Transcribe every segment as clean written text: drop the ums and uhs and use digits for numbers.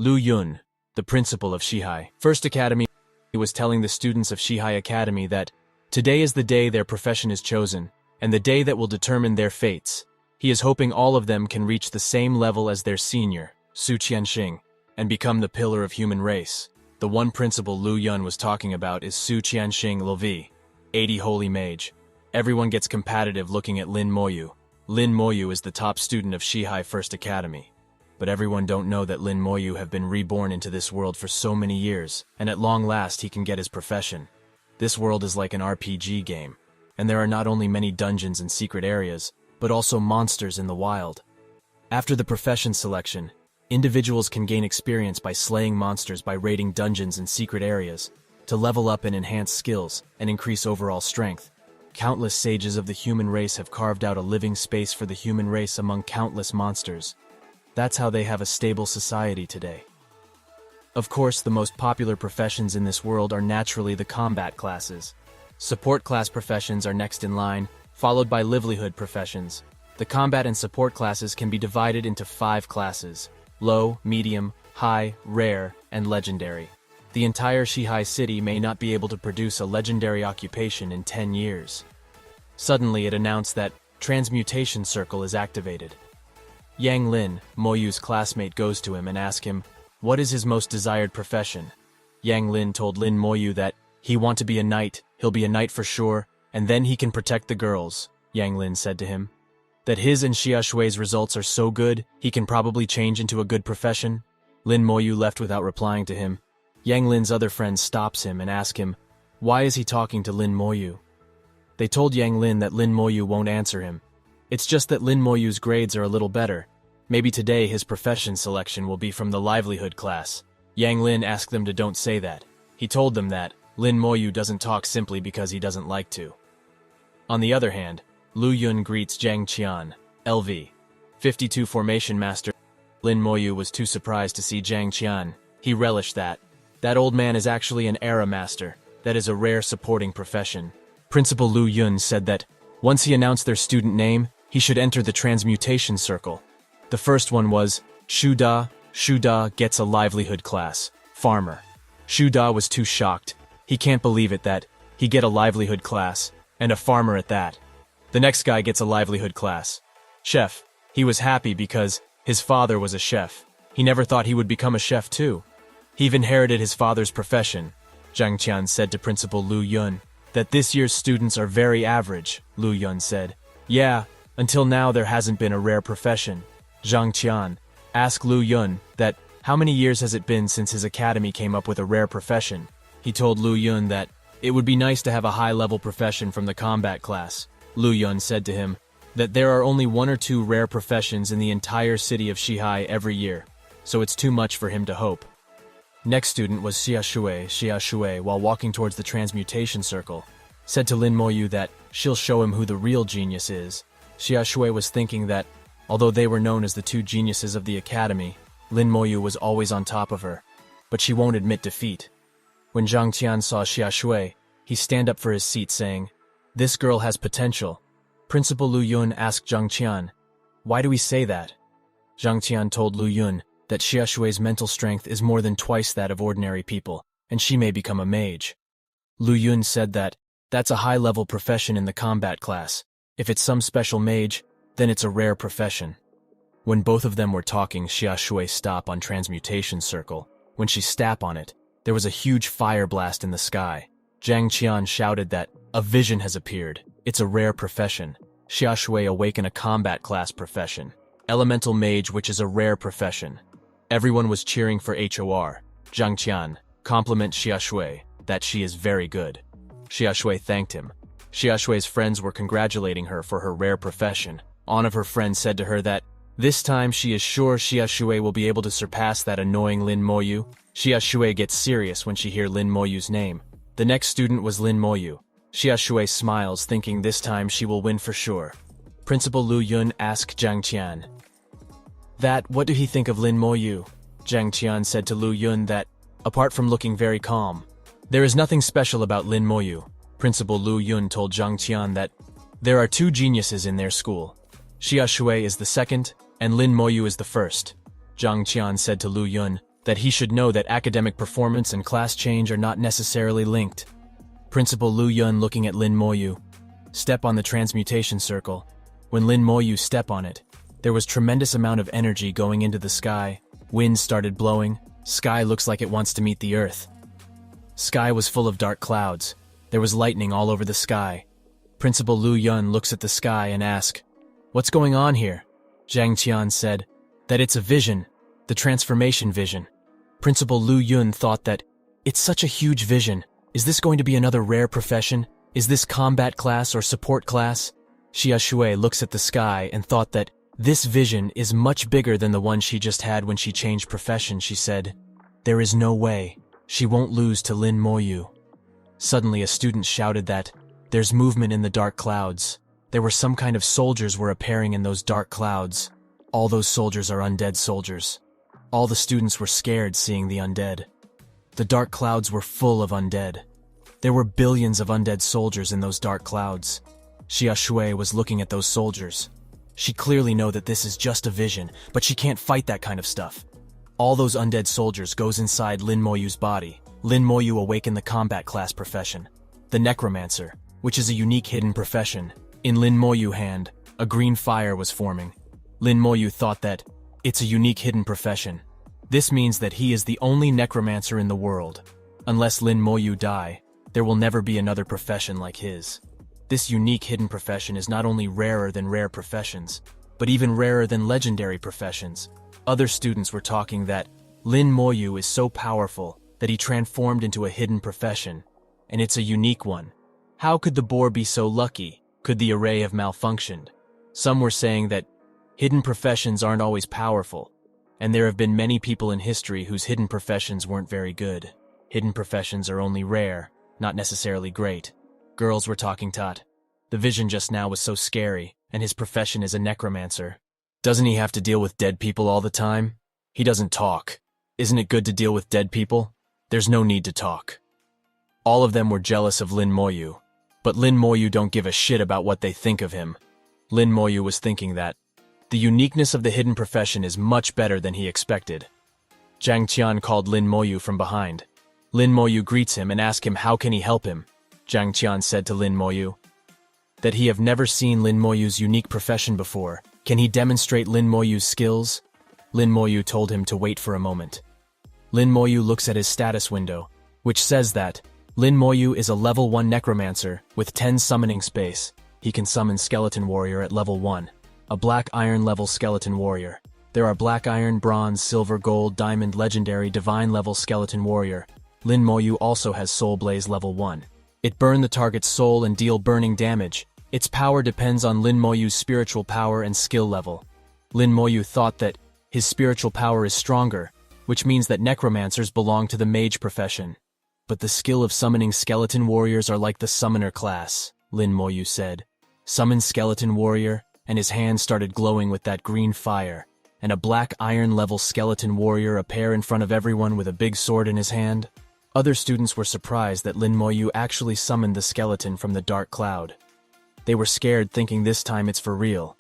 Lu Yun, the principal of Shihai First Academy, was telling the students of Shihai Academy that today is the day their profession is chosen, and the day that will determine their fates. He is hoping all of them can reach the same level as their senior, Su Qianxing, and become the pillar of human race. The one principal Lu Yun was talking about is Su Qianxing Lvi, 80 Holy Mage. Everyone gets competitive looking at Lin Moyu. Lin Moyu is the top student of Shihai First Academy. But everyone don't know that Lin Moyu have been reborn into this world for so many years, and at long last he can get his profession. This world is like an RPG game, and there are not only many dungeons and secret areas, but also monsters in the wild. After the profession selection, individuals can gain experience by slaying monsters by raiding dungeons and secret areas, to level up and enhance skills, and increase overall strength. Countless sages of the human race have carved out a living space for the human race among countless monsters. That's how they have a stable society today. Of course, the most popular professions in this world are naturally the combat classes. Support class professions are next in line, followed by livelihood professions. The combat and support classes can be divided into 5 classes: low, medium, high, rare, and legendary. The entire Shihai city may not be able to produce a legendary occupation in 10 years. Suddenly it announced that Transmutation Circle is activated. Yang Lin, Moyu's classmate, goes to him and asks him, what is his most desired profession? Yang Lin told Lin Moyu that he want to be a knight, he'll be a knight for sure, and then he can protect the girls. Yang Lin said to him that his and Xia Shui's results are so good, he can probably change into a good profession. Lin Moyu left without replying to him. Yang Lin's other friend stops him and asks him, why is he talking to Lin Moyu? They told Yang Lin that Lin Moyu won't answer him. It's just that Lin Moyu's grades are a little better. Maybe today his profession selection will be from the livelihood class. Yang Lin asked them to don't say that. He told them that Lin Moyu doesn't talk simply because he doesn't like to. On the other hand, Lu Yun greets Zhang Qian, LV. 52 Formation Master. Lin Moyu was too surprised to see Zhang Qian. He relished that. That old man is actually an era master. That is a rare supporting profession. Principal Lu Yun said that once he announced their student name, he should enter the Transmutation Circle. The first one was Shu Da. Shu Da gets a livelihood class, farmer. Shu Da was too shocked. He can't believe it that he get a livelihood class, and a farmer at that. The next guy gets a livelihood class, chef. He was happy because his father was a chef. He never thought he would become a chef too. He inherited his father's profession. Zhang Qian said to Principal Lu Yun that this year's students are very average. Lu Yun said, yeah, until now there hasn't been a rare profession. Zhang Qian asked Lu Yun that how many years has it been since his academy came up with a rare profession. He told Lu Yun that it would be nice to have a high-level profession from the combat class. Lu Yun said to him that there are only 1 or 2 rare professions in the entire city of Shihai every year, so it's too much for him to hope. Next student was Xia Shui. Xia Shui, while walking towards the Transmutation Circle, said to Lin Moyu that she'll show him who the real genius is. Xia Shui was thinking that although they were known as the 2 geniuses of the academy, Lin Moyu was always on top of her, but she won't admit defeat. When Zhang Qian saw Xia Shui, he stand up for his seat saying, this girl has potential. Principal Lu Yun asked Zhang Qian, why do we say that? Zhang Qian told Lu Yun that Xia Shui's mental strength is more than twice that of ordinary people, and she may become a mage. Lu Yun said that that's a high-level profession in the combat class. If it's some special mage, then it's a rare profession. When both of them were talking, Xia Shui stopped on Transmutation Circle. When she stepped on it, there was a huge fire blast in the sky. Zhang Qian shouted that a vision has appeared. It's a rare profession. Xia Shui awakened a combat class profession. Elemental Mage, which is a rare profession. Everyone was cheering for HOR. Zhang Qian compliment Xia Shui that she is very good. Xia Shui thanked him. Xia Shui's friends were congratulating her for her rare profession. One of her friends said to her that this time she is sure Xia Shui will be able to surpass that annoying Lin Moyu. Xia Shui gets serious when she hears Lin Moyu's name. The next student was Lin Moyu. Xia Shui smiles, thinking this time she will win for sure. Principal Lu Yun asked Zhang Qian what do he think of Lin Moyu? Zhang Qian said to Lu Yun that, apart from looking very calm, there is nothing special about Lin Moyu. Principal Lu Yun told Zhang Qian that there are 2 geniuses in their school. Xia Shui is the second, and Lin Moyu is the first. Zhang Qian said to Lu Yun that he should know that academic performance and class change are not necessarily linked. Principal Lu Yun looking at Lin Moyu. Step on the transmutation circle. When Lin Moyu step on it, there was tremendous amount of energy going into the sky. Wind started blowing. Sky looks like it wants to meet the earth. Sky was full of dark clouds. There was lightning all over the sky. Principal Lu Yun looks at the sky and asks, "What's going on here?" Zhang Qian said that it's a vision, the transformation vision. Principal Lu Yun thought that, it's such a huge vision. Is this going to be another rare profession? Is this combat class or support class? Xia Shui looks at the sky and thought that this vision is much bigger than the one she just had when she changed profession. She said, there is no way. She won't lose to Lin Moyu. Suddenly a student shouted that, there's movement in the dark clouds. There were some kind of soldiers were appearing in those dark clouds. All those soldiers are undead soldiers. All the students were scared seeing the undead. The dark clouds were full of undead. There were billions of undead soldiers in those dark clouds. Xia Shui was looking at those soldiers. She clearly knows that this is just a vision, but she can't fight that kind of stuff. All those undead soldiers goes inside Lin Moyu's body. Lin Moyu awakened the combat class profession, the Necromancer, which is a unique hidden profession. In Lin Moyu hand, a green fire was forming. Lin Moyu thought that, it's a unique hidden profession. This means that he is the only Necromancer in the world. Unless Lin Moyu die, there will never be another profession like his. This unique hidden profession is not only rarer than rare professions, but even rarer than legendary professions. Other students were talking that Lin Moyu is so powerful that he transformed into a hidden profession, and it's a unique one. How could the boar be so lucky? Could the array have malfunctioned? Some were saying that hidden professions aren't always powerful, and there have been many people in history whose hidden professions weren't very good. Hidden professions are only rare, not necessarily great. Girls were talking tot. The vision just now was so scary, and his profession is a necromancer. Doesn't he have to deal with dead people all the time? He doesn't talk. Isn't it good to deal with dead people? There's no need to talk. All of them were jealous of Lin Moyu, but Lin Moyu don't give a shit about what they think of him. Lin Moyu was thinking that the uniqueness of the hidden profession is much better than he expected. Zhang Qian called Lin Moyu from behind. Lin Moyu greets him and asks him how can he help him. Zhang Qian said to Lin Moyu that he have never seen Lin Moyu's unique profession before. Can he demonstrate Lin Moyu's skills? Lin Moyu told him to wait for a moment. Lin Moyu looks at his status window, which says that Lin Moyu is a level 1 necromancer with 10 summoning space. He can summon Skeleton Warrior at level 1, a Black Iron level Skeleton Warrior. There are Black Iron, Bronze, Silver, Gold, Diamond, Legendary, Divine level Skeleton Warrior. Lin Moyu also has Soul Blaze level 1. It burn the target's soul and deal burning damage. Its power depends on Lin Moyu's spiritual power and skill level. Lin Moyu thought that his spiritual power is stronger, which means that necromancers belong to the mage profession. But the skill of summoning skeleton warriors are like the summoner class, Lin Moyu said. Summon Skeleton Warrior, and his hand started glowing with that green fire, and a Black Iron level Skeleton Warrior appear in front of everyone with a big sword in his hand. Other students were surprised that Lin Moyu actually summoned the skeleton from the dark cloud. They were scared, thinking this time it's for real.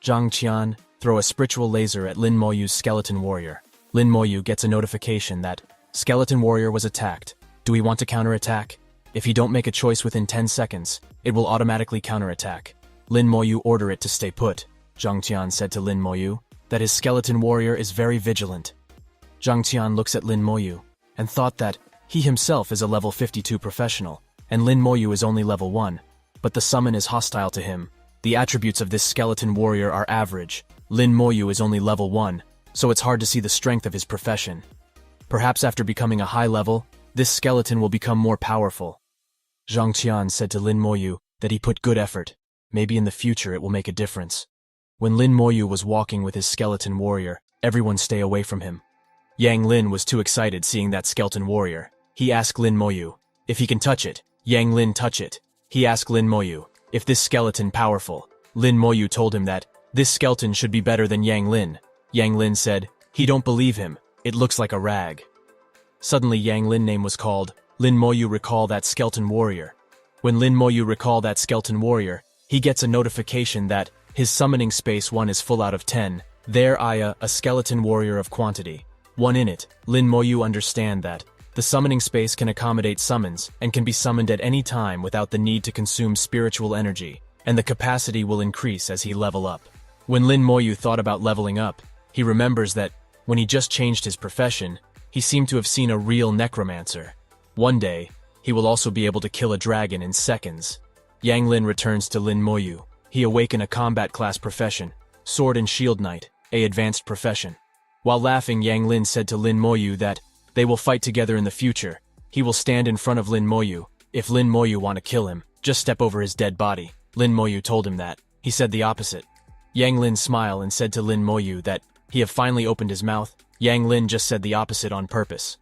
Zhang Qian throw a spiritual laser at Lin Moyu's Skeleton Warrior. Lin Moyu gets a notification that Skeleton Warrior was attacked. Do we want to counterattack? If he don't make a choice within 10 seconds, it will automatically counterattack. Lin Moyu order it to stay put. Zhang Qian said to Lin Moyu that his Skeleton Warrior is very vigilant. Zhang Qian looks at Lin Moyu and thought that he himself is a level 52 professional, and Lin Moyu is only level 1, but the summon is hostile to him. The attributes of this Skeleton Warrior are average. Lin Moyu is only level 1, so it's hard to see the strength of his profession. Perhaps after becoming a high level, this skeleton will become more powerful. Zhang Qian said to Lin Moyu that he put good effort. Maybe in the future it will make a difference. When Lin Moyu was walking with his Skeleton Warrior, everyone stay away from him. Yang Lin was too excited seeing that Skeleton Warrior. He asked Lin Moyu if he can touch it. Yang Lin touch it. He asked Lin Moyu if this skeleton powerful. Lin Moyu told him that this skeleton should be better than Yang Lin. Yang Lin said he don't believe him. It looks like a rag. Suddenly Yang Lin name was called. Lin Moyu recall that Skeleton Warrior. When Lin Moyu recall that Skeleton Warrior, he gets a notification that his summoning space 1 is full out of 10. There Aya, a Skeleton Warrior of quantity. One in it, Lin Moyu understand that the summoning space can accommodate summons and can be summoned at any time without the need to consume spiritual energy, and the capacity will increase as he level up. When Lin Moyu thought about leveling up, he remembers that when he just changed his profession, he seemed to have seen a real necromancer. One day, he will also be able to kill a dragon in seconds. Yang Lin returns to Lin Moyu. He awaken a combat class profession, Sword and Shield Knight, a advanced profession. While laughing, Yang Lin said to Lin Moyu that they will fight together in the future. He will stand in front of Lin Moyu. If Lin Moyu want to kill him, just step over his dead body. Lin Moyu told him that. He said the opposite. Yang Lin smiled and said to Lin Moyu that he have finally opened his mouth. Yang Lin just said the opposite on purpose.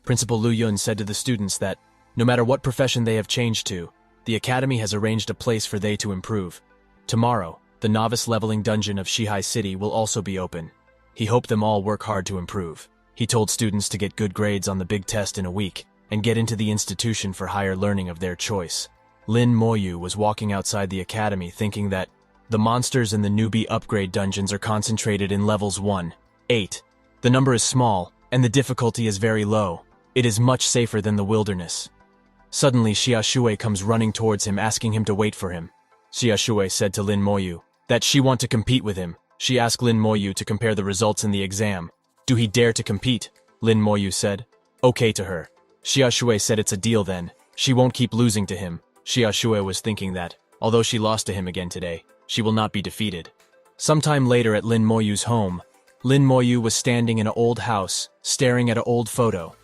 Principal Lu Yun said to the students that no matter what profession they have changed to, the academy has arranged a place for they to improve. Tomorrow, the novice leveling dungeon of Shihai City will also be open. He hoped them all work hard to improve. He told students to get good grades on the big test in a week and get into the institution for higher learning of their choice. Lin Moyu was walking outside the academy thinking that the monsters in the newbie upgrade dungeons are concentrated in levels 1, 8. The number is small, and the difficulty is very low. It is much safer than the wilderness. Suddenly, Xia Shui comes running towards him asking him to wait for him. Xia Shui said to Lin Moyu that she want to compete with him. She asked Lin Moyu to compare the results in the exam. Do he dare to compete? Lin Moyu said. Okay to her. Xia Shui said it's a deal then. She won't keep losing to him. Xia Shui was thinking that, although she lost to him again today, she will not be defeated. Sometime later at Lin Moyu's home, Lin Moyu was standing in an old house, staring at an old photo.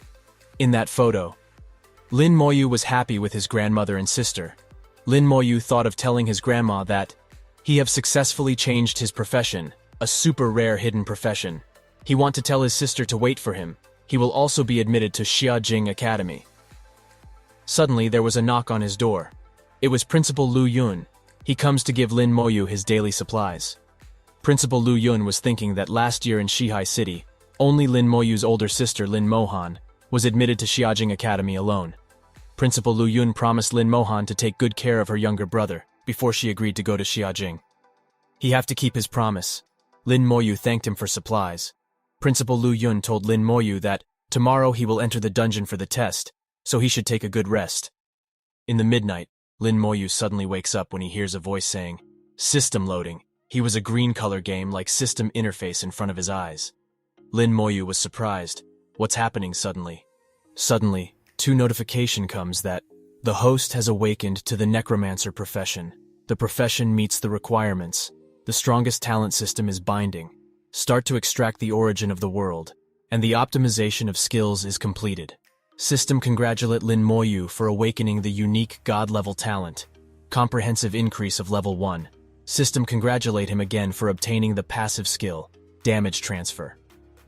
In that photo, Lin Moyu was happy with his grandmother and sister. Lin Moyu thought of telling his grandma that he have successfully changed his profession, a super rare hidden profession. He want to tell his sister to wait for him. He will also be admitted to Xiajing Academy. Suddenly, there was a knock on his door. It was Principal Lu Yun. He comes to give Lin Moyu his daily supplies. Principal Lu Yun was thinking that last year in Shihai City, only Lin Moyu's older sister Lin Mohan was admitted to Xiajing Academy alone. Principal Lu Yun promised Lin Mohan to take good care of her younger brother before she agreed to go to Xiajing. He have to keep his promise. Lin Moyu thanked him for supplies. Principal Lu Yun told Lin Moyu that tomorrow he will enter the dungeon for the test, so he should take a good rest. In the midnight, Lin Moyu suddenly wakes up when he hears a voice saying, "System loading." He was a green color game like system interface in front of his eyes. Lin Moyu was surprised. What's happening suddenly? Suddenly, two notification comes that the host has awakened to the necromancer profession. The profession meets the requirements. The strongest talent system is binding. Start to extract the origin of the world, and the optimization of skills is completed. System congratulate Lin Moyu for awakening the unique god-level talent. Comprehensive increase of level 1. System congratulate him again for obtaining the passive skill, damage transfer.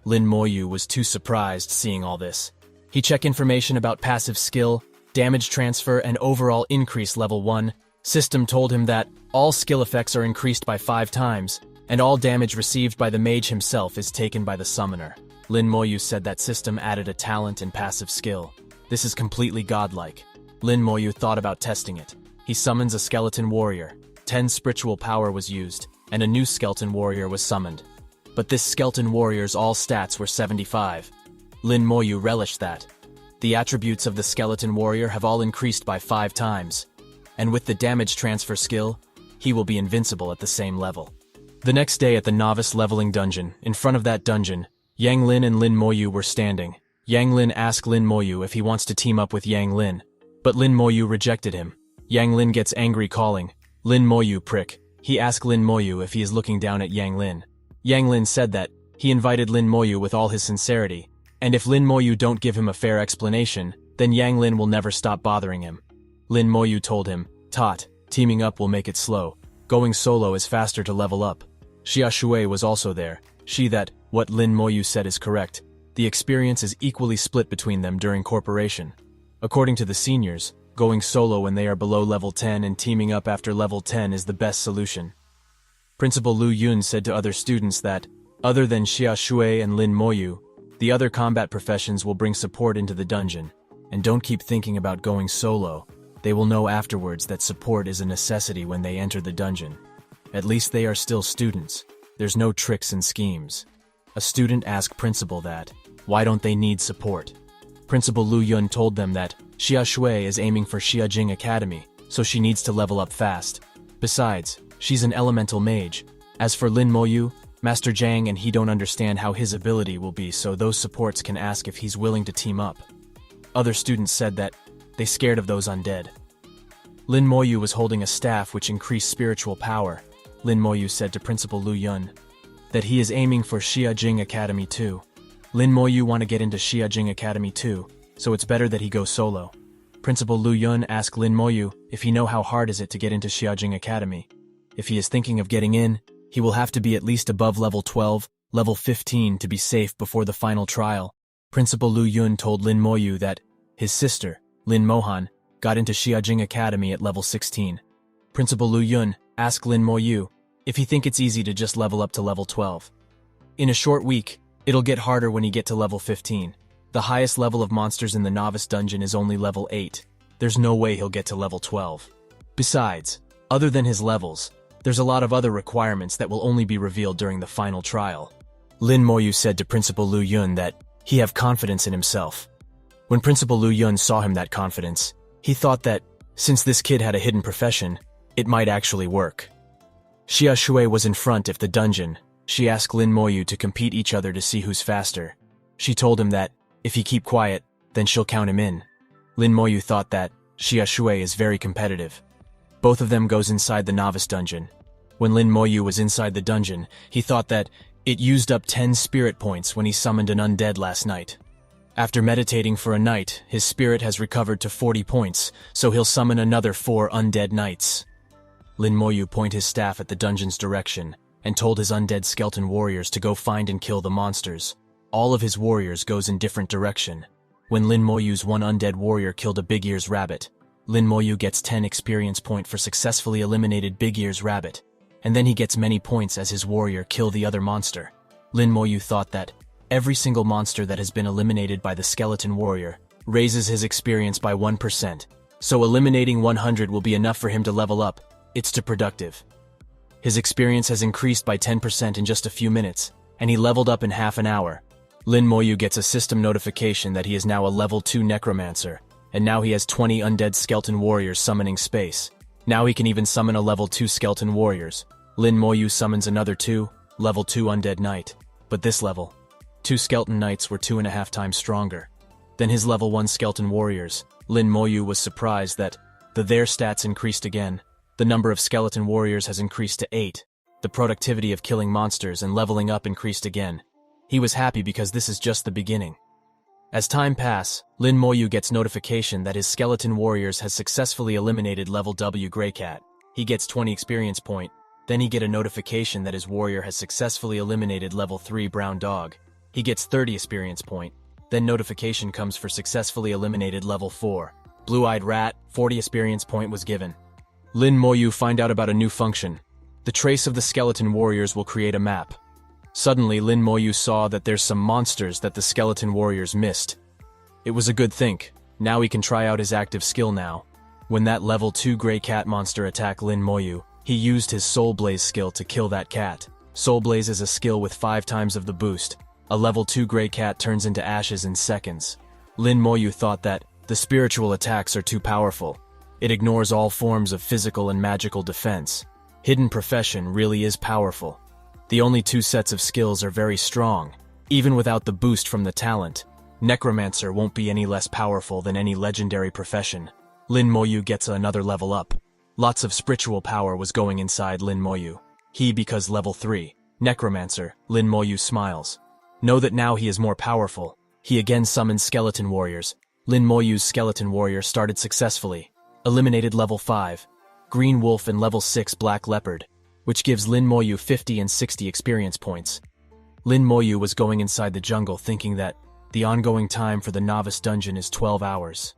Lin Moyu was too surprised seeing all this. He checked information about passive skill, damage transfer, and overall increase level 1. System told him that all skill effects are increased by 5 times, and all damage received by the mage himself is taken by the summoner. Lin Moyu said that system added a talent and passive skill. This is completely godlike. Lin Moyu thought about testing it. He summons a skeleton warrior. 10 spiritual power was used, and a new skeleton warrior was summoned. But this skeleton warrior's all stats were 75. Lin Moyu relished that. The attributes of the skeleton warrior have all increased by 5 times. And with the damage transfer skill, he will be invincible at the same level. The next day at the novice leveling dungeon, in front of that dungeon, Yang Lin and Lin Moyu were standing. Yang Lin asked Lin Moyu if he wants to team up with Yang Lin, but Lin Moyu rejected him. Yang Lin gets angry calling, "Lin Moyu prick." He asked Lin Moyu if he is looking down at Yang Lin. Yang Lin said that he invited Lin Moyu with all his sincerity, and if Lin Moyu don't give him a fair explanation, then Yang Lin will never stop bothering him. Lin Moyu told him, "Tot, teaming up will make it slow. Going solo is faster to level up." Xia Shui was also there. She that what Lin Moyu said is correct. The experience is equally split between them during corporation. According to the seniors, going solo when they are below level 10 and teaming up after level 10 is the best solution. Principal Lu Yun said to other students that, other than Xia Shui and Lin Moyu, the other combat professions will bring support into the dungeon, and don't keep thinking about going solo. They will know afterwards that support is a necessity when they enter the dungeon. At least they are still students. There's no tricks and schemes. A student asked principal that, Why don't they need support? Principal Lu Yun told them that Xia Shui is aiming for Xiajing Academy, so she needs to level up fast. Besides, she's an elemental mage. As for Lin Moyu, Master Zhang and he don't understand how his ability will be, so those supports can ask if he's willing to team up. Other students said that they scared of those undead. Lin Moyu was holding a staff which increased spiritual power. Lin Moyu said to Principal Lu Yun that he is aiming for Xiajing Academy too. Lin Moyu want to get into Xiajing Academy too, so it's better that he go solo. Principal Lu Yun asked Lin Moyu if he know how hard is it to get into Xiajing Academy. If he is thinking of getting in, he will have to be at least above level 12, level 15 to be safe before the final trial. Principal Lu Yun told Lin Moyu that his sister, Lin Mohan, got into Xiajing Academy at level 16. Principal Lu Yun asked Lin Moyu if he think it's easy to just level up to level 12. In a short week, it'll get harder when you get to level 15. The highest level of monsters in the novice dungeon is only level 8. There's no way he'll get to level 12. Besides, other than his levels, there's a lot of other requirements that will only be revealed during the final trial. Lin Moyu said to Principal Lu Yun that he have confidence in himself. When Principal Lu Yun saw him that confidence, he thought that, since this kid had a hidden profession, it might actually work. Xia Shui was in front of the dungeon. She asked Lin Moyu to compete each other to see who's faster. She told him that, if he keep quiet, then she'll count him in. Lin Moyu thought that Xia Shui is very competitive. Both of them goes inside the novice dungeon. When Lin Moyu was inside the dungeon, he thought that it used up 10 spirit points when he summoned an undead last night. After meditating for a night, his spirit has recovered to 40 points, so he'll summon another 4 undead knights. Lin Moyu pointed his staff at the dungeon's direction and told his undead skeleton warriors to go find and kill the monsters. All of his warriors goes in different direction. When Lin Moyu's one undead warrior killed a Big Ears rabbit, Lin Moyu gets 10 experience point for successfully eliminated Big Ears rabbit, and then he gets many points as his warrior kill the other monster. Lin Moyu thought that every single monster that has been eliminated by the skeleton warrior raises his experience by 1%, so eliminating 100 will be enough for him to level up. It's too productive. His experience has increased by 10% in just a few minutes, and he leveled up in half an hour. Lin Moyu gets a system notification that he is now a level 2 necromancer, and now he has 20 undead skeleton warriors summoning space. Now he can even summon a level 2 skeleton warriors. Lin Moyu summons another 2, level 2 undead knight. But this level, 2 skeleton knights were 2.5 times stronger than his level 1 skeleton warriors. Lin Moyu was surprised that their stats increased again. The number of skeleton warriors has increased to 8. The productivity of killing monsters and leveling up increased again. He was happy because this is just the beginning. As time passes, Lin Moyu gets notification that his skeleton warriors has successfully eliminated level W Grey Cat. He gets 20 experience point. Then he get a notification that his warrior has successfully eliminated level 3 Brown Dog. He gets 30 experience point. Then notification comes for successfully eliminated level 4 Blue-Eyed Rat. 40 experience point was given. Lin Moyu find out about a new function. The trace of the skeleton warriors will create a map. Suddenly, Lin Moyu saw that there's some monsters that the skeleton warriors missed. It was a good think. Now he can try out his active skill now. When that level 2 Grey Cat monster attacked Lin Moyu, he used his Soul Blaze skill to kill that cat. Soul Blaze is a skill with 5 times of the boost. A level 2 Grey Cat turns into ashes in seconds. Lin Moyu thought that the spiritual attacks are too powerful. It ignores all forms of physical and magical defense. Hidden profession really is powerful. The only 2 sets of skills are very strong. Even without the boost from the talent, Necromancer won't be any less powerful than any legendary profession. Lin Moyu gets another level up. Lots of spiritual power was going inside Lin Moyu. He because level 3, Necromancer. Lin Moyu smiles. Know that now he is more powerful. He again summons skeleton warriors. Lin Moyu's skeleton warrior started successfully. Eliminated level 5, Green Wolf and level 6 Black Leopard, which gives Lin Moyu 50 and 60 experience points. Lin Moyu was going inside the jungle thinking that the ongoing time for the novice dungeon is 12 hours.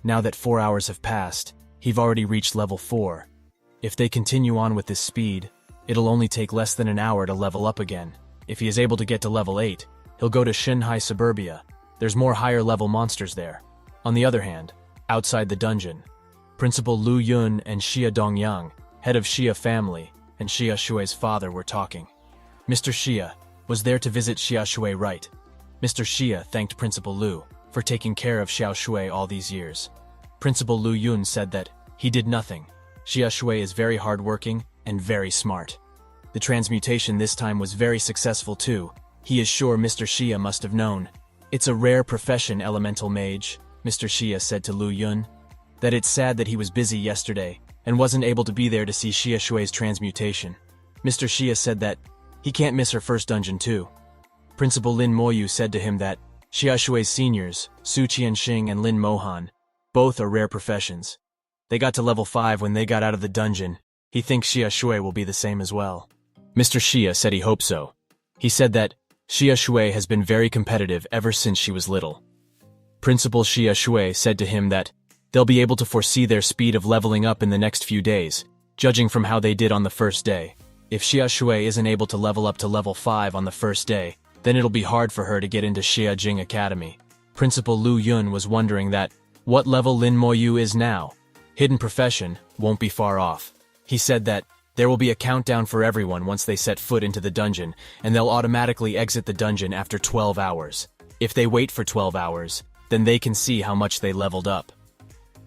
Now that 4 hours have passed, he've already reached level 4. If they continue on with this speed, it'll only take less than an hour to level up again. If he is able to get to level 8, he'll go to Shanghai Suburbia. There's more higher level monsters there. On the other hand, outside the dungeon, Principal Lu Yun and Xia Dongyang, head of Xia family, and Xia Shui's father were talking. Mr. Xia was there to visit Xia Shui, right? Mr. Xia thanked Principal Lu for taking care of Xiao Shui all these years. Principal Lu Yun said that he did nothing. Xia Shui is very hardworking and very smart. The transmutation this time was very successful too. He is sure Mr. Xia must have known. It's a rare profession, elemental mage, Mr. Xia said to Lu Yun. That it's sad that he was busy yesterday and wasn't able to be there to see Xia Shui's transmutation. Mr. Xia said that he can't miss her first dungeon too. Principal Lin Moyu said to him that Xia Shui's seniors, Su Qianxing and Lin Mohan, both are rare professions. They got to level 5 when they got out of the dungeon. He thinks Xia Shui will be the same as well. Mr. Xia said he hoped so. He said that Xia Shui has been very competitive ever since she was little. Principal Xia Shui said to him that they'll be able to foresee their speed of leveling up in the next few days, judging from how they did on the first day. If Xia Shui isn't able to level up to level 5 on the first day, then it'll be hard for her to get into Xia Jing Academy. Principal Lu Yun was wondering that what level Lin Moyu is now. Hidden profession won't be far off. He said that there will be a countdown for everyone once they set foot into the dungeon, and they'll automatically exit the dungeon after 12 hours. If they wait for 12 hours, then they can see how much they leveled up.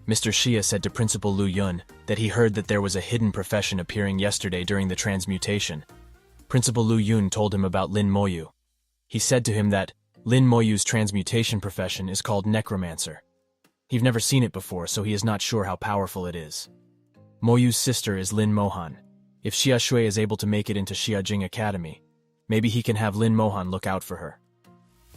Mr. Xia said to Principal Lu Yun that he heard that there was a hidden profession appearing yesterday during the transmutation. Principal Lu Yun told him about Lin Moyu. He said to him that Lin Moyu's transmutation profession is called Necromancer. He've never seen it before, so he is not sure how powerful it is. Moyu's sister is Lin Mohan. If Xia Shui is able to make it into Xia Jing Academy, maybe he can have Lin Mohan look out for her.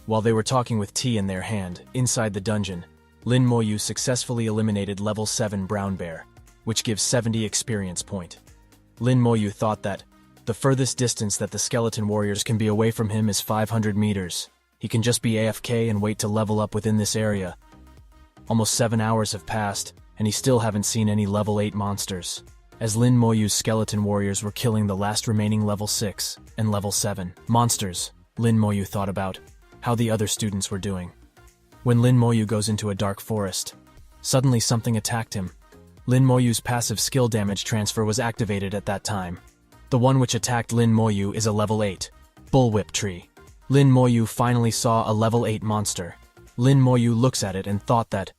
While they were talking with tea in their hand, inside the dungeon, Lin Moyu successfully eliminated level 7 Brown Bear, which gives 70 experience point. Lin Moyu thought that the furthest distance that the skeleton warriors can be away from him is 500 meters. He can just be AFK and wait to level up within this area. Almost 7 hours have passed, and he still haven't seen any level 8 monsters. As Lin Moyu's skeleton warriors were killing the last remaining level 6 and level 7 monsters, Lin Moyu thought about how the other students were doing. When Lin Moyu goes into a dark forest, suddenly something attacked him. Lin Moyu's passive skill damage transfer was activated at that time. The one which attacked Lin Moyu is a level 8 bullwhip tree. Lin Moyu finally saw a level 8 monster. Lin Moyu looks at it and thought that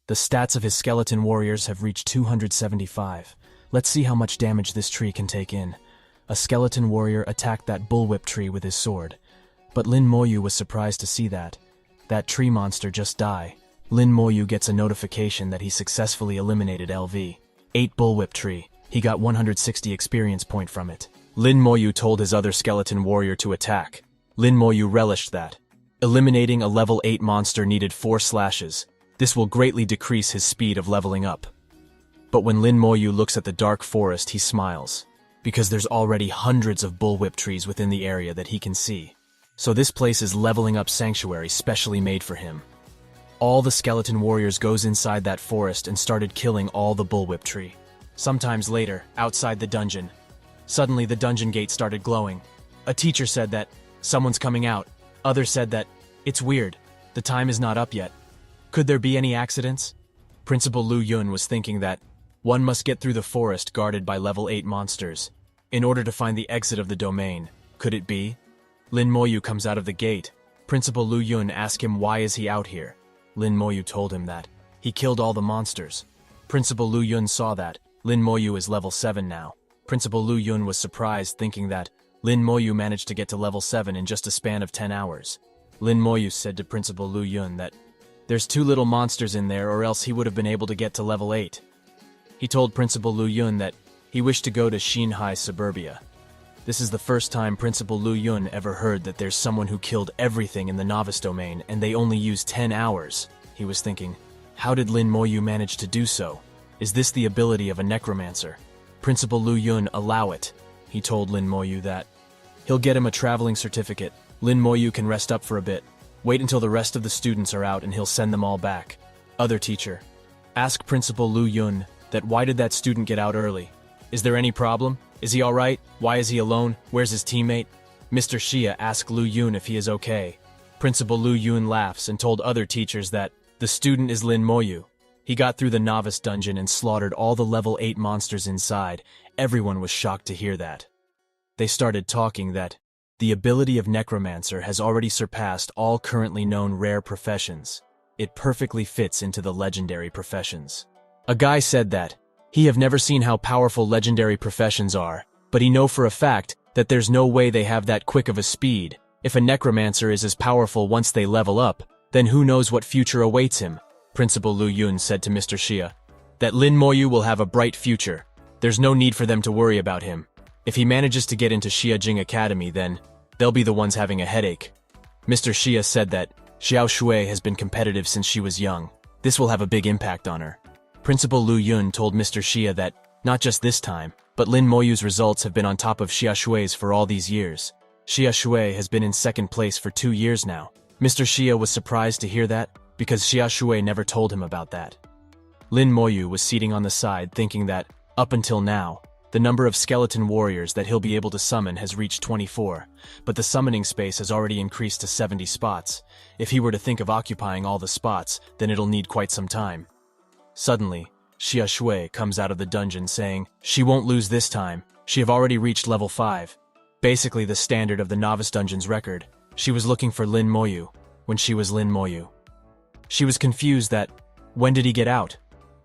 the stats of his skeleton warriors have reached 275. Let's see how much damage this tree can take in. A skeleton warrior attacked that bullwhip tree with his sword. But Lin Moyu was surprised to see that tree monster just die. Lin Moyu gets a notification that he successfully eliminated LV 8 bullwhip tree. He got 160 experience point from it. Lin Moyu told his other skeleton warrior to attack. Lin Moyu relished that. Eliminating a level 8 monster needed 4 slashes. This will greatly decrease his speed of leveling up. But when Lin Moyu looks at the dark forest, he smiles, because there's already hundreds of bullwhip trees within the area that he can see. So this place is leveling up sanctuary specially made for him. All the skeleton warriors goes inside that forest and started killing all the bullwhip tree. Sometimes later, outside the dungeon, suddenly the dungeon gate started glowing. A teacher said that someone's coming out. Others said that it's weird, the time is not up yet. Could there be any accidents? Principal Lu Yun was thinking that one must get through the forest guarded by level 8 monsters in order to find the exit of the domain. Could it be? Lin Moyu comes out of the gate. Principal Lu Yun asked him why is he out here. Lin Moyu told him that he killed all the monsters. Principal Lu Yun saw that Lin Moyu is level 7 now. Principal Lu Yun was surprised, thinking that Lin Moyu managed to get to level 7 in just a span of 10 hours. Lin Moyu said to Principal Lu Yun that there's 2 little monsters in there, or else he would have been able to get to level 8. He told Principal Lu Yun that he wished to go to Xinhai Suburbia. This is the first time Principal Lu Yun ever heard that there's someone who killed everything in the novice domain and they only used 10 hours. He was thinking, how did Lin Moyu manage to do so? Is this the ability of a necromancer? Principal Lu Yun allow it. He told Lin Moyu that he'll get him a traveling certificate. Lin Moyu can rest up for a bit. Wait until the rest of the students are out and he'll send them all back. Other teacher. Ask Principal Lu Yun that why did that student get out early? Is there any problem? Is he alright? Why is he alone? Where's his teammate? Mr. Xia asked Lu Yun if he is okay. Principal Lu Yun laughs and told other teachers that the student is Lin Moyu. He got through the novice dungeon and slaughtered all the level 8 monsters inside. Everyone was shocked to hear that. They started talking that The ability of Necromancer has already surpassed all currently known rare professions. It perfectly fits into the legendary professions. A guy said that he have never seen how powerful legendary professions are, but he know for a fact that there's no way they have that quick of a speed. If a Necromancer is as powerful once they level up, then who knows what future awaits him. Principal Lu Yun said to Mr. Xia that Lin Moyu will have a bright future. There's no need for them to worry about him. If he manages to get into Xiajing Academy, then they'll be the ones having a headache. Mr. Xia said that Xiao Shui has been competitive since she was young. This will have a big impact on her. Principal Lu Yun told Mr. Xia that not just this time, but Lin Moyu's results have been on top of Xia Shui's for all these years. Xia Shui has been in second place for 2 years now. Mr. Xia was surprised to hear that, because Xia Shui never told him about that. Lin Moyu was seating on the side thinking that, up until now, the number of skeleton warriors that he'll be able to summon has reached 24, but the summoning space has already increased to 70 spots. If he were to think of occupying all the spots, then it'll need quite some time. Suddenly, Xia Shui comes out of the dungeon saying, she won't lose this time, she have already reached level 5. Basically the standard of the novice dungeon's record. She was looking for Lin Moyu, when she was Lin Moyu. She was confused that, when did he get out?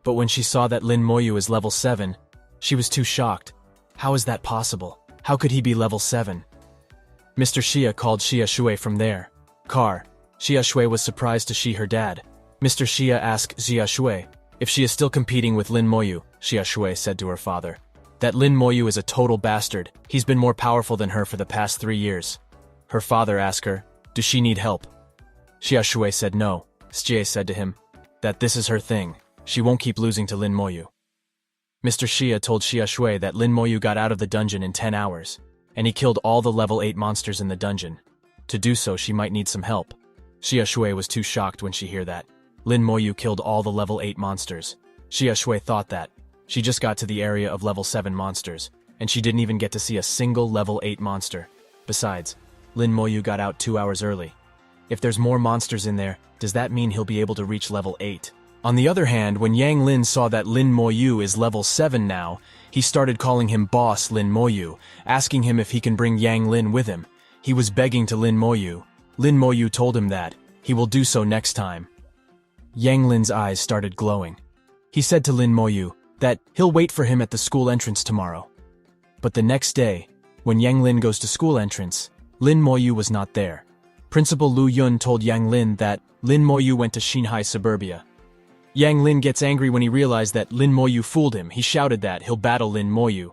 But when she saw that Lin Moyu is level 7, she was too shocked. How is that possible? How could he be level 7? Mr. Xia called Xia Shui from there. Car. Xia Shui was surprised to see her dad. Mr. Xia asked Xia Shui if she is still competing with Lin Moyu. Xia Shui said to her father that Lin Moyu is a total bastard. He's been more powerful than her for the past 3 years. Her father asked her, does she need help? Xia Shui said no. Xie said to him that this is her thing. She won't keep losing to Lin Moyu. Mr. Xia told Xia Shui that Lin Moyu got out of the dungeon in 10 hours, and he killed all the level 8 monsters in the dungeon. To do so, she might need some help. Xia Shui was too shocked when she heard that Lin Moyu killed all the level 8 monsters. Xia Shui thought that she just got to the area of level 7 monsters, and she didn't even get to see a single level 8 monster. Besides, Lin Moyu got out 2 hours early. If there's more monsters in there, does that mean he'll be able to reach level 8? On the other hand, when Yang Lin saw that Lin Moyu is level 7 now, he started calling him Boss Lin Moyu, asking him if he can bring Yang Lin with him. He was begging to Lin Moyu. Lin Moyu told him that he will do so next time. Yang Lin's eyes started glowing. He said to Lin Moyu that he'll wait for him at the school entrance tomorrow. But the next day, when Yang Lin goes to school entrance, Lin Moyu was not there. Principal Lu Yun told Yang Lin that Lin Moyu went to Xinhai Suburbia. Yang Lin gets angry when he realized that Lin Moyu fooled him. He shouted that he'll battle Lin Moyu.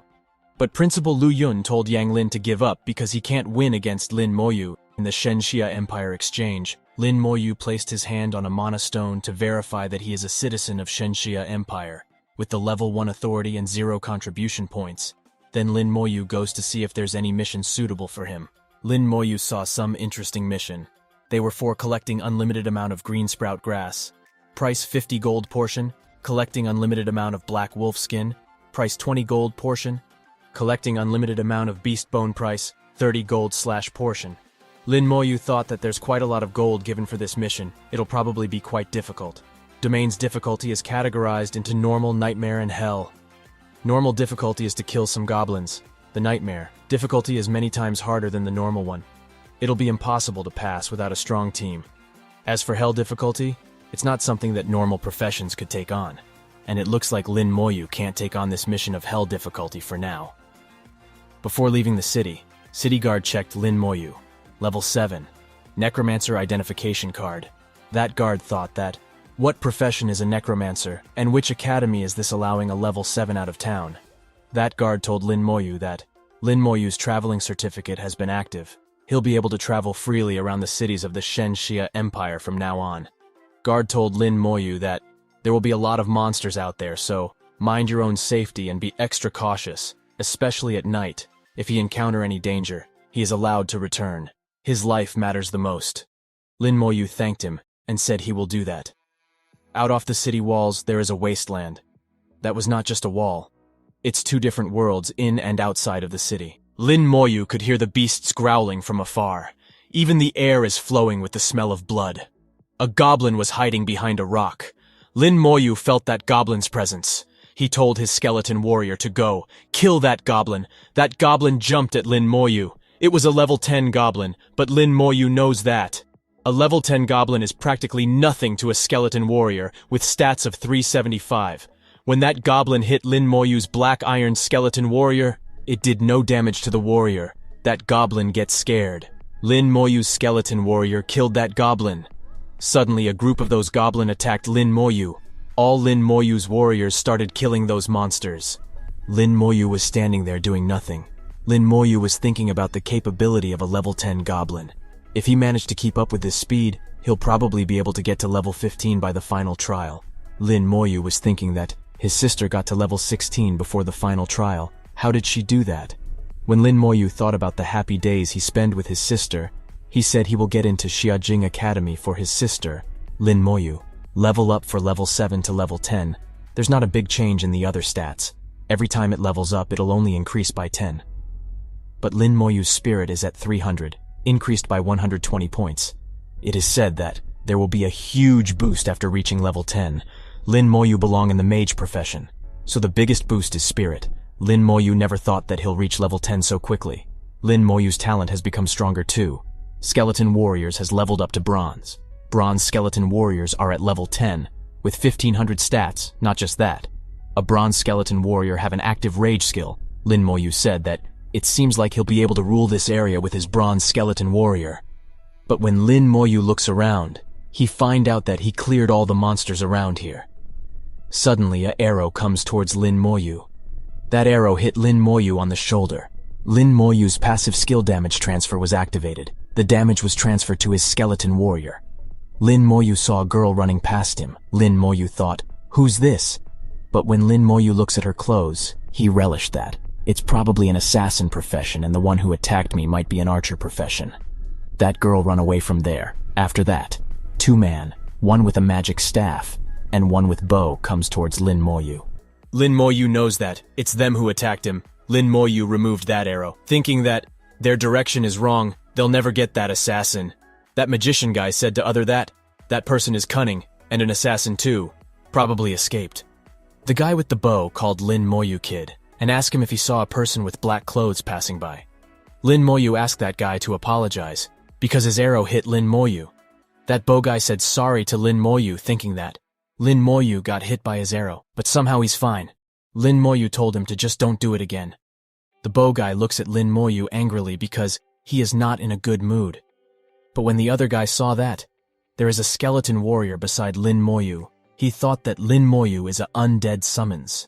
But Principal Lu Yun told Yang Lin to give up because he can't win against Lin Moyu. In the Shenxia Empire exchange, Lin Moyu placed his hand on a mana stone to verify that he is a citizen of Shenxia Empire, with the level 1 authority and 0 contribution points. Then Lin Moyu goes to see if there's any mission suitable for him. Lin Moyu saw some interesting mission. They were for collecting unlimited amount of green sprout grass. Price 50 gold portion, collecting unlimited amount of black wolf skin. Price 20 gold portion, collecting unlimited amount of beast bone. Price 30 gold / portion. Lin Moyu thought that there's quite a lot of gold given for this mission. It'll probably be quite difficult. Domain's difficulty is categorized into normal, nightmare, and hell. Normal difficulty is to kill some goblins. The nightmare difficulty is many times harder than the normal one. It'll be impossible to pass without a strong team. As for hell difficulty, it's not something that normal professions could take on, and it looks like Lin Moyu can't take on this mission of hell difficulty for now. Before leaving the city guard checked Lin Moyu, level 7, necromancer identification card. That guard thought that, what profession is a necromancer, and which academy is this allowing a level 7 out of town? That guard told Lin Moyu that Lin Moyu's traveling certificate has been active. He'll be able to travel freely around the cities of the Shenxia Empire from now on. Guard told Lin Moyu that there will be a lot of monsters out there, so mind your own safety and be extra cautious, especially at night. If he encounter any danger, he is allowed to return. His life matters the most. Lin Moyu thanked him and said he will do that. Out off the city walls, there is a wasteland. That was not just a wall. It's 2 different worlds in and outside of the city. Lin Moyu could hear the beasts growling from afar. Even the air is flowing with the smell of blood. A goblin was hiding behind a rock. Lin Moyu felt that goblin's presence. He told his skeleton warrior to go, kill that goblin. That goblin jumped at Lin Moyu. It was a level 10 goblin, but Lin Moyu knows that. A level 10 goblin is practically nothing to a skeleton warrior with stats of 375. When that goblin hit Lin Moyu's black iron skeleton warrior, it did no damage to the warrior. That goblin gets scared. Lin Moyu's skeleton warrior killed that goblin. Suddenly, a group of those goblin attacked Lin Moyu. All Lin Moyu's warriors started killing those monsters. Lin Moyu was standing there doing nothing. Lin Moyu was thinking about the capability of a level 10 goblin. If he managed to keep up with this speed, he'll probably be able to get to level 15 by the final trial. Lin Moyu was thinking that his sister got to level 16 before the final trial. How did she do that? When Lin Moyu thought about the happy days he spent with his sister, he said he will get into Xiajing Academy for his sister, Lin Moyu. Level up for level 7 to level 10. There's not a big change in the other stats. Every time it levels up, it'll only increase by 10. But Lin Moyu's spirit is at 300, increased by 120 points. It is said that there will be a huge boost after reaching level 10. Lin Moyu belong in the mage profession, so the biggest boost is spirit. Lin Moyu never thought that he'll reach level 10 so quickly. Lin Moyu's talent has become stronger too. Skeleton Warriors has leveled up to Bronze. Bronze Skeleton Warriors are at level 10, with 1500 stats, not just that. A Bronze Skeleton Warrior have an active rage skill. Lin Moyu said that it seems like he'll be able to rule this area with his Bronze Skeleton Warrior. But when Lin Moyu looks around, he find out that he cleared all the monsters around here. Suddenly, an arrow comes towards Lin Moyu. That arrow hit Lin Moyu on the shoulder. Lin Moyu's passive skill damage transfer was activated. The damage was transferred to his skeleton warrior. Lin Moyu saw a girl running past him. Lin Moyu thought, "Who's this?" But when Lin Moyu looks at her clothes, he relished that. It's probably an assassin profession, and the one who attacked me might be an archer profession. That girl run away from there. After that, two men, one with a magic staff, and one with bow, comes towards Lin Moyu. Lin Moyu knows that it's them who attacked him. Lin Moyu removed that arrow, thinking that their direction is wrong, they'll never get that assassin. That magician guy said to that person is cunning, and an assassin too, probably escaped. The guy with the bow called Lin Moyu Kid, and asked him if he saw a person with black clothes passing by. Lin Moyu asked that guy to apologize, because his arrow hit Lin Moyu. That bow guy said sorry to Lin Moyu, thinking that Lin Moyu got hit by his arrow, but somehow he's fine. Lin Moyu told him to just don't do it again. The bow guy looks at Lin Moyu angrily because he is not in a good mood. But when the other guy saw that there is a skeleton warrior beside Lin Moyu, he thought that Lin Moyu is an undead summons.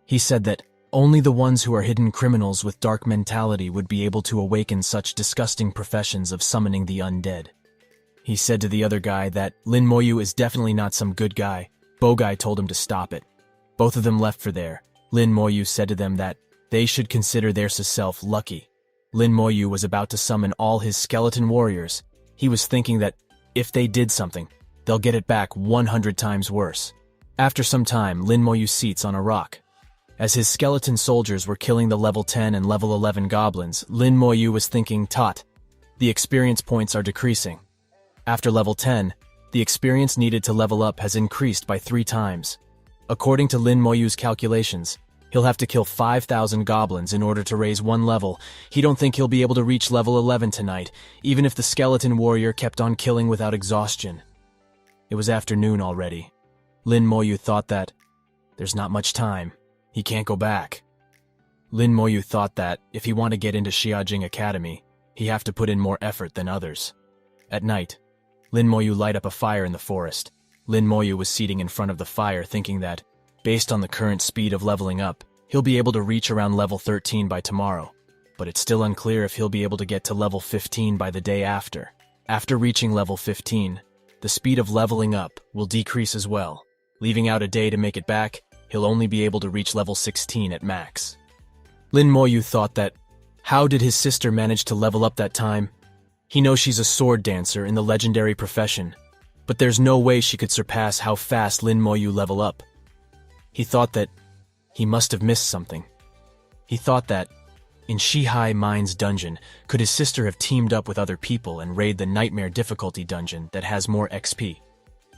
He said that only the ones who are hidden criminals with dark mentality would be able to awaken such disgusting professions of summoning the undead. He said to the other guy that Lin Moyu is definitely not some good guy. Bow guy told him to stop it. Both of them left for there. Lin Moyu said to them that they should consider their self lucky. Lin Moyu was about to summon all his skeleton warriors. He was thinking that if they did something, they'll get it back 100 times worse. After some time, Lin Moyu sits on a rock. As his skeleton soldiers were killing the level 10 and level 11 goblins, Lin Moyu was thinking, the experience points are decreasing. After level 10, the experience needed to level up has increased by 3 times. According to Lin Moyu's calculations, he'll have to kill 5,000 goblins in order to raise 1 level. He don't think he'll be able to reach level 11 tonight, even if the skeleton warrior kept on killing without exhaustion. It was afternoon already. Lin Moyu thought that there's not much time. He can't go back. Lin Moyu thought that if he wanted to get into Xiajing Academy, he have to put in more effort than others. At night, Lin Moyu light up a fire in the forest. Lin Moyu was sitting in front of the fire thinking that, based on the current speed of leveling up, he'll be able to reach around level 13 by tomorrow, but it's still unclear if he'll be able to get to level 15 by the day after. After reaching level 15, the speed of leveling up will decrease as well. Leaving out a day to make it back, he'll only be able to reach level 16 at max. Lin Moyu thought that, how did his sister manage to level up that time? He knows she's a sword dancer in the legendary profession, but there's no way she could surpass how fast Lin Moyu level up. He thought that he must have missed something. He thought that, in Shihai Mine's dungeon, could his sister have teamed up with other people and raid the Nightmare difficulty dungeon that has more XP?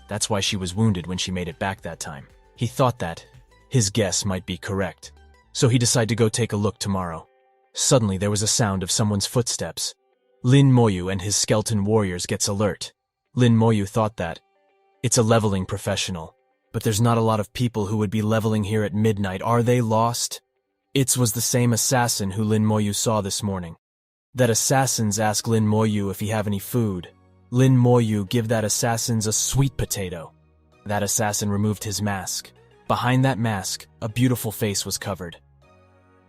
That's why she was wounded when she made it back that time. He thought that his guess might be correct, so he decided to go take a look tomorrow. Suddenly there was a sound of someone's footsteps. Lin Moyu and his skeleton warriors gets alert. Lin Moyu thought that, it's a leveling professional, but there's not a lot of people who would be leveling here at midnight. Are they lost? It was the same assassin who Lin Moyu saw this morning. That assassins ask Lin Moyu if he have any food. Lin Moyu give that assassins a sweet potato. That assassin removed his mask. Behind that mask, a beautiful face was covered.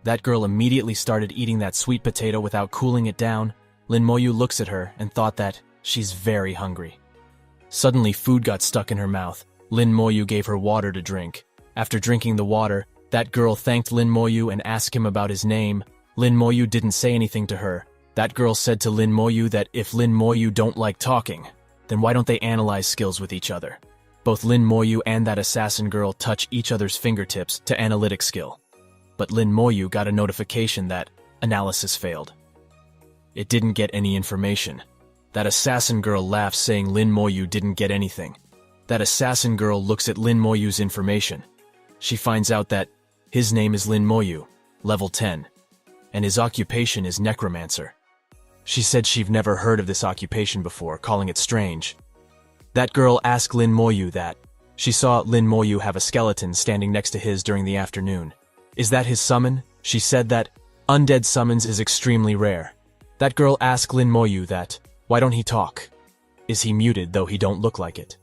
That girl immediately started eating that sweet potato without cooling it down. Lin Moyu looks at her and thought that she's very hungry. Suddenly food got stuck in her mouth. Lin Moyu gave her water to drink. After drinking the water, that girl thanked Lin Moyu and asked him about his name. Lin Moyu didn't say anything to her. That girl said to Lin Moyu that if Lin Moyu don't like talking, then why don't they analyze skills with each other? Both Lin Moyu and that assassin girl touch each other's fingertips to analytic skill. But Lin Moyu got a notification that analysis failed. It didn't get any information. That assassin girl laughs saying Lin Moyu didn't get anything. That assassin girl looks at Lin Moyu's information. She finds out that his name is Lin Moyu, level 10, and his occupation is necromancer. She said she've never heard of this occupation before, calling it strange. That girl asked Lin Moyu that. She saw Lin Moyu have a skeleton standing next to his during the afternoon. Is that his summon? She said that undead summons is extremely rare. That girl asked Lin Moyu that, why don't he talk? Is he muted though he don't look like it?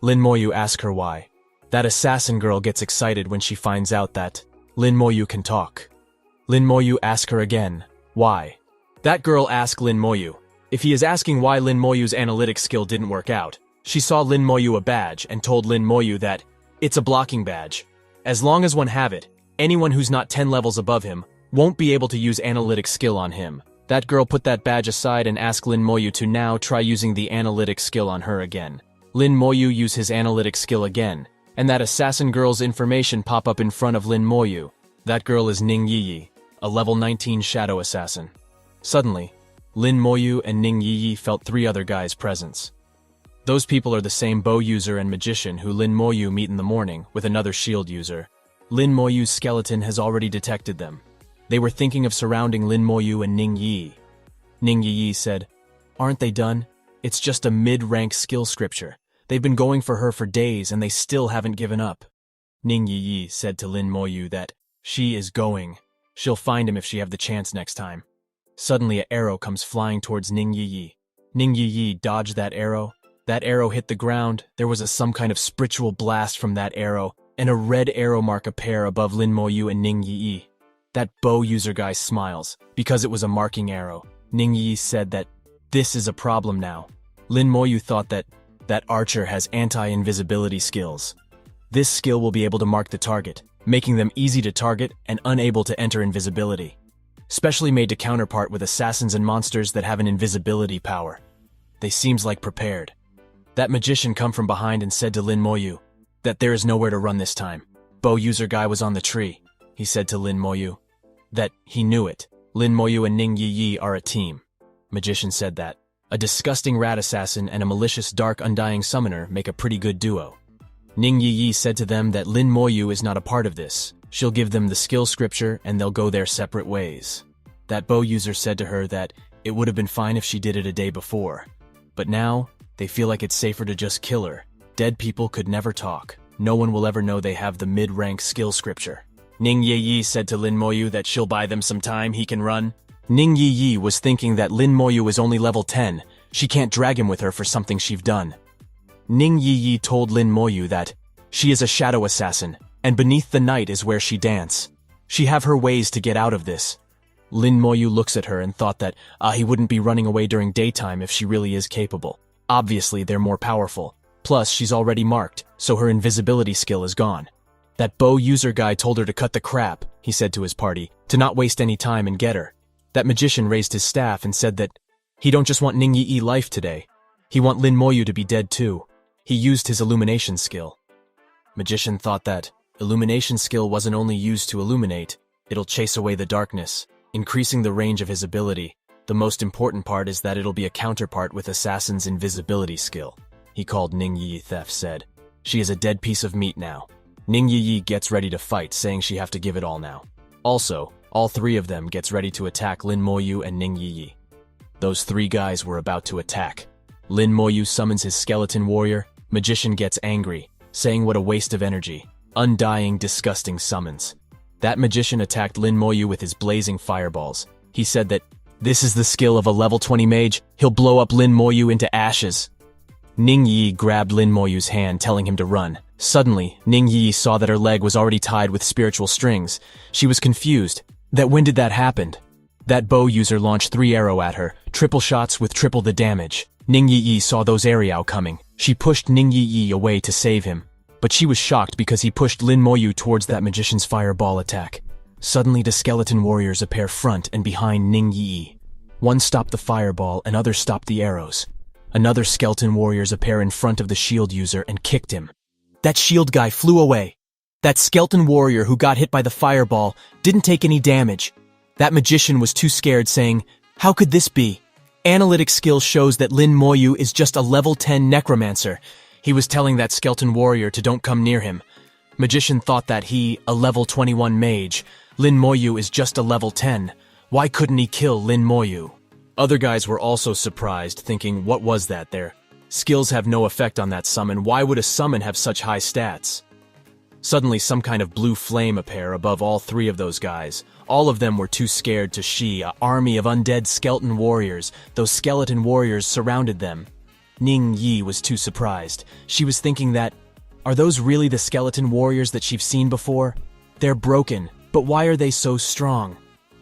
Lin Moyu asked her why. That assassin girl gets excited when she finds out that Lin Moyu can talk. Lin Moyu asked her again, why? That girl asked Lin Moyu if he is asking why Lin Moyu's analytics skill didn't work out. She saw Lin Moyu a badge and told Lin Moyu that it's a blocking badge. As long as one have it, anyone who's not 10 levels above him won't be able to use analytics skill on him. That girl put that badge aside and asked Lin Moyu to now try using the analytics skill on her again. Lin Moyu used his analytics skill again, and that assassin girl's information pop up in front of Lin Moyu. That girl is Ning Yiyi, a level 19 shadow assassin. Suddenly, Lin Moyu and Ning Yiyi felt 3 other guys' presence. Those people are the same bow user and magician who Lin Moyu meet in the morning with another shield user. Lin Moyu's skeleton has already detected them. They were thinking of surrounding Lin Moyu and Ning Yi. Ning Yi said, aren't they done? It's just a mid-rank skill scripture. They've been going for her for days and they still haven't given up. Ning Yi said to Lin Moyu that she is going. She'll find him if she have the chance next time. Suddenly an arrow comes flying towards Ning Yi. Ning Yi dodged that arrow. That arrow hit the ground. There was some kind of spiritual blast from that arrow, and a red arrow mark appear above Lin Moyu and Ning Yi. That bow user guy smiles, because it was a marking arrow. Ning Yi said that this is a problem now. Lin Moyu thought that archer has anti-invisibility skills. This skill will be able to mark the target, making them easy to target and unable to enter invisibility. Specially made to counterpart with assassins and monsters that have an invisibility power. They seems like prepared. That magician come from behind and said to Lin Moyu that there is nowhere to run this time. Bow user guy was on the tree. He said to Lin Moyu that he knew it. Lin Moyu and Ning Yi are a team. Magician said that a disgusting rat assassin and a malicious dark undying summoner make a pretty good duo. Ning Yi said to them that Lin Moyu is not a part of this. She'll give them the skill scripture and they'll go their separate ways. That bow user said to her that it would have been fine if she did it a day before. But now, they feel like it's safer to just kill her. Dead people could never talk. No one will ever know they have the mid-rank skill scripture. Ning Yi said to Lin Moyu that she'll buy them some time he can run. Ning Yi was thinking that Lin Moyu is only level 10. She can't drag him with her for something she've done. Ning Yi told Lin Moyu that she is a shadow assassin, and beneath the night is where she dance. She have her ways to get out of this. Lin Moyu looks at her and thought that he wouldn't be running away during daytime if she really is capable. Obviously, they're more powerful. Plus, she's already marked, so her invisibility skill is gone. That bow user guy told her to cut the crap, he said to his party, to not waste any time and get her. That magician raised his staff and said that he don't just want Ning Yi life today. He want Lin Moyu to be dead too. He used his illumination skill. Magician thought that illumination skill wasn't only used to illuminate, it'll chase away the darkness, increasing the range of his ability. The most important part is that it'll be a counterpart with Assassin's invisibility skill. He called Ning Yi Theft said, she is a dead piece of meat now. Ning Yi gets ready to fight, saying she have to give it all now. Also, All three of them gets ready to attack Lin Moyu and Ning Yi. Those three guys were about to attack. Lin Moyu summons his skeleton warrior. Magician gets angry, saying what a waste of energy. Undying, disgusting summons. That magician attacked Lin Moyu with his blazing fireballs. He said that, "This is the skill of a level 20 mage. He'll blow up Lin Moyu into ashes." Ning Yi grabbed Lin Moyu's hand, telling him to run. Suddenly, Ning Yi saw that her leg was already tied with spiritual strings. She was confused. When did that happen? That bow user launched 3 arrows at her, triple shots with triple the damage. Ning Yi saw those arrows coming. She pushed Ning Yi away to save him. But she was shocked because he pushed Lin Moyu towards that magician's fireball attack. Suddenly the skeleton warriors appear front and behind Ning Yi. One stopped the fireball and other stopped the arrows. Another skeleton warriors appear in front of the shield user and kicked him. That shield guy flew away. That skeleton warrior who got hit by the fireball didn't take any damage. That magician was too scared, saying, "How could this be?" Analytic skill shows that Lin Moyu is just a level 10 necromancer. He was telling that skeleton warrior to don't come near him. Magician thought that he, a level 21 mage, Lin Moyu is just a level 10. Why couldn't he kill Lin Moyu? Other guys were also surprised, thinking, what was that there? Skills have no effect on that summon. Why would a summon have such high stats? Suddenly, some kind of blue flame appear above all three of those guys. All of them were too scared to see. An army of undead skeleton warriors. Those skeleton warriors surrounded them. Ning Yi was too surprised. She was thinking that, are those really the skeleton warriors that she's seen before? They're broken, but why are they so strong?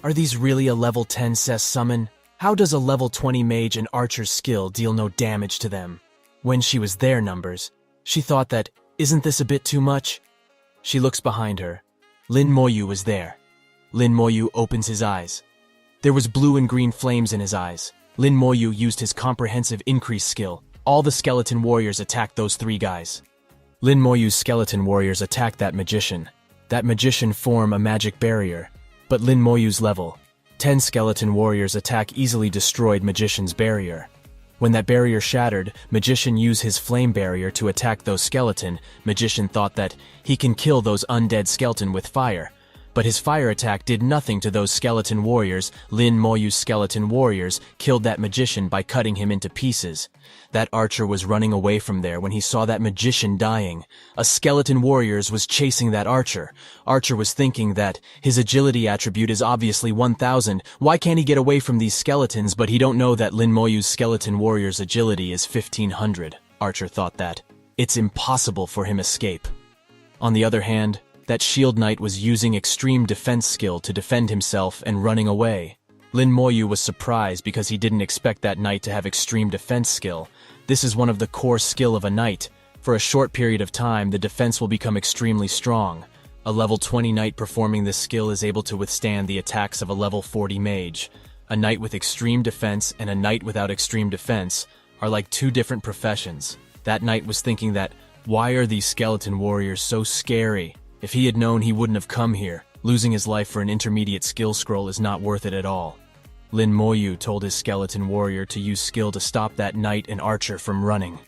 Are these really a level 10 CES summon? How does a level 20 mage and archer's skill deal no damage to them? When she was their numbers, she thought that, isn't this a bit too much? She looks behind her. Lin Moyu was there. Lin Moyu opens his eyes. There was blue and green flames in his eyes. Lin Moyu used his comprehensive increase skill. All the skeleton warriors attacked those three guys. Lin Moyu's skeleton warriors attacked that magician. That magician formed a magic barrier. But Lin Moyu's level 10 skeleton warriors attack easily destroyed magician's barrier. When that barrier shattered, magician used his flame barrier to attack those skeleton. Magician thought that he can kill those undead skeleton with fire. But his fire attack did nothing to those skeleton warriors. Lin Moyu's skeleton warriors killed that magician by cutting him into pieces. That archer was running away from there when he saw that magician dying. A skeleton warriors was chasing that archer. Archer was thinking that his agility attribute is obviously 1000. Why can't he get away from these skeletons? But he don't know that Lin Moyu's skeleton warrior's agility is 1500. Archer thought that it's impossible for him escape. On the other hand, that shield knight was using extreme defense skill to defend himself and running away. Lin Moyu was surprised because he didn't expect that knight to have extreme defense skill. This is one of the core skill of a knight. For a short period of time, the defense will become extremely strong. A level 20 knight performing this skill is able to withstand the attacks of a level 40 mage. A knight with extreme defense and a knight without extreme defense are like two different professions. That knight was thinking that, why are these skeleton warriors so scary? If he had known, he wouldn't have come here. Losing his life for an intermediate skill scroll is not worth it at all. Lin Moyu told his skeleton warrior to use skill to stop that knight and archer from running.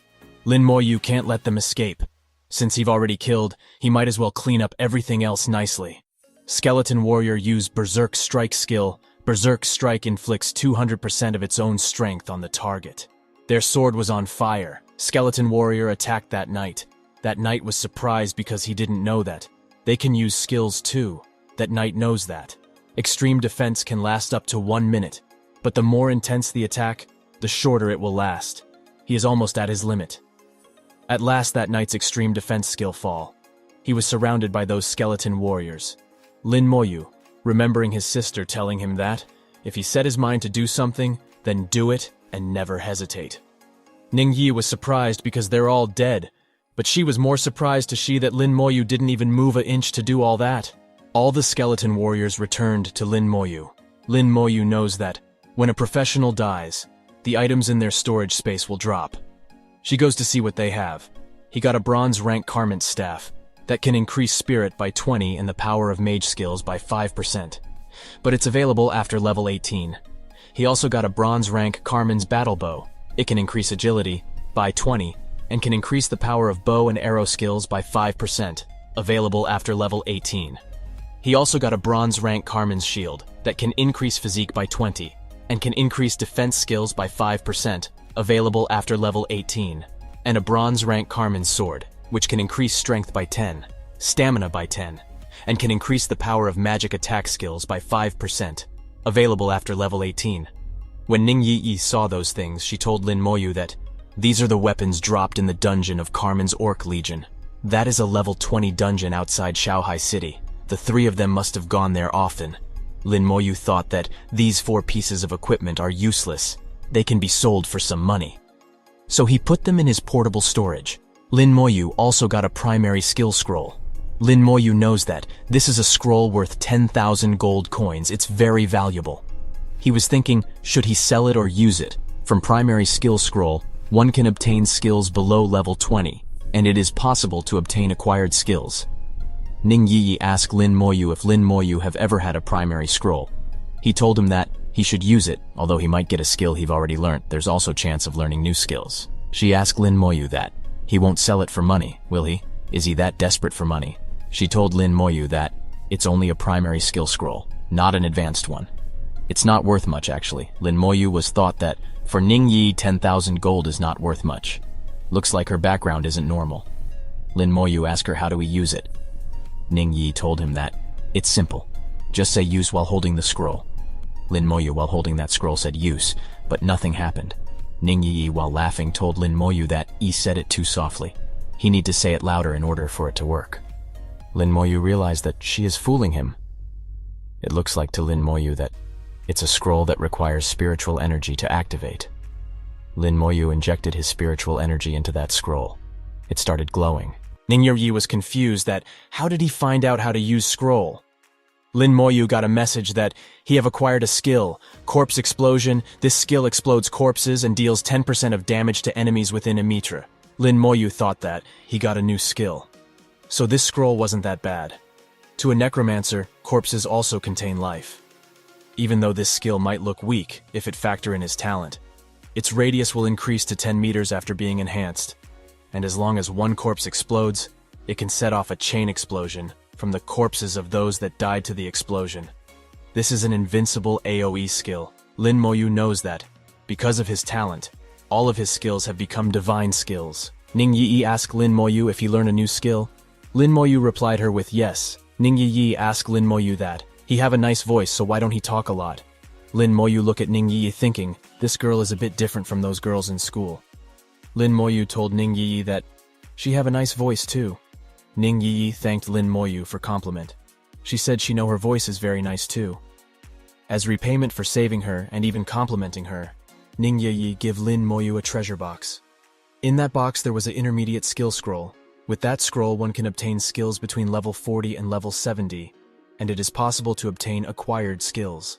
Lin Moyu can't let them escape. Since he've already killed, he might as well clean up everything else nicely. Skeleton warrior used Berserk Strike skill. Berserk Strike inflicts 200% of its own strength on the target. Their sword was on fire. Skeleton warrior attacked that knight. That knight was surprised because he didn't know that. They can use skills too. That knight knows that. Extreme defense can last up to 1 minute, but the more intense the attack, the shorter it will last. He is almost at his limit. At last that knight's extreme defense skill fall. He was surrounded by those skeleton warriors. Lin Moyu, remembering his sister telling him that, if he set his mind to do something, then do it and never hesitate. Ning Yi was surprised because they're all dead, but she was more surprised to see that Lin Moyu didn't even move an inch to do all that. All the skeleton warriors returned to Lin Moyu. Lin Moyu knows that, when a professional dies, the items in their storage space will drop. She goes to see what they have. He got a bronze rank Carmen's staff that can increase spirit by 20 and the power of mage skills by 5%. But it's available after level 18. He also got a bronze rank Carmen's battle bow. It can increase agility by 20 and can increase the power of bow and arrow skills by 5%, available after level 18. He also got a bronze rank Carmen's shield that can increase physique by 20 and can increase defense skills by 5%, available after level 18, and a bronze rank Carmen's sword, which can increase strength by 10, stamina by 10, and can increase the power of magic attack skills by 5%, available after level 18. When Ning Yi saw those things, she told Lin Moyu that these are the weapons dropped in the dungeon of Carmen's Orc Legion. That is a level 20 dungeon outside Shanghai City. The three of them must have gone there often. Lin Moyu thought that these 4 pieces of equipment are useless. They can be sold for some money. So he put them in his portable storage. Lin Moyu also got a primary skill scroll. Lin Moyu knows that this is a scroll worth 10,000 gold coins. It's very valuable. He was thinking, should he sell it or use it? From primary skill scroll, one can obtain skills below level 20, and it is possible to obtain acquired skills. Ning Yi asked Lin Moyu if Lin Moyu have ever had a primary scroll. He told him that he should use it, although he might get a skill he've already learned. There's also chance of learning new skills. She asked Lin Moyu that he won't sell it for money, will he? Is he that desperate for money? She told Lin Moyu that it's only a primary skill scroll, not an advanced one. It's not worth much, actually. Lin Moyu was thought that for Ning Yi, 10,000 gold is not worth much. Looks like her background isn't normal. Lin Moyu asked her how do we use it. Ning Yi told him that it's simple. Just say use while holding the scroll. Lin Moyu, while holding that scroll, said use, but nothing happened. Ning Yi, while laughing, told Lin Moyu that he said it too softly. He need to say it louder in order for it to work. Lin Moyu realized that she is fooling him. It looks like to Lin Moyu that it's a scroll that requires spiritual energy to activate. Lin Moyu injected his spiritual energy into that scroll. It started glowing. Ning Yi was confused that how did he find out how to use scroll? Lin Moyu got a message that he have acquired a skill, Corpse Explosion. This skill explodes corpses and deals 10% of damage to enemies within a meter. Lin Moyu thought that he got a new skill. So this scroll wasn't that bad. To a necromancer, corpses also contain life. Even though this skill might look weak if it factor in his talent, its radius will increase to 10 meters after being enhanced. And as long as one corpse explodes, it can set off a chain explosion from the corpses of those that died to the explosion. This is an invincible AoE skill. Lin Moyu knows that, because of his talent, all of his skills have become divine skills. Ning Yi asked Lin Moyu if he learned a new skill. Lin Moyu replied her with yes. Ning Yi asked Lin Moyu that he have a nice voice, so why don't he talk a lot? Lin Moyu looked at Ning Yi thinking, this girl is a bit different from those girls in school. Lin Moyu told Ning Yi that she have a nice voice too. Ning Yi thanked Lin Moyu for compliment. She said she know her voice is very nice too. As repayment for saving her and even complimenting her, Ning Yi give Lin Moyu a treasure box. In that box there was an intermediate skill scroll. With that scroll one can obtain skills between level 40 and level 70, and it is possible to obtain acquired skills.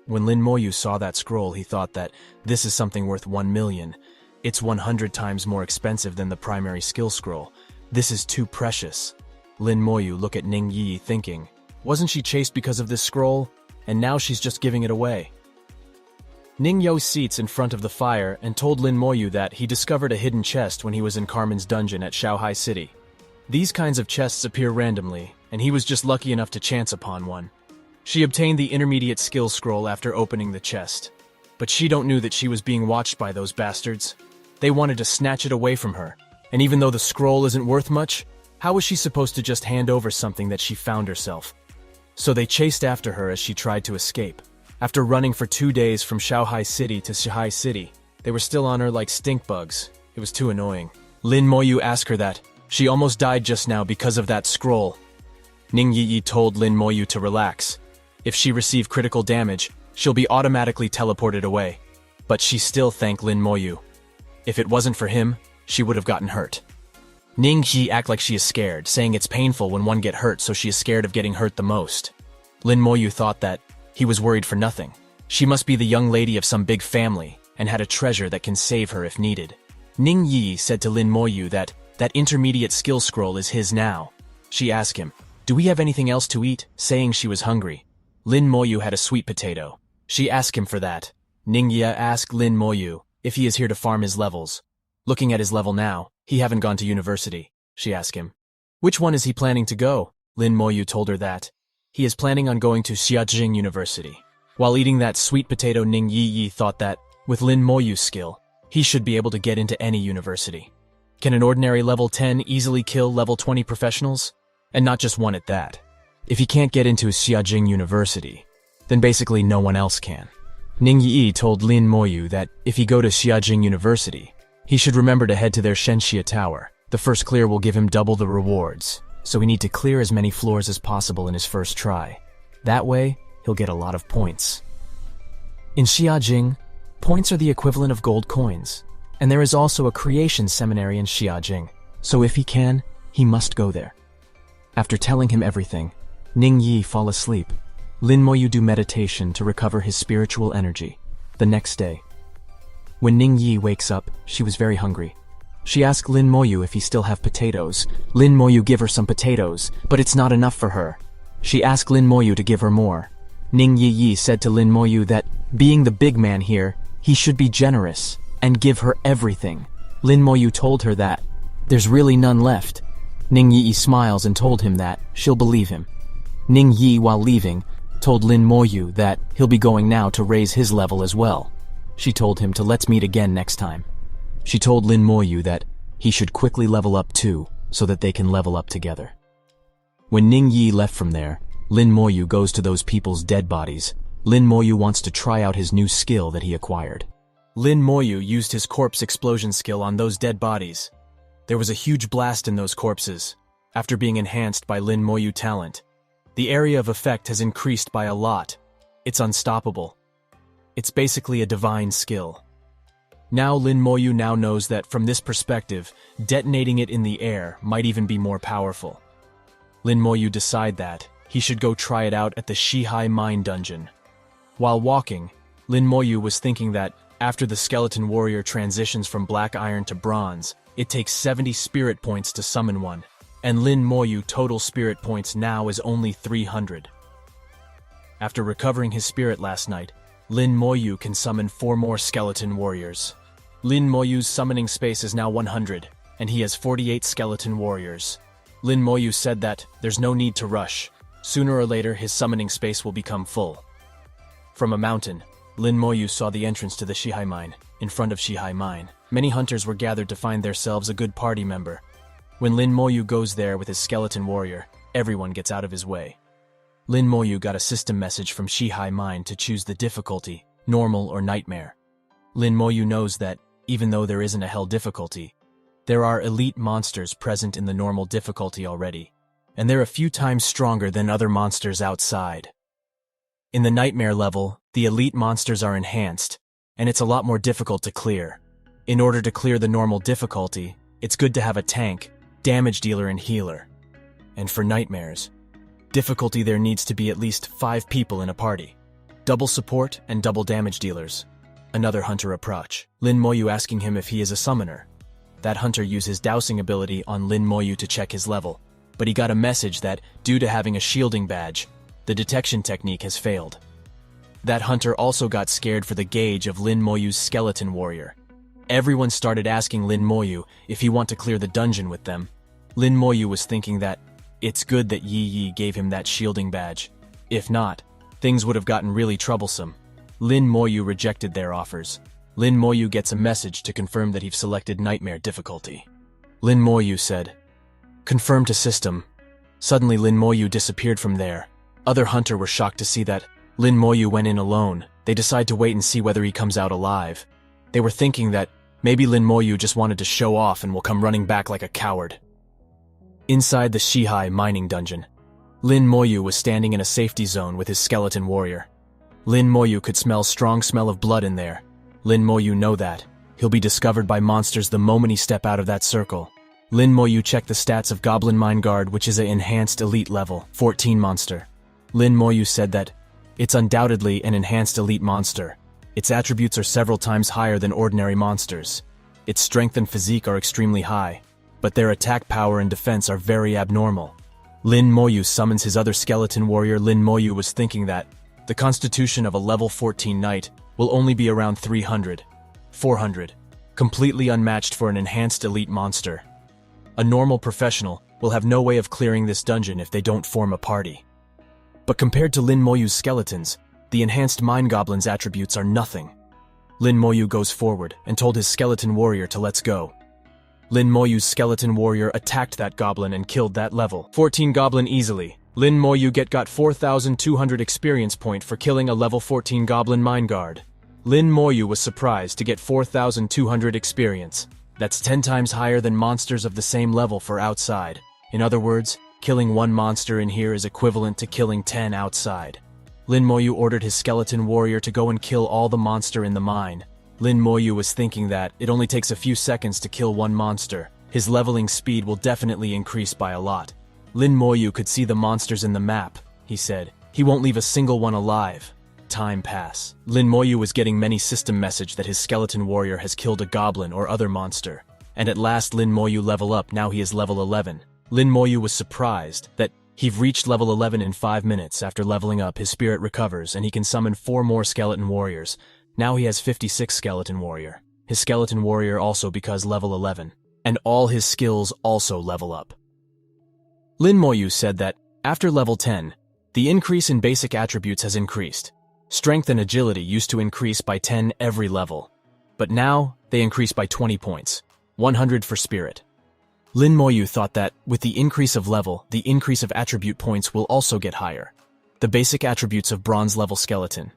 When Lin Moyu saw that scroll, he thought that this is something worth 1 million. It's 100 times more expensive than the primary skill scroll. This is too precious. Lin Moyu looked at Ning Yi thinking, wasn't she chased because of this scroll? And now she's just giving it away. Ning Yo seats in front of the fire and told Lin Moyu that he discovered a hidden chest when he was in Carmen's dungeon at Shanghai City. These kinds of chests appear randomly, and he was just lucky enough to chance upon one. She obtained the intermediate skill scroll after opening the chest. But she don't knew that she was being watched by those bastards. They wanted to snatch it away from her, and even though the scroll isn't worth much, how was she supposed to just hand over something that she found herself? So they chased after her as she tried to escape. After running for 2 days from Shanghai City to Shanghai City, they were still on her like stink bugs. It was too annoying. Lin Moyu asked her that. She almost died just now because of that scroll. Ning Yi told Lin Moyu to relax. If she received critical damage, she'll be automatically teleported away. But she still thanked Lin Moyu. If it wasn't for him, she would have gotten hurt. Ning Yi act like she is scared, saying it's painful when one get hurt, so she is scared of getting hurt the most. Lin Moyu thought that he was worried for nothing. She must be the young lady of some big family and had a treasure that can save her if needed. Ning Yi said to Lin Moyu that intermediate skill scroll is his now. She asked him, do we have anything else to eat? Saying she was hungry. Lin Moyu had a sweet potato. She asked him for that. Ning Yi asked Lin Moyu if he is here to farm his levels. Looking at his level now, he haven't gone to university. She asked him. Which one is he planning to go? Lin Moyu told her that He is planning on going to Xiajing University. While eating that sweet potato, Ning Yi thought that, with Lin Moyu's skill, he should be able to get into any university. Can an ordinary level 10 easily kill level 20 professionals? And not just one at that. If he can't get into Xiajing University, then basically no one else can. Ning Yi told Lin Moyu that if he go to Xiajing University, he should remember to head to their Shenxia Tower. The first clear will give him double the rewards, so he need to clear as many floors as possible in his first try. That way, he'll get a lot of points. In Xiajing, points are the equivalent of gold coins, and there is also a creation seminary in Xiajing, so if he can, he must go there. After telling him everything, Ning Yi fall asleep. Lin Moyu do meditation to recover his spiritual energy. The next day, when Ning Yi wakes up, she was very hungry. She asked Lin Moyu if he still have potatoes. Lin Moyu give her some potatoes, but it's not enough for her. She asked Lin Moyu to give her more. Ning Yi said to Lin Moyu that, being the big man here, he should be generous and give her everything. Lin Moyu told her that, there's really none left. Ning Yi smiles and told him that she'll believe him. Ning Yi, while leaving, told Lin Moyu that he'll be going now to raise his level as well. She told him to let's meet again next time. She told Lin Moyu that he should quickly level up too, so that they can level up together. When Ning Yi left from there, Lin Moyu goes to those people's dead bodies. Lin Moyu wants to try out his new skill that he acquired. Lin Moyu used his corpse explosion skill on those dead bodies. There was a huge blast in those corpses. After being enhanced by Lin Moyu talent, the area of effect has increased by a lot. It's unstoppable. It's basically a divine skill. Now Lin Moyu now knows that from this perspective, detonating it in the air might even be more powerful. Lin Moyu decide that he should go try it out at the Shihai Mine Dungeon. While walking, Lin Moyu was thinking that after the skeleton warrior transitions from black iron to bronze, it takes 70 spirit points to summon one, and Lin Moyu total spirit points now is only 300. After recovering his spirit last night, Lin Moyu can summon 4 more skeleton warriors. Lin Moyu's summoning space is now 100, and he has 48 skeleton warriors. Lin Moyu said that there's no need to rush. Sooner or later, his summoning space will become full. From a mountain, Lin Moyu saw the entrance to the Shihai Mine. In front of Shihai Mine, many hunters were gathered to find themselves a good party member. When Lin Moyu goes there with his skeleton warrior, everyone gets out of his way. Lin Moyu got a system message from Shihai Mine to choose the difficulty, normal or nightmare. Lin Moyu knows that, even though there isn't a hell difficulty, there are elite monsters present in the normal difficulty already, and they're a few times stronger than other monsters outside. In the nightmare level, the elite monsters are enhanced, and it's a lot more difficult to clear. In order to clear the normal difficulty, it's good to have a tank, damage dealer and healer. And for nightmares, difficulty there needs to be at least 5 people in a party. Double support and double damage dealers. Another hunter approach. Lin Moyu asking him if he is a summoner. That hunter used his dowsing ability on Lin Moyu to check his level, but he got a message that, due to having a shielding badge, the detection technique has failed. That hunter also got scared for the gauge of Lin Moyu's skeleton warrior. Everyone started asking Lin Moyu if he want to clear the dungeon with them. Lin Moyu was thinking that it's good that Yi gave him that shielding badge. If not, things would have gotten really troublesome. Lin Moyu rejected their offers. Lin Moyu gets a message to confirm that he's selected nightmare difficulty. Lin Moyu said, "Confirm to system." Suddenly Lin Moyu disappeared from there. Other hunter were shocked to see that Lin Moyu went in alone. They decide to wait and see whether he comes out alive. They were thinking that maybe Lin Moyu just wanted to show off and will come running back like a coward. Inside the Shihai mining dungeon, Lin Moyu was standing in a safety zone with his skeleton warrior. Lin Moyu could smell strong smell of blood in there. Lin Moyu know that he'll be discovered by monsters the moment he step out of that circle. Lin Moyu checked the stats of Goblin Mine Guard, which is an enhanced elite level 14 monster. Lin Moyu said that it's undoubtedly an enhanced elite monster. Its attributes are several times higher than ordinary monsters. Its strength and physique are extremely high, but their attack power and defense are very abnormal. Lin Moyu summons his other skeleton warrior. Lin Moyu was thinking that the constitution of a level 14 knight will only be around 300, 400, completely unmatched for an enhanced elite monster. A normal professional will have no way of clearing this dungeon if they don't form a party. But compared to Lin Moyu's skeletons, the enhanced Mind Goblin's attributes are nothing. Lin Moyu goes forward and told his skeleton warrior to let's go. Lin Moyu's skeleton warrior attacked that goblin and killed that level 14 goblin easily. Lin Moyu got 4,200 experience point for killing a level 14 goblin Mind Guard. Lin Moyu was surprised to get 4,200 experience. That's 10 times higher than monsters of the same level for outside. In other words, killing one monster in here is equivalent to killing 10 outside. Lin Moyu ordered his skeleton warrior to go and kill all the monster in the mine. Lin Moyu was thinking that it only takes a few seconds to kill one monster. His leveling speed will definitely increase by a lot. Lin Moyu could see the monsters in the map. He said, he won't leave a single one alive. Time pass. Lin Moyu was getting many system message that his skeleton warrior has killed a goblin or other monster. And at last Lin Moyu level up, now he is level 11. Lin Moyu was surprised that he've reached level 11 in 5 minutes. After leveling up, his spirit recovers and he can summon 4 more skeleton warriors. Now he has 56 skeleton warrior. His skeleton warrior also becomes level 11. And all his skills also level up. Lin Moyu said that, after level 10, the increase in basic attributes has increased. Strength and agility used to increase by 10 every level. But now, they increase by 20 points. 100 for spirit. Lin Moyu thought that, with the increase of level, the increase of attribute points will also get higher. The basic attributes of bronze level skeleton.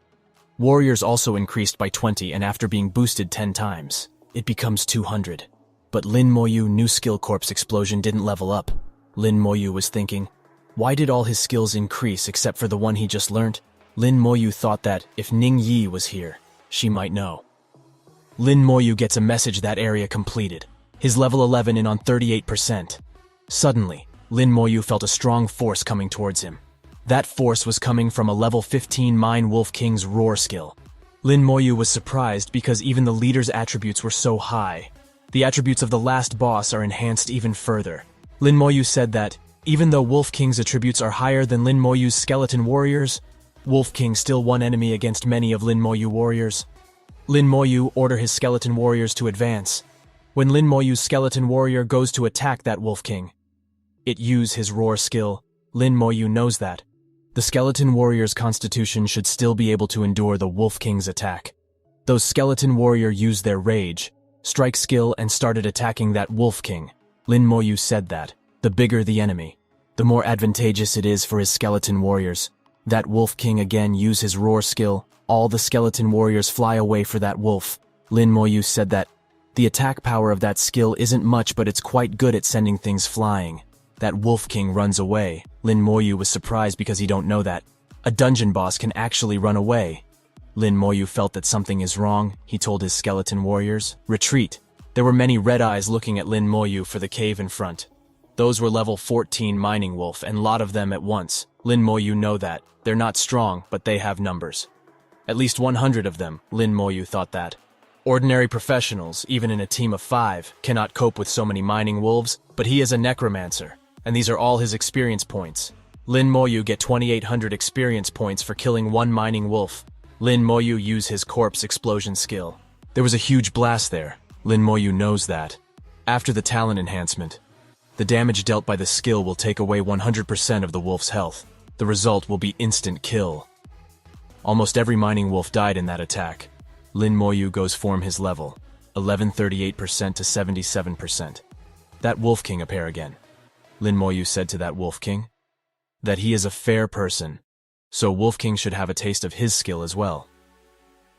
Warriors also increased by 20 and after being boosted 10 times, it becomes 200. But Lin Moyu new skill corpse explosion didn't level up. Lin Moyu was thinking, why did all his skills increase except for the one he just learned? Lin Moyu thought that if Ning Yi was here, she might know. Lin Moyu gets a message that area completed. His level 11 in on 38%. Suddenly, Lin Moyu felt a strong force coming towards him. That force was coming from a level 15 Mine Wolf King's Roar skill. Lin Moyu was surprised because even the leader's attributes were so high. The attributes of the last boss are enhanced even further. Lin Moyu said that, even though Wolf King's attributes are higher than Lin Moyu's skeleton warriors, Wolf King still one enemy against many of Lin Moyu warriors. Lin Moyu ordered his skeleton warriors to advance. When Lin Moyu's skeleton warrior goes to attack that Wolf King, it use his Roar skill. Lin Moyu knows that. The skeleton warrior's constitution should still be able to endure the Wolf King's attack. Those skeleton warrior used their rage, strike skill and started attacking that Wolf King. Lin Moyu said that, the bigger the enemy, the more advantageous it is for his skeleton warriors. That Wolf King again use his Roar skill, all the skeleton warriors fly away for that wolf. Lin Moyu said that, the attack power of that skill isn't much but it's quite good at sending things flying. That Wolf King runs away. Lin Moyu was surprised because he don't know that. A dungeon boss can actually run away. Lin Moyu felt that something is wrong. He told his skeleton warriors, retreat. There were many red eyes looking at Lin Moyu for the cave in front. Those were level 14 mining wolf and lot of them at once. Lin Moyu know that. They're not strong, but they have numbers. At least 100 of them, Lin Moyu thought that. Ordinary professionals, even in a team of 5, cannot cope with so many mining wolves, but he is a necromancer. And these are all his experience points. Lin Moyu get 2,800 experience points for killing one mining wolf. Lin Moyu use his corpse explosion skill. There was a huge blast there. Lin Moyu knows that. After the talent enhancement, the damage dealt by the skill will take away 100% of the wolf's health. The result will be instant kill. Almost every mining wolf died in that attack. Lin Moyu goes form his level, 1138% to 77%. That Wolf King appear again. Lin Moyu said to that Wolf King that he is a fair person, so Wolf King should have a taste of his skill as well.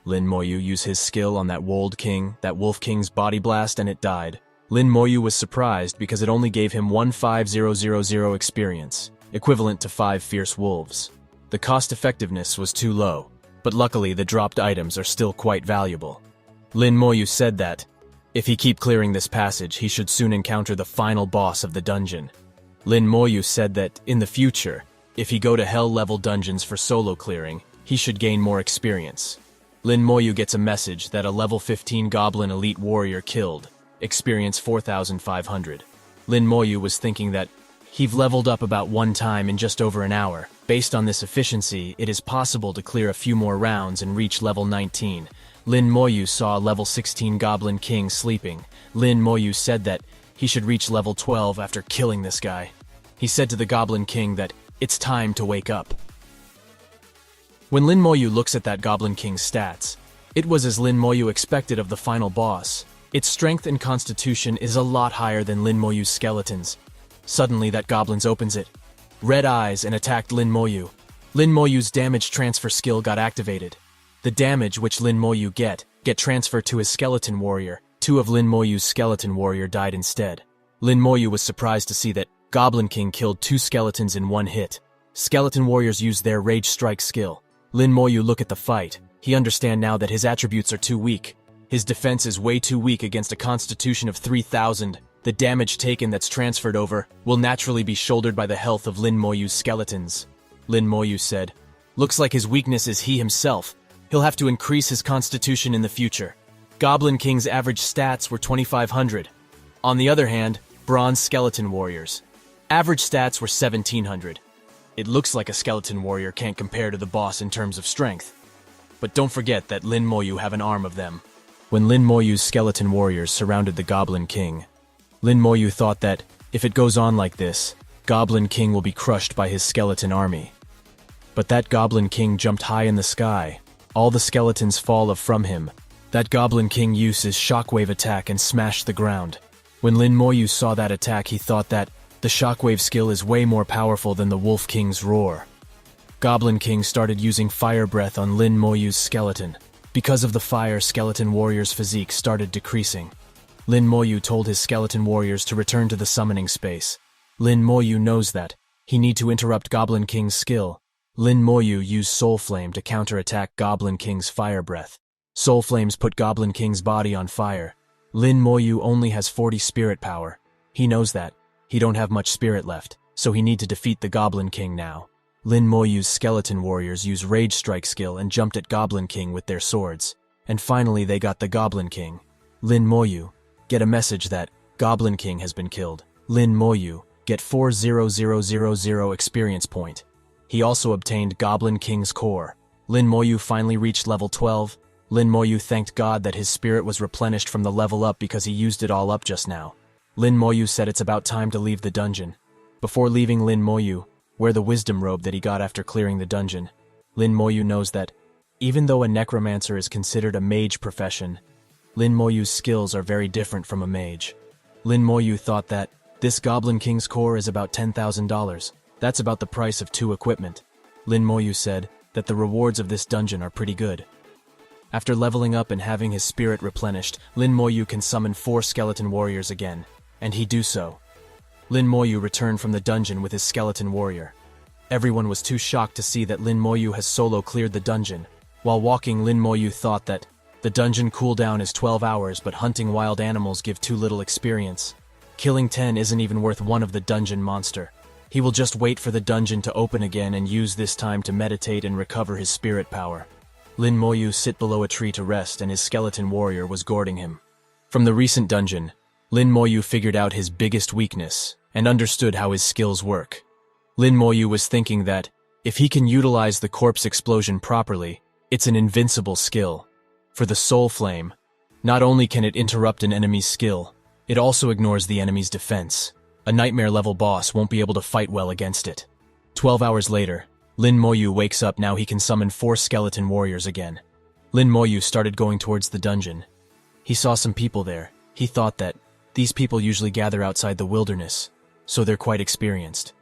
Lin Moyu used his skill on that Wolf King's body blast and it died. Lin Moyu was surprised because it only gave him 15000 experience, equivalent to 5 fierce wolves. The cost effectiveness was too low, but luckily the dropped items are still quite valuable. Lin Moyu said that, if he keep clearing this passage, he should soon encounter the final boss of the dungeon. Lin Moyu said that, in the future, if he go to hell-level dungeons for solo clearing, he should gain more experience. Lin Moyu gets a message that a level 15 goblin elite warrior killed, experience 4,500. Lin Moyu was thinking that, he've leveled up about 1 time in just over an hour. Based on this efficiency, it is possible to clear a few more rounds and reach level 19. Lin Moyu saw a level 16 Goblin King sleeping. Lin Moyu said that he should reach level 12 after killing this guy. He said to the Goblin King that it's time to wake up. When Lin Moyu looks at that Goblin King's stats, it was as Lin Moyu expected of the final boss. Its strength and constitution is a lot higher than Lin Moyu's skeletons. Suddenly that goblin opens it, red eyes, and attacked Lin Moyu. Lin Moyu's damage transfer skill got activated. The damage which Lin Moyu get transferred to his skeleton warrior. 2 of Lin Moyu's skeleton warrior died instead. Lin Moyu was surprised to see that Goblin King killed 2 skeletons in 1 hit. Skeleton warriors use their Rage Strike skill. Lin Moyu look at the fight. He understand now that his attributes are too weak. His defense is way too weak against a constitution of 3000. The damage taken that's transferred over will naturally be shouldered by the health of Lin Moyu's skeletons. Lin Moyu said, "Looks like his weakness is he himself. He'll have to increase his constitution in the future." Goblin King's average stats were 2500. On the other hand, Bronze Skeleton Warriors' average stats were 1700. It looks like a skeleton warrior can't compare to the boss in terms of strength. But don't forget that Lin Moyu have an arm of them. When Lin Moyu's skeleton warriors surrounded the Goblin King, Lin Moyu thought that, if it goes on like this, Goblin King will be crushed by his skeleton army. But that Goblin King jumped high in the sky. All the skeletons fall from him. That Goblin King used his shockwave attack and smashed the ground. When Lin Moyu saw that attack, he thought that the shockwave skill is way more powerful than the Wolf King's roar. Goblin King started using fire breath on Lin Moyu's skeleton. Because of the fire, skeleton warrior's physique started decreasing. Lin Moyu told his skeleton warriors to return to the summoning space. Lin Moyu knows that he need to interrupt Goblin King's skill. Lin Moyu used Soul Flame to counterattack Goblin King's fire breath. Soul Flames put Goblin King's body on fire. Lin Moyu only has 40 spirit power. He knows that. He don't have much spirit left, so he need to defeat the Goblin King now. Lin Moyu's skeleton warriors use Rage Strike skill and jumped at Goblin King with their swords. And finally they got the Goblin King. Lin Moyu, get a message that Goblin King has been killed. Lin Moyu, get 40000 experience point. He also obtained Goblin King's core. Lin Moyu finally reached level 12. Lin Moyu thanked God that his spirit was replenished from the level up because he used it all up just now. Lin Moyu said it's about time to leave the dungeon. Before leaving, Lin Moyu wear the wisdom robe that he got after clearing the dungeon. Lin Moyu knows that, even though a necromancer is considered a mage profession, Lin Moyu's skills are very different from a mage. Lin Moyu thought that this Goblin King's core is about $10,000. That's about the price of 2 equipment. Lin Moyu said that the rewards of this dungeon are pretty good. After leveling up and having his spirit replenished, Lin Moyu can summon 4 skeleton warriors again, and he do so. Lin Moyu returned from the dungeon with his skeleton warrior. Everyone was too shocked to see that Lin Moyu has solo cleared the dungeon. While walking, Lin Moyu thought that the dungeon cooldown is 12 hours, but hunting wild animals give too little experience. Killing 10 isn't even worth 1 of the dungeon monster. He will just wait for the dungeon to open again and use this time to meditate and recover his spirit power. Lin Moyu sit below a tree to rest, and his skeleton warrior was guarding him. From the recent dungeon, Lin Moyu figured out his biggest weakness and understood how his skills work. Lin Moyu was thinking that, if he can utilize the corpse explosion properly, it's an invincible skill. For the Soul Flame, not only can it interrupt an enemy's skill, it also ignores the enemy's defense. A nightmare-level boss won't be able to fight well against it. 12 hours later, Lin Moyu wakes up. Now he can summon 4 skeleton warriors again. Lin Moyu started going towards the dungeon. He saw some people there. He thought that these people usually gather outside the wilderness, so they're quite experienced.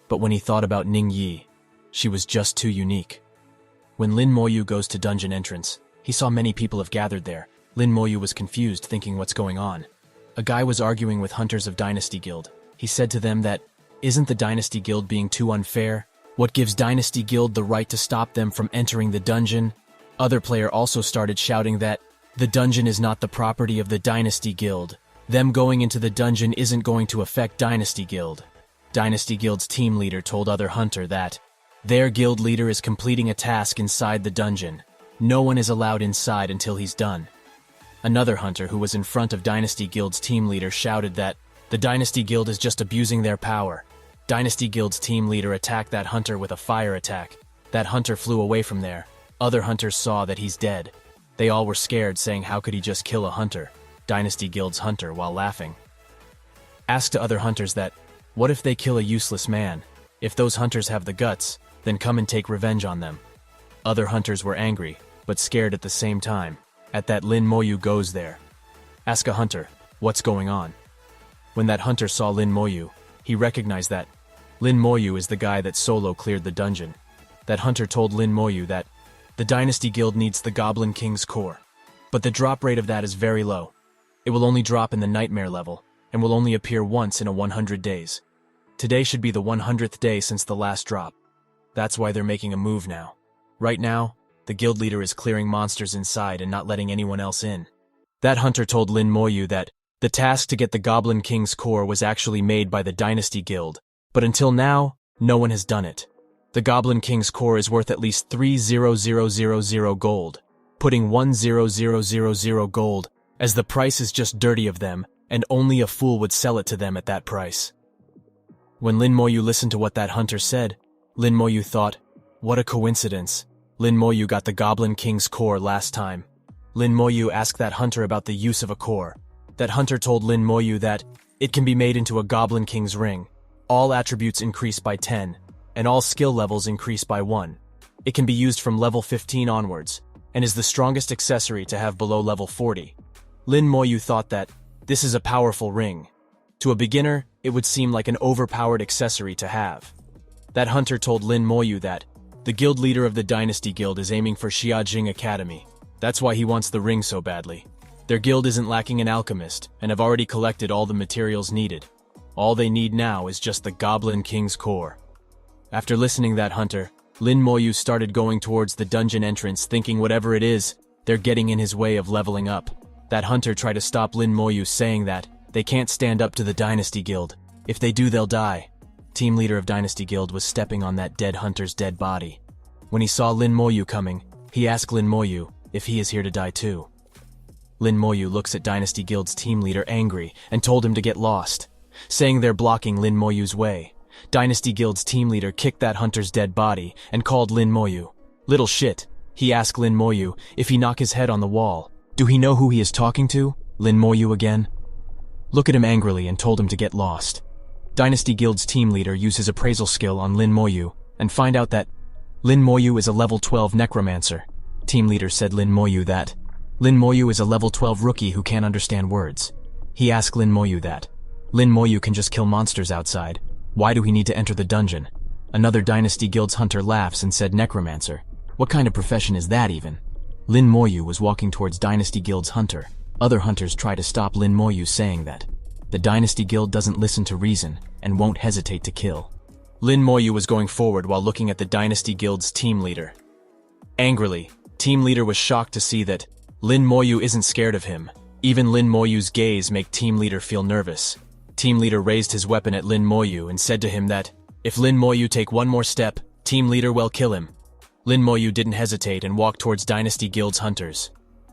But when he thought about Ning Yi, she was just too unique. When Lin Moyu goes to dungeon entrance, he saw many people have gathered there. Lin Moyu was confused, thinking what's going on. A guy was arguing with hunters of Dynasty Guild. He said to them that, isn't the Dynasty Guild being too unfair? What gives Dynasty Guild the right to stop them from entering the dungeon? Other player also started shouting that the dungeon is not the property of the Dynasty Guild. Them going into the dungeon isn't going to affect Dynasty Guild. Dynasty Guild's team leader told other hunter that their guild leader is completing a task inside the dungeon. No one is allowed inside until he's done. Another hunter who was in front of Dynasty Guild's team leader shouted that the Dynasty Guild is just abusing their power. Dynasty Guild's team leader attacked that hunter with a fire attack. That hunter flew away from there. Other hunters saw that he's dead. They all were scared, saying how could he just kill a hunter? Dynasty Guild's hunter, while laughing, asked to other hunters that, what if they kill a useless man? If those hunters have the guts, then come and take revenge on them. Other hunters were angry, but scared at the same time. At that, Lin Moyu goes there. Ask a hunter, what's going on? When that hunter saw Lin Moyu, he recognized that Lin Moyu is the guy that solo cleared the dungeon. That hunter told Lin Moyu that the Dynasty Guild needs the Goblin King's core, but the drop rate of that is very low. It will only drop in the Nightmare level, and will only appear once in 100 days. Today should be the 100th day since the last drop. That's why they're making a move now. Right now, the guild leader is clearing monsters inside and not letting anyone else in. That hunter told Lin Moyu that the task to get the Goblin King's core was actually made by the Dynasty Guild, but until now, no one has done it. The Goblin King's core is worth at least 3,000 gold, putting 1,000 gold, as the price is just dirty of them, and only a fool would sell it to them at that price. When Lin Moyu listened to what that hunter said, Lin Moyu thought, what a coincidence. Lin Moyu got the Goblin King's core last time. Lin Moyu asked that hunter about the use of a core. That hunter told Lin Moyu that it can be made into a Goblin King's ring. All attributes increase by 10, and all skill levels increase by 1. It can be used from level 15 onwards, and is the strongest accessory to have below level 40. Lin Moyu thought that this is a powerful ring. To a beginner, it would seem like an overpowered accessory to have. That hunter told Lin Moyu that the guild leader of the Dynasty Guild is aiming for Xiajing Academy. That's why he wants the ring so badly. Their guild isn't lacking an alchemist, and have already collected all the materials needed. All they need now is just the Goblin King's core. After listening that hunter, Lin Moyu started going towards the dungeon entrance, thinking whatever it is, they're getting in his way of leveling up. That hunter tried to stop Lin Moyu, saying that they can't stand up to the Dynasty Guild. If they do, they'll die. Team leader of Dynasty Guild was stepping on that dead hunter's dead body. When he saw Lin Moyu coming, he asked Lin Moyu if he is here to die too. Lin Moyu looks at Dynasty Guild's team leader angry and told him to get lost, saying they're blocking Lin Moyu's way. Dynasty Guild's team leader kicked that hunter's dead body and called Lin Moyu little shit. He asked Lin Moyu if he knock his head on the wall. Do he know who he is talking to? Lin Moyu again. Look at him angrily and told him to get lost. Dynasty Guild's team leader used his appraisal skill on Lin Moyu and find out that Lin Moyu is a level 12 necromancer. Team leader said Lin Moyu that Lin Moyu is a level 12 rookie who can't understand words. He asked Lin Moyu that Lin Moyu can just kill monsters outside. Why do he need to enter the dungeon? Another Dynasty Guild's hunter laughs and said necromancer. What kind of profession is that even? Lin Moyu was walking towards Dynasty Guild's hunter. Other hunters try to stop Lin Moyu, saying that the Dynasty Guild doesn't listen to reason and won't hesitate to kill. Lin Moyu was going forward while looking at the Dynasty Guild's team leader. Angrily, team leader was shocked to see that Lin Moyu isn't scared of him. Even Lin Moyu's gaze make team leader feel nervous. Team leader raised his weapon at Lin Moyu and said to him that if Lin Moyu take one more step, team leader will kill him. Lin Moyu didn't hesitate and walked towards Dynasty Guild's hunters.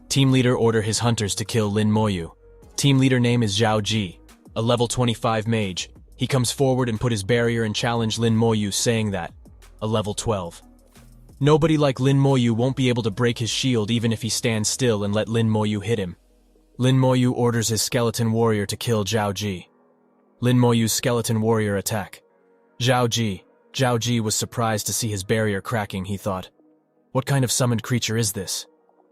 Team leader ordered his hunters to kill Lin Moyu. Team leader name is Zhao Ji, a level 25 mage. He comes forward and put his barrier and challenged Lin Moyu, saying that a level 12. Nobody like Lin Moyu won't be able to break his shield even if he stands still and let Lin Moyu hit him. Lin Moyu orders his skeleton warrior to kill Zhao Ji. Lin Moyu's skeleton warrior attack. Zhao Ji was surprised to see his barrier cracking. He thought, what kind of summoned creature is this?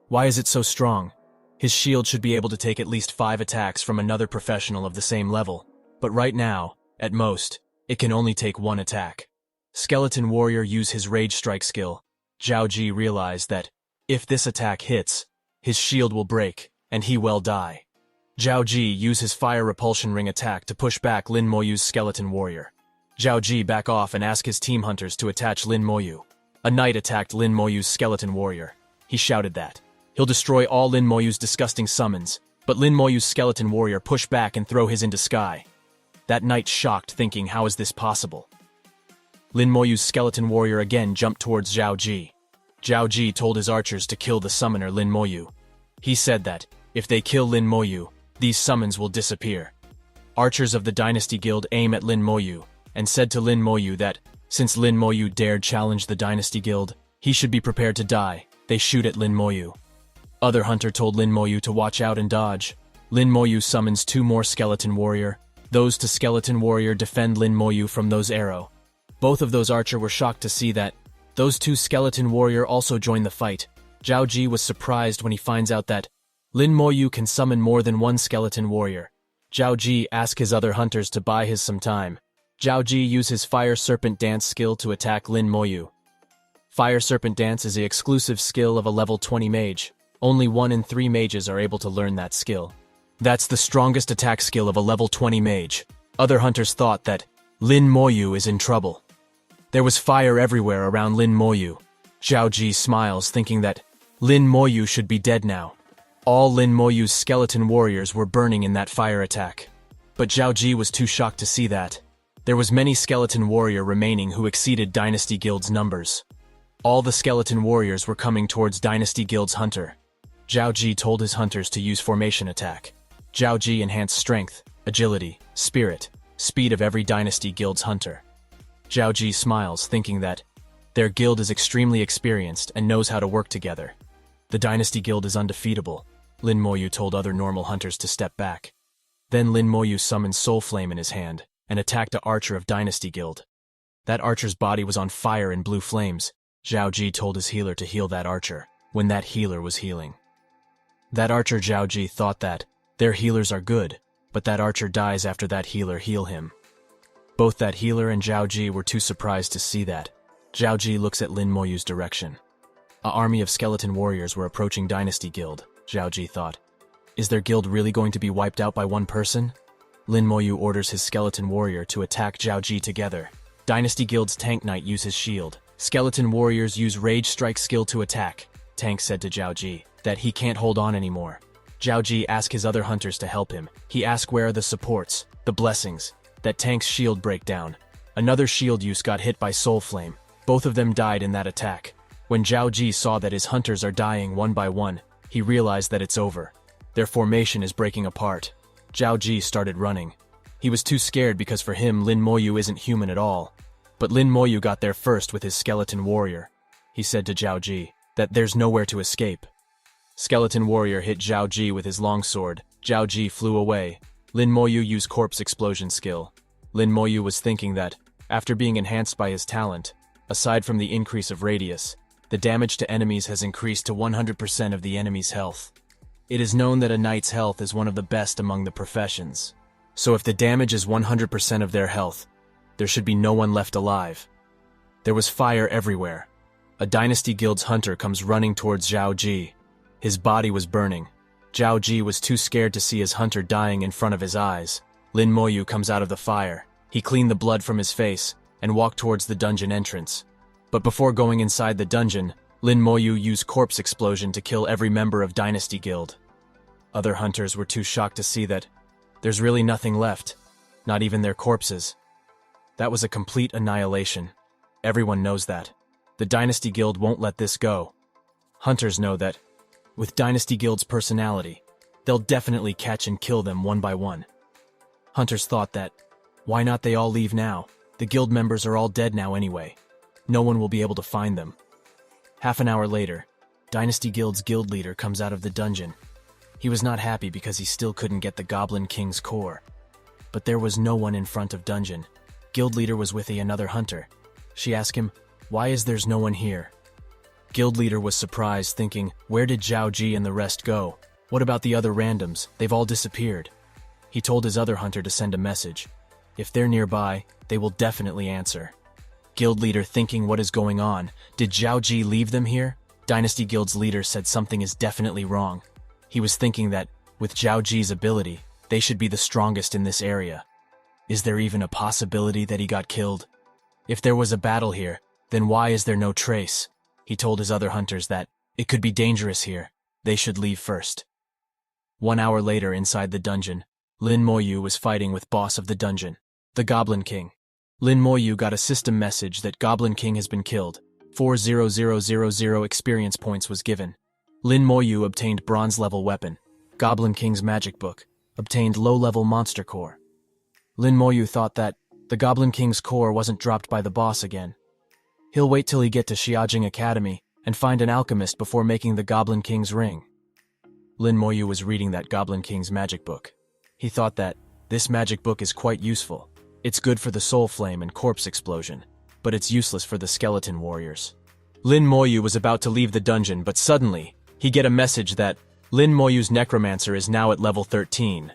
Why is it so strong? His shield should be able to take at least 5 attacks from another professional of the same level, but right now, at most, it can only take 1 attack. Skeleton warrior used his rage strike skill. Zhao Ji realized that if this attack hits, his shield will break and he will die. Zhao Ji used his fire repulsion ring attack to push back Lin Moyu's skeleton warrior. Zhao Ji back off and asked his team hunters to attach Lin Moyu. A knight attacked Lin Moyu's skeleton warrior. He shouted that he'll destroy all Lin Moyu's disgusting summons, but Lin Moyu's skeleton warrior pushed back and threw his into sky. That knight shocked, thinking, how is this possible? Lin Moyu's skeleton warrior again jumped towards Zhao Ji. Zhao Ji told his archers to kill the summoner Lin Moyu. He said that if they kill Lin Moyu, these summons will disappear. Archers of the Dynasty Guild aim at Lin Moyu and said to Lin Moyu that since Lin Moyu dared challenge the Dynasty Guild, he should be prepared to die. They shoot at Lin Moyu. Other hunter told Lin Moyu to watch out and dodge. Lin Moyu summons 2 more skeleton warrior. Those to skeleton warrior defend Lin Moyu from those arrow. Both of those archer were shocked to see that Those two skeleton warrior also joined the fight. Zhao Ji was surprised when he finds out that Lin Moyu can summon more than one skeleton warrior. Zhao Ji asked his other hunters to buy his some time. Zhao Ji used his Fire Serpent Dance skill to attack Lin Moyu. Fire Serpent Dance is the exclusive skill of a level 20 mage. Only 1 in 3 mages are able to learn that skill. That's the strongest attack skill of a level 20 mage. Other hunters thought that Lin Moyu is in trouble. There was fire everywhere around Lin Moyu. Zhao Ji smiles, thinking that Lin Moyu should be dead now. All Lin Moyu's skeleton warriors were burning in that fire attack. But Zhao Ji was too shocked to see that. There was many skeleton warrior remaining who exceeded Dynasty Guild's numbers. All the skeleton warriors were coming towards Dynasty Guild's hunter. Zhao Ji told his hunters to use formation attack. Zhao Ji enhanced strength, agility, spirit, speed of every Dynasty Guild's hunter. Zhao Ji smiles, thinking that their guild is extremely experienced and knows how to work together. The Dynasty Guild is undefeatable. Lin Moyu told other normal hunters to step back. Then Lin Moyu summoned Soul Flame in his hand and attacked an archer of Dynasty Guild. That archer's body was on fire in blue flames. Zhao Ji told his healer to heal that archer when that healer was healing. That archer Zhao Ji thought that their healers are good, but that archer dies after that healer heal him. Both that healer and Zhao Ji were too surprised to see that. Zhao Ji looks at Lin Moyu's direction. An army of skeleton warriors were approaching Dynasty Guild, Zhao Ji thought. Is their guild really going to be wiped out by one person? Lin Moyu orders his skeleton warrior to attack Zhao Ji together. Dynasty Guild's Tank Knight use his shield. Skeleton warriors use Rage Strike skill to attack. Tank said to Zhao Ji that he can't hold on anymore. Zhao Ji asked his other hunters to help him. He asked where are the supports, the blessings. That Tank's shield break down. Another shield use got hit by Soul Flame. Both of them died in that attack. When Zhao Ji saw that his hunters are dying one by one, he realized that it's over. Their formation is breaking apart. Zhao Ji started running. He was too scared because for him Lin Moyu isn't human at all. But Lin Moyu got there first with his skeleton warrior. He said to Zhao Ji that there's nowhere to escape. Skeleton warrior hit Zhao Ji with his longsword. Zhao Ji flew away. Lin Moyu used corpse explosion skill. Lin Moyu was thinking that, after being enhanced by his talent, aside from the increase of radius, the damage to enemies has increased to 100% of the enemy's health. It is known that a knight's health is one of the best among the professions. So if the damage is 100% of their health, there should be no one left alive. There was fire everywhere. A Dynasty Guild's hunter comes running towards Zhao Ji. His body was burning. Zhao Ji was too scared to see his hunter dying in front of his eyes. Lin Moyu comes out of the fire. He cleaned the blood from his face and walked towards the dungeon entrance. But before going inside the dungeon, Lin Moyu used corpse explosion to kill every member of Dynasty Guild. Other hunters were too shocked to see that there's really nothing left, not even their corpses. That was a complete annihilation. Everyone knows that. The Dynasty Guild won't let this go. Hunters know that, with Dynasty Guild's personality, they'll definitely catch and kill them one by one. Hunters thought that, why not they all leave now? The guild members are all dead now anyway. No one will be able to find them. Half an hour later, Dynasty Guild's guild leader comes out of the dungeon. He was not happy because he still couldn't get the Goblin King's core. But there was no one in front of dungeon. Guild leader was with another hunter. She asked him, why is there's no one here? Guild leader was surprised, thinking, where did Zhao Ji and the rest go? What about the other randoms? They've all disappeared. He told his other hunter to send a message. If they're nearby, they will definitely answer. Guild leader thinking what is going on. Did Zhao Ji leave them here? Dynasty Guild's leader said something is definitely wrong. He was thinking that, with Zhao Ji's ability, they should be the strongest in this area. Is there even a possibility that he got killed? If there was a battle here, then why is there no trace? He told his other hunters that it could be dangerous here. They should leave first. 1 hour later inside the dungeon, Lin Moyu was fighting with boss of the dungeon, the Goblin King. Lin Moyu got a system message that Goblin King has been killed. 40000 experience points was given. Lin Moyu obtained bronze level weapon. Goblin King's magic book. Obtained low level monster core. Lin Moyu thought that the Goblin King's core wasn't dropped by the boss again. He'll wait till he get to Xiajing Academy and find an alchemist before making the Goblin King's ring. Lin Moyu was reading that Goblin King's magic book. He thought that this magic book is quite useful. It's good for the soul flame and corpse explosion, but it's useless for the skeleton warriors. Lin Moyu was about to leave the dungeon, but suddenly, he get a message that Lin Moyu's necromancer is now at level 13.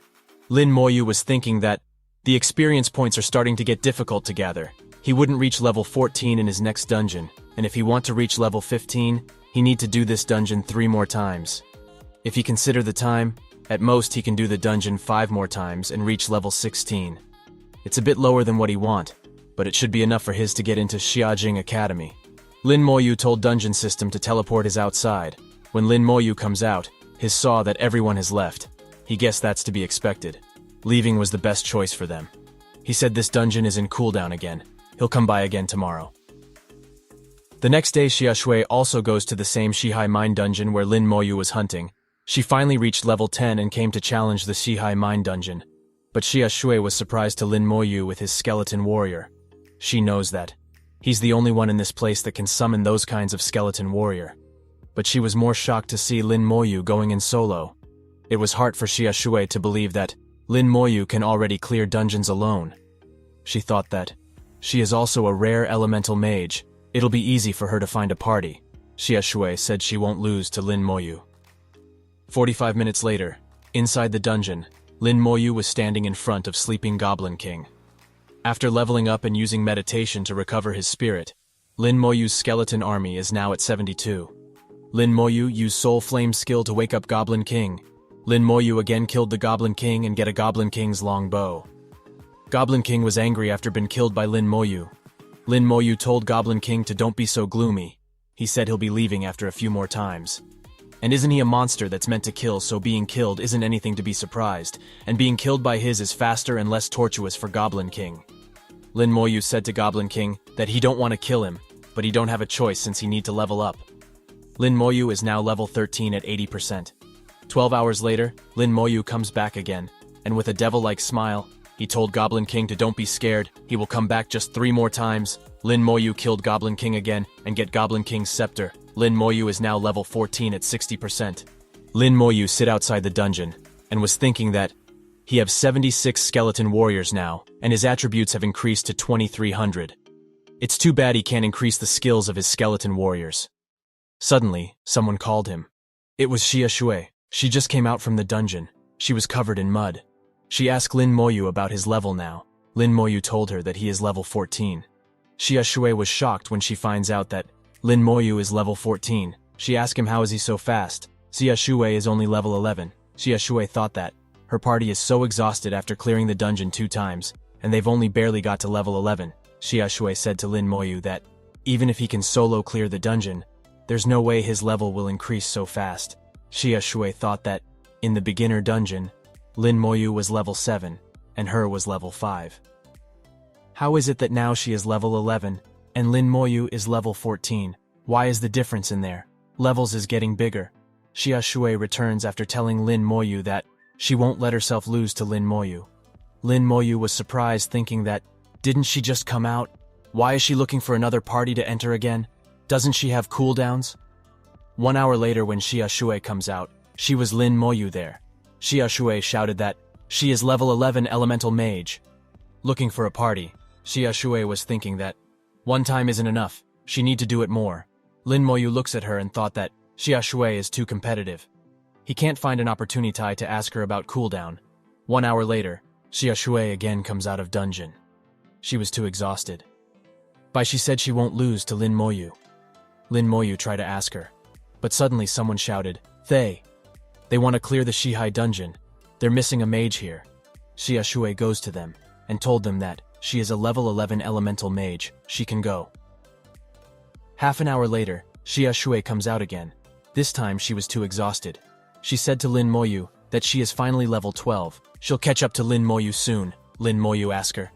Lin Moyu was thinking that the experience points are starting to get difficult to gather. He wouldn't reach level 14 in his next dungeon, and if he want to reach level 15, he need to do this dungeon 3 more times. If he consider the time, at most he can do the dungeon 5 more times and reach level 16. It's a bit lower than what he want, but it should be enough for his to get into Xiajing Academy. Lin Moyu told Dungeon System to teleport his outside. When Lin Moyu comes out, his saw that everyone has left. He guessed that's to be expected. Leaving was the best choice for them. He said this dungeon is in cooldown again. He'll come by again tomorrow. The next day, Xia Shui also goes to the same Shihai Mine dungeon where Lin Moyu was hunting. She finally reached level 10 and came to challenge the Shihai Mine dungeon. But Xia Shui was surprised to Lin Moyu with his skeleton warrior. She knows that. He's the only one in this place that can summon those kinds of skeleton warrior. But she was more shocked to see Lin Moyu going in solo. It was hard for Xia Shui to believe that Lin Moyu can already clear dungeons alone. She thought that she is also a rare elemental mage. It'll be easy for her to find a party. Xia Shui said she won't lose to Lin Moyu. 45 minutes later, inside the dungeon, Lin Moyu was standing in front of sleeping Goblin King. After leveling up and using meditation to recover his spirit, Lin Moyu's skeleton army is now at 72. Lin Moyu used Soul Flame skill to wake up Goblin King. Lin Moyu again killed the Goblin King and get a Goblin King's long bow. Goblin King was angry after being killed by Lin Moyu. Lin Moyu told Goblin King to don't be so gloomy. He said he'll be leaving after a few more times. And isn't he a monster that's meant to kill, so being killed isn't anything to be surprised, and being killed by his is faster and less tortuous for Goblin King. Lin Moyu said to Goblin King that he don't want to kill him, but he don't have a choice since he need to level up. Lin Moyu is now level 13 at 80%. 12 hours later, Lin Moyu comes back again, and with a devil-like smile, he told Goblin King to don't be scared, he will come back just 3 more times. Lin Moyu killed Goblin King again and get Goblin King's scepter. Lin Moyu is now level 14 at 60%. Lin Moyu sit outside the dungeon, and was thinking that he have 76 skeleton warriors now, and his attributes have increased to 2300. It's too bad he can't increase the skills of his skeleton warriors. Suddenly, someone called him. It was Xia Shui. She just came out from the dungeon. She was covered in mud. She asked Lin Moyu about his level now. Lin Moyu told her that he is level 14. Xia Shui was shocked when she finds out that Lin Moyu is level 14. She asked him how is he so fast. Xia Shui is only level 11. Xia Shui thought that her party is so exhausted after clearing the dungeon 2 times, and they've only barely got to level 11. Xia Shui said to Lin Moyu that even if he can solo clear the dungeon, there's no way his level will increase so fast. Xia Shui thought that in the beginner dungeon, Lin Moyu was level 7, and her was level 5. How is it that now she is level 11, and Lin Moyu is level 14? Why is the difference in there? Levels is getting bigger. Xia Shui returns after telling Lin Moyu that she won't let herself lose to Lin Moyu. Lin Moyu was surprised, thinking that, didn't she just come out? Why is she looking for another party to enter again? Doesn't she have cooldowns? 1 hour later when Xia Shui comes out, she was Lin Moyu there. Xia Shui shouted that she is level 11 elemental mage. Looking for a party, Xia Shui was thinking that one time isn't enough, she need to do it more. Lin Moyu looks at her and thought that Xia Shui is too competitive. He can't find an opportunity to ask her about cooldown. 1 hour later, Xia Shui again comes out of dungeon. She was too exhausted. She said she won't lose to Lin Moyu. Lin Moyu tried to ask her, but suddenly someone shouted, They want to clear the Shihai dungeon. They're missing a mage here. Xia Shui goes to them and told them that she is a level 11 elemental mage. She can go. Half an hour later, Xia Shui comes out again. This time she was too exhausted. She said to Lin Moyu that she is finally level 12. She'll catch up to Lin Moyu soon. Lin Moyu asked her.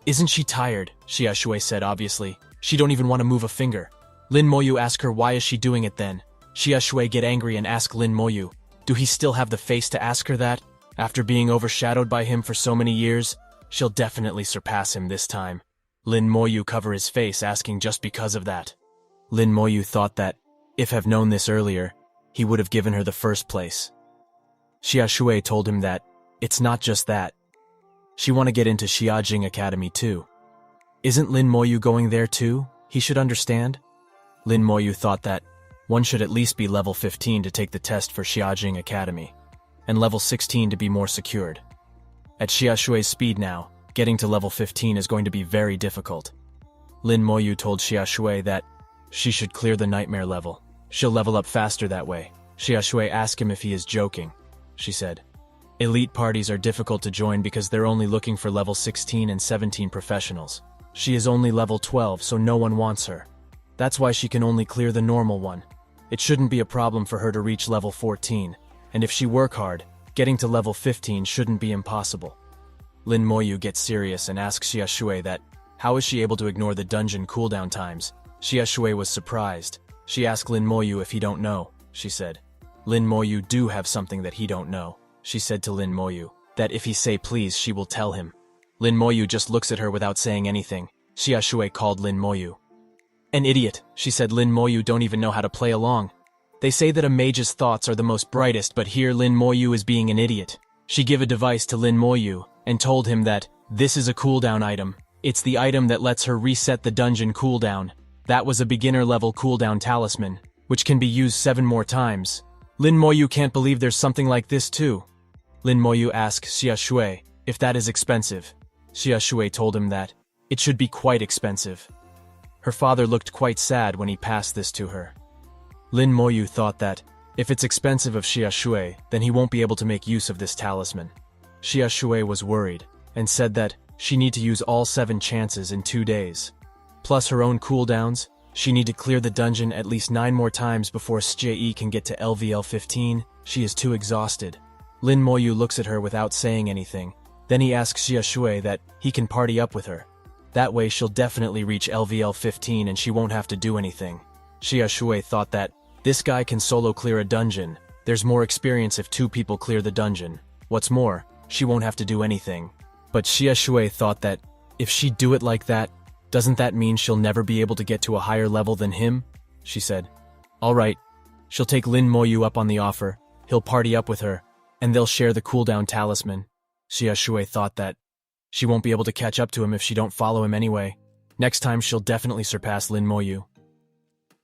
Isn't she tired? Xia Shui said obviously. She don't even want to move a finger. Lin Moyu asked her why is she doing it then. Xia Shui get angry and ask Lin Moyu, do he still have the face to ask her that? After being overshadowed by him for so many years, she'll definitely surpass him this time. Lin Moyu cover his face asking just because of that. Lin Moyu thought that, if have known this earlier, he would have given her the first place. Xia Shui told him that, it's not just that. She want to get into Xiajing Academy too. Isn't Lin Moyu going there too? He should understand. Lin Moyu thought that one should at least be level 15 to take the test for Xiajing Academy, and level 16 to be more secured. At Xia Shui's speed now, getting to level 15 is going to be very difficult. Lin Moyu told Xia Shui that she should clear the nightmare level. She'll level up faster that way. Xia Shui asked him if he is joking. She said, "Elite parties are difficult to join because they're only looking for level 16 and 17 professionals. She is only level 12, so no one wants her. That's why she can only clear the normal one. It shouldn't be a problem for her to reach level 14, and if she work hard, getting to level 15 shouldn't be impossible." Lin Moyu gets serious and asks Xia Shui that how is she able to ignore the dungeon cooldown times. Xia Shui was surprised. She asked Lin Moyu if he don't know. She said, "Lin Moyu do have something that he don't know." She said to Lin Moyu that if he say please, she will tell him. Lin Moyu just looks at her without saying anything. Xia Shui called Lin Moyu an idiot. She said Lin Moyu don't even know how to play along. They say that a mage's thoughts are the most brightest, but here Lin Moyu is being an idiot. She gave a device to Lin Moyu and told him that this is a cooldown item. It's the item that lets her reset the dungeon cooldown. That was a beginner level cooldown talisman, which can be used 7 more times. Lin Moyu can't believe there's something like this too. Lin Moyu asked Xia Shui if that is expensive. Xia Shui told him that it should be quite expensive. Her father looked quite sad when he passed this to her. Lin Moyu thought that if it's expensive of Xia Shui, then he won't be able to make use of this talisman. Xia Shui was worried and said that she need to use all 7 chances in 2 days. Plus her own cooldowns, she need to clear the dungeon at least 9 more times before Xie can get to LVL 15. She is too exhausted. Lin Moyu looks at her without saying anything. Then he asks Xia Shui that he can party up with her. That way she'll definitely reach LVL 15 and she won't have to do anything. Xia Shui thought that this guy can solo clear a dungeon. There's more experience if 2 people clear the dungeon. What's more, she won't have to do anything. But Xia Shui thought that if she do it like that, doesn't that mean she'll never be able to get to a higher level than him? She said, "Alright." She'll take Lin Moyu up on the offer, he'll party up with her, and they'll share the cooldown talisman. Xia Shui thought that she won't be able to catch up to him if she don't follow him anyway. Next time she'll definitely surpass Lin Moyu.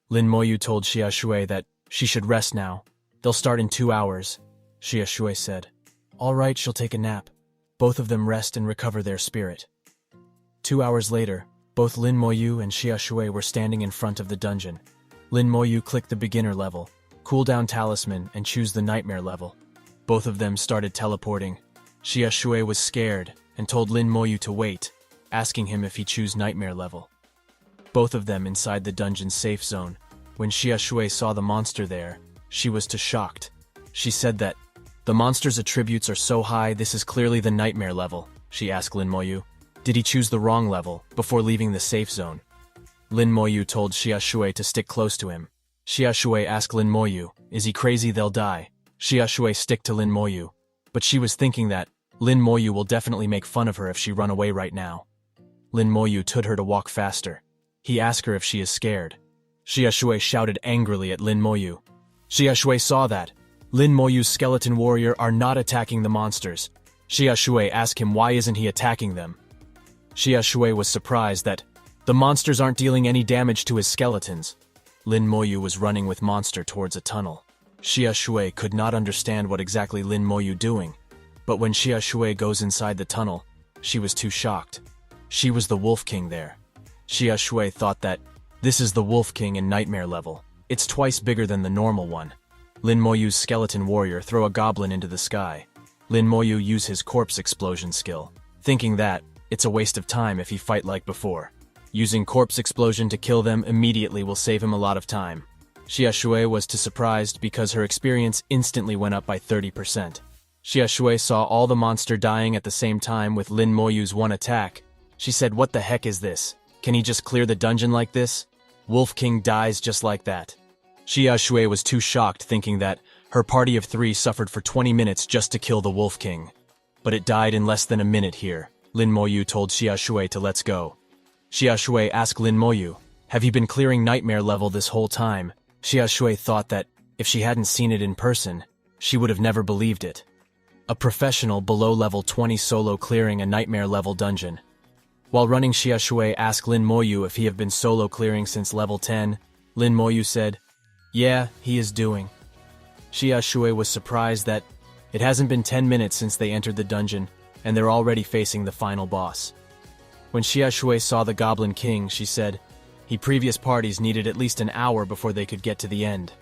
Lin Moyu told Xia Shui that she should rest now. They'll start in 2 hours. Xia Shui said, "Alright, she'll take a nap." Both of them rest and recover their spirit. 2 hours later, both Lin Moyu and Xia Shui were standing in front of the dungeon. Lin Moyu clicked the beginner level, cooldown talisman, and choose the nightmare level. Both of them started teleporting. Xia Shui was scared and told Lin Moyu to wait, asking him if he choose nightmare level. Both of them inside the dungeon's safe zone. When Xia Shui saw the monster there, she was too shocked. She said that the monster's attributes are so high, this is clearly the nightmare level. She asked Lin Moyu, did he choose the wrong level before leaving the safe zone? Lin Moyu told Xia Shui to stick close to him. Xia Shui asked Lin Moyu, is he crazy, they'll die? Xia Shui stick to Lin Moyu, but she was thinking that Lin Moyu will definitely make fun of her if she run away right now. Lin Moyu told her to walk faster. He asked her if she is scared. Xia Shui shouted angrily at Lin Moyu. Xia Shui saw that Lin Moyu's skeleton warrior are not attacking the monsters. Xia Shui asked him why isn't he attacking them. Xia Shui was surprised that the monsters aren't dealing any damage to his skeletons. Lin Moyu was running with monster towards a tunnel. Xia Shui could not understand what exactly Lin Moyu doing, but when Xia Shui goes inside the tunnel, she was too shocked. She was the Wolf King there. Xia Shui thought that this is the Wolf King in nightmare level. It's twice bigger than the normal one. Lin Moyu's skeleton warrior throw a goblin into the sky. Lin Moyu use his corpse explosion skill, thinking that it's a waste of time if he fight like before. Using corpse explosion to kill them immediately will save him a lot of time. Xia Shui was too surprised because her experience instantly went up by 30%. Xia Shui saw all the monster dying at the same time with Lin Moyu's one attack. She said, what the heck is this? Can he just clear the dungeon like this? Wolf King dies just like that. Xia Shui was too shocked, thinking that her party of 3 suffered for 20 minutes just to kill the Wolf King. But it died in less than a minute here. Lin Moyu told Xia Shui to let's go. Xia Shui asked Lin Moyu, have you been clearing nightmare level this whole time? Xia Shui thought that if she hadn't seen it in person, she would have never believed it. A professional below level 20 solo clearing a nightmare level dungeon. While running, Xia Shui asked Lin Moyu if he have been solo clearing since level 10. Lin Moyu said, "Yeah, he is doing." Xia Shui was surprised that it hasn't been 10 minutes since they entered the dungeon, and they're already facing the final boss. When Xia Shui saw the Goblin King, she said, previous parties needed at least an hour before they could get to the end.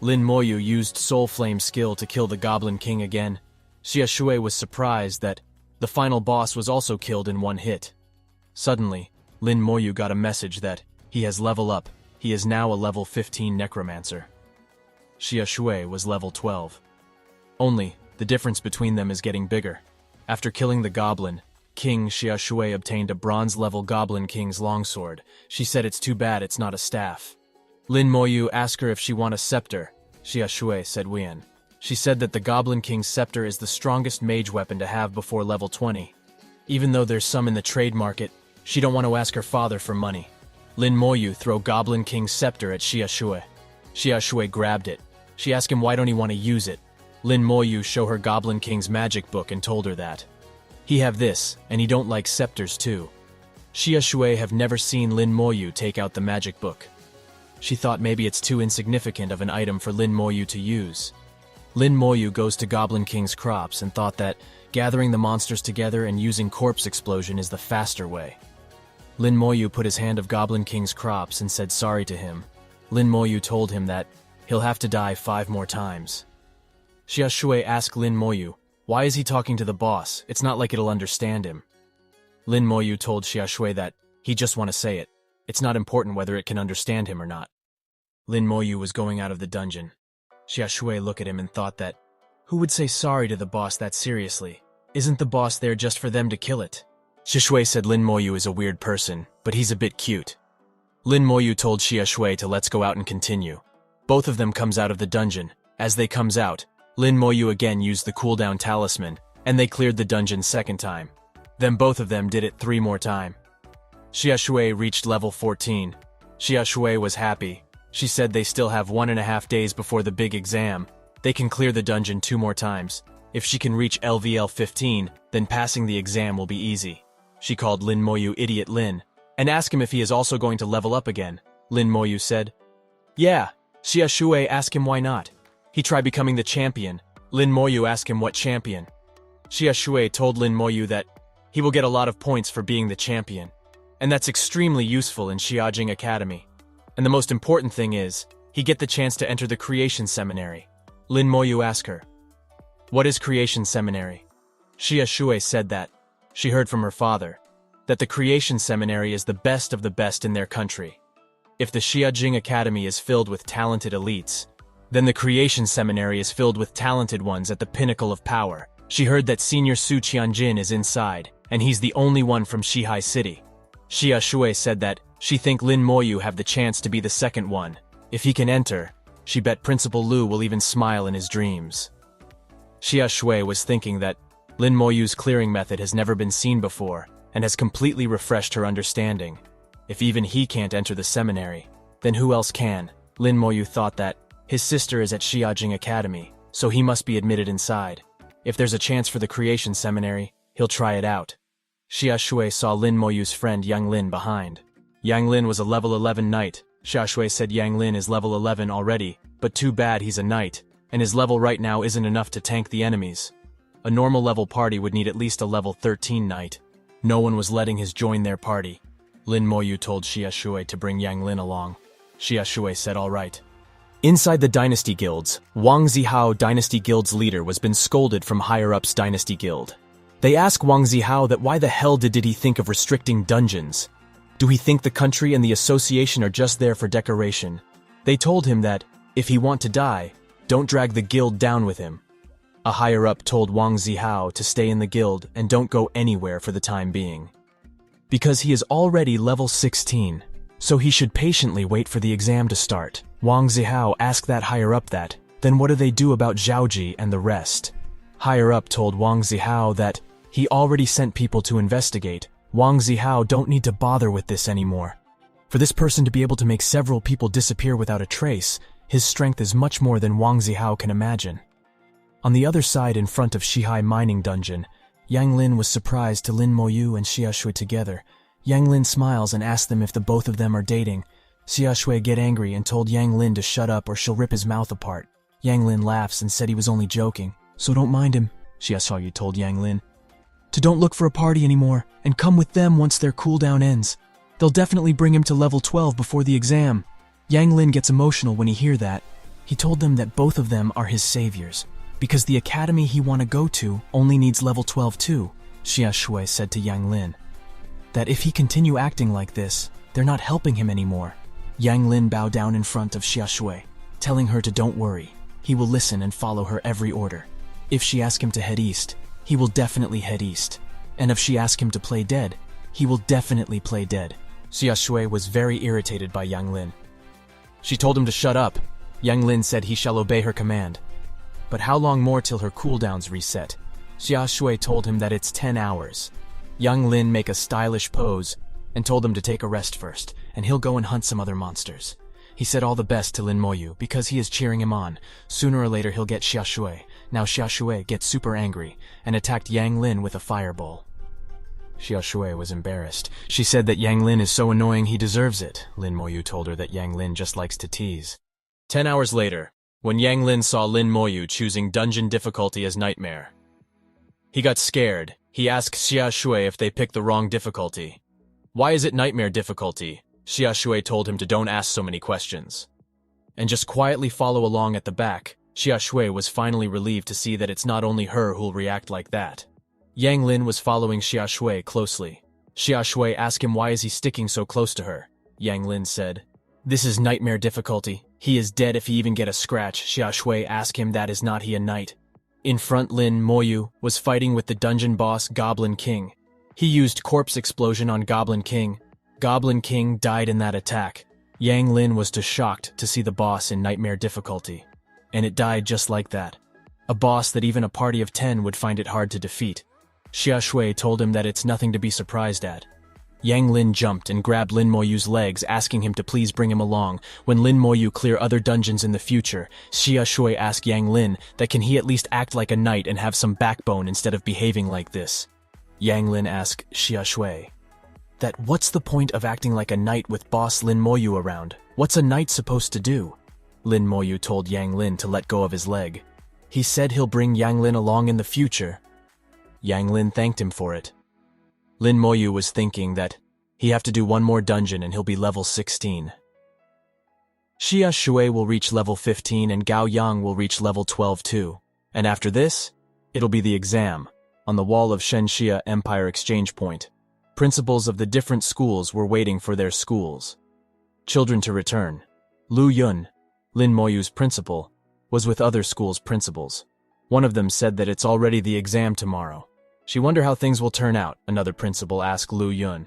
Lin Moyu used Soul Flame skill to kill the Goblin King again. Xia Shui was surprised that the final boss was also killed in one hit. Suddenly, Lin Moyu got a message that he has leveled up. He is now a level 15 Necromancer. Xia Shui was level 12. Only, the difference between them is getting bigger. After killing the Goblin King, Xia Shui obtained a bronze-level Goblin King's longsword. She said it's too bad it's not a staff. Lin Moyu asked her if she want a scepter. Xia Shui said Wian. She said that the Goblin King's scepter is the strongest mage weapon to have before level 20. Even though there's some in the trade market, she don't want to ask her father for money. Lin Moyu throw Goblin King's scepter at Xia Shui. Xia Shui grabbed it. She asked him why don't he want to use it. Lin Moyu show her Goblin King's magic book and told her that he have this, and he don't like scepters too. Xia Shui have never seen Lin Moyu take out the magic book. She thought maybe it's too insignificant of an item for Lin Moyu to use. Lin Moyu goes to Goblin King's crops and thought that gathering the monsters together and using corpse explosion is the faster way. Lin Moyu put his hand of Goblin King's crops and said sorry to him. Lin Moyu told him that he'll have to die 5 more times. Xia Shui asked Lin Moyu, why is he talking to the boss? It's not like it'll understand him. Lin Moyu told Xia Shui that he just want to say it. It's not important whether it can understand him or not. Lin Moyu was going out of the dungeon. Xia Shui looked at him and thought that, who would say sorry to the boss that seriously? Isn't the boss there just for them to kill it? Xia Shui said Lin Moyu is a weird person, but he's a bit cute. Lin Moyu told Xia Shui to let's go out and continue. Both of them comes out of the dungeon. As they comes out, Lin Moyu again used the cooldown talisman, and they cleared the dungeon second time. Then both of them did it 3 more times. Xia Shui reached level 14. Xia Shui was happy. She said they still have 1.5 days before the big exam. They can clear the dungeon 2 more times. If she can reach LVL 15, then passing the exam will be easy. She called Lin Moyu Idiot Lin, and asked him if he is also going to level up again. Lin Moyu said, yeah. Xia Shui asked him why not. He tried becoming the champion. Lin Moyu asked him what champion. Xia Shui told Lin Moyu that he will get a lot of points for being the champion, and that's extremely useful in Xiajing Academy. And the most important thing is, he get the chance to enter the Creation Seminary. Lin Moyu asked her, what is Creation Seminary? Xia Shui said that she heard from her father that the Creation Seminary is the best of the best in their country. If the Xiajing Academy is filled with talented elites, then the Creation Seminary is filled with talented ones at the pinnacle of power. She heard that Senior Su Qianjin is inside, and he's the only one from Shihai City. Xia Shui said that she think Lin Moyu have the chance to be the second one. If he can enter, she bet Principal Lu will even smile in his dreams. Xia Shui was thinking that Lin Moyu's clearing method has never been seen before, and has completely refreshed her understanding. If even he can't enter the seminary, then who else can? Lin Moyu thought that his sister is at Xiajing Academy, so he must be admitted inside. If there's a chance for the Creation Seminary, he'll try it out. Xia Shui saw Lin Moyu's friend Yang Lin behind. Yang Lin was a level 11 knight. Xia Shui said Yang Lin is level 11 already, but too bad he's a knight, and his level right now isn't enough to tank the enemies. A normal level party would need at least a level 13 knight. No one was letting his join their party. Lin Moyu told Xia Shui to bring Yang Lin along. Xia Shui said all right. Inside the Dynasty Guilds, Wang Zihao, Dynasty Guild's leader, was been scolded from higher-ups Dynasty Guild. They asked Wang Zihao that why the hell did he think of restricting dungeons? Do he think the country and the association are just there for decoration? They told him that, if he want to die, don't drag the guild down with him. A higher-up told Wang Zihao to stay in the guild and don't go anywhere for the time being. Because he is already level 16, so he should patiently wait for the exam to start. Wang Zihao asked that higher-up that, then what do they do about Zhaoji and the rest? Higher-up told Wang Zihao that he already sent people to investigate. Wang Zihao don't need to bother with this anymore. For this person to be able to make several people disappear without a trace, his strength is much more than Wang Zihao can imagine. On the other side, in front of Shihai Mining Dungeon, Yang Lin was surprised to Lin Moyu and Xia Shui together. Yang Lin smiles and asks them if the both of them are dating. Xia Shui get angry and told Yang Lin to shut up or she'll rip his mouth apart. Yang Lin laughs and said he was only joking. So don't mind him, Xia Shui told Yang Lin. To don't look for a party anymore and come with them once their cooldown ends. They'll definitely bring him to level 12 before the exam. Yang Lin gets emotional when he hear that. He told them that both of them are his saviors, because the academy he want to go to only needs level 12 too, Xia Shui said to Yang Lin. That if he continue acting like this, they're not helping him anymore. Yang Lin bowed down in front of Xia Shui, telling her to don't worry. He will listen and follow her every order. If she asks him to head east, he will definitely head east. And if she asks him to play dead, he will definitely play dead. Xia Shui was very irritated by Yang Lin. She told him to shut up. Yang Lin said he shall obey her command. But how long more till her cooldowns reset? Xia Shui told him that it's 10 hours. Yang Lin make a stylish pose and told him to take a rest first, and he'll go and hunt some other monsters. He said all the best to Lin Moyu because he is cheering him on. Sooner or later he'll get Xia Shui. Now Xia Shui gets super angry and attacked Yang Lin with a fireball. Xia Shui was embarrassed. She said that Yang Lin is so annoying he deserves it. Lin Moyu told her that Yang Lin just likes to tease. 10 hours later, when Yang Lin saw Lin Moyu choosing dungeon difficulty as nightmare, he got scared. He asked Xia Shui if they picked the wrong difficulty. Why is it nightmare difficulty? Xia Shui told him to don't ask so many questions. And just quietly follow along at the back. Xia Shui was finally relieved to see that it's not only her who'll react like that. Yang Lin was following Xia Shui closely. Xia Shui asked him why is he sticking so close to her. Yang Lin said, "This is nightmare difficulty. He is dead if he even get a scratch." Xia Shui asked him that is not he a knight. In front, Lin Moyu was fighting with the dungeon boss Goblin King. He used corpse explosion on Goblin King. Goblin King died in that attack. Yang Lin was too shocked to see the boss in nightmare difficulty. And it died just like that. A boss that even a party of 10 would find it hard to defeat. Xia Shui told him that it's nothing to be surprised at. Yang Lin jumped and grabbed Lin Moyu's legs, asking him to please bring him along. When Lin Moyu clear other dungeons in the future, Xia Shui asked Yang Lin that can he at least act like a knight and have some backbone instead of behaving like this. Yang Lin asked Xia Shui that what's the point of acting like a knight with boss Lin Moyu around? What's a knight supposed to do? Lin Moyu told Yang Lin to let go of his leg. He said he'll bring Yang Lin along in the future. Yang Lin thanked him for it. Lin Moyu was thinking that he have to do one more dungeon and he'll be level 16. Xia Shui will reach level 15 and Gao Yang will reach level 12 too. And after this, it'll be the exam. On the wall of Shenxia Empire Exchange Point, principals of the different schools were waiting for their schools. Children to return. Lu Yun, Lin Moyu's principal, was with other schools' principals. One of them said that it's already the exam tomorrow. She wonder how things will turn out, another principal asked Lu Yun.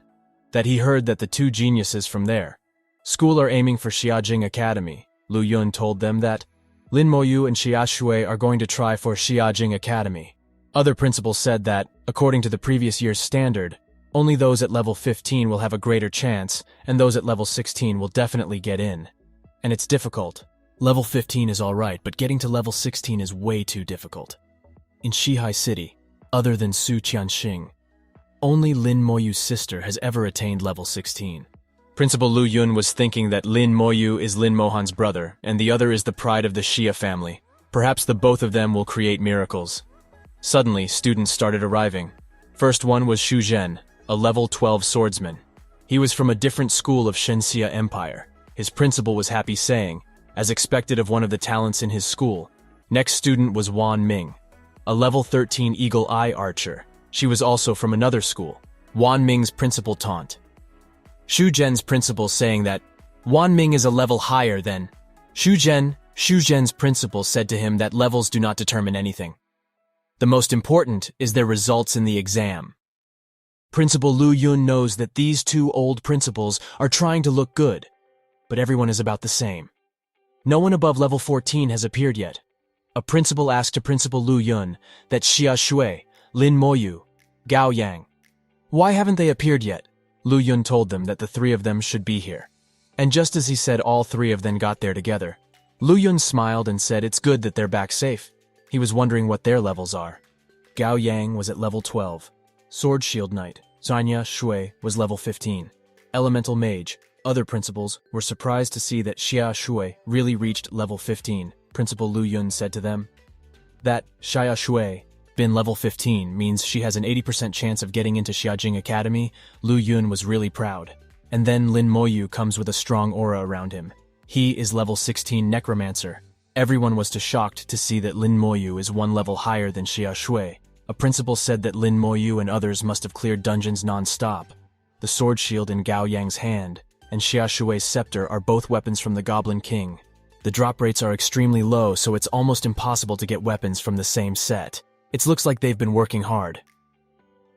That he heard that the two geniuses from their school are aiming for Xiajing Academy. Lu Yun told them that Lin Moyu and Xia Shui are going to try for Xiajing Academy. Other principals said that, according to the previous year's standard, only those at level 15 will have a greater chance, and those at level 16 will definitely get in. And it's difficult. Level 15 is alright, but getting to level 16 is way too difficult. In Shihai City, other than Su Qianxing, only Lin Moyu's sister has ever attained level 16. Principal Lu Yun was thinking that Lin Moyu is Lin Mohan's brother, and the other is the pride of the Xia family. Perhaps the both of them will create miracles. Suddenly, students started arriving. First one was Xu Zhen, a level 12 swordsman. He was from a different school of Shenxia Empire. His principal was happy saying, as expected of one of the talents in his school. Next student was Wan Ming, a level 13 Eagle Eye archer. She was also from another school. Wan Ming's principal taunt Xu Zhen's principal, saying that Wan Ming is a level higher than Xu Zhen. Xu Zhen's principal said to him that levels do not determine anything. The most important is their results in the exam. Principal Lu Yun knows that these two old principals are trying to look good, but everyone is about the same. No one above level 14 has appeared yet. A principal asked to Principal Lu Yun that Xia Shui, Lin Moyu, Gao Yang, why haven't they appeared yet? Lu Yun told them that the three of them should be here. And just as he said, all three of them got there together. Lu Yun smiled and said it's good that they're back safe. He was wondering what their levels are. Gao Yang was at level 12. Sword Shield Knight. Xia Shui was level 15. Elemental Mage. Other principals were surprised to see that Xia Shui really reached level 15. Principal Lu Yun said to them that Xia Shui been level 15 means she has an 80% chance of getting into Xiajing Academy. Lu Yun was really proud. And then Lin Moyu comes with a strong aura around him. He is level 16 Necromancer. Everyone was shocked to see that Lin Moyu is one level higher than Xia Shui. A principal said that Lin Moyu and others must have cleared dungeons non-stop. The sword shield in Gao Yang's hand and Xia Shui's scepter are both weapons from the Goblin King. The drop rates are extremely low, so it's almost impossible to get weapons from the same set. It looks like they've been working hard.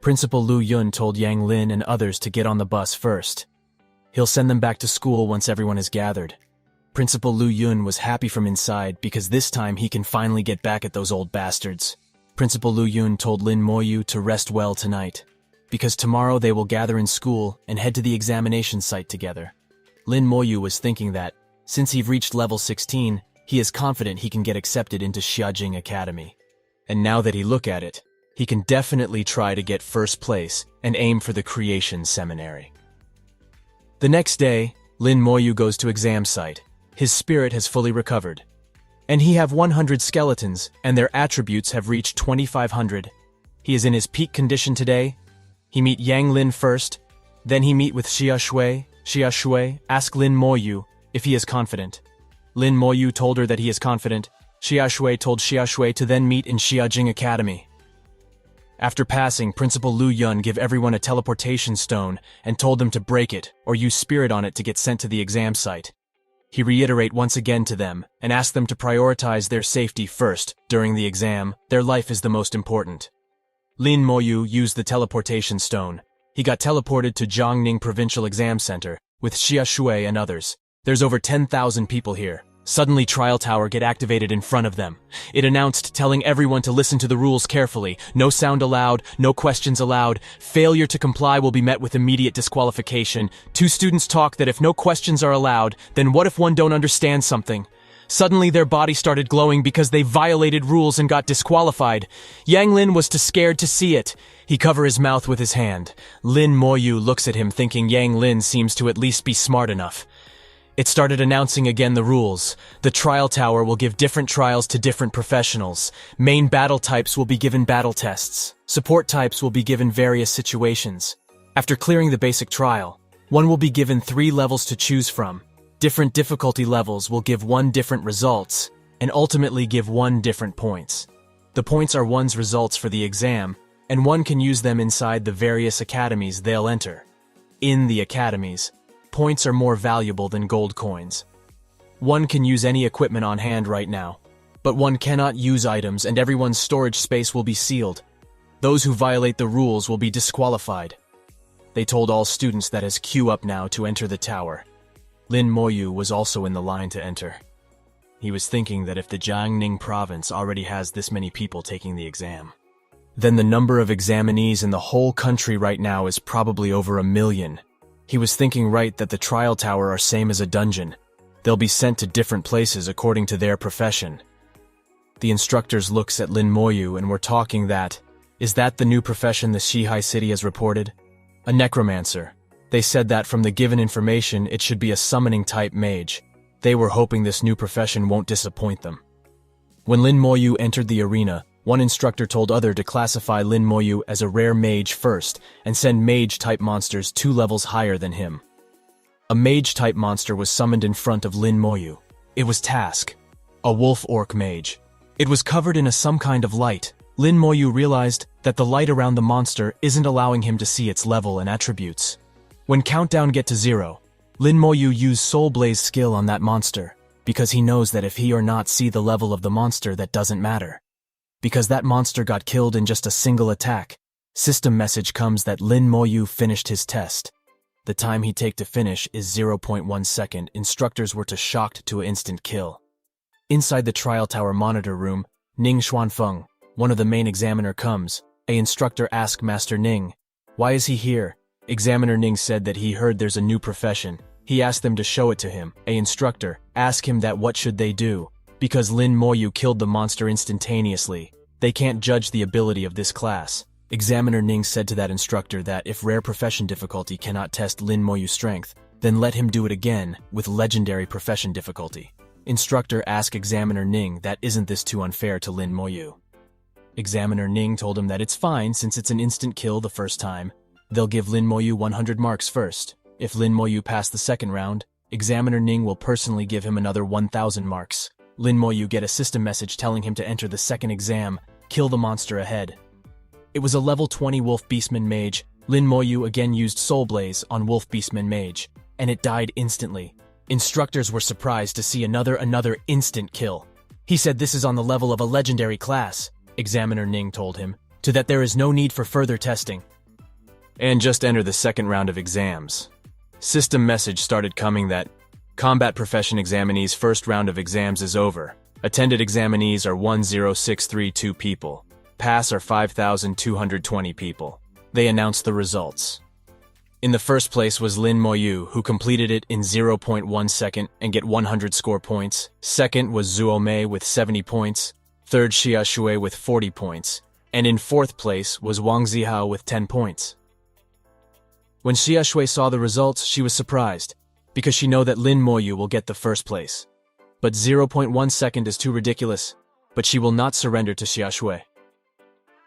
Principal Lu Yun told Yang Lin and others to get on the bus first. He'll send them back to school once everyone is gathered. Principal Lu Yun was happy from inside because this time he can finally get back at those old bastards. Principal Lu Yun told Lin Moyu to rest well tonight, because tomorrow they will gather in school and head to the examination site together. Lin Moyu was thinking that, since he's reached level 16, he is confident he can get accepted into Xiajing Academy. And now that he look at it, he can definitely try to get first place and aim for the Creation Seminary. The next day, Lin Moyu goes to exam site. His spirit has fully recovered. And he have 100 skeletons, and their attributes have reached 2,500. He is in his peak condition today. He meet Yang Lin first, then he meet with Xia Shui. Xia Shui asked Lin Moyu if he is confident. Lin Moyu told her that he is confident. Xia Shui told Xia Shui to then meet in Xiajing Academy. After passing, Principal Lu Yun gave everyone a teleportation stone and told them to break it or use spirit on it to get sent to the exam site. He reiterate once again to them and asked them to prioritize their safety first during the exam. Their life is the most important. Lin Moyu used the teleportation stone. He got teleported to Jiangning Provincial Exam Center with Xia Shui and others. There's over 10,000 people here. Suddenly, Trial Tower get activated in front of them. It announced telling everyone to listen to the rules carefully. No sound allowed, no questions allowed. Failure to comply will be met with immediate disqualification. Two students talk that if no questions are allowed, then what if one don't understand something? Suddenly, their body started glowing because they violated rules and got disqualified. Yang Lin was too scared to see it. He covered his mouth with his hand. Lin Moyu looks at him thinking Yang Lin seems to at least be smart enough. It started announcing again the rules. The trial tower will give different trials to different professionals. Main battle types will be given battle tests. Support types will be given various situations. After clearing the basic trial, one will be given 3 levels to choose from. Different difficulty levels will give 1 different results, and ultimately give 1 different points. The points are one's results for the exam, and one can use them inside the various academies they'll enter. In the academies, points are more valuable than gold coins. One can use any equipment on hand right now, but one cannot use items and everyone's storage space will be sealed. Those who violate the rules will be disqualified. They told all students that as queue up now to enter the tower. Lin Moyu was also in the line to enter. He was thinking that if the Jiangning province already has this many people taking the exam, then the number of examinees in the whole country right now is probably over 1 million. He was thinking right that the trial tower are same as a dungeon. They'll be sent to different places according to their profession. The instructors looks at Lin Moyu and were talking that, is that the new profession the Shihai city has reported? A necromancer. They said that from the given information it should be a summoning type mage. They were hoping this new profession won't disappoint them. When Lin Moyu entered the arena, one instructor told other to classify Lin Moyu as a rare mage first and send mage-type monsters 2 levels higher than him. A mage-type monster was summoned in front of Lin Moyu. It was Task, a wolf-orc mage. It was covered in some kind of light. Lin Moyu realized that the light around the monster isn't allowing him to see its level and attributes. When countdown get to 0, Lin Moyu used Soul Blaze skill on that monster, because he knows that if he or not see the level of the monster that doesn't matter. Because that monster got killed in just a single attack, system message comes that Lin Moyu finished his test. The time he take to finish is 0.1 second. Instructors were shocked to an instant kill. Inside the trial tower monitor room, Ning Xuanfeng, one of the main examiner comes. A instructor asked Master Ning, why is he here? Examiner Ning said that he heard there's a new profession. He asked them to show it to him. A instructor asked him that what should they do? Because Lin Moyu killed the monster instantaneously. They can't judge the ability of this class. Examiner Ning said to that instructor that if rare profession difficulty cannot test Lin Moyu's strength, Then let him do it again with legendary profession difficulty. Instructor asked Examiner Ning that isn't this too unfair to Lin Moyu. Examiner Ning told him that it's fine since it's an instant kill the first time. They'll give Lin Moyu 100 marks first. If Lin Moyu passed the second round, Examiner Ning will personally give him another 1,000 marks. Lin Moyu get a system message telling him to enter the second exam, kill the monster ahead. It was a level 20 Wolf Beastman Mage. Lin Moyu again used Soul Blaze on Wolf Beastman Mage, and it died instantly. Instructors were surprised to see another instant kill. He said this is on the level of a legendary class, Examiner Ning told him, to that there is no need for further testing. And just enter the second round of exams. System message started coming that Combat Profession Examinees' first round of exams is over. Attended examinees are 10632 people. Pass are 5,220 people. They announced the results. In the first place was Lin Moyu, who completed it in 0.1 second and get 100 score points. Second was Zuo Mei with 70 points. Third Xia Shui with 40 points. And in fourth place was Wang Zihao with 10 points. When Xia Shui saw the results, she was surprised, because she know that Lin Moyu will get the first place. But 0.1 second is too ridiculous, but she will not surrender to Xia Shui.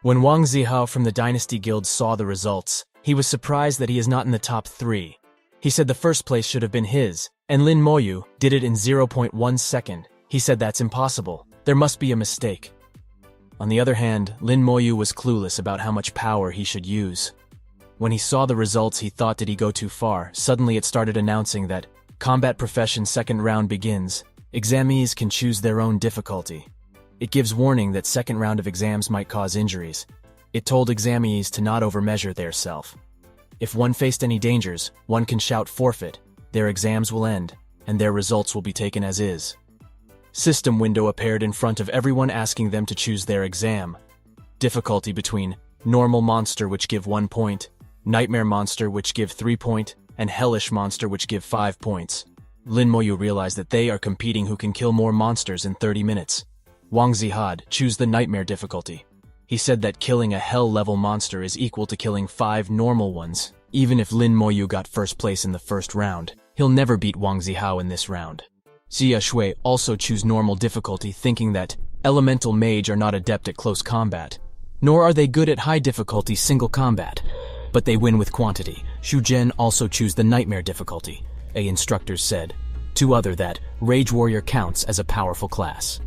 When Wang Zihao from the Dynasty Guild saw the results, he was surprised that he is not in the top 3. He said the first place should have been his, and Lin Moyu did it in 0.1 second. He said that's impossible. There must be a mistake. On the other hand, Lin Moyu was clueless about how much power he should use. When he saw the results, he thought, did he go too far? Suddenly it started announcing that Combat Profession second round begins. Examinees can choose their own difficulty. It gives warning that second round of exams might cause injuries. It told examinees to not overmeasure their self. If one faced any dangers, one can shout forfeit. Their exams will end, and their results will be taken as is. System window appeared in front of everyone asking them to choose their exam. Difficulty between Normal Monster, which give 1 point, Nightmare Monster, which give 3 point, and Hellish Monster, which give 5 points. Lin Moyu realized that they are competing who can kill more monsters in 30 minutes. Wang Zihao choose the Nightmare difficulty. He said that killing a Hell-level monster is equal to killing 5 normal ones. Even if Lin Moyu got first place in the first round, he'll never beat Wang Zihao in this round. Xia Shui also choose Normal difficulty, thinking that Elemental Mage are not adept at close combat, nor are they good at high difficulty single combat, but they win with quantity. Xu Zhen also choose the Nightmare difficulty. Instructors said. 2 other that Rage Warrior counts as a powerful class.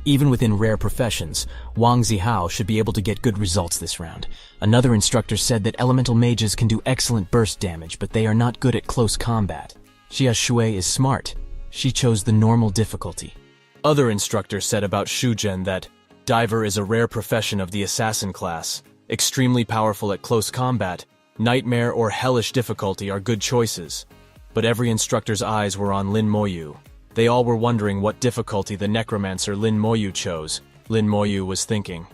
Even within rare professions, Wang Zihao should be able to get good results this round. Another instructor said that Elemental Mages can do excellent burst damage, but they are not good at close combat. Xia Shui is smart. She chose the Normal difficulty. Other instructors said about Xu Zhen that Diver is a rare profession of the Assassin class, extremely powerful at close combat. Nightmare or Hellish difficulty are good choices. But every instructor's eyes were on Lin Moyu. They all were wondering what difficulty the necromancer Lin Moyu chose. Lin Moyu was thinking.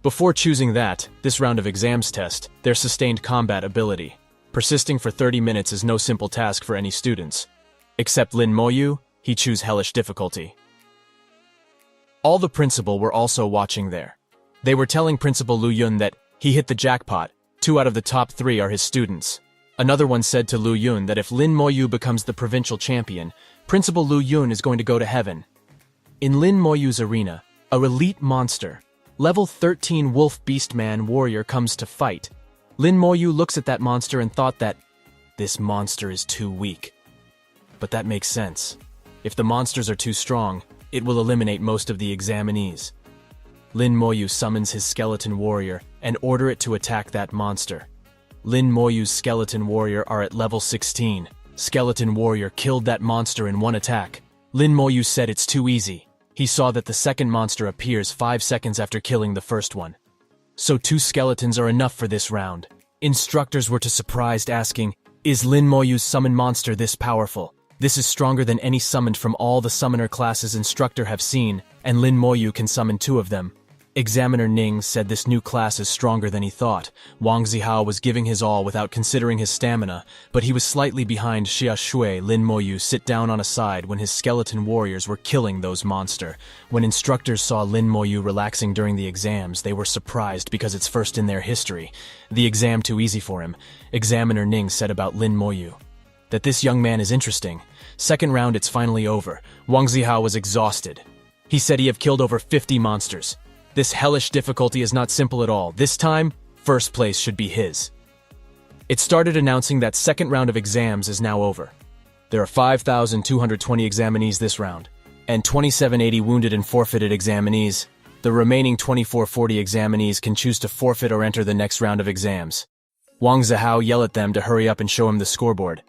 Before choosing that, this round of exams test their sustained combat ability. Persisting for 30 minutes is no simple task for any students. Except Lin Moyu, he chose Hellish difficulty. All the principal were also watching there. They were telling Principal Lu Yun that he hit the jackpot. 2 out of the top 3 are his students. Another one said to Lu Yun that if Lin Moyu becomes the provincial champion, Principal Lu Yun is going to go to heaven. In Lin Moyu's arena, a elite monster, level 13 Wolf Beastman warrior comes to fight. Lin Moyu looks at that monster and thought that this monster is too weak. But that makes sense. If the monsters are too strong, it will eliminate most of the examinees. Lin Moyu summons his skeleton warrior and order it to attack that monster. Lin Moyu's skeleton warrior are at level 16. Skeleton warrior killed that monster in 1 attack. Lin Moyu said it's too easy. He saw that the second monster appears 5 seconds after killing the first one. So 2 skeletons are enough for this round. Instructors were surprised, asking, is Lin Moyu's summon monster this powerful? This is stronger than any summoned from all the summoner classes instructor have seen, and Lin Moyu can summon 2 of them. Examiner Ning said this new class is stronger than he thought. Wang Zihao was giving his all without considering his stamina, but he was slightly behind Xia Shui. Lin Moyu sit down on a side when his skeleton warriors were killing those monster. When instructors saw Lin Moyu relaxing during the exams, they were surprised because it's first in their history. The exam too easy for him. Examiner Ning said about Lin Moyu. that this young man is interesting. Second round, it's finally over. Wang Zihao was exhausted. He said he have killed over 50 monsters. This hellish difficulty is not simple at all. This time, first place should be his. It started announcing that second round of exams is now over. There are 5,220 examinees this round, and 2,780 wounded and forfeited examinees. The remaining 2,440 examinees can choose to forfeit or enter the next round of exams. Wang Zihao yelled at them to hurry up and show him the scoreboard.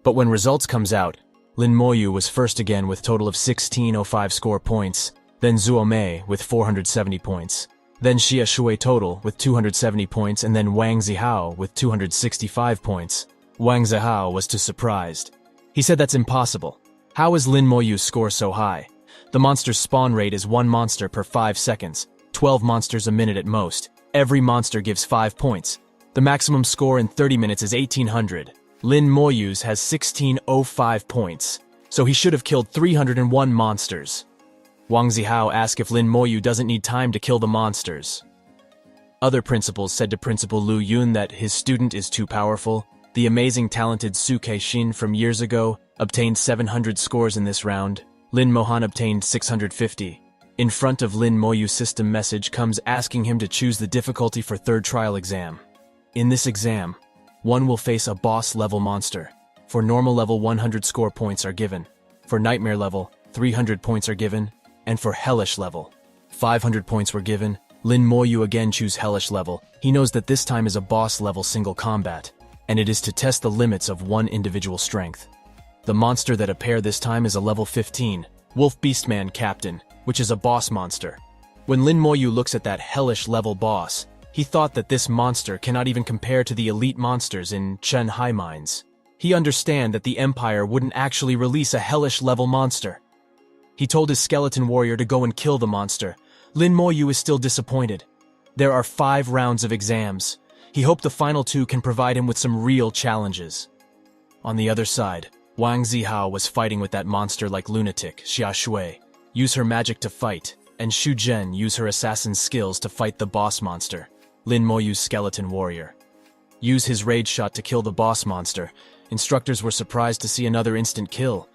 But when results comes out, Lin Moyu was first again with total of 1605 score points, then Zuo Mei with 470 points, then Xia Shui total with 270 points, and then Wang Zihao with 265 points. Wang Zihao was too surprised. He said that's impossible. How is Lin Moyu's score so high? The monster's spawn rate is 1 monster per 5 seconds, 12 monsters a minute at most. Every monster gives 5 points. The maximum score in 30 minutes is 1800. Lin Moyu's has 1605 points, so he should have killed 301 monsters. Wang Zihao asked if Lin Moyu doesn't need time to kill the monsters. Other principals said to Principal Lu Yun that his student is too powerful. The amazing talented Su Keishin from years ago obtained 700 scores in this round. Lin Mohan obtained 650. In front of Lin Moyu's system message comes asking him to choose the difficulty for third trial exam. In this exam, one will face a boss level monster. For normal level, 100 score points are given. For nightmare level, 300 points are given. And for hellish level, 500 points were given. Lin Moyu again choose hellish level. He knows that this time is a boss level single combat, and it is to test the limits of one individual strength. The monster that appear this time is a level 15, Wolf Beastman Captain, which is a boss monster. When Lin Moyu looks at that hellish level boss, he thought that this monster cannot even compare to the elite monsters in Chen Hai Mines. He understand that the Empire wouldn't actually release a hellish level monster. He told his skeleton warrior to go and kill the monster. Lin Moyu is still disappointed. There are 5 rounds of exams. He hoped the final 2 can provide him with some real challenges. On the other side, Wang Zihao was fighting with that monster like lunatic. Xia Shui use her magic to fight, and Xu Zhen use her assassin skills to fight the boss monster. Lin Moyu's skeleton warrior use his rage shot to kill the boss monster. Instructors were surprised to see another instant kill.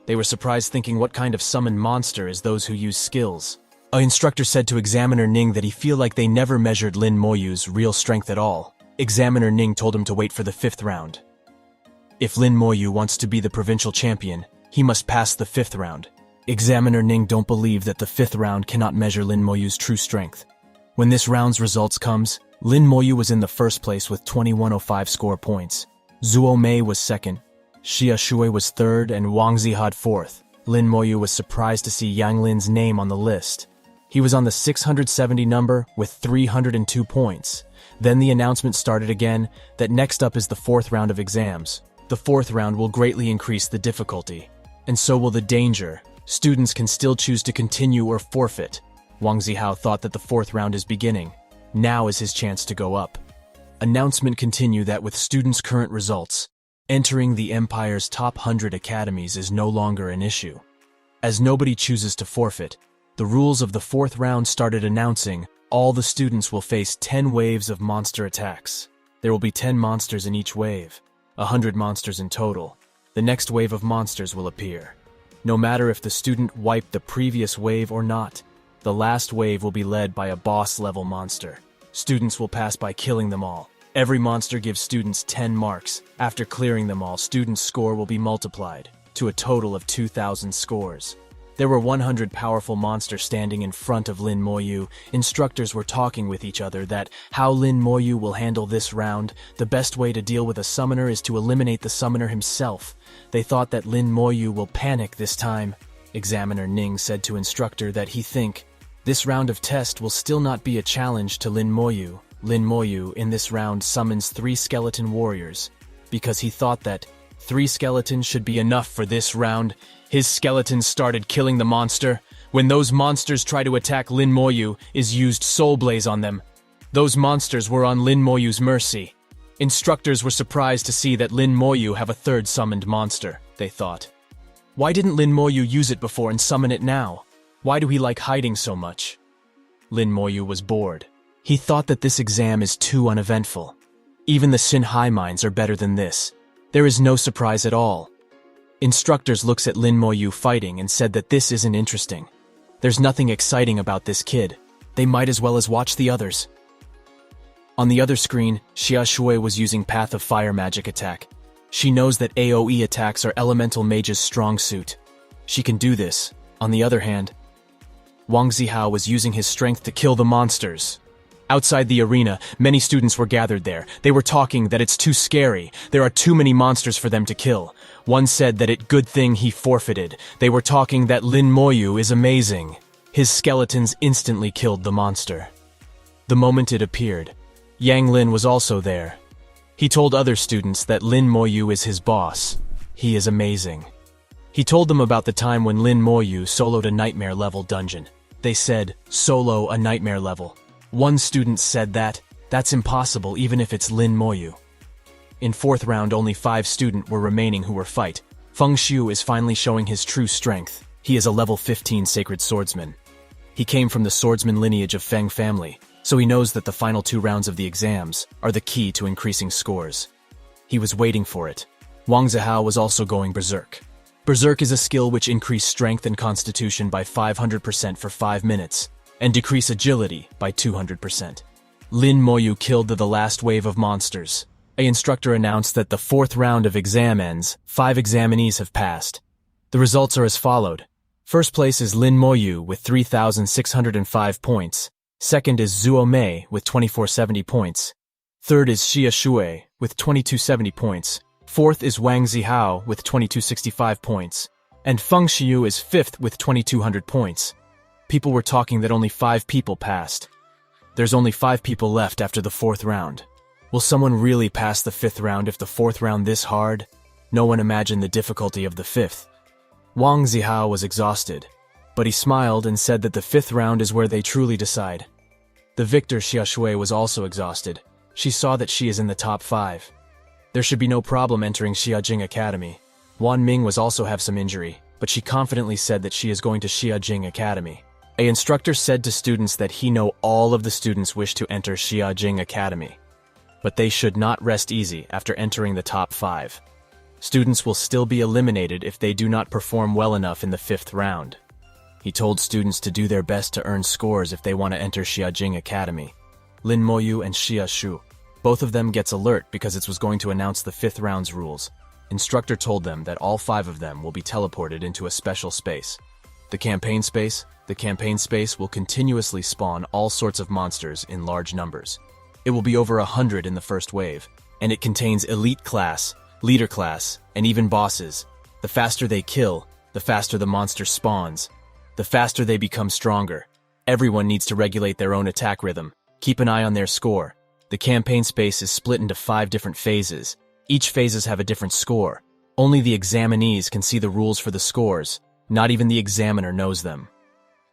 They were surprised, thinking what kind of summoned monster is those who use skills. An instructor said to Examiner Ning that he feel like they never measured Lin Moyu's real strength at all. Examiner Ning told him to wait for the 5th round. If Lin Moyu wants to be the provincial champion, he must pass the 5th round. Examiner Ning don't believe that the 5th round cannot measure Lin Moyu's true strength. When this round's results comes, Lin Moyu was in the first place with 2105 score points. Zuo Mei was second, Xia Shui was third, and Wang Zihao fourth. Lin Moyu was surprised to see Yang Lin's name on the list. He was on the 670 number with 302 points. Then the announcement started again that next up is the 4th round of exams. The 4th round will greatly increase the difficulty, and so will the danger. Students can still choose to continue or forfeit. Wang Zihao thought that the 4th round is beginning. Now is his chance to go up. Announcement continue that with students' current results, entering the Empire's top 100 academies is no longer an issue. As nobody chooses to forfeit, the rules of the 4th round started announcing all the students will face 10 waves of monster attacks. There will be 10 monsters in each wave, 100 monsters in total. The next wave of monsters will appear. No matter if the student wiped the previous wave or not, the last wave will be led by a boss-level monster. Students will pass by killing them all. Every monster gives students 10 marks. After clearing them all, students' score will be multiplied to a total of 2,000 scores. There were 100 powerful monsters standing in front of Lin Moyu. Instructors were talking with each other that how Lin Moyu will handle this round. The best way to deal with a summoner is to eliminate the summoner himself. They thought that Lin Moyu will panic this time. Examiner Ning said to instructor that he think this round of test will still not be a challenge to Lin Moyu. Lin Moyu in this round summons 3 skeleton warriors because he thought that 3 skeletons should be enough for this round. His skeletons started killing the monster. When those monsters try to attack Lin Moyu, is used Soul Blaze on them. Those monsters were on Lin Moyu's mercy. Instructors were surprised to see that Lin Moyu have a 3rd summoned monster, they thought. Why didn't Lin Moyu use it before and summon it now? Why do he like hiding so much? Lin Moyu was bored. He thought that this exam is too uneventful. Even the Xin Hai mines are better than this. There is no surprise at all. Instructors looks at Lin Moyu fighting and said that this isn't interesting. There's nothing exciting about this kid. They might as well as watch the others. On the other screen, Xia Shui was using Path of Fire magic attack. She knows that AoE attacks are Elemental Mage's strong suit. She can do this. On the other hand, Wang Zihao was using his strength to kill the monsters. Outside the arena, many students were gathered there. They were talking that it's too scary. There are too many monsters for them to kill. One said that it good thing he forfeited. They were talking that Lin Moyu is amazing. His skeletons instantly killed the monster. The moment it appeared, Yang Lin was also there. He told other students that Lin Moyu is his boss. He is amazing. He told them about the time when Lin Moyu soloed a nightmare level dungeon. They said, solo a nightmare level. One student said that, that's impossible even if it's Lin Moyu. In fourth round, only 5 students were remaining who were fight. Feng Xiu is finally showing his true strength. He is a level 15 sacred swordsman. He came from the swordsman lineage of Feng family, so he knows that the final 2 rounds of the exams are the key to increasing scores. He was waiting for it. Wang Zihao was also going berserk. Berserk is a skill which increases strength and constitution by 500% for 5 minutes, and decrease agility by 200%. Lin Moyu killed the last wave of monsters. An instructor announced that the 4th round of exam ends. 5 examinees have passed. The results are as followed. First place is Lin Moyu with 3,605 points. Second is Zuo Mei with 2,470 points. Third is Xia Shui with 2,270 points. Fourth is Wang Zihao with 2,265 points. And Feng Xiu is 5th with 2,200 points. People were talking that only 5 people passed. There's only 5 people left after the 4th round. Will someone really pass the 5th round if the 4th round this hard? No one imagined the difficulty of the 5th. Wang Zihao was exhausted, but he smiled and said that the 5th round is where they truly decide. The victor Xia Shui was also exhausted. She saw that she is in the top 5. There should be no problem entering Xiajing Academy. Wan Ming was also have some injury, but she confidently said that she is going to Xiajing Academy. An instructor said to students that he know all of the students wish to enter Xiajing Academy, but they should not rest easy after entering the top 5. Students will still be eliminated if they do not perform well enough in the 5th round. He told students to do their best to earn scores if they want to enter Xiajing Academy. Lin Moyu and Xia Shu, both of them gets alert because it was going to announce the 5th round's rules. Instructor told them that all 5 of them will be teleported into a special space. The campaign space will continuously spawn all sorts of monsters in large numbers. It will be over 100 in the first wave, and it contains elite class, leader class, and even bosses. The faster they kill, the faster the monster spawns. The faster they become stronger. Everyone needs to regulate their own attack rhythm. Keep an eye on their score. The campaign space is split into 5 different phases. Each phases have a different score. Only the examinees can see the rules for the scores. Not even the examiner knows them.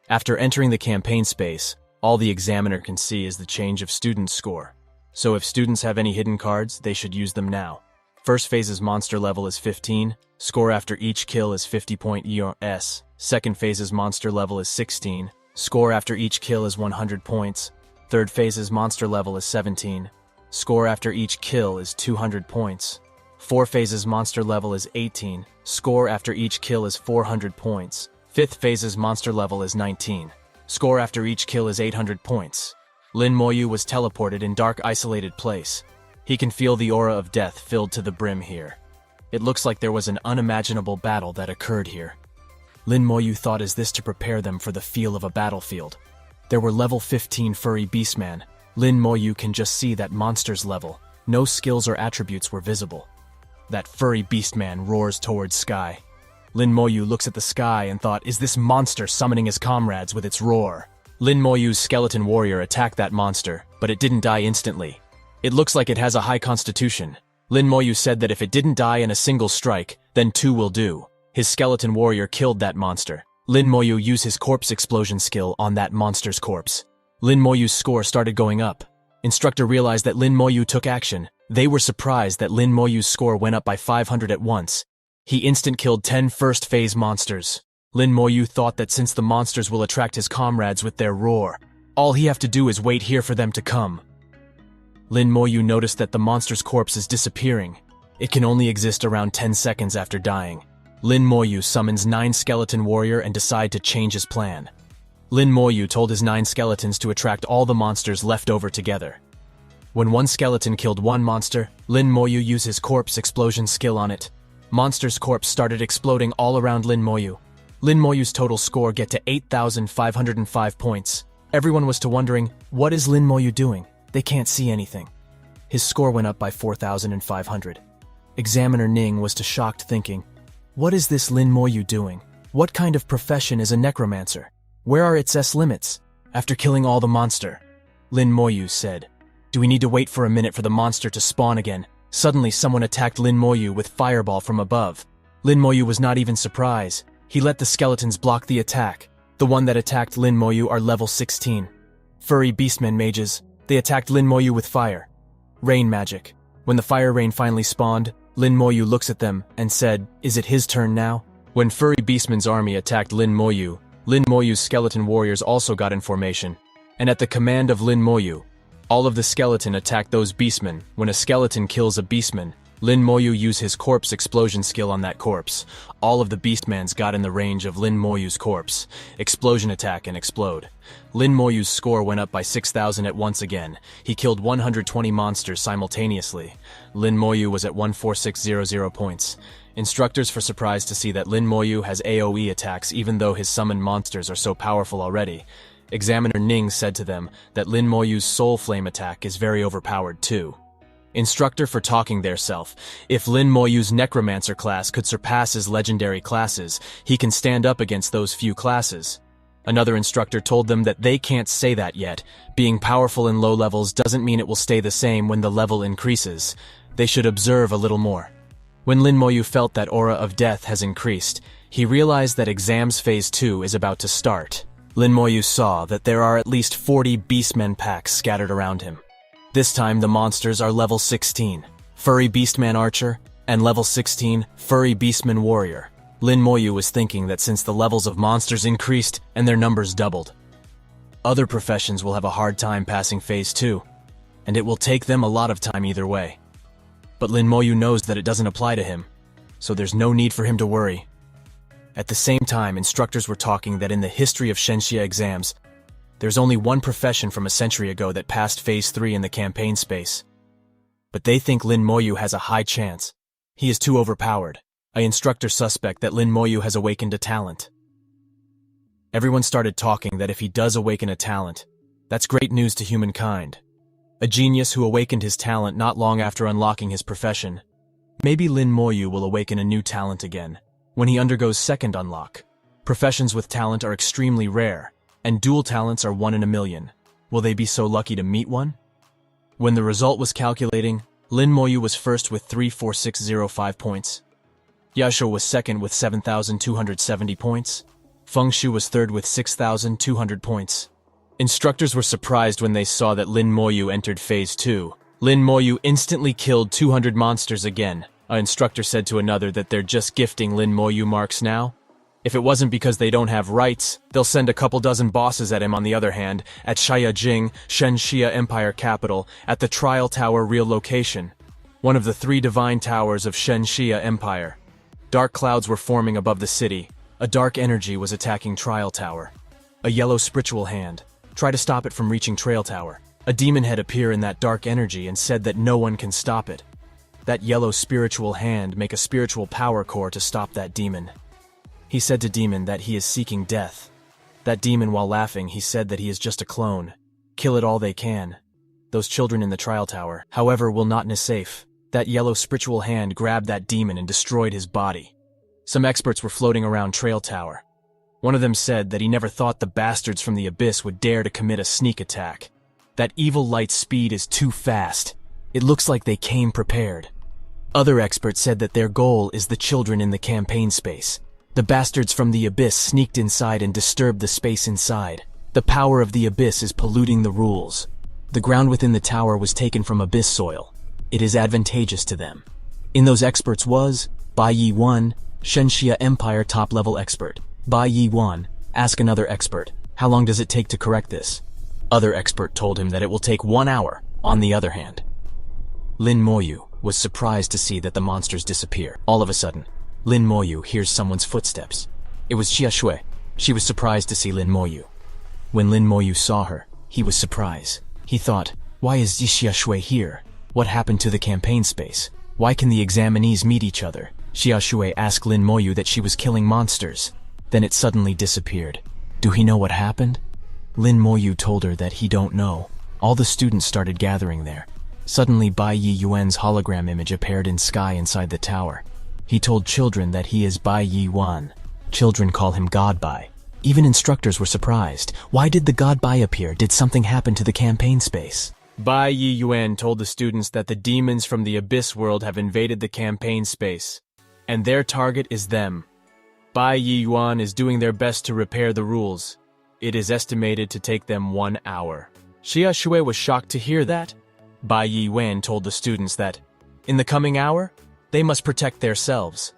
After entering the campaign space, all the examiner can see is the change of students' score. So if students have any hidden cards, they should use them now. First phase's monster level is 15. Score after each kill is 50 point ES. Second phase's monster level is 16. Score after each kill is 100 points. Third phase's monster level is 17. Score after each kill is 200 points. 4 phase's monster level is 18. Score after each kill is 400 points. 5th phase's monster level is 19. Score after each kill is 800 points. Lin Moyu was teleported in dark isolated place. He can feel the aura of death filled to the brim here. It looks like there was an unimaginable battle that occurred here. Lin Moyu thought is this to prepare them for the feel of a battlefield. There were level 15 furry beastman. Lin Moyu can just see that monster's level. No skills or attributes were visible. That furry beastman roars towards sky. Lin Moyu looks at the sky and thought, is this monster summoning his comrades with its roar? Lin Moyu's skeleton warrior attacked that monster, but it didn't die instantly. It looks like it has a high constitution. Lin Moyu said that if it didn't die in a single strike, then 2 will do. His skeleton warrior killed that monster. Lin Moyu used his corpse explosion skill on that monster's corpse. Lin Moyu's score started going up. Instructor realized that Lin Moyu took action. They were surprised that Lin Moyu's score went up by 500 at once. He instant killed 10 first phase monsters. Lin Moyu thought that since the monsters will attract his comrades with their roar, all he have to do is wait here for them to come. Lin Moyu noticed that the monster's corpse is disappearing. It can only exist around 10 seconds after dying. Lin Moyu summons 9 skeleton warrior and decide to change his plan. Lin Moyu told his 9 skeletons to attract all the monsters left over together. When one skeleton killed one monster, Lin Moyu used his corpse explosion skill on it. Monster's corpse started exploding all around Lin Moyu. Lin Moyu's total score get to 8,505 points. Everyone was to wondering, what is Lin Moyu doing? They can't see anything. His score went up by 4,500. Examiner Ning was to shocked thinking, what is this Lin Moyu doing? What kind of profession is a necromancer? Where are its limits? After killing all the monster, Lin Moyu said, do we need to wait for a minute for the monster to spawn again? Suddenly someone attacked Lin Moyu with fireball from above. Lin Moyu was not even surprised. He let the skeletons block the attack. The one that attacked Lin Moyu are level 16. Furry beastmen mages. They attacked Lin Moyu with fire. Rain magic. When the fire rain finally spawned, Lin Moyu looks at them and said, is it his turn now? When Furry Beastman's army attacked Lin Moyu's skeleton warriors also got in formation. And at the command of Lin Moyu, all of the skeleton attacked those beastmen. When a skeleton kills a beastman, Lin Moyu used his corpse explosion skill on that corpse. All of the beastmans got in the range of Lin Moyu's corpse. Explosion attack and explode. Lin Moyu's score went up by 6,000 at once again. He killed 120 monsters simultaneously. Lin Moyu was at 14600 points. Instructors were surprised to see that Lin Moyu has AoE attacks even though his summoned monsters are so powerful already. Examiner Ning said to them that Lin Moyu's soul flame attack is very overpowered too. Instructor for talking theirself. If Lin Moyu's necromancer class could surpass his legendary classes, he can stand up against those few classes. Another instructor told them that they can't say that yet. Being powerful in low levels doesn't mean it will stay the same when the level increases. They should observe a little more. When Lin Moyu felt that aura of death has increased, he realized that exams phase 2 is about to start. Lin Moyu saw that there are at least 40 beastmen packs scattered around him. This time the monsters are level 16, Furry Beastman Archer, and level 16, Furry Beastman Warrior. Lin Moyu was thinking that since the levels of monsters increased and their numbers doubled, other professions will have a hard time passing phase 2, and it will take them a lot of time either way. But Lin Moyu knows that it doesn't apply to him, so there's no need for him to worry. At the same time, instructors were talking that in the history of Shenxia exams, there's only one profession from a century ago that passed phase 3 in the campaign space. But they think Lin Moyu has a high chance. He is too overpowered. An instructor suspect that Lin Moyu has awakened a talent. Everyone started talking that if he does awaken a talent, that's great news to humankind. A genius who awakened his talent not long after unlocking his profession. Maybe Lin Moyu will awaken a new talent again when he undergoes second unlock. Professions with talent are extremely rare, and dual talents are 1 in a million. Will they be so lucky to meet one? When the result was calculating, Lin Moyu was first with 34605 points. Yasho was second with 7,270 points. Feng Shu was third with 6,200 points. Instructors were surprised when they saw that Lin Moyu entered phase 2. Lin Moyu instantly killed 200 monsters again. An instructor said to another that they're just gifting Lin Moyu marks now. If it wasn't because they don't have rights, they'll send a couple dozen bosses at him on the other hand, at Shiajing, Shenxia Empire capital, at the Trial Tower real location, one of the 3 divine towers of Shenxia Empire. Dark clouds were forming above the city. A dark energy was attacking Trial Tower. A yellow spiritual hand. Try to stop it from reaching Trail Tower. A demon head appeared in that dark energy and said that no one can stop it. That yellow spiritual hand make a spiritual power core to stop that demon. He said to demon that he is seeking death. That demon, while laughing, he said that he is just a clone. Kill it all they can. Those children in the trial tower, however, will not be safe. That yellow spiritual hand grabbed that demon and destroyed his body. Some experts were floating around Trail Tower. One of them said that he never thought the bastards from the abyss would dare to commit a sneak attack. That evil light's speed is too fast. It looks like they came prepared. Other experts said that their goal is the children in the campaign space. The bastards from the abyss sneaked inside and disturbed the space inside. The power of the abyss is polluting the rules. The ground within the tower was taken from abyss soil. It is advantageous to them. In those experts was Bai Yi 1, Shenxia Empire top-level expert. Bai Yi 1, ask another expert, how long does it take to correct this? Other expert told him that it will take 1 hour, on the other hand. Lin Moyu, was surprised to see that the monsters disappear. All of a sudden, Lin Moyu hears someone's footsteps. It was Xia Shui. She was surprised to see Lin Moyu. When Lin Moyu saw her, he was surprised. He thought, why is Xia Shui here? What happened to the campaign space? Why can the examinees meet each other? Xia Shui asked Lin Moyu that she was killing monsters. Then it suddenly disappeared. Do he know what happened? Lin Moyu told her that he don't know. All the students started gathering there. Suddenly Bai Yi Yuan's hologram image appeared in sky inside the tower. He told children that he is Bai Yi Yuan. Children call him God Bai. Even instructors were surprised. Why did the God Bai appear? Did something happen to the campaign space? Bai Yi Yuan told the students that the demons from the Abyss world have invaded the campaign space, and their target is them. Bai Yi Yuan is doing their best to repair the rules. It is estimated to take them 1 hour. Xia Shui was shocked to hear that. Bai Yi Yuan told the students that, in the coming hour, they must protect themselves.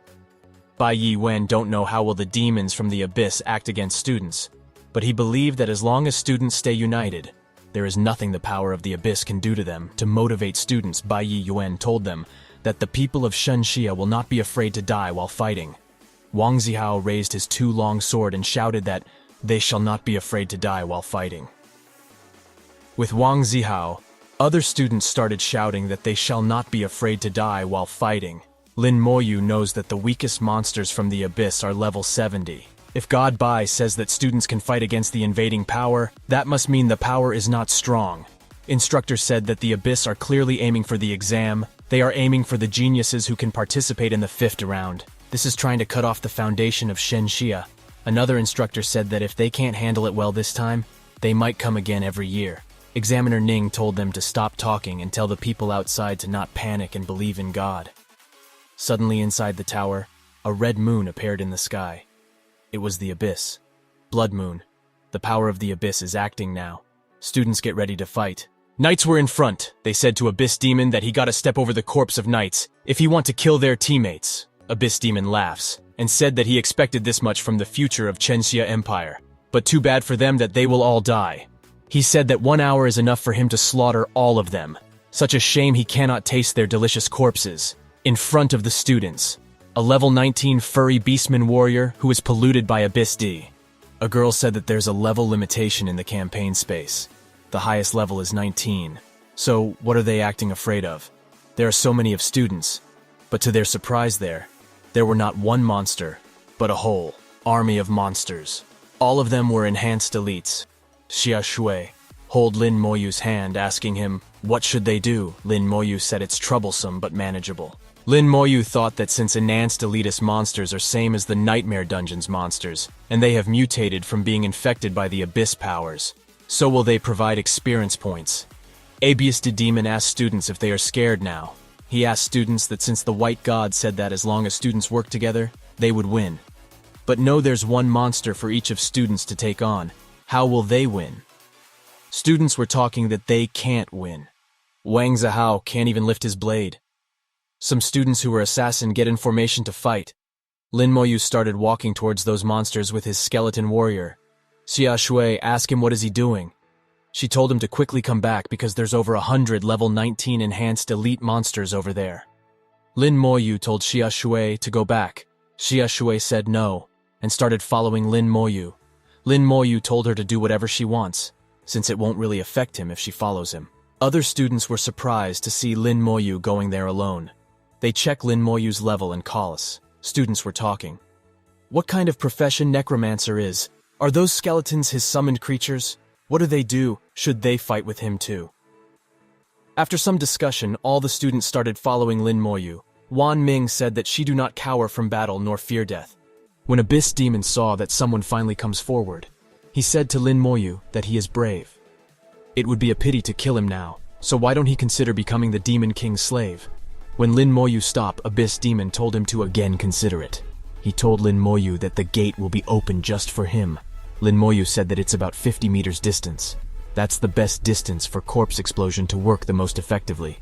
Bai Yi Yuan don't know how will the demons from the Abyss act against students, but he believed that as long as students stay united, there is nothing the power of the Abyss can do to them. To motivate students, Bai Yi Yuan told them that the people of Shenxia will not be afraid to die while fighting. Wang Zihao raised his 2 long sword and shouted that they shall not be afraid to die while fighting. With Wang Zihao, other students started shouting that they shall not be afraid to die while fighting. Lin Moyu knows that the weakest monsters from the Abyss are level 70. If God Bai says that students can fight against the invading power, that must mean the power is not strong. Instructors said that the Abyss are clearly aiming for the exam. They are aiming for the geniuses who can participate in the 5th round. This is trying to cut off the foundation of Shenxia. Another instructor said that if they can't handle it well this time, they might come again every year. Examiner Ning told them to stop talking and tell the people outside to not panic and believe in God. Suddenly inside the tower, a red moon appeared in the sky. It was the Abyss. Blood Moon. The power of the Abyss is acting now. Students get ready to fight. Knights were in front. They said to Abyss Demon that he gotta step over the corpse of knights if he want to kill their teammates. Abyss Demon laughs and said that he expected this much from the future of Shenxia Empire. But too bad for them that they will all die. He said that 1 hour is enough for him to slaughter all of them. Such a shame he cannot taste their delicious corpses. In front of the students, a level 19 furry beastman warrior who is polluted by Abyss D. A girl said that there's a level limitation in the campaign space. The highest level is 19. So what are they acting afraid of? There are so many of students, but to their surprise there were not one monster, but a whole army of monsters. All of them were enhanced elites. Xia Shui hold Lin Moyu's hand, asking him, what should they do? Lin Moyu said it's troublesome but manageable. Lin Moyu thought that since enhanced elitist monsters are same as the Nightmare Dungeons monsters, and they have mutated from being infected by the Abyss powers, so will they provide experience points. Abius the Demon asked students if they are scared now. He asked students that since the White God said that as long as students work together, they would win. But no, there's one monster for each of students to take on. How will they win? Students were talking that they can't win. Wang Zihao can't even lift his blade. Some students who were assassin get in formation to fight. Lin Moyu started walking towards those monsters with his skeleton warrior. Xia Shui asked him what is he doing. She told him to quickly come back because there's over 100 level 19 enhanced elite monsters over there. Lin Moyu told Xia Shui to go back. Xia Shui said no and started following Lin Moyu. Lin Moyu told her to do whatever she wants, since it won't really affect him if she follows him. Other students were surprised to see Lin Moyu going there alone. They check Lin Moyu's level and call us. Students were talking. What kind of profession necromancer is? Are those skeletons his summoned creatures? What do they do? Should they fight with him too? After some discussion, all the students started following Lin Moyu. Wan Ming said that she do not cower from battle nor fear death. When Abyss Demon saw that someone finally comes forward, he said to Lin Moyu that he is brave. It would be a pity to kill him now, so why don't he consider becoming the Demon King's slave? When Lin Moyu stopped, Abyss Demon told him to again consider it. He told Lin Moyu that the gate will be open just for him. Lin Moyu said that it's about 50 meters distance. That's the best distance for corpse explosion to work the most effectively.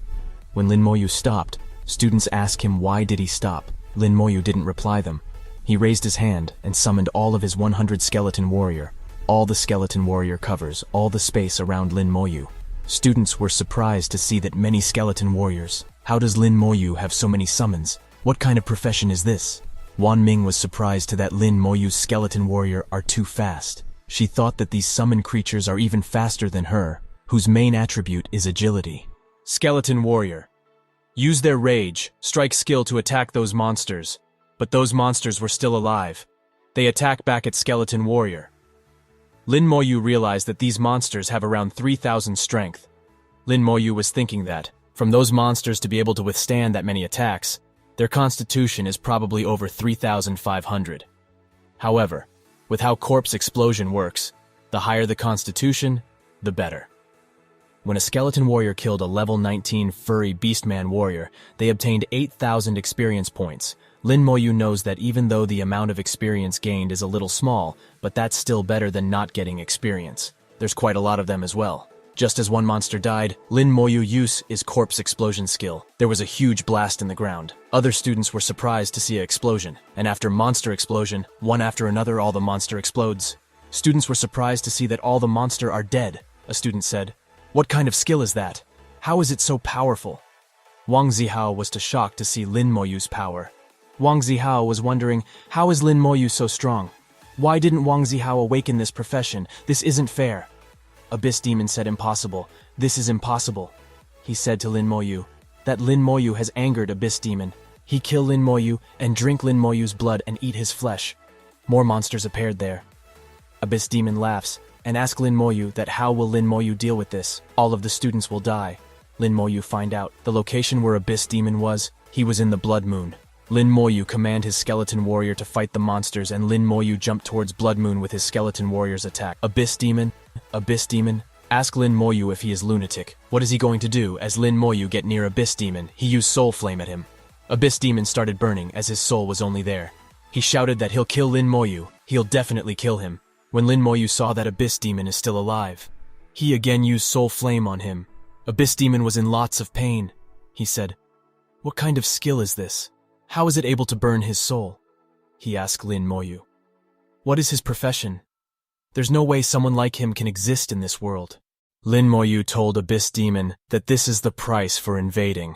When Lin Moyu stopped, students asked him why did he stop. Lin Moyu didn't reply them. He raised his hand and summoned all of his 100 skeleton warrior. All the skeleton warrior covers all the space around Lin Moyu. Students were surprised to see that many skeleton warriors How does Lin Moyu have so many summons? What kind of profession is this? Wan Ming was surprised to that Lin Moyu's skeleton warrior are too fast. She thought that these summoned creatures are even faster than her, whose main attribute is agility. Skeleton warrior. Use their rage, strike skill to attack those monsters. But those monsters were still alive. They attack back at skeleton warrior. Lin Moyu realized that these monsters have around 3,000 strength. Lin Moyu was thinking that, from those monsters to be able to withstand that many attacks, their constitution is probably over 3,500. However, with how corpse explosion works, the higher the constitution, the better. When a skeleton warrior killed a level 19 furry beastman warrior, they obtained 8,000 experience points. Lin Moyu knows that even though the amount of experience gained is a little small, but that's still better than not getting experience. There's quite a lot of them as well. Just as one monster died, Lin Moyu use is corpse explosion skill. There was a huge blast in the ground. Other students were surprised to see an explosion, and after monster explosion, one after another all the monster explodes. Students were surprised to see that all the monster are dead. A student said, "What kind of skill is that? How is it so powerful?" Wang Zihao was shocked to see Lin Moyu's power. Wang Zihao was wondering, how is Lin Moyu so strong? Why didn't Wang Zihao awaken this profession? This isn't fair. Abyss Demon said impossible. This is impossible. He said to Lin Moyu that Lin Moyu has angered Abyss Demon. He kill Lin Moyu and drink Lin Moyu's blood and eat his flesh. More monsters appeared there. Abyss Demon laughs and asks Lin Moyu that how will Lin Moyu deal with this? All of the students will die. Lin Moyu find out the location where Abyss Demon was. He was in the Blood Moon. Lin Moyu command his skeleton warrior to fight the monsters and Lin Moyu jumped towards Blood Moon with his skeleton warrior's attack. Abyss Demon, ask Lin Moyu if he is lunatic. What is he going to do? As Lin Moyu get near Abyss Demon, he used Soul Flame at him. Abyss Demon started burning as his soul was only there. He shouted that he'll kill Lin Moyu. He'll definitely kill him. When Lin Moyu saw that Abyss Demon is still alive, he again used Soul Flame on him. Abyss Demon was in lots of pain. He said, "What kind of skill is this? How is it able to burn his soul?" He asked Lin Moyu. "What is his profession? There's no way someone like him can exist in this world." Lin Moyu told Abyss Demon that this is the price for invading.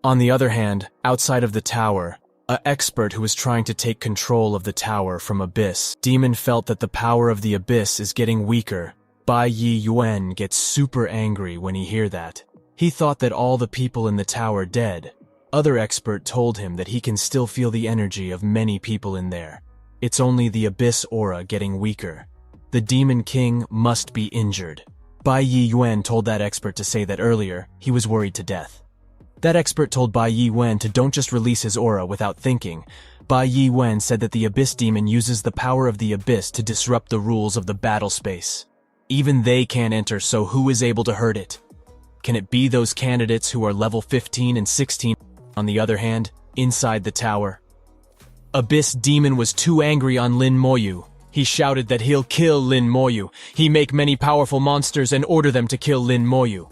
On the other hand, outside of the tower, an expert who was trying to take control of the tower from Abyss Demon felt that the power of the Abyss is getting weaker. Bai Yi Yuan gets super angry when he hear that. He thought that all the people in the tower dead. Other expert told him that he can still feel the energy of many people in there. It's only the Abyss aura getting weaker. The Demon King must be injured. Bai Yi Yuan told that expert to say that earlier, he was worried to death. That expert told Bai Yi Yuan to don't just release his aura without thinking. Bai Yi Yuan said that the Abyss Demon uses the power of the Abyss to disrupt the rules of the battle space. Even they can't enter, so who is able to hurt it? Can it be those candidates who are level 15 and 16? On the other hand, inside the tower, Abyss Demon was too angry on Lin Moyu. He shouted that he'll kill Lin Moyu. He make many powerful monsters and order them to kill Lin Moyu.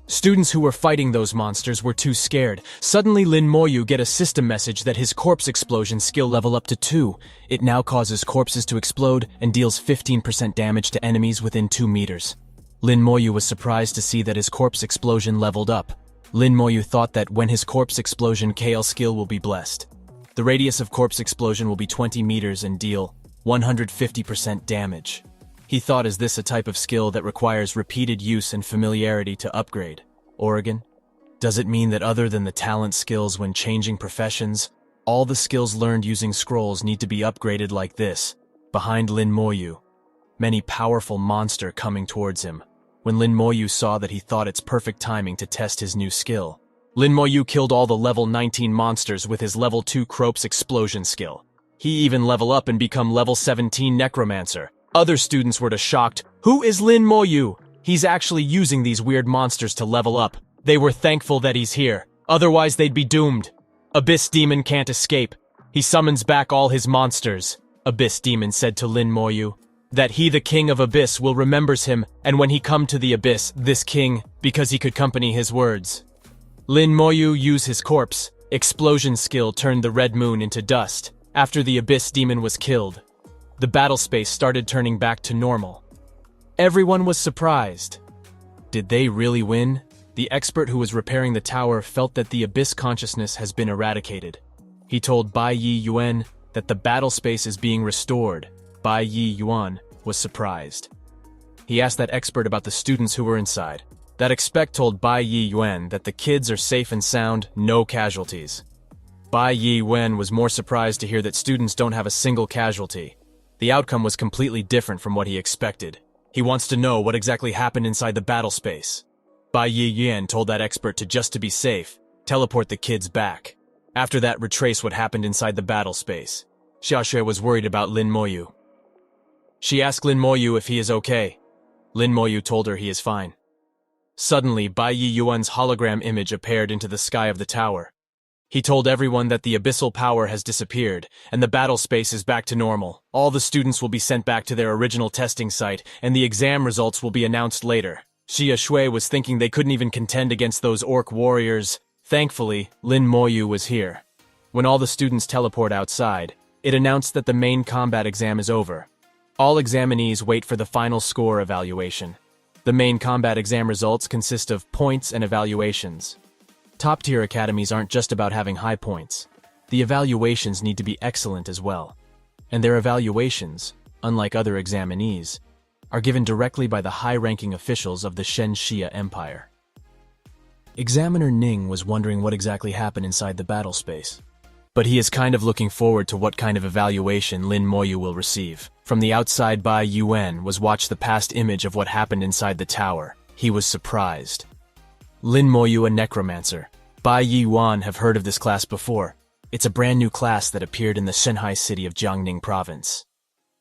Students who were fighting those monsters were too scared. Suddenly Lin Moyu get a system message that his corpse explosion skill level up to 2. It now causes corpses to explode and deals 15% damage to enemies within 2 meters. Lin Moyu was surprised to see that his corpse explosion leveled up. Lin Moyu thought that when his corpse explosion KL skill will be blessed. The radius of corpse explosion will be 20 meters and deal 150% damage. He thought, is this a type of skill that requires repeated use and familiarity to upgrade? Oregon? Does it mean that other than the talent skills when changing professions, all the skills learned using scrolls need to be upgraded like this? Behind Lin Moyu, many powerful monster coming towards him. When Lin Moyu saw that, he thought it's perfect timing to test his new skill. Lin Moyu killed all the level 19 monsters with his level 2 corpse explosion skill. He even level up and become level 17 Necromancer. Other students were shocked. Who is Lin Moyu? He's actually using these weird monsters to level up. They were thankful that he's here. Otherwise they'd be doomed. Abyss Demon can't escape. He summons back all his monsters. Abyss Demon said to Lin Moyu that he, the king of Abyss, will remembers him, and when he come to the Abyss, this king, because he could company his words. Lin Moyu use his corpse. Explosion skill turned the Red Moon into dust. After the Abyss Demon was killed, the battle space started turning back to normal. Everyone was surprised. Did they really win? The expert who was repairing the tower felt that the abyss consciousness has been eradicated. He told Bai Yi Yuan that the battle space is being restored. Bai Yi Yuan was surprised. He asked that expert about the students who were inside. That expert told Bai Yi Yuan that the kids are safe and sound, no casualties. Bai Yi Yuan was more surprised to hear that students don't have a single casualty. The outcome was completely different from what he expected. He wants to know what exactly happened inside the battle space. Bai Yi Yuan told that expert to be safe, teleport the kids back. After that, retrace what happened inside the battle space. Xia Shui was worried about Lin Moyu. She asked Lin Moyu if he is okay. Lin Moyu told her he is fine. Suddenly, Bai Yi Yuan's hologram image appeared into the sky of the tower. He told everyone that the abyssal power has disappeared, and the battle space is back to normal. All the students will be sent back to their original testing site, and the exam results will be announced later. Xia Shui was thinking they couldn't even contend against those orc warriors. Thankfully, Lin Moyu was here. When all the students teleport outside, it announced that the main combat exam is over. All examinees wait for the final score evaluation. The main combat exam results consist of points and evaluations. Top-tier academies aren't just about having high points. The evaluations need to be excellent as well. And their evaluations, unlike other examinees, are given directly by the high-ranking officials of the Shen Xia Empire. Examiner Ning was wondering what exactly happened inside the battle space. But he is kind of looking forward to what kind of evaluation Lin Moyu will receive. From the outside, Bai Yuan was watched the past image of what happened inside the tower. He was surprised. Lin Moyu, a necromancer. Bai Yuan have heard of this class before. It's a brand new class that appeared in the Shanghai city of Jiangning province.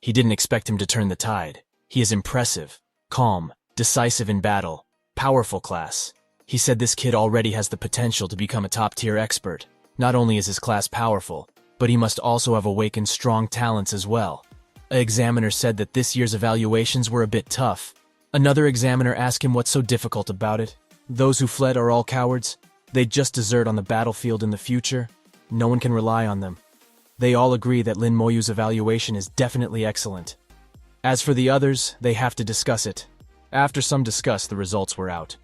He didn't expect him to turn the tide. He is impressive, calm, decisive in battle, powerful class. He said this kid already has the potential to become a top-tier expert. Not only is his class powerful, but he must also have awakened strong talents as well. An examiner said that this year's evaluations were a bit tough. Another examiner asked him what's so difficult about it. Those who fled are all cowards. They'd just desert on the battlefield in the future. No one can rely on them. They all agree that Lin Moyu's evaluation is definitely excellent. As for the others, they have to discuss it. After some discuss, the results were out.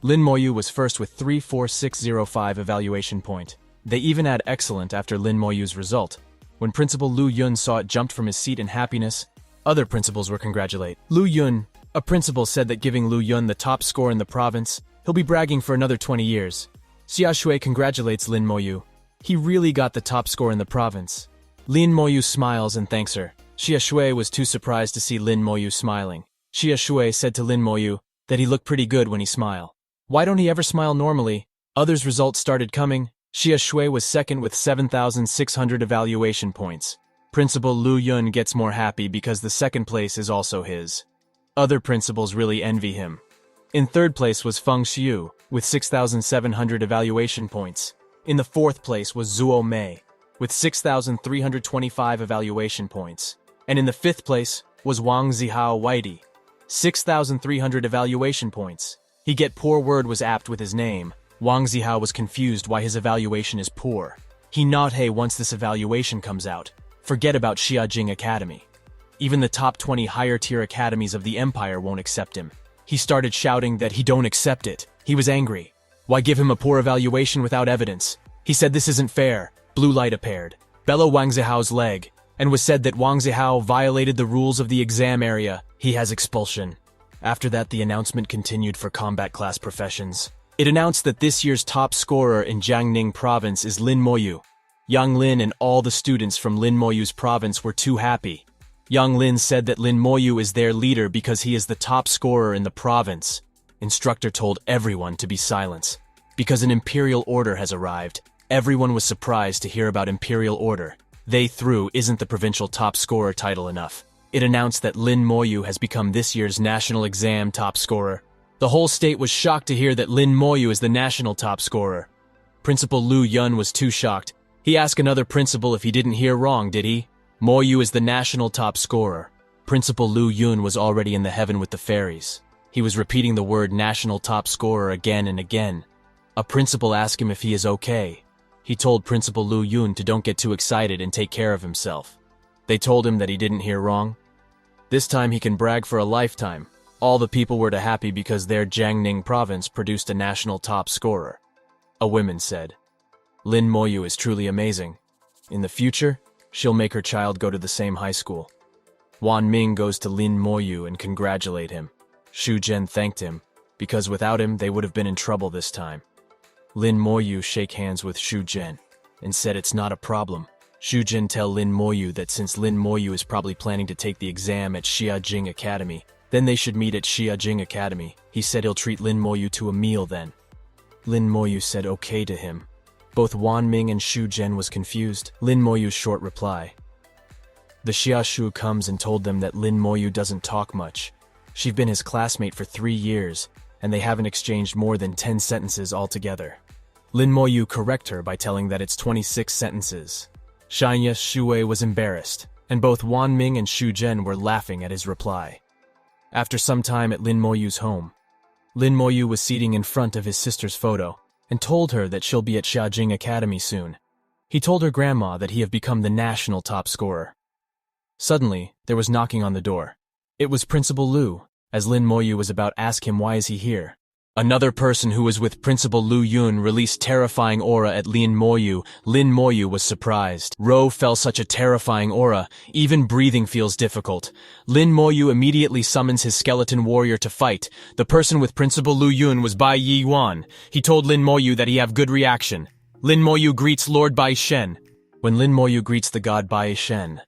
Lin Moyu was first with 34605 evaluation point. They even add excellent after Lin Moyu's result. When Principal Lu Yun saw it, jumped from his seat in happiness. Other principals were congratulate. Lu Yun, a principal, said that giving Lu Yun the top score in the province, he'll be bragging for another 20 years. Xia Shui congratulates Lin Moyu. He really got the top score in the province. Lin Moyu smiles and thanks her. Xia Shui was too surprised to see Lin Moyu smiling. Xia Shui said to Lin Moyu that he looked pretty good when he smiled. Why don't he ever smile normally? Others' results started coming. Xia Shui was second with 7,600 evaluation points. Principal Lu Yun gets more happy because the second place is also his. Other principals really envy him. In third place was Feng Xiu, with 6,700 evaluation points. In the fourth place was Zuo Mei, with 6,325 evaluation points. And in the fifth place was Wang Zihao Weidi, 6,300 evaluation points. He get poor word was apt with his name. Wang Zihao was confused why his evaluation is poor. He not hey once this evaluation comes out. Forget about Xiajing Academy. Even the top 20 higher-tier academies of the empire won't accept him. He started shouting that he don't accept it. He was angry. Why give him a poor evaluation without evidence? He said this isn't fair. Blue light appeared. Bellow Wang Zihao's leg, and was said that Wang Zihao violated the rules of the exam area. He has expulsion. After that, the announcement continued for combat class professions. It announced that this year's top scorer in Jiangning province is Lin Moyu. Yang Lin and all the students from Lin Moyu's province were too happy. Yang Lin said that Lin Moyu is their leader because he is the top scorer in the province. Instructor told everyone to be silent. Because an imperial order has arrived, everyone was surprised to hear about imperial order. They threw isn't the provincial top scorer title enough. It announced that Lin Moyu has become this year's national exam top scorer. The whole state was shocked to hear that Lin Moyu is the national top scorer. Principal Lu Yun was too shocked. He asked another principal if he didn't hear wrong, did he? Moyu is the national top scorer. Principal Lu Yun was already in the heaven with the fairies. He was repeating the word national top scorer again and again. A principal asked him if he is okay. He told Principal Lu Yun to don't get too excited and take care of himself. They told him that he didn't hear wrong. This time he can brag for a lifetime. All the people were happy because their Jiangning province produced a national top scorer. A woman said, Lin Moyu is truly amazing. In the future, she'll make her child go to the same high school. Wan Ming goes to Lin Moyu and congratulate him. Xu Zhen thanked him, because without him they would have been in trouble this time. Lin Moyu shake hands with Xu Zhen and said it's not a problem. Xu Zhen tell Lin Moyu that since Lin Moyu is probably planning to take the exam at Xiajing Academy, then they should meet at Xiajing Academy. He said he'll treat Lin Moyu to a meal then. Lin Moyu said okay to him. Both Wan Ming and Xu Zhen was confused. Lin Moyu's short reply. The Xiashu comes and told them that Lin Moyu doesn't talk much. She's been his classmate for 3 years, and they haven't exchanged more than 10 sentences altogether. Lin Moyu correct her by telling that it's 26 sentences. Shanya Shui was embarrassed, and both Wan Ming and Xu Zhen were laughing at his reply. After some time at Lin Moyu's home, Lin Moyu was sitting in front of his sister's photo and told her that she'll be at Xiajing Academy soon. He told her grandma that he have become the national top scorer. Suddenly, there was knocking on the door. It was Principal Lu, as Lin Moyu was about to ask him why is he here. Another person who was with Principal Lu Yun released terrifying aura at Lin Moyu. Lin Moyu was surprised. Ro felt such a terrifying aura, even breathing feels difficult. Lin Moyu immediately summons his skeleton warrior to fight. The person with Principal Lu Yun was Bai Yi Yuan. He told Lin Moyu that he have good reaction. Lin Moyu greets Lord Bai Shen. When Lin Moyu greets the god Bai Shen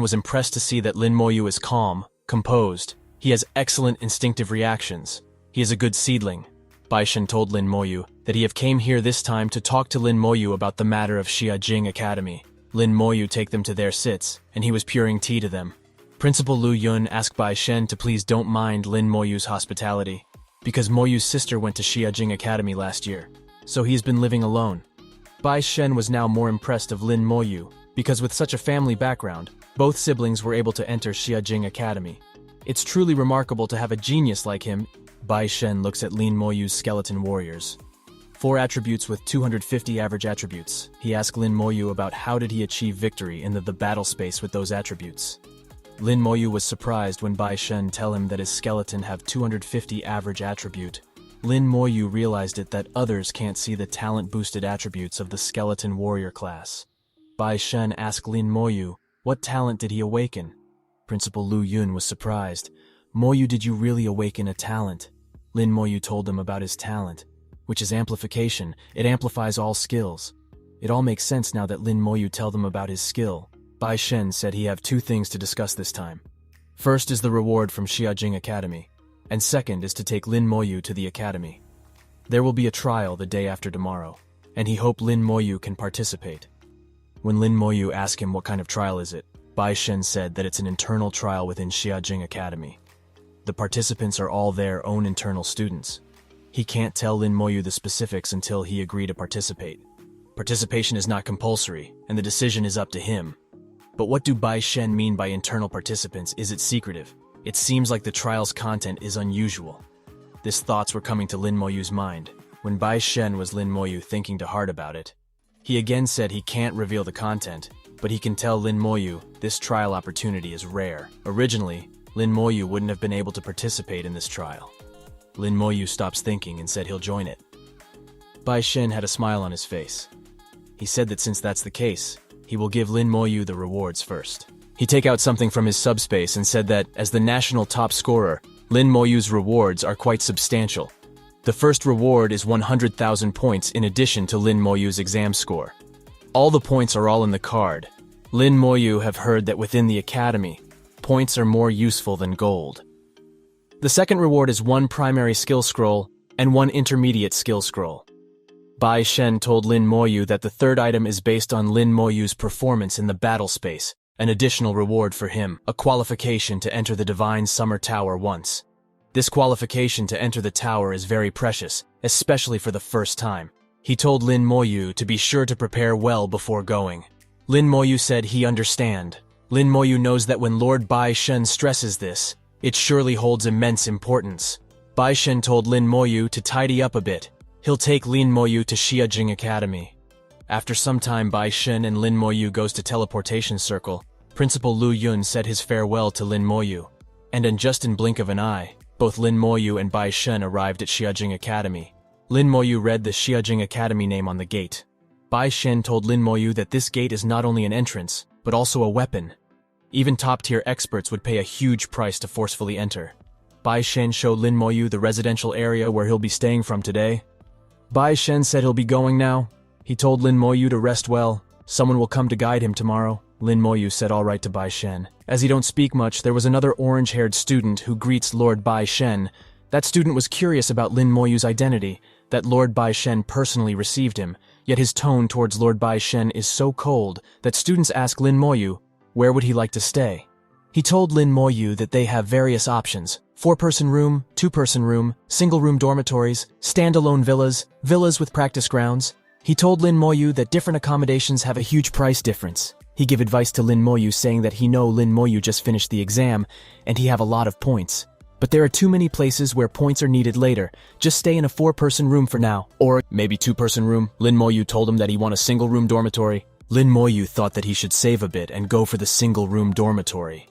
was impressed to see that Lin Moyu is calm, composed. He has excellent instinctive reactions. He is a good seedling. Bai Shen told Lin Moyu that he have came here this time to talk to Lin Moyu about the matter of Xiajing Academy. Lin Moyu take them to their sits, and he was pouring tea to them. Principal Lu Yun asked Bai Shen to please don't mind Lin Moyu's hospitality, because Moyu's sister went to Xiajing Academy last year, so he's been living alone. Bai Shen was now more impressed of Lin Moyu, because with such a family background, both siblings were able to enter Xiajing Academy. It's truly remarkable to have a genius like him. Bai Shen looks at Lin Moyu's skeleton warriors. 4 attributes with 250 average attributes. He asked Lin Moyu about how did he achieve victory in the battle space with those attributes. Lin Moyu was surprised when Bai Shen tell him that his skeleton have 250 average attribute. Lin Moyu realized that others can't see the talent-boosted attributes of the skeleton warrior class. Bai Shen asked Lin Moyu, what talent did he awaken? Principal Lu Yun was surprised. Moyu, did you really awaken a talent? Lin Moyu told him about his talent, which is amplification. It amplifies all skills. It all makes sense now that Lin Moyu tell them about his skill. Bai Shen said he have 2 things to discuss this time. First is the reward from Xiajing Academy, and second is to take Lin Moyu to the academy. There will be a trial the day after tomorrow, and he hoped Lin Moyu can participate. When Lin Moyu asked him what kind of trial is it, Bai Shen said that it's an internal trial within Xiajing Academy. The participants are all their own internal students. He can't tell Lin Moyu the specifics until he agreed to participate. Participation is not compulsory, and the decision is up to him. But what do Bai Shen mean by internal participants? Is it secretive? It seems like the trial's content is unusual. These thoughts were coming to Lin Moyu's mind. When Bai Shen was Lin Moyu thinking too hard about it, he again said he can't reveal the content, but he can tell Lin Moyu this trial opportunity is rare. Originally, Lin Moyu wouldn't have been able to participate in this trial. Lin Moyu stops thinking and said he'll join it. Bai Shen had a smile on his face. He said that since that's the case, he will give Lin Moyu the rewards first. He take out something from his subspace and said that, as the national top scorer, Lin Moyu's rewards are quite substantial. The first reward is 100,000 points in addition to Lin Moyu's exam score. All the points are all in the card. Lin Moyu have heard that within the academy, points are more useful than gold. The second reward is 1 primary skill scroll and 1 intermediate skill scroll. Bai Shen told Lin Moyu that the third item is based on Lin Moyu's performance in the battle space, an additional reward for him, a qualification to enter the Divine Summer Tower once. This qualification to enter the tower is very precious, especially for the first time. He told Lin Moyu to be sure to prepare well before going. Lin Moyu said he understand. Lin Moyu knows that when Lord Bai Shen stresses this, it surely holds immense importance. Bai Shen told Lin Moyu to tidy up a bit. He'll take Lin Moyu to Xiajing Academy. After some time, Bai Shen and Lin Moyu goes to teleportation circle. Principal Lu Yun said his farewell to Lin Moyu, and in just in blink of an eye, both Lin Moyu and Bai Shen arrived at Xiajing Academy. Lin Moyu read the Xiajing Academy name on the gate. Bai Shen told Lin Moyu that this gate is not only an entrance, but also a weapon. Even top-tier experts would pay a huge price to forcefully enter. Bai Shen showed Lin Moyu the residential area where he'll be staying from today. Bai Shen said he'll be going now. He told Lin Moyu to rest well. Someone will come to guide him tomorrow. Lin Moyu said all right to Bai Shen. As he don't speak much, there was another orange-haired student who greets Lord Bai Shen. That student was curious about Lin Moyu's identity, that Lord Bai Shen personally received him, yet his tone towards Lord Bai Shen is so cold that students ask Lin Moyu, where would he like to stay? He told Lin Moyu that they have various options: 4-person room, 2-person room, single-room dormitories, standalone villas, villas with practice grounds. He told Lin Moyu that different accommodations have a huge price difference. He gave advice to Lin Moyu saying that he know Lin Moyu just finished the exam and he have a lot of points. But there are too many places where points are needed later. Just stay in a 4-person room for now. Or maybe 2-person room. Lin Moyu told him that he want a single-room dormitory. Lin Moyu thought that he should save a bit and go for the single-room dormitory.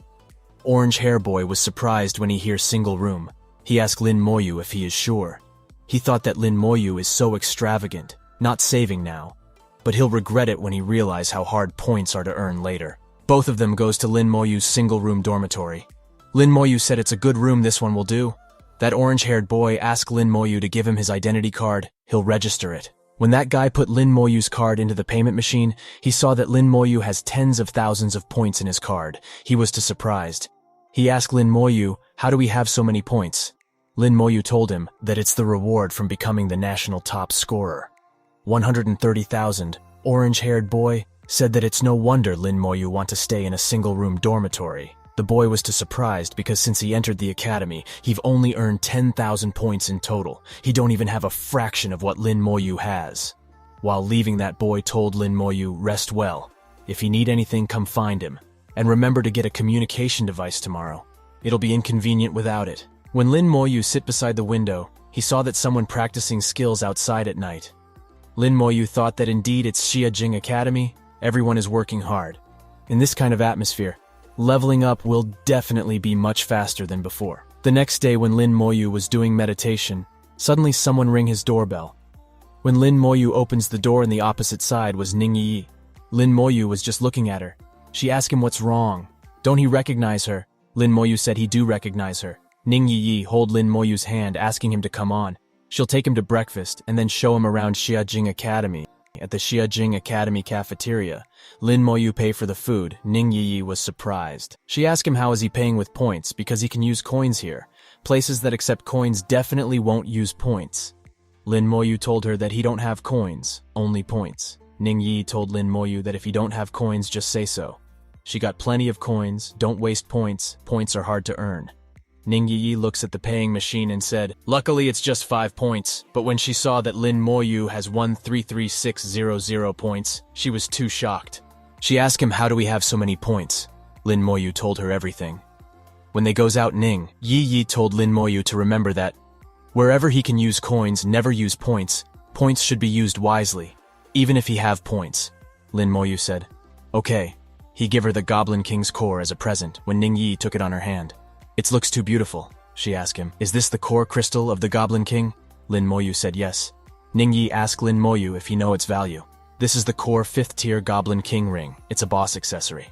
Orange Hair Boy was surprised when he hears single room. He asked Lin Moyu if he is sure. He thought that Lin Moyu is so extravagant, not saving now. But he'll regret it when he realize how hard points are to earn later. Both of them goes to Lin Moyu's single-room dormitory. Lin Moyu said it's a good room, this one will do. That orange-haired boy asked Lin Moyu to give him his identity card. He'll register it. When that guy put Lin Moyu's card into the payment machine, he saw that Lin Moyu has tens of thousands of points in his card. He was too surprised. He asked Lin Moyu, how do we have so many points? Lin Moyu told him that it's the reward from becoming the national top scorer. 130,000. Orange-haired boy said that it's no wonder Lin Moyu want to stay in a single-room dormitory. The boy was too surprised because since he entered the academy, he've only earned 10,000 points in total. He don't even have a fraction of what Lin Moyu has. While leaving, that boy told Lin Moyu, rest well. If you need anything, come find him. And remember to get a communication device tomorrow. It'll be inconvenient without it. When Lin Moyu sit beside the window, he saw that someone practicing skills outside at night. Lin Moyu thought that indeed it's Xiajing Academy. Everyone is working hard. In this kind of atmosphere, leveling up will definitely be much faster than before. The next day when Lin Moyu was doing meditation, suddenly someone rang his doorbell. When Lin Moyu opens the door on the opposite side was Ning Yi. Lin Moyu was just looking at her. She asked him what's wrong. Don't he recognize her? Lin Moyu said he do recognize her. Ning Yi hold Lin Moyu's hand asking him to come on. She'll take him to breakfast and then show him around Xiajing Academy. At the Xiajing Academy cafeteria, Lin Moyu pay for the food. Ning Yi was surprised. She asked him how is he paying with points because he can use coins here. Places that accept coins definitely won't use points. Lin Moyu told her that he don't have coins, only points. Ning Yi told Lin Moyu that if he don't have coins, just say so. She got plenty of coins, don't waste points, points are hard to earn. Ning Yi looks at the paying machine and said, luckily it's just 5 points, but when she saw that Lin Moyu has 133600 points, she was too shocked. She asked him how do we have so many points? Lin Moyu told her everything. When they goes out, Ning Yi told Lin Moyu to remember that wherever he can use coins, never use points. Points should be used wisely, even if he have points. Lin Moyu said, okay. He gave her the Goblin King's core as a present when Ning Yi took it on her hand. It looks too beautiful, she asked him. Is this the core crystal of the Goblin King? Lin Moyu said yes. Ning Yi asked Lin Moyu if he know its value. This is the core 5th tier Goblin King ring. It's a boss accessory.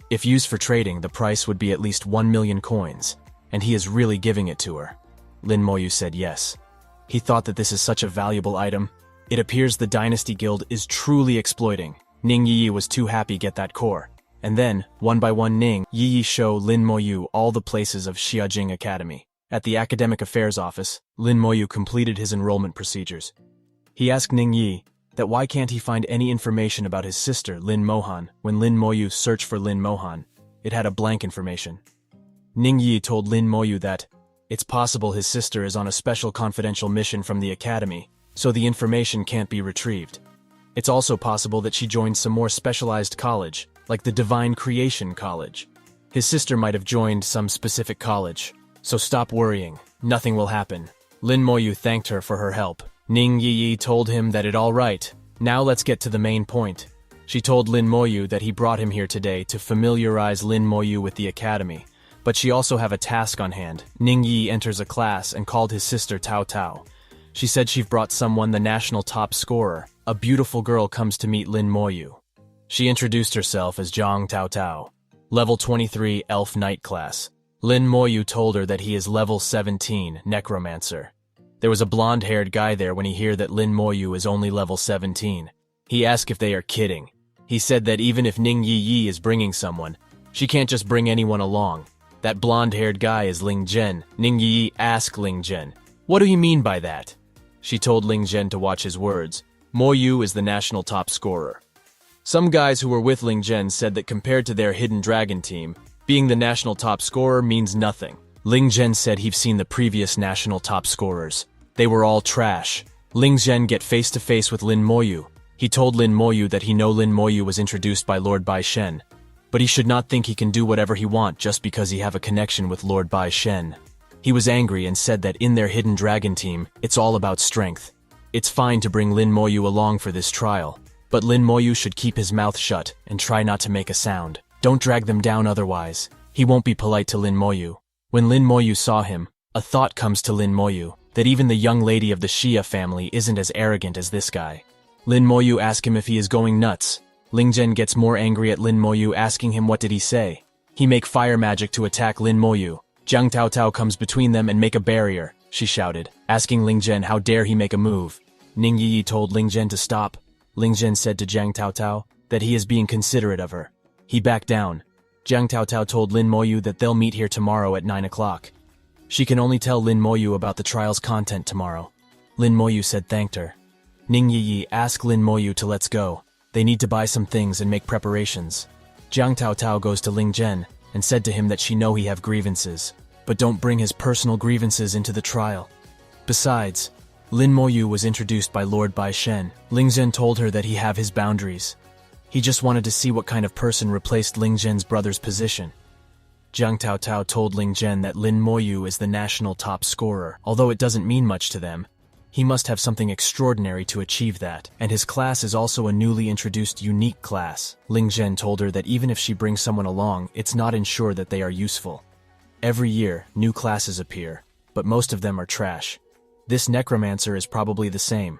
If used for trading, the price would be at least 1 million coins, and he is really giving it to her. Lin Moyu said yes. He thought that this is such a valuable item. It appears the Dynasty Guild is truly exploiting. Ning Yi was too happy to get that core. And then, one by one, Ning Yi show Lin Moyu all the places of Xiajing Academy. At the Academic Affairs Office, Lin Moyu completed his enrollment procedures. He asked Ning Yi that why can't he find any information about his sister, Lin Mohan. When Lin Moyu searched for Lin Mohan, it had a blank information. Ning Yi told Lin Moyu that it's possible his sister is on a special confidential mission from the academy, so the information can't be retrieved. It's also possible that she joined some more specialized college, like the Divine Creation College. His sister might have joined some specific college. So stop worrying, nothing will happen. Lin Moyu thanked her for her help. Ning Yi told him that it all right. Now let's get to the main point. She told Lin Moyu that he brought him here today to familiarize Lin Moyu with the academy, but she also have a task on hand. Ning Yi enters a class and called his sister Tao Tao. She said she've brought someone the national top scorer. A beautiful girl comes to meet Lin Moyu. She introduced herself as Zhang Tao Tao. Level 23 Elf Knight class. Lin Moyu told her that he is level 17 Necromancer. There was a blonde-haired guy there when he heard that Lin Moyu is only level 17. He asked if they are kidding. He said that even if Ning Yi is bringing someone, she can't just bring anyone along. That blonde-haired guy is Ling Zhen. Ning Yi asked Ling Zhen, "What do you mean by that?" She told Ling Zhen to watch his words. Moyu is the national top scorer. Some guys who were with Ling Zhen said that compared to their hidden dragon team, being the national top scorer means nothing. Ling Zhen said he've seen the previous national top scorers. They were all trash. Ling Zhen get face-to-face with Lin Moyu. He told Lin Moyu that he know Lin Moyu was introduced by Lord Bai Shen, but he should not think he can do whatever he want just because he have a connection with Lord Bai Shen. He was angry and said that in their hidden dragon team, it's all about strength. It's fine to bring Lin Moyu along for this trial, but Lin Moyu should keep his mouth shut and try not to make a sound. Don't drag them down otherwise. He won't be polite to Lin Moyu. When Lin Moyu saw him, a thought comes to Lin Moyu, that even the young lady of the Xia family isn't as arrogant as this guy. Lin Moyu asks him if he is going nuts. Ling Zhen gets more angry at Lin Moyu, asking him what did he say. He make fire magic to attack Lin Moyu. Zhang Tao Tao comes between them and make a barrier, she shouted, asking Ling Zhen how dare he make a move. Ning Yi told Ling Zhen to stop. Ling Zhen said to Zhang Tao Tao that he is being considerate of her. He backed down. Zhang Tao Tao told Lin Moyu that they'll meet here tomorrow at 9 o'clock. She can only tell Lin Moyu about the trial's content tomorrow. Lin Moyu said thanked her. Ning Yi asked Lin Moyu to let's go. They need to buy some things and make preparations. Zhang Tao Tao goes to Ling Zhen and said to him that she know he have grievances, but don't bring his personal grievances into the trial. Besides, Lin Moyu was introduced by Lord Bai Shen. Ling Zhen told her that he have his boundaries. He just wanted to see what kind of person replaced Ling Zhen's brother's position. Zhang Tao Tao told Ling Zhen that Lin Moyu is the national top scorer. Although it doesn't mean much to them, he must have something extraordinary to achieve that, and his class is also a newly introduced unique class. Ling Zhen told her that even if she brings someone along, it's not ensured that they are useful. Every year, new classes appear, but most of them are trash. This necromancer is probably the same.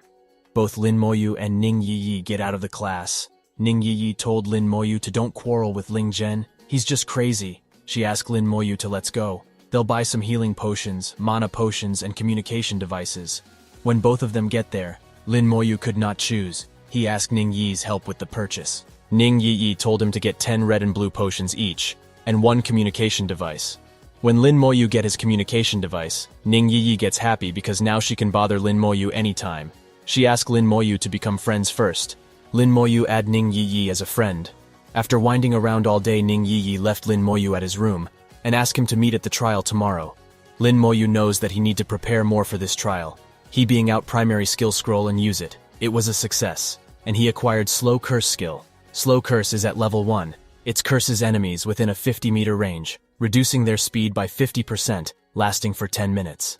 Both Lin Moyu and Ning Yi get out of the class. Ning Yi told Lin Moyu to don't quarrel with Ling Zhen. He's just crazy. She asked Lin Moyu to let's go. They'll buy some healing potions, mana potions, and communication devices. When both of them get there, Lin Moyu could not choose. He asked Ning Yi's help with the purchase. Ning Yi told him to get 10 red and blue potions each, and 1 communication device. When Lin Moyu get his communication device, Ning Yi gets happy because now she can bother Lin Moyu anytime. She asked Lin Moyu to become friends first. Lin Moyu add Ning Yi as a friend. After winding around all day, Ning Yi left Lin Moyu at his room and asked him to meet at the trial tomorrow. Lin Moyu knows that he need to prepare more for this trial. He being out primary skill scroll and use it. It was a success, and he acquired Slow Curse skill. Slow Curse is at level 1. It curses enemies within a 50-meter range, reducing their speed by 50%, lasting for 10 minutes.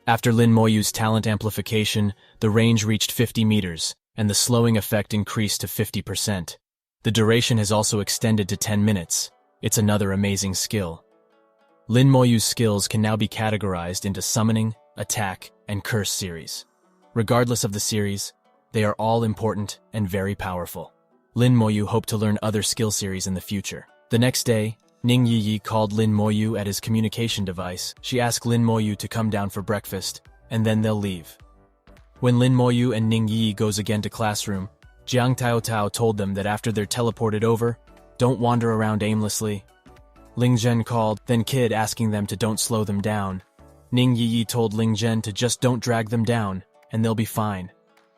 After Lin Moyu's talent amplification, the range reached 50 meters, and the slowing effect increased to 50%. The duration has also extended to 10 minutes. It's another amazing skill. Lin Moyu's skills can now be categorized into Summoning, Attack, and Curse series. Regardless of the series, they are all important and very powerful. Lin Moyu hoped to learn other skill series in the future. The next day, Ning Yi called Lin Moyu at his communication device. She asked Lin Moyu to come down for breakfast, and then they'll leave. When Lin Moyu and Ning Yi goes again to classroom, Zhang Tao Tao told them that after they're teleported over, don't wander around aimlessly. Ling Zhen called, then Kid asking them to don't slow them down. Ning Yi told Ling Zhen to just don't drag them down, and they'll be fine.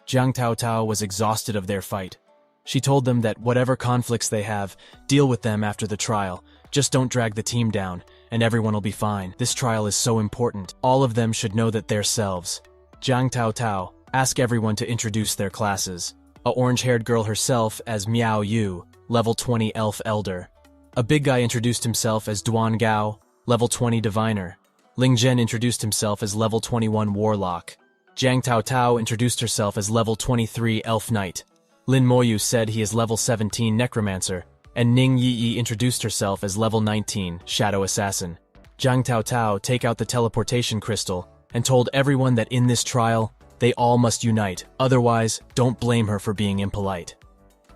Zhang Tao Tao was exhausted of their fight. She told them that whatever conflicts they have, deal with them after the trial. Just don't drag the team down, and everyone will be fine. This trial is so important. All of them should know that they're selves. Zhang Tao Tao asked everyone to introduce their classes. A orange-haired girl herself as Miao Yu, level 20 Elf Elder. A big guy introduced himself as Duan Gao, level 20 Diviner. Ling Zhen introduced himself as level 21 Warlock. Zhang Tao Tao introduced herself as level 23 Elf Knight. Lin Moyu said he is level 17 Necromancer. and Ning Yi introduced herself as level 19, Shadow Assassin. Zhang Taotao take out the teleportation crystal and told everyone that in this trial, they all must unite, otherwise, don't blame her for being impolite.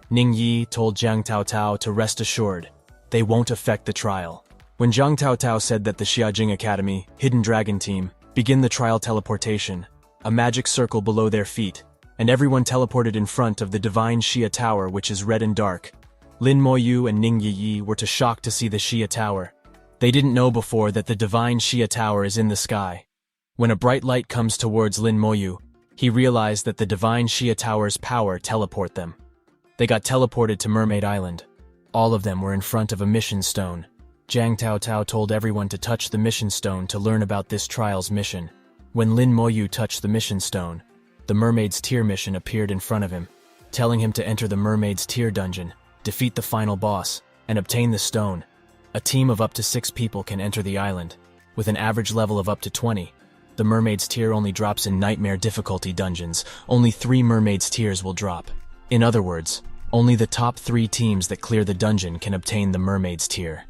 Ning Yi told Zhang Taotao to rest assured, they won't affect the trial. When Zhang Taotao said that the Xiajing Academy, Hidden Dragon Team, begin the trial teleportation, a magic circle below their feet, and everyone teleported in front of the Divine Xia Tower, which is red and dark. Lin Moyu and Ning Yi were shocked to see the Xia Tower. They didn't know before that the Divine Xia Tower is in the sky. When a bright light comes towards Lin Moyu, he realized that the Divine Xia Tower's power teleport them. They got teleported to Mermaid Island. All of them were in front of a mission stone. Zhang Taotao told everyone to touch the mission stone to learn about this trial's mission. When Lin Moyu touched the mission stone, the Mermaid's Tier mission appeared in front of him, telling him to enter the Mermaid's Tier dungeon, defeat the final boss, and obtain the stone. A team of up to 6 people can enter the island, with an average level of up to 20. The Mermaid's Tier only drops in Nightmare difficulty dungeons. Only 3 Mermaid's Tiers will drop. In other words, only the top 3 teams that clear the dungeon can obtain the Mermaid's Tier.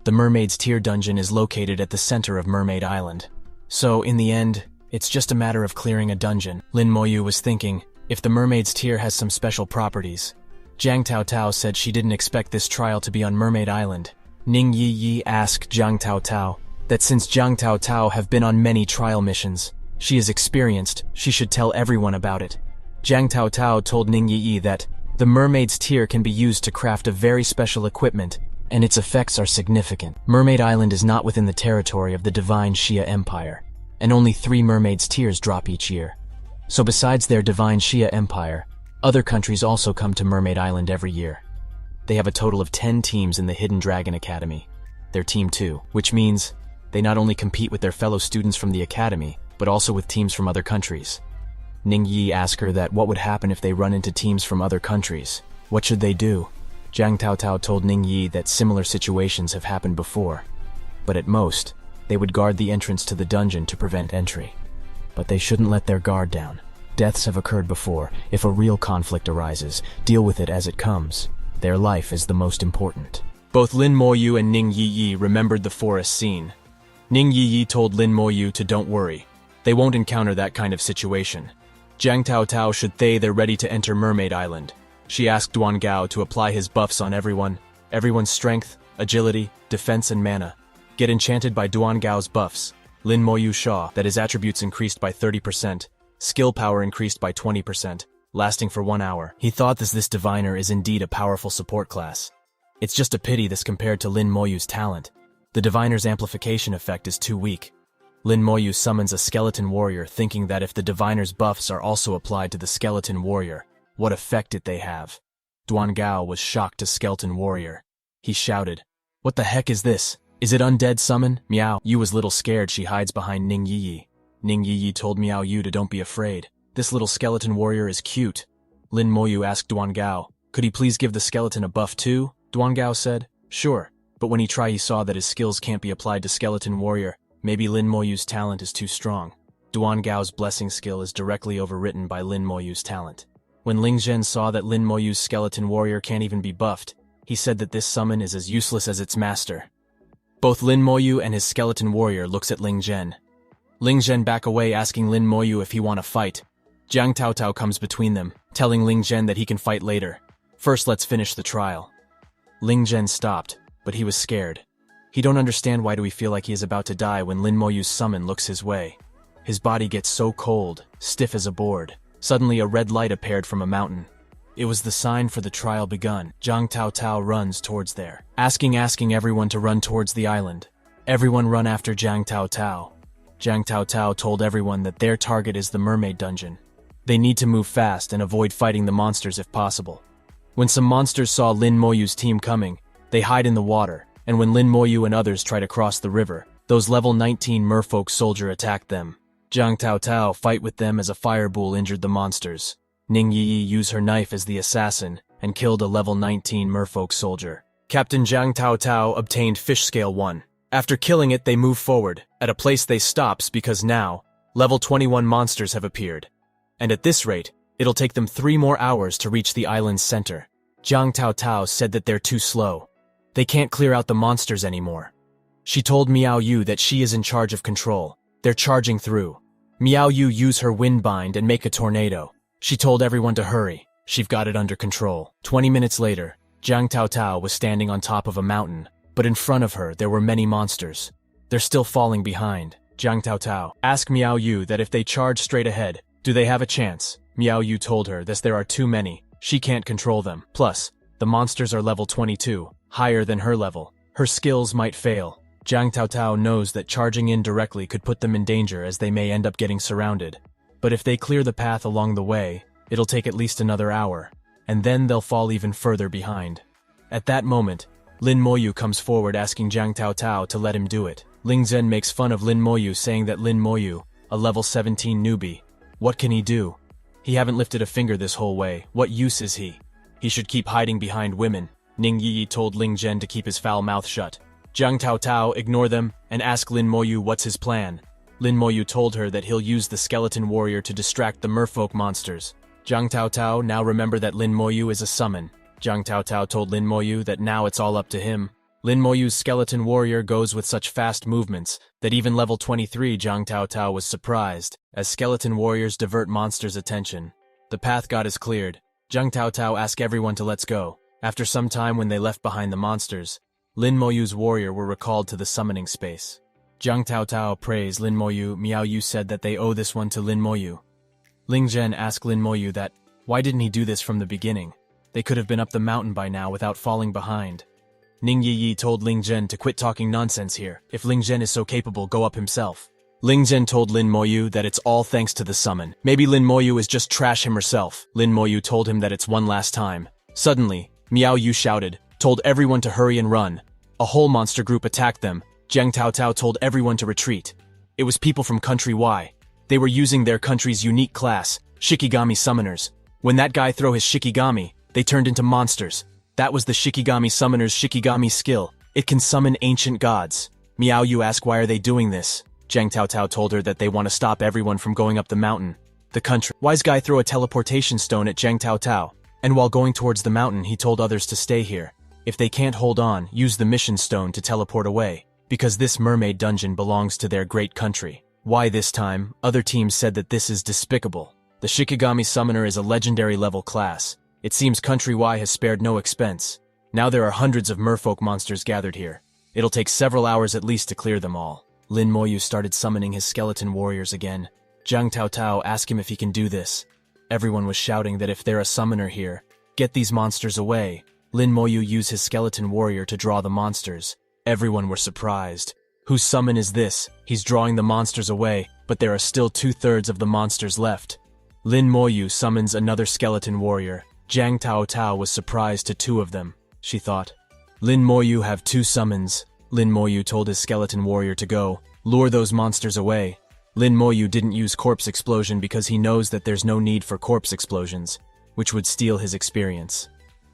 The Mermaid's Tier dungeon is located at the center of Mermaid Island. So, in the end, it's just a matter of clearing a dungeon. Lin Moyu was thinking, if the Mermaid's Tier has some special properties. Zhang Taotao said she didn't expect this trial to be on Mermaid Island. Ning Yi asked Zhang Taotao that since Zhang Taotao have been on many trial missions, she is experienced, she should tell everyone about it. Zhang Taotao told Ning Yi that the Mermaid's Tier can be used to craft a very special equipment, and its effects are significant. Mermaid Island is not within the territory of the Divine Xia Empire, and only 3 Mermaid's Tiers drop each year. So besides their Divine Xia Empire, other countries also come to Mermaid Island every year. They have a total of 10 teams in the Hidden Dragon Academy. They're Team 2, which means they not only compete with their fellow students from the academy, but also with teams from other countries. Ning Yi asked her that what would happen if they run into teams from other countries. What should they do? Zhang Taotao told Ning Yi that similar situations have happened before, but at most, they would guard the entrance to the dungeon to prevent entry. But they shouldn't let their guard down. Deaths have occurred before. If a real conflict arises, deal with it as it comes. Their life is the most important. Both Lin Moyu and Ning Yi remembered the forest scene. Ning Yi told Lin Moyu to don't worry. They won't encounter that kind of situation. Zhang Taotao should they're ready to enter Mermaid Island. She asked Duan Gao to apply his buffs on everyone's strength, agility, defense, and mana. Get enchanted by Duan Gao's buffs. Lin Moyu Shaw, that his attributes increased by 30%, skill power increased by 20%, lasting for 1 hour. He thought this diviner is indeed a powerful support class. It's just a pity this compared to Lin Moyu's talent. The diviner's amplification effect is too weak. Lin Moyu summons a skeleton warrior thinking that if the diviner's buffs are also applied to the skeleton warrior, what effect did they have? Duan Gao was shocked to skeleton warrior. He shouted, "What the heck is this? Is it undead summon?" Meow Yu was little scared. She hides behind Ning Yi. Ning Yi told Meow Yu to don't be afraid. This little skeleton warrior is cute. Lin Moyu asked Duan Gao, could he please give the skeleton a buff too? Duan Gao said, sure, but when he saw that his skills can't be applied to skeleton warrior. Maybe Lin Moyu's talent is too strong. Duan Gao's blessing skill is directly overwritten by Lin Moyu's talent. When Ling Zhen saw that Lin Moyu's skeleton warrior can't even be buffed, he said that this summon is as useless as its master. Both Lin Moyu and his skeleton warrior looks at Ling Zhen. Ling Zhen back away asking Lin Moyu if he want to fight. Zhang Taotao comes between them, telling Ling Zhen that he can fight later. First let's finish the trial. Ling Zhen stopped, but he was scared. He don't understand why do we feel like he is about to die when Lin Moyu's summon looks his way. His body gets so cold, stiff as a board. Suddenly a red light appeared from a mountain. It was the sign for the trial begun. Zhang Taotao runs towards there, asking everyone to run towards the island. Everyone run after Zhang Taotao. Zhang Taotao told everyone that their target is the mermaid dungeon. They need to move fast and avoid fighting the monsters if possible. When some monsters saw Lin Moyu's team coming, they hide in the water, and when Lin Moyu and others try to cross the river, those level 19 merfolk soldier attacked them. Zhang Taotao fight with them as a fireball injured the monsters. Ning Yi used her knife as the assassin and killed a level 19 merfolk soldier. Captain Zhang Taotao obtained fish scale 1. After killing it, they move forward. At a place they stops because now, level 21 monsters have appeared. And at this rate, it'll take them 3 more hours to reach the island's center. Jiang Tao Tao said that they're too slow. They can't clear out the monsters anymore. She told Miao Yu that she is in charge of control. They're charging through. Miao Yu use her wind bind and make a tornado. She told everyone to hurry. She've got it under control. 20 minutes later, Jiang Tao Tao was standing on top of a mountain, but in front of her there were many monsters. They're still falling behind. Jiang Tao Tao asked Miao Yu that if they charge straight ahead, do they have a chance? Miao Yu told her that there are too many. She can't control them. Plus, the monsters are level 22, higher than her level. Her skills might fail. Jiang Tao Tao knows that charging in directly could put them in danger as they may end up getting surrounded. But if they clear the path along the way, it'll take at least another hour, and then they'll fall even further behind. At that moment, Lin Moyu comes forward asking Jiang Tao Tao to let him do it. Ling Zhen makes fun of Lin Moyu, saying that Lin Moyu, a level 17 newbie, what can he do? He haven't lifted a finger this whole way. What use is he? He should keep hiding behind women. Ning Yi told Ling Zhen to keep his foul mouth shut. Jiang Tao Tao ignore them and ask Lin Moyu what's his plan. Lin Moyu told her that he'll use the skeleton warrior to distract the merfolk monsters. Jiang Tao Tao now remember that Lin Moyu is a summon. Jiang Tao Tao told Lin Moyu that now it's all up to him. Lin Moyu's skeleton warrior goes with such fast movements that even level 23 Jiang Tao Tao was surprised, as skeleton warriors divert monsters' attention. The path god is cleared. Jiang Tao Tao asked everyone to let's go. After some time when they left behind the monsters, Lin Moyu's warrior were recalled to the summoning space. Jiang Tao Tao praised Lin Moyu. Miao Yu said that they owe this one to Lin Moyu. Ling Zhen asked Lin Moyu that, why didn't he do this from the beginning? They could have been up the mountain by now without falling behind. Ning Yi told Ling Zhen to quit talking nonsense here. If Ling Zhen is so capable, go up himself. Ling Zhen told Lin Moyu that it's all thanks to the summon. Maybe Lin Moyu is just trash him herself. Lin Moyu told him that it's one last time. Suddenly, Miao Yu shouted, told everyone to hurry and run. A whole monster group attacked them. Jiang Tao Tao told everyone to retreat. It was people from Country Y. They were using their country's unique class, Shikigami summoners. When that guy threw his Shikigami, they turned into monsters. That was the Shikigami summoner's Shikigami skill. It can summon ancient gods. Miao Yu asked why are they doing this. Jiang Tao Tao told her that they want to stop everyone from going up the mountain. The country wise guy threw a teleportation stone at Jiang Tao Tao, and while going towards the mountain he told others to stay here. If they can't hold on, use the mission stone to teleport away, because this mermaid dungeon belongs to their great country. Why this time? Other teams said that this is despicable. The Shikigami summoner is a legendary level class. It seems Country Y has spared no expense. Now there are hundreds of merfolk monsters gathered here. It'll take several hours at least to clear them all. Lin Moyu started summoning his skeleton warriors again. Jiang Tao Tao asked him if he can do this. Everyone was shouting that if they're a summoner here, get these monsters away. Lin Moyu used his skeleton warrior to draw the monsters. Everyone were surprised. Whose summon is this? He's drawing the monsters away, but there are still 2/3 of the monsters left. Lin Moyu summons another skeleton warrior. Jiang Tao Tao was surprised to 2 of them, she thought. Lin Moyu have 2 summons. Lin Moyu told his skeleton warrior to go, lure those monsters away. Lin Moyu didn't use corpse explosion because he knows that there's no need for corpse explosions, which would steal his experience.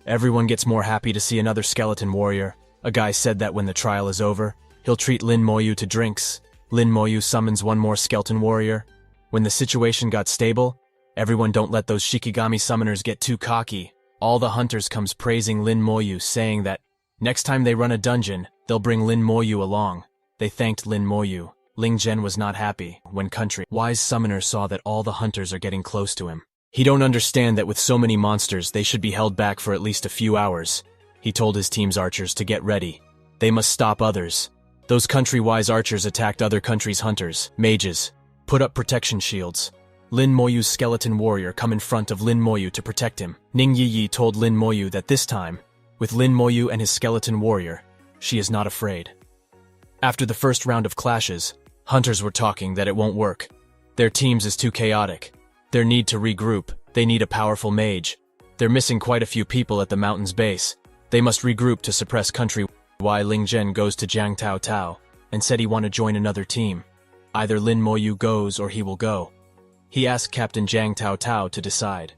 Everyone gets more happy to see another skeleton warrior. A guy said that when the trial is over, he'll treat Lin Moyu to drinks. Lin Moyu summons 1 more skeleton warrior. When the situation got stable, everyone don't let those Shikigami summoners get too cocky. All the hunters comes praising Lin Moyu, saying that next time they run a dungeon, they'll bring Lin Moyu along. They thanked Lin Moyu. Ling Zhen was not happy when Country Wise summoner saw that all the hunters are getting close to him. He don't understand that with so many monsters, they should be held back for at least a few hours. He told his team's archers to get ready. They must stop others. Those Country Wise archers attacked other countries' hunters, mages. Put up protection shields. Lin Moyu's skeleton warrior come in front of Lin Moyu to protect him. Ning Yi told Lin Moyu that this time, with Lin Moyu and his skeleton warrior, she is not afraid. After the first round of clashes, hunters were talking that it won't work. Their teams is too chaotic. Their need to regroup. They need a powerful mage. They're missing quite a few people at the mountain's base. They must regroup to suppress Country Y. Ling Zhen goes to Jiang Tao Tao and said he want to join another team. Either Lin Moyu goes or he will go. He asked Captain Jiang Tao Tao to decide.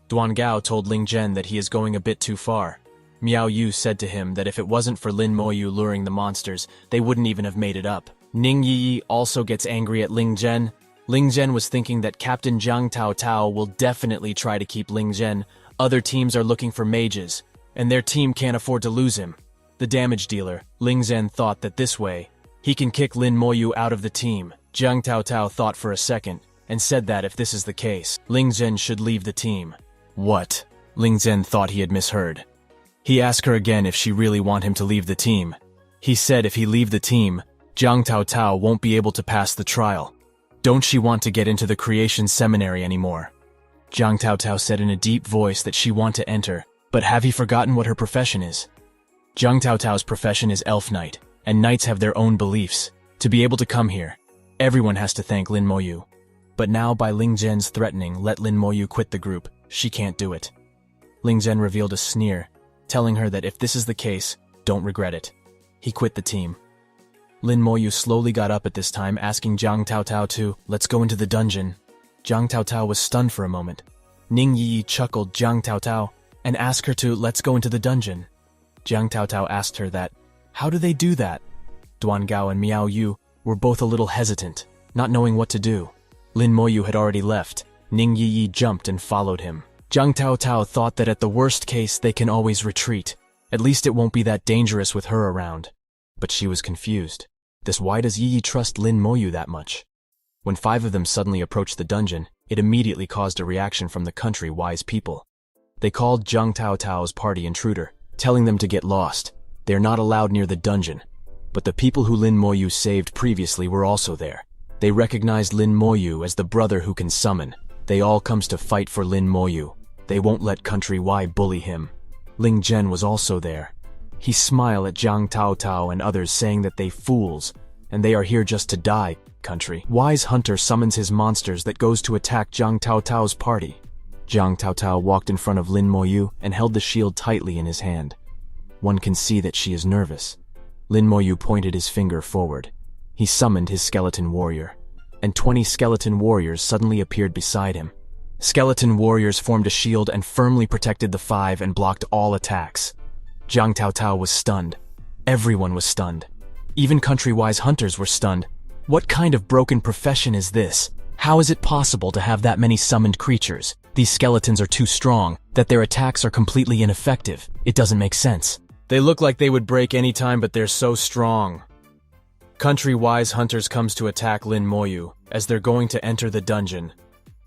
Duan Gao told Ling Zhen that he is going a bit too far. Miao Yu said to him that if it wasn't for Lin Moyu luring the monsters, they wouldn't even have made it up. Ning Yi also gets angry at Ling Zhen. Ling Zhen was thinking that Captain Jiang Tao Tao will definitely try to keep Ling Zhen. Other teams are looking for mages. and their team can't afford to lose him. The damage dealer, Ling Zhen, thought that this way, he can kick Lin Moyu out of the team. Jiang Taotao thought for a second, and said that if this is the case, Ling Zhen should leave the team. What? Ling Zhen thought he had misheard. He asked her again if she really want him to leave the team. He said if he leave the team, Jiang Taotao won't be able to pass the trial. Don't she want to get into the creation seminary anymore? Jiang Taotao said in a deep voice that she want to enter, but have he forgotten what her profession is? Jiang Taotao's profession is elf knight, and knights have their own beliefs. To be able to come here, everyone has to thank Lin Moyu. But now by Ling Zhen's threatening let Lin Moyu quit the group, she can't do it. Ling Zhen revealed a sneer, telling her that if this is the case, don't regret it. He quit the team. Lin Moyu slowly got up at this time, asking Jiang Taotao to, let's go into the dungeon. Jiang Taotao was stunned for a moment. Ning Yi chuckled Jiang Taotao and asked her to, let's go into the dungeon. Jiang Taotao asked her that, how do they do that? Duan Gao and Miao Yu were both a little hesitant, not knowing what to do. Lin Moyu had already left. Ning Yi jumped and followed him. Jiang Taotao thought that at the worst case they can always retreat. At least it won't be that dangerous with her around. But she was confused. Why does Yi trust Lin Moyu that much? When 5 of them suddenly approached the dungeon, it immediately caused a reaction from the country-wise people. They called Jiang Taotao's party intruder, telling them to get lost. They are not allowed near the dungeon. But the people who Lin Moyu saved previously were also there. They recognized Lin Moyu as the brother who can summon. They all comes to fight for Lin Moyu. They won't let Country Y bully him. Ling Zhen was also there. He smiled at Jiang Taotao and others, saying that they fools, and they are here just to die. Country Y's hunter summons his monsters that goes to attack Jiang Taotao's party. Jiang Taotao walked in front of Lin Moyu and held the shield tightly in his hand. One can see that she is nervous. Lin Moyu pointed his finger forward. He summoned his skeleton warrior, and 20 skeleton warriors suddenly appeared beside him. Skeleton warriors formed a shield and firmly protected the 5 and blocked all attacks. Jiang Taotao was stunned. Everyone was stunned. Even country-wise hunters were stunned. What kind of broken profession is this? How is it possible to have that many summoned creatures? These skeletons are too strong, that their attacks are completely ineffective. It doesn't make sense. They look like they would break any time, but they're so strong. Country-wise hunters comes to attack Lin Moyu, as they're going to enter the dungeon.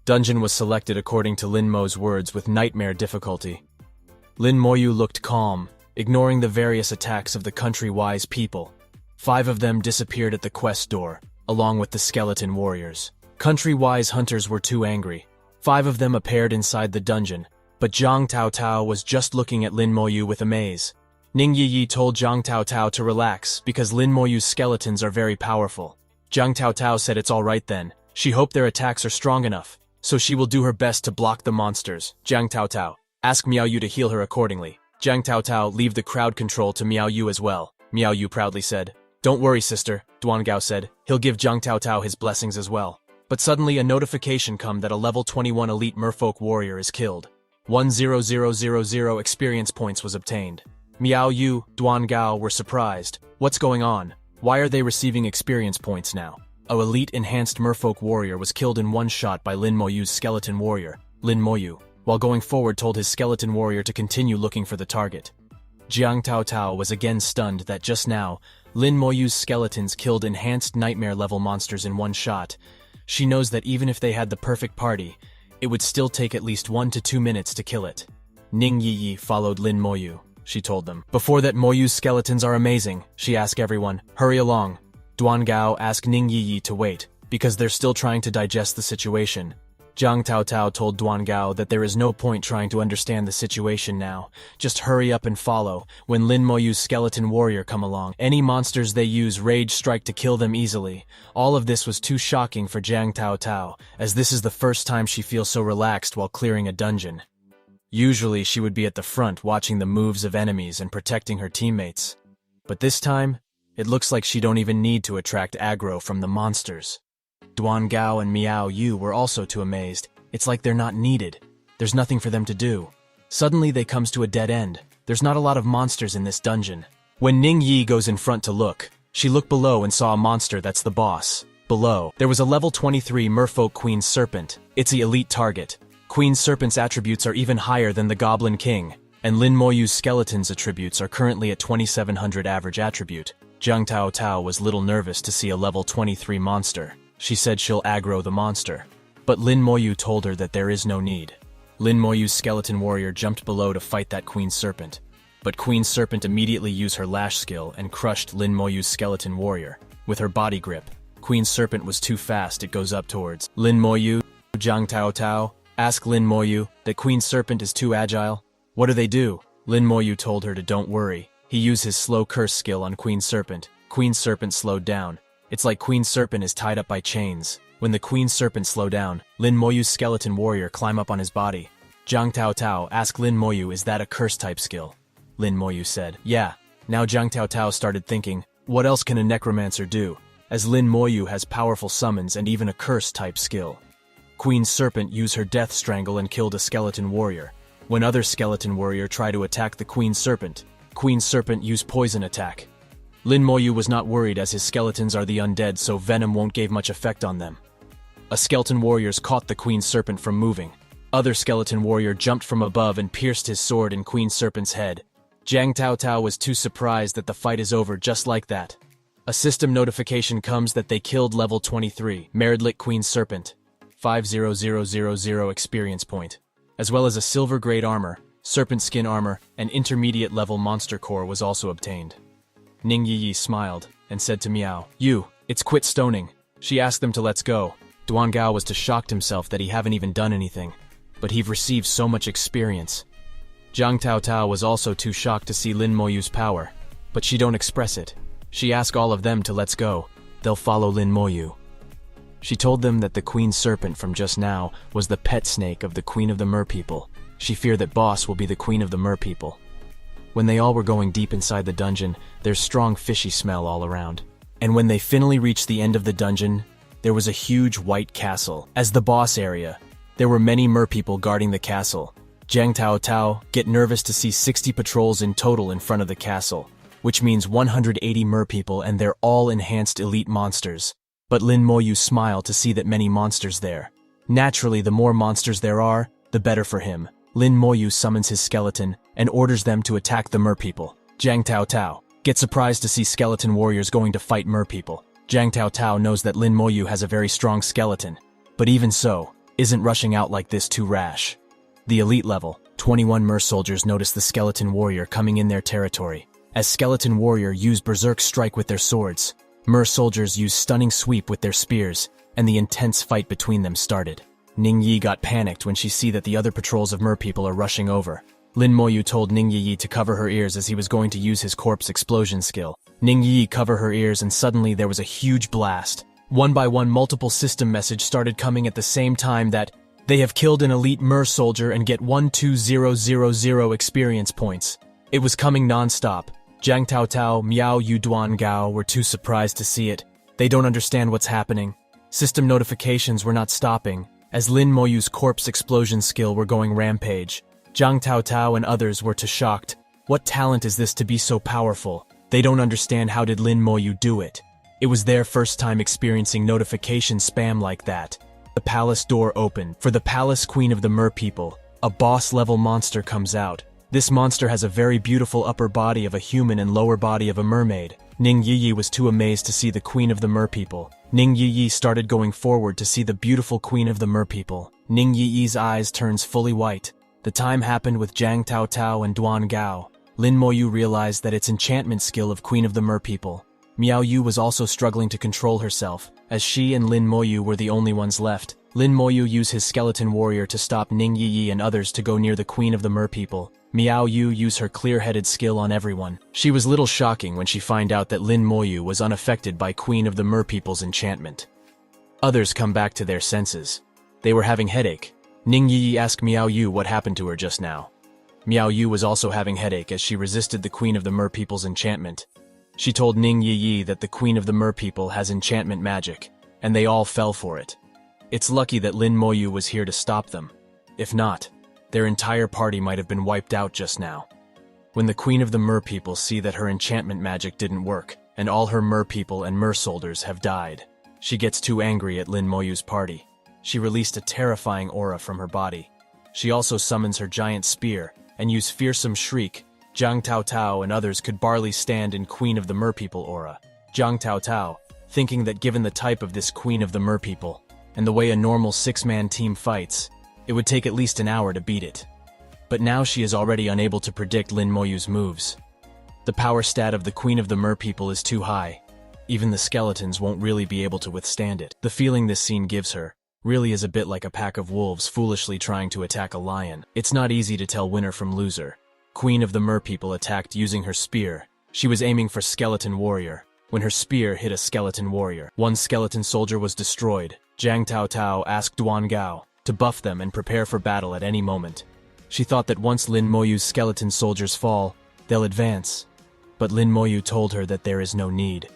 Dungeon was selected according to Lin Mo's words with nightmare difficulty. Lin Moyu looked calm, ignoring the various attacks of the country-wise people. 5 of them disappeared at the quest door, along with the skeleton warriors. Country-wise hunters were too angry. 5 of them appeared inside the dungeon, but Jiang Taotao was just looking at Lin Moyu with amaze. Ning Yi told Jiang Taotao to relax because Lin Moyu's skeletons are very powerful. Jiang Taotao said it's alright then. She hoped their attacks are strong enough, so she will do her best to block the monsters. Jiang Taotao, ask Miao Yu to heal her accordingly. Jiang Taotao, leave the crowd control to Miao Yu as well. Miao Yu proudly said. Don't worry, sister, Duan Gao said. He'll give Jiang Taotao his blessings as well. But suddenly a notification come that a level 21 elite merfolk warrior is killed. 100,000 experience points was obtained. Miao Yu, Duan Gao were surprised. What's going on? Why are they receiving experience points now? A elite enhanced merfolk warrior was killed in one shot by Lin Moyu's skeleton warrior. Lin Moyu, while going forward, told his skeleton warrior to continue looking for the target. Jiang Taotao was again stunned that just now, Lin Moyu's skeletons killed enhanced nightmare level monsters in one shot. She knows that even if they had the perfect party, it would still take at least 1 to 2 minutes to kill it. Ning Yi followed Lin Moyu, she told them. Before that, Moyu's skeletons are amazing, she asked everyone. Hurry along. Duan Gao asked Ning Yi to wait, because they're still trying to digest the situation. Jiang Taotao told Duan Gao that there is no point trying to understand the situation now. Just hurry up and follow. When Lin Moyu's skeleton warrior come along, any monsters they use rage strike to kill them easily. All of this was too shocking for Jiang Taotao, as this is the first time she feels so relaxed while clearing a dungeon. Usually she would be at the front watching the moves of enemies and protecting her teammates. But this time, it looks like she don't even need to attract aggro from the monsters. Duan Gao and Miao Yu were also too amazed. It's like they're not needed. There's nothing for them to do. Suddenly they comes to a dead end. There's not a lot of monsters in this dungeon. When Ning Yi goes in front to look, she looked below and saw a monster that's the boss. Below, there was a level 23 merfolk Queen Serpent. It's the elite target. Queen Serpent's attributes are even higher than the Goblin King. and Lin Moyu's skeleton's attributes are currently at 2700 average attribute. Zhang Tao Tao was little nervous to see a level 23 monster. She said she'll aggro the monster. But Lin Moyu told her that there is no need. Lin Moyu's skeleton warrior jumped below to fight that Queen Serpent. But Queen Serpent immediately used her lash skill and crushed Lin Moyu's skeleton warrior. With her body grip, Queen Serpent was too fast, it goes up towards Lin Moyu. Zhang Tao Tao asked Lin Moyu that Queen Serpent is too agile. What do they do? Lin Moyu told her to don't worry. He used his slow curse skill on Queen Serpent. Queen Serpent slowed down. It's like Queen Serpent is tied up by chains. When the Queen Serpent slowed down, Lin Moyu's skeleton warrior climbed up on his body. Zhang Tao Tao asked Lin Moyu, is that a curse type skill? Lin Moyu said, yeah. Now Zhang Tao Tao started thinking, what else can a necromancer do? As Lin Moyu has powerful summons and even a curse type skill. Queen Serpent used her death strangle and killed a skeleton warrior. When other skeleton warrior tried to attack the Queen Serpent used poison attack. Lin Moyu was not worried as his skeletons are the undead, so venom won't give much effect on them. A skeleton warriors caught the Queen Serpent from moving. Other skeleton warrior jumped from above and pierced his sword in Queen Serpent's head. Zhang Tao Tao was too surprised that the fight is over just like that. A system notification comes that they killed level 23, Meridlit Queen Serpent. 50000 experience point. As well as a silver grade armor, serpent skin armor, and intermediate level monster core was also obtained. Ning Yi smiled and said to Miao, it's quit stoning. She asked them to let's go. Duan Gao was too shocked himself that he haven't even done anything, but he've received so much experience. Zhang Tao Tao was also too shocked to see Lin Moyu's power, but she don't express it. She asked all of them to let's go. They'll follow Lin Moyu. She told them that the Queen Serpent from just now was the pet snake of the Queen of the Mer People. She feared that Boss will be the Queen of the Mer People. When they all were going deep inside the dungeon, there's strong fishy smell all around. And when they finally reached the end of the dungeon, there was a huge white castle. As the boss area, there were many Mer People guarding the castle. Zhang Tao Tao get nervous to see 60 patrols in total in front of the castle, which means 180 Mer People, and they're all enhanced elite monsters. But Lin Moyu smiled to see that many monsters there. Naturally, the more monsters there are, the better for him. Lin Moyu summons his skeleton and orders them to attack the Mer People. Zhang Tao Tao gets surprised to see skeleton warriors going to fight Mer People. Zhang Tao Tao knows that Lin Moyu has a very strong skeleton, but even so, isn't rushing out like this too rash. The elite level, 21 Mer soldiers notice the skeleton warrior coming in their territory. As skeleton warrior use berserk strike with their swords, Mer soldiers use stunning sweep with their spears, and the intense fight between them started. Ning Yi got panicked when she see that the other patrols of Mer People are rushing over. Lin Moyu told Ning Yi to cover her ears as he was going to use his corpse explosion skill. Ning Yi covered her ears and suddenly there was a huge blast. One by one multiple system message started coming at the same time that they have killed an elite Mer soldier and get 12000 experience points. It was coming non-stop. Zhang Tao Tao, Miao Yu Duan Gao were too surprised to see it. They don't understand what's happening. System notifications were not stopping, as Lin Moyu's corpse explosion skill were going rampage. Zhang Tao Tao and others were too shocked. What talent is this to be so powerful? They don't understand how did Lin Moyu do it. It was their first time experiencing notification spam like that. The palace door opened. For the palace queen of the Mer People, a boss-level monster comes out. This monster has a very beautiful upper body of a human and lower body of a mermaid. Ning Yi was too amazed to see the Queen of the Mer People. Ning Yi started going forward to see the beautiful Queen of the Mer People. Ning Yi's eyes turns fully white. The time happened with Zhang Tao Tao and Duan Gao. Lin Moyu realized that its enchantment skill of Queen of the Mer People. Miao Yu was also struggling to control herself, as she and Lin Moyu were the only ones left. Lin Moyu used his skeleton warrior to stop Ning Yi and others to go near the Queen of the Mer People. Miao Yu used her clear-headed skill on everyone. She was little shocking when she found out that Lin Moyu was unaffected by Queen of the Mer People's enchantment. Others come back to their senses. They were having headache. Ning Yi asked Miao Yu what happened to her just now. Miao Yu was also having headache as she resisted the Queen of the Mer People's enchantment. She told Ning Yi that the Queen of the Mer People has enchantment magic, and they all fell for it. It's lucky that Lin Moyu was here to stop them. If not, their entire party might have been wiped out just now. When the Queen of the Mer People see that her enchantment magic didn't work, and all her Mer People and Mer soldiers have died, she gets too angry at Lin Moyu's party. She released a terrifying aura from her body. She also summons her giant spear, and use fearsome shriek, Jiang Tao Tao and others could barely stand in Queen of the Merpeople aura. Jiang Tao Tao, thinking that given the type of this Queen of the Merpeople, and the way a normal 6-man team fights, it would take at least an hour to beat it. But now she is already unable to predict Lin Moyu's moves. The power stat of the Queen of the Merpeople is too high. Even the skeletons won't really be able to withstand it. The feeling this scene gives her really is a bit like a pack of wolves foolishly trying to attack a lion. It's not easy to tell winner from loser. Queen of the Merpeople attacked using her spear. She was aiming for Skeleton Warrior, when her spear hit a Skeleton Warrior. One skeleton soldier was destroyed. Jiang Tao Tao asked Duan Gao to buff them and prepare for battle at any moment. She thought that once Lin Moyu's skeleton soldiers fall, they'll advance. But Lin Moyu told her that there is no need.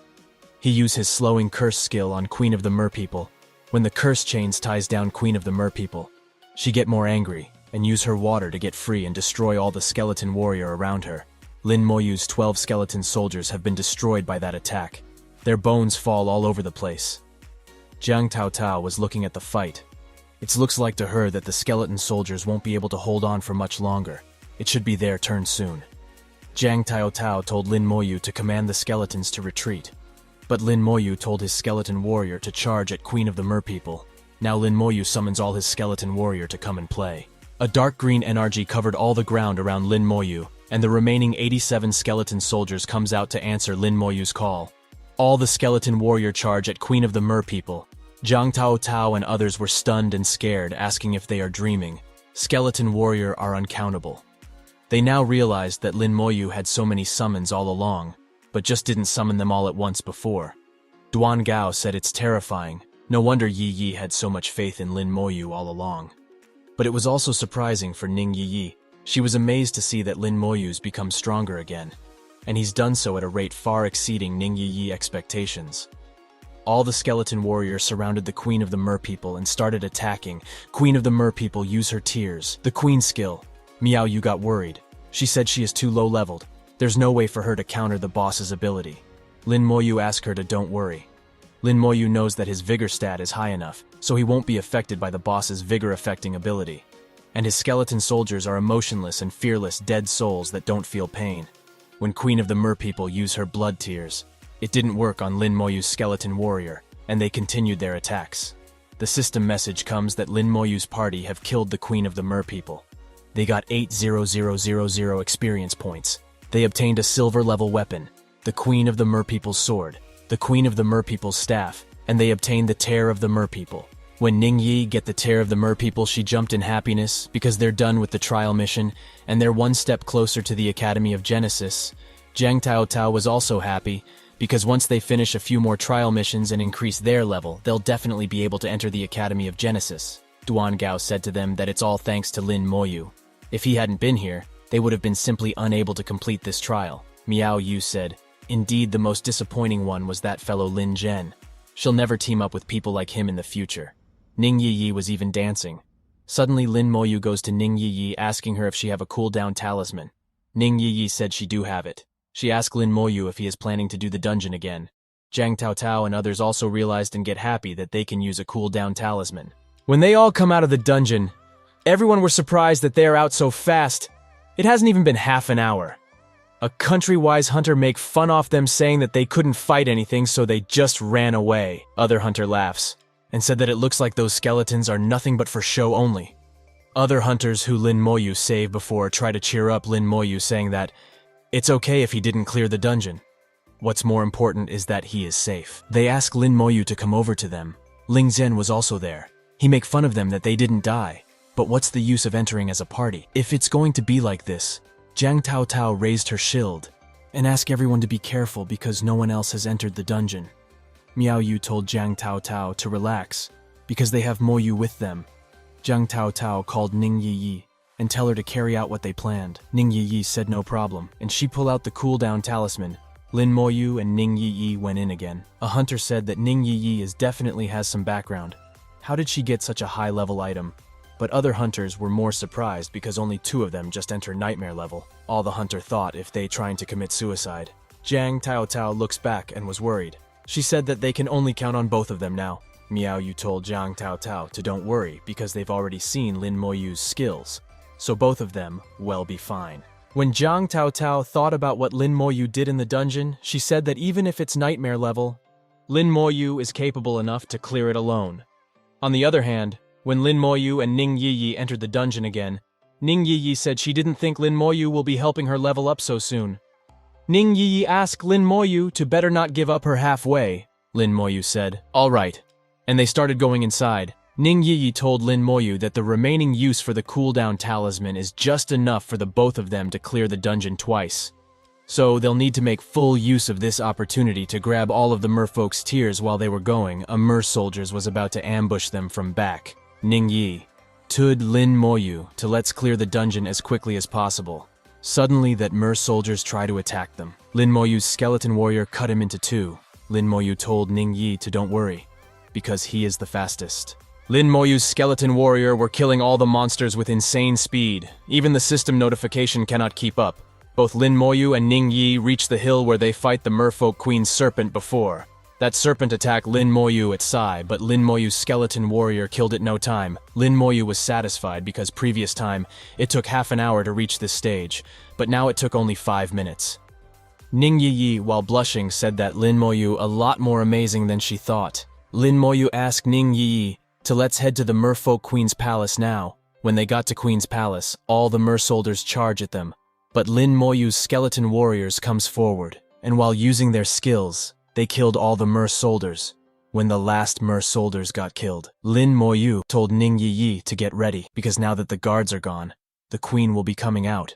He used his slowing curse skill on Queen of the Merpeople. When the curse chains ties down Queen of the Merpeople, she get more angry and use her water to get free and destroy all the skeleton warrior around her. Lin Moyu's 12 skeleton soldiers have been destroyed by that attack. Their bones fall all over the place. Jiang Tao Tao was looking at the fight. It looks like to her that the skeleton soldiers won't be able to hold on for much longer. It should be their turn soon. Jiang Tao Tao told Lin Moyu to command the skeletons to retreat. But Lin Moyu told his skeleton warrior to charge at Queen of the Merpeople. Now Lin Moyu summons all his skeleton warrior to come and play. A dark green energy covered all the ground around Lin Moyu, and the remaining 87 skeleton soldiers comes out to answer Lin Moyu's call. All the skeleton warrior charge at Queen of the Merpeople. Jiang Tao Tao and others were stunned and scared, asking if they are dreaming. Skeleton warrior are uncountable. They now realized that Lin Moyu had so many summons all along, but just didn't summon them all at once before. Duan Gao said it's terrifying. No wonder Yi Yi had so much faith in Lin Moyu all along. But it was also surprising for Ning Yi Yi. She was amazed to see that Lin Moyu's become stronger again, and he's done so at a rate far exceeding Ning Yi Yi expectations. All the skeleton warriors surrounded the Queen of the Merpeople and started attacking. Queen of the Merpeople used her tears, the Queen skill. Miao Yu got worried. She said she is too low-leveled. There's no way for her to counter the boss's ability. Lin Moyu asked her to don't worry. Lin Moyu knows that his vigor stat is high enough, so he won't be affected by the boss's vigor-affecting ability. And his skeleton soldiers are emotionless and fearless dead souls that don't feel pain. When Queen of the Merpeople used her blood tears, it didn't work on Lin Moyu's skeleton warrior, and they continued their attacks. The system message comes that Lin Moyu's party have killed the Queen of the Merpeople. They got 8,000 experience points. They obtained a silver-level weapon, the Queen of the Merpeople's sword, the Queen of the Merpeople's staff, and they obtained the Tear of the Merpeople. When Ning Yi get the Tear of the Merpeople, she jumped in happiness because they're done with the trial mission and they're one step closer to the Academy of Genesis. Jiang Tao Tao was also happy because once they finish a few more trial missions and increase their level, they'll definitely be able to enter the Academy of Genesis. Duan Gao said to them that it's all thanks to Lin Moyu. If he hadn't been here, they would have been simply unable to complete this trial. Miao Yu said, "Indeed, the most disappointing one was that fellow Lin Zhen. She'll never team up with people like him in the future." Ning Yi Yi was even dancing. Suddenly, Lin Moyu goes to Ning Yi Yi asking her if she have a cooldown talisman. Ning Yi Yi said she do have it. She asked Lin Moyu if he is planning to do the dungeon again. Jiang Tao Tao and others also realized and get happy that they can use a cooldown talisman. When they all come out of the dungeon, everyone were surprised that they are out so fast. It hasn't even been half an hour. A country-wise hunter make fun off them saying that they couldn't fight anything so they just ran away. Other hunter laughs and said that it looks like those skeletons are nothing but for show only. Other hunters who Lin Moyu saved before try to cheer up Lin Moyu saying that it's okay if he didn't clear the dungeon. What's more important is that he is safe. They ask Lin Moyu to come over to them. Ling Zhen was also there. He make fun of them that they didn't die. But what's the use of entering as a party? If it's going to be like this, Jiang Tao Tao raised her shield and asked everyone to be careful because no one else has entered the dungeon. Miao Yu told Jiang Tao Tao to relax because they have Moyu with them. Jiang Tao Tao called Ning Yi Yi and tell her to carry out what they planned. Ning Yi Yi said no problem, and she pulled out the cooldown talisman. Lin Moyu and Ning Yi Yi went in again. A hunter said that Ning Yi Yi definitely has some background. How did she get such a high-level item? But other hunters were more surprised because only 2 of them just enter nightmare level. All the hunter thought if they trying to commit suicide. Jiang Tao Tao looks back and was worried. She said that they can only count on both of them now. Miao Yu told Jiang Tao Tao to don't worry because they've already seen Lin Moyu's skills. so both of them will be fine. When Jiang Taotao thought about what Lin Moyu did in the dungeon, she said that even if it's nightmare level, Lin Moyu is capable enough to clear it alone. On the other hand, when Lin Moyu and Ning Yiyi entered the dungeon again, Ning Yiyi said she didn't think Lin Moyu will be helping her level up so soon. Ning Yiyi asked Lin Moyu to better not give up her halfway. Lin Moyu said, "All right," and they started going inside. Ning Yiyi told Lin Moyu that the remaining use for the cooldown talisman is just enough for the both of them to clear the dungeon twice. So they'll need to make full use of this opportunity to grab all of the merfolk's tears while they were going. A mer soldiers was about to ambush them from back. Ning Yi told Lin Moyu to let's clear the dungeon as quickly as possible. Suddenly that mer soldiers try to attack them. Lin Moyu's skeleton warrior cut him into two. Lin Moyu told Ning Yi to don't worry, because he is the fastest. Lin Moyu's skeleton warrior were killing all the monsters with insane speed. Even the system notification cannot keep up. Both Lin Moyu and Ning Yi reach the hill where they fight the merfolk queen's serpent before. That serpent attacked Lin Moyu at Sai, but Lin Moyu's skeleton warrior killed it no time. Lin Moyu was satisfied because previous time, it took half an hour to reach this stage, but now it took only 5 minutes. Ning Yiyi, while blushing, said that Lin Moyu a lot more amazing than she thought. Lin Moyu asked Ning Yiyi to let's head to the merfolk queen's palace now. When they got to Queen's palace, all the mer soldiers charge at them. But Lin Moyu's skeleton warriors comes forward, and while using their skills, they killed all the mer soldiers. When the last mer soldiers got killed, Lin Moyu told Ning Yiyi to get ready, because now that the guards are gone, the queen will be coming out.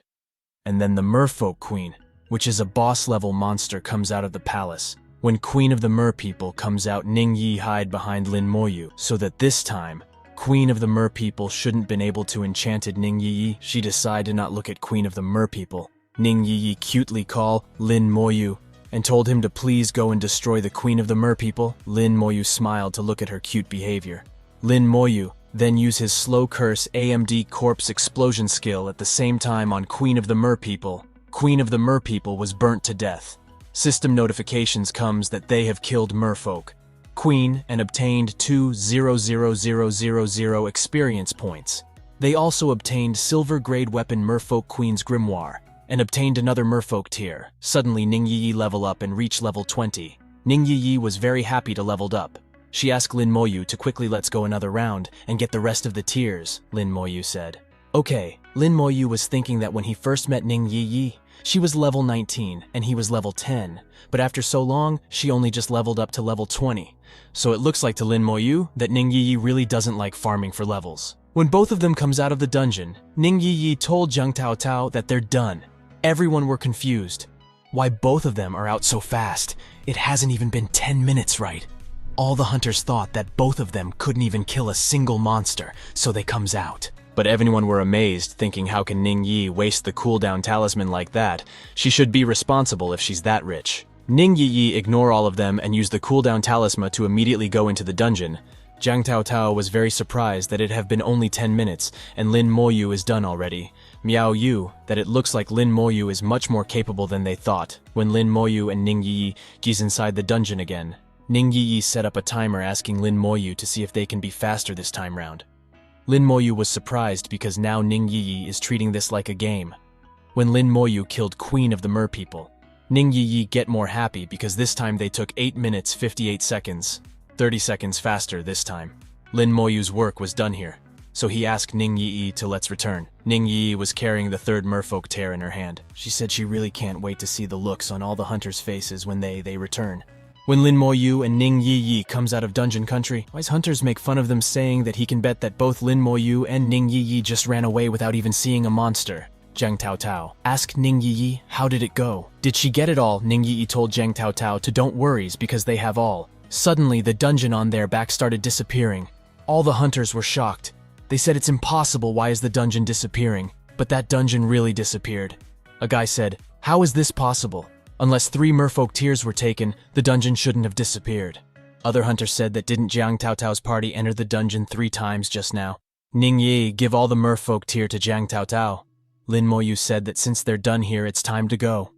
And then the merfolk queen, which is a boss-level monster, comes out of the palace. When Queen of the Mer People comes out, Ning Yi hide behind Lin Moyu, so that this time, Queen of the Mer People shouldn't been able to enchanted Ning Yiyi. She decided to not look at Queen of the Mer People. Ning Yiyi cutely called Lin Moyu and told him to please go and destroy the Queen of the Mer People. Lin Moyu smiled to look at her cute behavior. Lin Moyu then used his slow curse AMD corpse explosion skill at the same time on Queen of the Mer People. Queen of the Mer People was burnt to death. System notifications comes that they have killed merfolk queen and obtained 2,000,000 experience points. They also obtained silver grade weapon merfolk queen's grimoire and obtained another merfolk tier. Suddenly Ning Yiyi level up and reach level 20. Ning Yiyi was very happy to leveled up. She asked Lin Moyu to quickly let's go another round and get the rest of the tiers. Lin Moyu said, "Okay." Lin Moyu was thinking that when he first met Ning Yiyi, she was level 19 and he was level 10, but after so long, she only just leveled up to level 20. So it looks like to Lin Moyu that Ning Yiyi really doesn't like farming for levels. When both of them comes out of the dungeon, Ning Yiyi told Jiang Taotao that they're done. Everyone were confused. Why both of them are out so fast? It hasn't even been 10 minutes, right? All the hunters thought that both of them couldn't even kill a single monster, so they comes out. But everyone were amazed, thinking how can Ning Yi waste the cooldown talisman like that? She should be responsible if she's that rich. Ning Yi ignore all of them and use the cooldown talisman to immediately go into the dungeon. Jiang Taotao was very surprised that it have been only 10 minutes and Lin Moyu is done already. Miao Yu that it looks like Lin Moyu is much more capable than they thought. When Lin Moyu and Ning Yi gees inside the dungeon again, Ning Yi set up a timer asking Lin Moyu to see if they can be faster this time round. Lin Moyu was surprised because now Ning Yiyi is treating this like a game. When Lin Moyu killed Queen of the Mer People, Ning Yiyi get more happy because this time they took 8 minutes 58 seconds, 30 seconds faster this time. Lin Moyu's work was done here, so he asked Ning Yiyi to let's return. Ning Yiyi was carrying the third merfolk tear in her hand. She said she really can't wait to see the looks on all the hunters' faces when they return. When Lin Moyu and Ning Yiyi comes out of Dungeon Country, wise hunters make fun of them saying that he can bet that both Lin Moyu and Ning Yiyi just ran away without even seeing a monster. Jiang Taotao asked Ning Yiyi how did it go. Did she get it all? Ning Yiyi told Jiang Taotao to don't worries because they have all. Suddenly the dungeon on their back started disappearing. All the hunters were shocked. They said it's impossible, why is the dungeon disappearing? But that dungeon really disappeared. A guy said, how is this possible? Unless 3 merfolk tears were taken, the dungeon shouldn't have disappeared. Other hunters said that didn't Jiang Taotao's party enter the dungeon 3 times just now? Ning Yi give all the merfolk tear to Jiang Taotao. Lin Moyu said that since they're done here, it's time to go.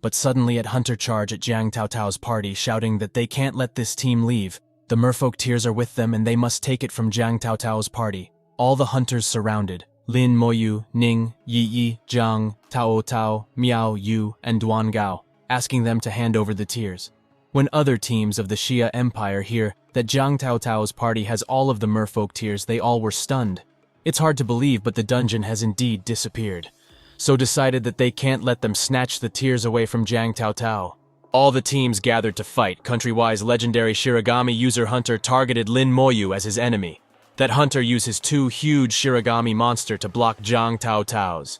But suddenly at hunter charge at Jiang Taotao's party shouting that they can't let this team leave. The merfolk tears are with them and they must take it from Jiang Taotao's party. All the hunters surrounded. Lin Moyu, Ning, Yi, Zhang, Tao Tao, Miao Yu, and Duan Gao, asking them to hand over the tears. When other teams of the Xia Empire hear that Zhang Tao Tao's party has all of the merfolk tears, they all were stunned. It's hard to believe, but the dungeon has indeed disappeared. So decided that they can't let them snatch the tears away from Zhang Tao Tao. All the teams gathered to fight. Country-wise legendary Shirogami user Hunter targeted Lin Moyu as his enemy. That Hunter used his two huge Shirogami monster to block Zhang Tao Tao's.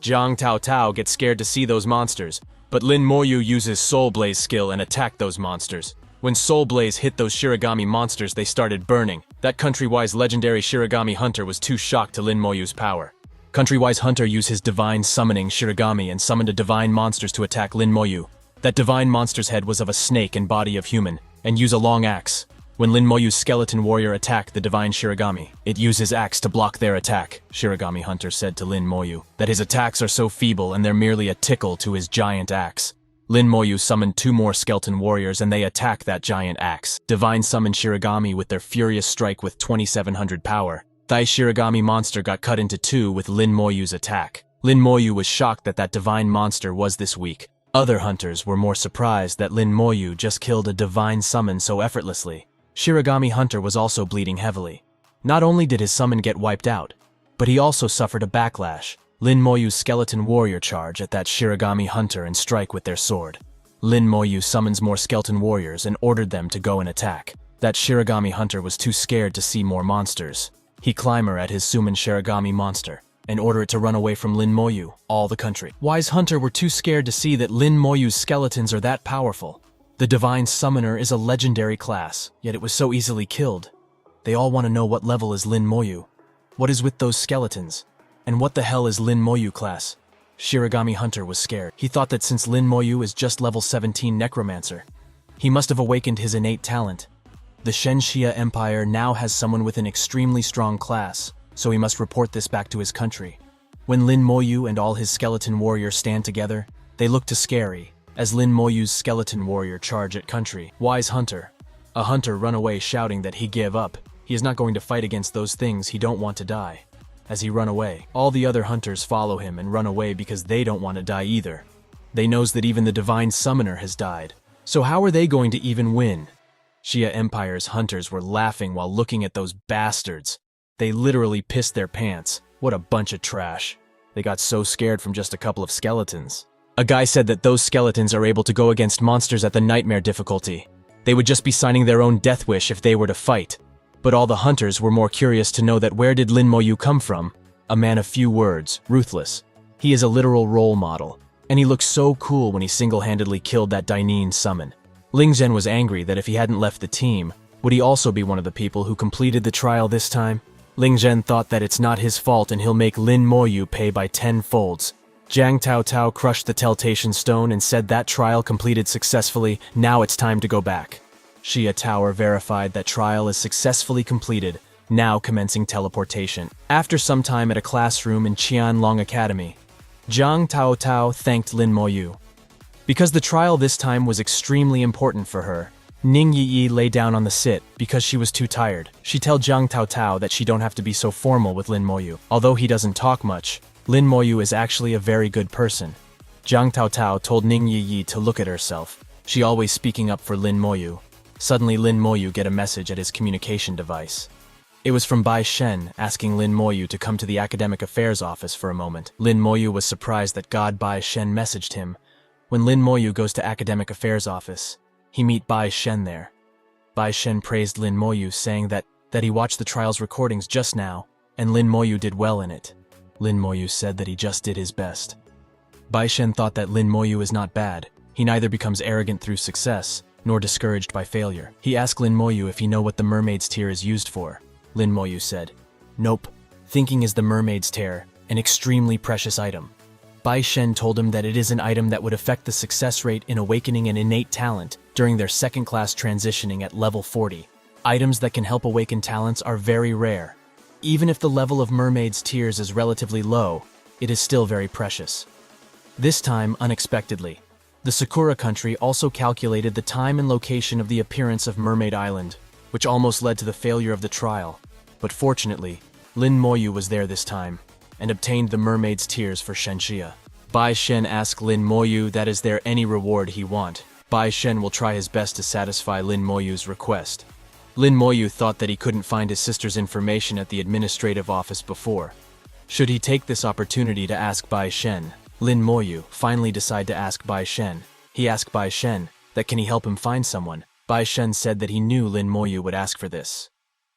Zhang Tao Tao gets scared to see those monsters, but Lin Moyu uses Soul Blaze skill and attacked those monsters. When Soul Blaze hit those Shirogami monsters, they started burning. That country-wise legendary Shirogami Hunter was too shocked to Lin Moyu's power. Country-wise Hunter used his divine summoning Shirogami and summoned a divine monsters to attack Lin Moyu. That divine monster's head was of a snake and body of human, and use a long axe. When Lin Moyu's skeleton warrior attacked the divine Shirogami, it used his axe to block their attack. Shirogami Hunter said to Lin Moyu that his attacks are so feeble and they're merely a tickle to his giant axe. Lin Moyu summoned two more skeleton warriors and they attacked that giant axe. Divine summoned Shirogami with their furious strike with 2700 power. Thy Shirogami monster got cut into two with Lin Moyu's attack. Lin Moyu was shocked that that divine monster was this weak. Other hunters were more surprised that Lin Moyu just killed a divine summon so effortlessly. Shirogami Hunter was also bleeding heavily. Not only did his summon get wiped out, but he also suffered a backlash. Lin Moyu's skeleton warrior charge at that Shirogami Hunter and strike with their sword. Lin Moyu summons more skeleton warriors and ordered them to go and attack. That Shirogami Hunter was too scared to see more monsters. He climber at his summon Shirogami monster and order it to run away from Lin Moyu, all the country. Wise Hunter were too scared to see that Lin Moyu's skeletons are that powerful. The Divine Summoner is a legendary class, yet it was so easily killed. They all want to know what level is Lin Moyu. What is with those skeletons? And what the hell is Lin Moyu class? Shirogami Hunter was scared. He thought that since Lin Moyu is just level 17 Necromancer, he must have awakened his innate talent. The Shenxia Empire now has someone with an extremely strong class, so he must report this back to his country. When Lin Moyu and all his skeleton warriors stand together, they look too scary, as Lin Moyu's skeleton warrior charge at country. Wise Hunter. A hunter run away shouting that he give up. He is not going to fight against those things, he don't want to die. As he run away, all the other hunters follow him and run away because they don't want to die either. They knows that even the Divine Summoner has died. So how are they going to even win? Xia Empire's hunters were laughing while looking at those bastards. They literally pissed their pants. What a bunch of trash. They got so scared from just a couple of skeletons. A guy said that those skeletons are able to go against monsters at the nightmare difficulty. They would just be signing their own death wish if they were to fight. But all the hunters were more curious to know that where did Lin Moyu come from? A man of few words, ruthless. He is a literal role model, and he looked so cool when he single-handedly killed that Dainin summon. Ling Zhen was angry that if he hadn't left the team, would he also be one of the people who completed the trial this time? Ling Zhen thought that it's not his fault and he'll make Lin Moyu pay by 10 folds. Zhang Tao Tao crushed the Teltation Stone and said that trial completed successfully, now it's time to go back. Xia Tower verified that trial is successfully completed, now commencing teleportation. After some time at a classroom in Qianlong Academy, Zhang Tao Tao thanked Lin Moyu. Because the trial this time was extremely important for her, Ning Yi lay down on the sit because she was too tired. She told Zhang Tao Tao that she don't have to be so formal with Lin Moyu. Although he doesn't talk much, Lin Moyu is actually a very good person. Zhang Tao Tao told Ning Yi to look at herself. She always speaking up for Lin Moyu. Suddenly Lin Moyu get a message at his communication device. It was from Bai Shen asking Lin Moyu to come to the Academic Affairs office for a moment. Lin Moyu was surprised that God Bai Shen messaged him. When Lin Moyu goes to Academic Affairs office, he meet Bai Shen there. Bai Shen praised Lin Moyu, saying that he watched the trial's recordings just now, and Lin Moyu did well in it. Lin Moyu said that he just did his best. Bai Shen thought that Lin Moyu is not bad. He neither becomes arrogant through success, nor discouraged by failure. He asked Lin Moyu if he know what the mermaid's tear is used for. Lin Moyu said, "Nope. Thinking is the mermaid's tear, an extremely precious item." Bai Shen told him that it is an item that would affect the success rate in awakening an innate talent during their second-class transitioning at level 40. Items that can help awaken talents are very rare. Even if the level of mermaid's tears is relatively low, it is still very precious. This time, unexpectedly, the Sakura country also calculated the time and location of the appearance of Mermaid Island, which almost led to the failure of the trial. But fortunately, Lin Moyu was there this time. and obtained the mermaid's tears for Shenxia. Bai Shen asked Lin Moyu that is there any reward he want. Bai Shen will try his best to satisfy Lin Moyu's request. Lin Moyu thought that he couldn't find his sister's information at the administrative office before. Should he take this opportunity to ask Bai Shen? Lin Moyu finally decided to ask Bai Shen. He asked Bai Shen that can he help him find someone. Bai Shen said that he knew Lin Moyu would ask for this.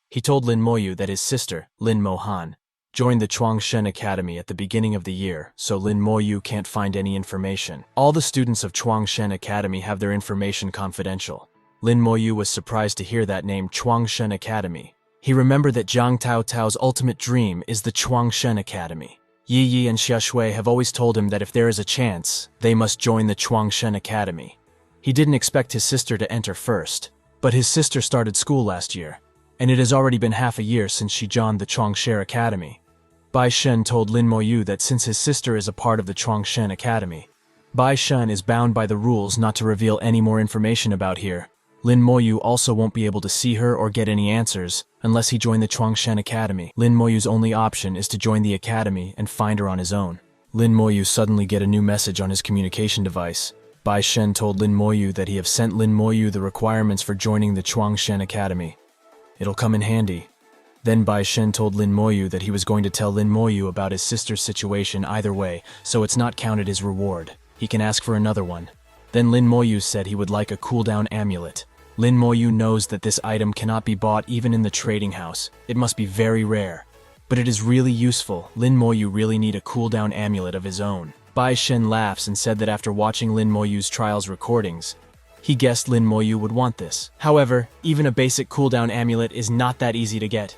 He told Lin Moyu that his sister, Lin Mohan, joined the Chuangshen Academy at the beginning of the year, so Lin Moyu can't find any information. All the students of Chuangshen Academy have their information confidential. Lin Moyu was surprised to hear that name, Chuangshen Academy. He remembered that Zhang Tao Tao's ultimate dream is the Chuangshen Academy. Yi Yi and Xia Shui have always told him that if there is a chance, they must join the Chuangshen Academy. He didn't expect his sister to enter first, but his sister started school last year, and it has already been half a year since she joined the Chuangshen Academy. Bai Shen told Lin Moyu that since his sister is a part of the Chuangshen Academy, Bai Shen is bound by the rules not to reveal any more information about here. Lin Moyu also won't be able to see her or get any answers unless he joined the Chuangshen Academy. Lin Moyu's only option is to join the academy and find her on his own. Lin Moyu suddenly get a new message on his communication device. Bai Shen told Lin Moyu that he have sent Lin Moyu the requirements for joining the Chuangshen Academy. It'll come in handy. Then Bai Shen told Lin Moyu that he was going to tell Lin Moyu about his sister's situation either way, so it's not counted as reward. He can ask for another one. Then Lin Moyu said he would like a cooldown amulet. Lin Moyu knows that this item cannot be bought even in the trading house. It must be very rare. But it is really useful. Lin Moyu really need a cooldown amulet of his own. Bai Shen laughs and said that after watching Lin Moyu's trials recordings, he guessed Lin Moyu would want this. However, even a basic cooldown amulet is not that easy to get.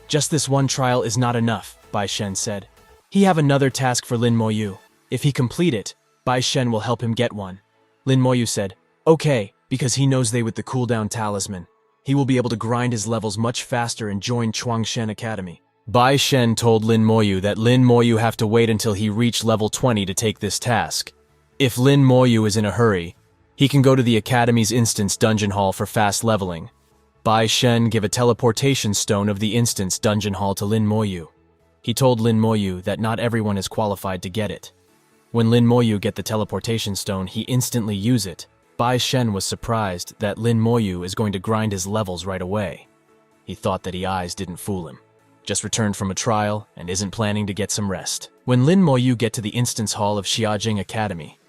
Just this one trial is not enough, Bai Shen said. He have another task for Lin Moyu. If he complete it, Bai Shen will help him get one. Lin Moyu said, okay, because he knows they with the cooldown talisman. He will be able to grind his levels much faster and join Chuangshen Academy. Bai Shen told Lin Moyu that Lin Moyu have to wait until he reach level 20 to take this task. If Lin Moyu is in a hurry, he can go to the Academy's instance dungeon hall for fast leveling. Bai Shen give a teleportation stone of the instance dungeon hall to Lin Moyu. He told Lin Moyu that not everyone is qualified to get it. When Lin Moyu get the teleportation stone, he instantly use it. Bai Shen was surprised that Lin Moyu is going to grind his levels right away. He thought that he eyes didn't fool him. Just returned from a trial and isn't planning to get some rest. When Lin Moyu get to the instance hall of Xiajing Academy,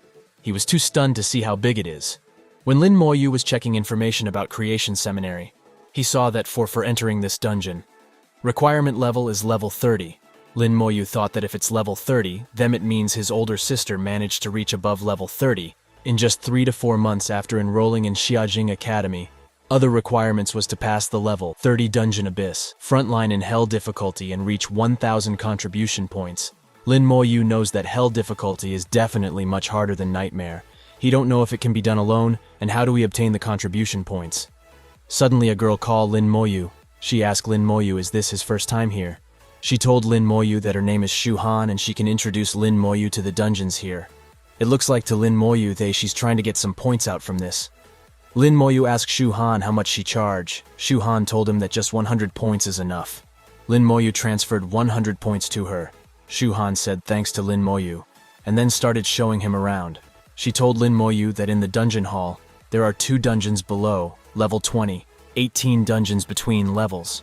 he was too stunned to see how big it is. When Lin Moyu was checking information about Creation Seminary, he saw that for entering this dungeon, requirement level is level 30. Lin Moyu thought that if it's level 30, then it means his older sister managed to reach above level 30 in just 3 to 4 months after enrolling in Xiajing Academy. Other requirements was to pass the level 30 Dungeon Abyss, Frontline in Hell difficulty and reach 1,000 contribution points. Lin Moyu knows that Hell difficulty is definitely much harder than Nightmare. He don't know if it can be done alone, and how do we obtain the contribution points. Suddenly a girl called Lin Moyu. She asked Lin Moyu is this his first time here. She told Lin Moyu that her name is Shu Han and she can introduce Lin Moyu to the dungeons here. It looks like to Lin Moyu she's trying to get some points out from this. Lin Moyu asked Shu Han how much she charge. Shu Han told him that just 100 points is enough. Lin Moyu transferred 100 points to her. Shu Han said thanks to Lin Moyu, and then started showing him around. She told Lin Moyu that in the dungeon hall, there are 2 dungeons below, level 20, 18 dungeons between levels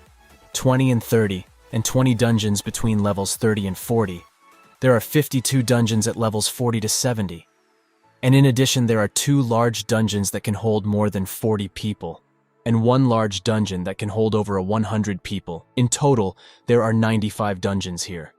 20 and 30, and 20 dungeons between levels 30 and 40. There are 52 dungeons at levels 40 to 70. And in addition, there are 2 large dungeons that can hold more than 40 people, and 1 large dungeon that can hold over 100 people. In total, there are 95 dungeons here.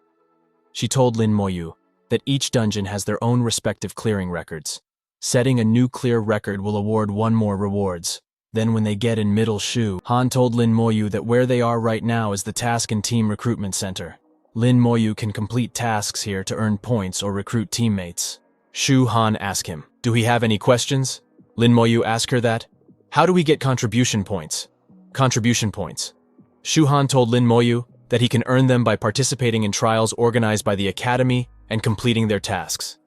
She told Lin Moyu that each dungeon has their own respective clearing records. Setting a new clear record will award 1 more rewards. Then when they get in Middle Shu, Han told Lin Moyu that where they are right now is the Task and Team Recruitment Center. Lin Moyu can complete tasks here to earn points or recruit teammates. Shu Han asked him, do he have any questions? Lin Moyu asked her that. How do we get contribution points? Contribution points. Shu Han told Lin Moyu that he can earn them by participating in trials organized by the Academy and completing their tasks.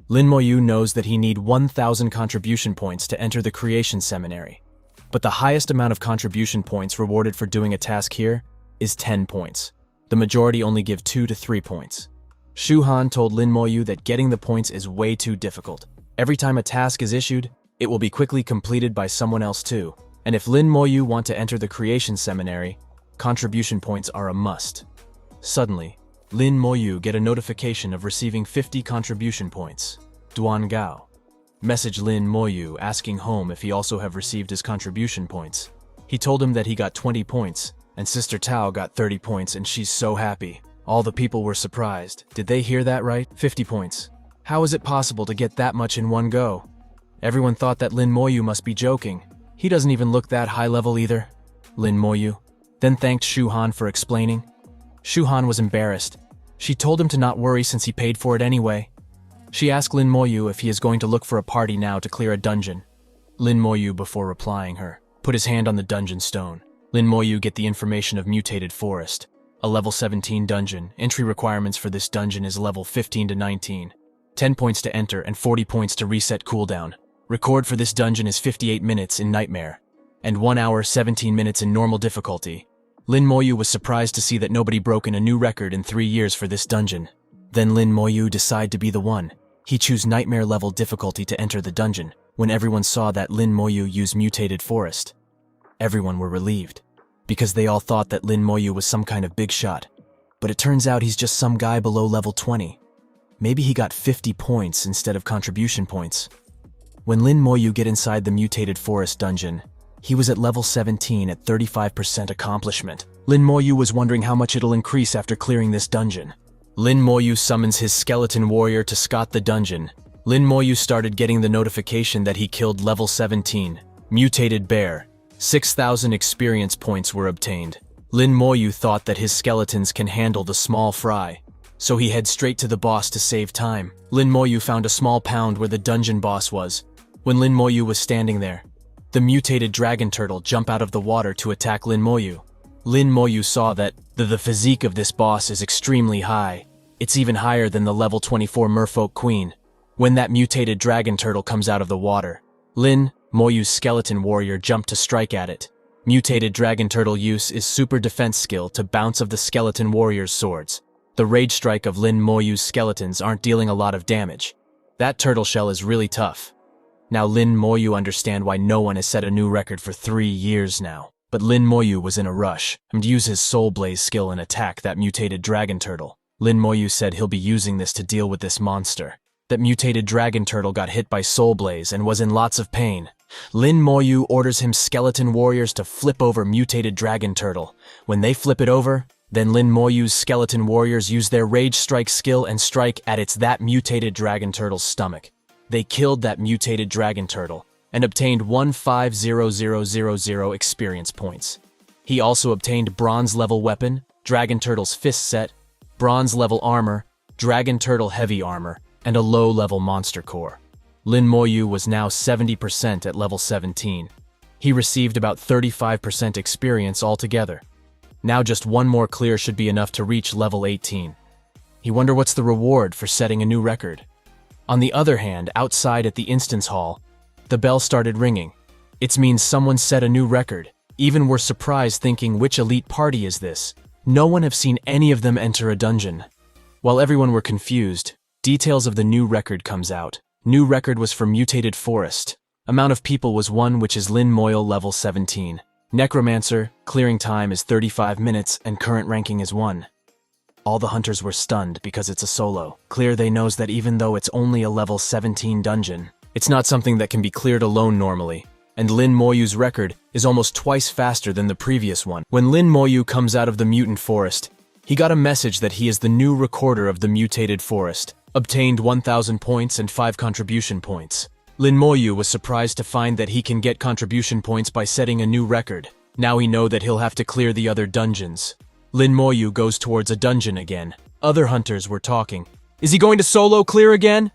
Lin Moyu knows that he need 1,000 contribution points to enter the Creation Seminary. But the highest amount of contribution points rewarded for doing a task here is 10 points. The majority only give 2 to 3 points. Shu Han told Lin Moyu that getting the points is way too difficult. Every time a task is issued, it will be quickly completed by someone else too. And if Lin Moyu want to enter the creation seminary, contribution points are a must. Suddenly, Lin Moyu get a notification of receiving 50 contribution points. Duan Gao messaged Lin Moyu asking home if he also have received his contribution points. He told him that he got 20 points, and Sister Tao got 30 points, and she's so happy. All the people were surprised. Did they hear that right? 50 points. How is it possible to get that much in one go? Everyone thought that Lin Moyu must be joking. He doesn't even look that high level either. Lin Moyu then thanked Shu Han for explaining. Shu Han was embarrassed. She told him to not worry since he paid for it anyway. She asked Lin Moyu if he is going to look for a party now to clear a dungeon. Lin Moyu, before replying her, put his hand on the dungeon stone. Lin Moyu get the information of Mutated Forest. A level 17 dungeon. Entry requirements for this dungeon is level 15 to 19. 10 points to enter and 40 points to reset cooldown. Record for this dungeon is 58 minutes in Nightmare, and 1 hour 17 minutes in normal difficulty. Lin Moyu was surprised to see that nobody broken a new record in 3 years for this dungeon. Then Lin Moyu decide to be the one. He choose Nightmare level difficulty to enter the dungeon. When everyone saw that Lin Moyu use Mutated Forest, everyone were relieved, because they all thought that Lin Moyu was some kind of big shot. But it turns out he's just some guy below level 20. Maybe he got 50 points instead of contribution points. When Lin Moyu get inside the Mutated Forest dungeon, he was at level 17 at 35% accomplishment. Lin Moyu was wondering how much it'll increase after clearing this dungeon. Lin Moyu summons his skeleton warrior to scout the dungeon. Lin Moyu started getting the notification that he killed level 17, Mutated Bear. 6,000 experience points were obtained. Lin Moyu thought that his skeletons can handle the small fry, so he head straight to the boss to save time. Lin Moyu found a small pound where the dungeon boss was. When Lin Moyu was standing there, the mutated dragon turtle jumped out of the water to attack Lin Moyu. Lin Moyu saw that the physique of this boss is extremely high. It's even higher than the level 24 Merfolk Queen. When that mutated dragon turtle comes out of the water, Lin Moyu's skeleton warrior jumped to strike at it. Mutated dragon turtle use is super defense skill to bounce of the skeleton warrior's swords. The rage strike of Lin Moyu's skeletons aren't dealing a lot of damage. That turtle shell is really tough. Now Lin Moyu understand why no one has set a new record for 3 years now. But Lin Moyu was in a rush and use his Soul Blaze skill and attack that mutated dragon turtle. Lin Moyu said he'll be using this to deal with this monster. That mutated dragon turtle got hit by Soul Blaze and was in lots of pain. Lin Moyu orders him skeleton warriors to flip over mutated dragon turtle. When they flip it over, then Lin Moyu's skeleton warriors use their rage strike skill and strike at that mutated dragon turtle's stomach. They killed that mutated dragon turtle and obtained 150000 experience points. He also obtained bronze level weapon, dragon turtle's fist set, bronze level armor, dragon turtle heavy armor, and a low level monster core. Lin Moyu was now 70% at level 17. He received about 35% experience altogether. Now just one more clear should be enough to reach level 18. He wonder what's the reward for setting a new record. On the other hand, outside at the instance hall, the bell started ringing. It means someone set a new record. Even were surprised thinking which elite party is this. No one have seen any of them enter a dungeon. While everyone were confused, details of the new record comes out. New record was for Mutated Forest. Amount of people was 1, which is Lin Moyle level 17. Necromancer, clearing time is 35 minutes and current ranking is 1. All the hunters were stunned because it's a solo. Clear they knows that even though it's only a level 17 dungeon, it's not something that can be cleared alone normally. And Lin Moyu's record is almost twice faster than the previous one. When Lin Moyu comes out of the mutant forest, he got a message that he is the new recorder of the mutated forest. Obtained 1,000 points and 5 contribution points. Lin Moyu was surprised to find that he can get contribution points by setting a new record. Now he know that he'll have to clear the other dungeons. Lin Moyu goes towards a dungeon again. Other hunters were talking. Is he going to solo clear again?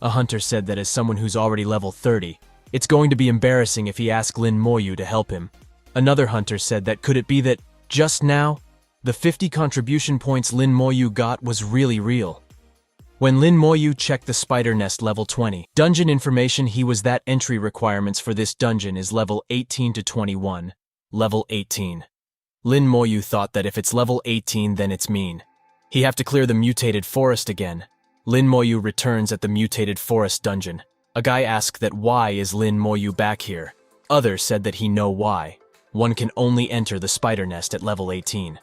A hunter said that as someone who's already level 30, it's going to be embarrassing if he asks Lin Moyu to help him. Another hunter said that could it be that, just now, the 50 contribution points Lin Moyu got was really real. When Lin Moyu checked the spider nest level 20, dungeon information he was that entry requirements for this dungeon is level 18 to 21. Level 18. Lin Moyu thought that if it's level 18 then it's mean. He have to clear the mutated forest again. Lin Moyu returns at the mutated forest dungeon. A guy asked that why is Lin Moyu back here. Others said that he know why. One can only enter the spider nest at level 18.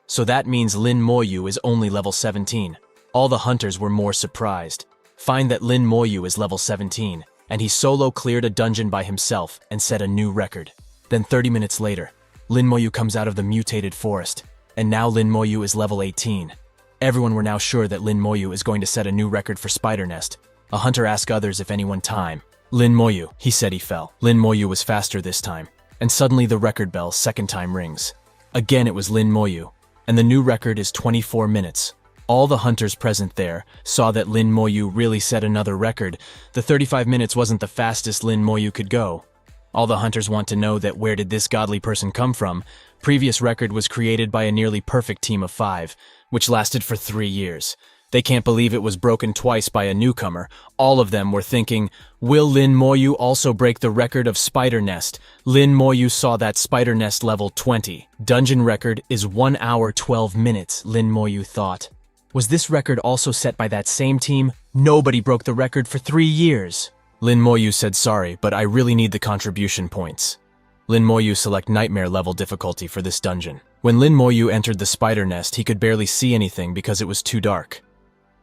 So that means Lin Moyu is only level 17. All the hunters were more surprised. Find that Lin Moyu is level 17, and he solo cleared a dungeon by himself and set a new record. Then 30 minutes later, Lin Moyu comes out of the mutated forest, and now Lin Moyu is level 18. Everyone were now sure that Lin Moyu is going to set a new record for spider nest. A hunter asked others if anyone time. Lin Moyu, he said he fell. Lin Moyu was faster this time, and suddenly the record bell second time rings. Again it was Lin Moyu, and the new record is 24 minutes. All the hunters present there saw that Lin Moyu really set another record. The 35 minutes wasn't the fastest Lin Moyu could go. All the hunters want to know that where did this godly person come from? Previous record was created by a nearly perfect team of 5, which lasted for 3 years. They can't believe it was broken twice by a newcomer. All of them were thinking, will Lin Moyu also break the record of spider nest? Lin Moyu saw that spider nest level 20. Dungeon record is 1 hour 12 minutes, Lin Moyu thought. Was this record also set by that same team? Nobody broke the record for 3 years. Lin Moyu said sorry, but I really need the contribution points. Lin Moyu select nightmare level difficulty for this dungeon. When Lin Moyu entered the spider nest, he could barely see anything because it was too dark.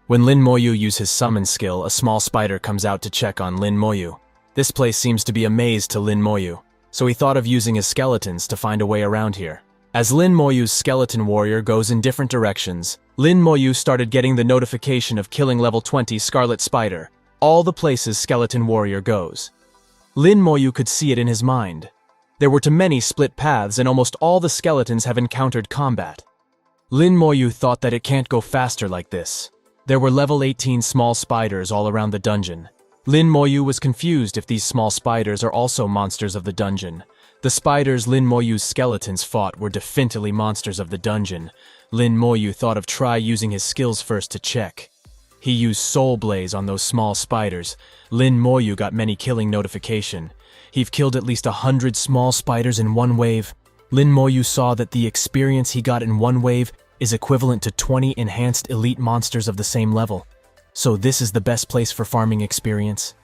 When Lin Moyu used his summon skill, a small spider comes out to check on Lin Moyu. This place seems to be a maze to Lin Moyu, so he thought of using his skeletons to find a way around here. As Lin Moyu's skeleton warrior goes in different directions, Lin Moyu started getting the notification of killing level 20 Scarlet Spider, all the places skeleton warrior goes. Lin Moyu could see it in his mind. There were too many split paths and almost all the skeletons have encountered combat. Lin Moyu thought that it can't go faster like this. There were level 18 small spiders all around the dungeon. Lin Moyu was confused if these small spiders are also monsters of the dungeon. The spiders Lin Moyu's skeletons fought were definitely monsters of the dungeon. Lin Moyu thought of try using his skills first to check. He used Soul Blaze on those small spiders. Lin Moyu got many killing notification. He've killed at least 100 small spiders in one wave. Lin Moyu saw that the experience he got in one wave is equivalent to 20 enhanced elite monsters of the same level. So this is the best place for farming experience.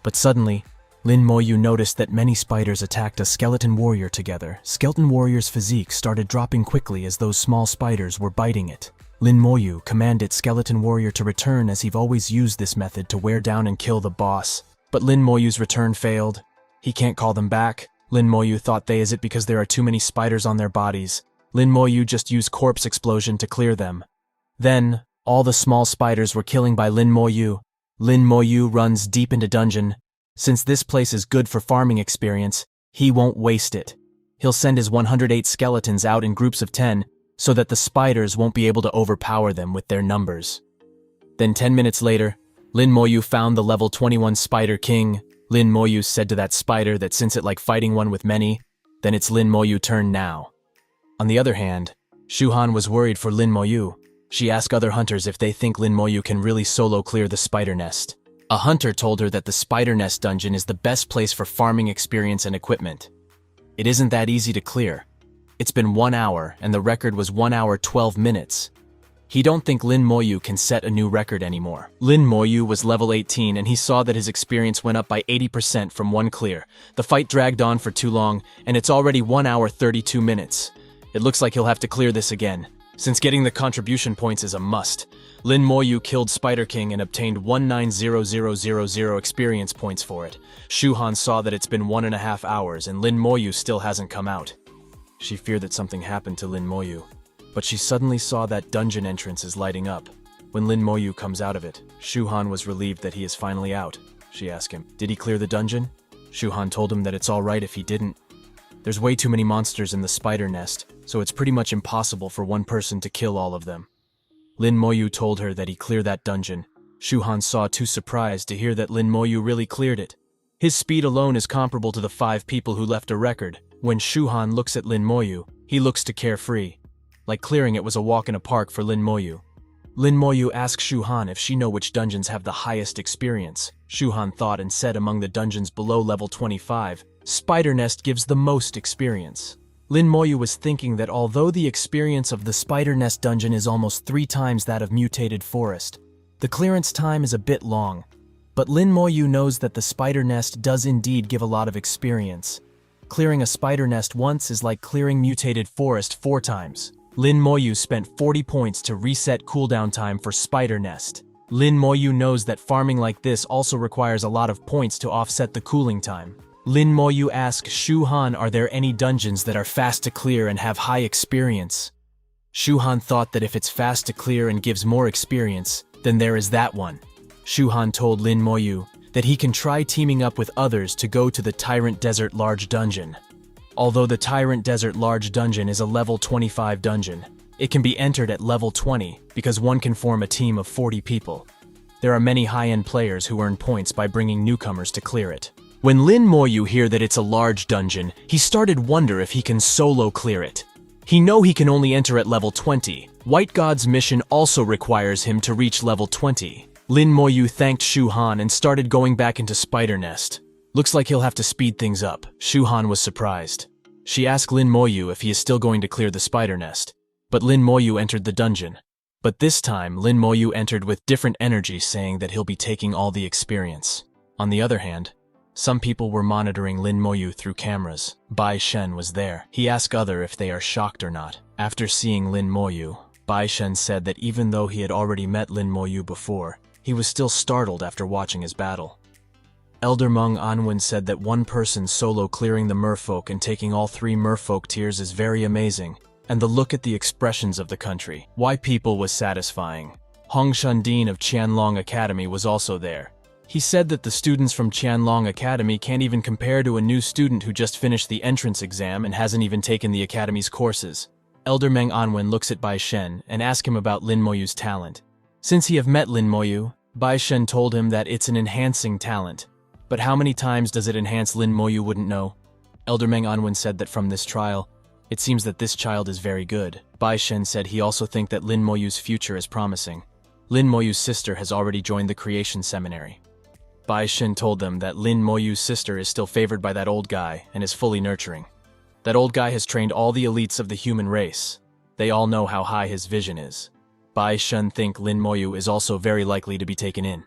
But suddenly, Lin Moyu noticed that many spiders attacked a skeleton warrior together. Skeleton warrior's physique started dropping quickly as those small spiders were biting it. Lin Moyu commanded skeleton warrior to return as he've always used this method to wear down and kill the boss. But Lin Moyu's return failed. He can't call them back. Lin Moyu thought they is it because there are too many spiders on their bodies. Lin Moyu just used corpse explosion to clear them. Then, all the small spiders were killing by Lin Moyu. Lin Moyu runs deep into dungeon. Since this place is good for farming experience, he won't waste it. He'll send his 108 skeletons out in groups of 10 so that the spiders won't be able to overpower them with their numbers. Then 10 minutes later, Lin Moyu found the level 21 Spider King. Lin Moyu said to that spider that since it like fighting one with many, then it's Lin Moyu turn now. On the other hand, Shuhan was worried for Lin Moyu. She asked other hunters if they think Lin Moyu can really solo clear the spider nest. A hunter told her that the spider nest dungeon is the best place for farming experience and equipment. It isn't that easy to clear. It's been 1 hour and the record was 1 hour 12 minutes. He don't think Lin Moyu can set a new record anymore. Lin Moyu was level 18 and he saw that his experience went up by 80% from one clear. The fight dragged on for too long and it's already 1 hour 32 minutes. It looks like he'll have to clear this again, since getting the contribution points is a must. Lin Moyu killed Spider King and obtained 190000 experience points for it. Shuhan saw that it's been 1.5 hours and Lin Moyu still hasn't come out. She feared that something happened to Lin Moyu, but she suddenly saw that dungeon entrance is lighting up. When Lin Moyu comes out of it, Shuhan was relieved that he is finally out. She asked him, did he clear the dungeon? Shuhan told him that it's alright if he didn't. There's way too many monsters in the spider nest, so it's pretty much impossible for one person to kill all of them. Lin Moyu told her that he cleared that dungeon. Shuhan saw too surprised to hear that Lin Moyu really cleared it. His speed alone is comparable to the 5 people who left a record. When Shuhan looks at Lin Moyu, he looks to carefree. Like clearing it was a walk in a park for Lin Moyu. Lin Moyu asked Shuhan if she know which dungeons have the highest experience. Shuhan thought and said among the dungeons below level 25, Spider Nest gives the most experience. Lin Moyu was thinking that although the experience of the spider nest dungeon is almost 3 times that of mutated forest, the clearance time is a bit long. But Lin Moyu knows that the spider nest does indeed give a lot of experience. Clearing a spider nest once is like clearing mutated forest 4 times. Lin Moyu spent 40 points to reset cooldown time for spider nest. Lin Moyu knows that farming like this also requires a lot of points to offset the cooling time. Lin Moyu asks Shu Han, are there any dungeons that are fast to clear and have high experience? Shu Han thought that if it's fast to clear and gives more experience, then there is that one. Shu Han told Lin Moyu that he can try teaming up with others to go to the Tyrant Desert Large Dungeon. Although the Tyrant Desert Large Dungeon is a level 25 dungeon, it can be entered at level 20 because one can form a team of 40 people. There are many high-end players who earn points by bringing newcomers to clear it. When Lin Moyu heard that it's a large dungeon, he started wonder if he can solo clear it. He know he can only enter at level 20. White God's mission also requires him to reach level 20. Lin Moyu thanked Shu Han and started going back into Spider Nest. Looks like he'll have to speed things up. Shu Han was surprised. She asked Lin Moyu if he is still going to clear the Spider Nest. But Lin Moyu entered the dungeon. But this time, Lin Moyu entered with different energy, saying that he'll be taking all the experience. On the other hand, some people were monitoring Lin Moyu through cameras. Bai Shen was there. He asked other if they are shocked or not. After seeing Lin Moyu, Bai Shen said that even though he had already met Lin Moyu before, he was still startled after watching his battle. Elder Meng Anwen said that one person solo clearing the merfolk and taking all 3 merfolk tiers is very amazing, and the look at the expressions of the country. Why people was satisfying. Hong Shundin of Qianlong Academy was also there. He said that the students from Qianlong Academy can't even compare to a new student who just finished the entrance exam and hasn't even taken the academy's courses. Elder Meng Anwen looks at Bai Shen and asks him about Lin Moyu's talent. Since he have met Lin Moyu, Bai Shen told him that it's an enhancing talent. But how many times does it enhance Lin Moyu wouldn't know. Elder Meng Anwen said that from this trial, it seems that this child is very good. Bai Shen said he also think that Lin Moyu's future is promising. Lin Moyu's sister has already joined the creation seminary. Bai Shen told them that Lin Moyu's sister is still favored by that old guy and is fully nurturing. That old guy has trained all the elites of the human race. They all know how high his vision is. Bai Shen think Lin Moyu is also very likely to be taken in.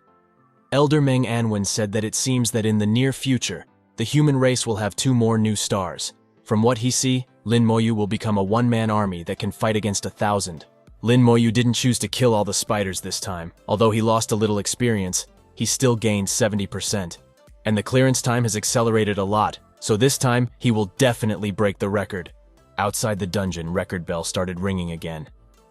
Elder Meng Anwen said that it seems that in the near future, the human race will have 2 more new stars. From what he see, Lin Moyu will become a one-man army that can fight against 1,000. Lin Moyu didn't choose to kill all the spiders this time. Although he lost a little experience, he still gained 70%. And the clearance time has accelerated a lot, so this time he will definitely break the record. Outside the dungeon, record bell started ringing again.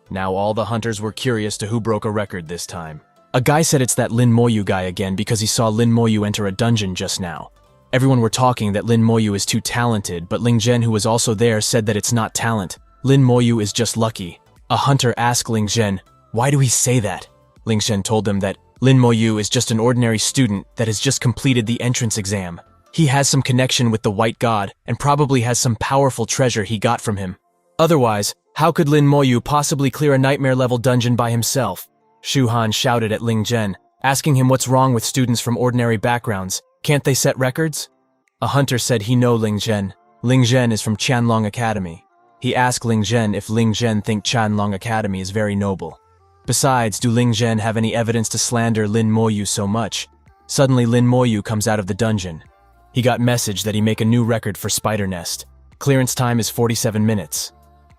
Now all the hunters were curious to who broke a record this time. A guy said it's that Lin Moyu guy again because he saw Lin Moyu enter a dungeon just now. Everyone were talking that Lin Moyu is too talented, but Ling Zhen, who was also there, said that it's not talent. Lin Moyu is just lucky. A hunter asked Ling Zhen, why do he say that? Ling Zhen told them that Lin Moyu is just an ordinary student that has just completed the entrance exam. He has some connection with the White God and probably has some powerful treasure he got from him. Otherwise, how could Lin Moyu possibly clear a nightmare-level dungeon by himself? Shu Han shouted at Ling Zhen, asking him what's wrong with students from ordinary backgrounds. Can't they set records? A hunter said he know Ling Zhen. Ling Zhen is from Qianlong Academy. He asked Ling Zhen if Ling Zhen think Qianlong Academy is very noble. Besides, do Ling Zhen have any evidence to slander Lin Moyu so much? Suddenly Lin Moyu comes out of the dungeon. He got message that he make a new record for Spider Nest. Clearance time is 47 minutes.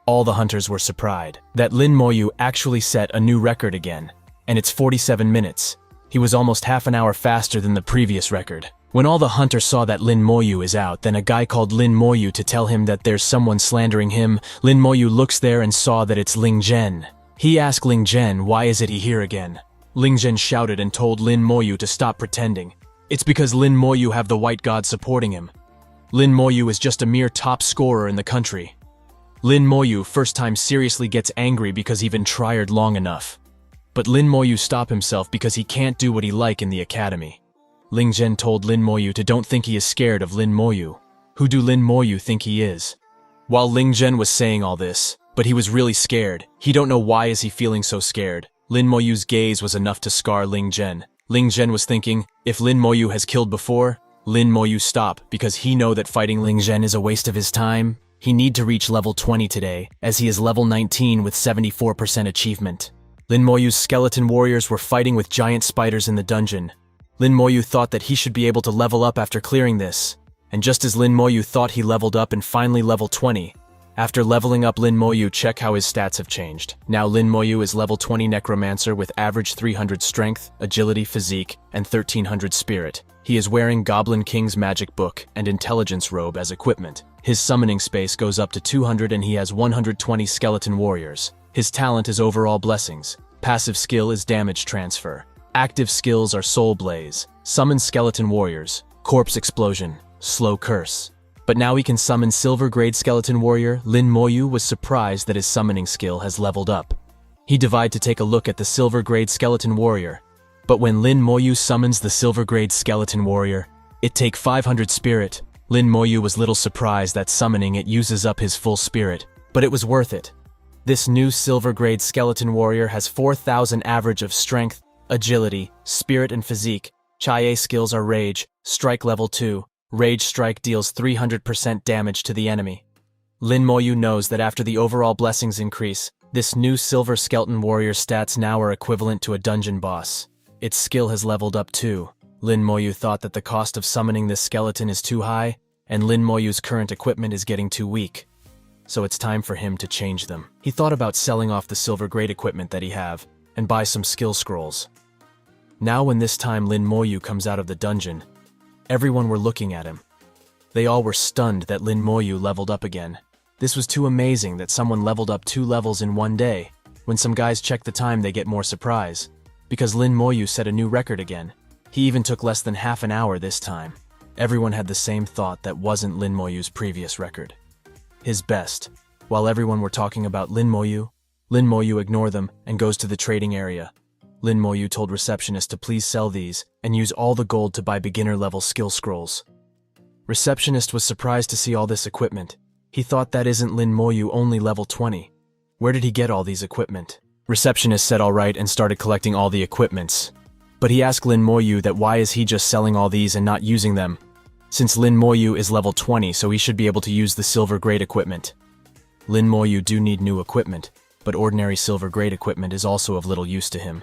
All the hunters were surprised that Lin Moyu actually set a new record again, and it's 47 minutes. He was almost half an hour faster than the previous record. When all the hunters saw that Lin Moyu is out, then a guy called Lin Moyu to tell him that there's someone slandering him. Lin Moyu looks there and saw that it's Ling Zhen. He asked Ling Zhen, why is it he here again? Ling Zhen shouted and told Lin Moyu to stop pretending. It's because Lin Moyu have the White God supporting him. Lin Moyu is just a mere top scorer in the country. Lin Moyu first time seriously gets angry because he been tried long enough. But Lin Moyu stop himself because he can't do what he like in the academy. Ling Zhen told Lin Moyu to don't think he is scared of Lin Moyu. Who do Lin Moyu think he is? While Ling Zhen was saying all this, but he was really scared. He don't know why is he feeling so scared. Lin Moyu's gaze was enough to scar Ling Zhen. Ling Zhen was thinking, if Lin Moyu has killed before, Lin Moyu stop because he know that fighting Ling Zhen is a waste of his time. He need to reach level 20 today, as he is level 19 with 74% achievement. Lin Moyu's skeleton warriors were fighting with giant spiders in the dungeon. Lin Moyu thought that he should be able to level up after clearing this, and just as Lin Moyu thought he leveled up and finally level 20, after leveling up Lin Moyu, check how his stats have changed. Now Lin Moyu is level 20 Necromancer with average 300 strength, agility, physique, and 1300 spirit. He is wearing Goblin King's magic book and intelligence robe as equipment. His summoning space goes up to 200 and he has 120 skeleton warriors. His talent is overall blessings. Passive skill is damage transfer. Active skills are soul blaze, summon skeleton warriors, corpse explosion, slow curse. But now he can summon silver grade skeleton warrior. Lin Moyu was surprised that his summoning skill has leveled up. He decided to take a look at the silver grade skeleton warrior. But when Lin Moyu summons the silver grade skeleton warrior, it take 500 spirit. Lin Moyu was little surprised that summoning it uses up his full spirit, but it was worth it. This new silver grade skeleton warrior has 4000 average of strength, agility, spirit and physique. Chaye skills are rage, strike level 2. Rage strike deals 300% damage to the enemy. Lin Moyu knows that after the overall blessings increase, this new silver skeleton warrior stats now are equivalent to a dungeon boss. Its skill has leveled up too. Lin Moyu thought that the cost of summoning this skeleton is too high, and Lin Moyu's current equipment is getting too weak. So it's time for him to change them. He thought about selling off the silver grade equipment that he have, and buy some skill scrolls. Now when this time Lin Moyu comes out of the dungeon, everyone were looking at him. They all were stunned that Lin Moyu leveled up again. This was too amazing that someone leveled up 2 levels in one day. When some guys check the time, they get more surprise, because Lin Moyu set a new record again. He even took less than half an hour this time. Everyone had the same thought that wasn't Lin Moyu's previous record. His best. While everyone were talking about Lin Moyu ignored them and goes to the trading area. Lin Moyu told receptionist to please sell these and use all the gold to buy beginner-level skill scrolls. Receptionist was surprised to see all this equipment. He thought that isn't Lin Moyu only level 20. Where did he get all these equipment? Receptionist said alright and started collecting all the equipments. But he asked Lin Moyu that why is he just selling all these and not using them, since Lin Moyu is level 20, so he should be able to use the silver grade equipment. Lin Moyu do need new equipment, but ordinary silver grade equipment is also of little use to him.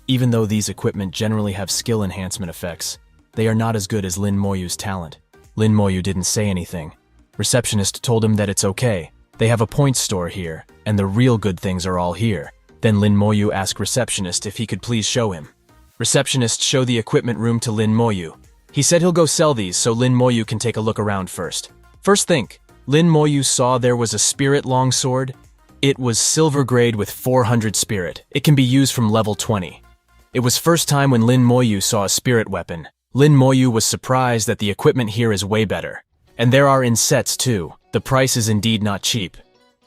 Even though these equipment generally have skill enhancement effects, they are not as good as Lin Moyu's talent. Lin Moyu didn't say anything. Receptionist told him that it's okay. They have a points store here, and the real good things are all here. Then Lin Moyu asked receptionist if he could please show him. Receptionist showed the equipment room to Lin Moyu. He said he'll go sell these so Lin Moyu can take a look around first. First thing, Lin Moyu saw there was a spirit longsword. It was silver grade with 400 spirit. It can be used from level 20. It was first time when Lin Moyu saw a spirit weapon. Lin Moyu was surprised that the equipment here is way better. And there are in sets too. The price is indeed not cheap.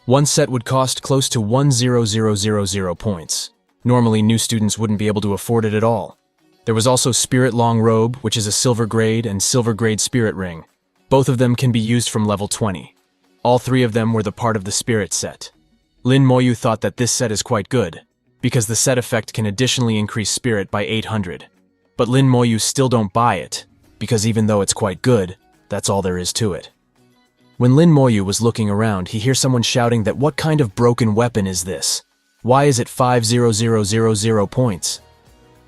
One set would cost close to 10000 points. Normally new students wouldn't be able to afford it at all. There was also Spirit Long Robe, which is a silver grade, and silver grade Spirit Ring. Both of them can be used from level 20. All three of them were the part of the Spirit set. Lin Moyu thought that this set is quite good, because the set effect can additionally increase Spirit by 800. But Lin Moyu still don't buy it, because even though it's quite good, that's all there is to it. When Lin Moyu was looking around, he hears someone shouting that what kind of broken weapon is this? Why is it 50000 points?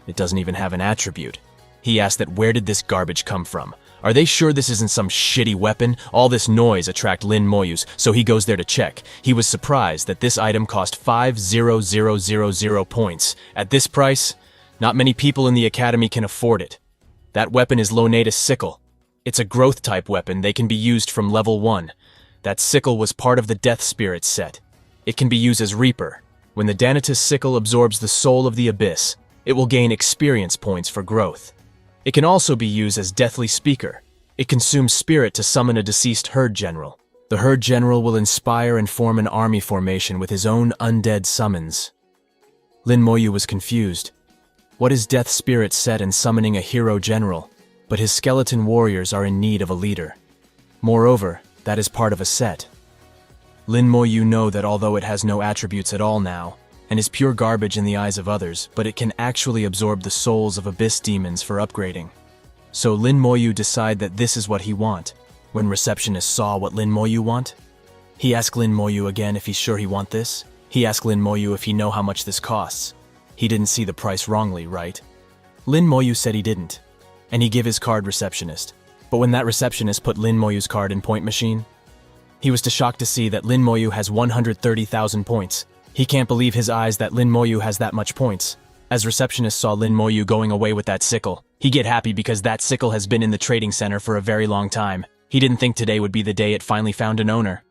It doesn't even have an attribute. He asked that where did this garbage come from? Are they sure this isn't some shitty weapon? All this noise attract Lin Moyu's, so he goes there to check. He was surprised that this item cost 50000 points. At this price, not many people in the academy can afford it. That weapon is Lonatus Sickle. It's a growth type weapon. They can be used from level 1. That sickle was part of the Death Spirit set. It can be used as Reaper. When the Danatus Sickle absorbs the soul of the Abyss, it will gain experience points for growth. It can also be used as Deathly Speaker. It consumes spirit to summon a deceased Herd General. The Herd General will inspire and form an army formation with his own undead summons. Lin Moyu was confused. What is Death Spirit set in summoning a hero general? But his skeleton warriors are in need of a leader. Moreover, that is part of a set. Lin Moyu know that although it has no attributes at all now, and is pure garbage in the eyes of others, but it can actually absorb the souls of abyss demons for upgrading. So Lin Moyu decide that this is what he want. When receptionist saw what Lin Moyu want, He asked Lin Moyu again if he's sure he want this. He asked Lin Moyu if he know how much this costs. He didn't see the price wrongly, right? Lin Moyu said he didn't, and he give his card receptionist. But when that receptionist put Lin Moyu's card in point machine, he was shocked to see that Lin Moyu has 130,000 points. He can't believe his eyes that Lin Moyu has that much points. As receptionist saw Lin Moyu going away with that sickle, he get happy because that sickle has been in the trading center for a very long time. He didn't think today would be the day it finally found an owner.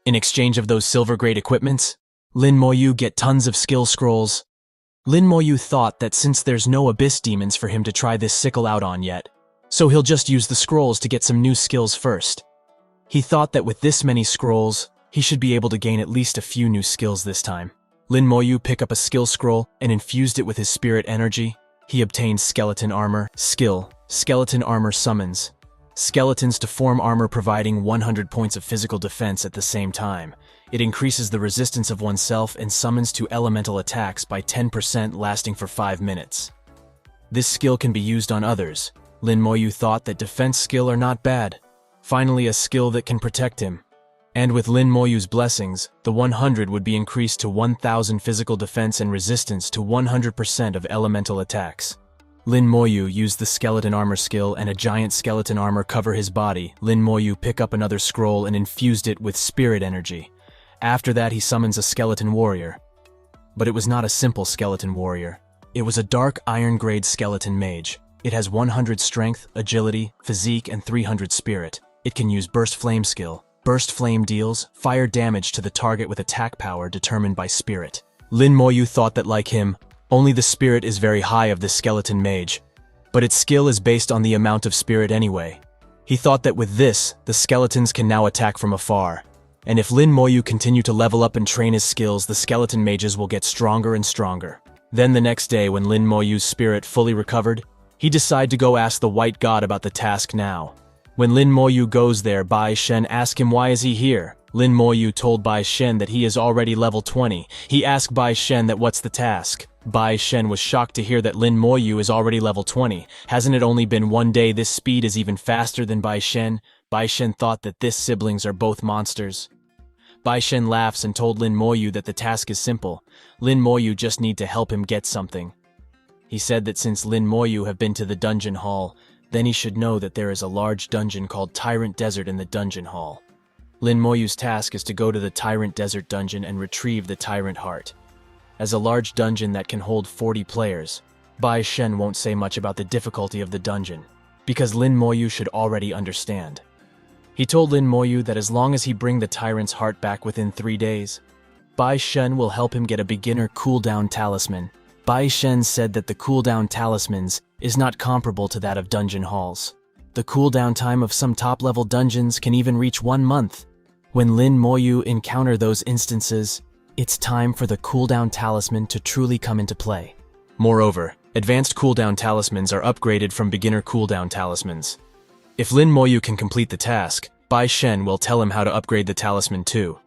In exchange of those silver-grade equipments, Lin Moyu get tons of skill scrolls. Lin Moyu thought that since there's no abyss demons for him to try this sickle out on yet, so he'll just use the scrolls to get some new skills first. He thought that with this many scrolls, he should be able to gain at least a few new skills this time. Lin Moyu picked up a skill scroll and infused it with his spirit energy. He obtained skeleton armor. Skill: skeleton armor summons skeletons to form armor, providing 100 points of physical defense at the same time. It increases the resistance of oneself and summons to elemental attacks by 10%, lasting for 5 minutes. This skill can be used on others. Lin Moyu thought that defense skill are not bad. Finally, a skill that can protect him. And with Lin Moyu's blessings, the 100 would be increased to 1000 physical defense and resistance to 100% of elemental attacks. Lin Moyu used the skeleton armor skill and a giant skeleton armor cover his body. Lin Moyu picked up another scroll and infused it with spirit energy. After that, he summons a skeleton warrior. But it was not a simple skeleton warrior. It was a dark iron-grade skeleton mage. It has 100 strength, agility, physique, and 300 spirit. It can use burst flame skill. Burst flame deals fire damage to the target with attack power determined by spirit. Lin Moyu thought that, like him, only the spirit is very high of this skeleton mage, but its skill is based on the amount of spirit anyway. He thought that with this, the skeletons can now attack from afar. And if Lin Moyu continue to level up and train his skills, the skeleton mages will get stronger and stronger. Then the next day, when Lin Moyu's spirit fully recovered, he decided to go ask the White God about the task now. When Lin Moyu goes there, Bai Shen asks him why is he here. Lin Moyu told Bai Shen that he is already level 20. He asked Bai Shen that what's the task. Bai Shen was shocked to hear that Lin Moyu is already level 20. Hasn't it only been one day? This speed is even faster than Bai Shen. Bai Shen thought that this siblings are both monsters. Bai Shen laughs and told Lin Moyu that the task is simple. Lin Moyu just need to help him get something. He said that since Lin Moyu have been to the dungeon hall, then he should know that there is a large dungeon called Tyrant Desert in the dungeon hall. Lin Moyu's task is to go to the Tyrant Desert dungeon and retrieve the Tyrant Heart. As a large dungeon that can hold 40 players, Bai Shen won't say much about the difficulty of the dungeon, because Lin Moyu should already understand. He told Lin Moyu that as long as he bring the Tyrant's Heart back within 3 days, Bai Shen will help him get a beginner cooldown talisman. Bai Shen said that the cooldown talismans is not comparable to that of dungeon halls. The cooldown time of some top-level dungeons can even reach 1 month. When Lin Moyu encounter those instances, it's time for the cooldown talisman to truly come into play. Moreover, advanced cooldown talismans are upgraded from beginner cooldown talismans. If Lin Moyu can complete the task, Bai Shen will tell him how to upgrade the talisman too.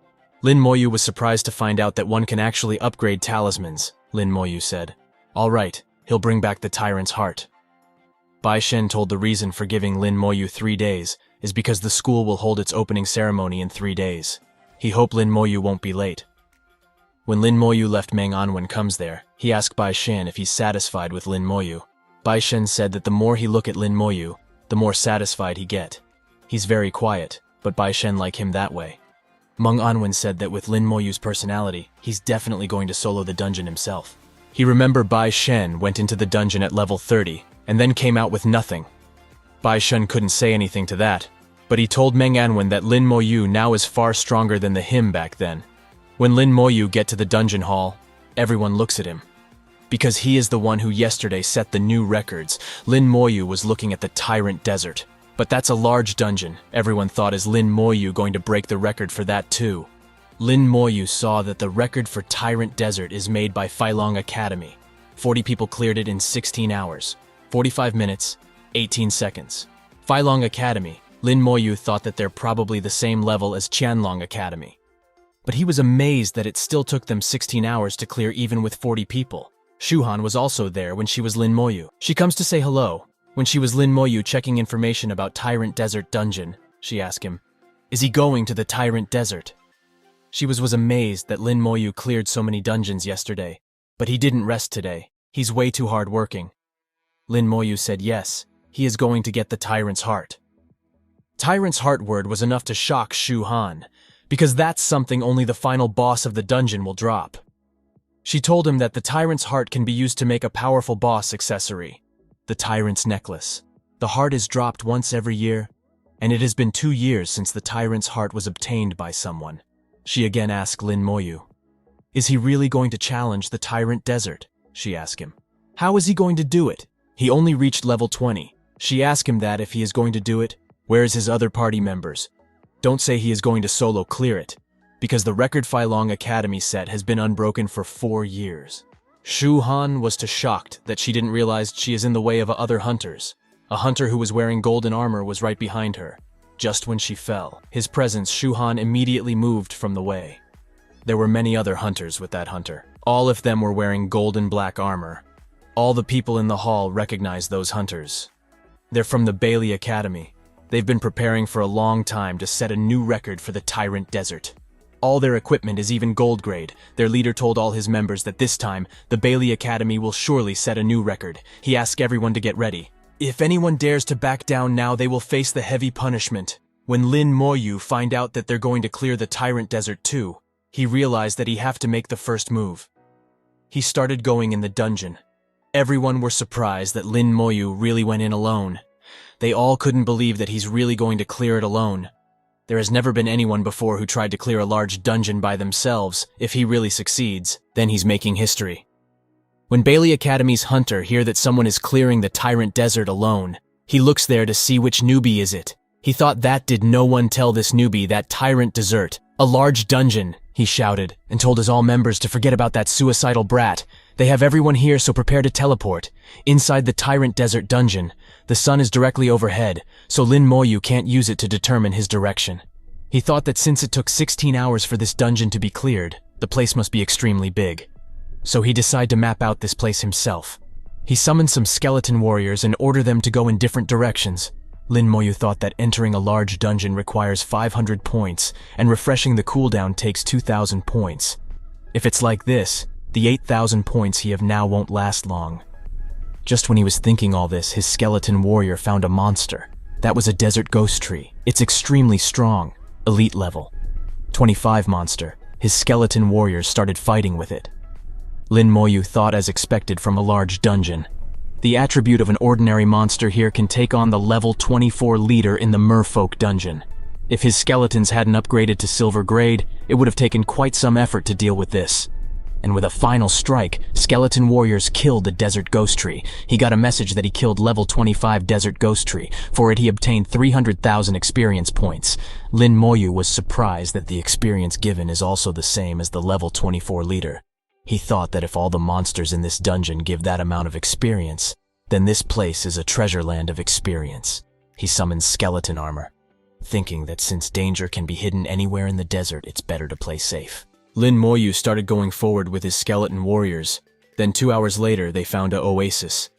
Lin Moyu was surprised to find out that one can actually upgrade talismans. Lin Moyu said, "All right, he'll bring back the Tyrant's Heart." Bai Shen told the reason for giving Lin Moyu 3 days is because the school will hold its opening ceremony in 3 days. He hoped Lin Moyu won't be late. When Lin Moyu left, Meng Anwen comes there. He asked Bai Shen if he's satisfied with Lin Moyu. Bai Shen said that the more he look at Lin Moyu, the more satisfied he get. He's very quiet, but Bai Shen like him that way. Meng Anwen said that with Lin Moyu's personality, he's definitely going to solo the dungeon himself. He remembered Bai Shen went into the dungeon at level 30, and then came out with nothing. Bai Shen couldn't say anything to that, but he told Meng Anwen that Lin Moyu now is far stronger than him back then. When Lin Moyu get to the dungeon hall, everyone looks at him. Because he is the one who yesterday set the new records, Lin Moyu was looking at the Tyrant Desert. But that's a large dungeon. Everyone thought, is Lin Moyu going to break the record for that too? Lin Moyu saw that the record for Tyrant Desert is made by Feilong Academy. 40 people cleared it in 16 hours, 45 minutes, 18 seconds. Feilong Academy, Lin Moyu thought that they're probably the same level as Qianlong Academy. But he was amazed that it still took them 16 hours to clear even with 40 people. Shuhan was also there when she was Lin Moyu. She comes to say hello. When she was Lin Moyu checking information about Tyrant Desert Dungeon, she asked him, "Is he going to the Tyrant Desert?" She was amazed that Lin Moyu cleared so many dungeons yesterday, but he didn't rest today. He's way too hard-working. Lin Moyu said yes, he is going to get the Tyrant's Heart. Tyrant's Heart word was enough to shock Shu Han, because that's something only the final boss of the dungeon will drop. She told him that the Tyrant's Heart can be used to make a powerful boss accessory, the Tyrant's Necklace. The heart is dropped once every year, and it has been 2 years since the Tyrant's Heart was obtained by someone. She again asked Lin Moyu, "Is he really going to challenge the Tyrant Desert?" she asked him. "How is he going to do it? He only reached level 20. She asked him that if he is going to do it, where's his other party members? Don't say he is going to solo clear it, because the record Filong Academy set has been unbroken for 4 years. Shu Han was too shocked that she didn't realize she is in the way of other hunters. A hunter who was wearing golden armor was right behind her. Just when she fell, his presence, Shu Han immediately moved from the way. There were many other hunters with that hunter. All of them were wearing golden black armor. All the people in the hall recognized those hunters. They're from the Bailey Academy. They've been preparing for a long time to set a new record for the Tyrant Desert. All their equipment is even gold grade. Their leader told all his members that this time, the Bailey Academy will surely set a new record. He asked everyone to get ready. If anyone dares to back down now, they will face the heavy punishment. When Lin Moyu find out that they're going to clear the Tyrant Desert too, he realized that he have to make the first move. He started going in the dungeon. Everyone were surprised that Lin Moyu really went in alone. They all couldn't believe that he's really going to clear it alone. There has never been anyone before who tried to clear a large dungeon by themselves. If he really succeeds, then he's making history. When Bailey Academy's hunter hear that someone is clearing the Tyrant Desert alone, he looks there to see which newbie is it. He thought that did no one tell this newbie that Tyrant Desert, a large dungeon, he shouted, and told his all members to forget about that suicidal brat. They have everyone here, so prepare to teleport. Inside the Tyrant Desert dungeon, the sun is directly overhead, so Lin Moyu can't use it to determine his direction. He thought that since it took 16 hours for this dungeon to be cleared, the place must be extremely big. So he decided to map out this place himself. He summoned some skeleton warriors and ordered them to go in different directions. Lin Moyu thought that entering a large dungeon requires 500 points, and refreshing the cooldown takes 2,000 points. If it's like this, the 8,000 points he have now won't last long. Just when he was thinking all this, his skeleton warrior found a monster. That was a desert ghost tree. It's extremely strong, elite level. 25 monster. His skeleton warriors started fighting with it. Lin Moyu thought as expected from a large dungeon. The attribute of an ordinary monster here can take on the level 24 leader in the merfolk dungeon. If his skeletons hadn't upgraded to silver grade, it would have taken quite some effort to deal with this. And with a final strike, skeleton warriors killed the desert ghost tree. He got a message that he killed level 25 desert ghost tree. For it he obtained 300,000 experience points. Lin Moyu was surprised that the experience given is also the same as the level 24 leader. He thought that if all the monsters in this dungeon give that amount of experience, then this place is a treasure land of experience. He summoned skeleton armor, thinking that since danger can be hidden anywhere in the desert, it's better to play safe. Lin Moyu started going forward with his skeleton warriors. Then 2 hours later, they found an oasis.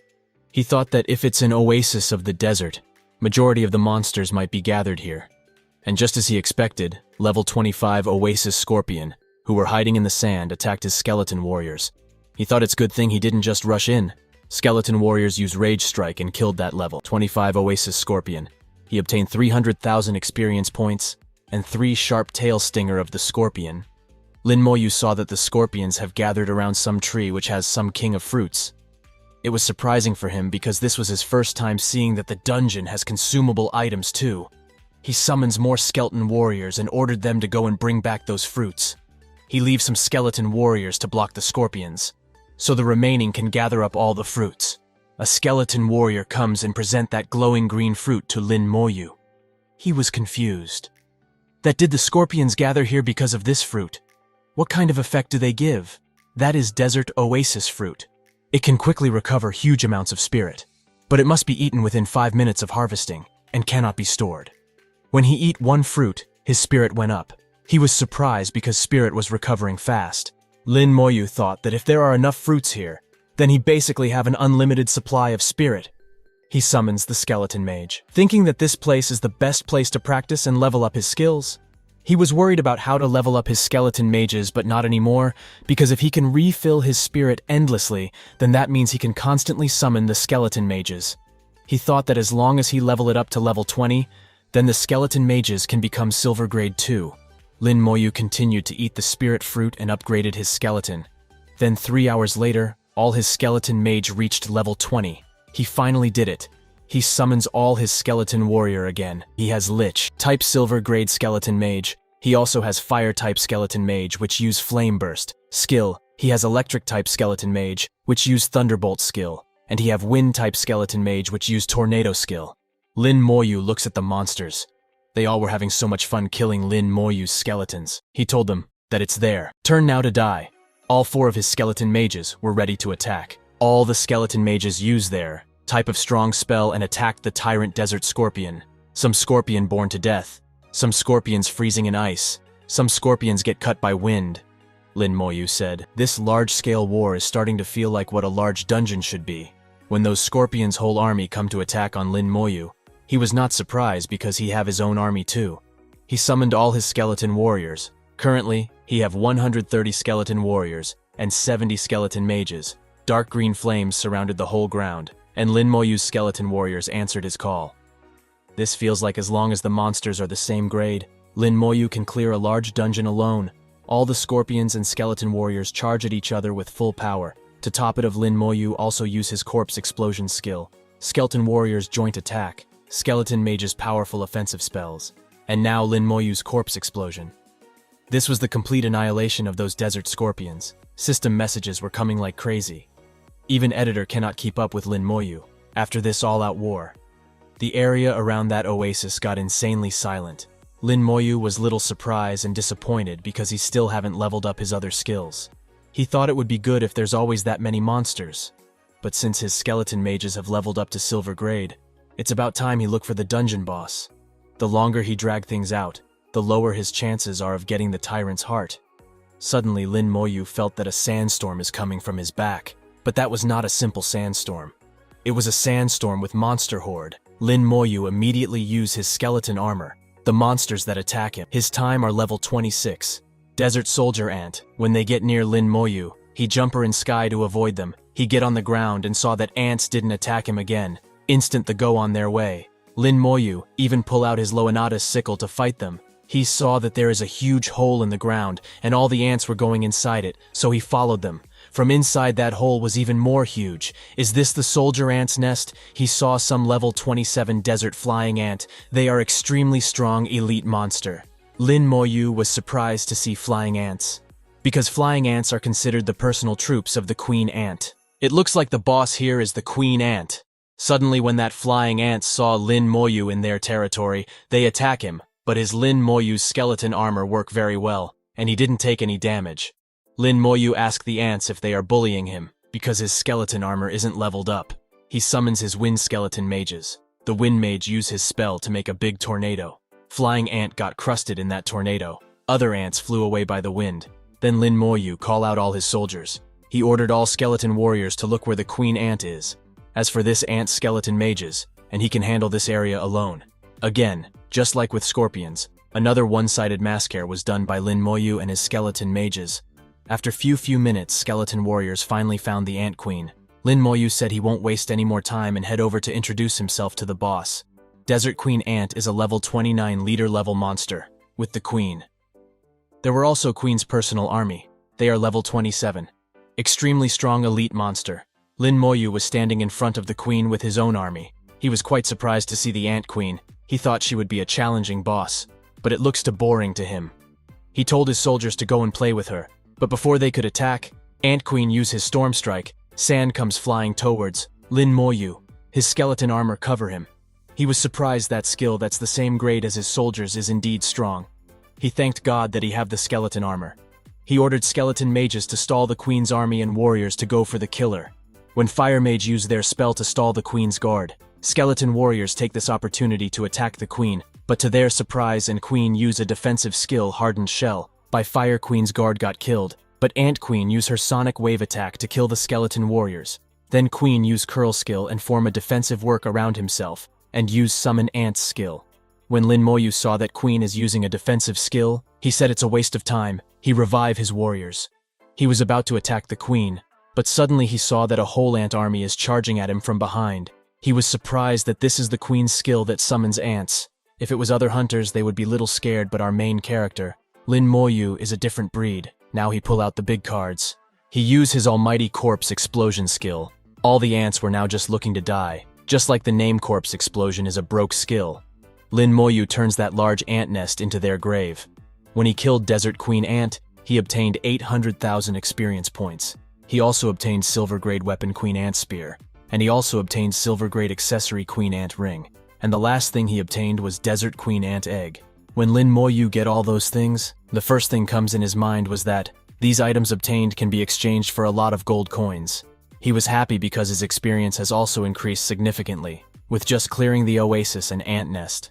He thought that if it's an oasis of the desert, majority of the monsters might be gathered here. And just as he expected, level 25 Oasis Scorpion, who were hiding in the sand, attacked his skeleton warriors. He thought it's good thing he didn't just rush in. Skeleton warriors used Rage Strike and killed that level 25 Oasis Scorpion. He obtained 300,000 experience points and 3 sharp tail stinger of the scorpion. Lin Moyu saw that the scorpions have gathered around some tree which has some king of fruits. It was surprising for him because this was his first time seeing that the dungeon has consumable items too. He summons more skeleton warriors and ordered them to go and bring back those fruits. He leaves some skeleton warriors to block the scorpions, so the remaining can gather up all the fruits. A skeleton warrior comes and present that glowing green fruit to Lin Moyu. He was confused. That did the scorpions gather here because of this fruit? What kind of effect do they give? That is desert oasis fruit. It can quickly recover huge amounts of spirit, but it must be eaten within 5 minutes of harvesting and cannot be stored. When he eat one fruit, his spirit went up. He was surprised because spirit was recovering fast. Lin Moyu thought that if there are enough fruits here, then he basically have an unlimited supply of spirit. He summons the skeleton mage, thinking that this place is the best place to practice and level up his skills. He was worried about how to level up his skeleton mages, but not anymore, because if he can refill his spirit endlessly, then that means he can constantly summon the skeleton mages. He thought that as long as he level it up to level 20, then the skeleton mages can become silver grade too. Lin Moyu continued to eat the spirit fruit and upgraded his skeleton. Then 3 hours later, all his skeleton mage reached level 20. He finally did it. He summons all his skeleton warrior again. He has Lich, type silver grade skeleton mage. He also has fire type skeleton mage, which use flame burst. Skill, he has electric type skeleton mage, which use thunderbolt skill. And he have wind type skeleton mage, which use tornado skill. Lin Moyu looks at the monsters. They all were having so much fun killing Lin Moyu's skeletons. He told them that it's their turn now to die. All 4 of his skeleton mages were ready to attack. All the skeleton mages used their type of strong spell and attacked the tyrant desert scorpion. Some scorpion born to death. Some scorpions freezing in ice. Some scorpions get cut by wind. Lin Moyu said, "This large-scale war is starting to feel like what a large dungeon should be." When those scorpions' whole army come to attack on Lin Moyu, he was not surprised because he have his own army too. He summoned all his skeleton warriors. Currently, he have 130 skeleton warriors and 70 skeleton mages. Dark green flames surrounded the whole ground, and Lin Moyu's skeleton warriors answered his call. This feels like as long as the monsters are the same grade, Lin Moyu can clear a large dungeon alone. All the scorpions and skeleton warriors charge at each other with full power. To top it of, Lin Moyu also use his corpse explosion skill. Skeleton warriors joint attack. Skeleton mages powerful offensive spells. And now Lin Moyu's corpse explosion. This was the complete annihilation of those desert scorpions. System messages were coming like crazy. Even editor cannot keep up with Lin Moyu. After this all-out war, the area around that oasis got insanely silent. Lin Moyu was little surprised and disappointed because he still haven't leveled up his other skills. He thought it would be good if there's always that many monsters. But since his skeleton mages have leveled up to silver grade, it's about time he looked for the dungeon boss. The longer he dragged things out, the lower his chances are of getting the tyrant's heart. Suddenly, Lin Moyu felt that a sandstorm is coming from his back. But that was not a simple sandstorm. It was a sandstorm with monster horde. Lin Moyu immediately used his skeleton armor. The monsters that attack him, his time are level 26. Desert soldier ant. When they get near Lin Moyu, he jumper in sky to avoid them. He get on the ground and saw that ants didn't attack him again. Instant the go on their way. Lin Moyu even pull out his Loanatus sickle to fight them. He saw that there is a huge hole in the ground, and all the ants were going inside it, so he followed them. From inside that hole was even more huge. Is this the soldier ant's nest? He saw some level 27 desert flying ant. They are extremely strong elite monster. Lin Moyu was surprised to see flying ants, because flying ants are considered the personal troops of the queen ant. It looks like the boss here is the queen ant. Suddenly when that flying ants saw Lin Moyu in their territory, they attack him, but his Lin Moyu's skeleton armor work very well, and he didn't take any damage. Lin Moyu asked the ants if they are bullying him, because his skeleton armor isn't leveled up. He summons his wind skeleton mages. The wind mage used his spell to make a big tornado. Flying ant got crusted in that tornado. Other ants flew away by the wind. Then Lin Moyu called out all his soldiers. He ordered all skeleton warriors to look where the queen ant is. As for this ant's skeleton mages, and he can handle this area alone. Again, just like with scorpions, another one-sided massacre was done by Lin Moyu and his skeleton mages. After few minutes, skeleton warriors finally found the ant queen. Lin Moyu said he won't waste any more time and head over to introduce himself to the boss. Desert Queen Ant is a level 29 leader level monster, with the queen. There were also queen's personal army. They are level 27. Extremely strong elite monster. Lin Moyu was standing in front of the queen with his own army. He was quite surprised to see the ant queen. He thought she would be a challenging boss, but it looks too boring to him. He told his soldiers to go and play with her. But before they could attack, Ant Queen used his Storm Strike. Sand comes flying towards Lin Moyu. His skeleton armor cover him. He was surprised that skill that's the same grade as his soldiers is indeed strong. He thanked God that he have the skeleton armor. He ordered skeleton mages to stall the queen's army and warriors to go for the killer. When fire mage used their spell to stall the queen's guard, skeleton warriors take this opportunity to attack the queen, but to their surprise and queen use a defensive skill hardened shell. By fire queen's guard got killed, but ant queen used her sonic wave attack to kill the skeleton warriors. Then queen used curl skill and form a defensive work around himself, and use summon ant's skill. When Lin Moyu saw that Queen is using a defensive skill, he said it's a waste of time. He revived his warriors. He was about to attack the Queen, but suddenly he saw that a whole ant army is charging at him from behind. He was surprised that this is the Queen's skill that summons ants. If it was other hunters, they would be little scared, but our main character, Lin Moyu, is a different breed. Now he pull out the big cards. He used his almighty corpse explosion skill. All the ants were now just looking to die. Just like the name corpse explosion is a broke skill. Lin Moyu turns that large ant nest into their grave. When he killed Desert Queen Ant, he obtained 800,000 experience points. He also obtained Silver Grade Weapon Queen Ant Spear, and he also obtained Silver Grade Accessory Queen Ant Ring. And the last thing he obtained was Desert Queen Ant Egg. When Lin Moyu get all those things, the first thing comes in his mind was that these items obtained can be exchanged for a lot of gold coins. He was happy because his experience has also increased significantly, with just clearing the oasis and ant nest.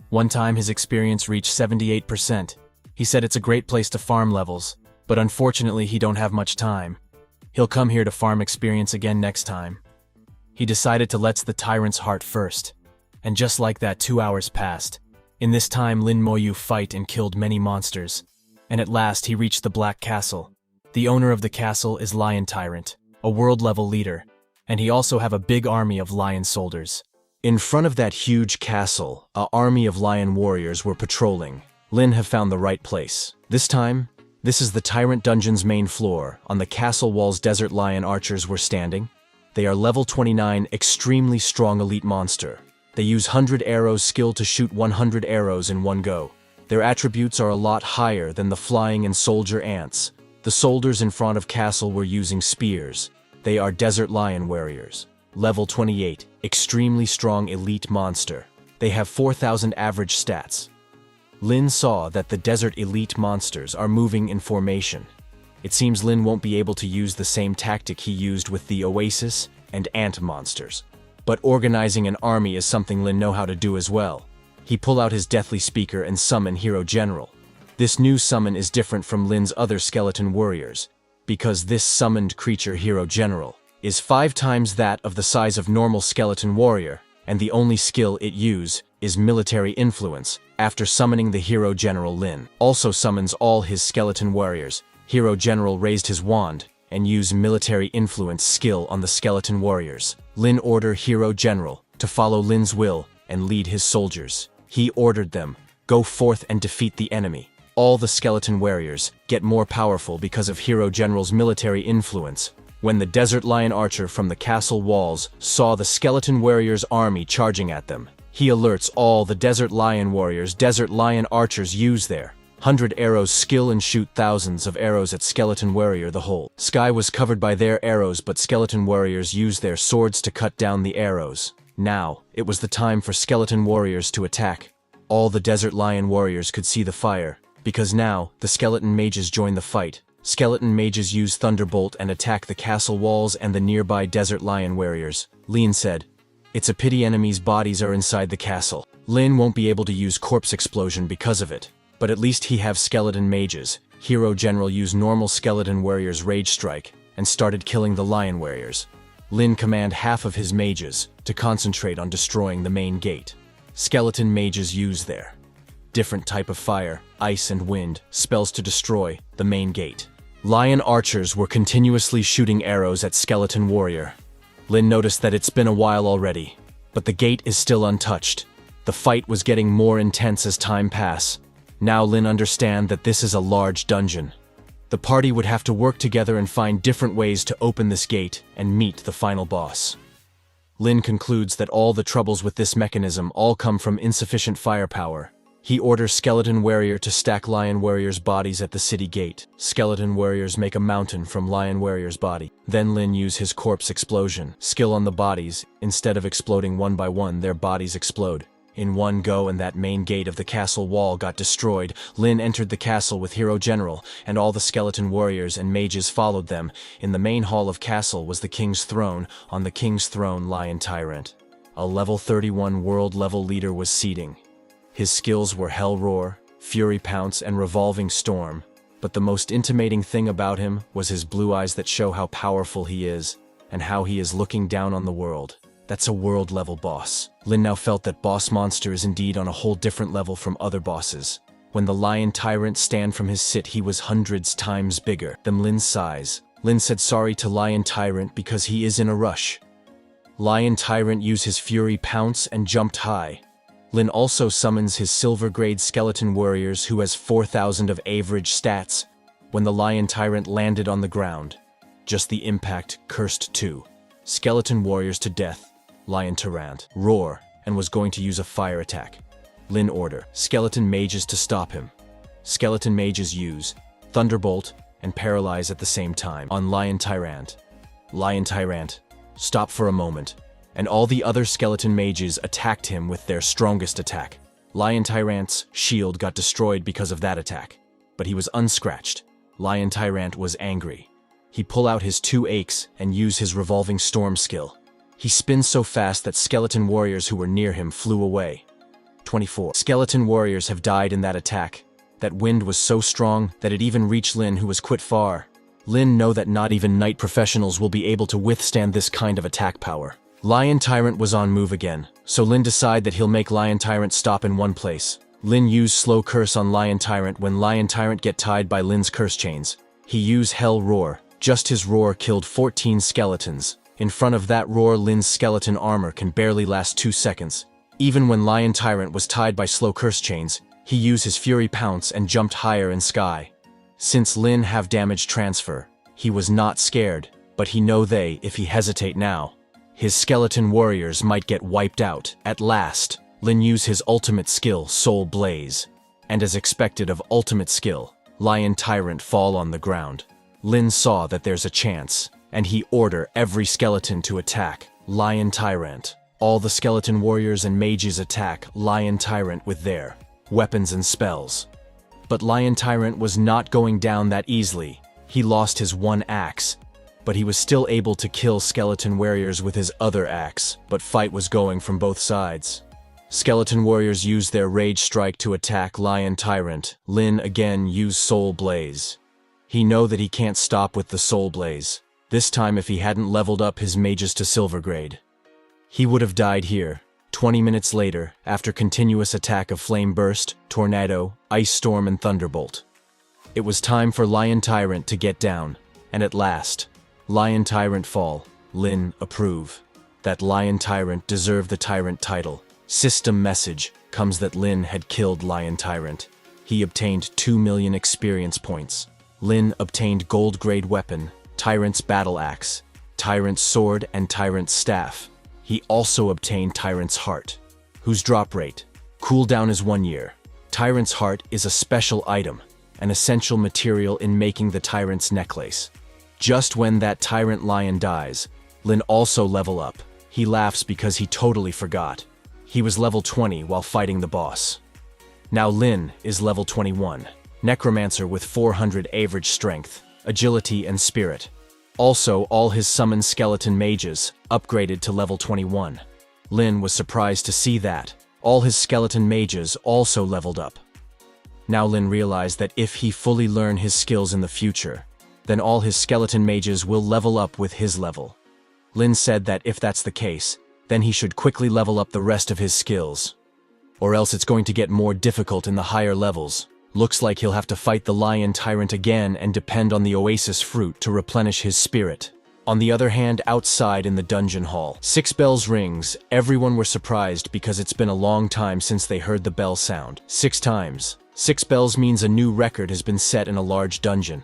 One time his experience reached 78%. He said it's a great place to farm levels, but unfortunately he don't have much time. He'll come here to farm experience again next time. He decided to let the tyrant's heart first. And just like that, 2 hours passed. In this time Lin Moyu fight and killed many monsters. And at last he reached the Black Castle. The owner of the castle is Lion Tyrant, a world-level leader, and he also have a big army of lion soldiers. In front of that huge castle, an army of lion warriors were patrolling. Lin have found the right place. This time, this is the Tyrant Dungeon's main floor. On the castle walls, desert lion archers were standing. They are level 29, extremely strong elite monster. They use 100 arrows skill to shoot 100 arrows in one go. Their attributes are a lot higher than the flying and soldier ants. The soldiers in front of castle were using spears. They are desert lion warriors. Level 28, extremely strong elite monster. They have 4,000 average stats. Lin saw that the desert elite monsters are moving in formation. It seems Lin won't be able to use the same tactic he used with the oasis and ant monsters. But organizing an army is something Lin know how to do as well. He pull out his deathly speaker and summon Hero General. This new summon is different from Lin's other skeleton warriors, because this summoned creature Hero General is 5 times that of the size of normal skeleton warrior, and the only skill it use is military influence. After summoning the Hero General, Lin also summons all his skeleton warriors. Hero General raised his wand and used military influence skill on the skeleton warriors. Lin ordered Hero General to follow Lin's will and lead his soldiers. He ordered them, go forth and defeat the enemy. All the skeleton warriors get more powerful because of Hero General's military influence. When the desert lion archer from the castle walls saw the skeleton warriors' army charging at them, he alerts all the desert lion warriors. Desert lion archers use their 100 arrows skill and shoot thousands of arrows at skeleton warrior. The whole sky was covered by their arrows, but skeleton warriors used their swords to cut down the arrows. Now, it was the time for skeleton warriors to attack. All the desert lion warriors could see the fire, because now, the skeleton mages joined the fight. Skeleton mages use Thunderbolt and attack the castle walls and the nearby desert lion warriors. Lin said, "It's a pity enemies' bodies are inside the castle." Lin won't be able to use corpse explosion because of it, but at least he have skeleton mages. Hero General used normal skeleton warriors' rage strike and started killing the lion warriors. Lin command half of his mages to concentrate on destroying the main gate. Skeleton mages use their different type of fire, ice and wind, spells to destroy the main gate. Lion archers were continuously shooting arrows at skeleton warrior. Lin noticed that it's been a while already, but the gate is still untouched. The fight was getting more intense as time passed. Now Lin understand that this is a large dungeon. The party would have to work together and find different ways to open this gate and meet the final boss. Lin concludes that all the troubles with this mechanism all come from insufficient firepower. He orders Skeleton Warrior to stack Lion Warrior's bodies at the city gate. Skeleton Warriors make a mountain from Lion Warrior's body. Then Lin use his corpse explosion skill on the bodies. Instead of exploding one by one, their bodies explode in one go, and that main gate of the castle wall got destroyed. Lin entered the castle with Hero General, and all the skeleton warriors and mages followed them. In the main hall of castle was the king's throne. On the king's throne, Lion Tyrant, a level 31 world-level leader, was seating. His skills were Hell Roar, Fury Pounce, and Revolving Storm, but the most intimating thing about him was his blue eyes that show how powerful he is, and how he is looking down on the world. That's a world-level boss. Lin now felt that boss monster is indeed on a whole different level from other bosses. When the lion tyrant stand from his sit, he was hundreds times bigger than Lin's size. Lin said sorry to lion tyrant because he is in a rush. Lion tyrant used his fury pounce and jumped high. Lin also summons his silver grade skeleton warriors who has 4,000 of average stats. When the lion tyrant landed on the ground, just the impact cursed two skeleton warriors to death. Lion tyrant roar and was going to use a fire attack. Lin order skeleton mages to stop him. Skeleton mages use thunderbolt and paralyze at the same time on lion tyrant. Lion tyrant stop for a moment, and all the other skeleton mages attacked him with their strongest attack. Lion tyrant's shield got destroyed because of that attack, but he was unscratched. Lion tyrant was angry. He pull out his two aches and use his revolving storm skill. He spins so fast that skeleton warriors who were near him flew away. 24 skeleton warriors have died in that attack. That wind was so strong that it even reached Lin, who was quite far. Lin know that not even knight professionals will be able to withstand this kind of attack power. Lion tyrant was on move again, so Lin decide that he'll make lion tyrant stop in one place. Lin use slow curse on lion tyrant. When lion tyrant get tied by Lin's curse chains, he use hell roar. Just his roar killed 14 skeletons. In front of that roar, Lin's skeleton armor can barely last 2 seconds. Even when lion tyrant was tied by slow curse chains, he used his fury pounce and jumped higher in sky. Since Lin have damage transfer, he was not scared, but he know if he hesitate now, his skeleton warriors might get wiped out. At last, Lin use his ultimate skill, Soul Blaze, and as expected of ultimate skill, lion tyrant fall on the ground. Lin saw that there's a chance, and he order every skeleton to attack lion tyrant. All the skeleton warriors and mages attack lion tyrant with their weapons and spells. But lion tyrant was not going down that easily. He lost his one axe, but he was still able to kill skeleton warriors with his other axe, but fight was going from both sides. Skeleton warriors used their rage strike to attack lion tyrant. Lin again used Soul Blaze. He know that he can't stop with the Soul Blaze. This time if he hadn't leveled up his mages to silver grade, he would have died here. 20 minutes later, after continuous attack of Flame Burst, Tornado, Ice Storm and Thunderbolt, it was time for Lion Tyrant to get down, and at last, Lion Tyrant fall. Lin approve. That Lion Tyrant deserved the Tyrant title. System message comes that Lin had killed Lion Tyrant. He obtained 2 million experience points. Lin obtained gold grade weapon, Tyrant's battle axe, Tyrant's sword and Tyrant's staff. He also obtained Tyrant's heart, whose drop rate, cooldown is 1 year. Tyrant's heart is a special item, an essential material in making the Tyrant's necklace. Just when that Tyrant lion dies, Lin also level up. He laughs because he totally forgot. He was level 20 while fighting the boss. Now Lin is level 21, Necromancer with 400 average strength, agility and spirit. Also, all his summoned skeleton mages upgraded to level 21. Lin was surprised to see that all his skeleton mages also leveled up. Now Lin realized that if he fully learn his skills in the future, then all his skeleton mages will level up with his level. Lin said that if that's the case, then he should quickly level up the rest of his skills, or else it's going to get more difficult in the higher levels. Looks like he'll have to fight the Lion Tyrant again and depend on the Oasis Fruit to replenish his spirit. On the other hand, outside in the dungeon hall, 6 bells rings. Everyone were surprised because it's been a long time since they heard the bell sound. 6 times. 6 bells means a new record has been set in a large dungeon.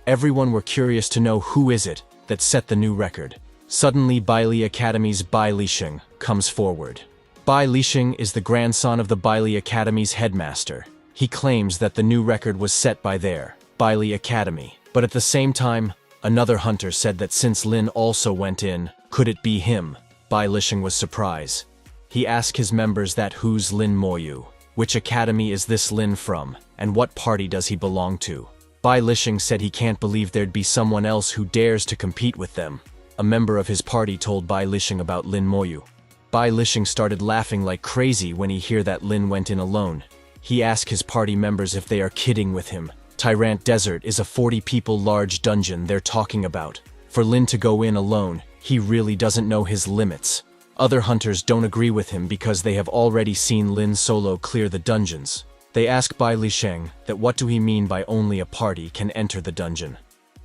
Everyone were curious to know who is it that set the new record. Suddenly, Bailey Academy's Bai Lixing comes forward. Bai Lixing is the grandson of the Bailey Academy's headmaster. He claims that the new record was set by their Bailey Academy. But at the same time, another hunter said that since Lin also went in, could it be him? Bai Lixing was surprised. He asked his members that who's Lin Moyu? Which academy is this Lin from? And what party does he belong to? Bai Lixing said he can't believe there'd be someone else who dares to compete with them. A member of his party told Bai Lixing about Lin Moyu. Bai Lixing started laughing like crazy when he heard that Lin went in alone. He asked his party members if they are kidding with him. Tyrant Desert is a 40 people large dungeon they're talking about. For Lin to go in alone, he really doesn't know his limits. Other hunters don't agree with him because they have already seen Lin solo clear the dungeons. They ask Bai Lisheng that what do he mean by only a party can enter the dungeon.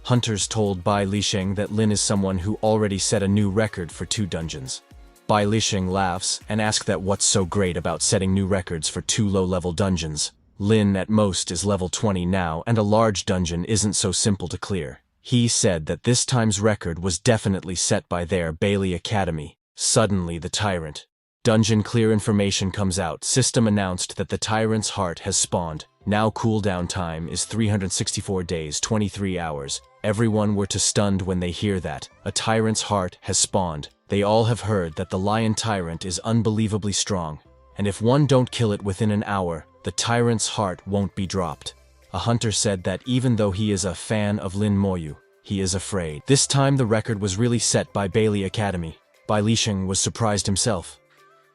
Hunters told Bai Lisheng that Lin is someone who already set a new record for 2 dungeons. Bai Lisheng laughs and asks that what's so great about setting new records for 2 low-level dungeons. Lin at most is level 20 now, and a large dungeon isn't so simple to clear. He said that this time's record was definitely set by their Bailey Academy. Suddenly the tyrant. Dungeon clear information comes out. System announced that the tyrant's heart has spawned. Now cooldown time is 364 days, 23 hours. Everyone were to stunned when they hear that. A tyrant's heart has spawned. They all have heard that the lion tyrant is unbelievably strong. And if one don't kill it within an hour, the tyrant's heart won't be dropped. A hunter said that even though he is a fan of Lin Moyu, he is afraid. This time the record was really set by Bailey Academy. Bai Lisheng was surprised himself.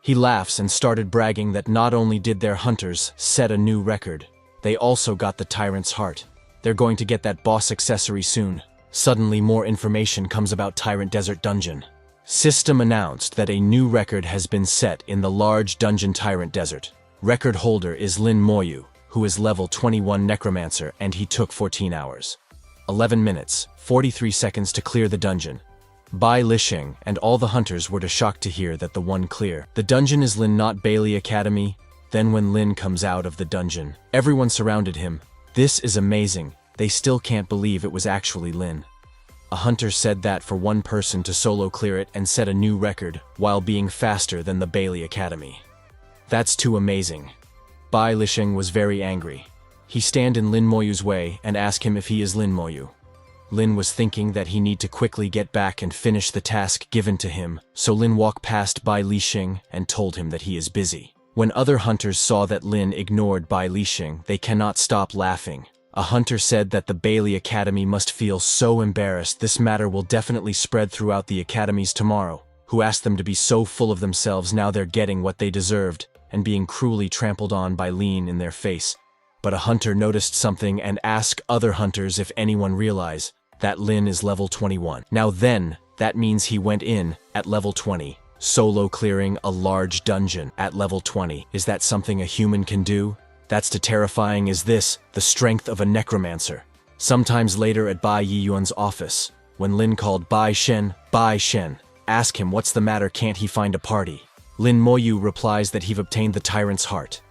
He laughs and started bragging that not only did their hunters set a new record, they also got the tyrant's heart. They're going to get that boss accessory soon. Suddenly more information comes about Tyrant Desert Dungeon. System announced that a new record has been set in the large dungeon Tyrant Desert. Record holder is Lin Moyu, who is level 21 Necromancer, and he took 14 hours. 11 minutes, 43 seconds to clear the dungeon. Bai Lisheng and all the hunters were shocked to hear that the one clear. The dungeon is Lin, not Bailey Academy. Then when Lin comes out of the dungeon, everyone surrounded him. This is amazing. They still can't believe it was actually Lin. A hunter said that for one person to solo clear it and set a new record while being faster than the Bailey Academy. That's too amazing. Bai Lisheng was very angry. He stand in Lin Moyu's way and asked him if he is Lin Moyu. Lin was thinking that he need to quickly get back and finish the task given to him, so Lin walked past Bai Lisheng and told him that he is busy. When other hunters saw that Lin ignored Bai Lisheng, they cannot stop laughing. A hunter said that the Bailey Academy must feel so embarrassed. This matter will definitely spread throughout the academies tomorrow. Who asked them to be so full of themselves? Now they're getting what they deserved and being cruelly trampled on by Lin in their face. But a hunter noticed something and asked other hunters if anyone realize that Lin is level 21. Now then, that means he went in at level 20. Solo clearing a large dungeon at level 20. Is that something a human can do? That's too terrifying. Is this the strength of a necromancer? Sometimes later at Bai Yiyuan's office, when Lin called Bai Shen, ask him what's the matter, can't he find a party? Lin Moyu replies that he've obtained the tyrant's heart.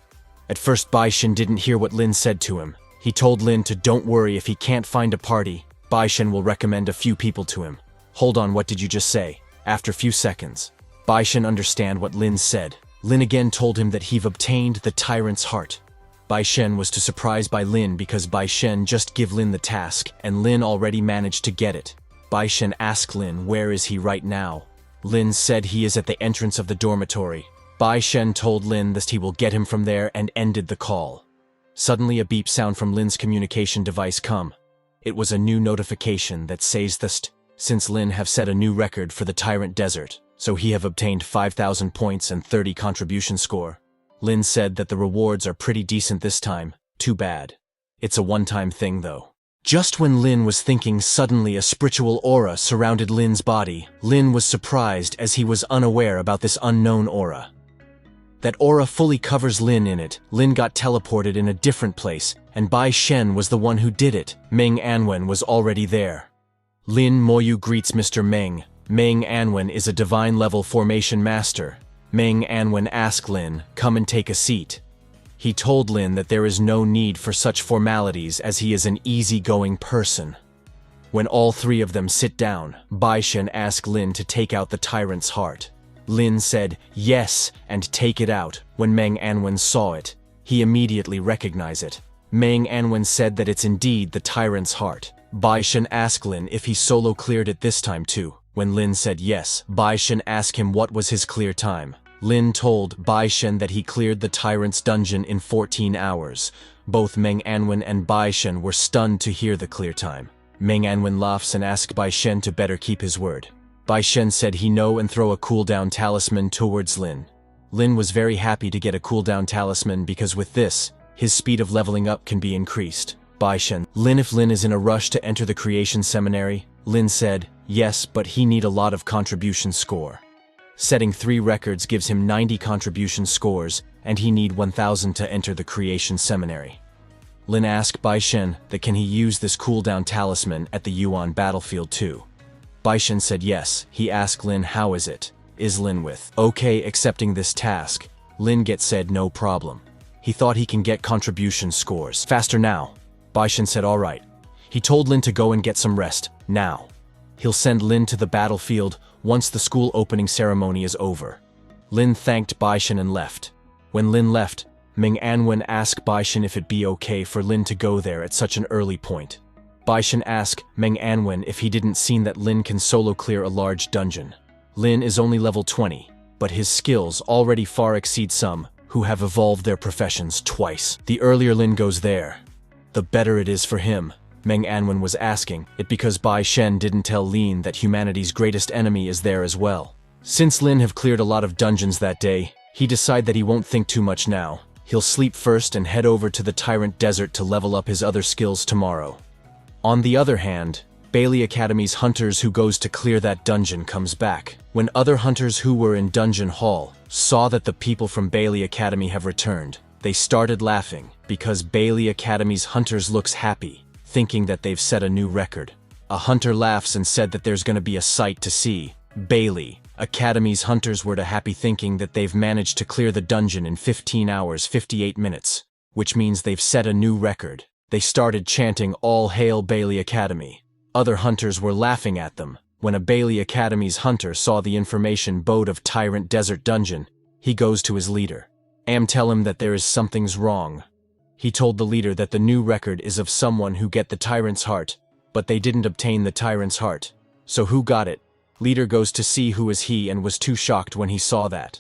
At first Bai Shen didn't hear what Lin said to him. He told Lin to don't worry, if he can't find a party, Bai Shen will recommend a few people to him. Hold on, what did you just say? After few seconds, Bai Shen understand what Lin said. Lin again told him that he've obtained the tyrant's heart. Bai Shen was too surprised by Lin because Bai Shen just give Lin the task and Lin already managed to get it. Bai Shen asked Lin where is he right now. Lin said he is at the entrance of the dormitory. Bai Shen told Lin that he will get him from there and ended the call. Suddenly a beep sound from Lin's communication device come. It was a new notification that says that since Lin have set a new record for the Tyrant Desert, so he have obtained 5,000 points and 30 contribution score. Lin said that the rewards are pretty decent this time. Too bad. It's a one-time thing though. Just when Lin was thinking, suddenly a spiritual aura surrounded Lin's body. Lin was surprised as he was unaware about this unknown aura. That aura fully covers Lin in it. Lin got teleported in a different place, and Bai Shen was the one who did it. Meng Anwen was already there. Lin Moyu greets Mr. Meng. Meng Anwen is a divine-level formation master. Meng Anwen asked Lin, come and take a seat. He told Lin that there is no need for such formalities as he is an easygoing person. When all three of them sit down, Bai Shen asked Lin to take out the tyrant's heart. Lin said, yes, and take it out. When Meng Anwen saw it, he immediately recognized it. Meng Anwen said that it's indeed the tyrant's heart. Bai Shen asked Lin if he solo cleared it this time too. When Lin said yes, Bai Shen asked him what was his clear time. Lin told Bai Shen that he cleared the tyrant's dungeon in 14 hours. Both Meng Anwen and Bai Shen were stunned to hear the clear time. Meng Anwen laughs and asks Bai Shen to better keep his word. Bai Shen said he know and throw a cooldown talisman towards Lin. Lin was very happy to get a cooldown talisman because with this, his speed of leveling up can be increased. Bai Shen, Lin, if Lin is in a rush to enter the creation seminary, Lin said, yes, but he need a lot of contribution score. Setting 3 records gives him 90 contribution scores, and he need 1,000 to enter the Creation Seminary. Lin asked Bai Shen that can he use this cooldown talisman at the Yuan battlefield too. Bai Shen said yes. He asked Lin how is it. Is Lin with okay accepting this task? Lin said no problem. He thought he can get contribution scores faster now. Bai Shen said alright. He told Lin to go and get some rest, now. He'll send Lin to the battlefield once the school opening ceremony is over. Lin thanked Bai Shen and left. When Lin left, Ming Anwen asked Bai Shen if it'd be okay for Lin to go there at such an early point. Bai Shen asked Ming Anwen if he didn't seen that Lin can solo clear a large dungeon. Lin is only level 20, but his skills already far exceed some who have evolved their professions twice. The earlier Lin goes there, the better it is for him. Meng Anwen was asking it because Bai Shen didn't tell Lin that humanity's greatest enemy is there as well. Since Lin have cleared a lot of dungeons that day, he decided that he won't think too much now. He'll sleep first and head over to the Tyrant Desert to level up his other skills tomorrow. On the other hand, Bailey Academy's hunters who goes to clear that dungeon comes back. When other hunters who were in Dungeon Hall saw that the people from Bailey Academy have returned, they started laughing because Bailey Academy's hunters looks happy, thinking that they've set a new record. A hunter laughs and said that there's gonna be a sight to see. Bailey Academy's hunters were happy thinking that they've managed to clear the dungeon in 15 hours 58 minutes, which means they've set a new record. They started chanting "All Hail Bailey Academy." Other hunters were laughing at them. When a Bailey Academy's hunter saw the information board of Tyrant Desert Dungeon, he goes to his leader. Tell him that there is something's wrong. He told the leader that the new record is of someone who get the tyrant's heart, but they didn't obtain the tyrant's heart. So who got it? Leader goes to see who is he and was too shocked when he saw that.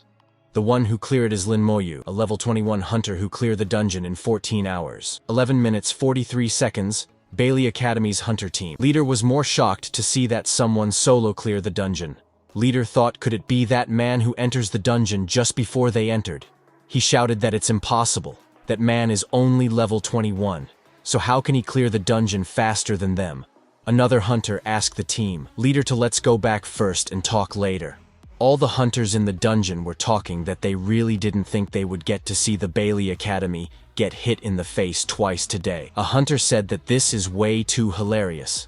The one who cleared is Lin Moyu, a level 21 hunter who cleared the dungeon in 14 hours, 11 minutes 43 seconds, Bailey Academy's hunter team. Leader was more shocked to see that someone solo clear the dungeon. Leader thought could it be that man who enters the dungeon just before they entered? He shouted that it's impossible. That man is only level 21, so how can he clear the dungeon faster than them? Another hunter asked the team leader to let's go back first and talk later. All the hunters in the dungeon were talking that they really didn't think they would get to see the Bailey Academy get hit in the face twice today. A hunter said that this is way too hilarious.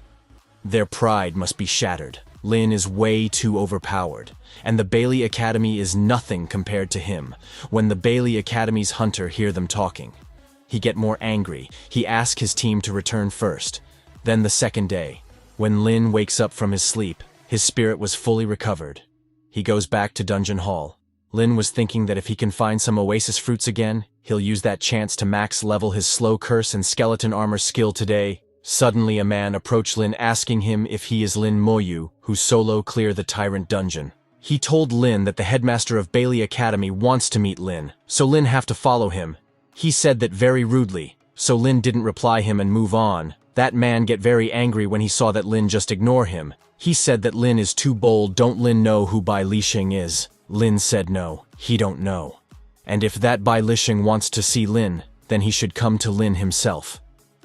Their pride must be shattered. Lin is way too overpowered, and the Bailey Academy is nothing compared to him. When the Bailey Academy's hunter hear them talking, he get more angry. He asked his team to return first. Then the second day, when Lin wakes up from his sleep, his spirit was fully recovered. He goes back to Dungeon Hall. Lin was thinking that if he can find some oasis fruits again, he'll use that chance to max level his slow curse and skeleton armor skill today. Suddenly a man approached Lin asking him if he is Lin Moyu, who solo clear the Tyrant Dungeon. He told Lin that the headmaster of Bailey Academy wants to meet Lin, so Lin have to follow him. He said that very rudely, so Lin didn't reply him and move on. That man get very angry when he saw that Lin just ignore him. He said that Lin is too bold. Don't Lin know who Bai Lixing is? Lin said no, he don't know. And if that Bai Lixing wants to see Lin, then he should come to Lin himself.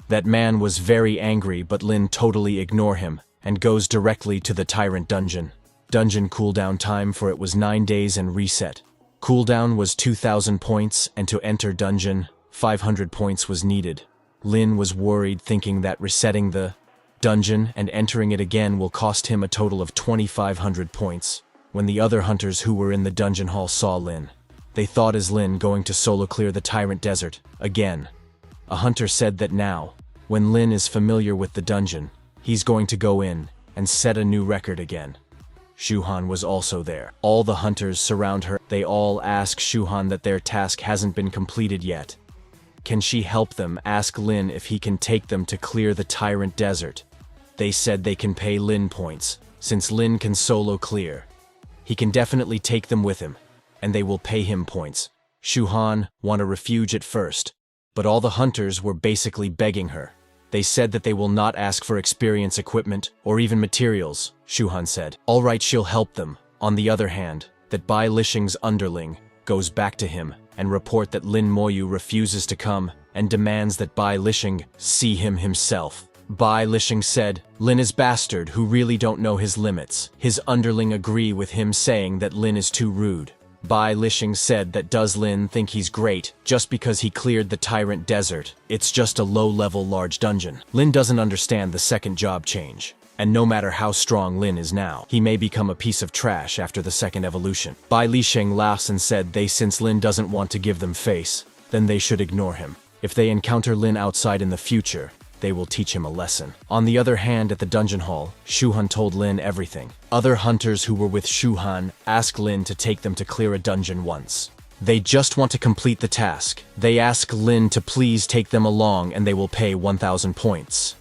That man was very angry, but Lin totally ignore him and goes directly to the Tyrant Dungeon. Dungeon cooldown time for it was 9 days and reset. Cooldown was 2,000 points, and to enter dungeon, 500 points was needed. Lin was worried, thinking that resetting the dungeon and entering it again will cost him a total of 2,500 points. When the other hunters who were in the dungeon hall saw Lin, they thought is Lin going to solo clear the Tyrant Desert again. A hunter said that now, when Lin is familiar with the dungeon, he's going to go in and set a new record again. Shuhan was also there. All the hunters surround her. They all ask Shuhan that their task hasn't been completed yet. Can she help them? Ask Lin if he can take them to clear the Tyrant Desert. They said they can pay Lin points, since Lin can solo clear. He can definitely take them with him, and they will pay him points. Shuhan want a refuge at first, but all the hunters were basically begging her. They said that they will not ask for experience, equipment, or even materials, Shuhan said. All right, she'll help them. On the other hand, that Bai Lixing's underling goes back to him and report that Lin Moyu refuses to come and demands that Bai Lixing see him himself. Bai Lishing said, Lin is bastard who really don't know his limits. His underling agree with him saying that Lin is too rude. Bai Lishing said that does Lin think he's great just because he cleared the Tyrant Desert? It's just a low-level large dungeon. Lin doesn't understand the second job change. And no matter how strong Lin is now, he may become a piece of trash after the second evolution. Bai Lishing laughs and said since Lin doesn't want to give them face, then they should ignore him. If they encounter Lin outside in the future, they will teach him a lesson. On the other hand, at the dungeon hall, Shuhan told Lin everything. Other hunters who were with Shuhan asked Lin to take them to clear a dungeon once. They just want to complete the task. They ask Lin to please take them along and they will pay 1,000 points.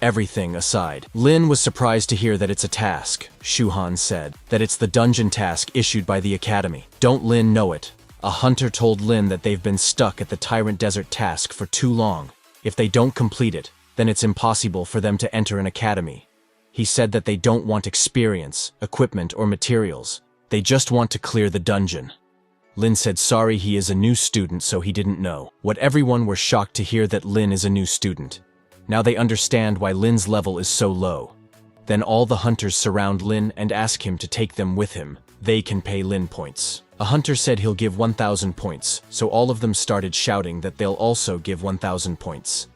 Everything aside, Lin was surprised to hear that it's a task. Shuhan said that it's the dungeon task issued by the academy. Don't Lin know it? A hunter told Lin that they've been stuck at the Tyrant Desert task for too long. If they don't complete it, then it's impossible for them to enter an academy. He said that they don't want experience, equipment, or materials. They just want to clear the dungeon. Lin said sorry, he is a new student, so he didn't know. What everyone were shocked to hear that Lin is a new student. Now they understand why Lin's level is so low. Then all the hunters surround Lin and ask him to take them with him. They can pay Lin points. A hunter said he'll give 1,000 points, so all of them started shouting that they'll also give 1,000 points.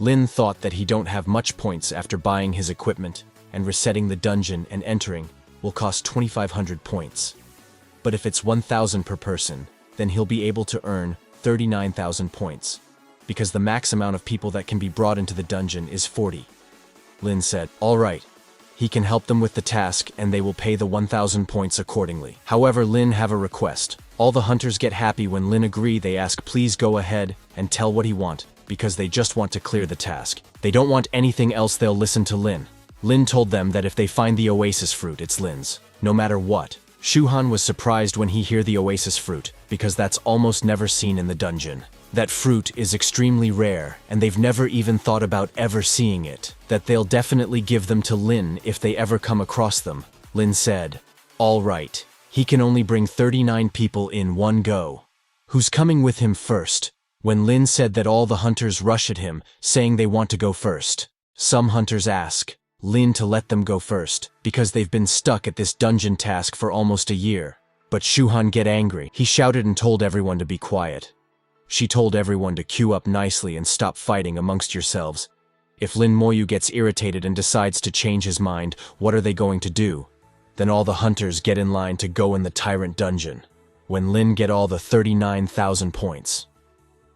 Lin thought that he don't have much points after buying his equipment, and resetting the dungeon and entering will cost 2,500 points. But if it's 1,000 per person, then he'll be able to earn 39,000 points, because the max amount of people that can be brought into the dungeon is 40. Lin said, all right. He can help them with the task and they will pay the 1,000 points accordingly. However, Lin have a request. All the hunters get happy when Lin agree. They ask please go ahead and tell what he want, because they just want to clear the task. They don't want anything else. They'll listen to Lin. Lin told them that if they find the oasis fruit, it's Lin's, no matter what. Shuhan was surprised when he heard the oasis fruit, because that's almost never seen in the dungeon. That fruit is extremely rare, and they've never even thought about ever seeing it. That they'll definitely give them to Lin if they ever come across them. Lin said, all right. He can only bring 39 people in one go. Who's coming with him first? When Lin said that, all the hunters rush at him, saying they want to go first. Some hunters ask Lin to let them go first, because they've been stuck at this dungeon task for almost a year. But Shuhan get angry. He shouted and told everyone to be quiet. She told everyone to queue up nicely and stop fighting amongst yourselves. If Lin Moyu gets irritated and decides to change his mind, what are they going to do? Then all the hunters get in line to go in the Tyrant Dungeon. When Lin get all the 39,000 points,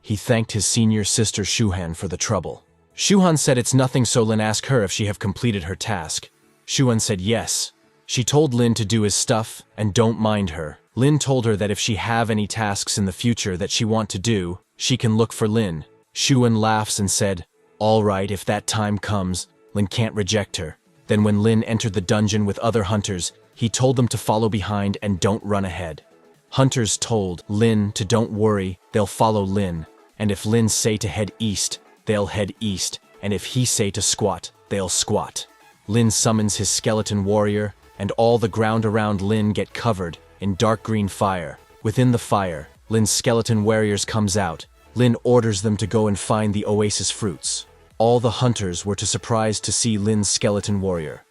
he thanked his senior sister Shuhan for the trouble. Shuhan said it's nothing, so Lin asked her if she have completed her task. Shuhan said yes. She told Lin to do his stuff and don't mind her. Lin told her that if she have any tasks in the future that she want to do, she can look for Lin. Shuhan laughs and said, all right, if that time comes, Lin can't reject her. Then when Lin entered the dungeon with other hunters, he told them to follow behind and don't run ahead. Hunters told Lin to don't worry, they'll follow Lin. And if Lin say to head east, they'll head east. And if he say to squat, they'll squat. Lin summons his skeleton warrior, and all the ground around Lin get covered in dark green fire. Within the fire, Lin's skeleton warriors comes out. Lin orders them to go and find the oasis fruits. All the hunters were surprised to see Lin's skeleton warrior.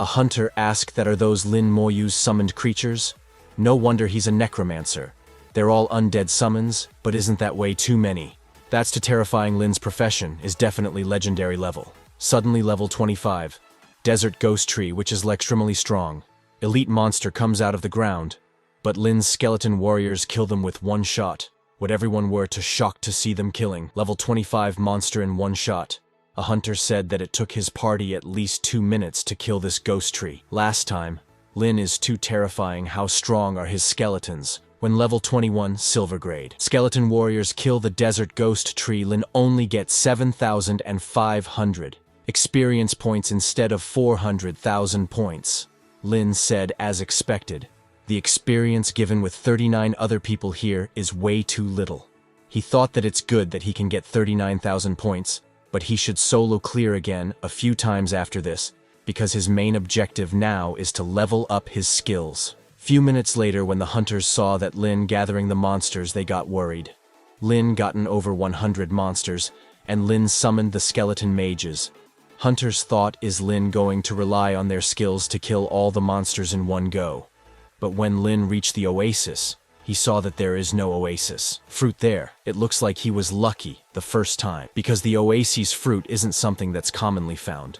A hunter asked that are those Lin Moyu's summoned creatures? No wonder he's a necromancer. They're all undead summons, but isn't that way too many? That's too terrifying. Lin's profession is definitely legendary level. Suddenly level 25. Desert ghost tree, which is extremely strong. Elite monster comes out of the ground. But Lin's skeleton warriors kill them with one shot. What everyone were shocked to see them killing. Level 25 monster in one shot. A hunter said that it took his party at least 2 minutes to kill this ghost tree. Last time, Lin is too terrifying. How strong are his skeletons? When level 21 silver grade skeleton warriors kill the desert ghost tree, Lin only gets 7,500 experience points instead of 400,000 points. Lin said as expected. The experience given with 39 other people here is way too little. He thought that it's good that he can get 39,000 points, but he should solo clear again a few times after this, because his main objective now is to level up his skills. Few minutes later, when the hunters saw that Lin gathering the monsters, they got worried. Lin gotten over 100 monsters, and Lin summoned the skeleton mages. Hunters thought, is Lin going to rely on their skills to kill all the monsters in one go? But when Lin reached the oasis, he saw that there is no oasis fruit there. It looks like he was lucky the first time, because the oasis fruit isn't something that's commonly found.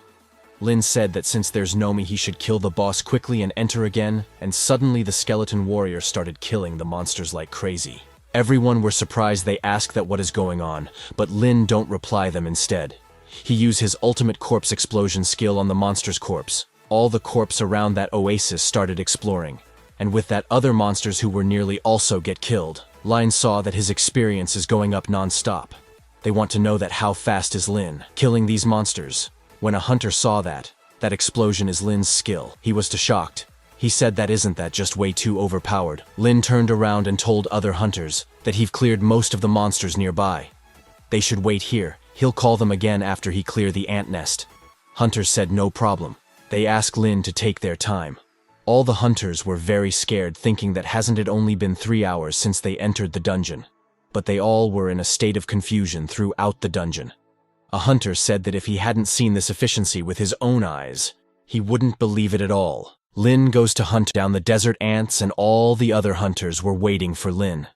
Lin said that since there's Nomi, he should kill the boss quickly and enter again, and suddenly the skeleton warrior started killing the monsters like crazy. Everyone were surprised. They asked that what is going on, but Lin don't reply them instead. He used his ultimate corpse explosion skill on the monster's corpse. All the corpse around that oasis started exploring, and with that other monsters who were nearly also get killed. Lin saw that his experience is going up non-stop. They want to know that how fast is Lin killing these monsters. When a hunter saw that explosion is Lin's skill, he was too shocked. He said that isn't that just way too overpowered. Lin turned around and told other hunters that he've cleared most of the monsters nearby. They should wait here. He'll call them again after he clear the ant nest. Hunters said no problem. They asked Lin to take their time. All the hunters were very scared, thinking that hasn't it only been 3 hours since they entered the dungeon. But they all were in a state of confusion throughout the dungeon. A hunter said that if he hadn't seen this efficiency with his own eyes, he wouldn't believe it at all. Lin goes to hunt down the desert ants, and all the other hunters were waiting for Lin.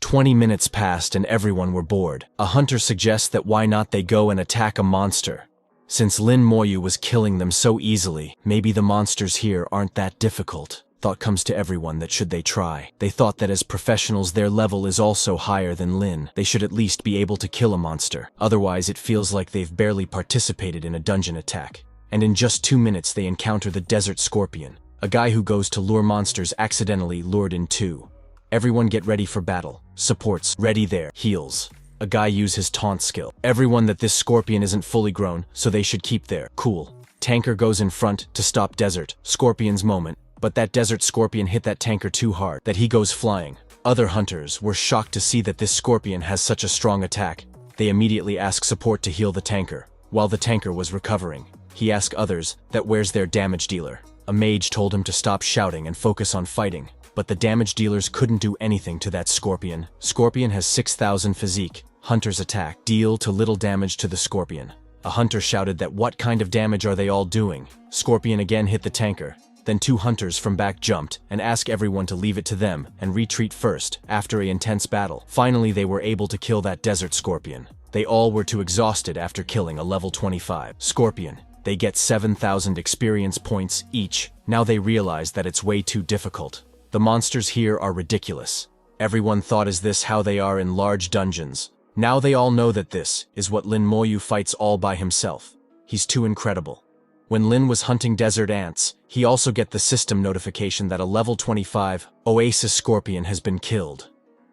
20 minutes passed and everyone were bored. A hunter suggests that why not they go and attack a monster. Since Lin Moyu was killing them so easily, maybe the monsters here aren't that difficult. Thought comes to everyone that should they try. They thought that as professionals their level is also higher than Lin. They should at least be able to kill a monster. Otherwise it feels like they've barely participated in a dungeon attack. And in just 2 minutes they encounter the desert scorpion, a guy who goes to lure monsters accidentally lured in too. Everyone get ready for battle. Supports, ready there. Heals. A guy use his taunt skill. Everyone that this scorpion isn't fully grown, so they should keep there. Cool. Tanker goes in front to stop desert scorpion's moment. But that desert scorpion hit that tanker too hard that he goes flying. Other hunters were shocked to see that this scorpion has such a strong attack. They immediately ask support to heal the tanker. While the tanker was recovering, he asked others that where's their damage dealer. A mage told him to stop shouting and focus on fighting. But the damage dealers couldn't do anything to that scorpion. Scorpion has 6,000 physique. Hunters attack, deal to little damage to the scorpion. A hunter shouted that what kind of damage are they all doing? Scorpion again hit the tanker. Then 2 hunters from back jumped and asked everyone to leave it to them and retreat first after an intense battle. Finally they were able to kill that desert scorpion. They all were too exhausted after killing a level 25 scorpion. They get 7,000 experience points each. Now they realize that it's way too difficult. The monsters here are ridiculous. Everyone thought, is this how they are in large dungeons? Now they all know that this is what Lin Moyu fights all by himself. He's too incredible. When Lin was hunting desert ants, he also get the system notification that a level 25 oasis scorpion has been killed.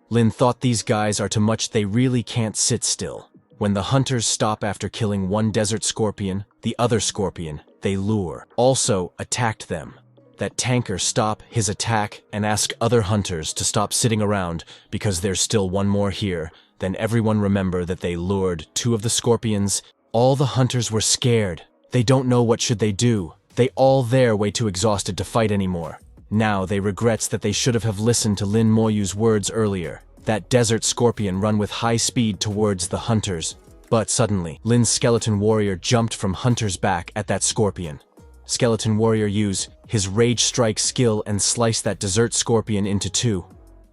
Lin thought these guys are too much, they really can't sit still. When the hunters stop after killing one desert scorpion, the other scorpion, they lure, also attacked them. That tanker stop his attack and ask other hunters to stop sitting around because there's still one more here. Then everyone remember that they lured 2 of the scorpions. All the hunters were scared. They don't know what should they do. They all there way too exhausted to fight anymore. Now they regrets that they should have listened to Lin Moyu's words earlier. That desert scorpion run with high speed towards the hunters. But suddenly, Lin's skeleton warrior jumped from hunter's back at that scorpion. Skeleton warrior use his rage strike skill and slice that desert scorpion into 2.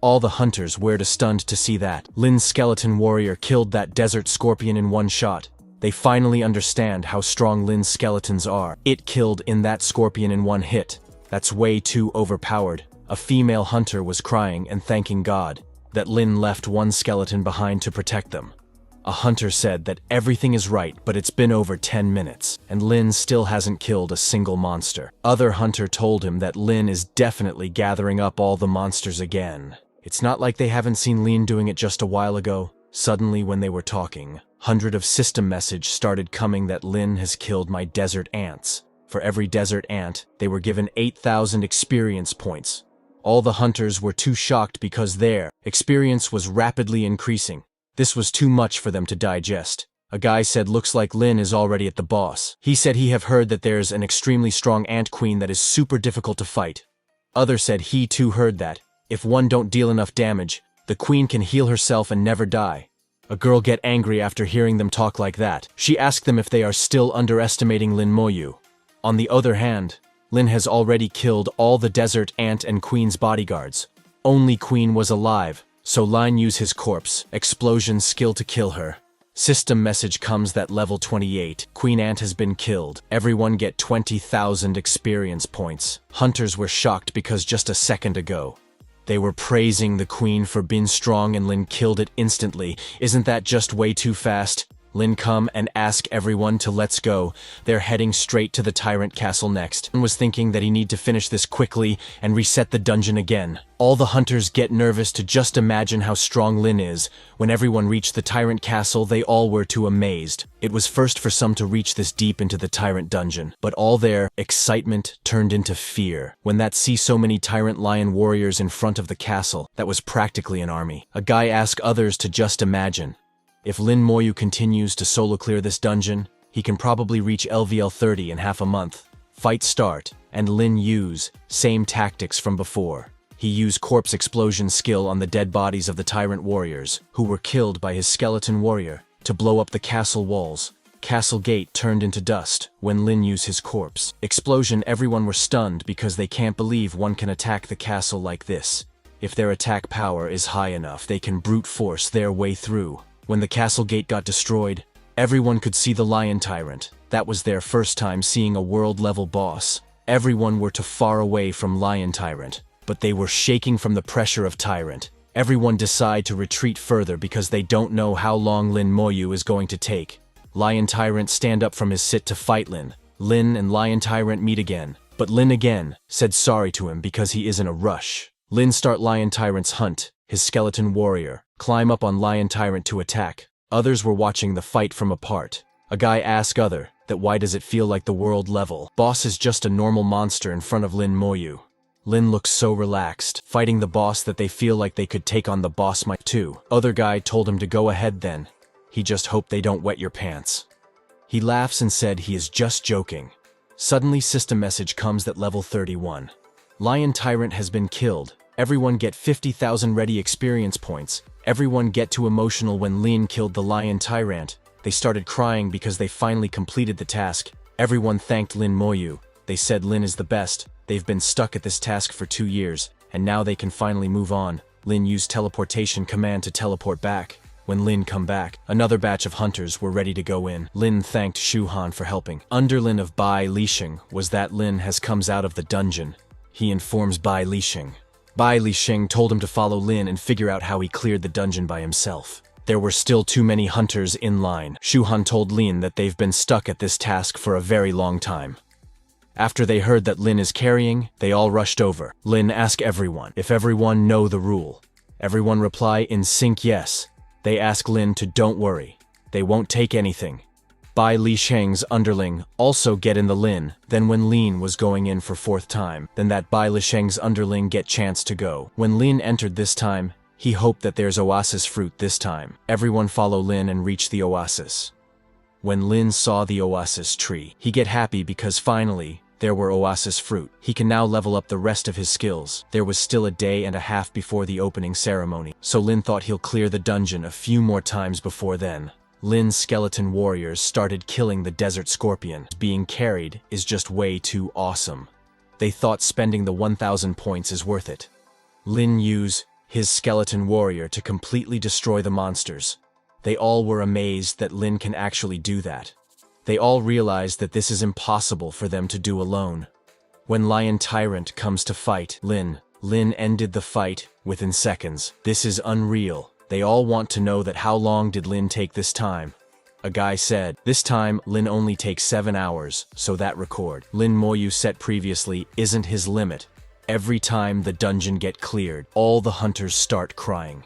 All the hunters were stunned to see that Lin's skeleton warrior killed that desert scorpion in 1 shot. They finally understand how strong Lin's skeletons are. It killed in that scorpion in 1 hit. That's way too overpowered. A female hunter was crying and thanking God that Lin left 1 skeleton behind to protect them. A hunter said that everything is right, but it's been over 10 minutes, and Lin still hasn't killed a single monster. Other hunter told him that Lin is definitely gathering up all the monsters again. It's not like they haven't seen Lin doing it just a while ago. Suddenly, when they were talking, 100 of system message started coming that Lin has killed my desert ants. For every desert ant, they were given 8,000 experience points. All the hunters were too shocked because their experience was rapidly increasing. This was too much for them to digest. A guy said looks like Lin is already at the boss. He said he have heard that there's an extremely strong ant queen that is super difficult to fight. Other said he too heard that if one don't deal enough damage, the queen can heal herself and never die. A girl get angry after hearing them talk like that. She asked them if they are still underestimating Lin Moyu. On the other hand, Lin has already killed all the desert ant and Queen's bodyguards. Only Queen was alive, so Lin used his corpse, explosion skill to kill her. System message comes that level 28, Queen Ant has been killed. Everyone get 20,000 experience points. Hunters were shocked because just a second ago, they were praising the Queen for being strong and Lin killed it instantly. Isn't that just way too fast? Lin come and ask everyone to let's go. They're heading straight to the Tyrant Castle next. Lin was thinking that he need to finish this quickly and reset the dungeon again. All the hunters get nervous to just imagine how strong Lin is. When everyone reached the Tyrant Castle, they all were too amazed. It was first for some to reach this deep into the Tyrant dungeon, but all their excitement turned into fear. When that see so many Tyrant Lion warriors in front of the castle, that was practically an army. A guy asked others to just imagine. If Lin Moyu continues to solo clear this dungeon, he can probably reach LVL 30 in half a month. Fight start, and Lin use same tactics from before. He used corpse explosion skill on the dead bodies of the tyrant warriors, who were killed by his skeleton warrior, to blow up the castle walls. Castle gate turned into dust when Lin used his corpse. Explosion, everyone were stunned because they can't believe one can attack the castle like this. If their attack power is high enough, they can brute force their way through. When the castle gate got destroyed, everyone could see the Lion Tyrant. That was their first time seeing a world-level boss. Everyone were too far away from Lion Tyrant, but they were shaking from the pressure of Tyrant. Everyone decide to retreat further because they don't know how long Lin Moyu is going to take. Lion Tyrant stand up from his sit to fight Lin. Lin and Lion Tyrant meet again, but Lin again said sorry to him because he is in a rush. Lin start Lion Tyrant's hunt, his skeleton warrior, climb up on Lion Tyrant to attack. Others were watching the fight from apart. A guy asked other that why does it feel like the world level? Boss is just a normal monster in front of Lin Moyu. Lin looks so relaxed, fighting the boss that they feel like they could take on the boss might too. Other guy told him to go ahead then. He just hoped they don't wet your pants. He laughs and said he is just joking. Suddenly system message comes that level 31. Lion Tyrant has been killed. Everyone get 50,000 ready experience points. Everyone get too emotional when Lin killed the Lion Tyrant. They started crying because they finally completed the task. Everyone thanked Lin Moyu. They said Lin is the best. They've been stuck at this task for 2 years, and now they can finally move on. Lin used teleportation command to teleport back. When Lin come back, another batch of hunters were ready to go in. Lin thanked Shu Han for helping. Underlin of Bai Lixing was that Lin has comes out of the dungeon. He informs Bai Lixing. Bai Lixing told him to follow Lin and figure out how he cleared the dungeon by himself. There were still too many hunters in line. Shu Han told Lin that they've been stuck at this task for a very long time. After they heard that Lin is carrying, they all rushed over. Lin asked everyone if everyone know the rule. Everyone reply in sync yes. They ask Lin to don't worry. They won't take anything. Bai Lixing's underling also get in the Lin. Then when Lin was going in for 4th time, then that Bai Lixing's underling get chance to go. When Lin entered this time, he hoped that there's oasis fruit this time. Everyone follow Lin and reach the oasis. When Lin saw the oasis tree, he get happy because finally, there were oasis fruit. He can now level up the rest of his skills. There was still a day and a half before the opening ceremony, so Lin thought he'll clear the dungeon a few more times before then. Lin's skeleton warriors started killing the desert scorpion. Being carried is just way too awesome. They thought spending the 1,000 points is worth it. Lin used his skeleton warrior to completely destroy the monsters. They all were amazed that Lin can actually do that. They all realized that this is impossible for them to do alone. When Lion Tyrant comes to fight Lin ended the fight within seconds. This is unreal. They all want to know that how long did Lin take this time. A guy said, this time Lin only takes 7 hours, so that record Lin Moyu set previously isn't his limit. Every time the dungeon get cleared, all the hunters start crying.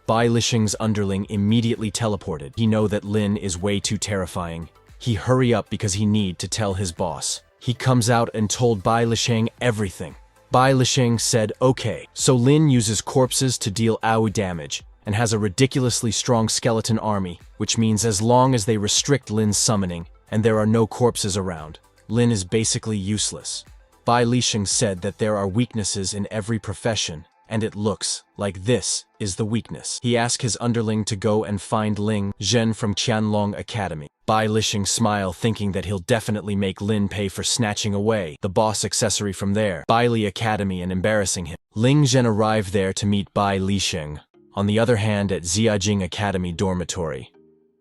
Bai Lixing's underling immediately teleported. He know that Lin is way too terrifying. He hurry up because he need to tell his boss. He comes out and told Bai Lixing everything. Bai Lixing said okay, so Lin uses corpses to deal AoE damage, and has a ridiculously strong skeleton army, which means as long as they restrict Lin's summoning, and there are no corpses around, Lin is basically useless. Bai Lixing said that there are weaknesses in every profession, and it looks like this is the weakness. He asked his underling to go and find Ling Zhen from Qianlong Academy. Bai Lixing smiled, thinking that he'll definitely make Lin pay for snatching away the boss accessory from there, Bai Li Academy, and embarrassing him. Ling Zhen arrived there to meet Bai Lixing, on the other hand at Jiajing Academy dormitory.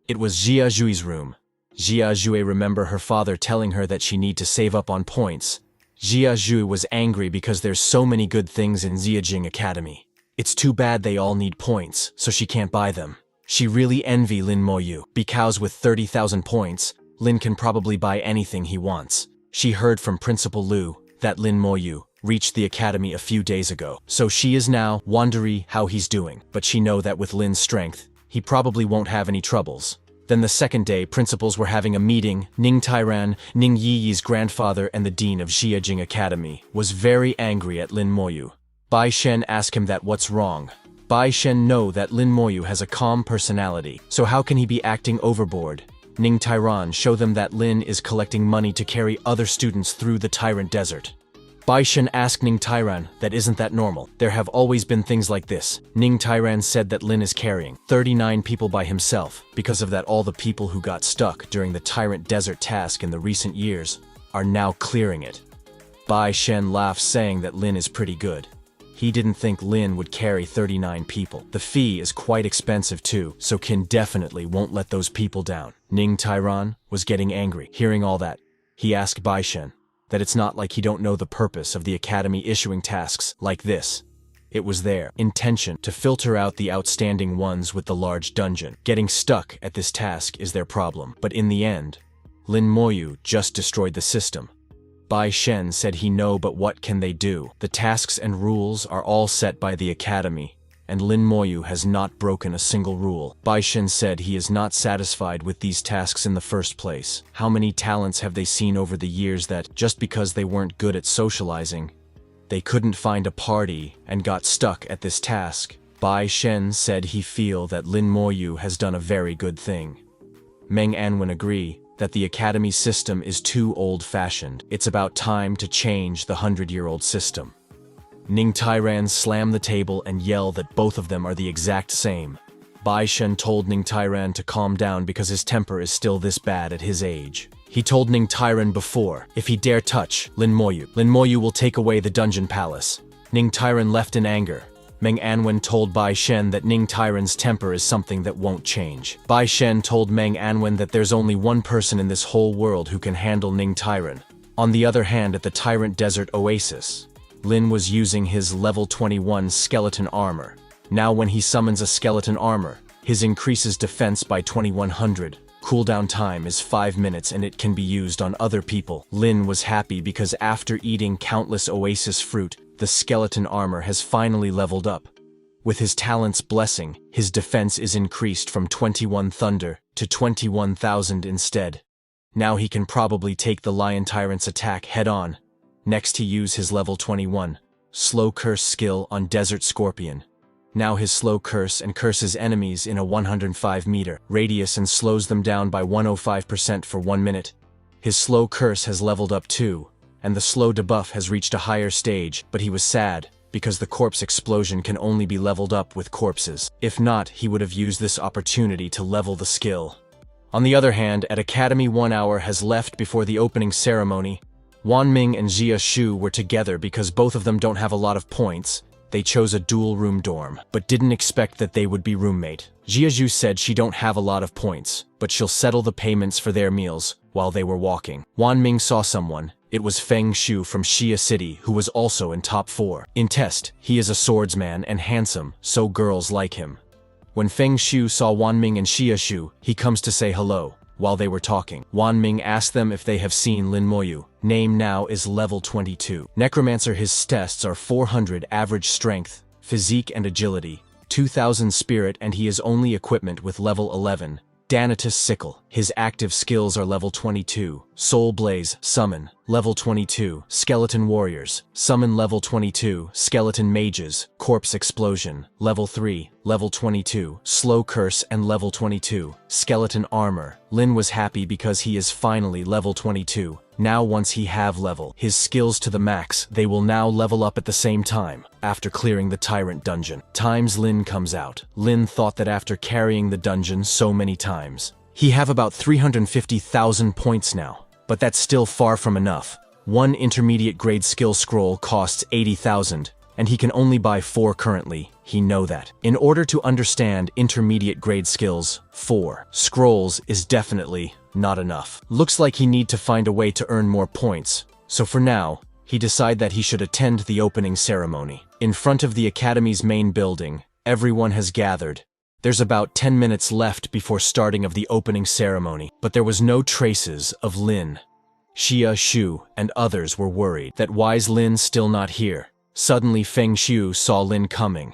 It was Jia Zhui's room. Jia Zhui remembered her father telling her that she need to save up on points. Jia Zhui was angry because there's so many good things in Jiajing Academy. It's too bad they all need points, so she can't buy them. She really envy Lin Moyu, because with 30,000 points, Lin can probably buy anything he wants. She heard from Principal Liu that Lin Moyu reached the academy a few days ago, so she is now wondering how he's doing, but she know that with Lin's strength, he probably won't have any troubles. Then the second day, principals were having a meeting. Ning Tairan, Ning Yiyi's grandfather and the dean of Jiajing Academy, was very angry at Lin Moyu. Bai Shen asked him that what's wrong. Bai Shen know that Lin Moyu has a calm personality, so how can he be acting overboard? Ning Tairan show them that Lin is collecting money to carry other students through the Tyrant Desert. Bai Shen asked Ning Tairan that isn't that normal. There have always been things like this. Ning Tairan said that Lin is carrying 39 people by himself. Because of that, all the people who got stuck during the Tyrant Desert task in the recent years are now clearing it. Bai Shen laughed, saying that Lin is pretty good. He didn't think Lin would carry 39 people. The fee is quite expensive too, so Qin definitely won't let those people down. Ning Tairan was getting angry. Hearing all that, he asked Bai Shen that it's not like he don't know the purpose of the academy issuing tasks like this. It was their intention to filter out the outstanding ones with the large dungeon. Getting stuck at this task is their problem. But in the end, Lin Moyu just destroyed the system. Bai Shen said he know, but what can they do? The tasks and rules are all set by the academy, and Lin Moyu has not broken a single rule. Bai Shen said he is not satisfied with these tasks in the first place. How many talents have they seen over the years that, just because they weren't good at socializing, they couldn't find a party and got stuck at this task? Bai Shen said he feel that Lin Moyu has done a very good thing. Meng Anwen agree that the academy system is too old-fashioned. It's about time to change the 100-year-old system. Ning Tairan slammed the table and yelled that both of them are the exact same. Bai Shen told Ning Tairan to calm down because his temper is still this bad at his age. He told Ning Tairan before, if he dare touch Lin Moyu will take away the dungeon palace. Ning Tairan left in anger. Meng Anwen told Bai Shen that Ning Tairan's temper is something that won't change. Bai Shen told Meng Anwen that there's only one person in this whole world who can handle Ning Tairan. On the other hand, at the Tyrant Desert Oasis, Lin was using his level 21 skeleton armor. Now when he summons a skeleton armor, his increases defense by 2100. Cooldown time is 5 minutes and it can be used on other people. Lin was happy because after eating countless oasis fruit, the skeleton armor has finally leveled up. With his talent's blessing, his defense is increased from 21 thunder to 21,000 instead. Now he can probably take the Lion Tyrant's attack head-on. Next he used his level 21 slow curse skill on Desert Scorpion. Now his slow curse and curses enemies in a 105-meter radius and slows them down by 105% for 1 minute. His slow curse has leveled up too, and the slow debuff has reached a higher stage, but he was sad because the corpse explosion can only be leveled up with corpses. If not, he would have used this opportunity to level the skill. On the other hand, at Academy 1 hour has left before the opening ceremony. Wan Ming and Jia Shu were together because both of them don't have a lot of points. They chose a dual-room dorm, but didn't expect that they would be roommate. Jia Shu said she don't have a lot of points, but she'll settle the payments for their meals while they were walking. Wan Ming saw someone. It was Feng Shu from Xia City, who was also in top 4. In test, he is a swordsman and handsome, so girls like him. When Feng Shu saw Wan Ming and Xia Shu, he comes to say hello. While they were talking, Wan Ming asked them if they have seen Lin Moyu. Name now is level 22. Necromancer, his tests are 400 average strength, physique and agility, 2000 spirit, and he is only equipment with level 11. Danatus Sickle. His active skills are level 22. Soul Blaze, Summon, level 22. Skeleton Warriors, Summon level 22. Skeleton Mages, Corpse Explosion, level 3, level 22. Slow Curse and level 22. Skeleton Armor. Lin was happy because he is finally level 22. Now once he have level his skills to the max, they will now level up at the same time. After clearing the tyrant dungeon, times Lin comes out. Lin thought that after carrying the dungeon so many times, he have about 350,000 points now. But that's still far from enough. One intermediate grade skill scroll costs 80,000, and he can only buy 4 currently. He know that. In order to understand intermediate grade skills, 4 scrolls is definitely not enough. Looks like he need to find a way to earn more points. So for now, he decide that he should attend the opening ceremony. In front of the academy's main building, everyone has gathered. There's about 10 minutes left before starting of the opening ceremony, but there was no traces of Lin. Xia Shu and others were worried that why is Lin still not here. Suddenly Feng Xiu saw Lin coming.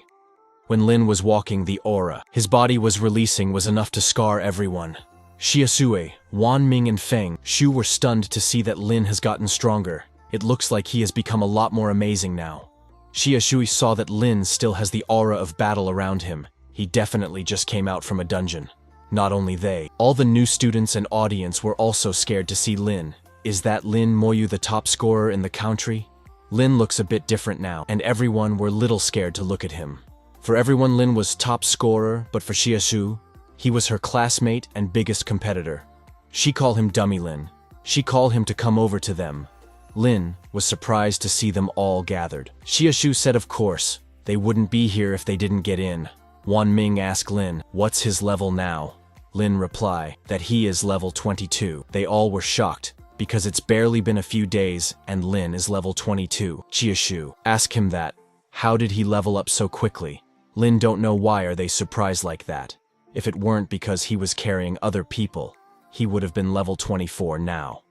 When Lin was walking, the aura his body was releasing was enough to scar everyone. Xia Sue, Wan Ming and Feng Xiu were stunned to see that Lin has gotten stronger. It looks like he has become a lot more amazing now. Xia Shui saw that Lin still has the aura of battle around him. He definitely just came out from a dungeon. Not only they, all the new students and audience were also scared to see Lin. Is that Lin Moyu the top scorer in the country? Lin looks a bit different now, and everyone were little scared to look at him. For everyone, Lin was top scorer, but for Xia Shu, he was her classmate and biggest competitor. She called him Dummy Lin. She called him to come over to them. Lin was surprised to see them all gathered. Xia Shu said of course, they wouldn't be here if they didn't get in. Wan Ming asked Lin, what's his level now? Lin replied that he is level 22. They all were shocked, because it's barely been a few days and Lin is level 22. Xia Shu asked him that. How did he level up so quickly? Lin don't know why are they surprised like that. If it weren't because he was carrying other people, he would have been level 24 now.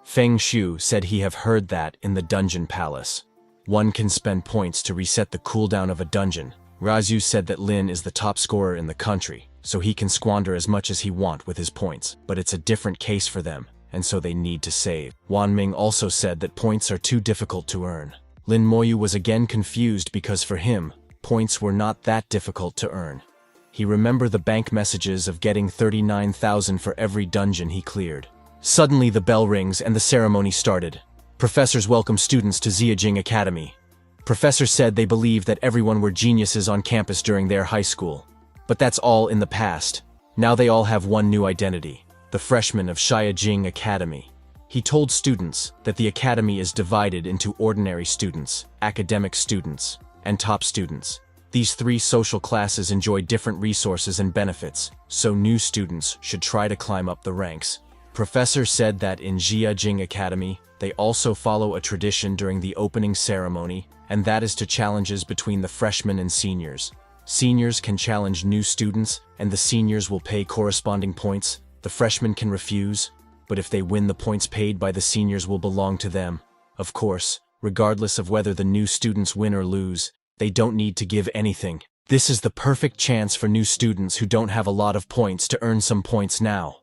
Feng Xiu said he have heard that in the dungeon palace, one can spend points to reset the cooldown of a dungeon. Razu said that Lin is the top scorer in the country, so he can squander as much as he want with his points, but it's a different case for them, and so they need to save. Wan Ming also said that points are too difficult to earn. Lin Moyu was again confused because for him, points were not that difficult to earn. He remembered the bank messages of getting 39,000 for every dungeon he cleared. Suddenly the bell rings and the ceremony started. Professors welcome students to Xiajing Academy. Professors said they believed that everyone were geniuses on campus during their high school. But that's all in the past. Now they all have one new identity, the freshmen of Xiajing Academy. He told students that the academy is divided into ordinary students, academic students, and top students. These 3 social classes enjoy different resources and benefits, so new students should try to climb up the ranks. Professor said that in Xiajing Academy, they also follow a tradition during the opening ceremony, and that is to challenges between the freshmen and seniors. Seniors can challenge new students, and the seniors will pay corresponding points. The freshmen can refuse, but if they win, the points paid by the seniors will belong to them. Of course, regardless of whether the new students win or lose, they don't need to give anything. This is the perfect chance for new students who don't have a lot of points to earn some points now.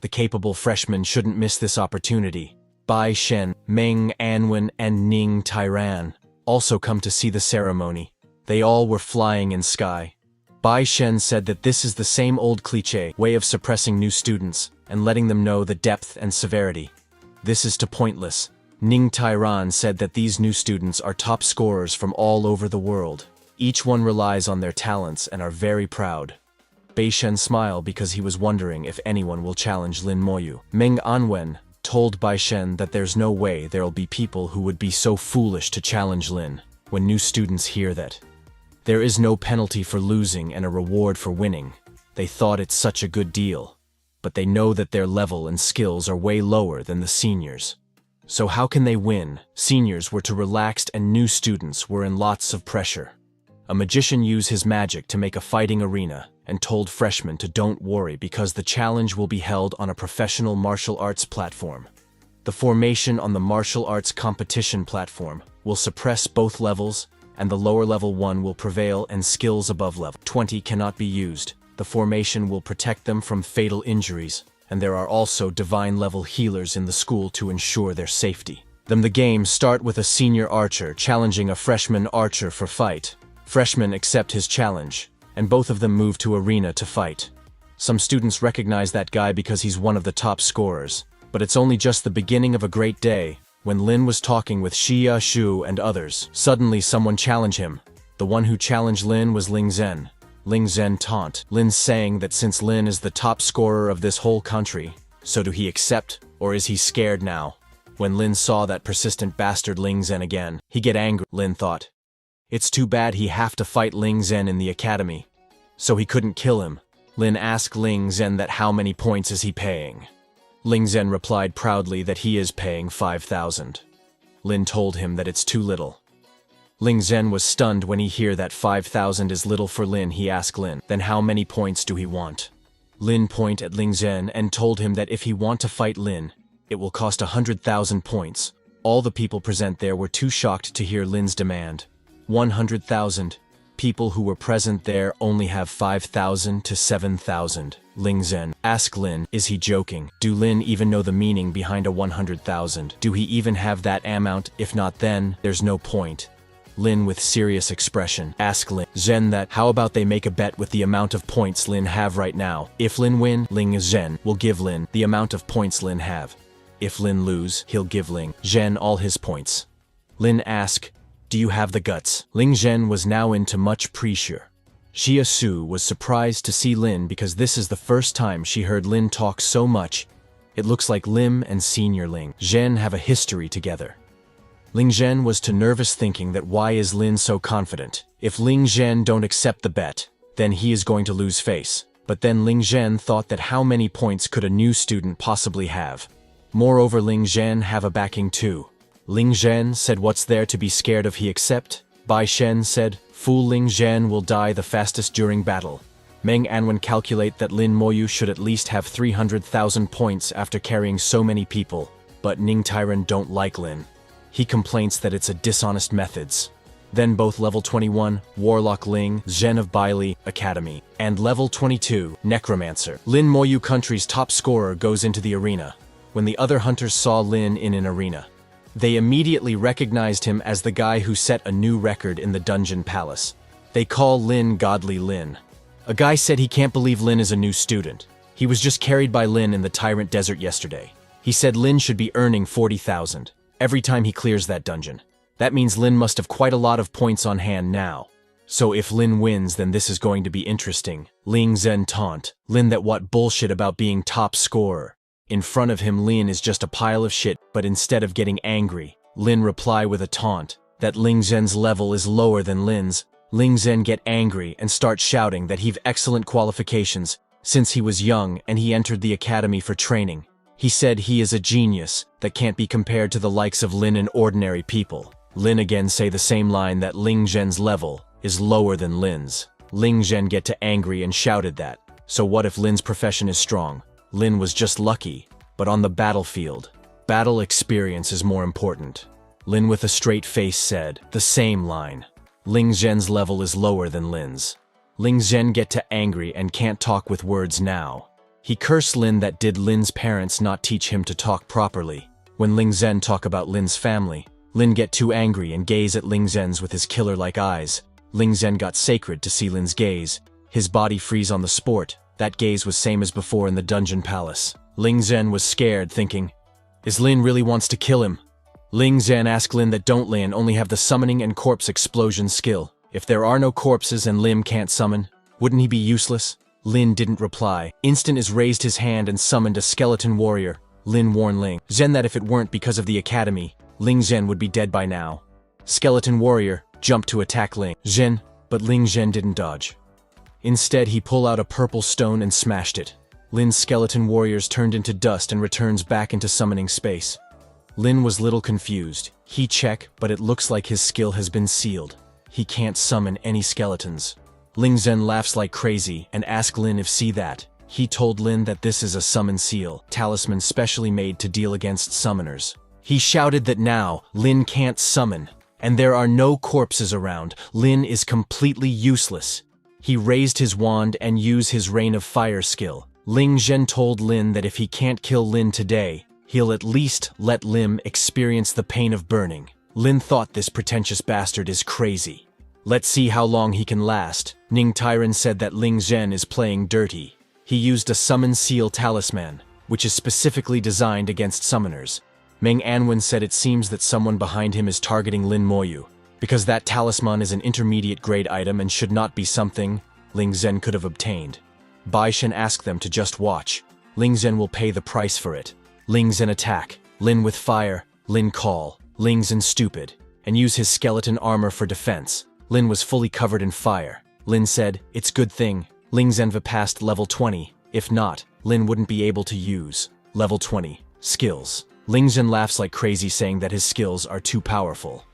The capable freshmen shouldn't miss this opportunity. Bai Shen, Meng Anwen, and Ning Tairan also come to see the ceremony. They all were flying in sky. Bai Shen said that this is the same old cliché way of suppressing new students and letting them know the depth and severity. This is too pointless. Ning Tairan said that these new students are top scorers from all over the world. Each one relies on their talents and are very proud. Bai Shen smiled because he was wondering if anyone will challenge Lin Moyu. Meng Anwen told Bai Shen that there's no way there'll be people who would be so foolish to challenge Lin. When new students hear that there is no penalty for losing and a reward for winning, they thought it's such a good deal. But they know that their level and skills are way lower than the seniors. So how can they win? Seniors were too relaxed and new students were in lots of pressure. A magician used his magic to make a fighting arena and told freshmen to don't worry because the challenge will be held on a professional martial arts platform. The formation on the martial arts competition platform will suppress both levels, and the lower level 1 will prevail and skills above level 20 cannot be used. The formation will protect them from fatal injuries, and there are also divine level healers in the school to ensure their safety. Then the games start with a senior archer challenging a freshman archer for fight. Freshmen accept his challenge, and both of them move to arena to fight. Some students recognize that guy because he's one of the top scorers. But it's only just the beginning of a great day. When Lin was talking with Xia Shu and others, suddenly someone challenged him. The one who challenged Lin was Ling Zhen. Ling Zhen taunt Lin, saying that since Lin is the top scorer of this whole country, so do he accept, or is he scared now? When Lin saw that persistent bastard Ling Zhen again, he get angry. Lin thought, it's too bad he have to fight Ling Zhen in the academy. So he couldn't kill him. Lin asked Ling Zhen that how many points is he paying. Ling Zhen replied proudly that he is paying 5,000. Lin told him that it's too little. Ling Zhen was stunned when he heard that 5,000 is little for Lin. He asked Lin, then how many points do he want? Lin pointed at Ling Zhen and told him that if he want to fight Lin, it will cost 100,000 points. All the people present there were too shocked to hear Lin's demand. 100,000. People who were present there only have 5,000 to 7,000. Ling Zhen asked Lin, is he joking? Do Lin even know the meaning behind a 100,000? Do he even have that amount? If not, then there's no point. Lin, with serious expression, asked Ling Zhen that how about they make a bet with the amount of points Lin have right now. If Lin win, Ling Zhen will give Lin the amount of points Lin have. If Lin lose, he'll give Ling Zhen all his points. Lin asked, do you have the guts? Ling Zhen was now into much pressure. Xia Su was surprised to see Lin because this is the first time she heard Lin talk so much. It looks like Lim and Senior Ling Zhen have a history together. Ling Zhen was too nervous, thinking that why is Lin so confident? If Ling Zhen don't accept the bet, then he is going to lose face. But then Ling Zhen thought that how many points could a new student possibly have? Moreover, Ling Zhen have a backing too. Ling Zhen said what's there to be scared of, he accept. Bai Shen said, fool, Ling Zhen will die the fastest during battle. Meng Anwen calculate that Lin Moyu should at least have 300,000 points after carrying so many people. But Ning Tyran don't like Lin. He complains that it's a dishonest methods. Then both level 21, Warlock Ling Zhen of Bailey Academy, and level 22, Necromancer, Lin Moyu country's top scorer goes into the arena. When the other hunters saw Lin in an arena, they immediately recognized him as the guy who set a new record in the dungeon palace. They call Lin Godly Lin. A guy said he can't believe Lin is a new student. He was just carried by Lin in the Tyrant Desert yesterday. He said Lin should be earning 40,000 every time he clears that dungeon. That means Lin must have quite a lot of points on hand now. So if Lin wins, then this is going to be interesting. Ling Zhen taunt Lin that what bullshit about being top scorer. In front of him, Lin is just a pile of shit, but instead of getting angry, Lin reply with a taunt that Ling Zhen's level is lower than Lin's. Ling Zhen get angry and start shouting that he've excellent qualifications since he was young and he entered the academy for training. He said he is a genius that can't be compared to the likes of Lin and ordinary people. Lin again say the same line that Ling Zhen's level is lower than Lin's. Ling Zhen get to angry and shouted that, so what if Lin's profession is strong? Lin was just lucky, but on the battlefield, battle experience is more important. Lin with a straight face said the same line. Ling Zhen's level is lower than Lin's. Ling Zhen get to angry and can't talk with words now. He cursed Lin that did Lin's parents not teach him to talk properly. When Ling Zhen talk about Lin's family, Lin get too angry and gaze at Ling Zhen's with his killer-like eyes. Ling Zhen got sacred to see Lin's gaze. His body freeze on the sport. That gaze was same as before in the dungeon palace. Ling Zhen was scared, thinking, is Lin really wants to kill him? Ling Zhen asked Lin that don't Lin only have the summoning and corpse explosion skill. If there are no corpses and Lim can't summon, wouldn't he be useless? Lin didn't reply. Instant is raised his hand and summoned a skeleton warrior. Lin warned Ling Zhen that if it weren't because of the academy, Ling Zhen would be dead by now. Skeleton warrior jumped to attack Ling Zhen, but Ling Zhen didn't dodge. Instead, he pulled out a purple stone and smashed it. Lin's skeleton warriors turned into dust and returns back into summoning space. Lin was little confused. He checked, but it looks like his skill has been sealed. He can't summon any skeletons. Ling Zhen laughs like crazy and asks Lin if see that. He told Lin that this is a summon seal, talisman specially made to deal against summoners. He shouted that now Lin can't summon, and there are no corpses around. Lin is completely useless. He raised his wand and used his Rain of Fire skill. Ling Zhen told Lin that if he can't kill Lin today, he'll at least let Lim experience the pain of burning. Lin thought this pretentious bastard is crazy. Let's see how long he can last. Ning Tyran said that Ling Zhen is playing dirty. He used a summon seal talisman. which is specifically designed against summoners. Meng Anwen said it seems that someone behind him is targeting Lin Moyu, because that talisman is an intermediate grade item and should not be something Ling Zhen could have obtained. Bai Shen asked them to just watch. Ling Zhen will pay the price for it. Ling Zhen attack, Lin with fire, Lin call, Ling Zhen stupid, and use his skeleton armor for defense. Lin was fully covered in fire. Lin said, it's good thing Ling Zhen passed level 20, if not, Lin wouldn't be able to use level 20 skills. Ling Zhen laughs like crazy saying that his skills are too powerful.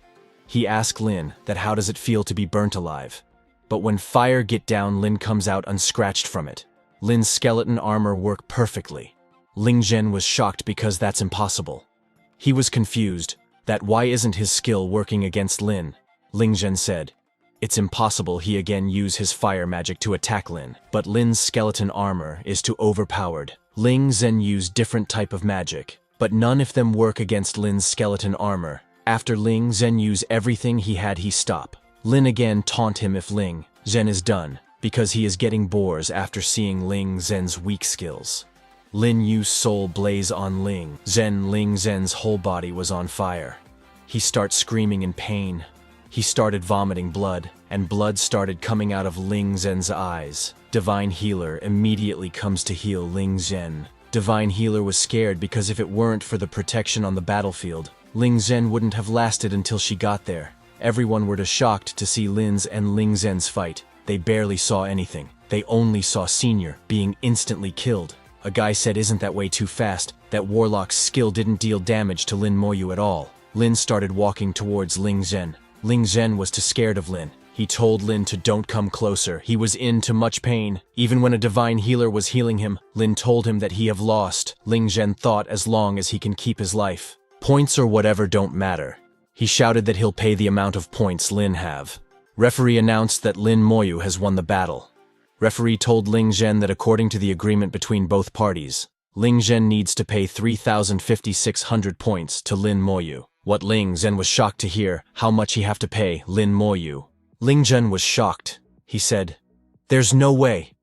He asked Lin that how does it feel to be burnt alive. But when fire get down, Lin comes out unscratched from it. Lin's skeleton armor worked perfectly. Ling Zhen was shocked because that's impossible. He was confused that why isn't his skill working against Lin. Ling Zhen said, it's impossible. He again used his fire magic to attack Lin, but Lin's skeleton armor is too overpowered. Ling Zhen used different type of magic, but none of them work against Lin's skeleton armor. After Ling Zhen use everything he had, he stop. Lin again taunt him if Ling Zhen is done, because he is getting bores after seeing Ling Zhen's weak skills. Lin used Soul Blaze on Ling Zhen. Ling Zhen's whole body was on fire. He started screaming in pain. He started vomiting blood, and blood started coming out of Ling Zhen's eyes. Divine Healer immediately comes to heal Ling Zhen. Divine Healer was scared because if it weren't for the protection on the battlefield, Ling Zhen wouldn't have lasted until she got there. Everyone were shocked to see Lin's and Ling Zhen's fight. They barely saw anything. They only saw Senior being instantly killed. A guy said, isn't that way too fast? That Warlock's skill didn't deal damage to Lin Moyu at all. Lin started walking towards Ling Zhen. Ling Zhen was too scared of Lin. He told Lin to don't come closer. He was in too much pain. Even when a divine healer was healing him, Lin told him that he have lost. Ling Zhen thought as long as he can keep his life, points or whatever don't matter. He shouted that he'll pay the amount of points Lin have. Referee announced that Lin Moyu has won the battle. Referee told Ling Zhen that according to the agreement between both parties, Ling Zhen needs to pay 3,500 points to Lin Moyu. What Ling Zhen was shocked to hear, how much he have to pay Lin Moyu. Ling Zhen was shocked. He said, there's no way.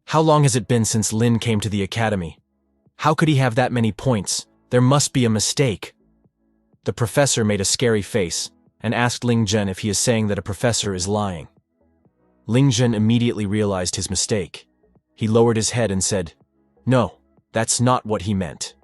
How long has it been since Lin came to the academy? How could he have that many points? There must be a mistake. The professor made a scary face and asked Ling Zhen if he is saying that a professor is lying. Ling Zhen immediately realized his mistake. He lowered his head and said, no, that's not what he meant.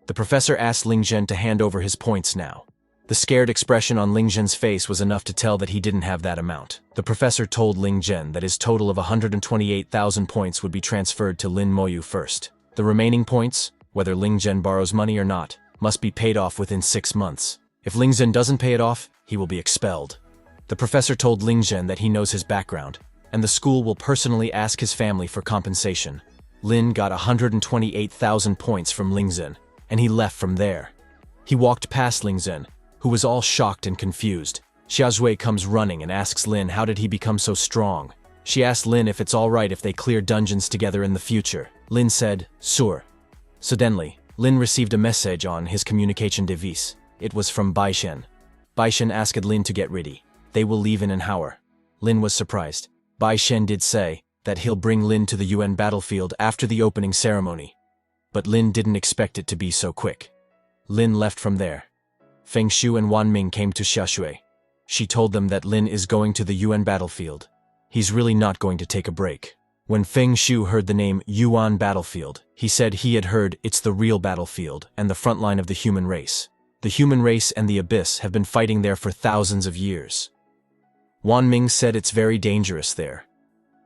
The professor asked Ling Zhen to hand over his points now. The scared expression on Ling Zhen's face was enough to tell that he didn't have that amount. The professor told Ling Zhen that his total of 128,000 points would be transferred to Lin Moyu first. The remaining points, whether Ling Zhen borrows money or not, must be paid off within 6 months. If Ling Zhen doesn't pay it off, he will be expelled. The professor told Ling Zhen that he knows his background, and the school will personally ask his family for compensation. Lin got 128,000 points from Ling Zhen, and he left from there. He walked past Ling Zhen, who was all shocked and confused. Xiaozhui comes running and asks Lin how did he become so strong. She asked Lin if it's alright if they clear dungeons together in the future. Lin said, sure. Suddenly, Lin received a message on his communication device. It was from Bai Shen. Bai Shen asked Lin to get ready. They will leave in an hour. Lin was surprised. Bai Shen did say that he'll bring Lin to the UN battlefield after the opening ceremony. But Lin didn't expect it to be so quick. Lin left from there. Feng Shu and Wan Ming came to Xiaoshui. She told them that Lin is going to the UN battlefield. He's really not going to take a break. When Feng Shu heard the name Yuan battlefield, he said he had heard it's the real battlefield and the front line of the human race. The human race and the abyss have been fighting there for thousands of years. Wan Ming said it's very dangerous there.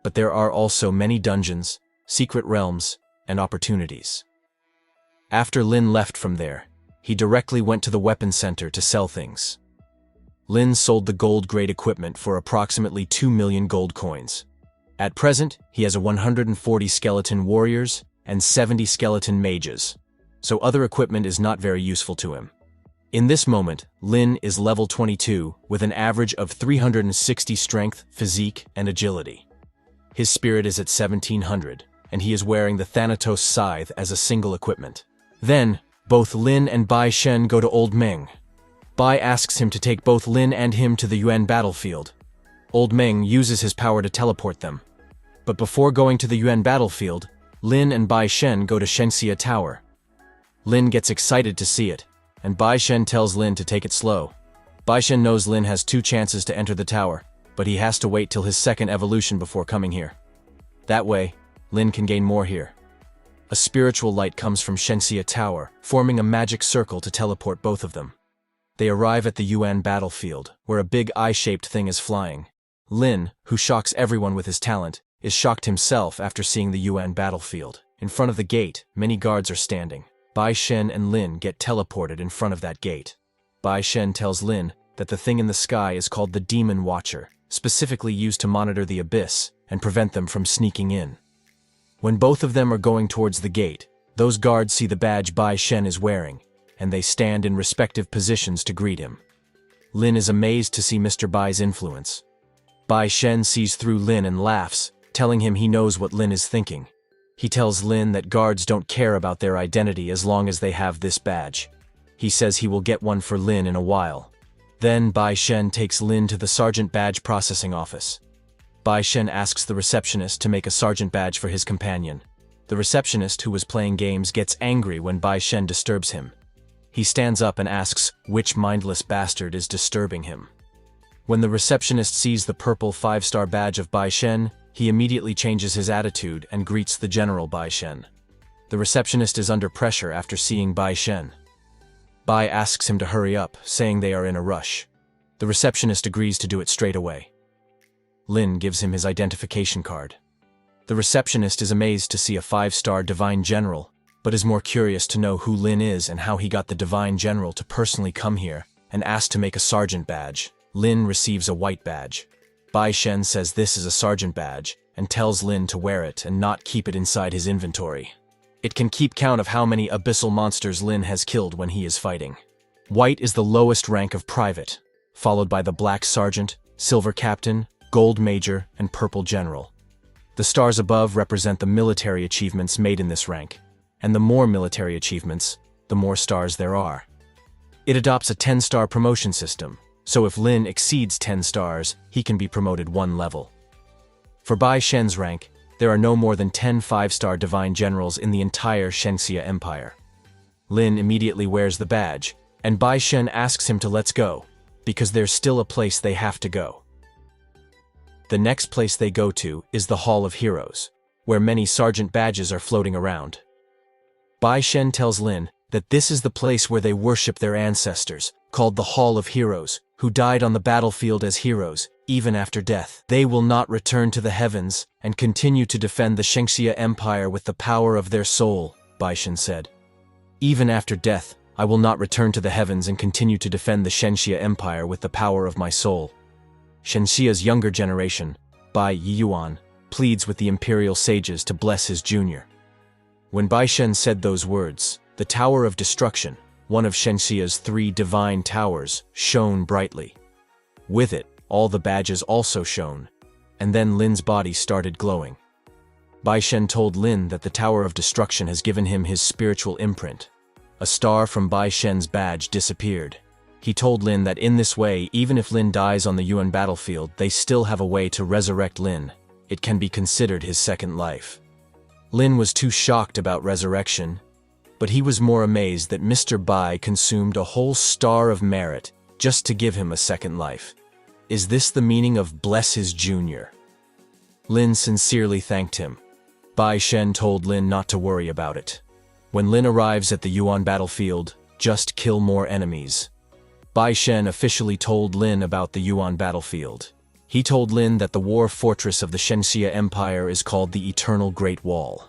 But there are also many dungeons, secret realms, and opportunities. After Lin left from there, he directly went to the weapon center to sell things. Lin sold the gold-grade equipment for approximately 2 million gold coins. At present, he has 140 skeleton warriors and 70 skeleton mages, so other equipment is not very useful to him. In this moment, Lin is level 22 with an average of 360 strength, physique, and agility. His spirit is at 1700, and he is wearing the Thanatos scythe as a single equipment. Then, both Lin and Bai Shen go to Old Meng. Bai asks him to take both Lin and him to the Yuan battlefield. Old Meng uses his power to teleport them. But before going to the Yuan battlefield, Lin and Bai Shen go to Shenxia Tower. Lin gets excited to see it, and Bai Shen tells Lin to take it slow. Bai Shen knows Lin has 2 chances to enter the tower, but he has to wait till his second evolution before coming here. That way, Lin can gain more here. A spiritual light comes from Shenxia Tower, forming a magic circle to teleport both of them. They arrive at the Yuan battlefield, where a big eye-shaped thing is flying. Lin, who shocks everyone with his talent, is shocked himself after seeing the Yuan battlefield. In front of the gate, many guards are standing. Bai Shen and Lin get teleported in front of that gate. Bai Shen tells Lin that the thing in the sky is called the Demon Watcher, specifically used to monitor the abyss and prevent them from sneaking in. When both of them are going towards the gate, those guards see the badge Bai Shen is wearing, and they stand in respective positions to greet him. Lin is amazed to see Mr. Bai's influence. Bai Shen sees through Lin and laughs, telling him he knows what Lin is thinking. He tells Lin that guards don't care about their identity as long as they have this badge. He says he will get one for Lin in a while. Then Bai Shen takes Lin to the sergeant badge processing office. Bai Shen asks the receptionist to make a sergeant badge for his companion. The receptionist, who was playing games, gets angry when Bai Shen disturbs him. He stands up and asks which mindless bastard is disturbing him. When the receptionist sees the purple 5-star badge of Bai Shen, he immediately changes his attitude and greets the General Bai Shen. The receptionist is under pressure after seeing Bai Shen. Bai asks him to hurry up, saying they are in a rush. The receptionist agrees to do it straight away. Lin gives him his identification card. The receptionist is amazed to see a 5-star Divine General, but is more curious to know who Lin is and how he got the Divine General to personally come here and ask to make a sergeant badge. Lin receives a white badge. Bai Shen says this is a sergeant badge and tells Lin to wear it and not keep it inside his inventory. It can keep count of how many abyssal monsters Lin has killed when he is fighting. White is the lowest rank of private, followed by the black sergeant, silver captain, gold major, and purple general. The stars above represent the military achievements made in this rank, and the more military achievements, the more stars there are. It adopts a 10-star promotion system, so if Lin exceeds 10 stars, he can be promoted 1 level. For Bai Shen's rank, there are no more than 10 5-star Divine Generals in the entire Shenxia Empire. Lin immediately wears the badge, and Bai Shen asks him to let's go, because there's still a place they have to go. The next place they go to is the Hall of Heroes, where many sergeant badges are floating around. Bai Shen tells Lin that this is the place where they worship their ancestors, called the Hall of Heroes, who died on the battlefield as heroes, even after death. They will not return to the heavens and continue to defend the Shenxia Empire with the power of their soul, Bai Shen said. Even after death, I will not return to the heavens and continue to defend the Shenxia Empire with the power of my soul. Shenxia's younger generation, Bai Yiyuan, pleads with the imperial sages to bless his junior. When Bai Shen said those words, the Tower of Destruction, one of Shenxia's 3 divine towers, shone brightly. With it, all the badges also shone, and then Lin's body started glowing. Bai Shen told Lin that the Tower of Destruction has given him his spiritual imprint. A star from Bai Shen's badge disappeared. He told Lin that in this way, even if Lin dies on the Yuan battlefield, they still have a way to resurrect Lin. It can be considered his second life. Lin was too shocked about resurrection, but he was more amazed that Mr. Bai consumed a whole star of merit just to give him a second life. Is this the meaning of bless his junior? Lin sincerely thanked him. Bai Shen told Lin not to worry about it. When Lin arrives at the Yuan battlefield, just kill more enemies. Bai Shen officially told Lin about the Yuan battlefield. He told Lin that the war fortress of the Shenxia Empire is called the Eternal Great Wall.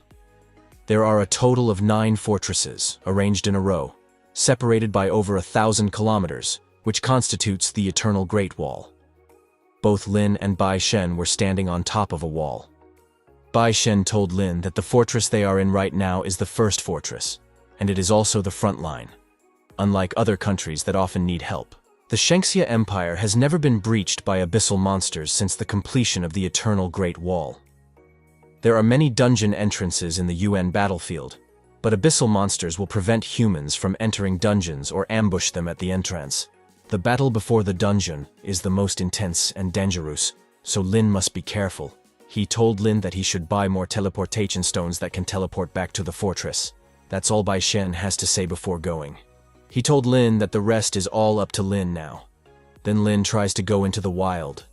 There are a total of 9 fortresses, arranged in a row, separated by over 1,000 kilometers, which constitutes the Eternal Great Wall. Both Lin and Bai Shen were standing on top of a wall. Bai Shen told Lin that the fortress they are in right now is the first fortress, and it is also the front line. Unlike other countries that often need help, the Shenxia Empire has never been breached by abyssal monsters since the completion of the Eternal Great Wall. There are many dungeon entrances in the Yuan battlefield, but abyssal monsters will prevent humans from entering dungeons or ambush them at the entrance. The battle before the dungeon is the most intense and dangerous, so Lin must be careful. He told Lin that he should buy more teleportation stones that can teleport back to the fortress. That's all Bai Shen has to say before going. He told Lin that the rest is all up to Lin now. Then Lin tries to go into the wild.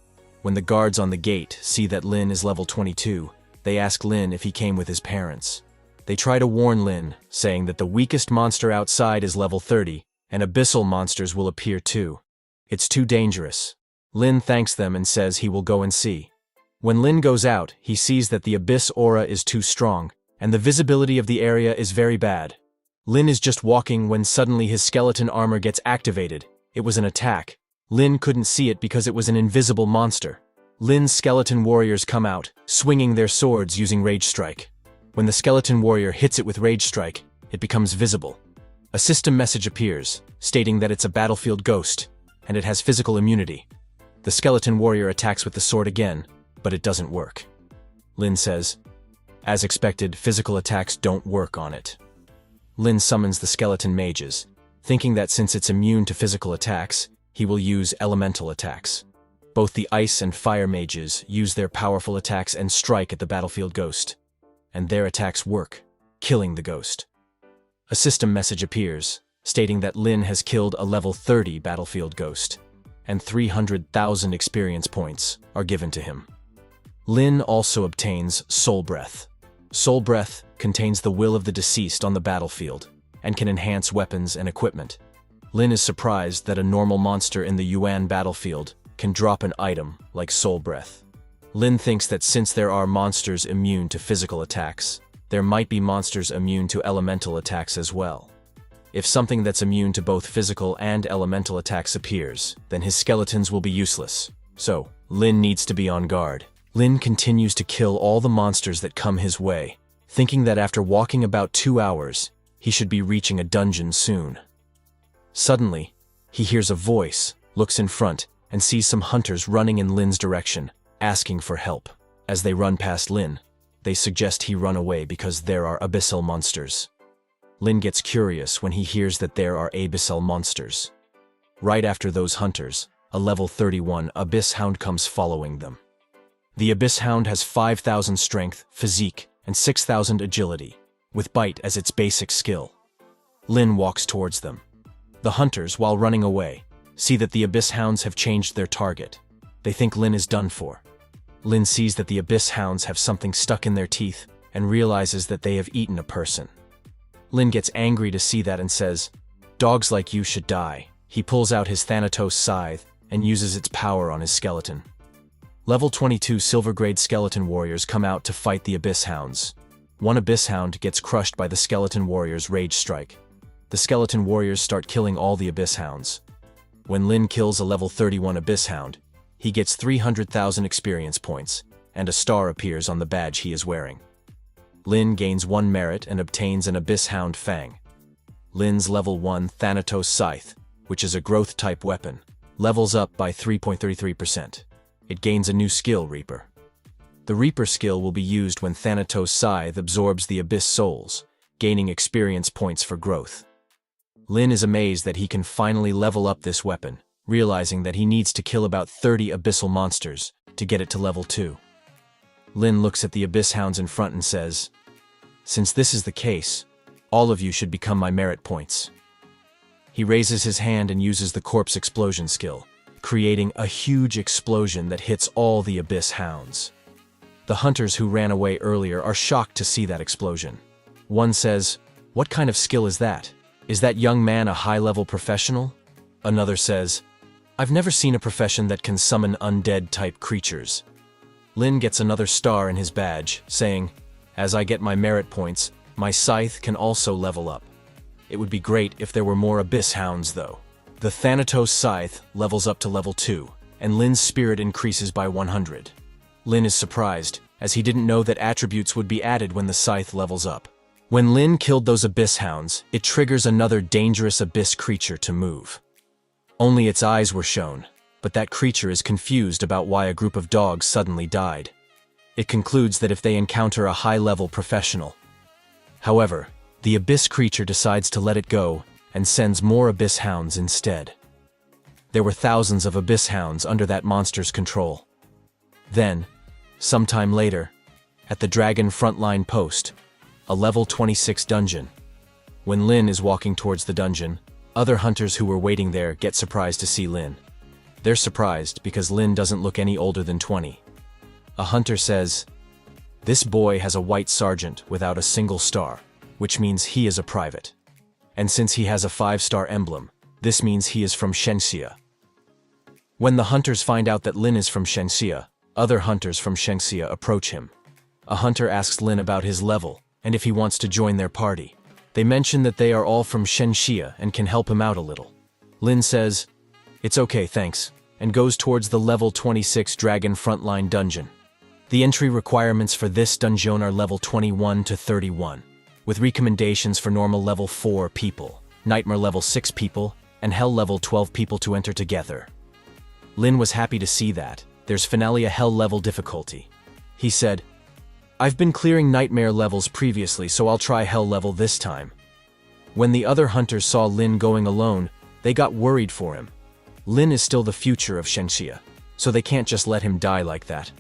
When the guards on the gate see that Lin is level 22, they ask Lin if he came with his parents. They try to warn Lin, saying that the weakest monster outside is level 30, and abyssal monsters will appear too. It's too dangerous. Lin thanks them and says he will go and see. When Lin goes out, he sees that the abyss aura is too strong, and the visibility of the area is very bad. Lin is just walking when suddenly his skeleton armor gets activated. It was an attack. Lin couldn't see it because it was an invisible monster. Lin's skeleton warriors come out, swinging their swords using Rage Strike. When the skeleton warrior hits it with Rage Strike, it becomes visible. A system message appears, stating that it's a battlefield ghost, and it has physical immunity. The skeleton warrior attacks with the sword again, but it doesn't work. Lin says, as expected, physical attacks don't work on it. Lin summons the skeleton mages, thinking that since it's immune to physical attacks, he will use elemental attacks. Both the ice and fire mages use their powerful attacks and strike at the battlefield ghost, and their attacks work, killing the ghost. A system message appears, stating that Lin has killed a level 30 battlefield ghost, and 300,000 experience points are given to him. Lin also obtains Soul Breath. Soul Breath contains the will of the deceased on the battlefield, and can enhance weapons and equipment. Lin is surprised that a normal monster in the Yuan battlefield can drop an item like Soul Breath. Lin thinks that since there are monsters immune to physical attacks, there might be monsters immune to elemental attacks as well. If something that's immune to both physical and elemental attacks appears, then his skeletons will be useless. So, Lin needs to be on guard. Lin continues to kill all the monsters that come his way, thinking that after walking about 2 hours, he should be reaching a dungeon soon. Suddenly, he hears a voice, looks in front, and sees some hunters running in Lin's direction, asking for help. As they run past Lin, they suggest he run away because there are abyssal monsters. Lin gets curious when he hears that there are abyssal monsters. Right after those hunters, a level 31 abyss hound comes following them. The abyss hound has 5,000 strength, physique, and 6,000 agility, with bite as its basic skill. Lin walks towards them. The hunters, while running away, see that the abyss hounds have changed their target. They think Lin is done for. Lin sees that the abyss hounds have something stuck in their teeth and realizes that they have eaten a person. Lin gets angry to see that and says, "Dogs like you should die." He pulls out his Thanatos scythe and uses its power on his skeleton. Level 22 silver-grade skeleton warriors come out to fight the abyss hounds. One abyss hound gets crushed by the skeleton warrior's Rage Strike. The skeleton warriors start killing all the abyss hounds. When Lin kills a level 31 abyss hound, he gets 300,000 experience points, and a star appears on the badge he is wearing. Lin gains 1 merit and obtains an abyss hound fang. Lin's level 1 Thanatos scythe, which is a growth-type weapon, levels up by 3.33%. It gains a new skill, Reaper. The Reaper skill will be used when Thanatos scythe absorbs the abyss souls, gaining experience points for growth. Lin is amazed that he can finally level up this weapon, realizing that he needs to kill about 30 abyssal monsters to get it to level 2. Lin looks at the abyss hounds in front and says, "Since this is the case, all of you should become my merit points." He raises his hand and uses the corpse explosion skill, creating a huge explosion that hits all the abyss hounds. The hunters who ran away earlier are shocked to see that explosion. One says, "What kind of skill is that? Is that young man a high-level professional?" Another says, "I've never seen a profession that can summon undead-type creatures." Lin gets another star in his badge, saying, "As I get my merit points, my scythe can also level up. It would be great if there were more abyss hounds, though." The Thanatos scythe levels up to level 2, and Lin's spirit increases by 100. Lin is surprised, as he didn't know that attributes would be added when the scythe levels up. When Lin killed those abyss hounds, it triggers another dangerous abyss creature to move. Only its eyes were shown, but that creature is confused about why a group of dogs suddenly died. It concludes that if they encounter a high-level professional. However, the abyss creature decides to let it go and sends more abyss hounds instead. There were thousands of abyss hounds under that monster's control. Then, Sometime later, at the Dragon Frontline Post, a level 26 dungeon. When Lin is walking towards the dungeon, other hunters who were waiting there get surprised to see Lin. They're surprised because Lin doesn't look any older than 20. A hunter says, "This boy has a white sergeant without a single star, which means he is a private. And since he has a 5-star emblem, this means he is from Shenxia." When the hunters find out that Lin is from Shenxia, other hunters from Shenxia approach him. A hunter asks Lin about his level and if he wants to join their party. They mention that they are all from Shenxia and can help him out a little. Lin says, "It's okay, thanks," and goes towards the level 26 Dragon Frontline dungeon. The entry requirements for this dungeon are level 21 to 31, with recommendations for normal level 4 people, nightmare level 6 people, and hell level 12 people to enter together. Lin was happy to see that. There's finally a hell level difficulty. He said, "I've been clearing nightmare levels previously, so I'll try hell level this time." When the other hunters saw Lin going alone, they got worried for him. Lin is still the future of Shenxia, so they can't just let him die like that.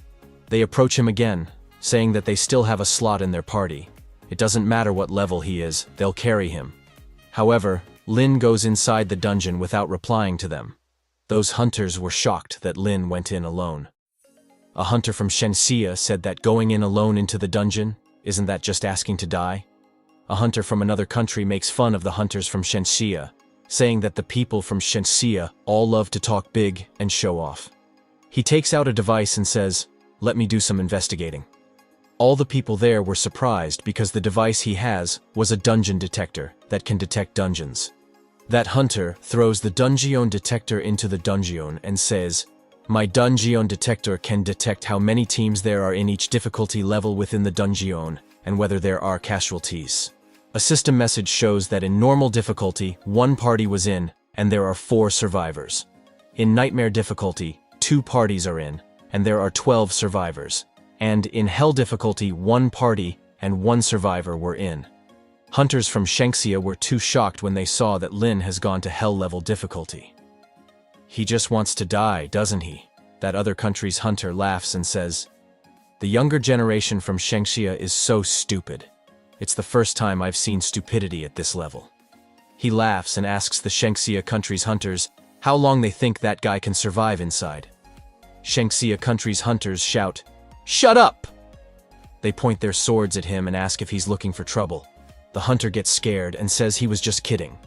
They approach him again, saying that they still have a slot in their party. It doesn't matter what level he is, they'll carry him. However, Lin goes inside the dungeon without replying to them. Those hunters were shocked that Lin went in alone. A hunter from Shenxia said that going in alone into the dungeon, isn't that just asking to die? A hunter from another country makes fun of the hunters from Shenxia, saying that the people from Shenxia all love to talk big and show off. He takes out a device and says, "Let me do some investigating." All the people there were surprised because the device he has was a dungeon detector that can detect dungeons. That hunter throws the dungeon detector into the dungeon and says, "My dungeon detector can detect how many teams there are in each difficulty level within the dungeon and whether there are casualties." A system message shows that in normal difficulty, 1 party was in and there are 4 survivors. In nightmare difficulty, 2 parties are in and there are 12 survivors. And in hell difficulty, 1 party and 1 survivor were in. Hunters from Shenxia were too shocked when they saw that Lin has gone to hell level difficulty. "He just wants to die, doesn't he?" That other country's hunter laughs and says, "The younger generation from Shenxia is so stupid. It's the first time I've seen stupidity at this level." He laughs and asks the Shenxia country's hunters how long they think that guy can survive inside. Shenxia country's hunters shout, "Shut up!" They point their swords at him and ask if he's looking for trouble. The hunter gets scared and says he was just kidding.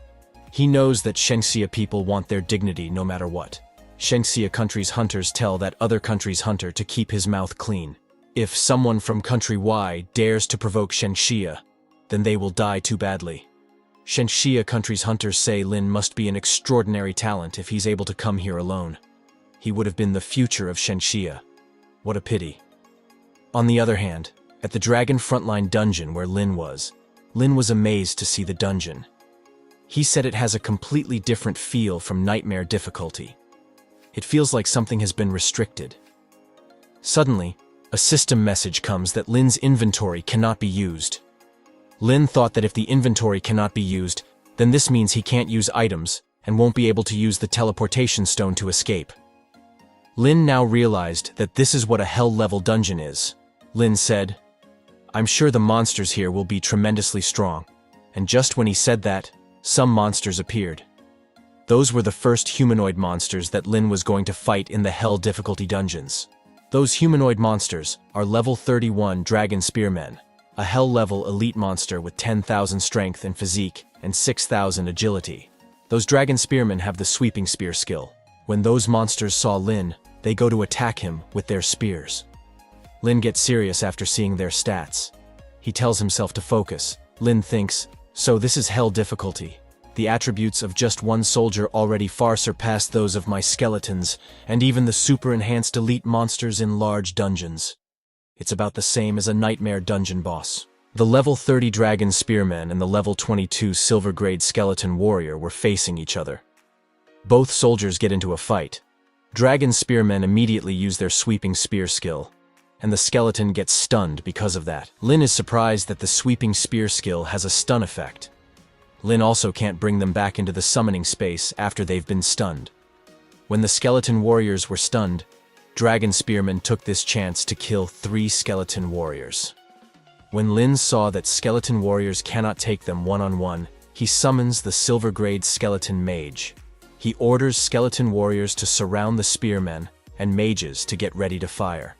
He knows that Shenxia people want their dignity no matter what. Shenxia country's hunters tell that other country's hunter to keep his mouth clean. If someone from country Y dares to provoke Shenxia, then they will die too badly. Shenxia country's hunters say Lin must be an extraordinary talent if he's able to come here alone. He would have been the future of Shenxia. What a pity. On the other hand, at the Dragon Frontline dungeon where Lin was amazed to see the dungeon. He said it has a completely different feel from nightmare difficulty. It feels like something has been restricted. Suddenly, a system message comes that Lin's inventory cannot be used. Lin thought that if the inventory cannot be used, then this means he can't use items and won't be able to use the teleportation stone to escape. Lin now realized that this is what a hell-level dungeon is. Lin said, "I'm sure the monsters here will be tremendously strong." And just when he said that, some monsters appeared. Those were the first humanoid monsters that Lin was going to fight in the hell difficulty dungeons. Those humanoid monsters are level 31 Dragon Spearmen, a hell-level elite monster with 10,000 strength and physique and 6,000 agility. Those Dragon Spearmen have the sweeping spear skill. When those monsters saw Lin, they go to attack him with their spears. Lin gets serious after seeing their stats. He tells himself to focus. Lin thinks, so this is hell difficulty. The attributes of just one soldier already far surpass those of my skeletons, and even the super-enhanced elite monsters in large dungeons. It's about the same as a nightmare dungeon boss. The level 30 Dragon Spearmen and the level 22 Silver Grade Skeleton Warrior were facing each other. Both soldiers get into a fight. Dragon Spearmen immediately use their sweeping spear skill, and the skeleton gets stunned because of that. Lin is surprised that the sweeping spear skill has a stun effect. Lin also can't bring them back into the summoning space after they've been stunned. When the skeleton warriors were stunned, Dragon Spearmen took this chance to kill 3 skeleton warriors. When Lin saw that skeleton warriors cannot take them one-on-one, he summons the silver-grade skeleton mage. He orders skeleton warriors to surround the spearmen and mages to get ready to fire.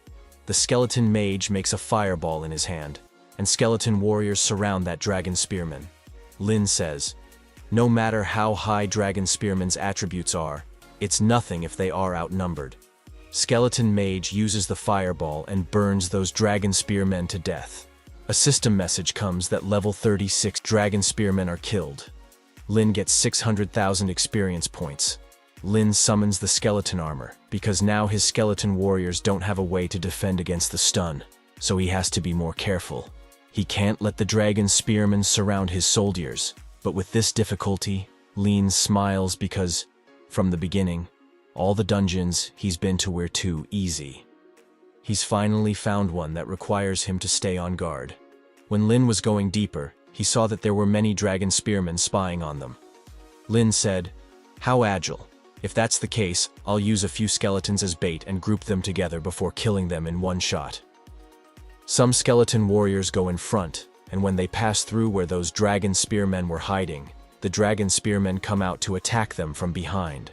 The skeleton mage makes a fireball in his hand, and skeleton warriors surround that dragon spearman. Lin says, "No matter how high dragon spearmen's attributes are, it's nothing if they are outnumbered." Skeleton mage uses the fireball and burns those dragon spearmen to death. A system message comes that level 36 dragon spearmen are killed. Lin gets 600,000 experience points. Lin summons the skeleton armor, because now his skeleton warriors don't have a way to defend against the stun, so he has to be more careful. He can't let the dragon spearmen surround his soldiers, but with this difficulty, Lin smiles because, from the beginning, all the dungeons he's been to were too easy. He's finally found one that requires him to stay on guard. When Lin was going deeper, he saw that there were many dragon spearmen spying on them. Lin said, "How agile. If that's the case, I'll use a few skeletons as bait and group them together before killing them in one shot." Some skeleton warriors go in front, and when they pass through where those dragon spearmen were hiding, the dragon spearmen come out to attack them from behind.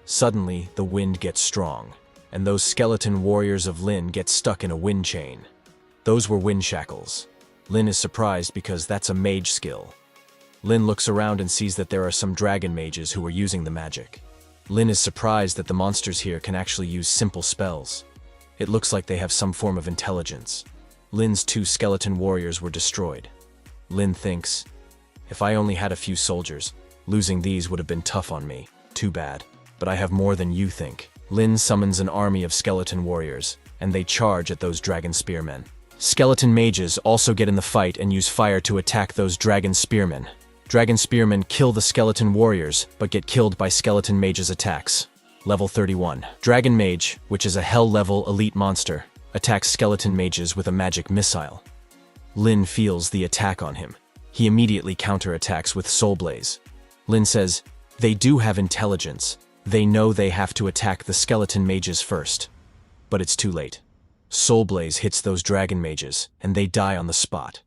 Suddenly, the wind gets strong, and those skeleton warriors of Lin get stuck in a wind chain. Those were wind shackles. Lin is surprised because that's a mage skill. Lin looks around and sees that there are some dragon mages who are using the magic. Lin is surprised that the monsters here can actually use simple spells. It looks like they have some form of intelligence. Lin's 2 skeleton warriors were destroyed. Lin thinks, "If I only had a few soldiers, losing these would have been tough on me. Too bad. But I have more than you think." Lin summons an army of skeleton warriors, and they charge at those dragon spearmen. Skeleton mages also get in the fight and use fire to attack those dragon spearmen. Dragon spearmen kill the skeleton warriors, but get killed by skeleton mages' attacks. Level 31. Dragon Mage, which is a hell-level elite monster, attacks skeleton mages with a magic missile. Lin feels the attack on him. He immediately counterattacks with Soul Blaze. Lin says, "They do have intelligence. They know they have to attack the skeleton mages first." But it's too late. Soul Blaze hits those dragon mages, and they die on the spot.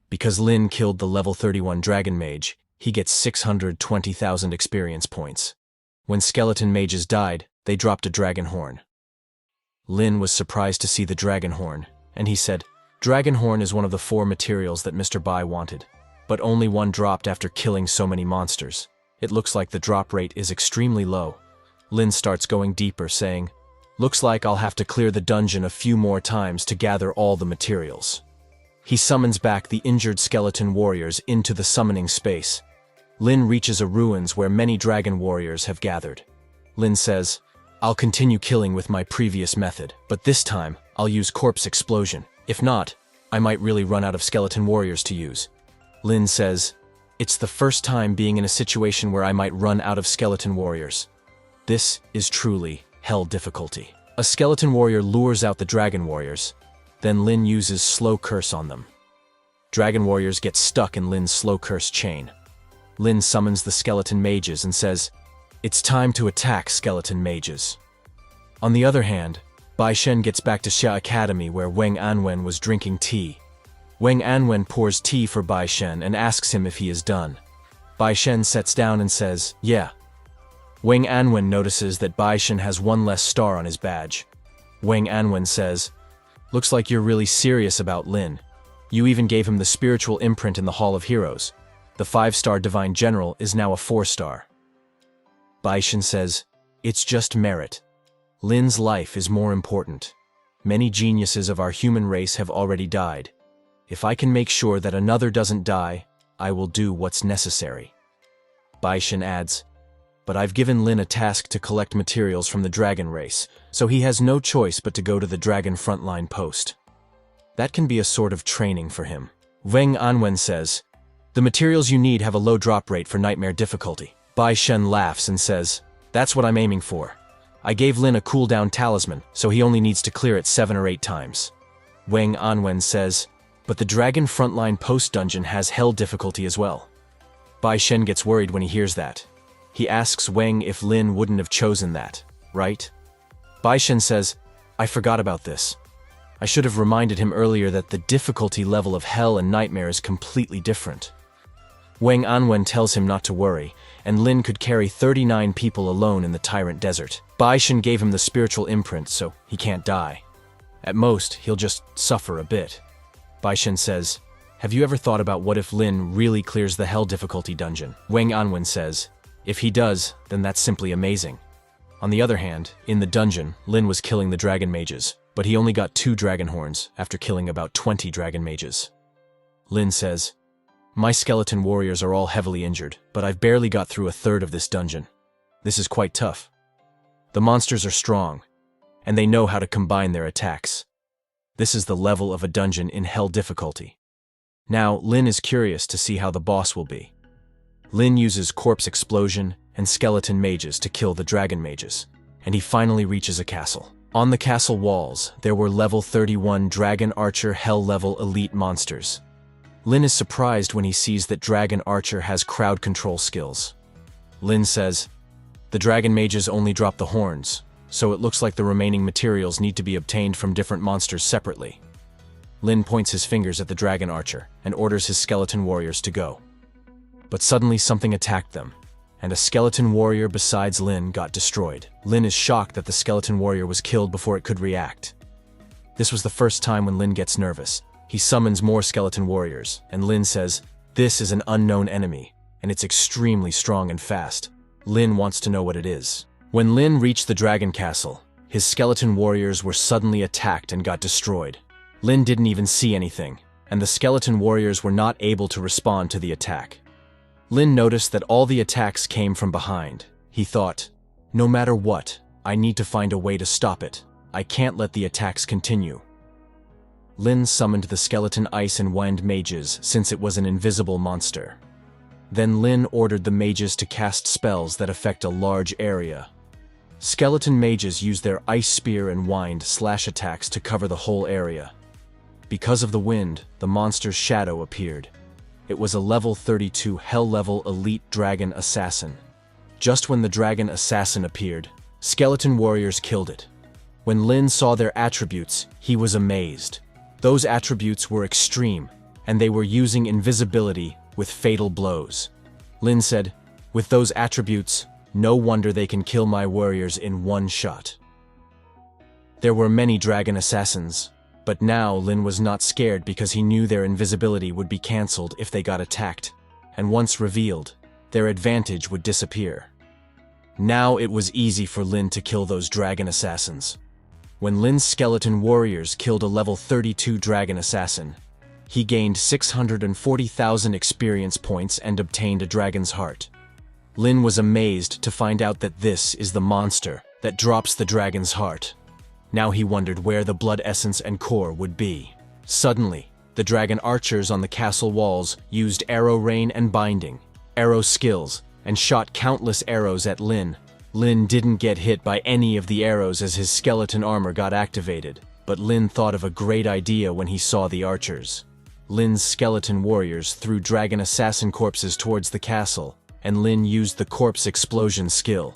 Because Lin killed the level 31 dragon mage, he gets 620,000 experience points. When skeleton mages died, they dropped a dragon horn. Lin was surprised to see the dragon horn, and he said, "Dragon horn is one of the 4 materials that Mr. Bai wanted, but only one dropped after killing so many monsters. It looks like the drop rate is extremely low." Lin starts going deeper, saying, "Looks like I'll have to clear the dungeon a few more times to gather all the materials." He summons back the injured skeleton warriors into the summoning space. Lin reaches a ruins where many dragon warriors have gathered. Lin says, "I'll continue killing with my previous method, but this time, I'll use corpse explosion. If not, I might really run out of skeleton warriors to use." Lin says, "It's the first time being in a situation where I might run out of skeleton warriors. This is truly hell difficulty." A skeleton warrior lures out the dragon warriors. Then Lin uses slow curse on them. Dragon warriors get stuck in Lin's slow curse chain. Lin summons the skeleton mages and says, "It's time to attack skeleton mages." On the other hand, Bai Shen gets back to Xia Academy where Wang Anwen was drinking tea. Wang Anwen pours tea for Bai Shen and asks him if he is done. Bai Shen sits down and says, "Yeah." Wang Anwen notices that Bai Shen has 1 less star on his badge. Wang Anwen says, "Looks like you're really serious about Lin. You even gave him the spiritual imprint in the Hall of Heroes. The 5-star Divine General is now a 4-star. Bai Shen says, "It's just merit. Lin's life is more important. Many geniuses of our human race have already died. If I can make sure that another doesn't die, I will do what's necessary." Bai Shen adds, "But I've given Lin a task to collect materials from the dragon race, so he has no choice but to go to the dragon frontline post. That can be a sort of training for him." Wang Anwen says, "The materials you need have a low drop rate for nightmare difficulty." Bai Shen laughs and says, "That's what I'm aiming for. I gave Lin a cooldown talisman, so he only needs to clear it 7 or 8 times. Wang Anwen says, "But the dragon frontline post dungeon has hell difficulty as well." Bai Shen gets worried when he hears that. He asks Wang if Lin wouldn't have chosen that, right? Baishen says, I forgot about this. I should have reminded him earlier that the difficulty level of Hell and Nightmare is completely different. Wang Anwen tells him not to worry, and Lin could carry 39 people alone in the Tyrant Desert. Baishen gave him the spiritual imprint, so he can't die. At most, he'll just suffer a bit. Baishen says, have you ever thought about what if Lin really clears the Hell difficulty dungeon? Wang Anwen says, if he does, then that's simply amazing. On the other hand, in the dungeon, Lin was killing the dragon mages, but he only got 2 dragon horns after killing about 20 dragon mages. Lin says, my skeleton warriors are all heavily injured, but I've barely got through a third of this dungeon. This is quite tough. The monsters are strong, and they know how to combine their attacks. This is the level of a dungeon in Hell difficulty. Now, Lin is curious to see how the boss will be. Lin uses Corpse Explosion and Skeleton Mages to kill the Dragon Mages, and he finally reaches a castle. On the castle walls, there were level 31 Dragon Archer Hell level elite monsters. Lin is surprised when he sees that Dragon Archer has crowd control skills. Lin says, the Dragon Mages only drop the horns, so it looks like the remaining materials need to be obtained from different monsters separately. Lin points his fingers at the Dragon Archer and orders his skeleton warriors to go. But suddenly something attacked them, and a skeleton warrior besides Lin got destroyed. Lin is shocked that the skeleton warrior was killed before it could react. This was the first time when Lin gets nervous. He summons more skeleton warriors, and Lin says, this is an unknown enemy, and it's extremely strong and fast. Lin wants to know what it is. When Lin reached the dragon castle, his skeleton warriors were suddenly attacked and got destroyed. Lin didn't even see anything, and the skeleton warriors were not able to respond to the attack. Lin noticed that all the attacks came from behind. He thought, no matter what, I need to find a way to stop it. I can't let the attacks continue. Lin summoned the skeleton ice and wind mages since it was an invisible monster. Then Lin ordered the mages to cast spells that affect a large area. Skeleton mages use their ice spear and wind slash attacks to cover the whole area. Because of the wind, the monster's shadow appeared. It was a level 32 Hell level elite dragon assassin. Just when the dragon assassin appeared, skeleton warriors killed it. When Lin saw their attributes, he was amazed. Those attributes were extreme, and they were using invisibility with fatal blows. Lin said, with those attributes, no wonder they can kill my warriors in one shot. There were many dragon assassins, but now Lin was not scared because he knew their invisibility would be cancelled if they got attacked, and once revealed, their advantage would disappear. Now it was easy for Lin to kill those dragon assassins. When Lin's skeleton warriors killed a level 32 dragon assassin, he gained 640,000 experience points and obtained a dragon's heart. Lin was amazed to find out that this is the monster that drops the dragon's heart. Now he wondered where the blood essence and core would be. Suddenly, the dragon archers on the castle walls used arrow rain and binding, arrow skills, and shot countless arrows at Lin. Lin didn't get hit by any of the arrows as his skeleton armor got activated, but Lin thought of a great idea when he saw the archers. Lin's skeleton warriors threw dragon assassin corpses towards the castle, and Lin used the corpse explosion skill.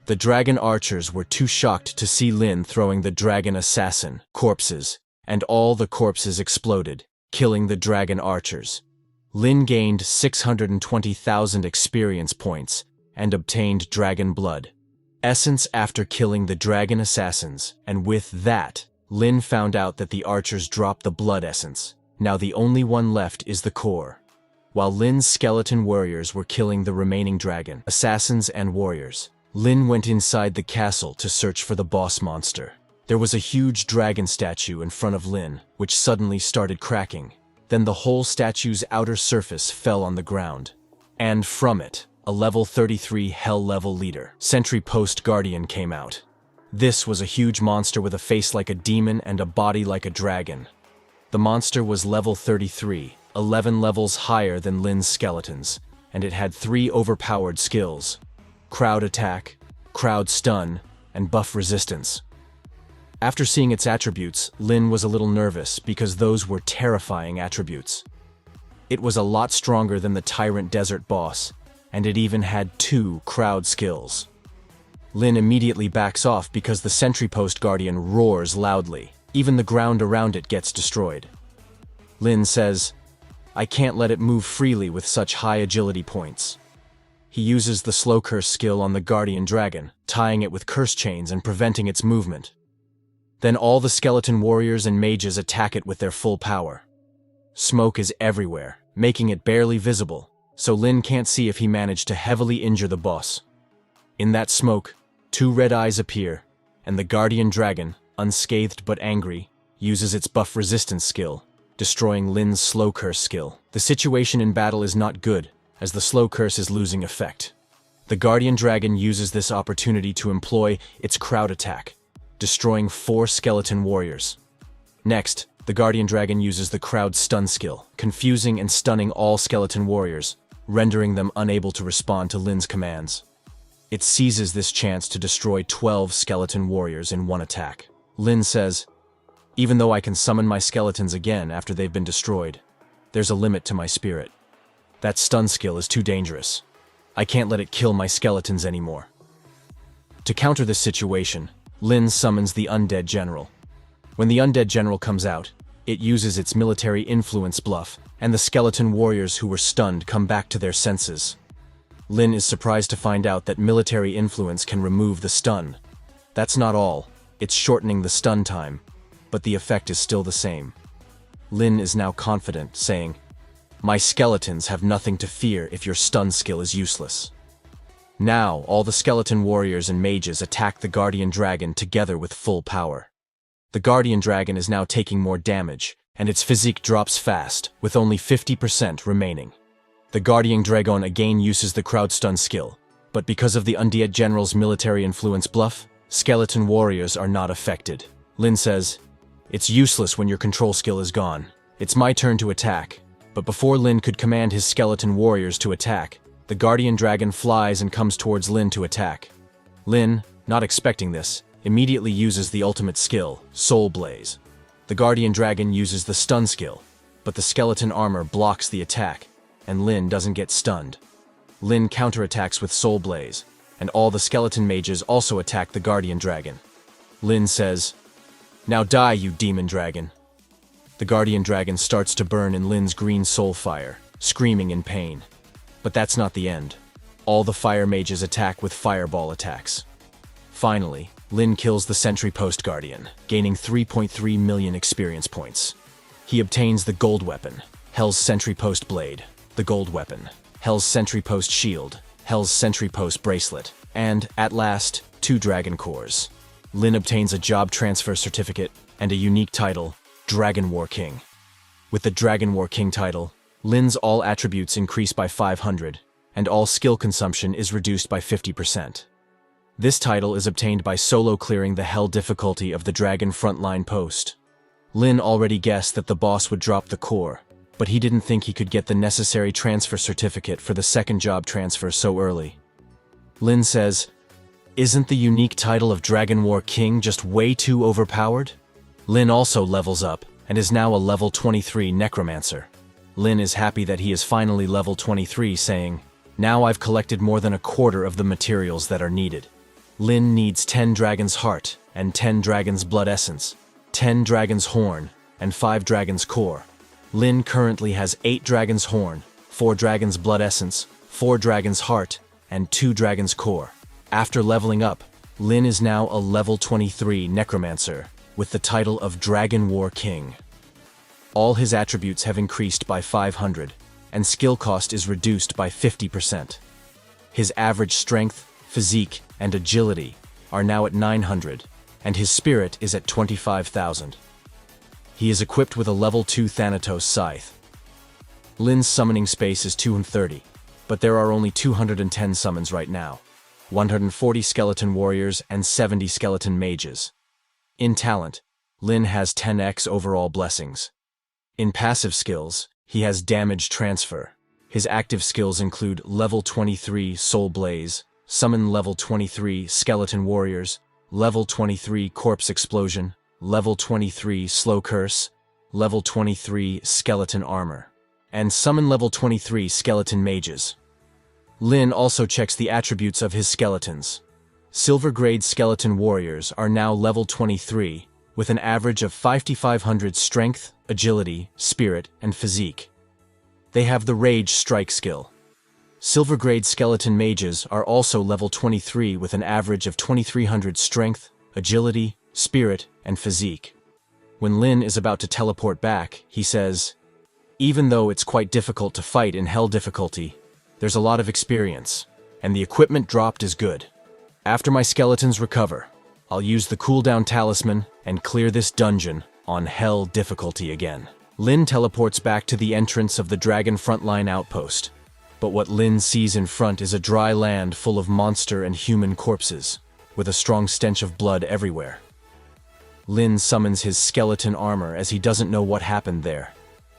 The dragon archers were too shocked to see Lin throwing the dragon assassin corpses, and all the corpses exploded, killing the dragon archers. Lin gained 620,000 experience points and obtained dragon blood essence after killing the dragon assassins, and with that, Lin found out that the archers dropped the blood essence. Now the only one left is the core. While Lin's skeleton warriors were killing the remaining dragon assassins and warriors, Lin went inside the castle to search for the boss monster. There was a huge dragon statue in front of Lin, which suddenly started cracking. Then the whole statue's outer surface fell on the ground. And from it, a level 33 Hell level leader, Sentry Post Guardian, came out. This was a huge monster with a face like a demon and a body like a dragon. The monster was level 33, 11 levels higher than Lin's skeletons, and it had 3 overpowered skills: crowd attack, crowd stun, and buff resistance. After seeing its attributes, Lin was a little nervous because those were terrifying attributes. It was a lot stronger than the Tyrant Desert boss, and it even had 2 crowd skills. Lin immediately backs off because the sentry post guardian roars loudly. Even the ground around it gets destroyed. Lin says, "I can't let it move freely with such high agility points." He uses the slow curse skill on the guardian dragon, tying it with curse chains and preventing its movement. Then all the skeleton warriors and mages attack it with their full power. Smoke is everywhere, making it barely visible, so Lin can't see if he managed to heavily injure the boss. In that smoke, 2 red eyes appear, and the guardian dragon, unscathed but angry, uses its buff resistance skill, destroying Lin's slow curse skill. The situation in battle is not good, as the slow curse is losing effect. The guardian dragon uses this opportunity to employ its crowd attack, destroying 4 skeleton warriors. Next, the guardian dragon uses the crowd stun skill, confusing and stunning all skeleton warriors, rendering them unable to respond to Lin's commands. It seizes this chance to destroy 12 skeleton warriors in one attack. Lin says, "Even though I can summon my skeletons again after they've been destroyed, there's a limit to my spirit. That stun skill is too dangerous. I can't let it kill my skeletons anymore." To counter this situation, Lin summons the Undead General. When the Undead General comes out, it uses its military influence bluff, and the skeleton warriors who were stunned come back to their senses. Lin is surprised to find out that military influence can remove the stun. That's not all, it's shortening the stun time, but the effect is still the same. Lin is now confident, saying, "My skeletons have nothing to fear if your stun skill is useless." Now, all the skeleton warriors and mages attack the guardian dragon together with full power. The guardian dragon is now taking more damage, and its physique drops fast, with only 50% remaining. The guardian dragon again uses the crowd stun skill, but because of the Undead General's military influence bluff, skeleton warriors are not affected. Lin says, "It's useless when your control skill is gone. It's my turn to attack." But before Lin could command his skeleton warriors to attack, the guardian dragon flies and comes towards Lin to attack. Lin, not expecting this, immediately uses the ultimate skill, Soul Blaze. The guardian dragon uses the stun skill, but the skeleton armor blocks the attack, and Lin doesn't get stunned. Lin counterattacks with Soul Blaze, and all the skeleton mages also attack the guardian dragon. Lin says, "Now die, you demon dragon." The guardian dragon starts to burn in Lin's green soul fire, screaming in pain. But that's not the end. All the fire mages attack with fireball attacks. Finally, Lin kills the sentry post guardian, gaining 3.3 million experience points. He obtains the gold weapon, Hell's Sentry Post Blade, the gold weapon, Hell's Sentry Post Shield, Hell's Sentry Post Bracelet, and, at last, 2 dragon cores. Lin obtains a job transfer certificate and a unique title, Dragon War King. With the Dragon War King title, Lin's all attributes increase by 500, and all skill consumption is reduced by 50%. This title is obtained by solo clearing the hell difficulty of the Dragon Frontline post. Lin already guessed that the boss would drop the core, but he didn't think he could get the necessary transfer certificate for the second job transfer so early. Lin says, "Isn't the unique title of Dragon War King just way too overpowered?" Lin also levels up, and is now a level 23 Necromancer. Lin is happy that he is finally level 23, saying, "Now I've collected more than a quarter of the materials that are needed." Lin needs 10 Dragon's Heart, and 10 Dragon's Blood Essence, 10 Dragon's Horn, and 5 Dragon's Core. Lin currently has 8 Dragon's Horn, 4 Dragon's Blood Essence, 4 Dragon's Heart, and 2 Dragon's Core. After leveling up, Lin is now a level 23 Necromancer, with the title of Dragon War King. All his attributes have increased by 500, and skill cost is reduced by 50%. His average strength, physique, and agility are now at 900, and his spirit is at 25,000. He is equipped with a level 2 Thanatos Scythe. Lin's summoning space is 230, but there are only 210 summons right now, 140 skeleton warriors and 70 skeleton mages. In talent, Lin has 10x overall blessings. In passive skills, he has damage transfer. His active skills include level 23 Soul Blaze, summon level 23 Skeleton Warriors, level 23 Corpse Explosion, level 23 Slow Curse, level 23 Skeleton Armor, and summon level 23 Skeleton Mages. Lin also checks the attributes of his skeletons. Silver grade skeleton warriors are now level 23, with an average of 5,500 strength, agility, spirit, and physique. They have the Rage Strike skill. Silver grade skeleton mages are also level 23 with an average of 2,300 strength, agility, spirit, and physique. When Lin is about to teleport back, he says, "Even though it's quite difficult to fight in hell difficulty, there's a lot of experience, and the equipment dropped is good. After my skeletons recover, I'll use the cooldown talisman and clear this dungeon on hell difficulty again." Lin teleports back to the entrance of the dragon frontline outpost, but what Lin sees in front is a dry land full of monster and human corpses, with a strong stench of blood everywhere. Lin summons his skeleton armor as he doesn't know what happened there.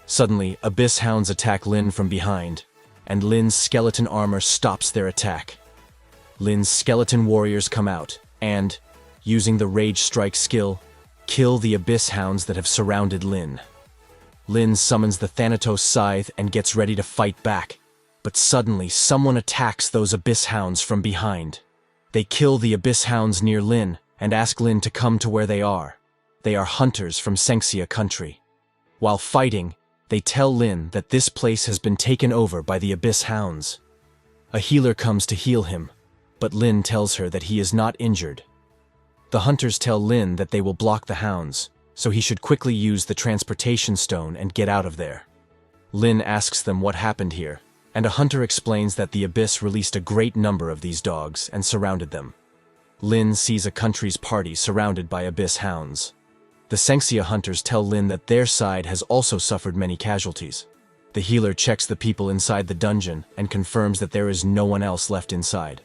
Suddenly, abyss hounds attack Lin from behind, and Lin's skeleton armor stops their attack. Lin's skeleton warriors come out and, using the Rage Strike skill, kill the abyss hounds that have surrounded Lin. Lin summons the Thanatos Scythe and gets ready to fight back, but suddenly someone attacks those abyss hounds from behind. They kill the abyss hounds near Lin and ask Lin to come to where they are. They are hunters from Sengxia country. While fighting, they tell Lin that this place has been taken over by the abyss hounds. A healer comes to heal him, but Lin tells her that he is not injured. The hunters tell Lin that they will block the hounds, so he should quickly use the transportation stone and get out of there. Lin asks them what happened here, and a hunter explains that the abyss released a great number of these dogs and surrounded them. Lin sees a country's party surrounded by abyss hounds. The Sengxia hunters tell Lin that their side has also suffered many casualties. The healer checks the people inside the dungeon and confirms that there is no one else left inside.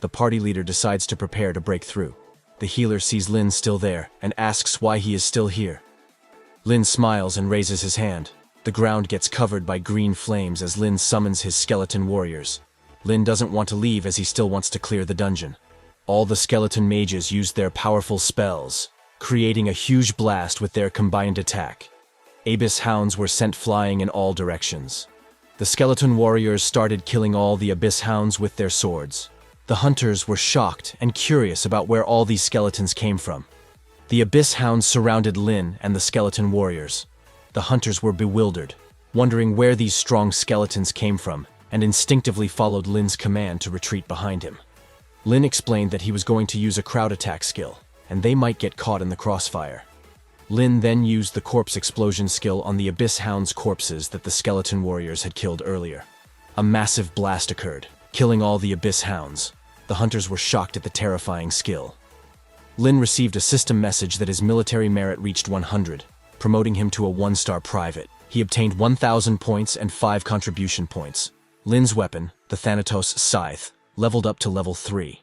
The party leader decides to prepare to break through. The healer sees Lin still there and asks why he is still here. Lin smiles and raises his hand. The ground gets covered by green flames as Lin summons his skeleton warriors. Lin doesn't want to leave as he still wants to clear the dungeon. All the skeleton mages use their powerful spells, creating a huge blast with their combined attack. Abyss hounds were sent flying in all directions. The skeleton warriors started killing all the abyss hounds with their swords. The hunters were shocked and curious about where all these skeletons came from. The abyss hounds surrounded Lin and the skeleton warriors. The hunters were bewildered, wondering where these strong skeletons came from, and instinctively followed Lin's command to retreat behind him. Lin explained that he was going to use a crowd attack skill, and they might get caught in the crossfire. Lin then used the corpse explosion skill on the abyss hounds' corpses that the skeleton warriors had killed earlier. A massive blast occurred, killing all the abyss hounds. The hunters were shocked at the terrifying skill. Lin received a system message that his military merit reached 100, promoting him to a 1-star private. He obtained 1,000 points and 5 contribution points. Lin's weapon, the Thanatos Scythe, leveled up to level 3.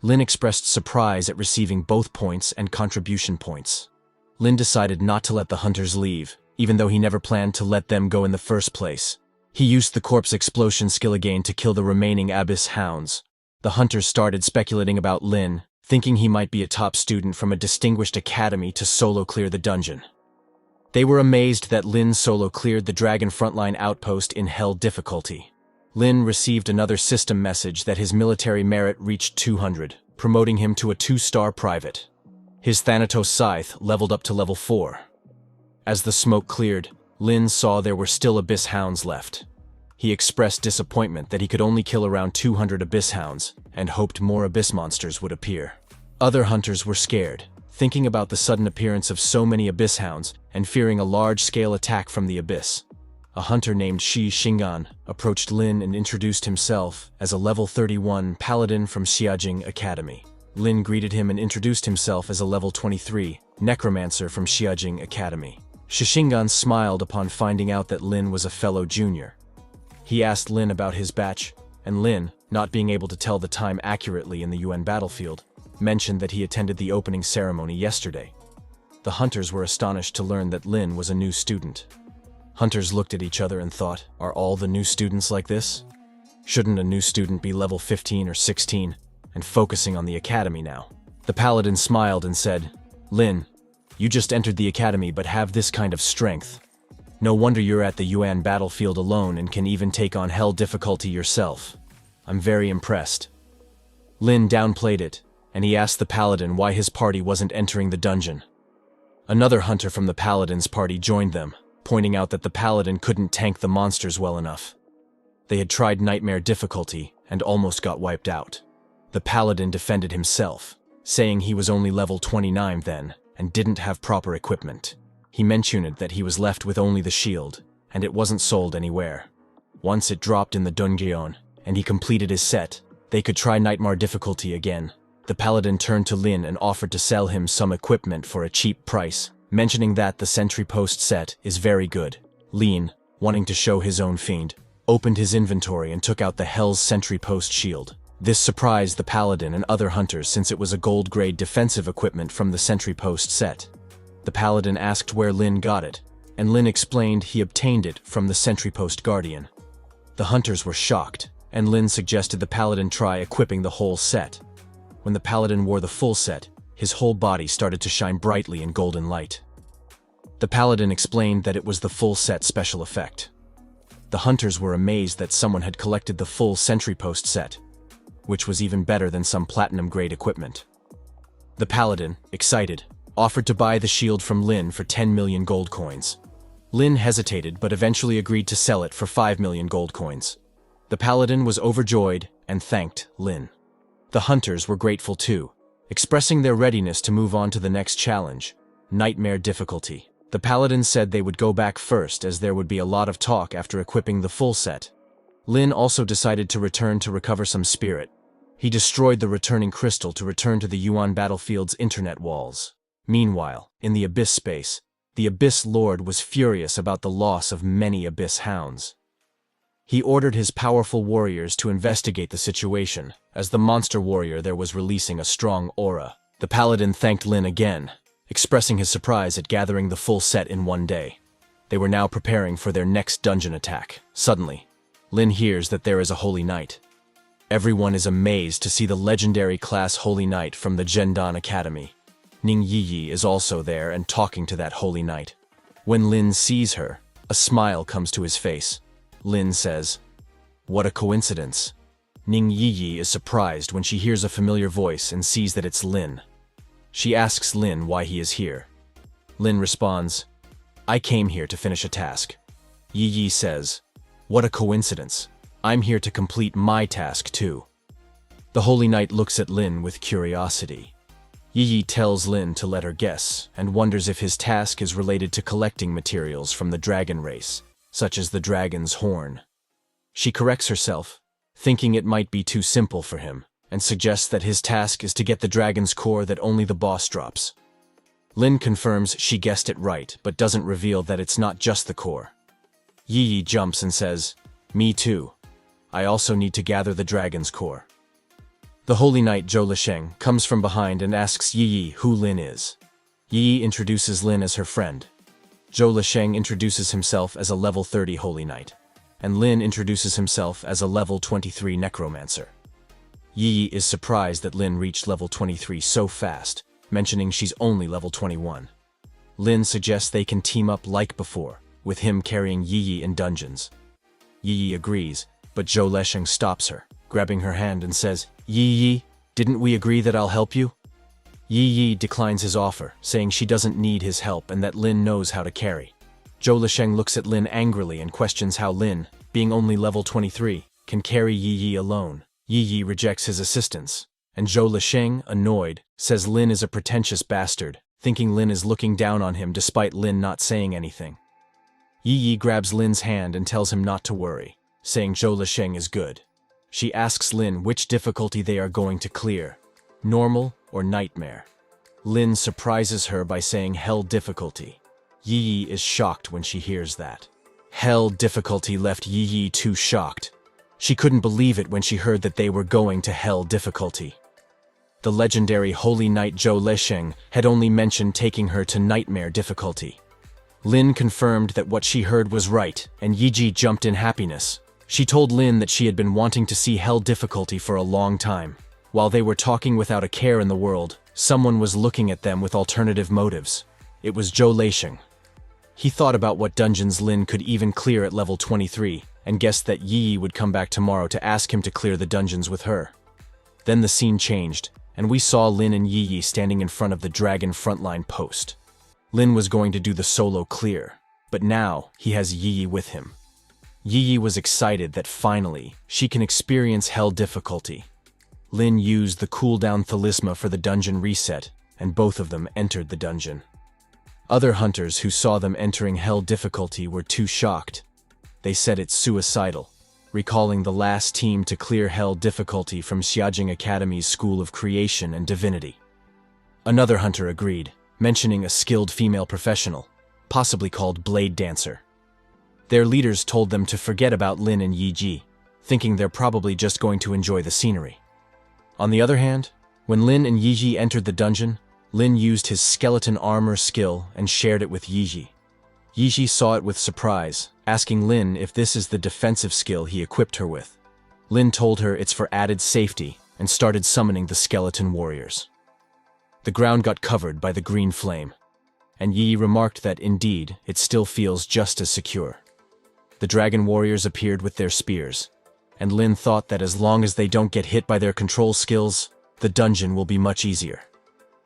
Lin expressed surprise at receiving both points and contribution points. Lin decided not to let the hunters leave, even though he never planned to let them go in the first place. He used the corpse explosion skill again to kill the remaining abyss hounds. The hunters started speculating about Lin, thinking he might be a top student from a distinguished academy to solo clear the dungeon. They were amazed that Lin solo cleared the dragon frontline outpost in hell difficulty. Lin received another system message that his military merit reached 200, promoting him to a 2-star private. His Thanatos Scythe leveled up to level 4. As the smoke cleared, Lin saw there were still abyss hounds left. He expressed disappointment that he could only kill around 200 abyss hounds, and hoped more abyss monsters would appear. Other hunters were scared, thinking about the sudden appearance of so many abyss hounds and fearing a large-scale attack from the abyss. A hunter named Shi Xing'an approached Lin and introduced himself as a level 31 paladin from Xiajing Academy. Lin greeted him and introduced himself as a level 23 necromancer from Xiajing Academy. Shi Xing'an smiled upon finding out that Lin was a fellow junior. He asked Lin about his batch, and Lin, not being able to tell the time accurately in the UN battlefield, mentioned that he attended the opening ceremony yesterday. The hunters were astonished to learn that Lin was a new student. Hunters looked at each other and thought, are all the new students like this? Shouldn't a new student be level 15 or 16, and focusing on the academy now? The paladin smiled and said, Lin, you just entered the academy but have this kind of strength. No wonder you're at the UN battlefield alone and can even take on hell difficulty yourself. I'm very impressed. Lin downplayed it, and he asked the paladin why his party wasn't entering the dungeon. Another hunter from the paladin's party joined them, pointing out that the paladin couldn't tank the monsters well enough. They had tried nightmare difficulty and almost got wiped out. The paladin defended himself, saying he was only level 29 then and didn't have proper equipment. He mentioned that he was left with only the shield, and it wasn't sold anywhere. Once it dropped in the dungeon, and he completed his set, they could try nightmare difficulty again. The paladin turned to Lin and offered to sell him some equipment for a cheap price, mentioning that the sentry post set is very good. Lin, wanting to show his own fiend, opened his inventory and took out the Hell's sentry post shield. This surprised the paladin and other hunters since it was a gold-grade defensive equipment from the sentry post set. The paladin asked where Lin got it, and Lin explained he obtained it from the sentry post guardian. The hunters were shocked, and Lin suggested the paladin try equipping the whole set. When the paladin wore the full set, his whole body started to shine brightly in golden light. The paladin explained that it was the full set special effect. The hunters were amazed that someone had collected the full sentry post set, which was even better than some platinum-grade equipment. The paladin, excited, offered to buy the shield from Lin for 10 million gold coins. Lin hesitated but eventually agreed to sell it for 5 million gold coins. The paladin was overjoyed and thanked Lin. The hunters were grateful too, expressing their readiness to move on to the next challenge, nightmare difficulty. The paladin said they would go back first as there would be a lot of talk after equipping the full set. Lin also decided to return to recover some spirit. He destroyed the returning crystal to return to the Yuan battlefield's internet walls. Meanwhile, in the Abyss space, the Abyss Lord was furious about the loss of many Abyss hounds. He ordered his powerful warriors to investigate the situation, as the monster warrior there was releasing a strong aura. The paladin thanked Lin again, expressing his surprise at gathering the full set in one day. They were now preparing for their next dungeon attack. Suddenly, Lin hears that there is a Holy Knight. Everyone is amazed to see the legendary class Holy Knight from the Zhendan Academy. Ning Yiyi is also there and talking to that Holy Knight. When Lin sees her, a smile comes to his face. Lin says, "What a coincidence." Ning Yiyi is surprised when she hears a familiar voice and sees that it's Lin. She asks Lin why he is here. Lin responds, "I came here to finish a task." Yiyi says, "What a coincidence. I'm here to complete my task too." The Holy Knight looks at Lin with curiosity. Yiyi tells Lin to let her guess and wonders if his task is related to collecting materials from the dragon race, such as the dragon's horn. She corrects herself, thinking it might be too simple for him, and suggests that his task is to get the dragon's core that only the boss drops. Lin confirms she guessed it right, but doesn't reveal that it's not just the core. Yiyi jumps and says, "Me too. I also need to gather the dragon's core." The Holy Knight Zhou Lisheng comes from behind and asks Yiyi who Lin is. Yiyi introduces Lin as her friend. Zhou Lisheng introduces himself as a level 30 Holy Knight, and Lin introduces himself as a level 23 Necromancer. Yiyi is surprised that Lin reached level 23 so fast, mentioning she's only level 21. Lin suggests they can team up like before, with him carrying Yiyi in dungeons. Yiyi agrees, but Zhou Lisheng stops her, grabbing her hand and says, "Yiyi, didn't we agree that I'll help you?" Yiyi declines his offer, saying she doesn't need his help and that Lin knows how to carry. Zhou Lisheng looks at Lin angrily and questions how Lin, being only level 23, can carry Yiyi alone. Yiyi rejects his assistance, and Zhou Lisheng, annoyed, says Lin is a pretentious bastard, thinking Lin is looking down on him despite Lin not saying anything. Yiyi grabs Lin's hand and tells him not to worry, saying Zhou Lisheng is good. She asks Lin which difficulty they are going to clear, normal or nightmare. Lin surprises her by saying Hell difficulty. Yiyi is shocked when she hears that. Hell difficulty left Yiyi too shocked. She couldn't believe it when she heard that they were going to Hell difficulty. The legendary Holy Knight Zhou Lisheng had only mentioned taking her to nightmare difficulty. Lin confirmed that what she heard was right, and Yiyi jumped in happiness. She told Lin that she had been wanting to see Hell difficulty for a long time. While they were talking without a care in the world, someone was looking at them with alternative motives. It was Zhou Lisheng. He thought about what dungeons Lin could even clear at level 23, and guessed that Yiyi would come back tomorrow to ask him to clear the dungeons with her. Then the scene changed, and we saw Lin and Yi Yi standing in front of the dragon frontline post. Lin was going to do the solo clear, but now he has Yi Yi with him. Yi Yi was excited that finally she can experience hell difficulty. Lin used the cooldown talisma for the dungeon reset, and both of them entered the dungeon. Other hunters who saw them entering hell difficulty were too shocked. They said it's suicidal, recalling the last team to clear hell difficulty from Xiajing Academy's School of Creation and Divinity. Another hunter agreed, mentioning a skilled female professional, possibly called Blade Dancer. Their leaders told them to forget about Lin and Yi Ji, thinking they're probably just going to enjoy the scenery. On the other hand, when Lin and Yi Ji entered the dungeon, Lin used his skeleton armor skill and shared it with Yi Ji. Yi Ji saw it with surprise, asking Lin if this is the defensive skill he equipped her with. Lin told her it's for added safety and started summoning the skeleton warriors. The ground got covered by the green flame, and Yi remarked that indeed it still feels just as secure. The dragon warriors appeared with their spears, and Lin thought that as long as they don't get hit by their control skills, the dungeon will be much easier.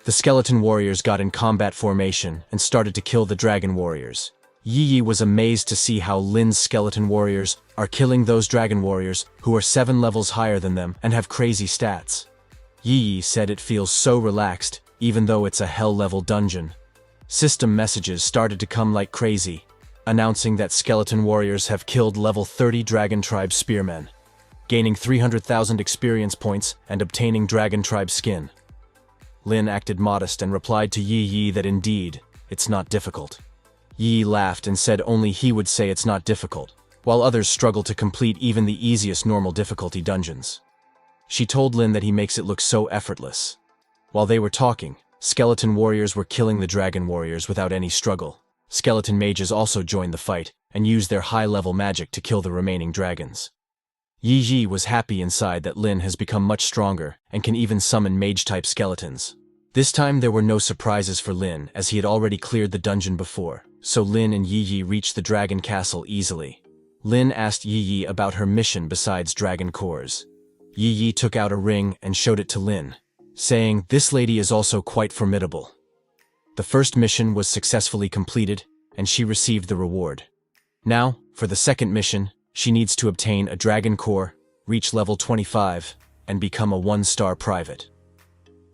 The skeleton warriors got in combat formation and started to kill the dragon warriors. Yi Yi was amazed to see how Lin's skeleton warriors are killing those dragon warriors who are 7 levels higher than them and have crazy stats. Yi Yi said it feels so relaxed, even though it's a hell-level dungeon. System messages started to come like crazy, announcing that skeleton warriors have killed level 30 dragon tribe spearmen, gaining 300,000 experience points and obtaining dragon tribe skin. Lin acted modest and replied to Yi Yi that indeed, it's not difficult. Yi laughed and said only he would say it's not difficult, while others struggle to complete even the easiest normal difficulty dungeons. She told Lin that he makes it look so effortless. While they were talking, skeleton warriors were killing the dragon warriors without any struggle. Skeleton mages also joined the fight and used their high-level magic to kill the remaining dragons. Yi Yi was happy inside that Lin has become much stronger and can even summon mage-type skeletons. This time there were no surprises for Lin, as he had already cleared the dungeon before, so Lin and Yi Yi reached the dragon castle easily. Lin asked Yi Yi about her mission besides dragon cores. Yi Yi took out a ring and showed it to Lin, saying, "This lady is also quite formidable." The first mission was successfully completed, and she received the reward. Now, for the second mission, she needs to obtain a dragon core, reach level 25, and become a 1-star private.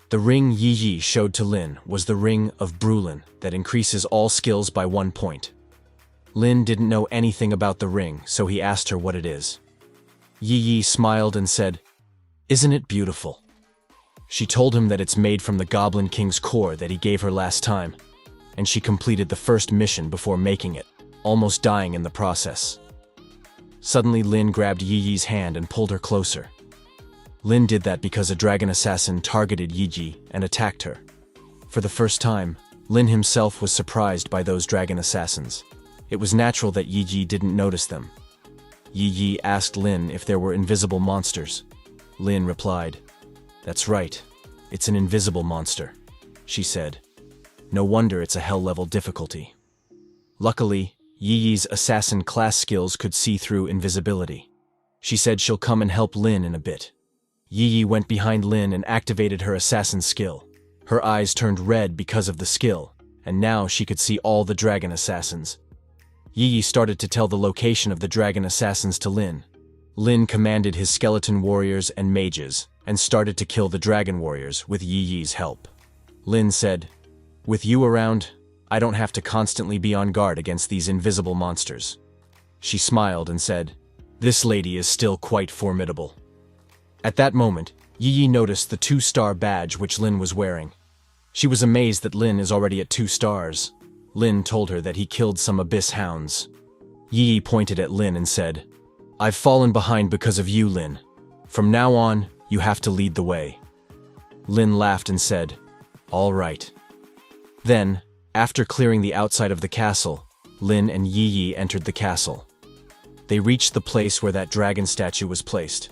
The ring Yi Yi showed to Lin was the Ring of Brulin that increases all skills by 1 point. Lin didn't know anything about the ring, so he asked her what it is. Yi Yi smiled and said, "Isn't it beautiful?" She told him that it's made from the Goblin King's core that he gave her last time, and she completed the first mission before making it, almost dying in the process. Suddenly Lin grabbed Yi Yi's hand and pulled her closer. Lin did that because a dragon assassin targeted Yi Ji and attacked her. For the first time, Lin himself was surprised by those dragon assassins. It was natural that Yi Ji didn't notice them. Yi Ji asked Lin if there were invisible monsters. Lin replied, "That's right, it's an invisible monster," she said. "No wonder it's a hell-level difficulty." Luckily, Yi Yi's assassin class skills could see through invisibility. She said she'll come and help Lin in a bit. Yi Yi went behind Lin and activated her assassin skill. Her eyes turned red because of the skill, and now she could see all the dragon assassins. Yi Yi started to tell the location of the dragon assassins to Lin. Lin commanded his skeleton warriors and mages, and started to kill the dragon warriors with Yi Yi's help. Lin said, "With you around, I don't have to constantly be on guard against these invisible monsters." She smiled and said, "This lady is still quite formidable." At that moment, Yi Yi noticed the 2-star badge which Lin was wearing. She was amazed that Lin is already at 2 stars. Lin told her that he killed some abyss hounds. Yi Yi pointed at Lin and said, "I've fallen behind because of you, Lin. From now on, you have to lead the way." Lin laughed and said, "All right." Then, after clearing the outside of the castle, Lin and Yi Yi entered the castle. They reached the place where that dragon statue was placed.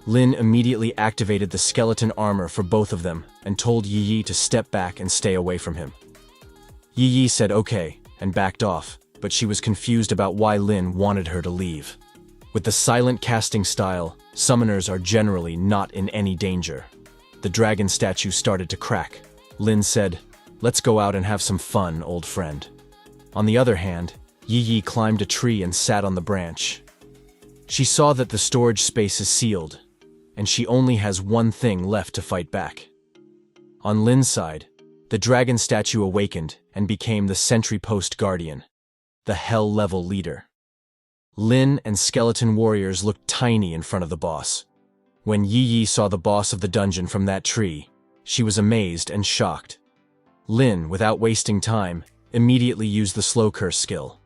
Lin immediately activated the skeleton armor for both of them and told Yi Yi to step back and stay away from him. Yi Yi said okay and backed off, but she was confused about why Lin wanted her to leave. With the silent casting style, summoners are generally not in any danger. The dragon statue started to crack. Lin said, "Let's go out and have some fun, old friend." On the other hand, Yi Yi climbed a tree and sat on the branch. She saw that the storage space is sealed, and she only has one thing left to fight back. On Lin's side, the dragon statue awakened and became the sentry post guardian, the hell-level leader. Lin and skeleton warriors looked tiny in front of the boss. When Yi Yi saw the boss of the dungeon from that tree, she was amazed and shocked. Lin, without wasting time, immediately used the slow curse skill.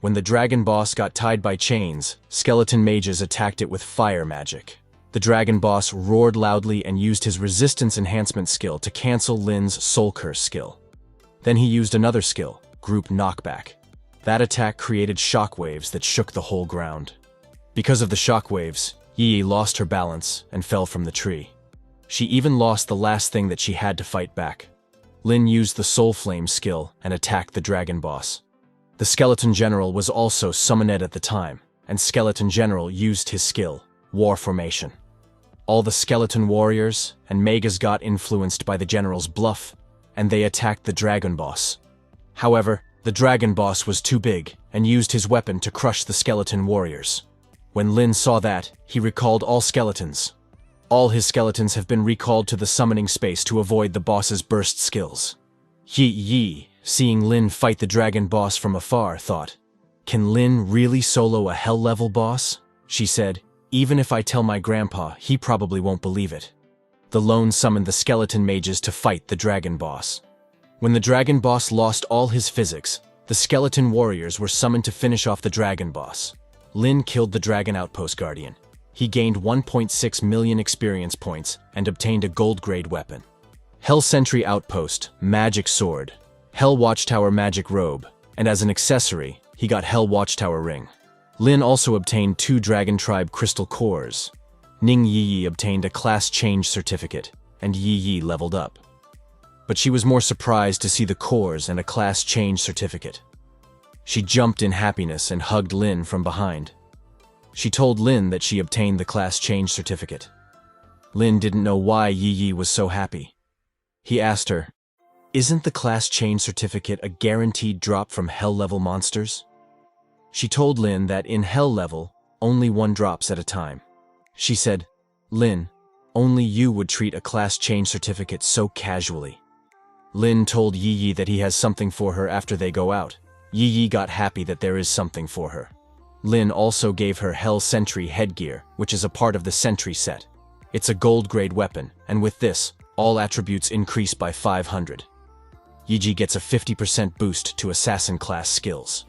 When the dragon boss got tied by chains, skeleton mages attacked it with fire magic. The dragon boss roared loudly and used his resistance enhancement skill to cancel Lin's soul curse skill. Then he used another skill, group knockback. That attack created shockwaves that shook the whole ground. Because of the shockwaves, Yi Yi lost her balance and fell from the tree. She even lost the last thing that she had to fight back. Lin used the soul flame skill and attacked the dragon boss. The skeleton general was also summoned at the time, and skeleton general used his skill, war formation. All the skeleton warriors and magas got influenced by the general's bluff, and they attacked the dragon boss. However, the dragon boss was too big and used his weapon to crush the skeleton warriors. When Lin saw that, he recalled all skeletons. All his skeletons have been recalled to the summoning space to avoid the boss's burst skills. Yi Yi, seeing Lin fight the dragon boss from afar, thought, "Can Lin really solo a hell-level boss?" She said, "Even if I tell my grandpa, he probably won't believe it." The lone summoned the skeleton mages to fight the dragon boss. When the dragon boss lost all his physics, the skeleton warriors were summoned to finish off the dragon boss. Lin killed the dragon outpost guardian. He gained 1.6 million experience points and obtained a gold-grade weapon. Hell Sentry Outpost, Magic Sword, Hell Watchtower Magic Robe, and as an accessory, he got Hell Watchtower Ring. Lin also obtained 2 Dragon Tribe Crystal Cores. Ning Yi Yi obtained a class change certificate, and Yi Yi leveled up. But she was more surprised to see the cores and a class change certificate. She jumped in happiness and hugged Lin from behind. She told Lin that she obtained the class change certificate. Lin didn't know why Yi Yi was so happy. He asked her, "Isn't the class change certificate a guaranteed drop from hell-level monsters?" She told Lin that in hell level, only one drops at a time. She said, "Lin, only you would treat a class change certificate so casually." Lin told Yi Yi that he has something for her after they go out. Yi Yi got happy that there is something for her. Lin also gave her Hell Sentry headgear, which is a part of the Sentry set. It's a gold-grade weapon, and with this, all attributes increase by 500. Yi Ji gets a 50% boost to assassin class skills.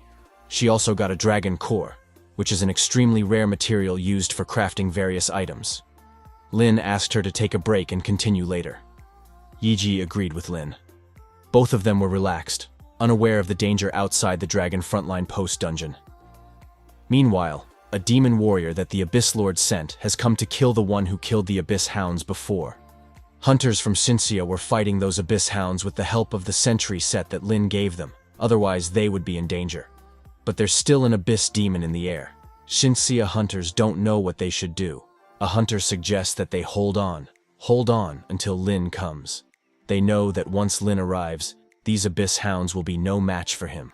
She also got a dragon core, which is an extremely rare material used for crafting various items. Lin asked her to take a break and continue later. Yi Ji agreed with Lin. Both of them were relaxed, unaware of the danger outside the dragon frontline post dungeon. Meanwhile, a demon warrior that the Abyss Lord sent has come to kill the one who killed the Abyss Hounds before. Hunters from Shinsia were fighting those Abyss Hounds with the help of the Sentry set that Lin gave them, otherwise they would be in danger. But there's still an Abyss demon in the air. Shinsia hunters don't know what they should do. A hunter suggests that they hold on until Lin comes. They know that once Lin arrives, these Abyss Hounds will be no match for him.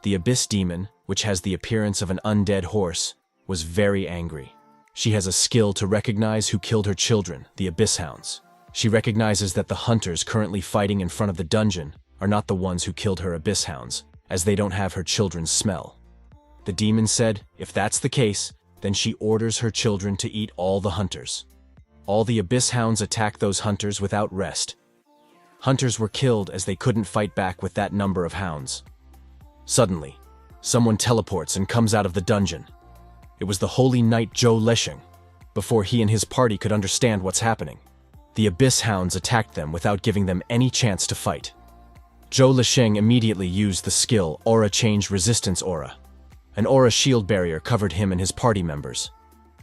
The Abyss demon, which has the appearance of an undead horse, was very angry. She has a skill to recognize who killed her children, the Abyss Hounds. She recognizes that the hunters currently fighting in front of the dungeon are not the ones who killed her Abyss Hounds, as they don't have her children's smell. The demon said, if that's the case, then she orders her children to eat all the hunters. All the Abyss Hounds attack those hunters without rest. Hunters were killed as they couldn't fight back with that number of hounds. Suddenly, someone teleports and comes out of the dungeon. It was the holy knight Zhou Lesheng. Before he and his party could understand what's happening, the Abyss Hounds attacked them without giving them any chance to fight. Zhou Lesheng immediately used the skill Aura Change Resistance Aura. An aura shield barrier covered him and his party members.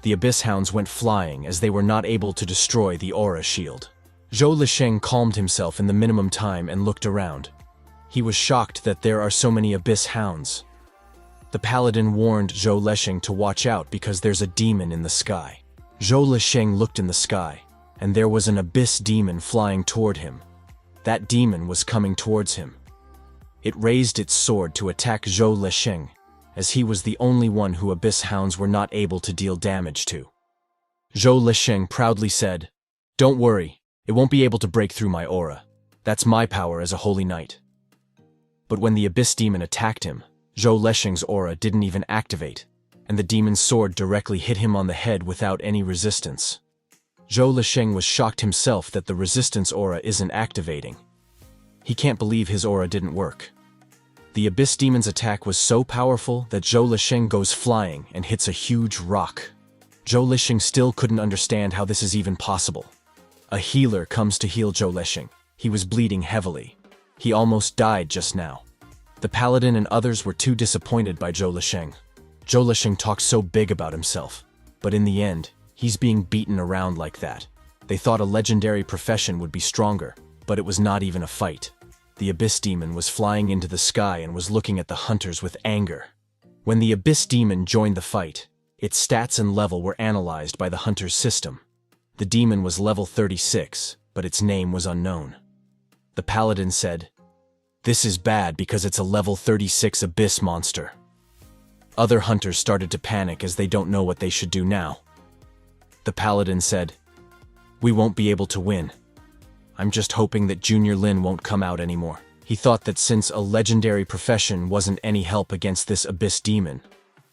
The Abyss Hounds went flying as they were not able to destroy the aura shield. Zhou Lesheng calmed himself in the minimum time and looked around. He was shocked that there are so many Abyss Hounds. The paladin warned Zhou Lesheng to watch out because there's a demon in the sky. Zhou Lesheng looked in the sky, and there was an abyss demon flying toward him. That demon was coming towards him. It raised its sword to attack Zhou Lesheng, as he was the only one who abyss hounds were not able to deal damage to. Zhou Lesheng proudly said, "Don't worry, it won't be able to break through my aura. That's my power as a holy knight." But when the abyss demon attacked him, Zhou Lesheng's aura didn't even activate, and the demon's sword directly hit him on the head without any resistance. Zhou Lesheng was shocked himself that the resistance aura isn't activating. He can't believe his aura didn't work. The abyss demon's attack was so powerful that Zhou Lesheng goes flying and hits a huge rock. Zhou Lesheng still couldn't understand how this is even possible. A healer comes to heal Zhou Lesheng. He was bleeding heavily. He almost died just now. The paladin and others were too disappointed by Zhou Lesheng. Zhou Lesheng talks so big about himself, but in the end, he's being beaten around like that. They thought a legendary profession would be stronger, but it was not even a fight. The abyss demon was flying into the sky and was looking at the hunters with anger. When the abyss demon joined the fight, its stats and level were analyzed by the hunter's system. The demon was level 36, but its name was unknown. The paladin said, "This is bad because it's a level 36 abyss monster." Other hunters started to panic as they don't know what they should do now. The paladin said, "We won't be able to win. I'm just hoping that Junior Lin won't come out anymore." He thought that since a legendary profession wasn't any help against this abyss demon,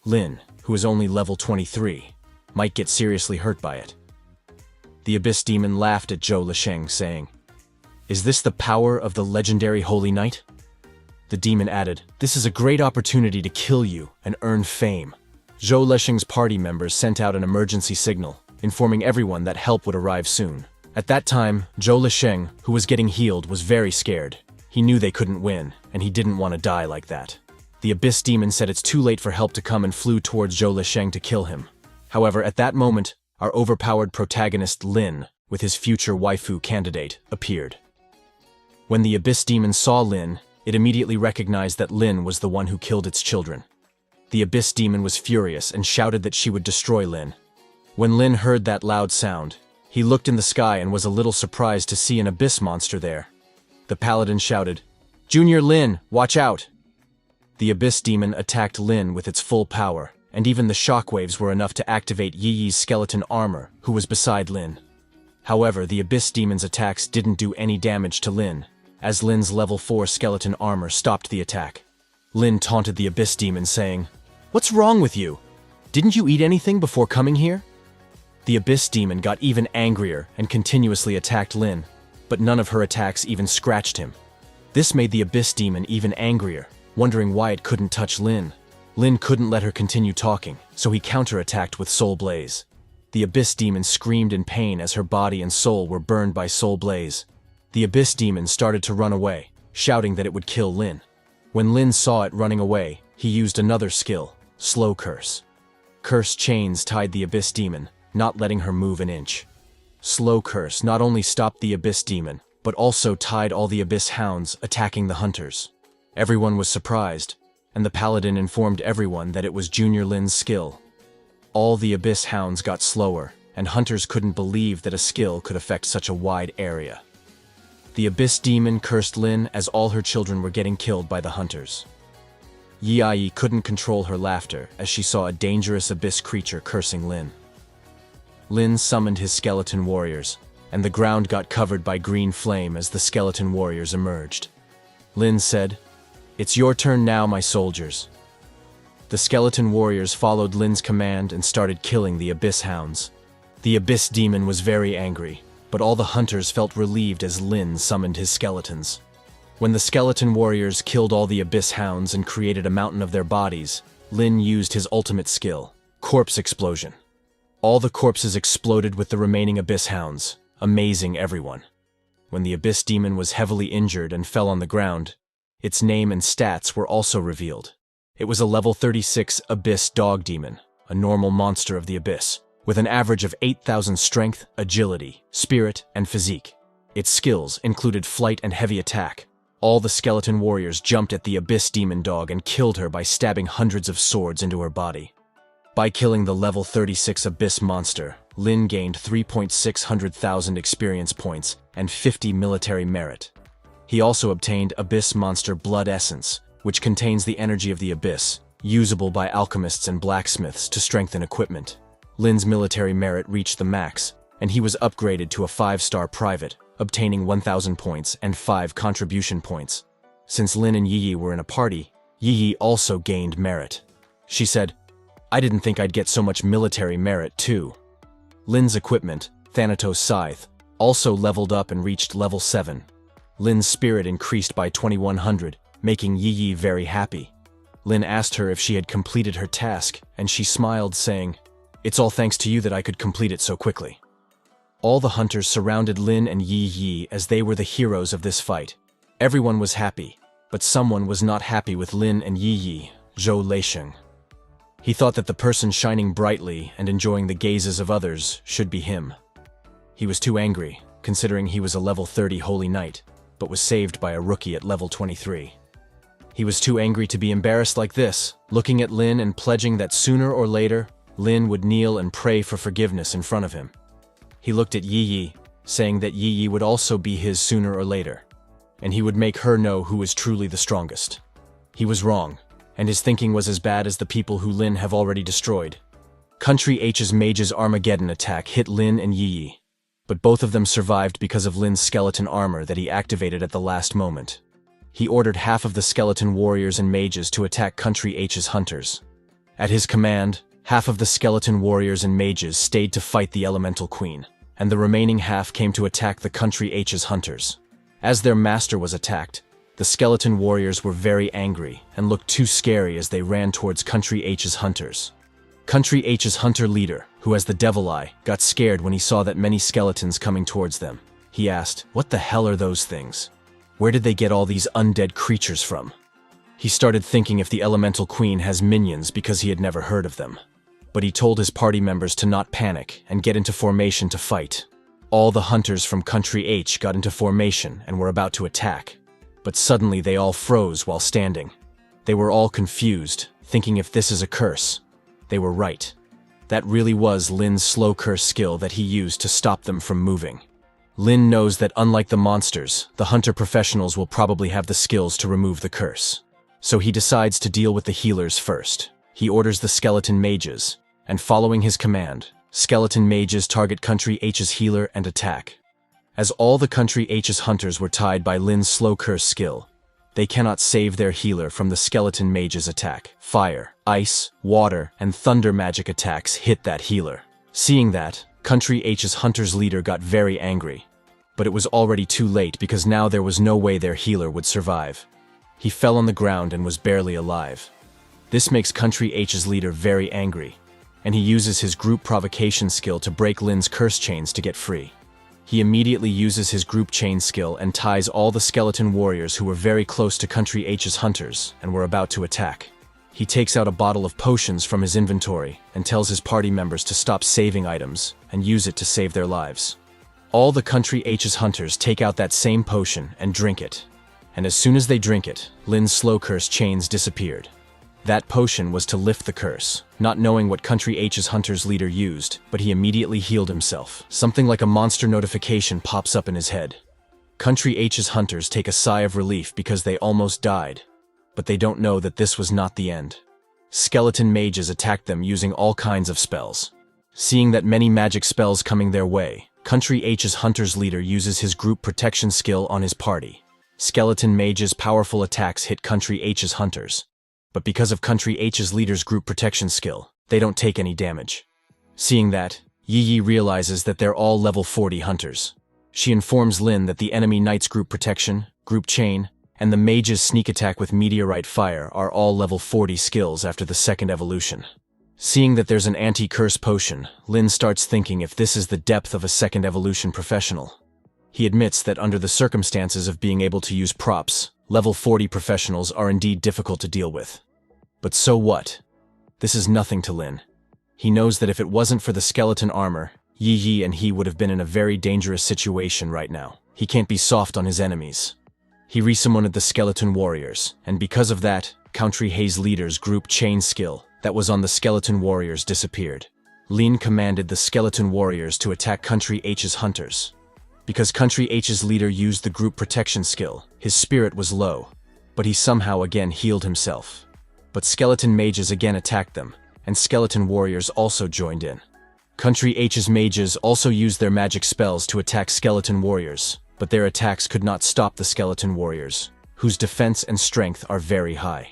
Lin, who is only level 23, might get seriously hurt by it. The abyss demon laughed at Zhou Lesheng, saying, "Is this the power of the legendary holy knight?" The demon added, "This is a great opportunity to kill you and earn fame." Zhou Lesheng's party members sent out an emergency signal, informing everyone that help would arrive soon. At that time, Zhou Lesheng, who was getting healed, was very scared. He knew they couldn't win, and he didn't want to die like that. The abyss demon said it's too late for help to come and flew towards Zhou Lesheng to kill him. However, at that moment, our overpowered protagonist Lin, with his future waifu candidate, appeared. When the abyss demon saw Lin, it immediately recognized that Lin was the one who killed its children. The abyss demon was furious and shouted that she would destroy Lin. When Lin heard that loud sound, he looked in the sky and was a little surprised to see an abyss monster there. The paladin shouted, "Junior Lin, watch out!" The abyss demon attacked Lin with its full power, and even the shockwaves were enough to activate Yi Yi's skeleton armor, who was beside Lin. However, the abyss demon's attacks didn't do any damage to Lin, as Lin's level 4 skeleton armor stopped the attack. Lin taunted the abyss demon, saying, "What's wrong with you? Didn't you eat anything before coming here?" The abyss demon got even angrier and continuously attacked Lin, but none of her attacks even scratched him. This made the abyss demon even angrier, wondering why it couldn't touch Lin. Lin couldn't let her continue talking, so he counterattacked with Soul Blaze. The abyss demon screamed in pain as her body and soul were burned by Soul Blaze. The abyss demon started to run away, shouting that it would kill Lin. When Lin saw it running away, he used another skill, Slow Curse. Curse chains tied the abyss demon, not letting her move an inch. Slow Curse not only stopped the abyss demon, but also tied all the abyss hounds attacking the hunters. Everyone was surprised, and the paladin informed everyone that it was Junior Lin's skill. All the abyss hounds got slower, and hunters couldn't believe that a skill could affect such a wide area. The abyss demon cursed Lin as all her children were getting killed by the hunters. Yi couldn't control her laughter as she saw a dangerous abyss creature cursing Lin. Lin summoned his skeleton warriors, and the ground got covered by green flame as the skeleton warriors emerged. Lin said, "It's your turn now, my soldiers." The skeleton warriors followed Lin's command and started killing the abyss hounds. The abyss demon was very angry, but all the hunters felt relieved as Lin summoned his skeletons. When the skeleton warriors killed all the abyss hounds and created a mountain of their bodies, Lin used his ultimate skill, Corpse Explosion. All the corpses exploded with the remaining abyss hounds, amazing everyone. When the abyss demon was heavily injured and fell on the ground, its name and stats were also revealed. It was a level 36 abyss dog demon, a normal monster of the abyss, with an average of 8,000 strength, agility, spirit, and physique. Its skills included flight and heavy attack, All the skeleton warriors jumped at the Abyss Demon Dog and killed her by stabbing hundreds of swords into her body. By killing the level 36 Abyss monster, Lin gained 3,600,000 experience points and 50 military merit. He also obtained Abyss Monster Blood Essence, which contains the energy of the Abyss, usable by alchemists and blacksmiths to strengthen equipment. Lin's military merit reached the max, and he was upgraded to a 5-star private, obtaining 1,000 points and 5 contribution points. Since Lin and Yi were in a party, Yi also gained merit. She said, "I didn't think I'd get so much military merit too." Lin's equipment, Thanatos Scythe, also leveled up and reached level 7. Lin's spirit increased by 2,100, making Yi very happy. Lin asked her if she had completed her task, and she smiled, saying, "It's all thanks to you that I could complete it so quickly." All the hunters surrounded Lin and Yi as they were the heroes of this fight. Everyone was happy, but someone was not happy with Lin and Yi, Zhou Leisheng. He thought that the person shining brightly and enjoying the gazes of others should be him. He was too angry, considering he was a level 30 holy knight, but was saved by a rookie at level 23. He was too angry to be embarrassed like this, looking at Lin and pledging that sooner or later, Lin would kneel and pray for forgiveness in front of him. He looked at Yi, saying that Yi would also be his sooner or later, and he would make her know who is truly the strongest. He was wrong, and his thinking was as bad as the people who Lin have already destroyed. Country H's Mage's Armageddon attack hit Lin and Yi, but both of them survived because of Lin's skeleton armor that he activated at the last moment. He ordered half of the skeleton warriors and mages to attack Country H's hunters. At his command, half of the skeleton warriors and mages stayed to fight the Elemental Queen, and the remaining half came to attack the Country H's hunters. As their master was attacked, the skeleton warriors were very angry and looked too scary as they ran towards Country H's hunters. Country H's hunter leader, who has the devil eye, got scared when he saw that many skeletons coming towards them. He asked, "What the hell are those things? Where did they get all these undead creatures from?" He started thinking if the Elemental Queen has minions because he had never heard of them. But he told his party members to not panic and get into formation to fight. All the hunters from Country H got into formation and were about to attack. But suddenly they all froze while standing. They were all confused, thinking if this is a curse. They were right. That really was Lin's slow curse skill that he used to stop them from moving. Lin knows that unlike the monsters, the hunter professionals will probably have the skills to remove the curse. So he decides to deal with the healers first. He orders the skeleton mages, and following his command, skeleton mages target Country H's healer and attack. As all the Country H's hunters were tied by Lin's slow curse skill, they cannot save their healer from the skeleton mage's attack. Fire, ice, water, and thunder magic attacks hit that healer. Seeing that, Country H's hunter's leader got very angry. But it was already too late because now there was no way their healer would survive. He fell on the ground and was barely alive. This makes Country H's leader very angry, and he uses his group provocation skill to break Lin's curse chains to get free. He immediately uses his group chain skill and ties all the skeleton warriors who were very close to Country H's hunters and were about to attack. He takes out a bottle of potions from his inventory and tells his party members to stop saving items and use it to save their lives. All the Country H's hunters take out that same potion and drink it. And as soon as they drink it, Lin's slow curse chains disappeared. That potion was to lift the curse, not knowing what Country H's hunter's leader used, but he immediately healed himself. Something like a monster notification pops up in his head. Country H's hunters take a sigh of relief because they almost died, but they don't know that this was not the end. Skeleton mages attacked them using all kinds of spells. Seeing that many magic spells coming their way, Country H's hunter's leader uses his group protection skill on his party. Skeleton mages' powerful attacks hit Country H's hunters. But because of Country H's leader's group protection skill, they don't take any damage. Seeing that, Yi realizes that they're all level 40 hunters. She informs Lin that the enemy knight's group protection, group chain, and the mage's sneak attack with meteorite fire are all level 40 skills after the second evolution. Seeing that there's an anti-curse potion, Lin starts thinking if this is the depth of a second evolution professional. He admits that under the circumstances of being able to use props, level 40 professionals are indeed difficult to deal with. But so what? This is nothing to Lin. He knows that if it wasn't for the skeleton armor, Yi and he would have been in a very dangerous situation right now. He can't be soft on his enemies. He resummoned the skeleton warriors, and because of that, Country Hay's leader's group chain skill that was on the skeleton warriors disappeared. Lin commanded the skeleton warriors to attack Country H's hunters. Because Country H's leader used the group protection skill, his spirit was low, but he somehow again healed himself. But skeleton mages again attacked them, and skeleton warriors also joined in. Country H's mages also used their magic spells to attack skeleton warriors, but their attacks could not stop the skeleton warriors, whose defense and strength are very high.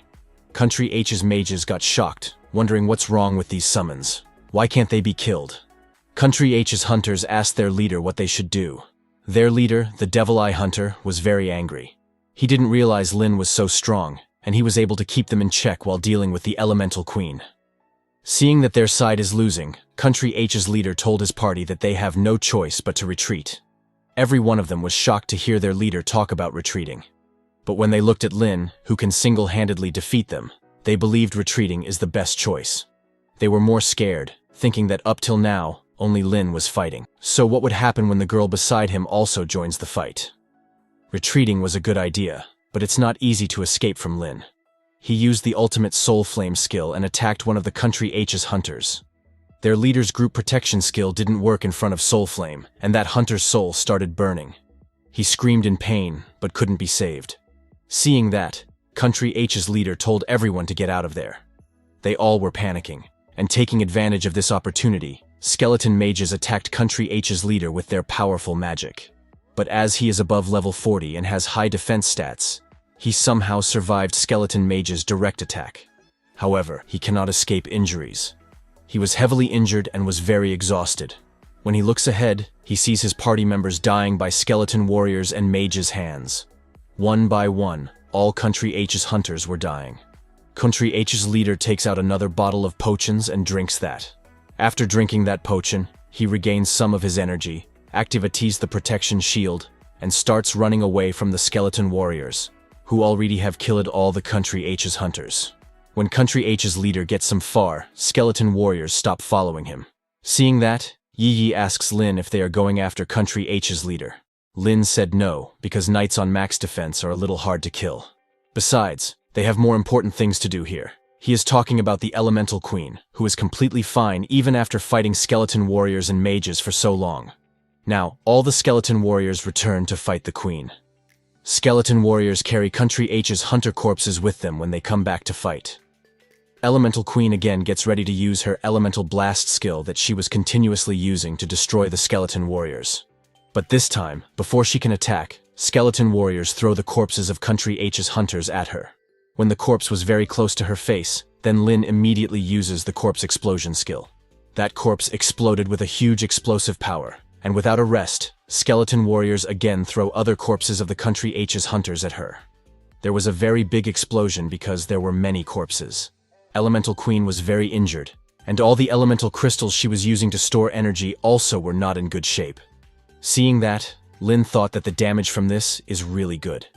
Country H's mages got shocked, wondering what's wrong with these summons. Why can't they be killed? Country H's hunters asked their leader what they should do. Their leader, the Devil Eye Hunter, was very angry. He didn't realize Lin was so strong, and he was able to keep them in check while dealing with the Elemental Queen. Seeing that their side is losing, Country H's leader told his party that they have no choice but to retreat. Every one of them was shocked to hear their leader talk about retreating. But when they looked at Lin, who can single-handedly defeat them, they believed retreating is the best choice. They were more scared, thinking that up till now, only Lin was fighting. So what would happen when the girl beside him also joins the fight? Retreating was a good idea, but it's not easy to escape from Lin. He used the ultimate Soul Flame skill and attacked one of the Country H's hunters. Their leader's group protection skill didn't work in front of Soul Flame, and that hunter's soul started burning. He screamed in pain, but couldn't be saved. Seeing that, Country H's leader told everyone to get out of there. They all were panicking, and taking advantage of this opportunity, skeleton mages attacked Country H's leader with their powerful magic. But as he is above level 40 and has high defense stats, he somehow survived skeleton mage's direct attack. However, he cannot escape injuries. He was heavily injured and was very exhausted. When he looks ahead, he sees his party members dying by skeleton warriors and mages' hands. One by one, all Country H's hunters were dying. Country H's leader takes out another bottle of potions and drinks that. After drinking that potion, he regains some of his energy, activates the protection shield, and starts running away from the skeleton warriors, who already have killed all the Country H's hunters. When Country H's leader gets some far, skeleton warriors stop following him. Seeing that, Yi asks Lin if they are going after Country H's leader. Lin said no, because knights on max defense are a little hard to kill. Besides, they have more important things to do here. He is talking about the Elemental Queen, who is completely fine even after fighting skeleton warriors and mages for so long. Now, all the skeleton warriors return to fight the queen. Skeleton warriors carry Country H's hunter corpses with them when they come back to fight. Elemental Queen again gets ready to use her Elemental Blast skill that she was continuously using to destroy the skeleton warriors. But this time, before she can attack, skeleton warriors throw the corpses of Country H's hunters at her. When the corpse was very close to her face, then Lin immediately uses the corpse explosion skill. That corpse exploded with a huge explosive power, and without a rest, skeleton warriors again throw other corpses of the Country H's hunters at her. There was a very big explosion because there were many corpses. Elemental Queen was very injured, and all the elemental crystals she was using to store energy also were not in good shape. Seeing that, Lin thought that the damage from this is really good,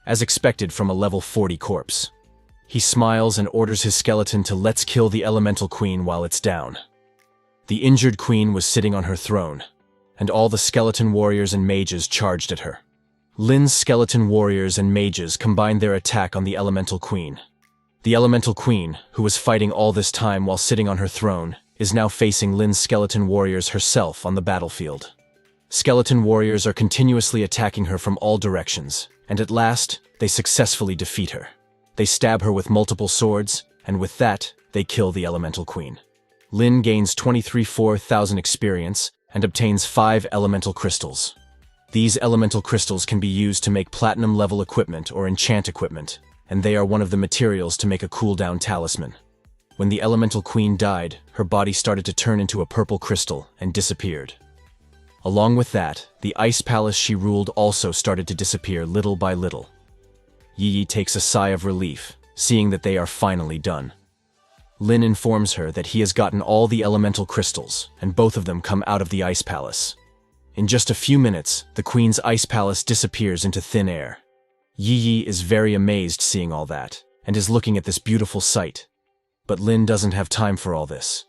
as expected from a level 40 corpse. He smiles and orders his skeleton to let's kill the Elemental Queen while it's down. The injured queen was sitting on her throne, and all the skeleton warriors and mages charged at her. Lin's skeleton warriors and mages combined their attack on the Elemental Queen. The Elemental Queen, who was fighting all this time while sitting on her throne, is now facing Lin's skeleton warriors herself on the battlefield. Skeleton warriors are continuously attacking her from all directions, and at last, they successfully defeat her. They stab her with multiple swords, and with that, they kill the Elemental Queen. Lin gains 23,000 experience and obtains 5 elemental crystals. These elemental crystals can be used to make platinum-level equipment or enchant equipment, and they are one of the materials to make a cooldown talisman. When the Elemental Queen died, her body started to turn into a purple crystal and disappeared. Along with that, the ice palace she ruled also started to disappear little by little. Yi takes a sigh of relief, seeing that they are finally done. Lin informs her that he has gotten all the elemental crystals, and both of them come out of the ice palace. In just a few minutes, the queen's ice palace disappears into thin air. Yi is very amazed seeing all that, and is looking at this beautiful sight. But Lin doesn't have time for all this.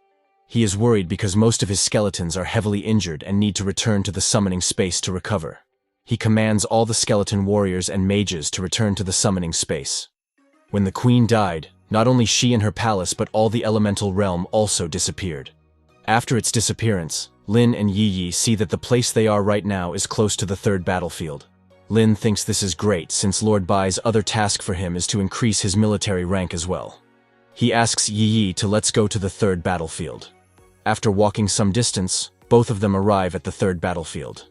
He is worried because most of his skeletons are heavily injured and need to return to the summoning space to recover. He commands all the skeleton warriors and mages to return to the summoning space. When the queen died, not only she and her palace but all the elemental realm also disappeared. After its disappearance, Lin and Yi Yi see that the place they are right now is close to the third battlefield. Lin thinks this is great since Lord Bai's other task for him is to increase his military rank as well. He asks Yi Yi to let's go to the third battlefield. After walking some distance, both of them arrive at the third battlefield.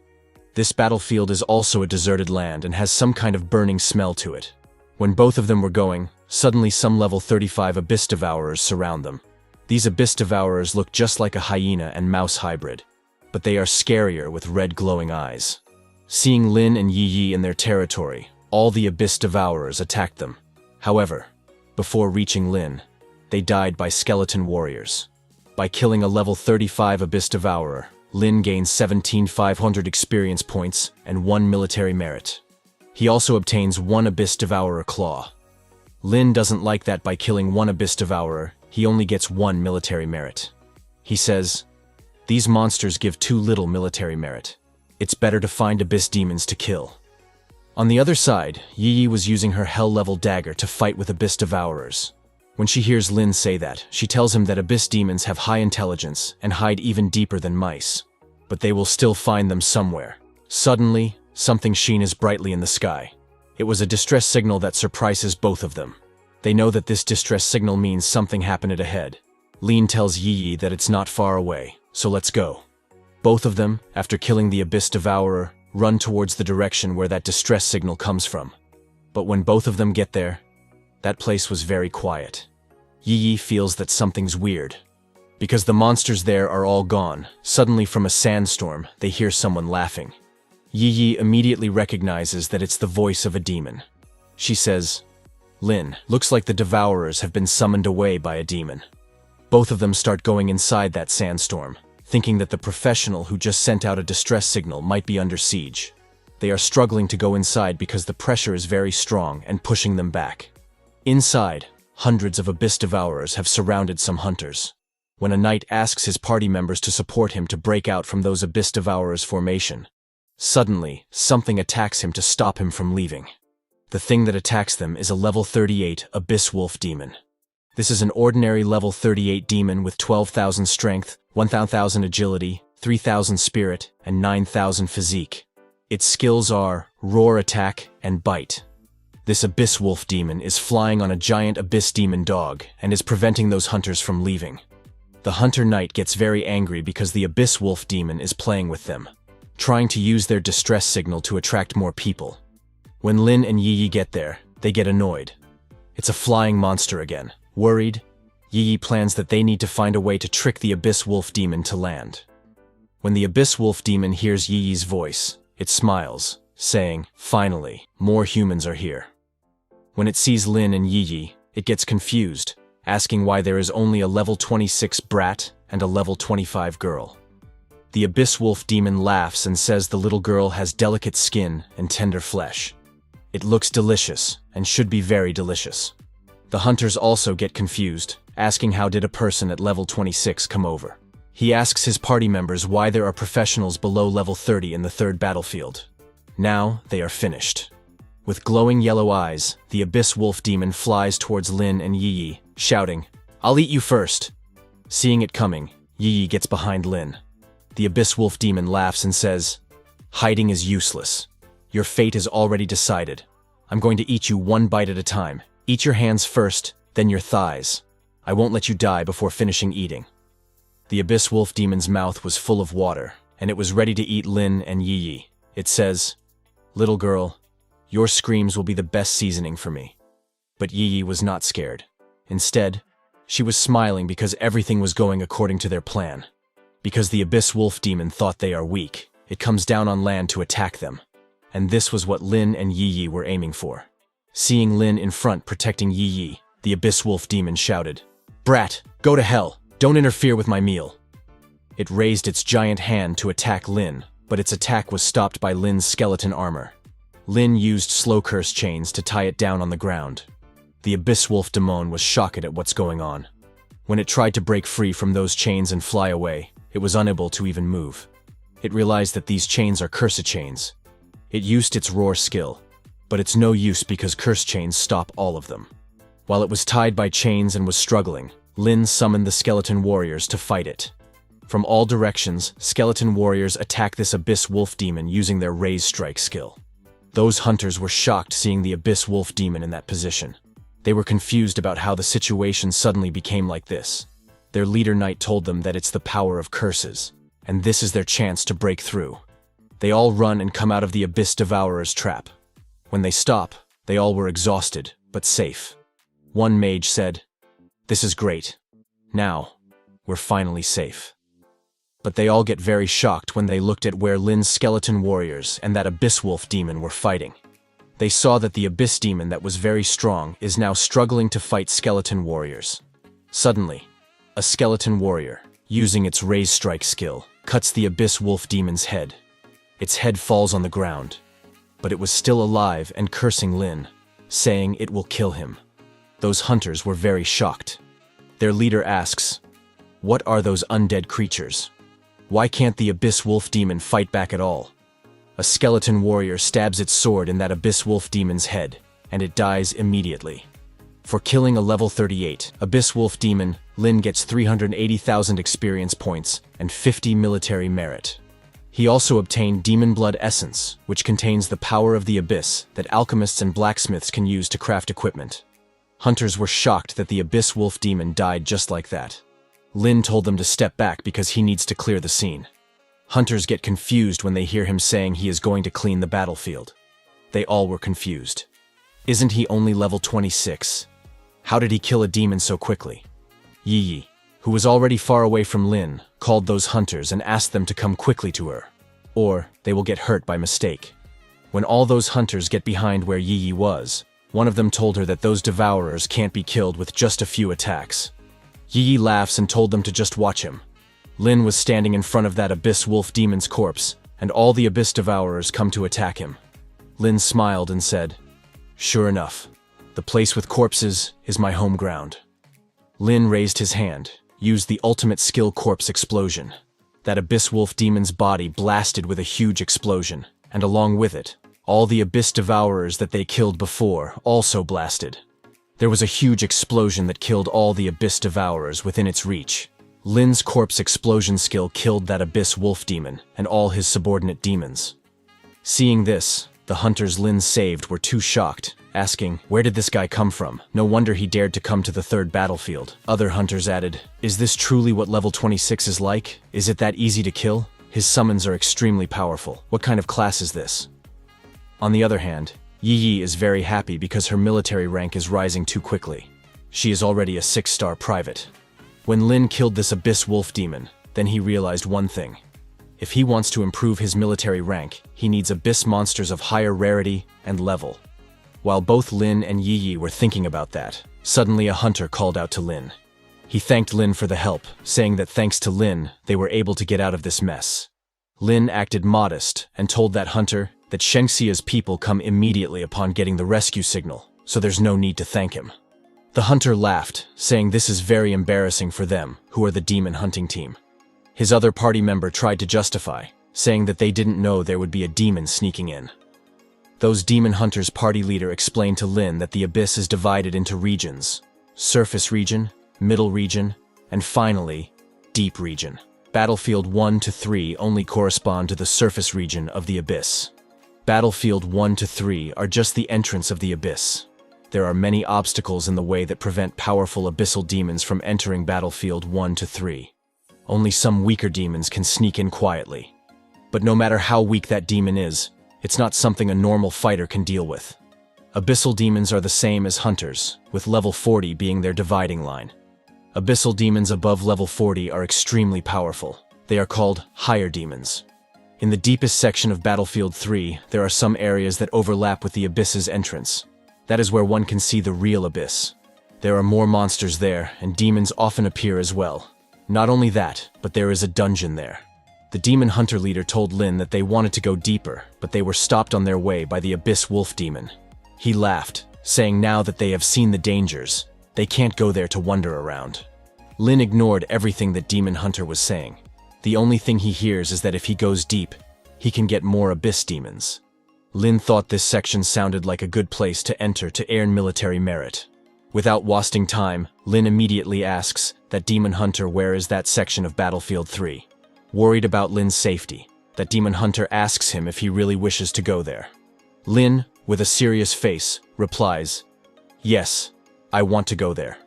This battlefield is also a deserted land and has some kind of burning smell to it. When both of them were going, suddenly some level 35 Abyss Devourers surround them. These Abyss Devourers look just like a hyena and mouse hybrid, but they are scarier with red glowing eyes. Seeing Lin and Yi Yi in their territory, all the Abyss Devourers attacked them. However, before reaching Lin, they died by skeleton warriors. By killing a level 35 Abyss Devourer, Lin gains 17,500 experience points and 1 military merit. He also obtains 1 Abyss Devourer Claw. Lin doesn't like that by killing 1 Abyss Devourer, he only gets 1 military merit. He says, "These monsters give too little military merit. It's better to find Abyss Demons to kill." On the other side, Yi Yi was using her Hell-level dagger to fight with Abyss Devourers. When she hears Lin say that, she tells him that Abyss Demons have high intelligence and hide even deeper than mice. But they will still find them somewhere. Suddenly, something shines brightly in the sky. It was a distress signal that surprises both of them. They know that this distress signal means something happened ahead. Lin tells Yi Yi that it's not far away, so let's go. Both of them, after killing the Abyss Devourer, run towards the direction where that distress signal comes from. But when both of them get there, that place was very quiet. Yi Yi feels that something's weird. Because the monsters there are all gone, suddenly from a sandstorm, they hear someone laughing. Yi Yi immediately recognizes that it's the voice of a demon. She says, "Lin, looks like the Devourers have been summoned away by a demon." Both of them start going inside that sandstorm, thinking that the professional who just sent out a distress signal might be under siege. They are struggling to go inside because the pressure is very strong and pushing them back. Inside, hundreds of Abyss Devourers have surrounded some hunters. When a knight asks his party members to support him to break out from those Abyss Devourers' formation, suddenly, something attacks him to stop him from leaving. The thing that attacks them is a level 38 Abyss Wolf Demon. This is an ordinary level 38 demon with 12,000 strength, 1,000 agility, 3,000 spirit, and 9,000 physique. Its skills are Roar Attack and Bite. This Abyss Wolf Demon is flying on a giant Abyss Demon dog and is preventing those hunters from leaving. The Hunter Knight gets very angry because the Abyss Wolf Demon is playing with them, trying to use their distress signal to attract more people. When Lin and Yi Yi get there, they get annoyed. It's a flying monster again. Worried, Yi Yi plans that they need to find a way to trick the Abyss Wolf Demon to land. When the Abyss Wolf Demon hears Yi Yi's voice, it smiles, saying, "Finally, more humans are here." When it sees Lin and Yi Yi, it gets confused, asking why there is only a level 26 brat and a level 25 girl. The Abyss Wolf Demon laughs and says the little girl has delicate skin and tender flesh. It looks delicious and should be very delicious. The hunters also get confused, asking how did a person at level 26 come over. He asks his party members why there are professionals below level 30 in the third battlefield. Now they are finished. With glowing yellow eyes, the Abyss Wolf Demon flies towards Lin and Yi Yi, shouting, "I'll eat you first." Seeing it coming, Yi Yi gets behind Lin. The Abyss Wolf Demon laughs and says, "Hiding is useless. Your fate is already decided. I'm going to eat you one bite at a time. Eat your hands first, then your thighs. I won't let you die before finishing eating." The Abyss Wolf Demon's mouth was full of water, and it was ready to eat Lin and Yi Yi. It says, "Little girl, your screams will be the best seasoning for me." But Yi Yi was not scared. Instead, she was smiling because everything was going according to their plan. Because the Abyss Wolf Demon thought they are weak, it comes down on land to attack them. And this was what Lin and Yi Yi were aiming for. Seeing Lin in front protecting Yi Yi, the Abyss Wolf Demon shouted, "Brat, go to hell! Don't interfere with my meal!" It raised its giant hand to attack Lin, but its attack was stopped by Lin's skeleton armor. Lin used slow curse chains to tie it down on the ground. The Abyss Wolf Demon was shocked at what's going on. When it tried to break free from those chains and fly away, it was unable to even move. It realized that these chains are curse chains. It used its roar skill, but it's no use because curse chains stop all of them. While it was tied by chains and was struggling, Lin summoned the skeleton warriors to fight it. From all directions, skeleton warriors attack this abyss wolf demon using their raise strike skill. Those hunters were shocked seeing the abyss wolf demon in that position. They were confused about how the situation suddenly became like this. Their leader knight told them that it's the power of curses, and this is their chance to break through. They all run and come out of the abyss devourer's trap. When they stop, they all were exhausted, but safe. One mage said, "This is great. Now, we're finally safe." But they all get very shocked when they looked at where Lin's skeleton warriors and that abyss wolf demon were fighting. They saw that the abyss demon that was very strong is now struggling to fight skeleton warriors. Suddenly, a skeleton warrior, using its raise strike skill, cuts the abyss wolf demon's head. Its head falls on the ground, but it was still alive and cursing Lin, saying it will kill him. Those hunters were very shocked. Their leader asks, "What are those undead creatures? Why can't the abyss wolf demon fight back at all?" A skeleton warrior stabs its sword in that abyss wolf demon's head, and it dies immediately. For killing a level 38 abyss wolf demon, Lin gets 380,000 experience points and 50 military merit. He also obtained demon blood essence, which contains the power of the abyss that alchemists and blacksmiths can use to craft equipment. Hunters were shocked that the abyss wolf demon died just like that. Lin told them to step back because he needs to clear the scene. Hunters get confused when they hear him saying he is going to clean the battlefield. They all were confused. Isn't he only level 26? How did he kill a demon so quickly? Yi, who was already far away from Lin, called those hunters and asked them to come quickly to her, or they will get hurt by mistake. When all those hunters get behind where Yi was, one of them told her that those devourers can't be killed with just a few attacks. Yi laughs and told them to just watch him. Lin was standing in front of that abyss wolf demon's corpse, and all the abyss devourers come to attack him. Lin smiled and said, "Sure enough, the place with corpses is my home ground." Lin raised his hand, used the ultimate skill corpse explosion. That abyss wolf demon's body blasted with a huge explosion, and along with it, all the abyss devourers that they killed before also blasted. There was a huge explosion that killed all the abyss devourers within its reach. Lin's corpse explosion skill killed that abyss wolf demon and all his subordinate demons. Seeing this, the hunters Lin saved were too shocked, asking, "Where did this guy come from? No wonder he dared to come to the third battlefield." Other hunters added, "Is this truly what level 26 is like? Is it that easy to kill? His summons are extremely powerful. What kind of class is this?" On the other hand, Yi is very happy because her military rank is rising too quickly. She is already a 6-star private. When Lin killed this abyss wolf demon, then he realized one thing. If he wants to improve his military rank, he needs abyss monsters of higher rarity and level. While both Lin and Yi were thinking about that, suddenly a hunter called out to Lin. He thanked Lin for the help, saying that thanks to Lin, they were able to get out of this mess. Lin acted modest and told that hunter that Shengxia's people come immediately upon getting the rescue signal, so there's no need to thank him. The hunter laughed, saying this is very embarrassing for them, who are the demon hunting team. His other party member tried to justify, saying that they didn't know there would be a demon sneaking in. Those demon hunters' party leader explained to Lin that the abyss is divided into regions: surface region, middle region, and finally, deep region. Battlefield 1 to 3 only correspond to the surface region of the abyss. Battlefield 1 to 3 are just the entrance of the abyss. There are many obstacles in the way that prevent powerful abyssal demons from entering Battlefield 1 to 3. Only some weaker demons can sneak in quietly. But no matter how weak that demon is, it's not something a normal fighter can deal with. Abyssal demons are the same as hunters, with level 40 being their dividing line. Abyssal demons above level 40 are extremely powerful. They are called higher demons. In the deepest section of Battlefield 3, there are some areas that overlap with the abyss's entrance. That is where one can see the real abyss. There are more monsters there, and demons often appear as well. Not only that, but there is a dungeon there. The demon hunter leader told Lin that they wanted to go deeper, but they were stopped on their way by the abyss wolf demon. He laughed, saying now that they have seen the dangers, they can't go there to wander around. Lin ignored everything that demon hunter was saying. The only thing he hears is that if he goes deep, he can get more abyss demons. Lin thought this section sounded like a good place to enter to earn military merit. Without wasting time, Lin immediately asks that demon hunter where is that section of Battlefield 3. Worried about Lin's safety, that demon hunter asks him if he really wishes to go there. Lin, with a serious face, replies, "Yes, I want to go there."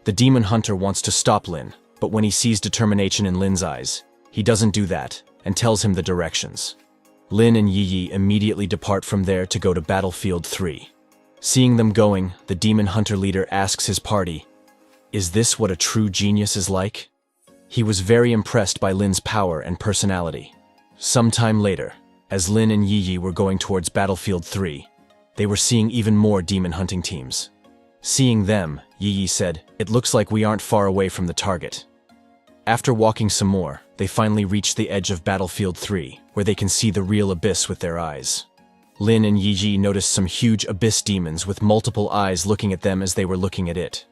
The demon hunter wants to stop Lin, but when he sees determination in Lin's eyes, he doesn't do that and tells him the directions. Lin and Yi immediately depart from there to go to Battlefield 3. Seeing them going, the demon hunter leader asks his party, "Is this what a true genius is like?" He was very impressed by Lin's power and personality. Sometime later, as Lin and Yi were going towards Battlefield 3, they were seeing even more demon hunting teams. Seeing them, Yi said, "It looks like we aren't far away from the target." After walking some more, they finally reached the edge of Battlefield 3, where they can see the real abyss with their eyes. Lin and Yi noticed some huge abyss demons with multiple eyes looking at them as they were looking at it.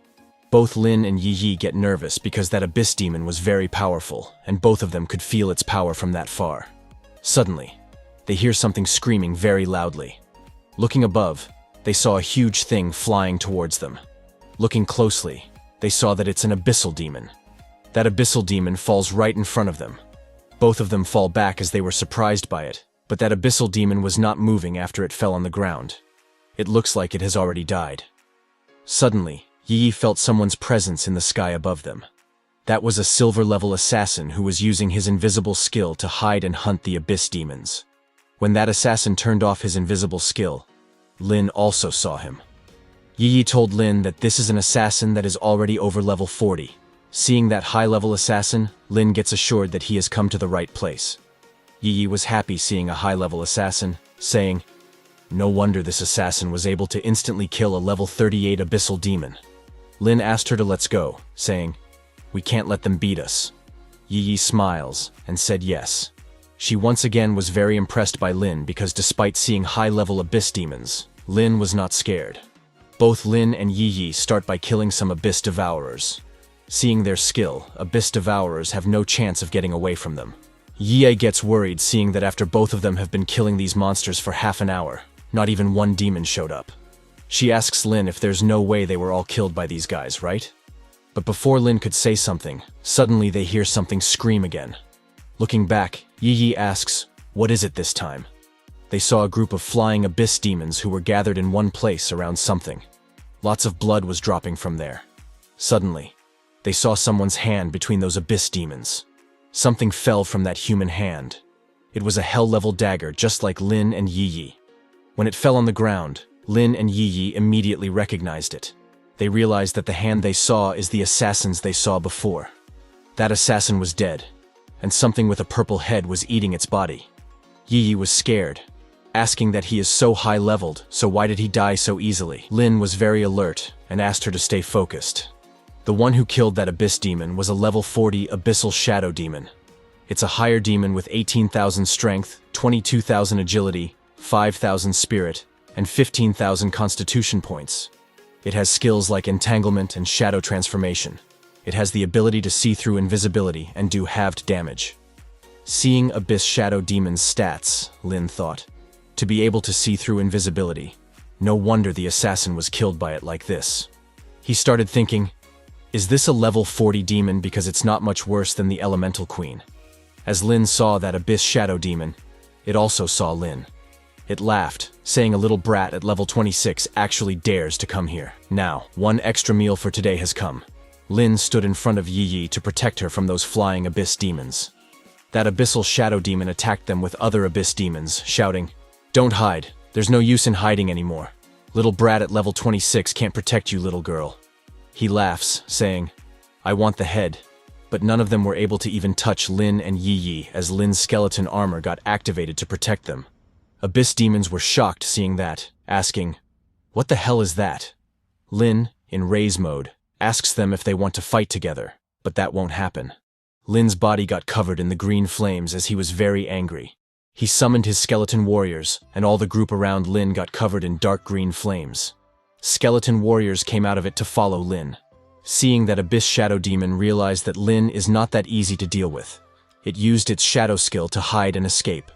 Both Lin and Yi get nervous because that abyss demon was very powerful, and both of them could feel its power from that far. Suddenly, they hear something screaming very loudly. Looking above, they saw a huge thing flying towards them. Looking closely, they saw that it's an abyssal demon. That abyssal demon falls right in front of them. Both of them fall back as they were surprised by it, but that abyssal demon was not moving after it fell on the ground. It looks like it has already died. Suddenly, Yi felt someone's presence in the sky above them. That was a silver-level assassin who was using his invisible skill to hide and hunt the abyss demons. When that assassin turned off his invisible skill, Lin also saw him. Yi told Lin that this is an assassin that is already over level 40. Seeing that high-level assassin, Lin gets assured that he has come to the right place. Yi was happy seeing a high-level assassin, saying, "No wonder this assassin was able to instantly kill a level 38 abyssal demon." Lin asked her to let's go, saying, "We can't let them beat us." Yi smiles and said yes. She once again was very impressed by Lin because despite seeing high-level abyss demons, Lin was not scared. Both Lin and Yi start by killing some abyss devourers. Seeing their skill, abyss devourers have no chance of getting away from them. Yi gets worried seeing that after both of them have been killing these monsters for half an hour, not even one demon showed up. She asks Lin if there's no way they were all killed by these guys, right? But before Lin could say something, suddenly they hear something scream again. Looking back, Yi asks, "What is it this time?" They saw a group of flying abyss demons who were gathered in one place around something. Lots of blood was dropping from there. Suddenly, they saw someone's hand between those abyss demons. Something fell from that human hand. It was a hell-level dagger just like Lin and Yi. When it fell on the ground, Lin and Yi immediately recognized it. They realized that the hand they saw is the assassin's they saw before. That assassin was dead, and something with a purple head was eating its body. Yi was scared, asking that he is so high-leveled, so why did he die so easily? Lin was very alert and asked her to stay focused. The one who killed that abyss demon was a level 40 abyssal shadow demon. It's a higher demon with 18,000 strength, 22,000 agility, 5,000 spirit, and 15,000 constitution points. It has skills like entanglement and shadow transformation. It has the ability to see through invisibility and do halved damage. Seeing Abyss Shadow Demon's stats, Lin thought, to be able to see through invisibility, no wonder the assassin was killed by it like this. He started thinking, is this a level 40 demon because it's not much worse than the Elemental Queen? As Lin saw that Abyss Shadow Demon, it also saw Lin. It laughed, saying a little brat at level 26 actually dares to come here. Now, one extra meal for today has come. Lin stood in front of Yi to protect her from those flying abyss demons. That abyssal shadow demon attacked them with other abyss demons, shouting, "Don't hide, there's no use in hiding anymore. Little brat at level 26 can't protect you, little girl." He laughs, saying, "I want the head." But none of them were able to even touch Lin and Yi as Lin's skeleton armor got activated to protect them. Abyss demons were shocked seeing that, asking, "What the hell is that?" Lin, in raise mode, asks them if they want to fight together, but that won't happen. Lin's body got covered in the green flames as he was very angry. He summoned his skeleton warriors, and all the group around Lin got covered in dark green flames. Skeleton warriors came out of it to follow Lin. Seeing that Abyss Shadow Demon realized that Lin is not that easy to deal with. It used its shadow skill to hide and escape.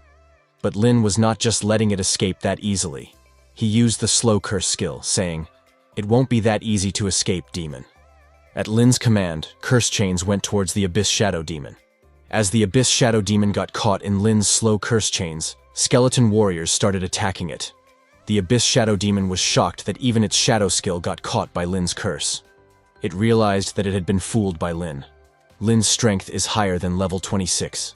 But Lin was not just letting it escape that easily. He used the slow curse skill, saying, "It won't be that easy to escape, demon." At Lin's command, curse chains went towards the Abyss Shadow Demon. As the Abyss Shadow Demon got caught in Lin's slow curse chains, skeleton warriors started attacking it. The Abyss Shadow Demon was shocked that even its shadow skill got caught by Lin's curse. It realized that it had been fooled by Lin. Lin's strength is higher than level 26.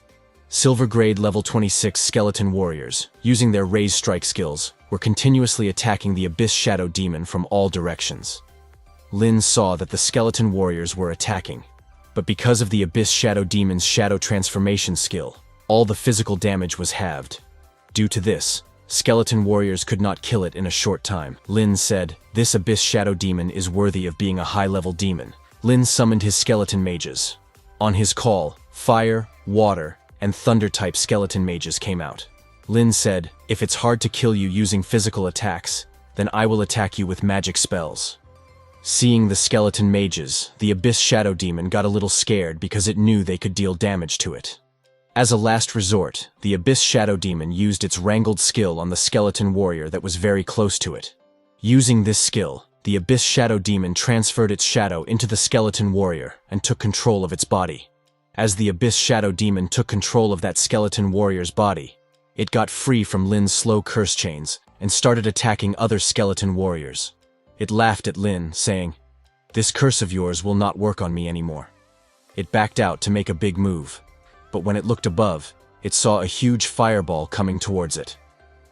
Silver grade level 26 skeleton warriors, using their raise strike skills, were continuously attacking the Abyss Shadow Demon from all directions. Lin saw that the skeleton warriors were attacking, but because of the Abyss Shadow Demon's shadow transformation skill, all the physical damage was halved. Due to this, skeleton warriors could not kill it in a short time. Lin said, "This Abyss Shadow Demon is worthy of being a high-level demon." Lin summoned his skeleton mages. On his call, fire, water, and thunder-type skeleton mages came out. Lin said, "If it's hard to kill you using physical attacks, then I will attack you with magic spells." Seeing the skeleton mages, the Abyss Shadow Demon got a little scared because it knew they could deal damage to it. As a last resort, the Abyss Shadow Demon used its wrangled skill on the skeleton warrior that was very close to it. Using this skill, the Abyss Shadow Demon transferred its shadow into the skeleton warrior and took control of its body. As the Abyss Shadow Demon took control of that skeleton warrior's body, it got free from Lin's slow curse chains and started attacking other skeleton warriors. It laughed at Lin, saying, "This curse of yours will not work on me anymore." It backed out to make a big move, but when it looked above, it saw a huge fireball coming towards it.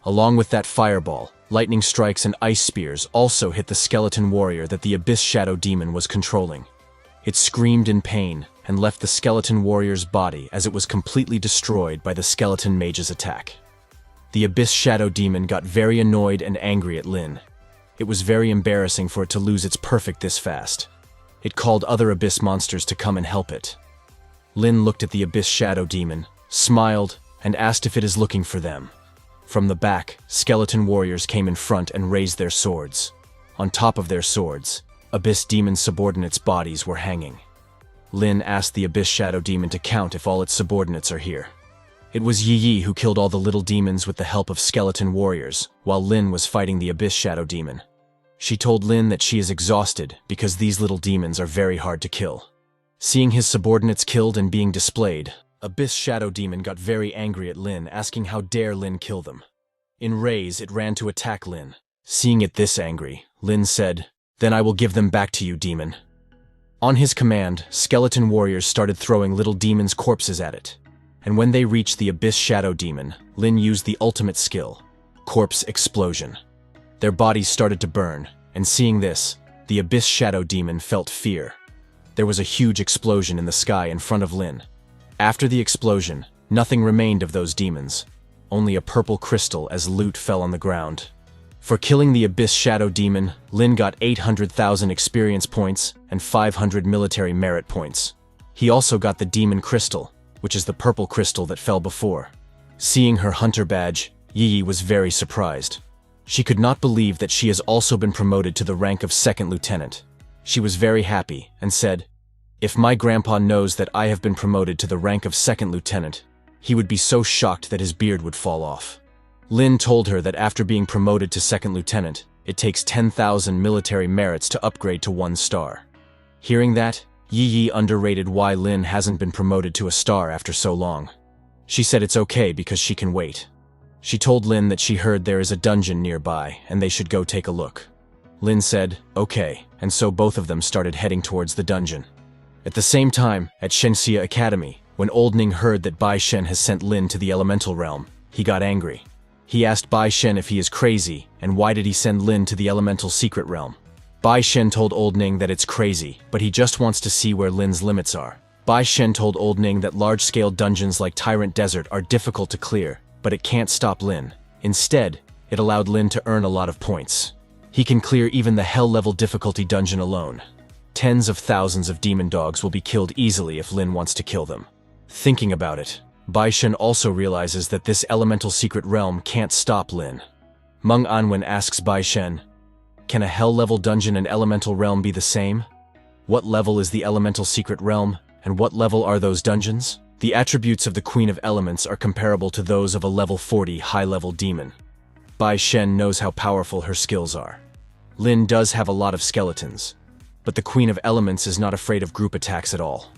Along with that fireball, lightning strikes and ice spears also hit the skeleton warrior that the Abyss Shadow Demon was controlling. It screamed in pain and left the skeleton warrior's body as it was completely destroyed by the skeleton mage's attack. The Abyss Shadow Demon got very annoyed and angry at Lin. It was very embarrassing for it to lose its perfect this fast. It called other abyss monsters to come and help it. Lin looked at the Abyss Shadow Demon, smiled, and asked if it is looking for them. From the back, skeleton warriors came in front and raised their swords. On top of their swords, Abyss Demon subordinates' bodies were hanging. Lin asked the Abyss Shadow Demon to count if all its subordinates are here. It was Yi who killed all the little demons with the help of skeleton warriors, while Lin was fighting the Abyss Shadow Demon. She told Lin that she is exhausted because these little demons are very hard to kill. Seeing his subordinates killed and being displayed, Abyss Shadow Demon got very angry at Lin, asking how dare Lin kill them. In rage, it ran to attack Lin. Seeing it this angry, Lin said, "Then I will give them back to you, demon." On his command, skeleton warriors started throwing little demons' corpses at it. And when they reached the Abyss Shadow Demon, Lin used the ultimate skill, Corpse Explosion. Their bodies started to burn, and seeing this, the Abyss Shadow Demon felt fear. There was a huge explosion in the sky in front of Lin. After the explosion, nothing remained of those demons, only a purple crystal as loot fell on the ground. For killing the Abyss Shadow Demon, Lin got 800,000 experience points and 500 military merit points. He also got the Demon Crystal, which is the purple crystal that fell before. Seeing her hunter badge, Yi was very surprised. She could not believe that she has also been promoted to the rank of second lieutenant. She was very happy and said, "If my grandpa knows that I have been promoted to the rank of second lieutenant, he would be so shocked that his beard would fall off." Lin told her that after being promoted to second lieutenant, it takes 10,000 military merits to upgrade to 1 star. Hearing that, Yi underrated why Lin hasn't been promoted to a star after so long. She said it's okay because she can wait. She told Lin that she heard there is a dungeon nearby and they should go take a look. Lin said, "Okay," and so both of them started heading towards the dungeon. At the same time, at Shenxia Academy, when Old Ning heard that Bai Shen has sent Lin to the elemental realm, he got angry. He asked Bai Shen if he is crazy and why did he send Lin to the elemental secret realm. Bai Shen told Old Ning that it's crazy, but he just wants to see where Lin's limits are. Bai Shen told Old Ning that large-scale dungeons like Tyrant Desert are difficult to clear, but it can't stop Lin. Instead, it allowed Lin to earn a lot of points. He can clear even the hell-level difficulty dungeon alone. Tens of thousands of demon dogs will be killed easily if Lin wants to kill them. Thinking about it, Bai Shen also realizes that this elemental secret realm can't stop Lin. Meng Anwen asks Bai Shen, "Can a hell-level dungeon and elemental realm be the same? What level is the elemental secret realm, and what level are those dungeons?" The attributes of the Queen of Elements are comparable to those of a level 40 high-level demon. Bai Shen knows how powerful her skills are. Lin does have a lot of skeletons, but the Queen of Elements is not afraid of group attacks at all.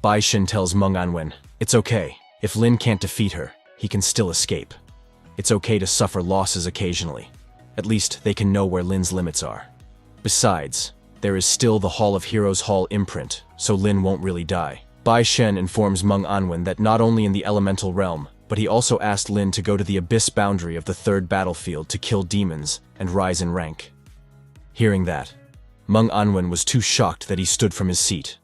Bai Shen tells Meng Anwen, "It's okay. If Lin can't defeat her, he can still escape. It's okay to suffer losses occasionally. At least they can know where Lin's limits are. Besides, there is still the Hall of Heroes Hall imprint, so Lin won't really die." Bai Shen informs Meng Anwen that not only in the elemental realm, but he also asked Lin to go to the abyss boundary of the third battlefield to kill demons and rise in rank. Hearing that, Meng Anwen was too shocked that he stood from his seat.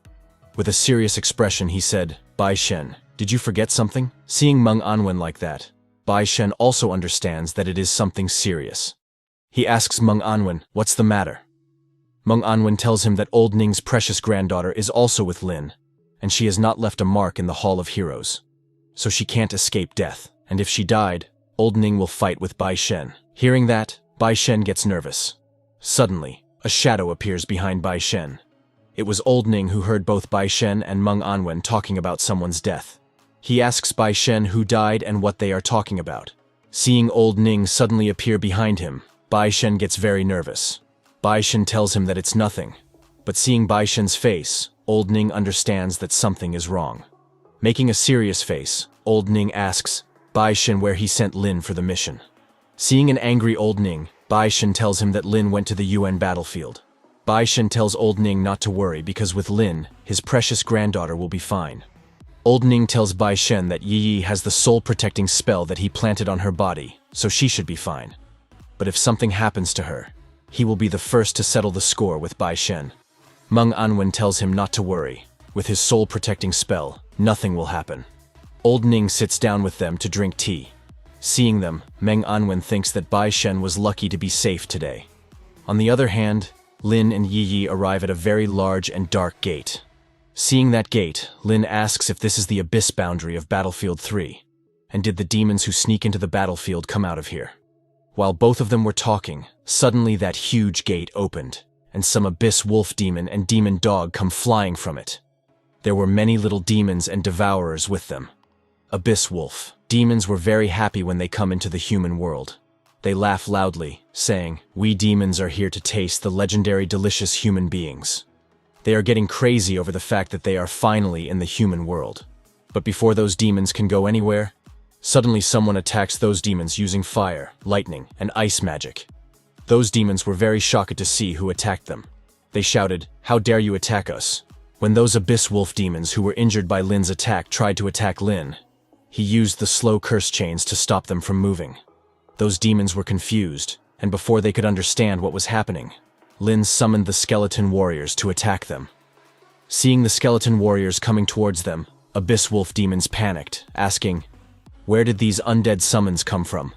With a serious expression, he said, "Bai Shen, did you forget something?" Seeing Meng Anwen like that, Bai Shen also understands that it is something serious. He asks Meng Anwen, "What's the matter?" Meng Anwen tells him that Old Ning's precious granddaughter is also with Lin, and she has not left a mark in the Hall of Heroes. So she can't escape death, and if she died, Old Ning will fight with Bai Shen. Hearing that, Bai Shen gets nervous. Suddenly, a shadow appears behind Bai Shen. It was Old Ning who heard both Bai Shen and Meng Anwen talking about someone's death. He asks Bai Shen who died and what they are talking about. Seeing Old Ning suddenly appear behind him, Bai Shen gets very nervous. Bai Shen tells him that it's nothing, but seeing Bai Shen's face, Old Ning understands that something is wrong. Making a serious face, Old Ning asks Bai Shen where he sent Lin for the mission. Seeing an angry Old Ning, Bai Shen tells him that Lin went to the UN battlefield. Bai Shen tells Old Ning not to worry because with Lin, his precious granddaughter will be fine. Old Ning tells Bai Shen that Yi Yi has the soul-protecting spell that he planted on her body, so she should be fine. But if something happens to her, he will be the first to settle the score with Bai Shen. Meng Anwen tells him not to worry. With his soul-protecting spell, nothing will happen. Old Ning sits down with them to drink tea. Seeing them, Meng Anwen thinks that Bai Shen was lucky to be safe today. On the other hand, Lin and Yi Yi arrive at a very large and dark gate. Seeing that gate, Lin asks if this is the abyss boundary of Battlefield 3, and did the demons who sneak into the battlefield come out of here. While both of them were talking, suddenly that huge gate opened, and some abyss wolf demon and demon dog come flying from it. There were many little demons and devourers with them. Abyss wolf. Demons were very happy when they come into the human world. They laugh loudly, saying, "We demons are here to taste the legendary delicious human beings." They are getting crazy over the fact that they are finally in the human world. But before those demons can go anywhere, suddenly someone attacks those demons using fire, lightning, and ice magic. Those demons were very shocked to see who attacked them. They shouted, "How dare you attack us?" When those abyss wolf demons who were injured by Lin's attack tried to attack Lin, he used the slow curse chains to stop them from moving. Those demons were confused, and before they could understand what was happening, Lin summoned the skeleton warriors to attack them. Seeing the skeleton warriors coming towards them, abyss wolf demons panicked, asking, "Where did these undead summons come from?"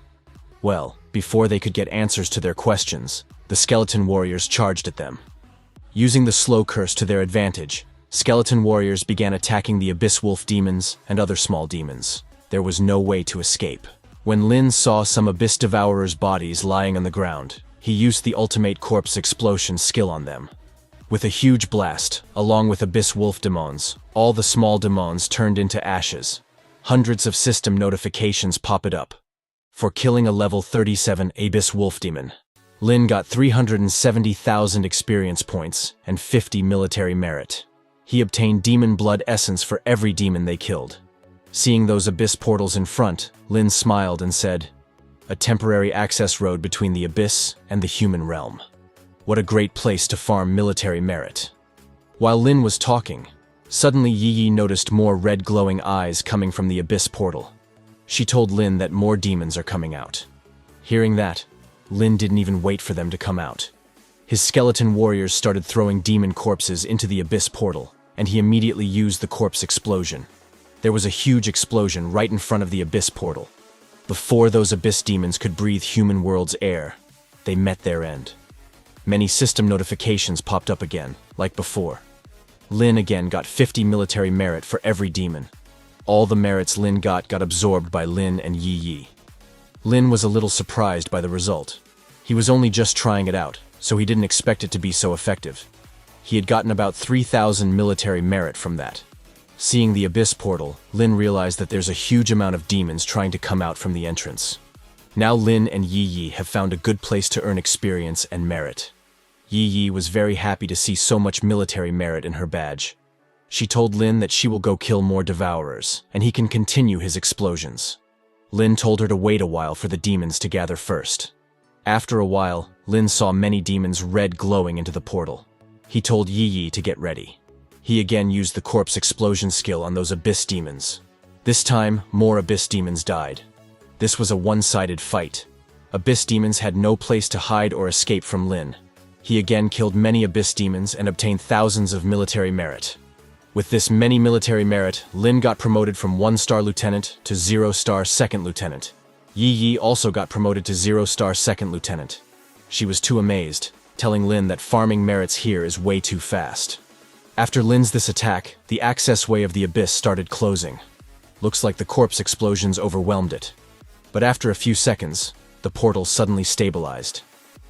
Well, before they could get answers to their questions, the skeleton warriors charged at them. Using the slow curse to their advantage, skeleton warriors began attacking the abyss wolf demons and other small demons. There was no way to escape. When Lin saw some abyss devourers' bodies lying on the ground, he used the ultimate corpse explosion skill on them. With a huge blast, along with abyss wolf demons, all the small demons turned into ashes. Hundreds of system notifications popped up. For killing a level 37 abyss wolf demon, Lin got 370,000 experience points and 50 military merit. He obtained demon blood essence for every demon they killed. Seeing those abyss portals in front, Lin smiled and said, "A temporary access road between the abyss and the human realm. What a great place to farm military merit." While Lin was talking, suddenly Yi Yi noticed more red glowing eyes coming from the abyss portal. She told Lin that more demons are coming out. Hearing that, Lin didn't even wait for them to come out. His skeleton warriors started throwing demon corpses into the abyss portal, and he immediately used the corpse explosion. There was a huge explosion right in front of the abyss portal. Before those abyss demons could breathe human world's air, they met their end. Many system notifications popped up again, like before. Lin again got 50 military merit for every demon. All the merits Lin got absorbed by Lin and Yi Yi. Lin was a little surprised by the result. He was only just trying it out, so he didn't expect it to be so effective. He had gotten about 3,000 military merit from that. Seeing the abyss portal, Lin realized that there's a huge amount of demons trying to come out from the entrance. Now Lin and Yi Yi have found a good place to earn experience and merit. Yi Yi was very happy to see so much military merit in her badge. She told Lin that she will go kill more devourers, and he can continue his explosions. Lin told her to wait a while for the demons to gather first. After a while, Lin saw many demons red glowing into the portal. He told Yi Yi to get ready. He again used the corpse explosion skill on those abyss demons. This time, more abyss demons died. This was a one-sided fight. Abyss demons had no place to hide or escape from Lin. He again killed many abyss demons and obtained thousands of military merit. With this many military merit, Lin got promoted from 1-star lieutenant to 0-star second lieutenant. Yi Yi also got promoted to 0-star second lieutenant. She was too amazed, telling Lin that farming merits here is way too fast. After Lin's this attack, the access way of the abyss started closing. Looks like the corpse explosions overwhelmed it. But after a few seconds, the portal suddenly stabilized.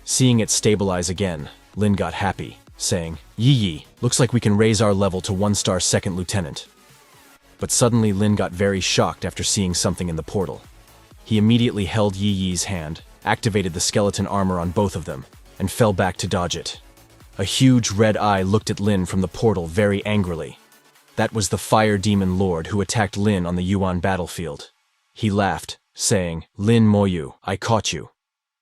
Seeing it stabilize again, Lin got happy, saying, "Yi Yi, looks like we can raise our level to 1-star second lieutenant." But suddenly Lin got very shocked after seeing something in the portal. He immediately held Yi Yi's hand, activated the skeleton armor on both of them, and fell back to dodge it. A huge red eye looked at Lin from the portal very angrily. That was the Fire Demon Lord who attacked Lin on the Yuan battlefield. He laughed, saying, "Lin Moyu, I caught you."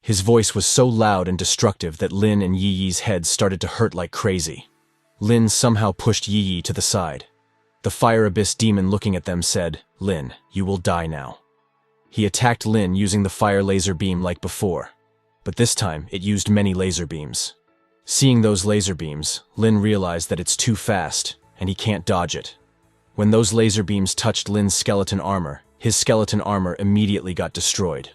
His voice was so loud and destructive that Lin and Yi Yi's heads started to hurt like crazy. Lin somehow pushed Yi Yi to the side. The Fire Abyss Demon looking at them said, "Lin, you will die now." He attacked Lin using the fire laser beam like before, but this time it used many laser beams. Seeing those laser beams, Lin realized that it's too fast, and he can't dodge it. When those laser beams touched Lin's skeleton armor, his skeleton armor immediately got destroyed.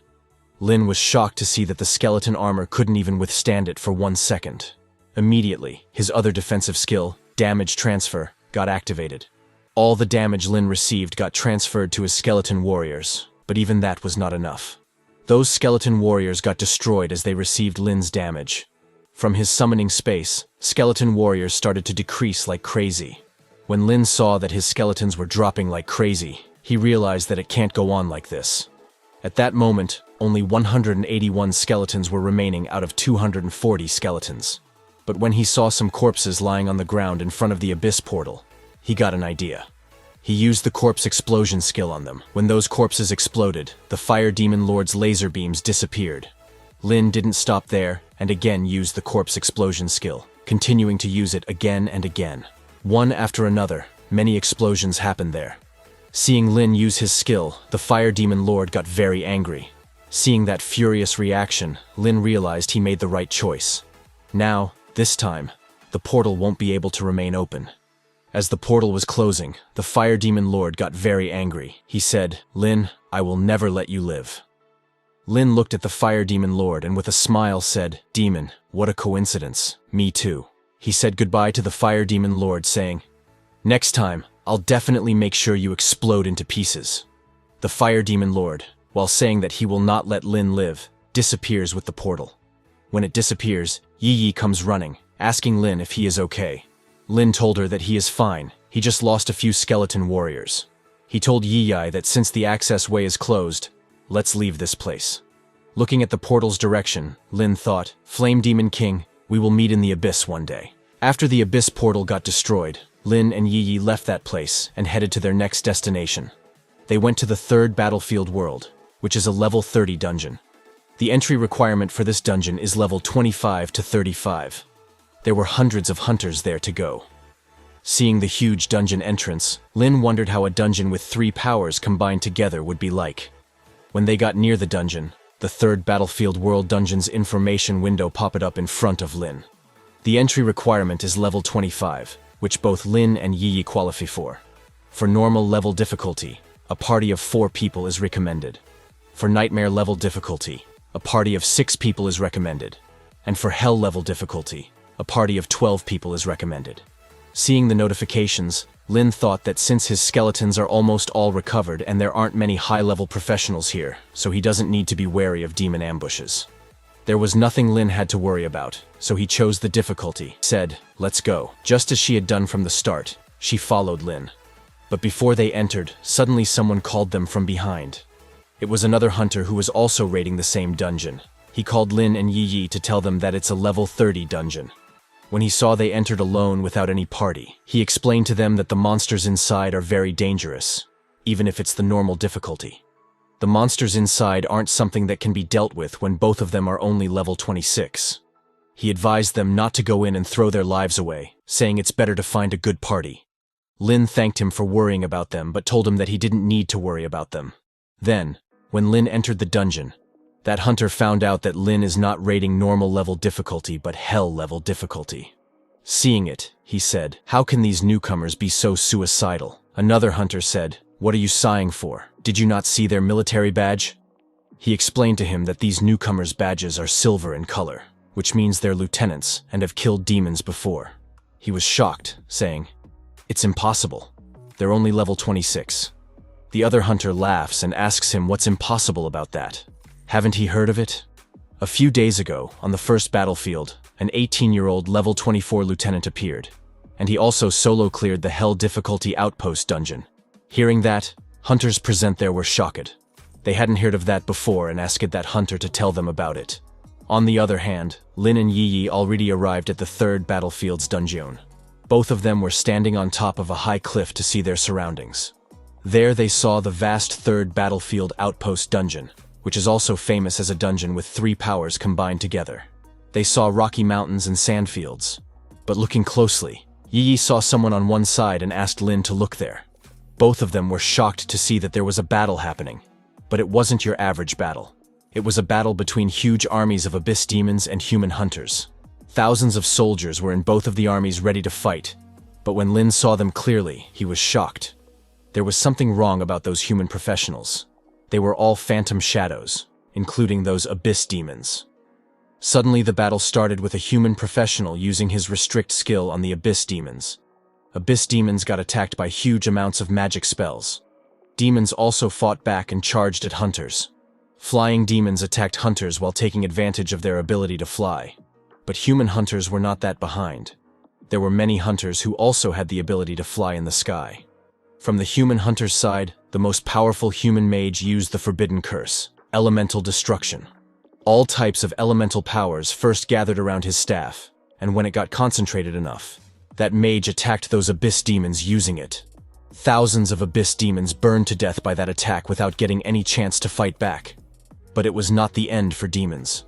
Lin was shocked to see that the skeleton armor couldn't even withstand it for 1 second. Immediately, his other defensive skill, Damage Transfer, got activated. All the damage Lin received got transferred to his skeleton warriors, but even that was not enough. Those skeleton warriors got destroyed as they received Lin's damage. From his summoning space, skeleton warriors started to decrease like crazy. When Lin saw that his skeletons were dropping like crazy, he realized that it can't go on like this. At that moment, only 181 skeletons were remaining out of 240 skeletons. But when he saw some corpses lying on the ground in front of the abyss portal, he got an idea. He used the corpse explosion skill on them. When those corpses exploded, the Fire Demon Lord's laser beams disappeared. Lin didn't stop there and again used the corpse explosion skill, continuing to use it again and again. One after another, many explosions happened there. Seeing Lin use his skill, the Fire Demon Lord got very angry. Seeing that furious reaction, Lin realized he made the right choice. Now, this time, the portal won't be able to remain open. As the portal was closing, the Fire Demon Lord got very angry. He said, "Lin, I will never let you live." Lin looked at the Fire Demon Lord and with a smile said, "Demon, what a coincidence. Me too." He said goodbye to the Fire Demon Lord saying, "Next time, I'll definitely make sure you explode into pieces." The Fire Demon Lord, while saying that he will not let Lin live, disappears with the portal. When it disappears, Yi Yi comes running, asking Lin if he is okay. Lin told her that he is fine, he just lost a few skeleton warriors. He told Yi Yi that since the access way is closed, let's leave this place. Looking at the portal's direction, Lin thought, "Flame Demon King, we will meet in the abyss one day." After the abyss portal got destroyed, Lin and Yi Yi left that place and headed to their next destination. They went to the 3rd battlefield world, which is a level 30 dungeon. The entry requirement for this dungeon is level 25 to 35. There were hundreds of hunters there to go. Seeing the huge dungeon entrance, Lin wondered how a dungeon with 3 powers combined together would be like. When they got near the dungeon, the 3rd battlefield world dungeon's information window popped up in front of Lin. The entry requirement is level 25, which both Lin and Yi Yi qualify for. For normal level difficulty, a party of 4 people is recommended. For nightmare level difficulty, a party of 6 people is recommended. And for hell level difficulty, a party of 12 people is recommended. Seeing the notifications, Lin thought that since his skeletons are almost all recovered and there aren't many high-level professionals here, so he doesn't need to be wary of demon ambushes. There was nothing Lin had to worry about, so he chose the difficulty, said, "Let's go." Just as she had done from the start, she followed Lin. But before they entered, suddenly someone called them from behind. It was another hunter who was also raiding the same dungeon. He called Lin and Yi to tell them that it's a level 30 dungeon. When he saw they entered alone without any party, he explained to them that the monsters inside are very dangerous, even if it's the normal difficulty. The monsters inside aren't something that can be dealt with when both of them are only level 26. He advised them not to go in and throw their lives away, saying it's better to find a good party. Lin thanked him for worrying about them but told him that he didn't need to worry about them. Then, when Lin entered the dungeon, that hunter found out that Lin is not rating normal level difficulty but hell level difficulty. Seeing it, he said, "How can these newcomers be so suicidal?" Another hunter said, "What are you sighing for? Did you not see their military badge?" He explained to him that these newcomers' badges are silver in color, which means they're lieutenants and have killed demons before. He was shocked, saying, "It's impossible. They're only level 26. The other hunter laughs and asks him what's impossible about that. Haven't he heard of it? A few days ago, on the first battlefield, an 18-year-old level 24 lieutenant appeared, and he also solo cleared the Hell Difficulty Outpost dungeon. Hearing that, hunters present there were shocked. They hadn't heard of that before and asked that hunter to tell them about it. On the other hand, Lin and Yi already arrived at the third battlefield's dungeon. Both of them were standing on top of a high cliff to see their surroundings. There they saw the vast third battlefield outpost dungeon, which is also famous as a dungeon with 3 powers combined together. They saw rocky mountains and sandfields. But looking closely, Yi saw someone on one side and asked Lin to look there. Both of them were shocked to see that there was a battle happening. But it wasn't your average battle. It was a battle between huge armies of abyss demons and human hunters. Thousands of soldiers were in both of the armies ready to fight. But when Lin saw them clearly, he was shocked. There was something wrong about those human professionals. They were all phantom shadows, including those abyss demons. Suddenly the battle started with a human professional using his restrict skill on the abyss demons. Abyss demons got attacked by huge amounts of magic spells. Demons also fought back and charged at hunters. Flying demons attacked hunters while taking advantage of their ability to fly. But human hunters were not that behind. There were many hunters who also had the ability to fly in the sky. From the human hunter's side, the most powerful human mage used the forbidden curse, elemental destruction. All types of elemental powers first gathered around his staff, and when it got concentrated enough, that mage attacked those abyss demons using it. Thousands of abyss demons burned to death by that attack without getting any chance to fight back. But it was not the end for demons.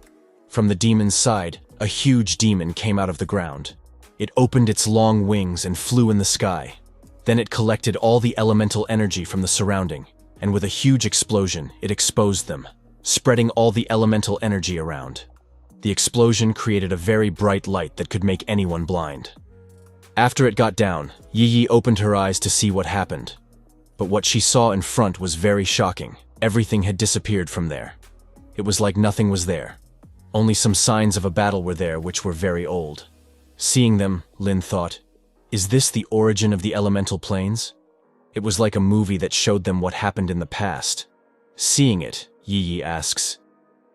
From the demon's side, a huge demon came out of the ground. It opened its long wings and flew in the sky. Then it collected all the elemental energy from the surrounding, and with a huge explosion, it exposed them, spreading all the elemental energy around. The explosion created a very bright light that could make anyone blind. After it got down, Yi opened her eyes to see what happened. But what she saw in front was very shocking. Everything had disappeared from there. It was like nothing was there. Only some signs of a battle were there which were very old. Seeing them, Lin thought, "Is this the origin of the elemental planes?" It was like a movie that showed them what happened in the past. Seeing it, Yi asks,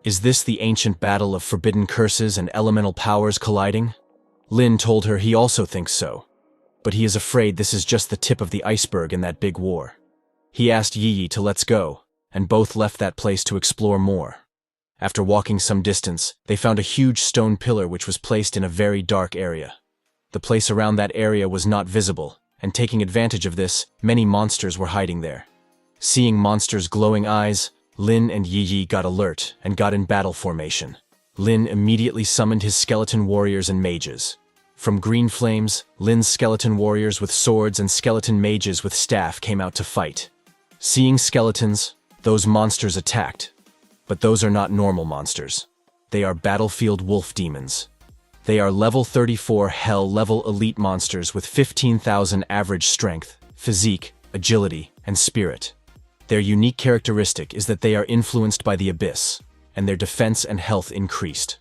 "Is this the ancient battle of forbidden curses and elemental powers colliding?" Lin told her he also thinks so, but he is afraid this is just the tip of the iceberg in that big war. He asked Yi to let's go, and both left that place to explore more. After walking some distance, they found a huge stone pillar which was placed in a very dark area. The place around that area was not visible, and taking advantage of this, many monsters were hiding there. Seeing monsters' glowing eyes, Lin and Yi got alert and got in battle formation. Lin immediately summoned his skeleton warriors and mages. From green flames, Lin's skeleton warriors with swords and skeleton mages with staff came out to fight. Seeing skeletons, those monsters attacked. But those are not normal monsters. They are battlefield wolf demons. They are level 34 hell level elite monsters with 15,000 average strength, physique, agility, and spirit. Their unique characteristic is that they are influenced by the abyss, and their defense and health increased.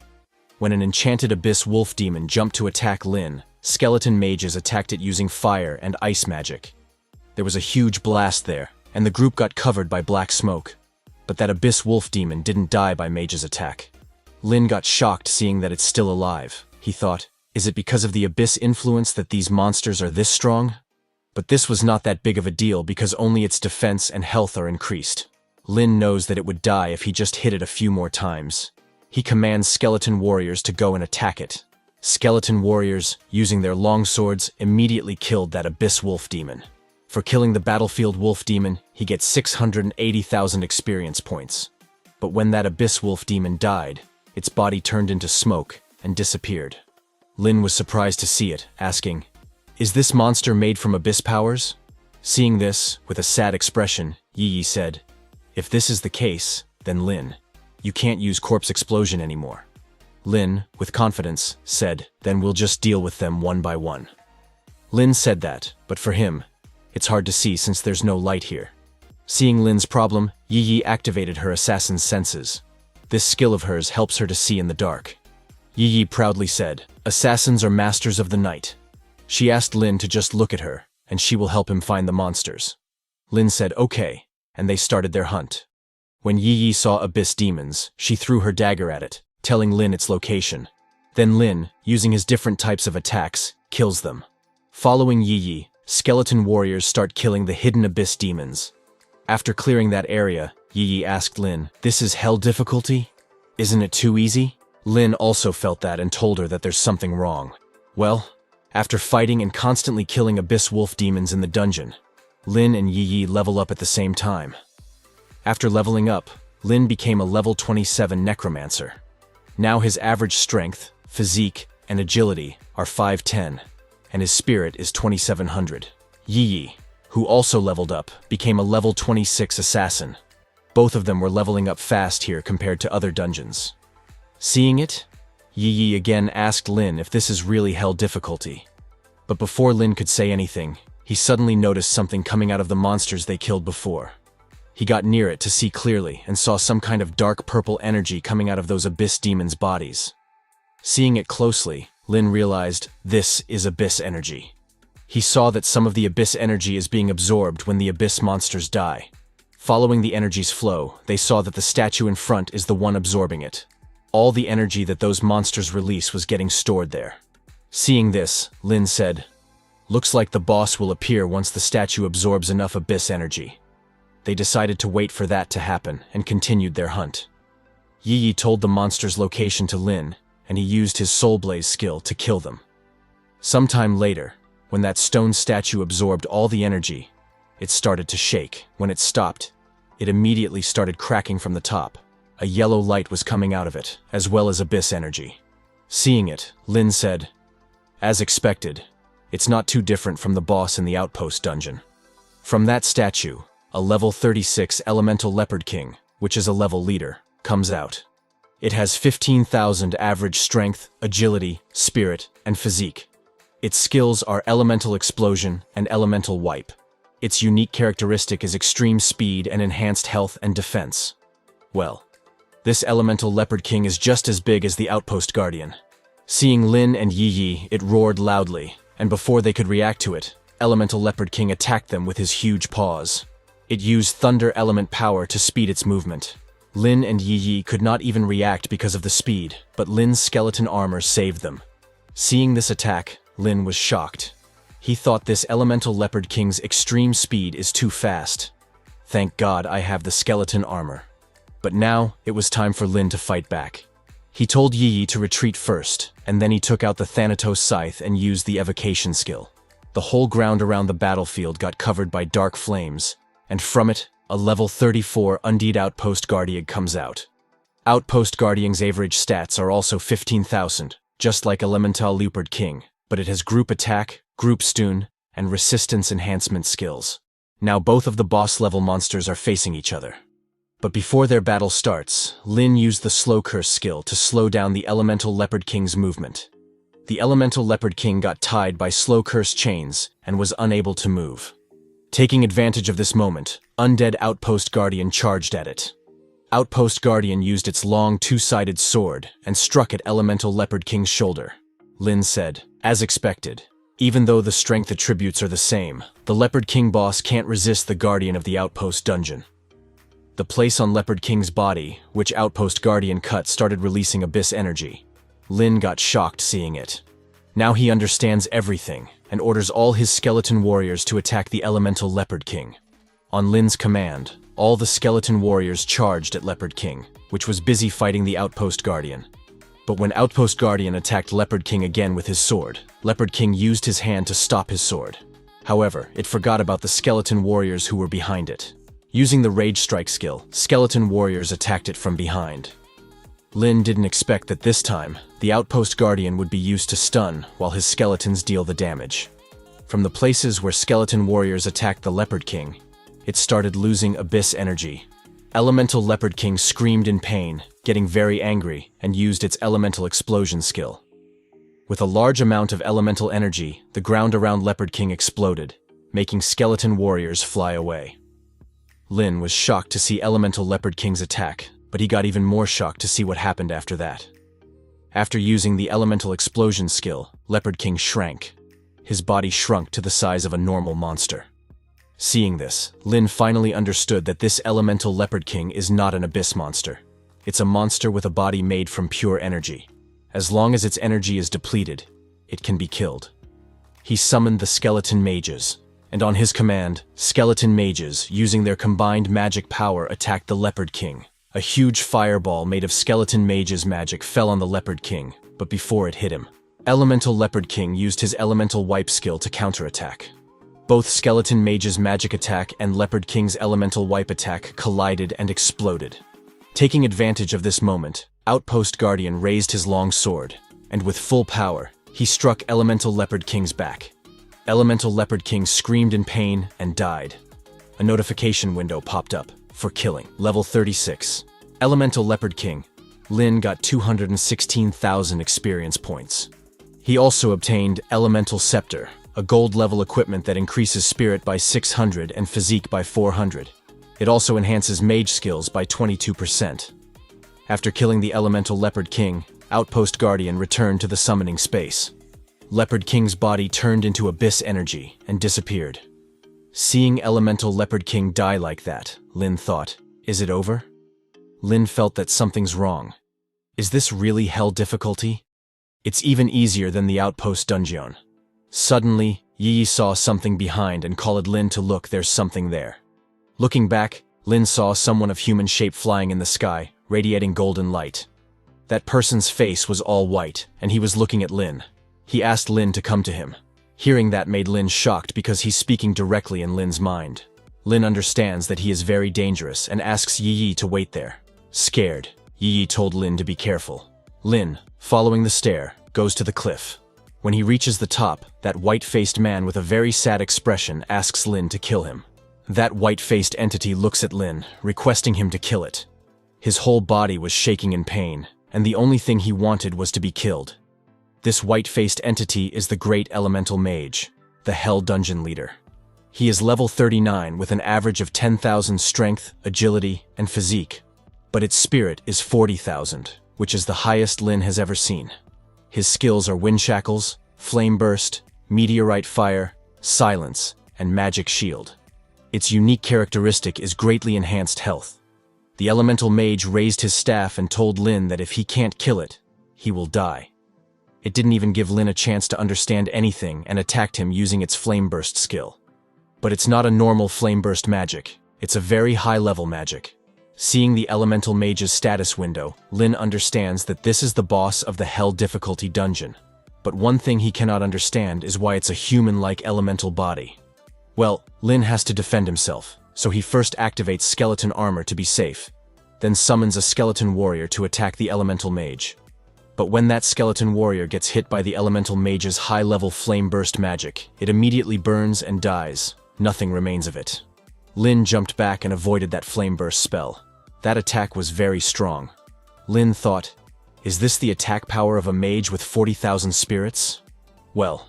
When an enchanted abyss wolf demon jumped to attack Lin, skeleton mages attacked it using fire and ice magic. There was a huge blast there, and the group got covered by black smoke. But that abyss wolf demon didn't die by mage's attack. Lin got shocked seeing that it's still alive. He thought, is it because of the abyss influence that these monsters are this strong? But this was not that big of a deal because only its defense and health are increased. Lin knows that it would die if he just hit it a few more times. He commands skeleton warriors to go and attack it. Skeleton warriors, using their long swords, immediately killed that abyss wolf demon. For killing the battlefield wolf demon, he gets 680,000 experience points. But when that abyss wolf demon died, its body turned into smoke and disappeared. Lin was surprised to see it, asking, "Is this monster made from abyss powers?" Seeing this, with a sad expression, Yi said, "If this is the case, then Lin, you can't use corpse explosion anymore." Lin, with confidence, said, "Then we'll just deal with them one by one." Lin said that, but for him, it's hard to see since there's no light here. Seeing Lin's problem, Yi activated her assassin's senses. This skill of hers helps her to see in the dark. Yi proudly said, "Assassins are masters of the night." She asked Lin to just look at her, and she will help him find the monsters. Lin said, "Okay," and they started their hunt. When Yi saw abyss demons, she threw her dagger at it, telling Lin its location. Then Lin, using his different types of attacks, kills them. Following Yi, skeleton warriors start killing the hidden abyss demons. After clearing that area, Yi asked Lin, "This is hell difficulty? Isn't it too easy?" Lin also felt that and told her that there's something wrong. Well, after fighting and constantly killing abyss wolf demons in the dungeon, Lin and Yi level up at the same time. After leveling up, Lin became a level 27 necromancer. Now his average strength, physique, and agility are 510, and his spirit is 2700. Yi, who also leveled up, became a level 26 assassin. Both of them were leveling up fast here compared to other dungeons. Seeing it, Yi again asked Lin if this is really hell difficulty. But before Lin could say anything, he suddenly noticed something coming out of the monsters they killed before. He got near it to see clearly and saw some kind of dark purple energy coming out of those abyss demons' bodies. Seeing it closely, Lin realized this is abyss energy. He saw that some of the abyss energy is being absorbed when the abyss monsters die. Following the energy's flow, they saw that the statue in front is the one absorbing it. All the energy that those monsters release was getting stored there. Seeing this, Lin said, "Looks like the boss will appear once the statue absorbs enough abyss energy." They decided to wait for that to happen and continued their hunt. Yi told the monster's location to Lin, and he used his Soul Blaze skill to kill them. Sometime later, when that stone statue absorbed all the energy, it started to shake. When it stopped, it immediately started cracking from the top. A yellow light was coming out of it, as well as abyss energy. Seeing it, Lin said, "As expected, it's not too different from the boss in the Outpost dungeon." From that statue, a level 36 Elemental Leopard King, which is a level leader, comes out. It has 15,000 average strength, agility, spirit, and physique. Its skills are Elemental Explosion and Elemental Wipe. Its unique characteristic is extreme speed and enhanced health and defense. Well, this Elemental Leopard King is just as big as the Outpost Guardian. Seeing Lin and Yi, it roared loudly, and before they could react to it, Elemental Leopard King attacked them with his huge paws. It used thunder element power to speed its movement. Lin and Yi could not even react because of the speed, but Lin's skeleton armor saved them. Seeing this attack, Lin was shocked. He thought this Elemental Leopard King's extreme speed is too fast. Thank God I have the skeleton armor. But now, it was time for Lin to fight back. He told Yi to retreat first, and then he took out the Thanatos Scythe and used the evocation skill. The whole ground around the battlefield got covered by dark flames, and from it, a level 34 Undead Outpost Guardian comes out. Outpost Guardian's average stats are also 15,000, just like Elemental Leopard King, but it has group attack, group stun, and resistance enhancement skills. Now both of the boss-level monsters are facing each other. But before their battle starts, Lin used the Slow Curse skill to slow down the Elemental Leopard King's movement. The Elemental Leopard King got tied by Slow Curse chains and was unable to move. Taking advantage of this moment, Undead Outpost Guardian charged at it. Outpost Guardian used its long two-sided sword and struck at Elemental Leopard King's shoulder. Lin said, "As expected, even though the strength attributes are the same, the Leopard King boss can't resist the Guardian of the Outpost dungeon." The place on Leopard King's body, which Outpost Guardian cut, started releasing abyss energy. Lin got shocked seeing it. Now he understands everything, and orders all his skeleton warriors to attack the elemental Leopard King. On Lin's command, all the skeleton warriors charged at Leopard King, which was busy fighting the Outpost Guardian. But when Outpost Guardian attacked Leopard King again with his sword, Leopard King used his hand to stop his sword. However, it forgot about the skeleton warriors who were behind it. Using the Rage Strike skill, skeleton warriors attacked it from behind. Lin didn't expect that this time, the Outpost Guardian would be used to stun while his skeletons deal the damage. From the places where skeleton warriors attacked the Leopard King, it started losing abyss energy. Elemental Leopard King screamed in pain, getting very angry, and used its elemental explosion skill. With a large amount of elemental energy, the ground around Leopard King exploded, making skeleton warriors fly away. Lin was shocked to see elemental Leopard King's attack, but he got even more shocked to see what happened after that. After using the elemental explosion skill, Leopard King shrank. His body shrunk to the size of a normal monster. Seeing this, Lin finally understood that this elemental Leopard King is not an abyss monster. It's a monster with a body made from pure energy. As long as its energy is depleted, it can be killed. He summoned the skeleton mages, and on his command, skeleton mages, using their combined magic power, attacked the Leopard King. A huge fireball made of skeleton mages' magic fell on the Leopard King, but before it hit him, elemental Leopard King used his elemental wipe skill to counterattack. Both skeleton mage's magic attack and Leopard King's elemental wipe attack collided and exploded. Taking advantage of this moment, Outpost Guardian raised his long sword, and with full power, he struck elemental Leopard King's back. Elemental Leopard King screamed in pain and died. A notification window popped up. For killing. Level 36. Elemental Leopard King. Lin got 216,000 experience points. He also obtained Elemental Scepter, a gold-level equipment that increases spirit by 600 and physique by 400. It also enhances mage skills by 22%. After killing the Elemental Leopard King, Outpost Guardian returned to the summoning space. Leopard King's body turned into abyss energy and disappeared. Seeing Elemental Leopard King die like that, Lin thought, is it over? Lin felt that something's wrong. Is this really hell difficulty? It's even easier than the Outpost Dungeon. Suddenly, Yi saw something behind and called Lin to look. There's something there. Looking back, Lin saw someone of human shape flying in the sky, radiating golden light. That person's face was all white, and he was looking at Lin. He asked Lin to come to him. Hearing that made Lin shocked because he's speaking directly in Lin's mind. Lin understands that he is very dangerous and asks Yi to wait there. Scared, Yi told Lin to be careful. Lin, following the stair, goes to the cliff. When he reaches the top, that white-faced man with a very sad expression asks Lin to kill him. That white-faced entity looks at Lin, requesting him to kill it. His whole body was shaking in pain, and the only thing he wanted was to be killed. This white-faced entity is the Great Elemental Mage, the Hell Dungeon Leader. He is level 39 with an average of 10,000 strength, agility, and physique, but its spirit is 40,000, which is the highest Lin has ever seen. His skills are Wind Shackles, Flame Burst, Meteorite Fire, Silence, and Magic Shield. Its unique characteristic is greatly enhanced health. The Elemental Mage raised his staff and told Lin that if he can't kill it, he will die. It didn't even give Lin a chance to understand anything and attacked him using its Flame Burst skill. But it's not a normal Flame Burst magic, it's a very high-level magic. Seeing the Elemental Mage's status window, Lin understands that this is the boss of the Hell difficulty dungeon. But one thing he cannot understand is why it's a human-like elemental body. Well, Lin has to defend himself, so he first activates skeleton armor to be safe, then summons a skeleton warrior to attack the Elemental Mage. But when that skeleton warrior gets hit by the Elemental Mage's high-level Flame Burst magic, it immediately burns and dies. Nothing remains of it. Lin jumped back and avoided that Flame Burst spell. That attack was very strong. Lin thought, is this the attack power of a mage with 40,000 spirits? Well,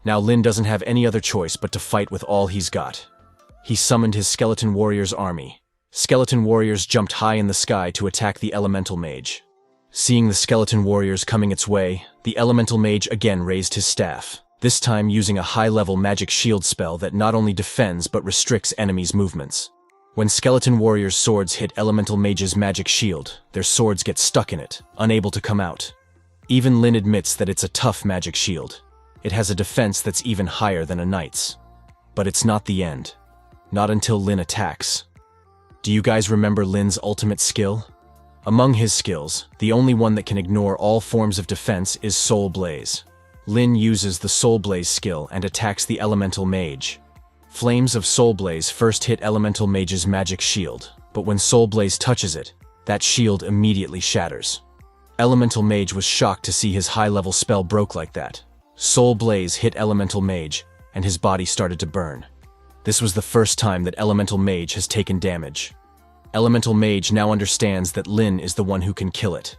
now Lin doesn't have any other choice but to fight with all he's got. He summoned his skeleton warriors' army. Skeleton warriors jumped high in the sky to attack the Elemental Mage. Seeing the skeleton warriors coming its way, the Elemental Mage again raised his staff, this time using a high-level magic shield spell that not only defends but restricts enemies' movements. When skeleton warriors' swords hit Elemental Mage's magic shield, their swords get stuck in it, unable to come out. Even Lin admits that it's a tough magic shield. It has a defense that's even higher than a knight's. But it's not the end. Not until Lin attacks. Do you guys remember Lin's ultimate skill? Among his skills, the only one that can ignore all forms of defense is Soul Blaze. Lin uses the Soul Blaze skill and attacks the Elemental Mage. Flames of Soul Blaze first hit Elemental Mage's magic shield, but when Soul Blaze touches it, that shield immediately shatters. Elemental Mage was shocked to see his high-level spell broke like that. Soul Blaze hit Elemental Mage, and his body started to burn. This was the first time that Elemental Mage has taken damage. Elemental Mage now understands that Lin is the one who can kill it.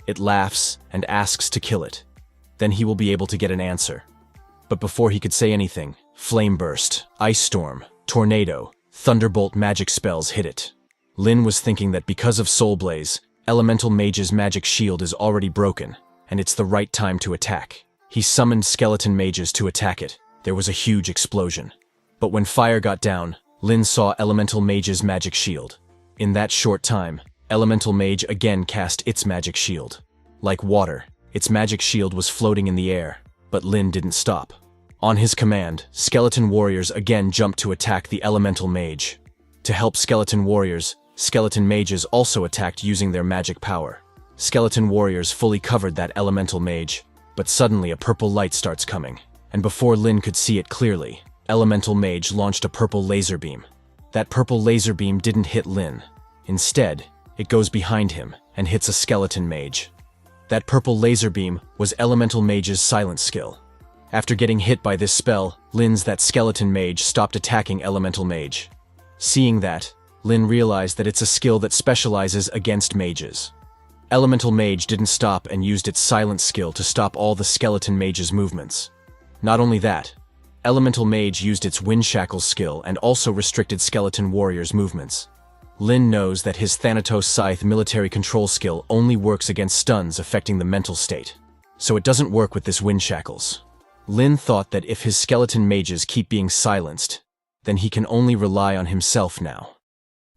It laughs and asks to kill it. Then he will be able to get an answer. But before he could say anything, Flame Burst, Ice Storm, Tornado, Thunderbolt magic spells hit it. Lin was thinking that because of Soul Blaze, Elemental Mage's magic shield is already broken, and it's the right time to attack. He summoned Skeleton Mages to attack it. There was a huge explosion. But when fire got down, Lin saw Elemental Mage's magic shield. In that short time, Elemental Mage again cast its magic shield. Like water, its magic shield was floating in the air, but Lin didn't stop. On his command, Skeleton Warriors again jumped to attack the Elemental Mage. To help Skeleton Warriors, Skeleton Mages also attacked using their magic power. Skeleton Warriors fully covered that Elemental Mage, but suddenly a purple light starts coming, and before Lin could see it clearly, Elemental Mage launched a purple laser beam. That purple laser beam didn't hit Lin. Instead, it goes behind him and hits a Skeleton Mage. That purple laser beam was Elemental Mage's silence skill. After getting hit by this spell, that Skeleton Mage stopped attacking Elemental Mage. Seeing that, Lin realized that it's a skill that specializes against mages. Elemental Mage didn't stop and used its silence skill to stop all the Skeleton Mage's movements. Not only that, Elemental Mage used its Wind Shackles skill and also restricted Skeleton Warriors' movements. Lin knows that his Thanatos Scythe military control skill only works against stuns affecting the mental state, so it doesn't work with this Wind Shackles. Lin thought that if his Skeleton Mages keep being silenced, then he can only rely on himself now.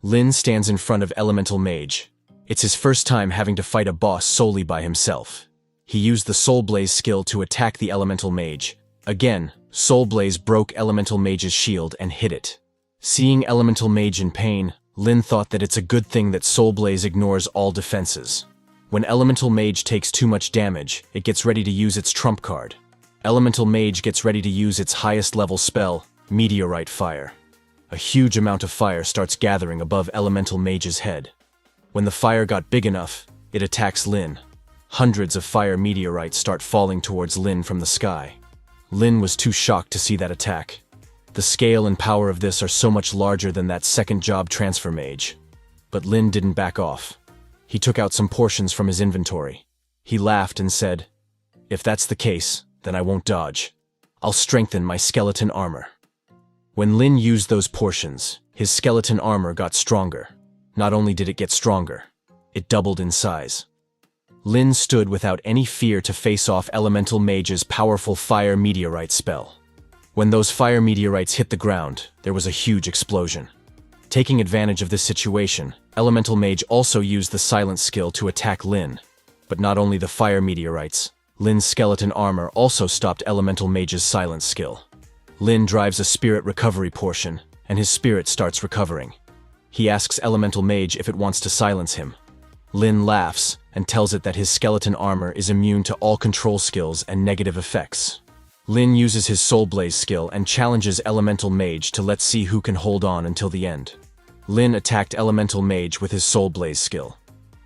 Lin stands in front of Elemental Mage. It's his first time having to fight a boss solely by himself. He used the Soul Blaze skill to attack the Elemental Mage. Again, Soul Blaze broke Elemental Mage's shield and hit it. Seeing Elemental Mage in pain, Lin thought that it's a good thing that Soul Blaze ignores all defenses. When Elemental Mage takes too much damage, it gets ready to use its trump card. Elemental Mage gets ready to use its highest level spell, Meteorite Fire. A huge amount of fire starts gathering above Elemental Mage's head. When the fire got big enough, it attacks Lin. Hundreds of fire meteorites start falling towards Lin from the sky. Lin was too shocked to see that attack. The scale and power of this are so much larger than that second job transfer mage. But Lin didn't back off. He took out some portions from his inventory. He laughed and said, "If that's the case, then I won't dodge. I'll strengthen my skeleton armor." When Lin used those portions, his skeleton armor got stronger. Not only did it get stronger, it doubled in size. Lin stood without any fear to face off Elemental Mage's powerful fire meteorite spell. When those fire meteorites hit the ground, there was a huge explosion. Taking advantage of this situation, Elemental Mage also used the silence skill to attack Lin. But not only the fire meteorites, Lin's skeleton armor also stopped Elemental Mage's silence skill. Lin drives a spirit recovery portion, and his spirit starts recovering. He asks Elemental Mage if it wants to silence him. Lin laughs and tells it that his skeleton armor is immune to all control skills and negative effects. Lin uses his Soul Blaze skill and challenges Elemental Mage to let's see who can hold on until the end. Lin attacked Elemental Mage with his Soul Blaze skill.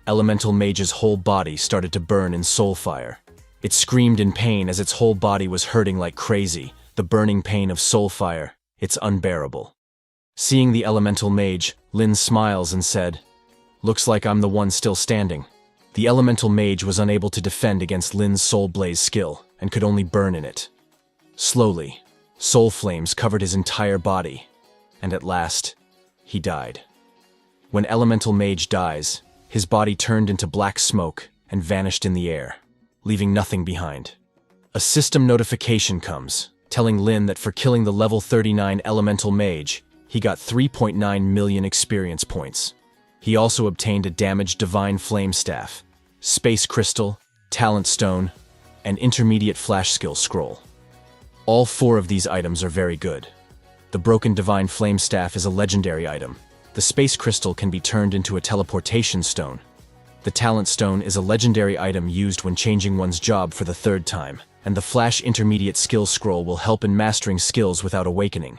Elemental Mage's whole body started to burn in soul fire. It screamed in pain as its whole body was hurting like crazy. The burning pain of soul fire, it's unbearable. Seeing the Elemental Mage, Lin smiles and said, "Looks like I'm the one still standing." The Elemental Mage was unable to defend against Lin's Soul Blaze skill and could only burn in it. Slowly, soul flames covered his entire body, and at last, he died. When Elemental Mage dies, his body turned into black smoke and vanished in the air, leaving nothing behind. A system notification comes, telling Lin that for killing the level 39 Elemental Mage, he got 3.9 million experience points. He also obtained a damaged Divine Flame Staff, Space Crystal, Talent Stone, and Intermediate Flash Skill Scroll. All 4 of these items are very good. The broken divine flame staff is a legendary item. The space crystal can be turned into a teleportation stone. The talent stone is a legendary item used when changing one's job for the 3rd time, and the flash intermediate skill scroll will help in mastering skills without awakening.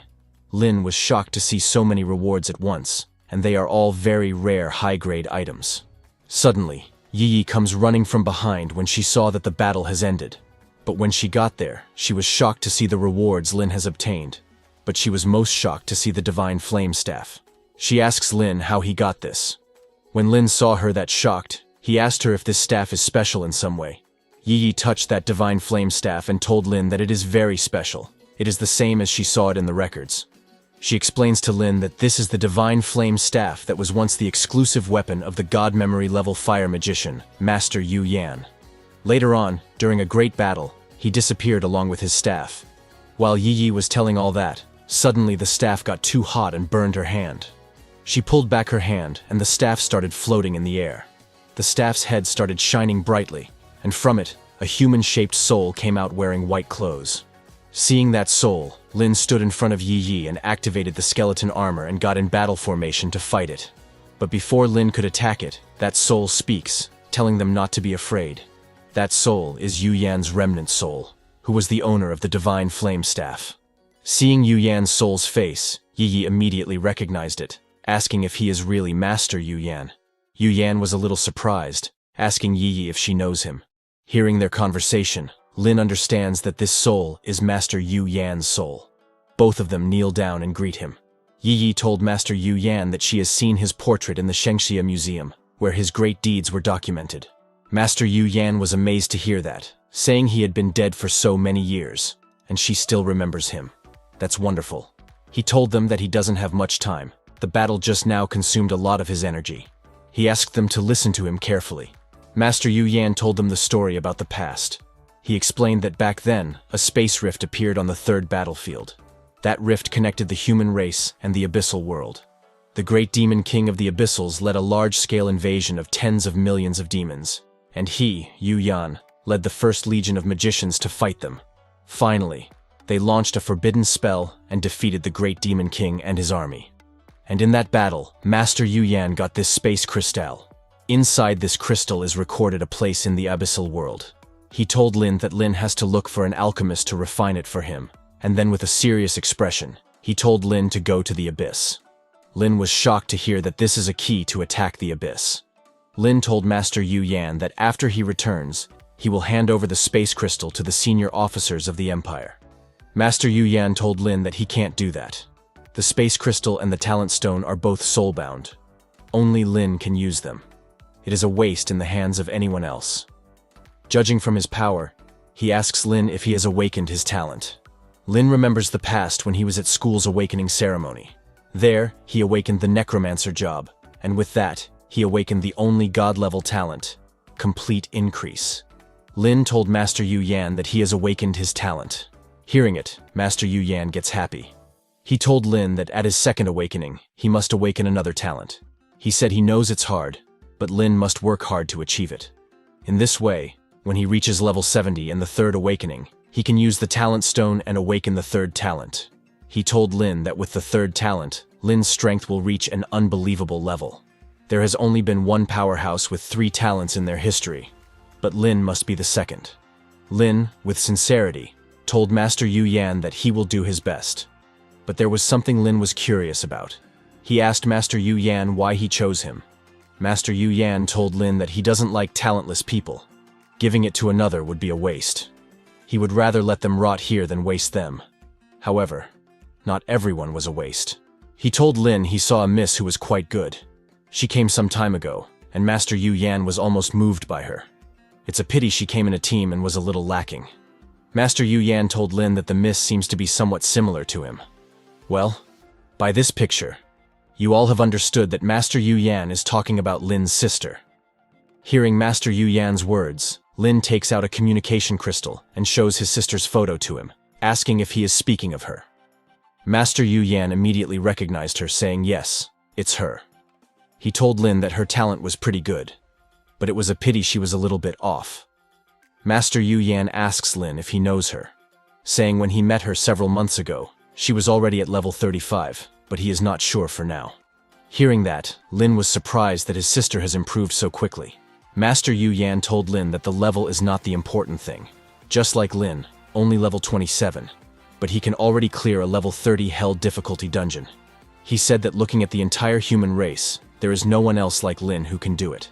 Lin was shocked to see so many rewards at once, and they are all very rare high-grade items. Suddenly, Yi comes running from behind when she saw that the battle has ended. But when she got there, she was shocked to see the rewards Lin has obtained. But she was most shocked to see the divine flame staff. She asks Lin how he got this. When Lin saw her that shocked, he asked her if this staff is special in some way. Yi touched that divine flame staff and told Lin that it is very special. It is the same as she saw it in the records. She explains to Lin that this is the divine flame staff that was once the exclusive weapon of the god memory level fire magician, Master Yu Yan. Later on, during a great battle, he disappeared along with his staff. While Yi was telling all that, suddenly the staff got too hot and burned her hand. She pulled back her hand and the staff started floating in the air. The staff's head started shining brightly, and from it, a human-shaped soul came out wearing white clothes. Seeing that soul, Lin stood in front of Yi and activated the skeleton armor and got in battle formation to fight it. But before Lin could attack it, that soul speaks, telling them not to be afraid. That soul is Yu Yan's remnant soul, who was the owner of the divine flame staff. Seeing Yu Yan's soul's face, Yi immediately recognized it, asking if he is really Master Yu Yan. Yu Yan was a little surprised, asking Yi if she knows him. Hearing their conversation, Lin understands that this soul is Master Yu Yan's soul. Both of them kneel down and greet him. Yi told Master Yu Yan that she has seen his portrait in the Shengxia Museum, where his great deeds were documented. Master Yu Yan was amazed to hear that, saying he had been dead for so many years, and she still remembers him. That's wonderful. He told them that he doesn't have much time. The battle just now consumed a lot of his energy. He asked them to listen to him carefully. Master Yu Yan told them the story about the past. He explained that back then, a space rift appeared on the 3rd battlefield. That rift connected the human race and the abyssal world. The great demon king of the abyssals led a large-scale invasion of tens of millions of demons, and he, Yu Yan, led the first legion of magicians to fight them. Finally, they launched a forbidden spell and defeated the great demon king and his army. And in that battle, Master Yu Yan got this space crystal. Inside this crystal is recorded a place in the abyssal world. He told Lin that Lin has to look for an alchemist to refine it for him, and then with a serious expression, he told Lin to go to the abyss. Lin was shocked to hear that this is a key to attack the abyss. Lin told Master Yu Yan that after he returns, he will hand over the space crystal to the senior officers of the Empire. Master Yu Yan told Lin that he can't do that. The space crystal and the talent stone are both soul-bound. Only Lin can use them. It is a waste in the hands of anyone else. Judging from his power, he asks Lin if he has awakened his talent. Lin remembers the past when he was at school's awakening ceremony. There, he awakened the necromancer job, and with that, he awakened the only god-level talent, complete increase. Lin told Master Yu Yan that he has awakened his talent. Hearing it, Master Yu Yan gets happy. He told Lin that at his 2nd awakening, he must awaken another talent. He said he knows it's hard, but Lin must work hard to achieve it. In this way, when he reaches level 70 in the 3rd awakening, he can use the talent stone and awaken the 3rd talent. He told Lin that with the 3rd talent, Lin's strength will reach an unbelievable level. There has only been one powerhouse with 3 talents in their history, but Lin must be the 2nd. Lin, with sincerity, told Master Yu Yan that he will do his best. But there was something Lin was curious about. He asked Master Yu Yan why he chose him. Master Yu Yan told Lin that he doesn't like talentless people. Giving it to another would be a waste. He would rather let them rot here than waste them. However, not everyone was a waste. He told Lin he saw a miss who was quite good. She came some time ago, and Master Yu Yan was almost moved by her. It's a pity she came in a team and was a little lacking. Master Yu Yan told Lin that the miss seems to be somewhat similar to him. Well, by this picture, you all have understood that Master Yu Yan is talking about Lin's sister. Hearing Master Yu Yan's words, Lin takes out a communication crystal and shows his sister's photo to him, asking if he is speaking of her. Master Yu Yan immediately recognized her, saying yes, it's her. He told Lin that her talent was pretty good, but it was a pity she was a little bit off. Master Yu Yan asks Lin if he knows her. saying when he met her several months ago, she was already at level 35, but he is not sure for now. Hearing that, Lin was surprised that his sister has improved so quickly. Master Yu Yan told Lin that the level is not the important thing. Just like Lin, only level 27, but he can already clear a level 30 hell difficulty dungeon. He said that looking at the entire human race, there is no one else like Lin who can do it.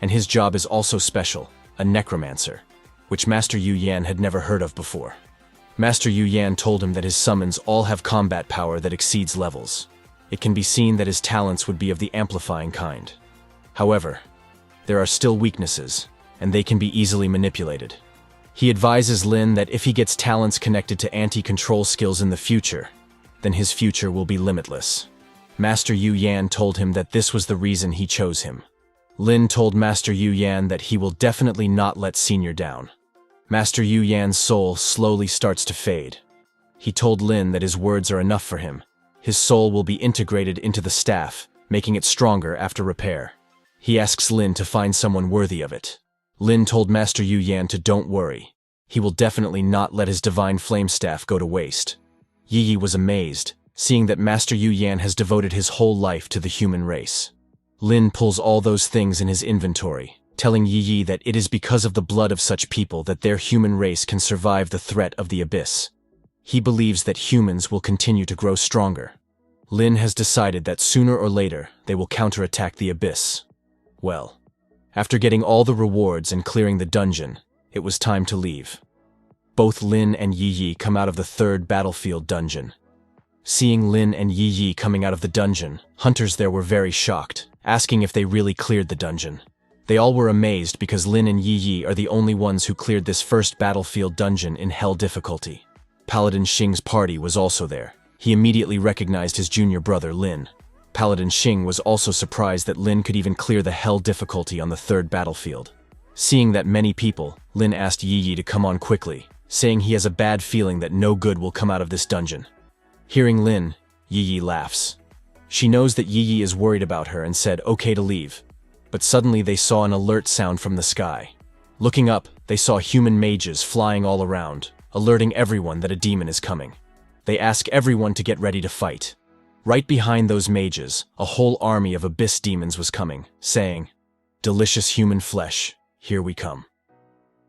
And his job is also special, a necromancer, which Master Yu Yan had never heard of before. Master Yu Yan told him that his summons all have combat power that exceeds levels. It can be seen that his talents would be of the amplifying kind. However, there are still weaknesses, and they can be easily manipulated. He advises Lin that if he gets talents connected to anti-control skills in the future, then his future will be limitless. Master Yu Yan told him that this was the reason he chose him. Lin told Master Yu Yan that he will definitely not let Senior down. Master Yu Yan's soul slowly starts to fade. He told Lin that his words are enough for him. His soul will be integrated into the staff, making it stronger after repair. He asks Lin to find someone worthy of it. Lin told Master Yu Yan to don't worry. He will definitely not let his divine flame staff go to waste. Yi Yi was amazed, seeing that Master Yu Yan has devoted his whole life to the human race. Lin pulls all those things in his inventory, telling Yi Yi that it is because of the blood of such people that their human race can survive the threat of the abyss. He believes that humans will continue to grow stronger. Lin has decided that sooner or later they will counterattack the abyss. Well, after getting all the rewards and clearing the dungeon, it was time to leave. Both Lin and Yi Yi come out of the third battlefield dungeon. Seeing Lin and Yi Yi coming out of the dungeon, hunters there were very shocked, asking if they really cleared the dungeon. They all were amazed because Lin and Yi Yi are the only ones who cleared this first battlefield dungeon in hell difficulty. Paladin Xing's party was also there. He immediately recognized his junior brother, Lin. Paladin Xing was also surprised that Lin could even clear the hell difficulty on the third battlefield. Seeing that many people, Lin asked Yi Yi to come on quickly, saying he has a bad feeling that no good will come out of this dungeon. Hearing Lin, Yi Yi laughs. She knows that Yi Yi is worried about her and said okay to leave. But suddenly they saw an alert sound from the sky. Looking up, they saw human mages flying all around, alerting everyone that a demon is coming. They ask everyone to get ready to fight. Right behind those mages, a whole army of abyss demons was coming, saying, "Delicious human flesh, here we come."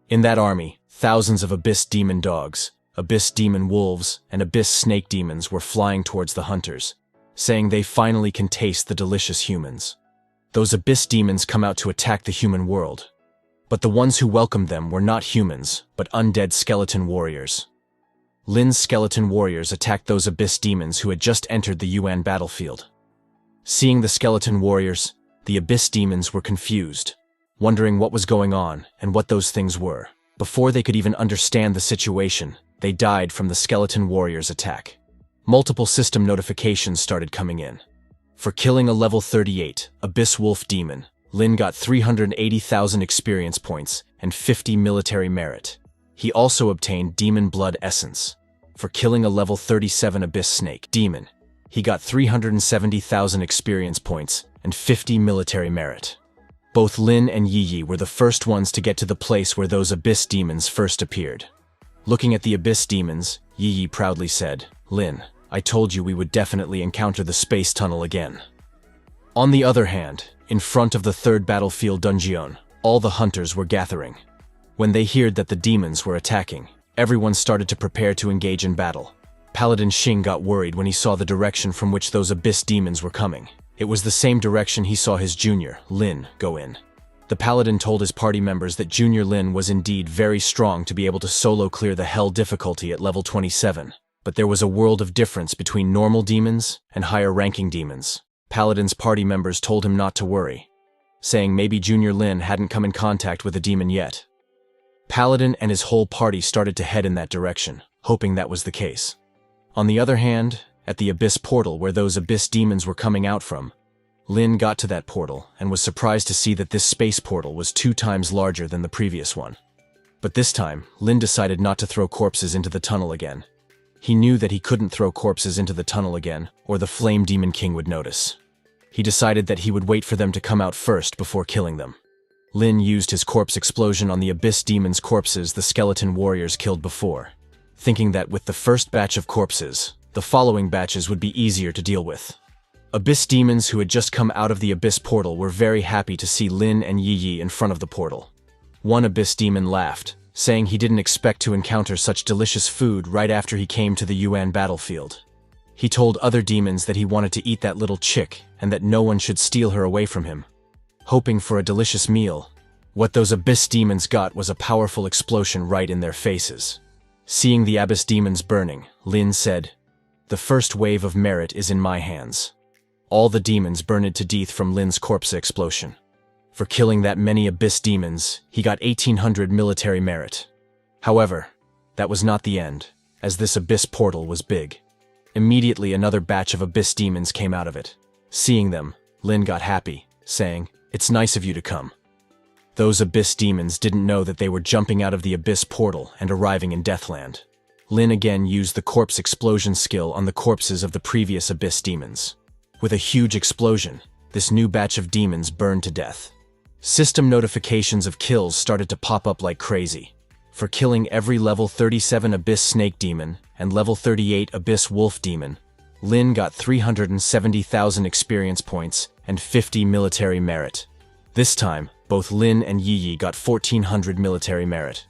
In that army, thousands of abyss demon dogs, abyss demon wolves, and abyss snake demons were flying towards the hunters, saying they finally can taste the delicious humans. Those abyss demons come out to attack the human world. But the ones who welcomed them were not humans, but undead skeleton warriors. Lin's skeleton warriors attacked those abyss demons who had just entered the Yuan battlefield. Seeing the skeleton warriors, the abyss demons were confused, wondering what was going on and what those things were. Before they could even understand the situation, they died from the skeleton warriors' attack. Multiple system notifications started coming in. For killing a level 38 Abyss Wolf Demon, Lin got 380,000 experience points and 50 military merit. He also obtained Demon Blood Essence. For killing a level 37 Abyss Snake Demon, he got 370,000 experience points and 50 military merit. Both Lin and Yi Yi were the first ones to get to the place where those Abyss Demons first appeared. Looking at the Abyss Demons, Yi Yi proudly said, "Lin, I told you we would definitely encounter the space tunnel again." On the other hand, in front of the third battlefield dungeon, all the hunters were gathering. When they heard that the demons were attacking, everyone started to prepare to engage in battle. Paladin Xing got worried when he saw the direction from which those abyss demons were coming. It was the same direction he saw his junior, Lin, go in. The Paladin told his party members that Junior Lin was indeed very strong to be able to solo clear the hell difficulty at level 27. But there was a world of difference between normal demons and higher-ranking demons. Paladin's party members told him not to worry, saying maybe Junior Lin hadn't come in contact with a demon yet. Paladin and his whole party started to head in that direction, hoping that was the case. On the other hand, at the abyss portal where those abyss demons were coming out from, Lin got to that portal and was surprised to see that this space portal was 2 times larger than the previous one. But this time, Lin decided not to throw corpses into the tunnel again. He knew that he couldn't throw corpses into the tunnel again, or the Flame Demon King would notice. He decided that he would wait for them to come out first before killing them. Lin used his corpse explosion on the Abyss Demon's corpses the skeleton warriors killed before. thinking that with the first batch of corpses, the following batches would be easier to deal with. Abyss demons who had just come out of the Abyss portal were very happy to see Lin and Yi in front of the portal. One Abyss demon laughed, saying he didn't expect to encounter such delicious food right after he came to the Yuan battlefield. He told other demons that he wanted to eat that little chick and that no one should steal her away from him. Hoping for a delicious meal, what those Abyss demons got was a powerful explosion right in their faces. Seeing the Abyss demons burning, Lin said, "The first wave of merit is in my hands." All the demons burned to death from Lin's corpse explosion. For killing that many Abyss demons, he got 1800 military merit. However, that was not the end, as this Abyss portal was big. Immediately another batch of Abyss demons came out of it. Seeing them, Lin got happy, saying, "It's nice of you to come." Those Abyss demons didn't know that they were jumping out of the Abyss portal and arriving in Deathland. Lin again used the corpse explosion skill on the corpses of the previous Abyss demons. With a huge explosion, this new batch of demons burned to death. System notifications of kills started to pop up like crazy. For killing every level 37 Abyss Snake Demon and level 38 Abyss Wolf Demon, Lin got 370,000 experience points and 50 military merit. This time, both Lin and Yi got 1400 military merit.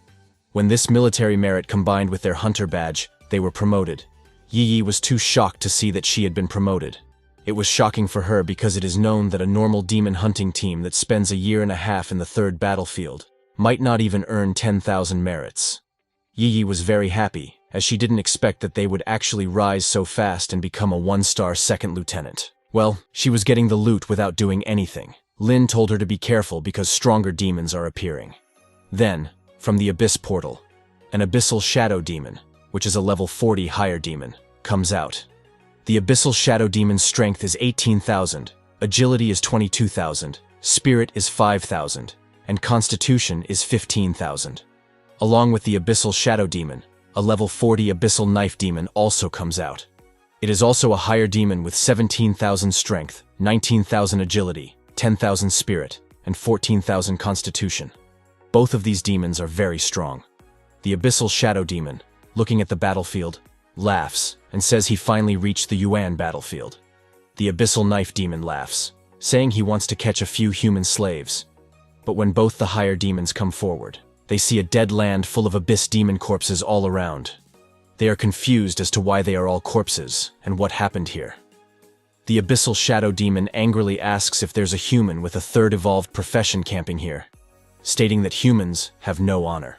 When this military merit combined with their hunter badge, they were promoted. Yi was too shocked to see that she had been promoted. It was shocking for her because it is known that a normal demon hunting team that spends a year and a half in the third battlefield might not even earn 10,000 merits. Yi was very happy, as she didn't expect that they would actually rise so fast and become a 1-star second lieutenant. Well, she was getting the loot without doing anything. Lin told her to be careful because stronger demons are appearing. Then, from the Abyss portal, an Abyssal Shadow Demon, which is a level 40 higher demon, comes out. The Abyssal Shadow Demon's strength is 18,000, agility is 22,000, spirit is 5,000, and constitution is 15,000. Along with the Abyssal Shadow Demon, a level 40 Abyssal Knife Demon also comes out. It is also a higher demon with 17,000 strength, 19,000 agility, 10,000 spirit, and 14,000 constitution. Both of these demons are very strong. The Abyssal Shadow Demon, looking at the battlefield, laughs and says he finally reached the Yuan battlefield. The Abyssal Knife Demon laughs, saying he wants to catch a few human slaves. But when both the higher demons come forward, they see a dead land full of Abyss demon corpses all around. They are confused as to why they are all corpses and what happened here. The Abyssal Shadow Demon angrily asks if there's a human with a third evolved profession camping here, stating that humans have no honor.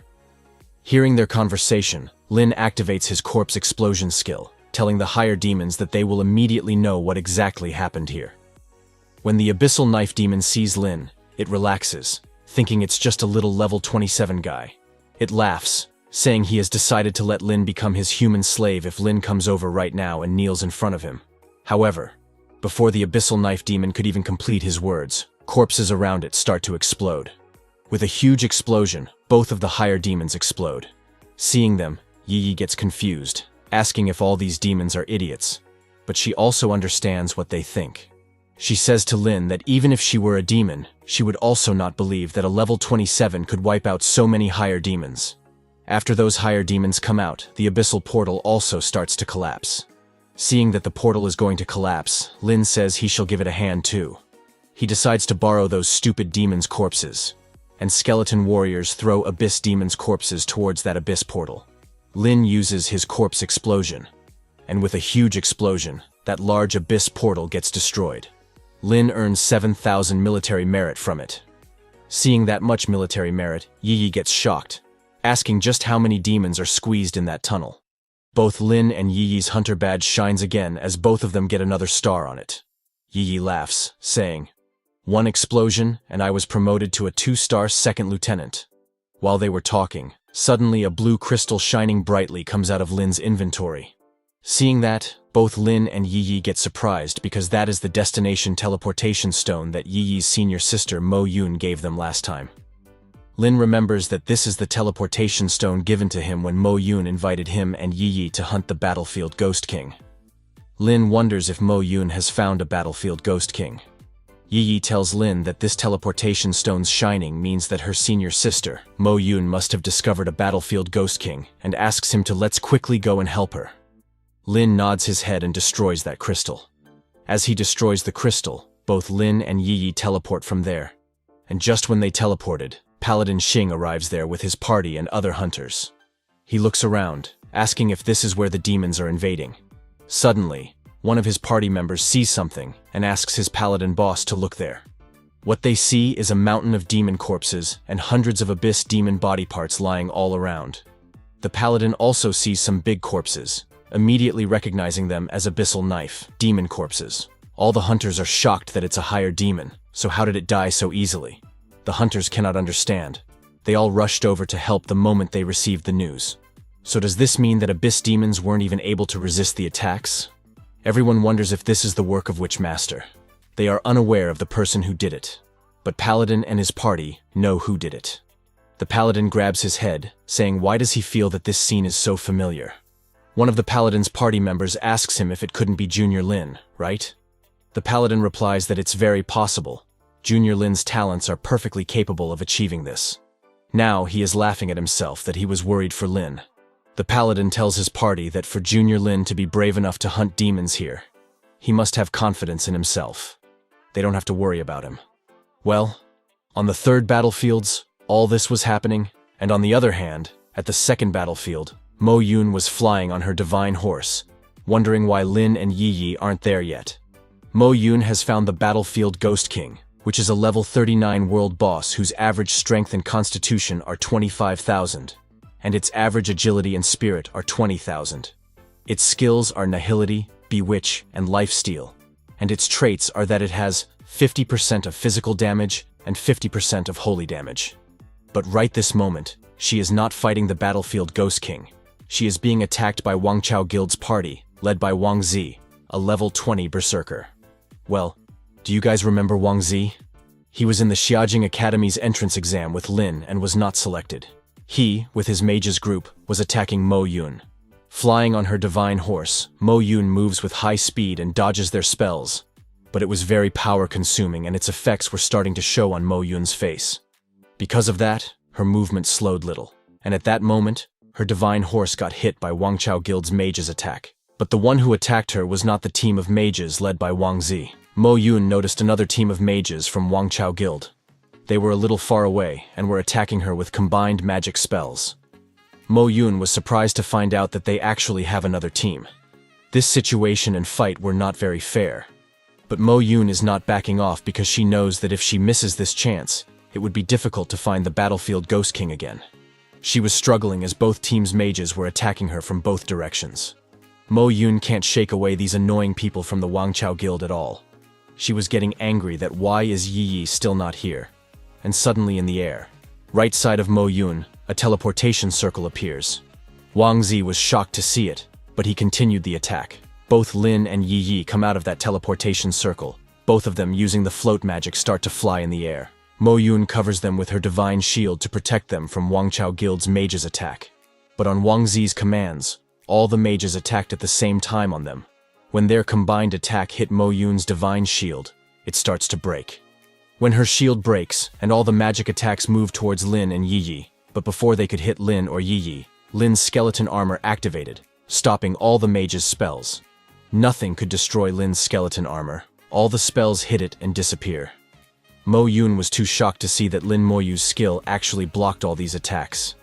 Hearing their conversation, Lin activates his corpse explosion skill, telling the higher demons that they will immediately know what exactly happened here. When the Abyssal Knife Demon sees Lin, it relaxes, thinking it's just a little level 27 guy. It laughs, saying he has decided to let Lin become his human slave if Lin comes over right now and kneels in front of him. However, before the Abyssal Knife Demon could even complete his words, corpses around it start to explode. With a huge explosion, both of the higher demons explode. Seeing them, Yi gets confused, asking if all these demons are idiots, but she also understands what they think. She says to Lin that even if she were a demon, she would also not believe that a level 27 could wipe out so many higher demons. After those higher demons come out, the Abyssal portal also starts to collapse. Seeing that the portal is going to collapse, Lin says he shall give it a hand too. He decides to borrow those stupid demons' corpses, and skeleton warriors throw Abyss demons' corpses towards that Abyss portal. Lin uses his corpse explosion, and with a huge explosion, that large Abyss portal gets destroyed. Lin earns 7,000 military merit from it. Seeing that much military merit, Yi gets shocked, asking just how many demons are squeezed in that tunnel. Both Lin and Yi's hunter badge shines again as both of them get another star on it. Yi laughs, saying, "One explosion and I was promoted to a 2-star second lieutenant." While they were talking, suddenly a blue crystal shining brightly comes out of Lin's inventory. Seeing that, both Lin and Yi get surprised because that is the destination teleportation stone that Yi's senior sister Mo Yun gave them last time. Lin remembers that this is the teleportation stone given to him when Mo Yun invited him and Yi to hunt the battlefield Ghost King. Lin wonders if Mo Yun has found a battlefield Ghost King. Yi tells Lin that this teleportation stone's shining means that her senior sister, Mo Yun, must have discovered a battlefield Ghost King and asks him to let's quickly go and help her. Lin nods his head and destroys that crystal. As he destroys the crystal, both Lin and Yi teleport from there. And just when they teleported, Paladin Xing arrives there with his party and other hunters. He looks around, asking if this is where the demons are invading. Suddenly, one of his party members sees something and asks his paladin boss to look there. What they see is a mountain of demon corpses and hundreds of abyss demon body parts lying all around. The paladin also sees some big corpses, immediately recognizing them as abyssal knife, demon corpses. All the hunters are shocked that it's a higher demon, so how did it die so easily? The hunters cannot understand. They all rushed over to help the moment they received the news. So does this mean that abyss demons weren't even able to resist the attacks? Everyone wonders if this is the work of Witchmaster. They are unaware of the person who did it. But Paladin and his party know who did it. The Paladin grabs his head, saying why does he feel that this scene is so familiar? One of the Paladin's party members asks him if it couldn't be Junior Lin, right? The Paladin replies that it's very possible. Junior Lin's talents are perfectly capable of achieving this. Now he is laughing at himself that he was worried for Lin. The Paladin tells his party that for Junior Lin to be brave enough to hunt demons here, he must have confidence in himself. They don't have to worry about him. Well, on the third battlefields, all this was happening, and on the other hand, at the second battlefield, Mo Yun was flying on her divine horse, wondering why Lin and Yi aren't there yet. Mo Yun has found the battlefield Ghost King, which is a level 39 world boss whose average strength and constitution are 25,000. And its average agility and spirit are 20,000. Its skills are Nihility, Bewitch, and Lifesteal, and its traits are that it has 50% of physical damage and 50% of holy damage. But right this moment, she is not fighting the battlefield Ghost King. She is being attacked by Wang Chao Guild's party, led by Wang Zi, a level 20 berserker. Well, do you guys remember Wang Zi? He was in the Xiajing Academy's entrance exam with Lin and was not selected. He, with his mages group, was attacking Mo Yun. Flying on her divine horse, Mo Yun moves with high speed and dodges their spells. But it was very power-consuming and its effects were starting to show on Mo Yun's face. Because of that, her movement slowed little. And at that moment, her divine horse got hit by Wang Chao Guild's mages' attack. But the one who attacked her was not the team of mages led by Wang Zi. Mo Yun noticed another team of mages from Wang Chao Guild. They were a little far away and were attacking her with combined magic spells. Mo Yun was surprised to find out that they actually have another team. This situation and fight were not very fair. But Mo Yun is not backing off because she knows that if she misses this chance, it would be difficult to find the battlefield Ghost King again. She was struggling as both teams' mages were attacking her from both directions. Mo Yun can't shake away these annoying people from the Wang Chao Guild at all. She was getting angry that why is Yi still not here? And suddenly in the air, right side of Mo Yun, a teleportation circle appears. Wang Zi was shocked to see it, but he continued the attack. Both Lin and Yi come out of that teleportation circle. Both of them, using the float magic, start to fly in the air. Mo Yun covers them with her divine shield to protect them from Wang Chao Guild's mages' attack. But on Wang Zi's commands, all the mages attacked at the same time on them. When their combined attack hit Mo Yun's divine shield, it starts to break. When her shield breaks, and all the magic attacks move towards Lin and Yi, but before they could hit Lin or Yi, Lin's skeleton armor activated, stopping all the mage's spells. Nothing could destroy Lin's skeleton armor. All the spells hit it and disappear. Mo Yun was too shocked to see that Lin Moyu's skill actually blocked all these attacks.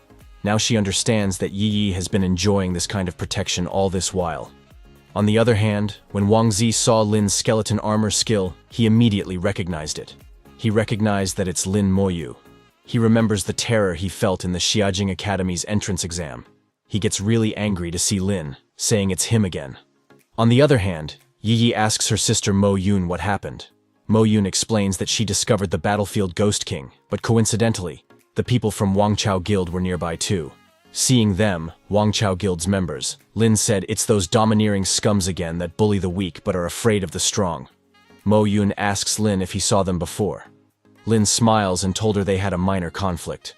Now she understands that Yi has been enjoying this kind of protection all this while. On the other hand, when Wang Zi saw Lin's skeleton armor skill, he immediately recognized it. He recognized that it's Lin Moyu. He remembers the terror he felt in the Xiajing Academy's entrance exam. He gets really angry to see Lin, saying it's him again. On the other hand, Yi asks her sister Mo Yun what happened. Mo Yun explains that she discovered the battlefield Ghost King, but coincidentally, the people from Wang Chao Guild were nearby too. Seeing them, Wang Chao Guild's members, Lin said it's those domineering scums again that bully the weak but are afraid of the strong. Mo Yun asks Lin if he saw them before. Lin smiles and told her they had a minor conflict.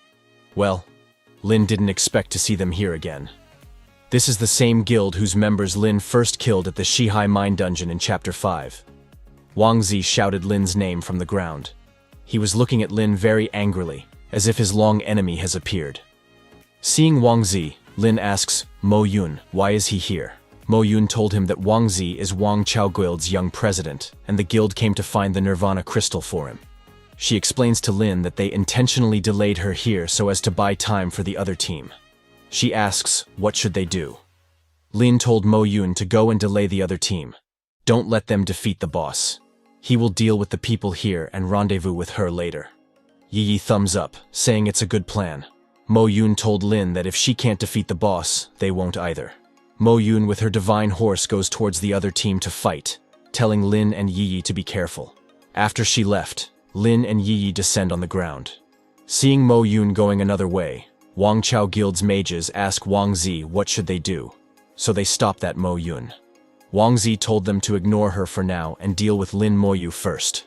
Well, Lin didn't expect to see them here again. This is the same guild whose members Lin first killed at the Shihai Mine Dungeon in Chapter 5. Wang Zi shouted Lin's name from the ground. He was looking at Lin very angrily, as if his long enemy has appeared. Seeing Wang Zi, Lin asks, Mo Yun, why is he here? Mo Yun told him that Wang Zi is Wang Chao Guild's young president, and the guild came to find the Nirvana crystal for him. She explains to Lin that they intentionally delayed her here so as to buy time for the other team. She asks, what should they do? Lin told Mo Yun to go and delay the other team. Don't let them defeat the boss. He will deal with the people here and rendezvous with her later. Yi thumbs up, saying it's a good plan. Mo Yun told Lin that if she can't defeat the boss, they won't either. Mo Yun with her divine horse goes towards the other team to fight, telling Lin and Yi to be careful. After she left, Lin and Yi descend on the ground. Seeing Mo Yun going another way, Wang Chao Guild's mages ask Wang Zi what should they do, so they stop that Mo Yun. Wang Zi told them to ignore her for now and deal with Lin Moyu first.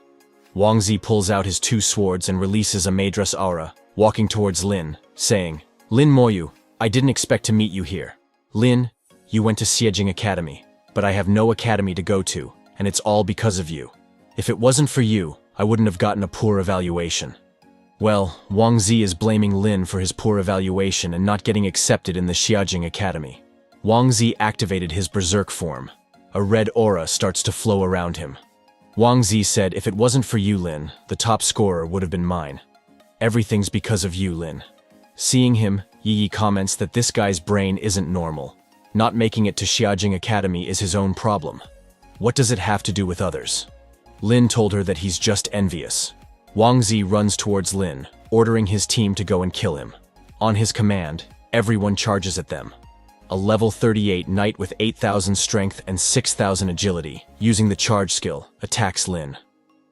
Wang Zi pulls out his 2 swords and releases a Maedrus aura, walking towards Lin, saying, Lin Moyu, I didn't expect to meet you here. Lin, you went to Xiejing Academy, but I have no academy to go to, and it's all because of you. If it wasn't for you, I wouldn't have gotten a poor evaluation. Well, Wang Zi is blaming Lin for his poor evaluation and not getting accepted in the Xiejing Academy. Wang Zi activated his berserk form. A red aura starts to flow around him. Wang Zi said, if it wasn't for you, Lin, the top scorer would have been mine. Everything's because of you, Lin. Seeing him, Yi comments that this guy's brain isn't normal. Not making it to Xiejing Academy is his own problem. What does it have to do with others? Lin told her that he's just envious. Wang Zi runs towards Lin, ordering his team to go and kill him. On his command, everyone charges at them. A level 38 knight with 8,000 strength and 6,000 agility, using the charge skill, attacks Lin.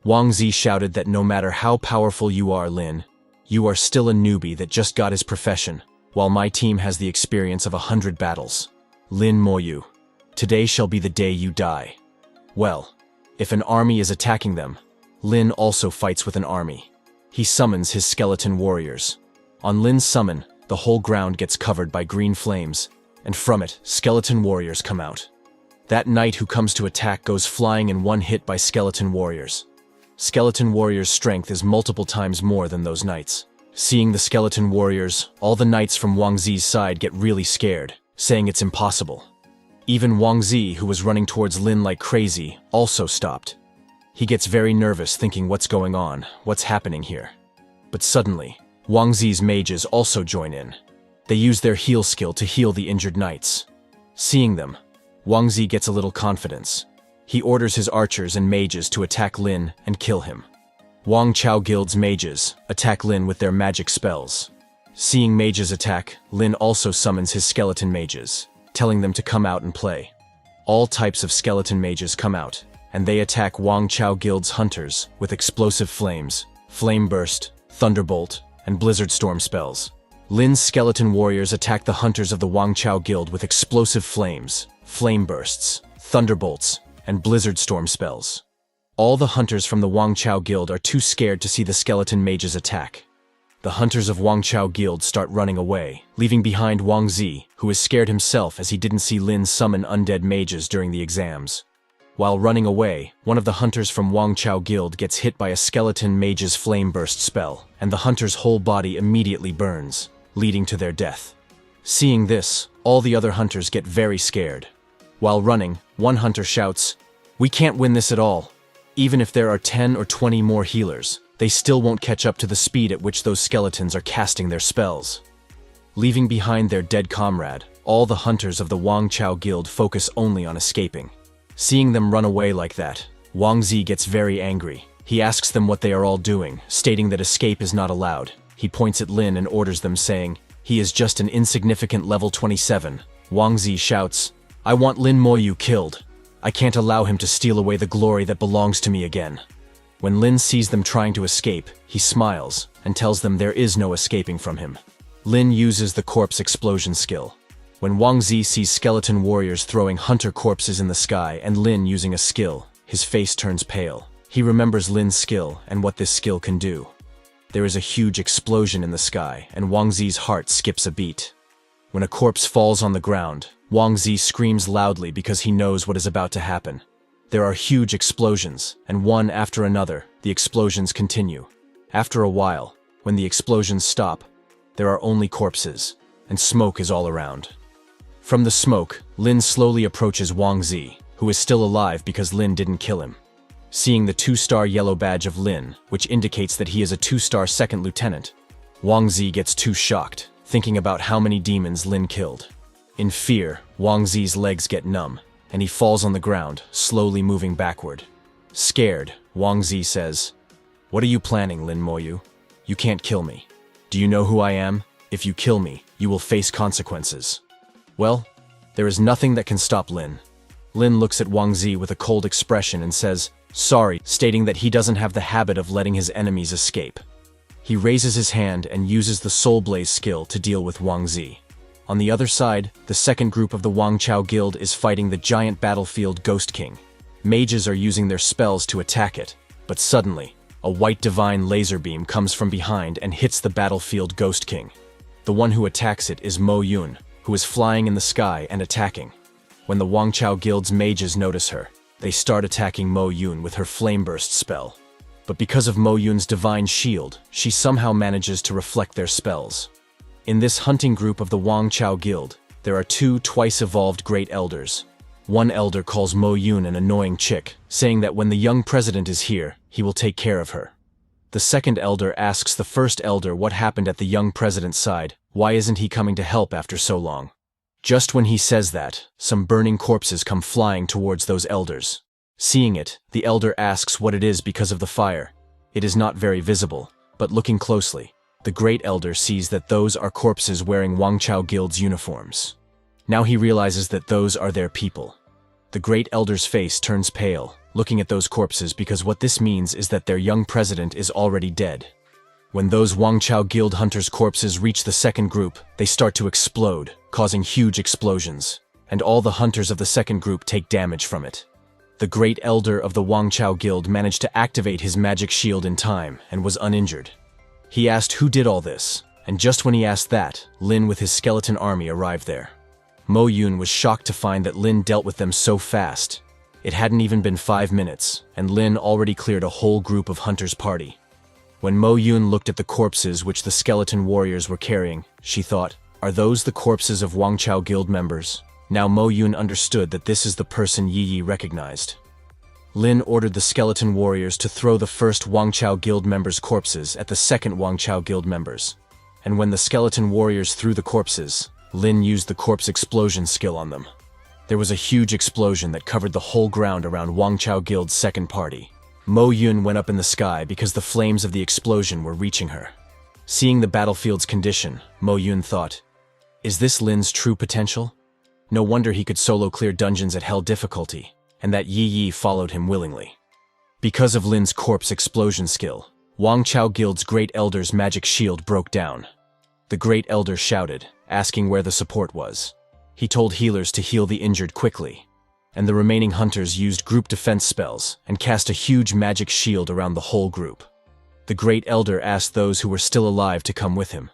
Wang Zi shouted that no matter how powerful you are, Lin, you are still a newbie that just got his profession, while my team has the experience of 100 battles. Lin Moyu, today shall be the day you die. Well, if an army is attacking them, Lin also fights with an army. He summons his skeleton warriors. On Lin's summon, the whole ground gets covered by green flames, and from it, skeleton warriors come out. That knight who comes to attack goes flying in one hit by skeleton warriors. Skeleton warriors' strength is multiple times more than those knights. Seeing the skeleton warriors, all the knights from Wang Zi's side get really scared, saying it's impossible. Even Wang Zi, who was running towards Lin like crazy, also stopped. He gets very nervous thinking what's going on, what's happening here. But suddenly, Wang Zi's mages also join in. They use their heal skill to heal the injured knights. Seeing them, Wang Zi gets a little confidence. He orders his archers and mages to attack Lin and kill him. Wang Chao Guild's mages attack Lin with their magic spells. Seeing mages attack, Lin also summons his skeleton mages, telling them to come out and play. All types of skeleton mages come out, and they attack Wang Chao Guild's hunters with explosive flames, flame burst, thunderbolt, and blizzard storm spells. Lin's skeleton warriors attack the hunters of the Wang Chao Guild with explosive flames, flame bursts, thunderbolts, and blizzard storm spells. All the hunters from the Wang Chao Guild are too scared to see the skeleton mages attack. The hunters of Wang Chao Guild start running away, leaving behind Wang Zi, who is scared himself as he didn't see Lin summon undead mages during the exams. While running away, one of the hunters from Wang Chao Guild gets hit by a skeleton mage's flame burst spell, and the hunter's whole body immediately burns, leading to their death. Seeing this, all the other hunters get very scared. While running, one hunter shouts, "We can't win this at all. Even if there are 10 or 20 more healers, they still won't catch up to the speed at which those skeletons are casting their spells." Leaving behind their dead comrade, all the hunters of the Wang Chao Guild focus only on escaping. Seeing them run away like that, Wang Zi gets very angry. He asks them what they are all doing, stating that escape is not allowed. He points at Lin and orders them, saying, "He is just an insignificant level 27. Wang Zi shouts, "I want Lin Moyu killed. I can't allow him to steal away the glory that belongs to me again." When Lin sees them trying to escape, he smiles and tells them there is no escaping from him. Lin uses the corpse explosion skill. When Wang Zi sees skeleton warriors throwing hunter corpses in the sky and Lin using a skill, his face turns pale. He remembers Lin's skill and what this skill can do. There is a huge explosion in the sky, and Wang Zi's heart skips a beat. When a corpse falls on the ground, Wang Zi screams loudly because he knows what is about to happen. There are huge explosions, and one after another, the explosions continue. After a while, when the explosions stop, there are only corpses, and smoke is all around. From the smoke, Lin slowly approaches Wang Zi, who is still alive because Lin didn't kill him. Seeing the 2-star yellow badge of Lin, which indicates that he is a 2-star second lieutenant, Wang Zi gets too shocked, thinking about how many demons Lin killed. In fear, Wang Zi's legs get numb, and he falls on the ground, slowly moving backward. Scared, Wang Zi says, "What are you planning, Lin Moyu? You can't kill me. Do you know who I am? If you kill me, you will face consequences." Well, there is nothing that can stop Lin. Lin looks at Wang Zi with a cold expression and says, "Sorry," stating that he doesn't have the habit of letting his enemies escape. He raises his hand and uses the Soul Blaze skill to deal with Wang Zi. On the other side, the second group of the Wang Chao Guild is fighting the giant battlefield Ghost King. Mages are using their spells to attack it, but suddenly, a white divine laser beam comes from behind and hits the battlefield Ghost King. The one who attacks it is Mo Yun, who is flying in the sky and attacking. When the Wang Chao Guild's mages notice her, they start attacking Mo Yun with her Flame Burst spell. But because of Mo Yun's divine shield, she somehow manages to reflect their spells. In this hunting group of the Wang Chao Guild, there are 2 twice-evolved Great Elders. One elder calls Mo Yun an annoying chick, saying that when the young president is here, he will take care of her. The second elder asks the first elder what happened at the young president's side, why isn't he coming to help after so long? Just when he says that, some burning corpses come flying towards those elders. Seeing it, the elder asks what it is because of the fire. It is not very visible, but looking closely, the great elder sees that those are corpses wearing Wang Chao Guild's uniforms. Now he realizes that those are their people. The great elder's face turns pale, looking at those corpses, because what this means is that their young president is already dead. When those Wang Chao Guild hunters' corpses reach the second group, they start to explode, causing huge explosions, and all the hunters of the second group take damage from it. The great elder of the Wang Chao Guild managed to activate his magic shield in time and was uninjured. He asked who did all this, and just when he asked that, Lin with his skeleton army arrived there. Mo Yun was shocked to find that Lin dealt with them so fast. It hadn't even been 5 minutes, and Lin already cleared a whole group of hunters' party. When Mo Yun looked at the corpses which the skeleton warriors were carrying, she thought, "Are those the corpses of Wang Chao Guild members?" Now Mo Yun understood that this is the person Yi Yi recognized. Lin ordered the skeleton warriors to throw the first Wang Chao Guild members' corpses at the second Wang Chao Guild members. And when the skeleton warriors threw the corpses, Lin used the corpse explosion skill on them. There was a huge explosion that covered the whole ground around Wang Chao Guild's second party. Mo Yun went up in the sky because the flames of the explosion were reaching her. Seeing the battlefield's condition, Mo Yun thought, "Is this Lin's true potential? No wonder he could solo clear dungeons at hell difficulty, and that Yi Yi followed him willingly." Because of Lin's corpse explosion skill, Wang Chao Guild's Great Elder's magic shield broke down. The Great Elder shouted, asking where the support was. He told healers to heal the injured quickly, and the remaining hunters used group defense spells and cast a huge magic shield around the whole group. The Great Elder asked those who were still alive to come with him.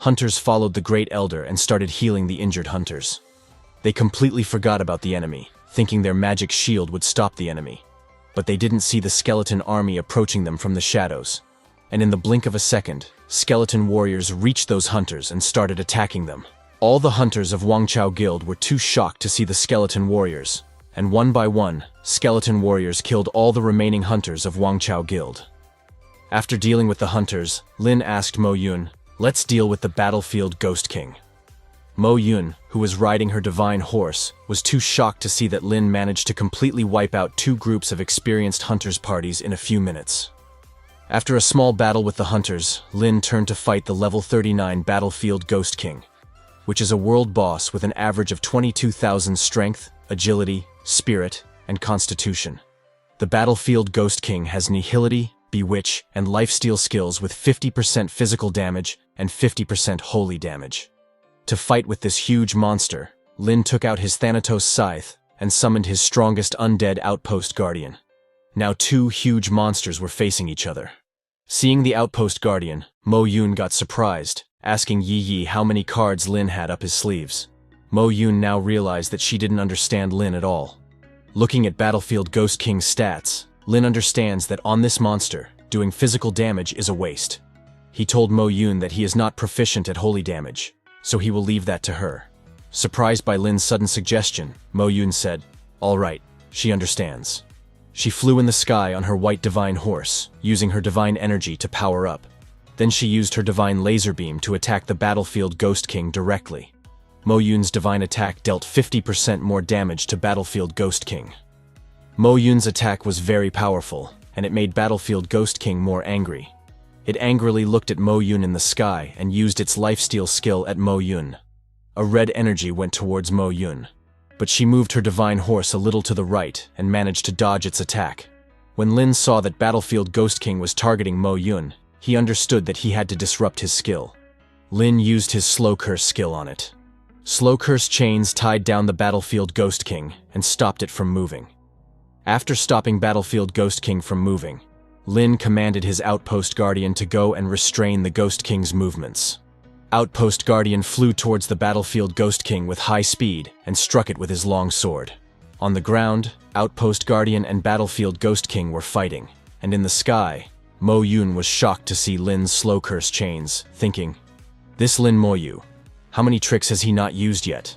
Hunters followed the Great Elder and started healing the injured hunters. They completely forgot about the enemy, thinking their magic shield would stop the enemy. But they didn't see the skeleton army approaching them from the shadows. And in the blink of a second, skeleton warriors reached those hunters and started attacking them. All the hunters of Wang Chao Guild were too shocked to see the skeleton warriors, and one by one, skeleton warriors killed all the remaining hunters of Wang Chao Guild. After dealing with the hunters, Lin asked Mo Yun, "Let's deal with the battlefield Ghost King." Mo Yun, who was riding her divine horse, was too shocked to see that Lin managed to completely wipe out 2 groups of experienced hunters' parties in a few minutes. After a small battle with the hunters, Lin turned to fight the level 39 battlefield Ghost King, which is a world boss with an average of 22,000 strength, agility, spirit, and constitution. The battlefield Ghost King has Nihility, Bewitch, and Lifesteal skills with 50% physical damage and 50% holy damage. To fight with this huge monster, Lin took out his Thanatos scythe and summoned his strongest undead outpost guardian. Now 2 huge monsters were facing each other. Seeing the outpost guardian, Mo Yun got surprised, asking Yi Yi how many cards Lin had up his sleeves. Mo Yun now realized that she didn't understand Lin at all. Looking at Battlefield Ghost King's stats, Lin understands that on this monster, doing physical damage is a waste. He told Mo Yun that he is not proficient at holy damage, so he will leave that to her. Surprised by Lin's sudden suggestion, Mo Yun said, "All right, she understands." She flew in the sky on her white divine horse, using her divine energy to power up. Then she used her divine laser beam to attack the Battlefield Ghost King directly. Mo Yun's divine attack dealt 50% more damage to Battlefield Ghost King. Mo Yun's attack was very powerful, and it made Battlefield Ghost King more angry. It angrily looked at Mo Yun in the sky and used its lifesteal skill at Mo Yun. A red energy went towards Mo Yun, but she moved her divine horse a little to the right and managed to dodge its attack. When Lin saw that Battlefield Ghost King was targeting Mo Yun, he understood that he had to disrupt his skill. Lin used his Slow Curse skill on it. Slow Curse chains tied down the Battlefield Ghost King and stopped it from moving. After stopping Battlefield Ghost King from moving, Lin commanded his Outpost Guardian to go and restrain the Ghost King's movements. Outpost Guardian flew towards the Battlefield Ghost King with high speed and struck it with his long sword. On the ground, Outpost Guardian and Battlefield Ghost King were fighting, and in the sky, Mo Yun was shocked to see Lin's Slow Curse chains, thinking, "This Lin Mo Yu, how many tricks has he not used yet?"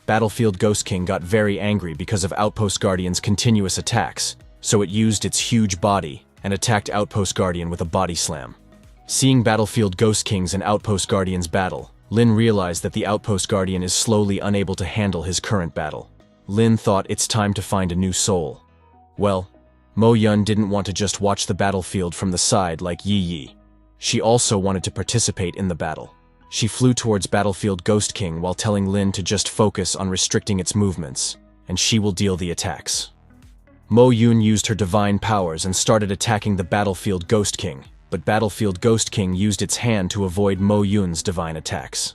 Battlefield Ghost King got very angry because of Outpost Guardian's continuous attacks, so it used its huge body and attacked Outpost Guardian with a body slam. Seeing Battlefield Ghost Kings and Outpost Guardians battle, Lin realized that the Outpost Guardian is slowly unable to handle his current battle. Lin thought it's time to find a new soul. Well, Mo Yun didn't want to just watch the battlefield from the side like Yi Yi. She also wanted to participate in the battle. She flew towards Battlefield Ghost King while telling Lin to just focus on restricting its movements, and she will deal the attacks. Mo Yun used her divine powers and started attacking the Battlefield Ghost King, but Battlefield Ghost King used its hand to avoid Mo Yun's divine attacks.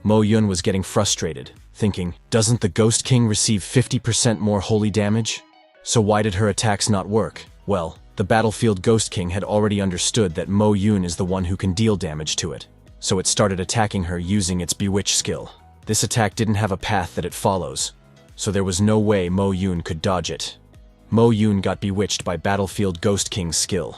Mo Yun was getting frustrated, thinking, doesn't the Ghost King receive 50% more holy damage? So why did her attacks not work? Well, the Battlefield Ghost King had already understood that Mo Yun is the one who can deal damage to it, so it started attacking her using its Bewitch skill. This attack didn't have a path that it follows, so there was no way Mo Yun could dodge it. Mo Yun got bewitched by Battlefield Ghost King's skill.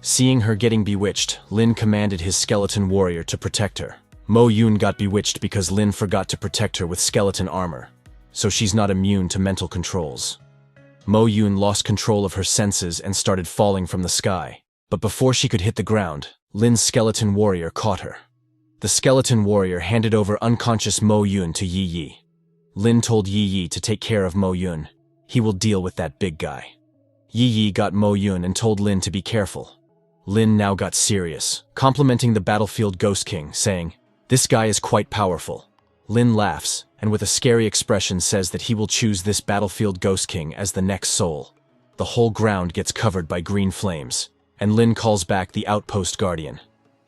Seeing her getting bewitched, Lin commanded his skeleton warrior to protect her. Mo Yun got bewitched because Lin forgot to protect her with skeleton armor, so she's not immune to mental controls. Mo Yun lost control of her senses and started falling from the sky, but before she could hit the ground, Lin's skeleton warrior caught her. The skeleton warrior handed over unconscious Mo Yun to Yi Yi. Lin told Yi Yi to take care of Mo Yun. He will deal with that big guy. Yi Yi got Mo Yun and told Lin to be careful. Lin now got serious, complimenting the Battlefield Ghost King, saying, "This guy is quite powerful." Lin laughs, and with a scary expression says that he will choose this Battlefield Ghost King as the next soul. The whole ground gets covered by green flames, and Lin calls back the Outpost Guardian.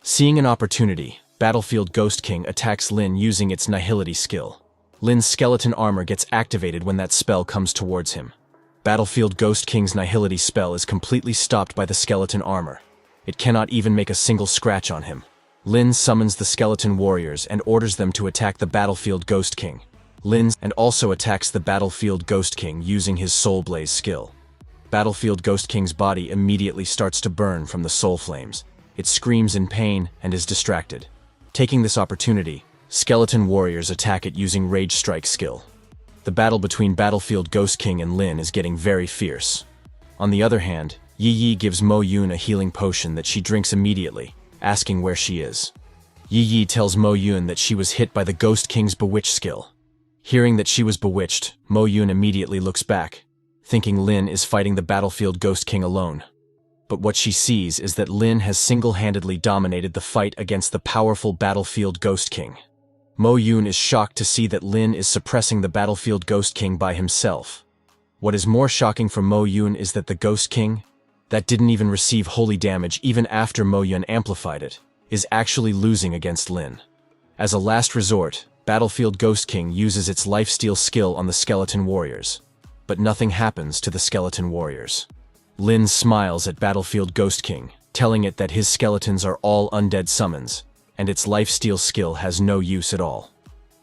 Seeing an opportunity, Battlefield Ghost King attacks Lin using its Nihility skill. Lin's skeleton armor gets activated when that spell comes towards him. Battlefield Ghost King's Nihility spell is completely stopped by the skeleton armor. It cannot even make a single scratch on him. Lin summons the skeleton warriors and orders them to attack the Battlefield Ghost King. Lin and also attacks the Battlefield Ghost King using his Soul Blaze skill. Battlefield Ghost King's body immediately starts to burn from the soul flames. It screams in pain and is distracted. Taking this opportunity, skeleton warriors attack it using Rage Strike skill. The battle between Battlefield Ghost King and Lin is getting very fierce. On the other hand, Yi Yi gives Mo Yun a healing potion that she drinks immediately, asking where she is. Yi Yi tells Mo Yun that she was hit by the Ghost King's Bewitch skill. Hearing that she was bewitched, Mo Yun immediately looks back, thinking Lin is fighting the Battlefield Ghost King alone. But what she sees is that Lin has single-handedly dominated the fight against the powerful Battlefield Ghost King. Mo Yun is shocked to see that Lin is suppressing the Battlefield Ghost King by himself. What is more shocking for Mo Yun is that the Ghost King, that didn't even receive holy damage even after Mo Yun amplified it, is actually losing against Lin. As a last resort, Battlefield Ghost King uses its lifesteal skill on the skeleton warriors, but nothing happens to the skeleton warriors. Lin smiles at Battlefield Ghost King, telling it that his skeletons are all undead summons, and its lifesteal skill has no use at all.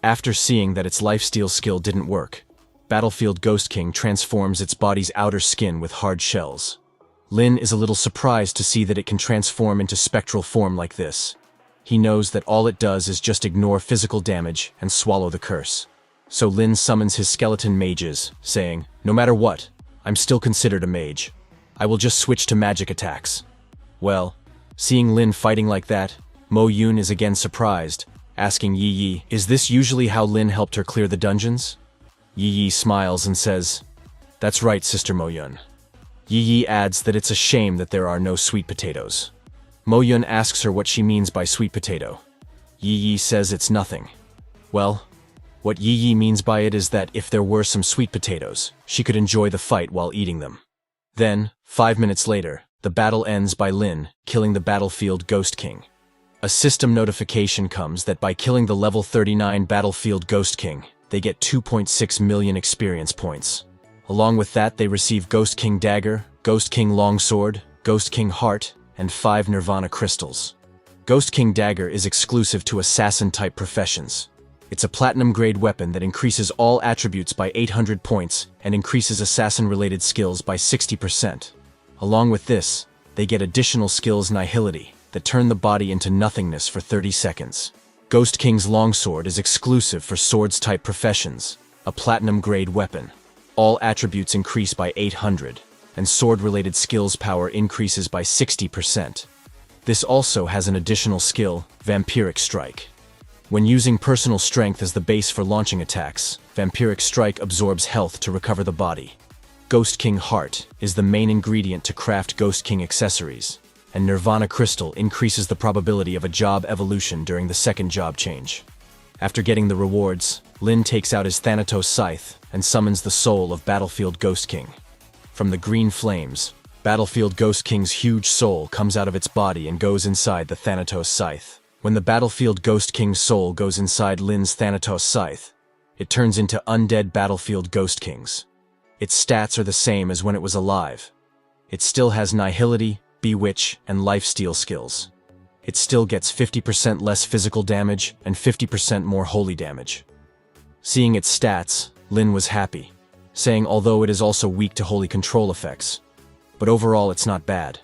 After seeing that its lifesteal skill didn't work, Battlefield Ghost King transforms its body's outer skin with hard shells. Lin is a little surprised to see that it can transform into spectral form like this. He knows that all it does is just ignore physical damage and swallow the curse. So Lin summons his skeleton mages, saying, "No matter what, I'm still considered a mage. I will just switch to magic attacks." Well, seeing Lin fighting like that, Mo Yun is again surprised, asking Yi Yi, "Is this usually how Lin helped her clear the dungeons?" Yi Yi smiles and says, "That's right, Sister Mo Yun." Yi Yi adds that it's a shame that there are no sweet potatoes. Mo Yun asks her what she means by sweet potato. Yi Yi says it's nothing. Well, what Yi Yi means by it is that if there were some sweet potatoes, she could enjoy the fight while eating them. Then, 5 minutes later, the battle ends by Lin killing the Battlefield Ghost King. A system notification comes that by killing the level 39 Battlefield Ghost King, they get 2.6 million experience points. Along with that, they receive Ghost King Dagger, Ghost King Longsword, Ghost King Heart, and 5 Nirvana Crystals. Ghost King Dagger is exclusive to assassin-type professions. It's a platinum-grade weapon that increases all attributes by 800 points and increases assassin-related skills by 60%. Along with this, they get additional skills Nihility that turn the body into nothingness for 30 seconds. Ghost King's Longsword is exclusive for swords-type professions, a platinum-grade weapon. All attributes increase by 800, and sword-related skills power increases by 60%. This also has an additional skill, Vampiric Strike. When using personal strength as the base for launching attacks, Vampiric Strike absorbs health to recover the body. Ghost King Heart is the main ingredient to craft Ghost King accessories, and Nirvana Crystal increases the probability of a job evolution during the second job change. After getting the rewards, Lin takes out his Thanatos Scythe and summons the soul of Battlefield Ghost King. From the green flames, Battlefield Ghost King's huge soul comes out of its body and goes inside the Thanatos Scythe. When the Battlefield Ghost King's soul goes inside Lin's Thanatos Scythe, it turns into undead Battlefield Ghost Kings. Its stats are the same as when it was alive. It still has Nihility, Bewitch, and Lifesteal skills. It still gets 50% less physical damage and 50% more holy damage. Seeing its stats, Lin was happy, saying although it is also weak to holy control effects. But overall it's not bad.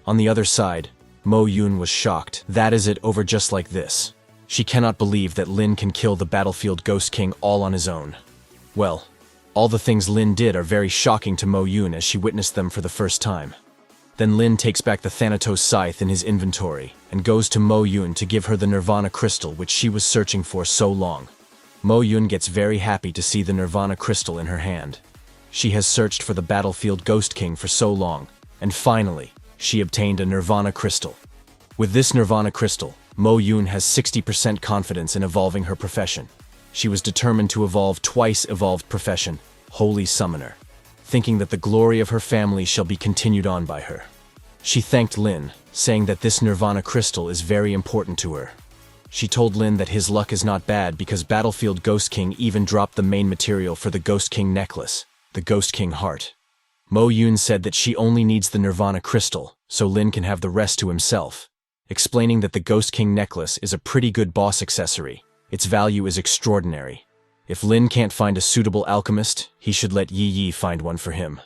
On the other side, Mo Yun was shocked. That is it over just like this. She cannot believe that Lin can kill the Battlefield Ghost King all on his own. Well, all the things Lin did are very shocking to Mo Yun as she witnessed them for the first time. Then Lin takes back the Thanatos Scythe in his inventory and goes to Mo Yun to give her the Nirvana Crystal which she was searching for so long. Mo Yun gets very happy to see the Nirvana Crystal in her hand. She has searched for the Battlefield Ghost King for so long, and finally, she obtained a Nirvana Crystal. With this Nirvana Crystal, Mo Yun has 60% confidence in evolving her profession. She was determined to evolve twice evolved profession, Holy Summoner, thinking that the glory of her family shall be continued on by her. She thanked Lin, saying that this Nirvana Crystal is very important to her. She told Lin that his luck is not bad because Battlefield Ghost King even dropped the main material for the Ghost King necklace, the Ghost King Heart. Mo Yun said that she only needs the Nirvana Crystal, so Lin can have the rest to himself, explaining that the Ghost King necklace is a pretty good boss accessory. Its value is extraordinary. If Lin can't find a suitable alchemist, he should let Yi Yi find one for him.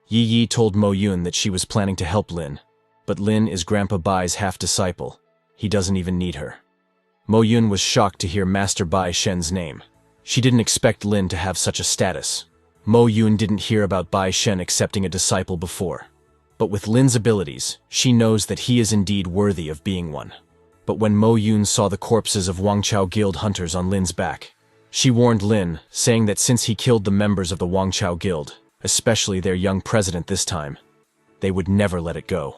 Yi Yi told Mo Yun that she was planning to help Lin, but Lin is Grandpa Bai's half-disciple. He doesn't even need her. Mo Yun was shocked to hear Master Bai Shen's name. She didn't expect Lin to have such a status. Mo Yun didn't hear about Bai Shen accepting a disciple before. But with Lin's abilities, she knows that he is indeed worthy of being one. But when Mo Yun saw the corpses of Wangchao Guild hunters on Lin's back, she warned Lin, saying that since he killed the members of the Wangchao Guild, especially their young president this time, they would never let it go.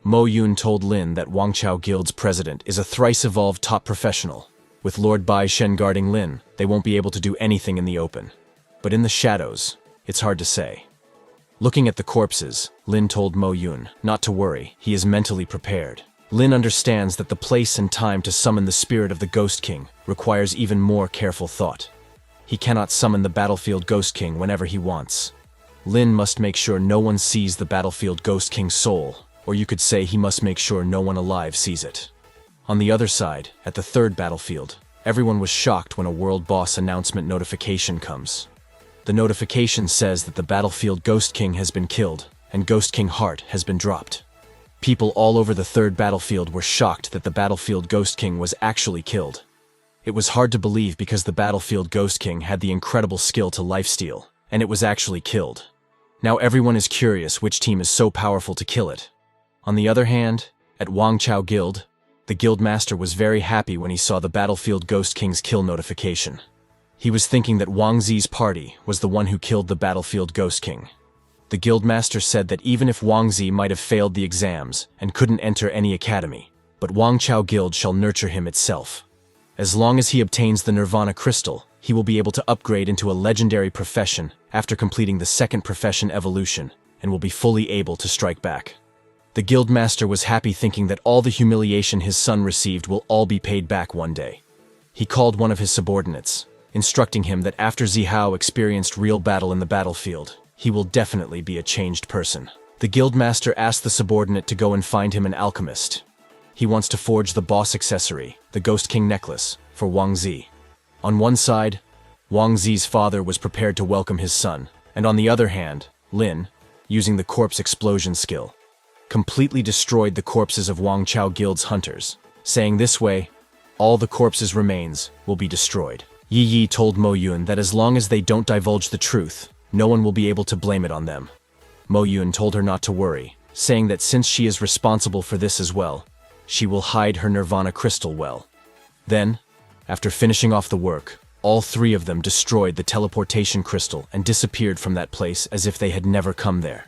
Mo Yun told Lin that Wangchao Guild's president is a thrice-evolved top professional. With Lord Bai Shen guarding Lin, they won't be able to do anything in the open. But in the shadows, it's hard to say. Looking at the corpses, Lin told Mo Yun not to worry, he is mentally prepared. Lin understands that the place and time to summon the spirit of the Ghost King requires even more careful thought. He cannot summon the Battlefield Ghost King whenever he wants. Lin must make sure no one sees the Battlefield Ghost King's soul, or you could say he must make sure no one alive sees it. On the other side, at the third battlefield, everyone was shocked when a world boss announcement notification comes. The notification says that the battlefield Ghost King has been killed, and Ghost King Heart has been dropped. People all over the third battlefield were shocked that the battlefield Ghost King was actually killed. It was hard to believe because the battlefield Ghost King had the incredible skill to lifesteal, and it was actually killed. Now everyone is curious which team is so powerful to kill it. On the other hand, at Wang Chao Guild, the guildmaster was very happy when he saw the battlefield Ghost King's kill notification. He was thinking that Wang Zi's party was the one who killed the battlefield Ghost King. The guildmaster said that even if Wang Zi might have failed the exams and couldn't enter any academy, but Wang Chao Guild shall nurture him itself. As long as he obtains the Nirvana Crystal, he will be able to upgrade into a legendary profession after completing the second profession evolution, and will be fully able to strike back. The guildmaster was happy thinking that all the humiliation his son received will all be paid back one day. He called one of his subordinates, instructing him that after Zihao experienced real battle in the battlefield, he will definitely be a changed person. The guildmaster asked the subordinate to go and find him an alchemist. He wants to forge the boss accessory, the Ghost King necklace, for Wang Zi. On one side, Wang Zi's father was prepared to welcome his son, and on the other hand, Lin, using the corpse explosion skill, completely destroyed the corpses of Wang Chao Guild's hunters, saying this way, all the corpses' remains will be destroyed. Yi Yi told Mo Yun that as long as they don't divulge the truth, no one will be able to blame it on them. Mo Yun told her not to worry, saying that since she is responsible for this as well, she will hide her Nirvana Crystal well. Then, after finishing off the work, all three of them destroyed the teleportation crystal and disappeared from that place as if they had never come there.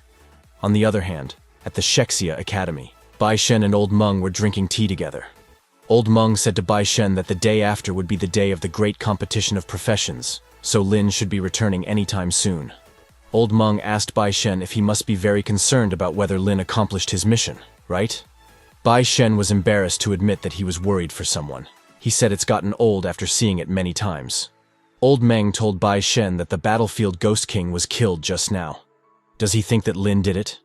On the other hand, at the Shexia Academy, Bai Shen and Old Meng were drinking tea together. Old Meng said to Bai Shen that the day after would be the day of the great competition of professions, so Lin should be returning anytime soon. Old Meng asked Bai Shen if he must be very concerned about whether Lin accomplished his mission, right? Bai Shen was embarrassed to admit that he was worried for someone. He said it's gotten old after seeing it many times. Old Meng told Bai Shen that the battlefield Ghost King was killed just now. Does he think that Lin did it?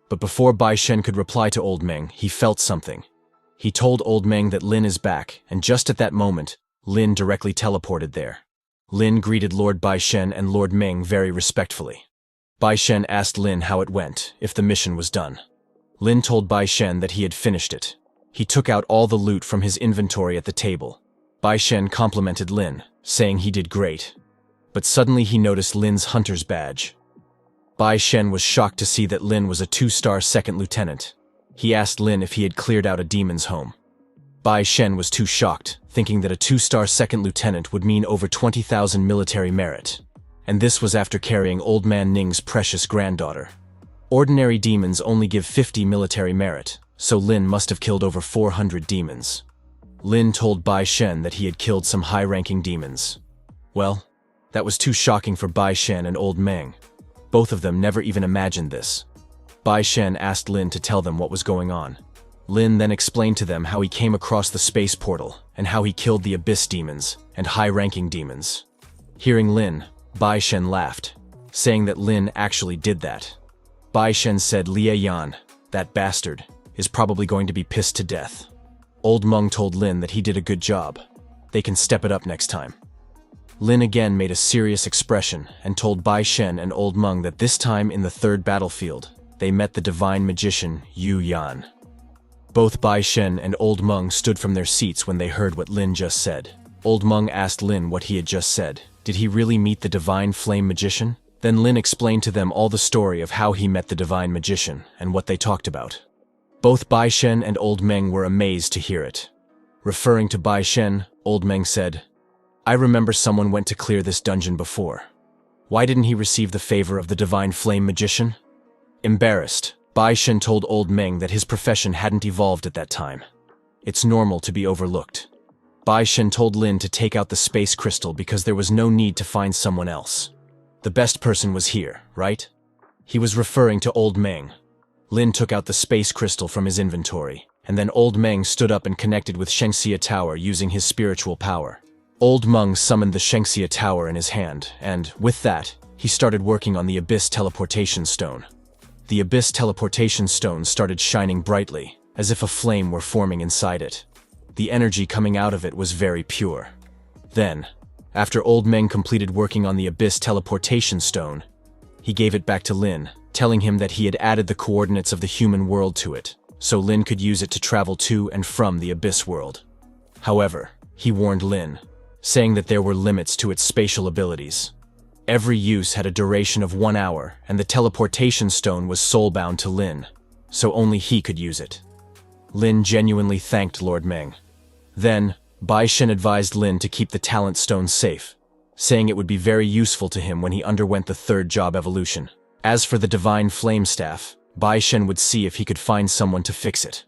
But before Bai Shen could reply to Old Meng, he felt something. He told Old Meng that Lin is back, and just at that moment, Lin directly teleported there. Lin greeted Lord Bai Shen and Lord Meng very respectfully. Bai Shen asked Lin how it went, if the mission was done. Lin told Bai Shen that he had finished it. He took out all the loot from his inventory at the table. Bai Shen complimented Lin, saying he did great. But suddenly he noticed Lin's hunter's badge. Bai Shen was shocked to see that Lin was a 2-star second lieutenant. He asked Lin if he had cleared out a demon's home. Bai Shen was too shocked, thinking that a 2-star second lieutenant would mean over 20,000 military merit. And this was after carrying Old Man Ning's precious granddaughter. Ordinary demons only give 50 military merit, so Lin must have killed over 400 demons. Lin told Bai Shen that he had killed some high-ranking demons. Well, that was too shocking for Bai Shen and Old Meng. Both of them never even imagined this. Bai Shen asked Lin to tell them what was going on. Lin then explained to them how he came across the space portal and how he killed the abyss demons and high-ranking demons. Hearing Lin, Bai Shen laughed, saying that Lin actually did that. Bai Shen said Lie Yan, that bastard, is probably going to be pissed to death. Old Meng told Lin that he did a good job. They can step it up next time. Lin again made a serious expression and told Bai Shen and Old Meng that this time in the third battlefield, they met the divine magician Yu Yan. Both Bai Shen and Old Meng stood from their seats when they heard what Lin just said. Old Meng asked Lin what he had just said. Did he really meet the divine flame magician? Then Lin explained to them all the story of how he met the divine magician and what they talked about. Both Bai Shen and Old Meng were amazed to hear it. Referring to Bai Shen, Old Meng said, I remember someone went to clear this dungeon before. Why didn't he receive the favor of the divine flame magician? Embarrassed, Bai Shen told Old Meng that his profession hadn't evolved at that time. It's normal to be overlooked. Bai Shen told Lin to take out the space crystal because there was no need to find someone else. The best person was here, right? He was referring to Old Meng. Lin took out the space crystal from his inventory, and then Old Meng stood up and connected with Shengxia Tower using his spiritual power. Old Meng summoned the Shengxia Tower in his hand, and, with that, he started working on the Abyss Teleportation Stone. The Abyss Teleportation Stone started shining brightly, as if a flame were forming inside it. The energy coming out of it was very pure. Then, After Old Meng completed working on the Abyss teleportation stone, he gave it back to Lin, telling him that he had added the coordinates of the human world to it, so Lin could use it to travel to and from the Abyss world. However, he warned Lin, saying that there were limits to its spatial abilities. Every use had a duration of 1 hour, and the teleportation stone was soulbound to Lin, so only he could use it. Lin genuinely thanked Lord Meng. Then, Bai Shen advised Lin to keep the talent stone safe, saying it would be very useful to him when he underwent the third job evolution. As for the divine flame staff, Bai Shen would see if he could find someone to fix it.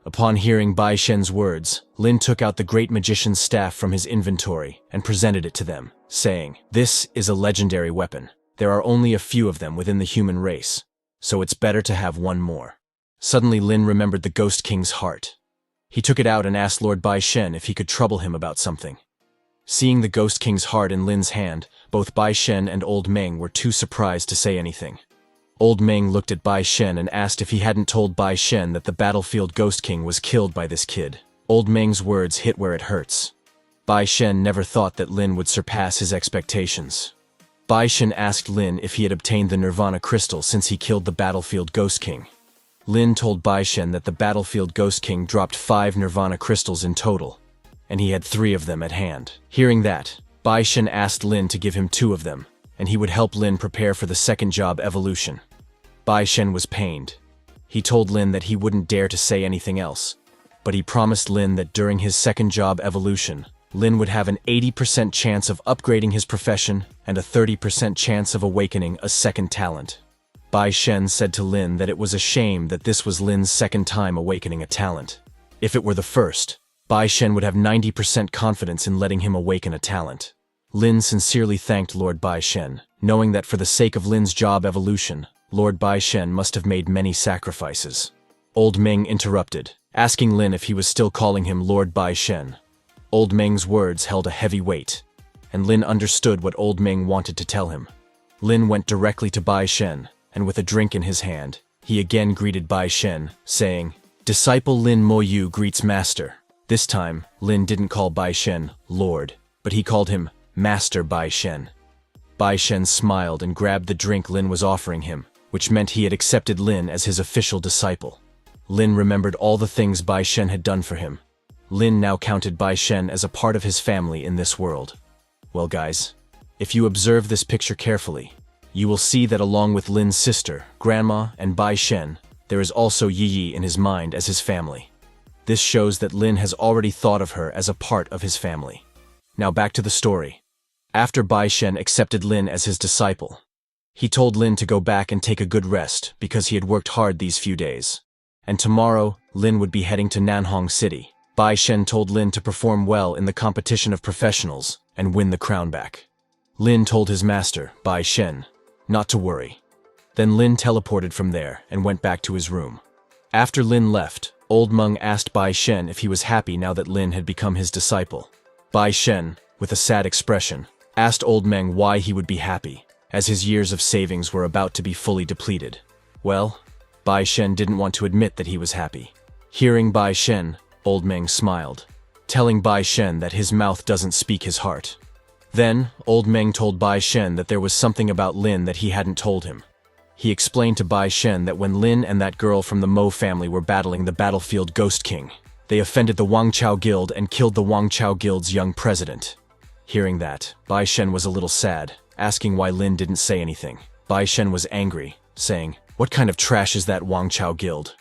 Upon hearing Bai Shen's words, Lin took out the great magician's staff from his inventory and presented it to them, saying, "This is a legendary weapon. There are only a few of them within the human race, so it's better to have one more." Suddenly Lin remembered the Ghost King's heart. He took it out and asked Lord Bai Shen if he could trouble him about something. Seeing the Ghost King's heart in Lin's hand, both Bai Shen and Old Meng were too surprised to say anything. Old Meng looked at Bai Shen and asked if he hadn't told Bai Shen that the battlefield Ghost King was killed by this kid. Old Meng's words hit where it hurts. Bai Shen never thought that Lin would surpass his expectations. Bai Shen asked Lin if he had obtained the Nirvana crystal since he killed the battlefield Ghost King. Lin told Bai Shen that the battlefield Ghost King dropped 5 Nirvana crystals in total, and he had 3 of them at hand. Hearing that, Bai Shen asked Lin to give him 2 of them, and he would help Lin prepare for the second job evolution. Bai Shen was pained. He told Lin that he wouldn't dare to say anything else, but he promised Lin that during his second job evolution, Lin would have an 80% chance of upgrading his profession and a 30% chance of awakening a second talent. Bai Shen said to Lin that it was a shame that this was Lin's second time awakening a talent. If it were the first, Bai Shen would have 90% confidence in letting him awaken a talent. Lin sincerely thanked Lord Bai Shen, knowing that for the sake of Lin's job evolution, Lord Bai Shen must have made many sacrifices. Old Meng interrupted, asking Lin if he was still calling him Lord Bai Shen. Old Meng's words held a heavy weight, and Lin understood what Old Meng wanted to tell him. Lin went directly to Bai Shen, and with a drink in his hand, he again greeted Bai Shen, saying, "Disciple Lin Mo Yu greets Master." This time, Lin didn't call Bai Shen Lord, but he called him Master Bai Shen. Bai Shen smiled and grabbed the drink Lin was offering him, which meant he had accepted Lin as his official disciple. Lin remembered all the things Bai Shen had done for him. Lin now counted Bai Shen as a part of his family in this world. Well guys, if you observe this picture carefully, you will see that along with Lin's sister, Grandma, and Bai Shen, there is also Yi Yi in his mind as his family. This shows that Lin has already thought of her as a part of his family. Now back to the story. After Bai Shen accepted Lin as his disciple, he told Lin to go back and take a good rest because he had worked hard these few days. And tomorrow, Lin would be heading to Nanhong City. Bai Shen told Lin to perform well in the competition of professionals and win the crown back. Lin told his master, Bai Shen, not to worry. Then Lin teleported from there and went back to his room. After Lin left, Old Meng asked Bai Shen if he was happy now that Lin had become his disciple. Bai Shen, with a sad expression, asked Old Meng why he would be happy, as his years of savings were about to be fully depleted. Well, Bai Shen didn't want to admit that he was happy. Hearing Bai Shen, Old Meng smiled, telling Bai Shen that his mouth doesn't speak his heart. Then, Old Meng told Bai Shen that there was something about Lin that he hadn't told him. He explained to Bai Shen that when Lin and that girl from the Mo family were battling the battlefield Ghost King, they offended the Wang Chao Guild and killed the Wang Chao Guild's young president. Hearing that, Bai Shen was a little sad, asking why Lin didn't say anything. Bai Shen was angry, saying, "What kind of trash is that Wang Chao Guild?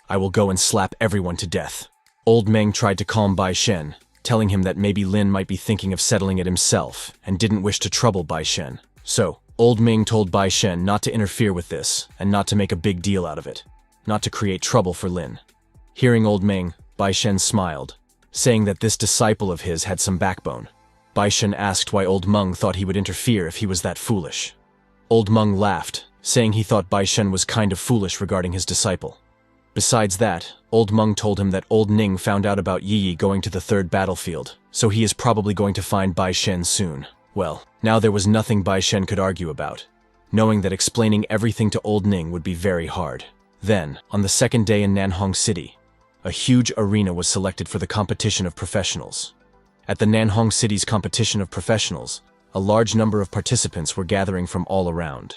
I will go and slap everyone to death." Old Meng tried to calm Bai Shen, telling him that maybe Lin might be thinking of settling it himself and didn't wish to trouble Bai Shen. So, Old Meng told Bai Shen not to interfere with this and not to make a big deal out of it, not to create trouble for Lin. Hearing Old Meng, Bai Shen smiled, saying that this disciple of his had some backbone. Bai Shen asked why Old Meng thought he would interfere if he was that foolish. Old Meng laughed, saying he thought Bai Shen was kind of foolish regarding his disciple. Besides that, Old Meng told him that Old Ning found out about Yi Yi going to the third battlefield, so he is probably going to find Bai Shen soon. Well, now there was nothing Bai Shen could argue about, knowing that explaining everything to Old Ning would be very hard. Then, on the second day in Nanhong City, a huge arena was selected for the competition of professionals. At the Nanhong City's competition of professionals, a large number of participants were gathering from all around.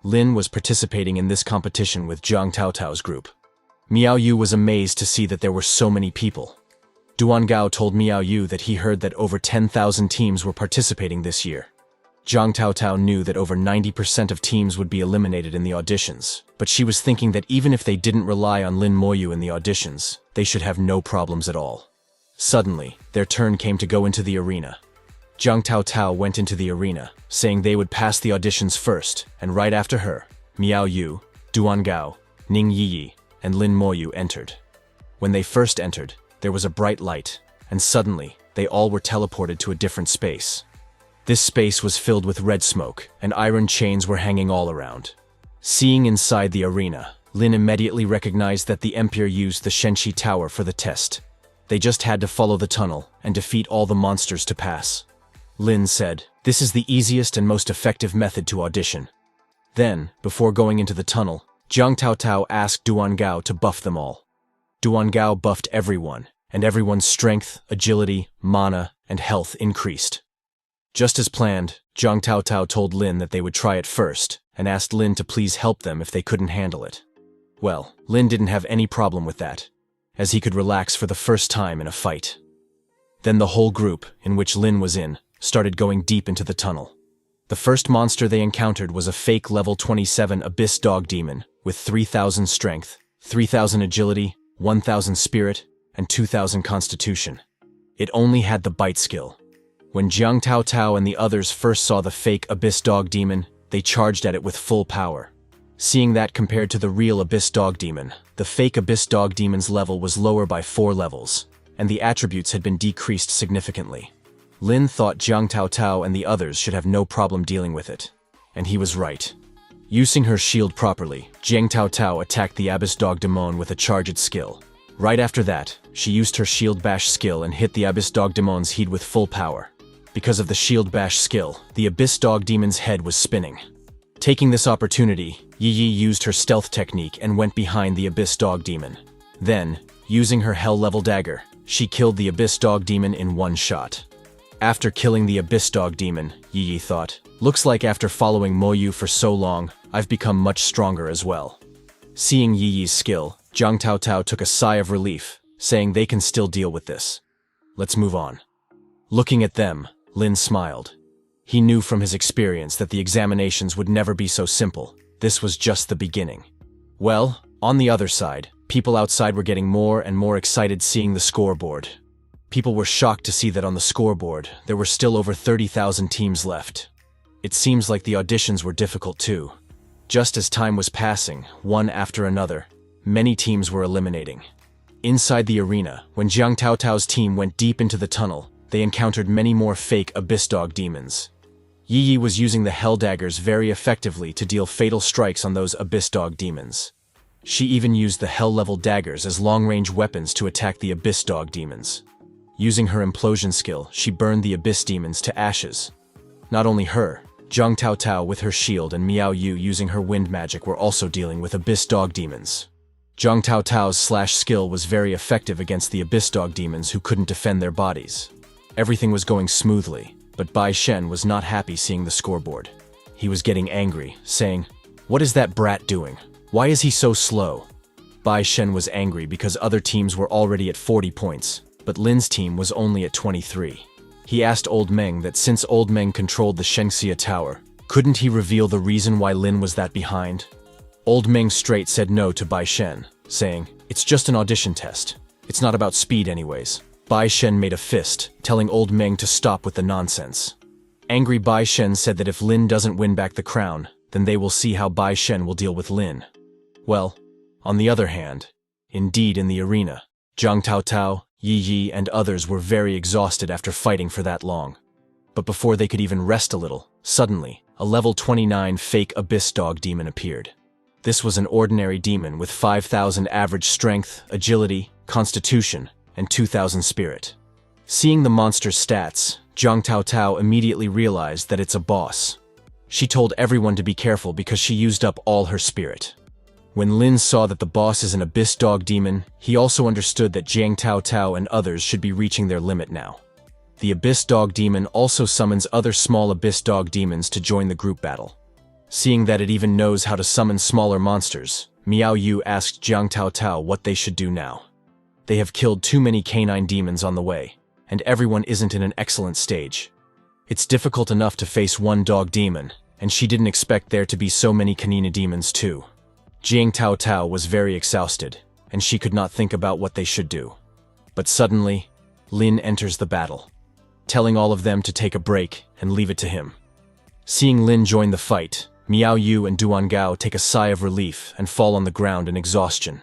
Lin was participating in this competition with Zhang Taotao's group. Miao Yu was amazed to see that there were so many people. Duan Gao told Miao Yu that he heard that over 10,000 teams were participating this year. Zhang Taotao knew that over 90% of teams would be eliminated in the auditions, but she was thinking that even if they didn't rely on Lin Moyu in the auditions, they should have no problems at all. Suddenly, their turn came to go into the arena. Zhang Taotao went into the arena, saying they would pass the auditions first, and right after her, Miao Yu, Duan Gao, Ning Yiyi, and Lin Moyu entered. When they first entered, there was a bright light, and suddenly, they all were teleported to a different space. This space was filled with red smoke, and iron chains were hanging all around. Seeing inside the arena, Lin immediately recognized that the Emperor used the Shenxi Tower for the test. They just had to follow the tunnel and defeat all the monsters to pass. Lin said, "This is the easiest and most effective method to audition." Then, before going into the tunnel, Zhang Taotao asked Duan Gao to buff them all. Duan Gao buffed everyone, and everyone's strength, agility, mana, and health increased. Just as planned, Zhang Taotao told Lin that they would try it first, and asked Lin to please help them if they couldn't handle it. Well, Lin didn't have any problem with that, as he could relax for the first time in a fight. Then the whole group, in which Lin was in, started going deep into the tunnel. The first monster they encountered was a fake level 27 Abyss Dog Demon, with 3,000 strength, 3,000 agility, 1,000 spirit, and 2,000 constitution. It only had the bite skill. When Zhang Taotao and the others first saw the fake Abyss Dog Demon, they charged at it with full power. Seeing that compared to the real Abyss Dog Demon, the fake Abyss Dog Demon's level was lower by 4 levels, and the attributes had been decreased significantly. Lin thought Zhang Taotao and the others should have no problem dealing with it. And he was right. Using her shield properly, Zhang Taotao attacked the Abyss Dog Demon with a charged skill. Right after that, she used her shield bash skill and hit the Abyss Dog Demon's head with full power. Because of the shield bash skill, the Abyss Dog Demon's head was spinning. Taking this opportunity, Yiyi used her stealth technique and went behind the Abyss Dog Demon. Then, using her hell-level dagger, she killed the Abyss Dog Demon in one shot. After killing the Abyss Dog Demon, Yiyi thought, "Looks like after following Moyu for so long, I've become much stronger as well." Seeing Yiyi's skill, Zhang Taotao took a sigh of relief, saying they can still deal with this. Let's move on. Looking at them, Lin smiled. He knew from his experience that the examinations would never be so simple. This was just the beginning. Well, on the other side, people outside were getting more and more excited seeing the scoreboard. People were shocked to see that on the scoreboard, there were still over 30,000 teams left. It seems like the auditions were difficult too. Just as time was passing, one after another, many teams were eliminating. Inside the arena, when Zhang Taotao's team went deep into the tunnel, they encountered many more fake Abyss Dog Demons. Yiyi was using the Hell Daggers very effectively to deal fatal strikes on those Abyss Dog Demons. She even used the Hell-level daggers as long-range weapons to attack the Abyss Dog Demons. Using her implosion skill, she burned the Abyss Demons to ashes. Not only her, Zhang Taotao with her shield and Miao Yu using her wind magic were also dealing with Abyss Dog Demons. Zhang Taotao's slash skill was very effective against the Abyss Dog Demons who couldn't defend their bodies. Everything was going smoothly, but Bai Shen was not happy seeing the scoreboard. He was getting angry, saying, "What is that brat doing? Why is he so slow?" Bai Shen was angry because other teams were already at 40 points, but Lin's team was only at 23. He asked Old Meng that since Old Meng controlled the Shengxia Tower, couldn't he reveal the reason why Lin was that behind? Old Meng straight said no to Bai Shen, saying, "It's just an audition test. It's not about speed anyways." Bai Shen made a fist, telling Old Meng to stop with the nonsense. Angry Bai Shen said that if Lin doesn't win back the crown, then they will see how Bai Shen will deal with Lin. Well, on the other hand, indeed in the arena, Zhang Taotao, Yiyi, and others were very exhausted after fighting for that long. But before they could even rest a little, suddenly, a level 29 fake Abyss Dog Demon appeared. This was an ordinary demon with 5,000 average strength, agility, constitution, and 2,000 spirit. Seeing the monster's stats, Zhang Taotao immediately realized that it's a boss. She told everyone to be careful because she used up all her spirit. When Lin saw that the boss is an Abyss Dog Demon, he also understood that Zhang Taotao and others should be reaching their limit now. The Abyss Dog Demon also summons other small Abyss Dog Demons to join the group battle. Seeing that it even knows how to summon smaller monsters, Miao Yu asked Jiang Tao Tao what they should do now. They have killed too many canine demons on the way, and everyone isn't in an excellent stage. It's difficult enough to face one dog demon, and she didn't expect there to be so many canine demons too. Jiang Tao Tao was very exhausted, and she could not think about what they should do. But suddenly, Lin enters the battle, telling all of them to take a break and leave it to him. Seeing Lin join the fight, Miao Yu and Duan Gao take a sigh of relief and fall on the ground in exhaustion.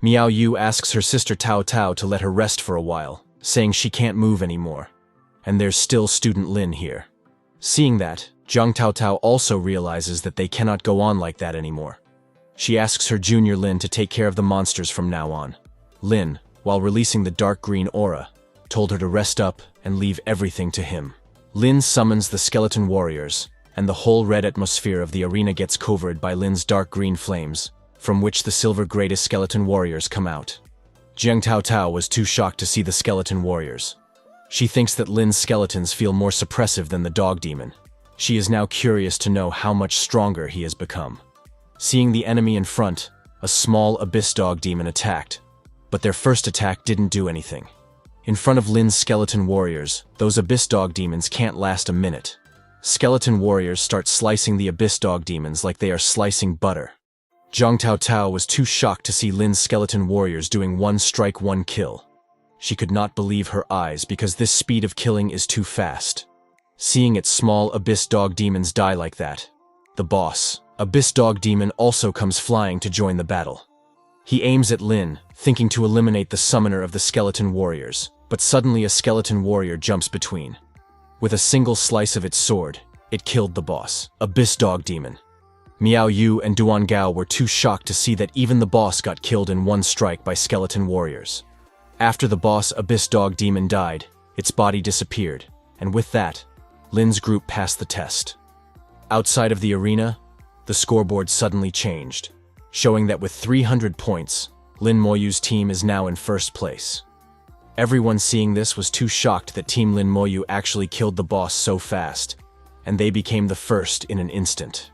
Miao Yu asks her sister Tao Tao to let her rest for a while, saying she can't move anymore. And there's still student Lin here. Seeing that, Jiang Tao Tao also realizes that they cannot go on like that anymore. She asks her junior Lin to take care of the monsters from now on. Lin, while releasing the dark green aura, told her to rest up and leave everything to him. Lin summons the skeleton warriors, and the whole red atmosphere of the arena gets covered by Lin's dark green flames, from which the silver greatest skeleton warriors come out. Jiang Tao Tao was too shocked to see the skeleton warriors. She thinks that Lin's skeletons feel more suppressive than the dog demon. She is now curious to know how much stronger he has become. Seeing the enemy in front, a small abyss dog demon attacked, but their first attack didn't do anything. In front of Lin's skeleton warriors, those abyss dog demons can't last a minute. Skeleton warriors start slicing the abyss dog demons like they are slicing butter. Jiang Tao Tao was too shocked to see Lin's skeleton warriors doing one strike, one kill. She could not believe her eyes because this speed of killing is too fast. Seeing its small abyss dog demons die like that, the boss, Abyss Dog Demon, also comes flying to join the battle. He aims at Lin, thinking to eliminate the summoner of the skeleton warriors, but suddenly a skeleton warrior jumps between. With a single slice of its sword, it killed the boss, Abyss Dog Demon. Miao Yu and Duan Gao were too shocked to see that even the boss got killed in one strike by skeleton warriors. After the boss Abyss Dog Demon died, its body disappeared, and with that, Lin's group passed the test. Outside of the arena, the scoreboard suddenly changed, showing that with 300 points, Lin Moyu's team is now in first place. Everyone seeing this was too shocked that Team Lin Moyu actually killed the boss so fast, and they became the first in an instant.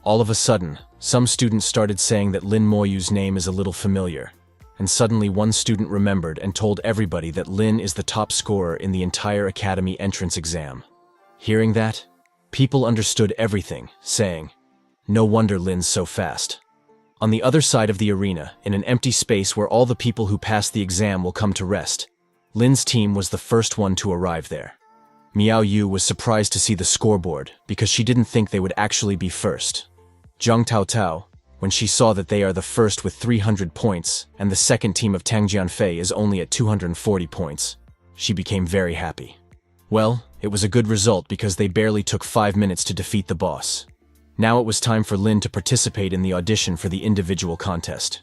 All of a sudden, some students started saying that Lin Moyu's name is a little familiar, and suddenly one student remembered and told everybody that Lin is the top scorer in the entire academy entrance exam. Hearing that, people understood everything, saying, "No wonder Lin's so fast." On the other side of the arena, in an empty space where all the people who passed the exam will come to rest, Lin's team was the first one to arrive there. Miao Yu was surprised to see the scoreboard because she didn't think they would actually be first. Jiang Tao Tao, when she saw that they are the first with 300 points and the second team of Tang Jianfei is only at 240 points, she became very happy. Well, it was a good result because they barely took 5 minutes to defeat the boss. Now it was time for Lin to participate in the audition for the individual contest.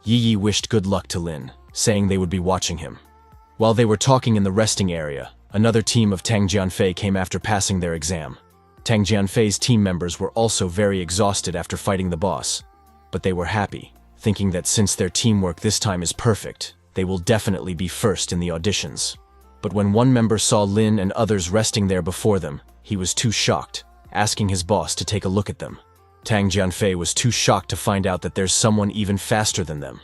Yi Yi wished good luck to Lin, saying they would be watching him. While they were talking in the resting area, another team of Tang Jianfei came after passing their exam. Tang Jianfei's team members were also very exhausted after fighting the boss, but they were happy, thinking that since their teamwork this time is perfect, they will definitely be first in the auditions. But when one member saw Lin and others resting there before them, he was too shocked, asking his boss to take a look at them. Tang Jianfei was too shocked to find out that there's someone even faster than them.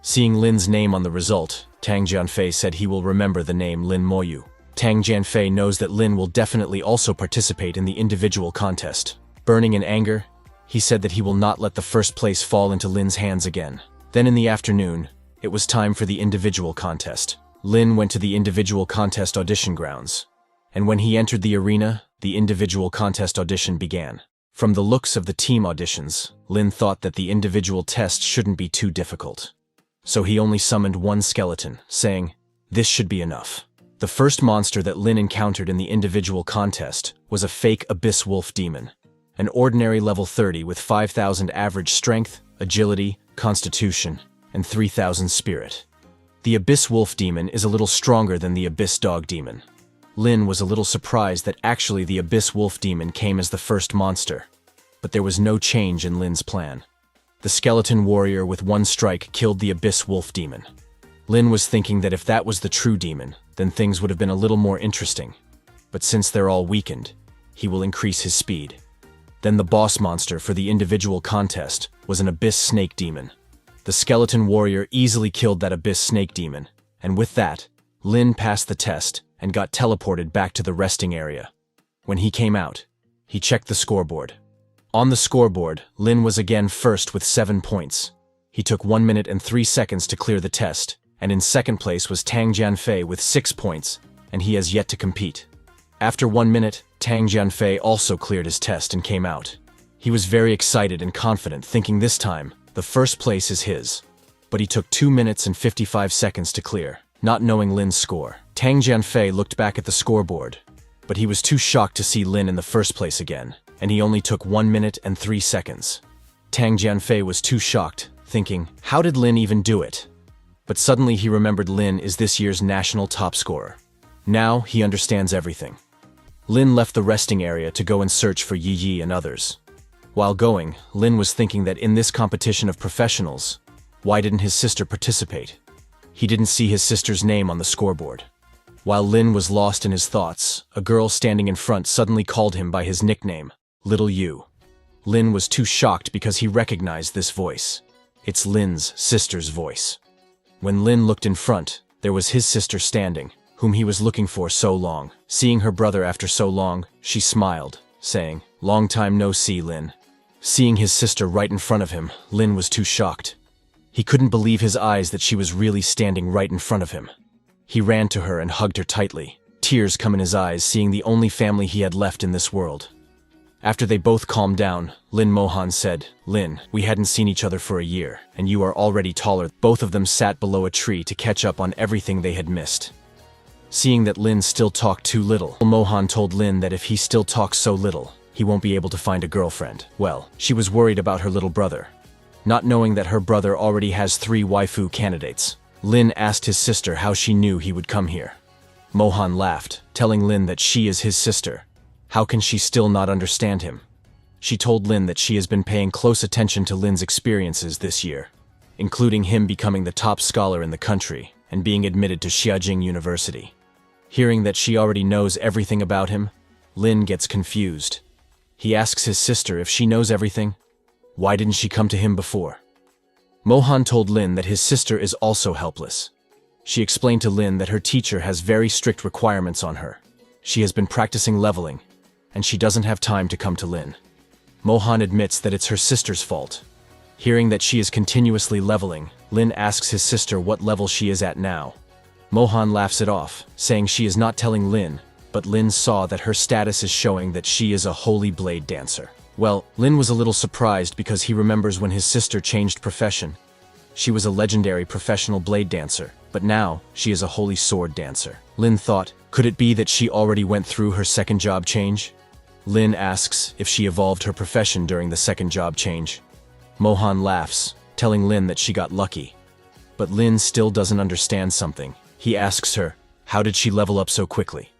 Seeing Lin's name on the result, Tang Jianfei said he will remember the name Lin Moyu. Tang Jianfei knows that Lin will definitely also participate in the individual contest. Burning in anger, he said that he will not let the first place fall into Lin's hands again. Then in the afternoon, it was time for the individual contest. Lin went to the individual contest audition grounds, and when he entered the arena, the individual contest audition began. From the looks of the team auditions, Lin thought that the individual test shouldn't be too difficult. So he only summoned one skeleton, saying, "This should be enough." The first monster that Lin encountered in the individual contest was a fake Abyss Wolf Demon, an ordinary level 30 with 5,000 average strength, agility, constitution, and 3,000 spirit. The Abyss Wolf Demon is a little stronger than the Abyss Dog Demon. Lin was a little surprised that actually the Abyss Wolf Demon came as the first monster, but there was no change in Lin's plan. The skeleton warrior with one strike killed the Abyss Wolf Demon. Lin was thinking that if that was the true demon, then things would have been a little more interesting, but since they're all weakened, he will increase his speed. Then the boss monster for the individual contest was an abyss snake demon. The skeleton warrior easily killed that abyss snake demon, and with that, Lin passed the test and got teleported back to the resting area. When he came out, he checked the scoreboard. On the scoreboard, Lin was again first with 7 points. He took 1 minute and 3 seconds to clear the test, and in second place was Tang Jianfei with 6 points, and he has yet to compete. After 1 minute, Tang Jianfei also cleared his test and came out. He was very excited and confident, thinking this time, the first place is his. But he took 2 minutes and 55 seconds to clear, not knowing Lin's score. Tang Jianfei looked back at the scoreboard, but he was too shocked to see Lin in the first place again, and he only took 1 minute and 3 seconds. Tang Jianfei was too shocked, thinking, how did Lin even do it? But suddenly he remembered Lin is this year's national top scorer. Now he understands everything. Lin left the resting area to go and search for Yi Yi and others. While going, Lin was thinking that in this competition of professionals, why didn't his sister participate? He didn't see his sister's name on the scoreboard. While Lin was lost in his thoughts, a girl standing in front suddenly called him by his nickname, Little Yu. Lin was too shocked because he recognized this voice. It's Lin's sister's voice. When Lin looked in front, there was his sister standing, whom he was looking for so long. Seeing her brother after so long, she smiled, saying, "Long time no see, Lin." Seeing his sister right in front of him, Lin was too shocked. He couldn't believe his eyes that she was really standing right in front of him. He ran to her and hugged her tightly, tears come in his eyes seeing the only family he had left in this world. After they both calmed down, Lin Mohan said, "Lin, we hadn't seen each other for a year, and you are already taller." Both of them sat below a tree to catch up on everything they had missed. Seeing that Lin still talked too little, Mohan told Lin that if he still talks so little, he won't be able to find a girlfriend. Well, she was worried about her little brother. Not knowing that her brother already has 3 waifu candidates, Lin asked his sister how she knew he would come here. Mohan laughed, telling Lin that she is his sister. How can she still not understand him? She told Lin that she has been paying close attention to Lin's experiences this year, including him becoming the top scholar in the country and being admitted to Xiajing University. Hearing that she already knows everything about him, Lin gets confused. He asks his sister if she knows everything. Why didn't she come to him before? Mohan told Lin that his sister is also helpless. She explained to Lin that her teacher has very strict requirements on her. She has been practicing leveling, and she doesn't have time to come to Lin. Mohan admits that it's her sister's fault. Hearing that she is continuously leveling, Lin asks his sister what level she is at now. Mohan laughs it off, saying she is not telling Lin, but Lin saw that her status is showing that she is a holy blade dancer. Well, Lin was a little surprised because he remembers when his sister changed profession. She was a legendary professional blade dancer, but now she is a holy sword dancer. Lin thought, could it be that she already went through her second job change? Lin asks if she evolved her profession during the second job change. Mohan laughs, telling Lin that she got lucky. But Lin still doesn't understand something. He asks her, how did she level up so quickly?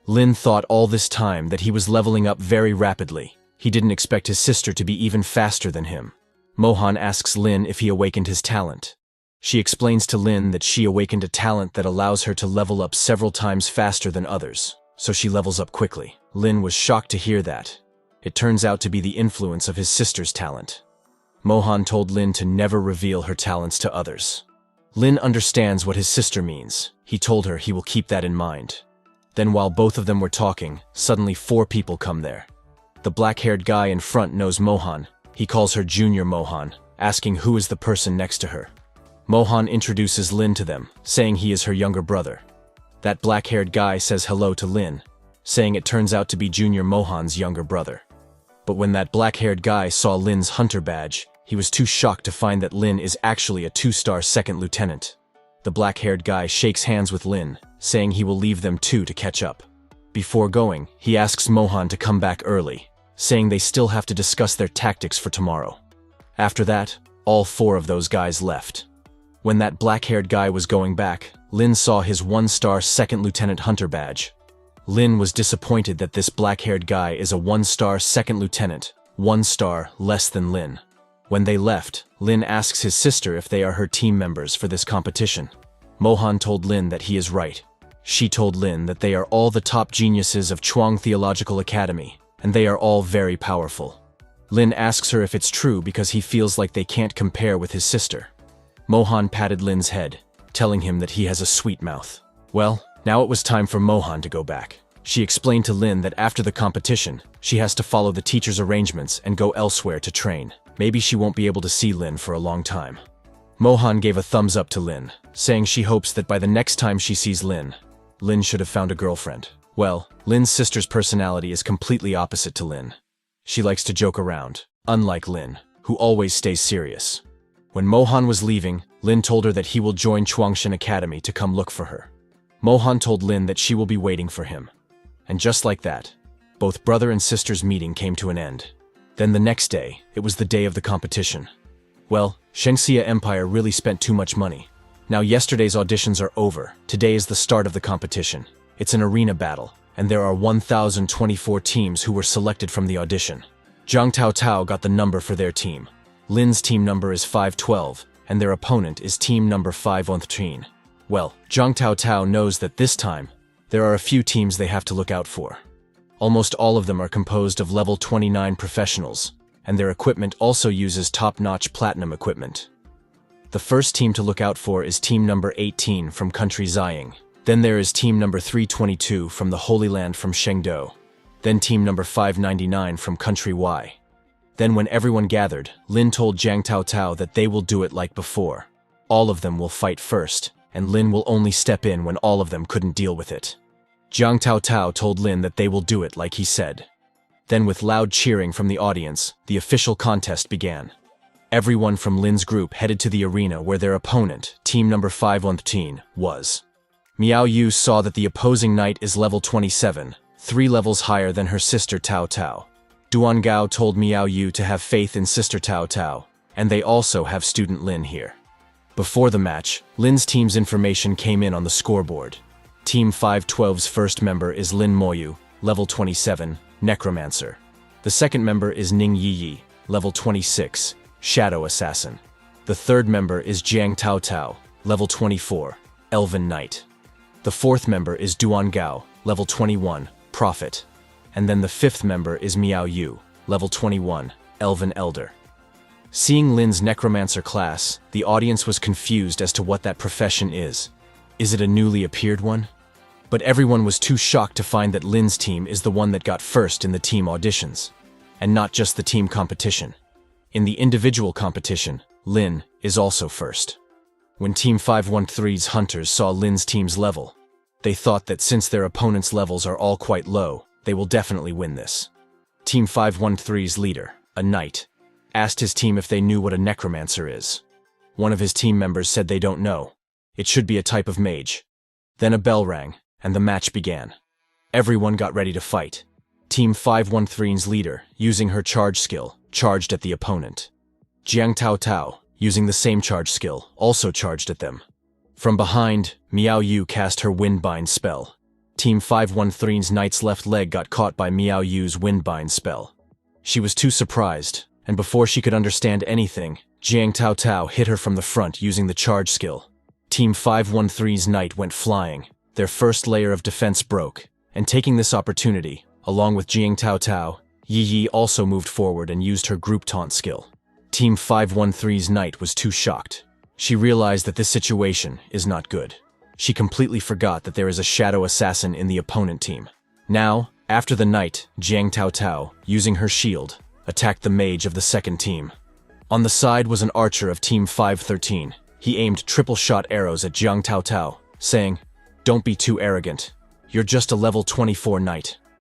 Lin thought all this time that he was leveling up very rapidly. He didn't expect his sister to be even faster than him. Mohan asks Lin if he awakened his talent. She explains to Lin that she awakened a talent that allows her to level up several times faster than others, so she levels up quickly. Lin was shocked to hear that. It turns out to be the influence of his sister's talent. Mohan told Lin to never reveal her talents to others. Lin understands what his sister means. He told her he will keep that in mind. Then while both of them were talking, suddenly 4 people come there. The black-haired guy in front knows Mohan. He calls her Junior Mohan, asking who is the person next to her. Mohan introduces Lin to them, saying he is her younger brother. That black-haired guy says hello to Lin, saying it turns out to be Junior Mohan's younger brother. But when that black-haired guy saw Lin's hunter badge, he was too shocked to find that Lin is actually a 2-star second lieutenant. The black-haired guy shakes hands with Lin, saying he will leave them 2 to catch up. Before going, he asks Mohan to come back early, saying they still have to discuss their tactics for tomorrow. After that, all 4 of those guys left. When that black-haired guy was going back, Lin saw his 1-star second lieutenant hunter badge. Lin was disappointed that this black-haired guy is a 1-star second lieutenant, 1 star less than Lin. When they left, Lin asks his sister if they are her team members for this competition. Mohan told Lin that he is right. She told Lin that they are all the top geniuses of Chuang Theological Academy, and they are all very powerful. Lin asks her if it's true because he feels like they can't compare with his sister. Mohan patted Lin's head, telling him that he has a sweet mouth. Well, now it was time for Mohan to go back. She explained to Lin that after the competition, she has to follow the teacher's arrangements and go elsewhere to train. Maybe she won't be able to see Lin for a long time. Mohan gave a thumbs up to Lin, saying she hopes that by the next time she sees Lin, Lin should have found a girlfriend. Well, Lin's sister's personality is completely opposite to Lin. She likes to joke around, unlike Lin, who always stays serious. When Mohan was leaving, Lin told her that he will join Chuangshan Academy to come look for her. Mohan told Lin that she will be waiting for him. And just like that, both brother and sister's meeting came to an end. Then the next day, it was the day of the competition. Well, Shengxia Empire really spent too much money. Now yesterday's auditions are over. Today is the start of the competition. It's an arena battle, and there are 1,024 teams who were selected from the audition. Zhang Taotao got the number for their team. Lin's team number is 512, and their opponent is team number 513. Well, Zhang Taotao knows that this time, there are a few teams they have to look out for. Almost all of them are composed of level 29 professionals, and their equipment also uses top-notch platinum equipment. The first team to look out for is team number 18 from country Ziying. Then there is team number 322 from the Holy Land from Shengdo. Then team number 599 from country Y. Then when everyone gathered, Lin told Zhang Taotao that they will do it like before. All of them will fight first, and Lin will only step in when all of them couldn't deal with it. Zhang Taotao told Lin that they will do it like he said. Then with loud cheering from the audience, the official contest began. Everyone from Lin's group headed to the arena where their opponent, team number 513, was. Miao Yu saw that the opposing knight is level 27, 3 levels higher than her sister Tao Tao. Duan Gao told Miao Yu to have faith in sister Tao Tao, and they also have student Lin here. Before the match, Lin's team's information came in on the scoreboard. Team 512's first member is Lin Moyu, level 27, Necromancer. The second member is Ning Yiyi, level 26, Shadow Assassin. The third member is Jiang Tao Tao, level 24, Elven Knight. The fourth member is Duan Gao, level 21, Prophet. And then the fifth member is Miao Yu, level 21, Elven Elder. Seeing Lin's Necromancer class, the audience was confused as to what that profession is. Is it a newly appeared one? But everyone was too shocked to find that Lin's team is the one that got first in the team auditions. And not just the team competition. In the individual competition, Lin is also first. When Team 513's hunters saw Lin's team's level, they thought that since their opponent's levels are all quite low, they will definitely win this. Team 513's leader, a knight, asked his team if they knew what a necromancer is. One of his team members said they don't know. It should be a type of mage. Then a bell rang, and the match began. Everyone got ready to fight. Team 513's leader, using her charge skill, charged at the opponent. Jiang Tao Tao, using the same charge skill, also charged at them. From behind, Miao Yu cast her Windbind spell. Team 513's knight's left leg got caught by Miao Yu's Windbind spell. She was too surprised, and before she could understand anything, Jiang Tao Tao hit her from the front using the charge skill. Team 513's knight went flying. Their first layer of defense broke, and taking this opportunity, along with Jiang Tao Tao, Yi Yi also moved forward and used her group taunt skill. Team 513's knight was too shocked. She realized that this situation is not good. She completely forgot that there is a shadow assassin in the opponent team. Now, after the knight, Jiang Tao Tao, using her shield, attacked the mage of the second team. On the side was an archer of Team 513. He aimed triple-shot arrows at Jiang Tao Tao, saying, "Don't be too arrogant. You're just a level 24 knight.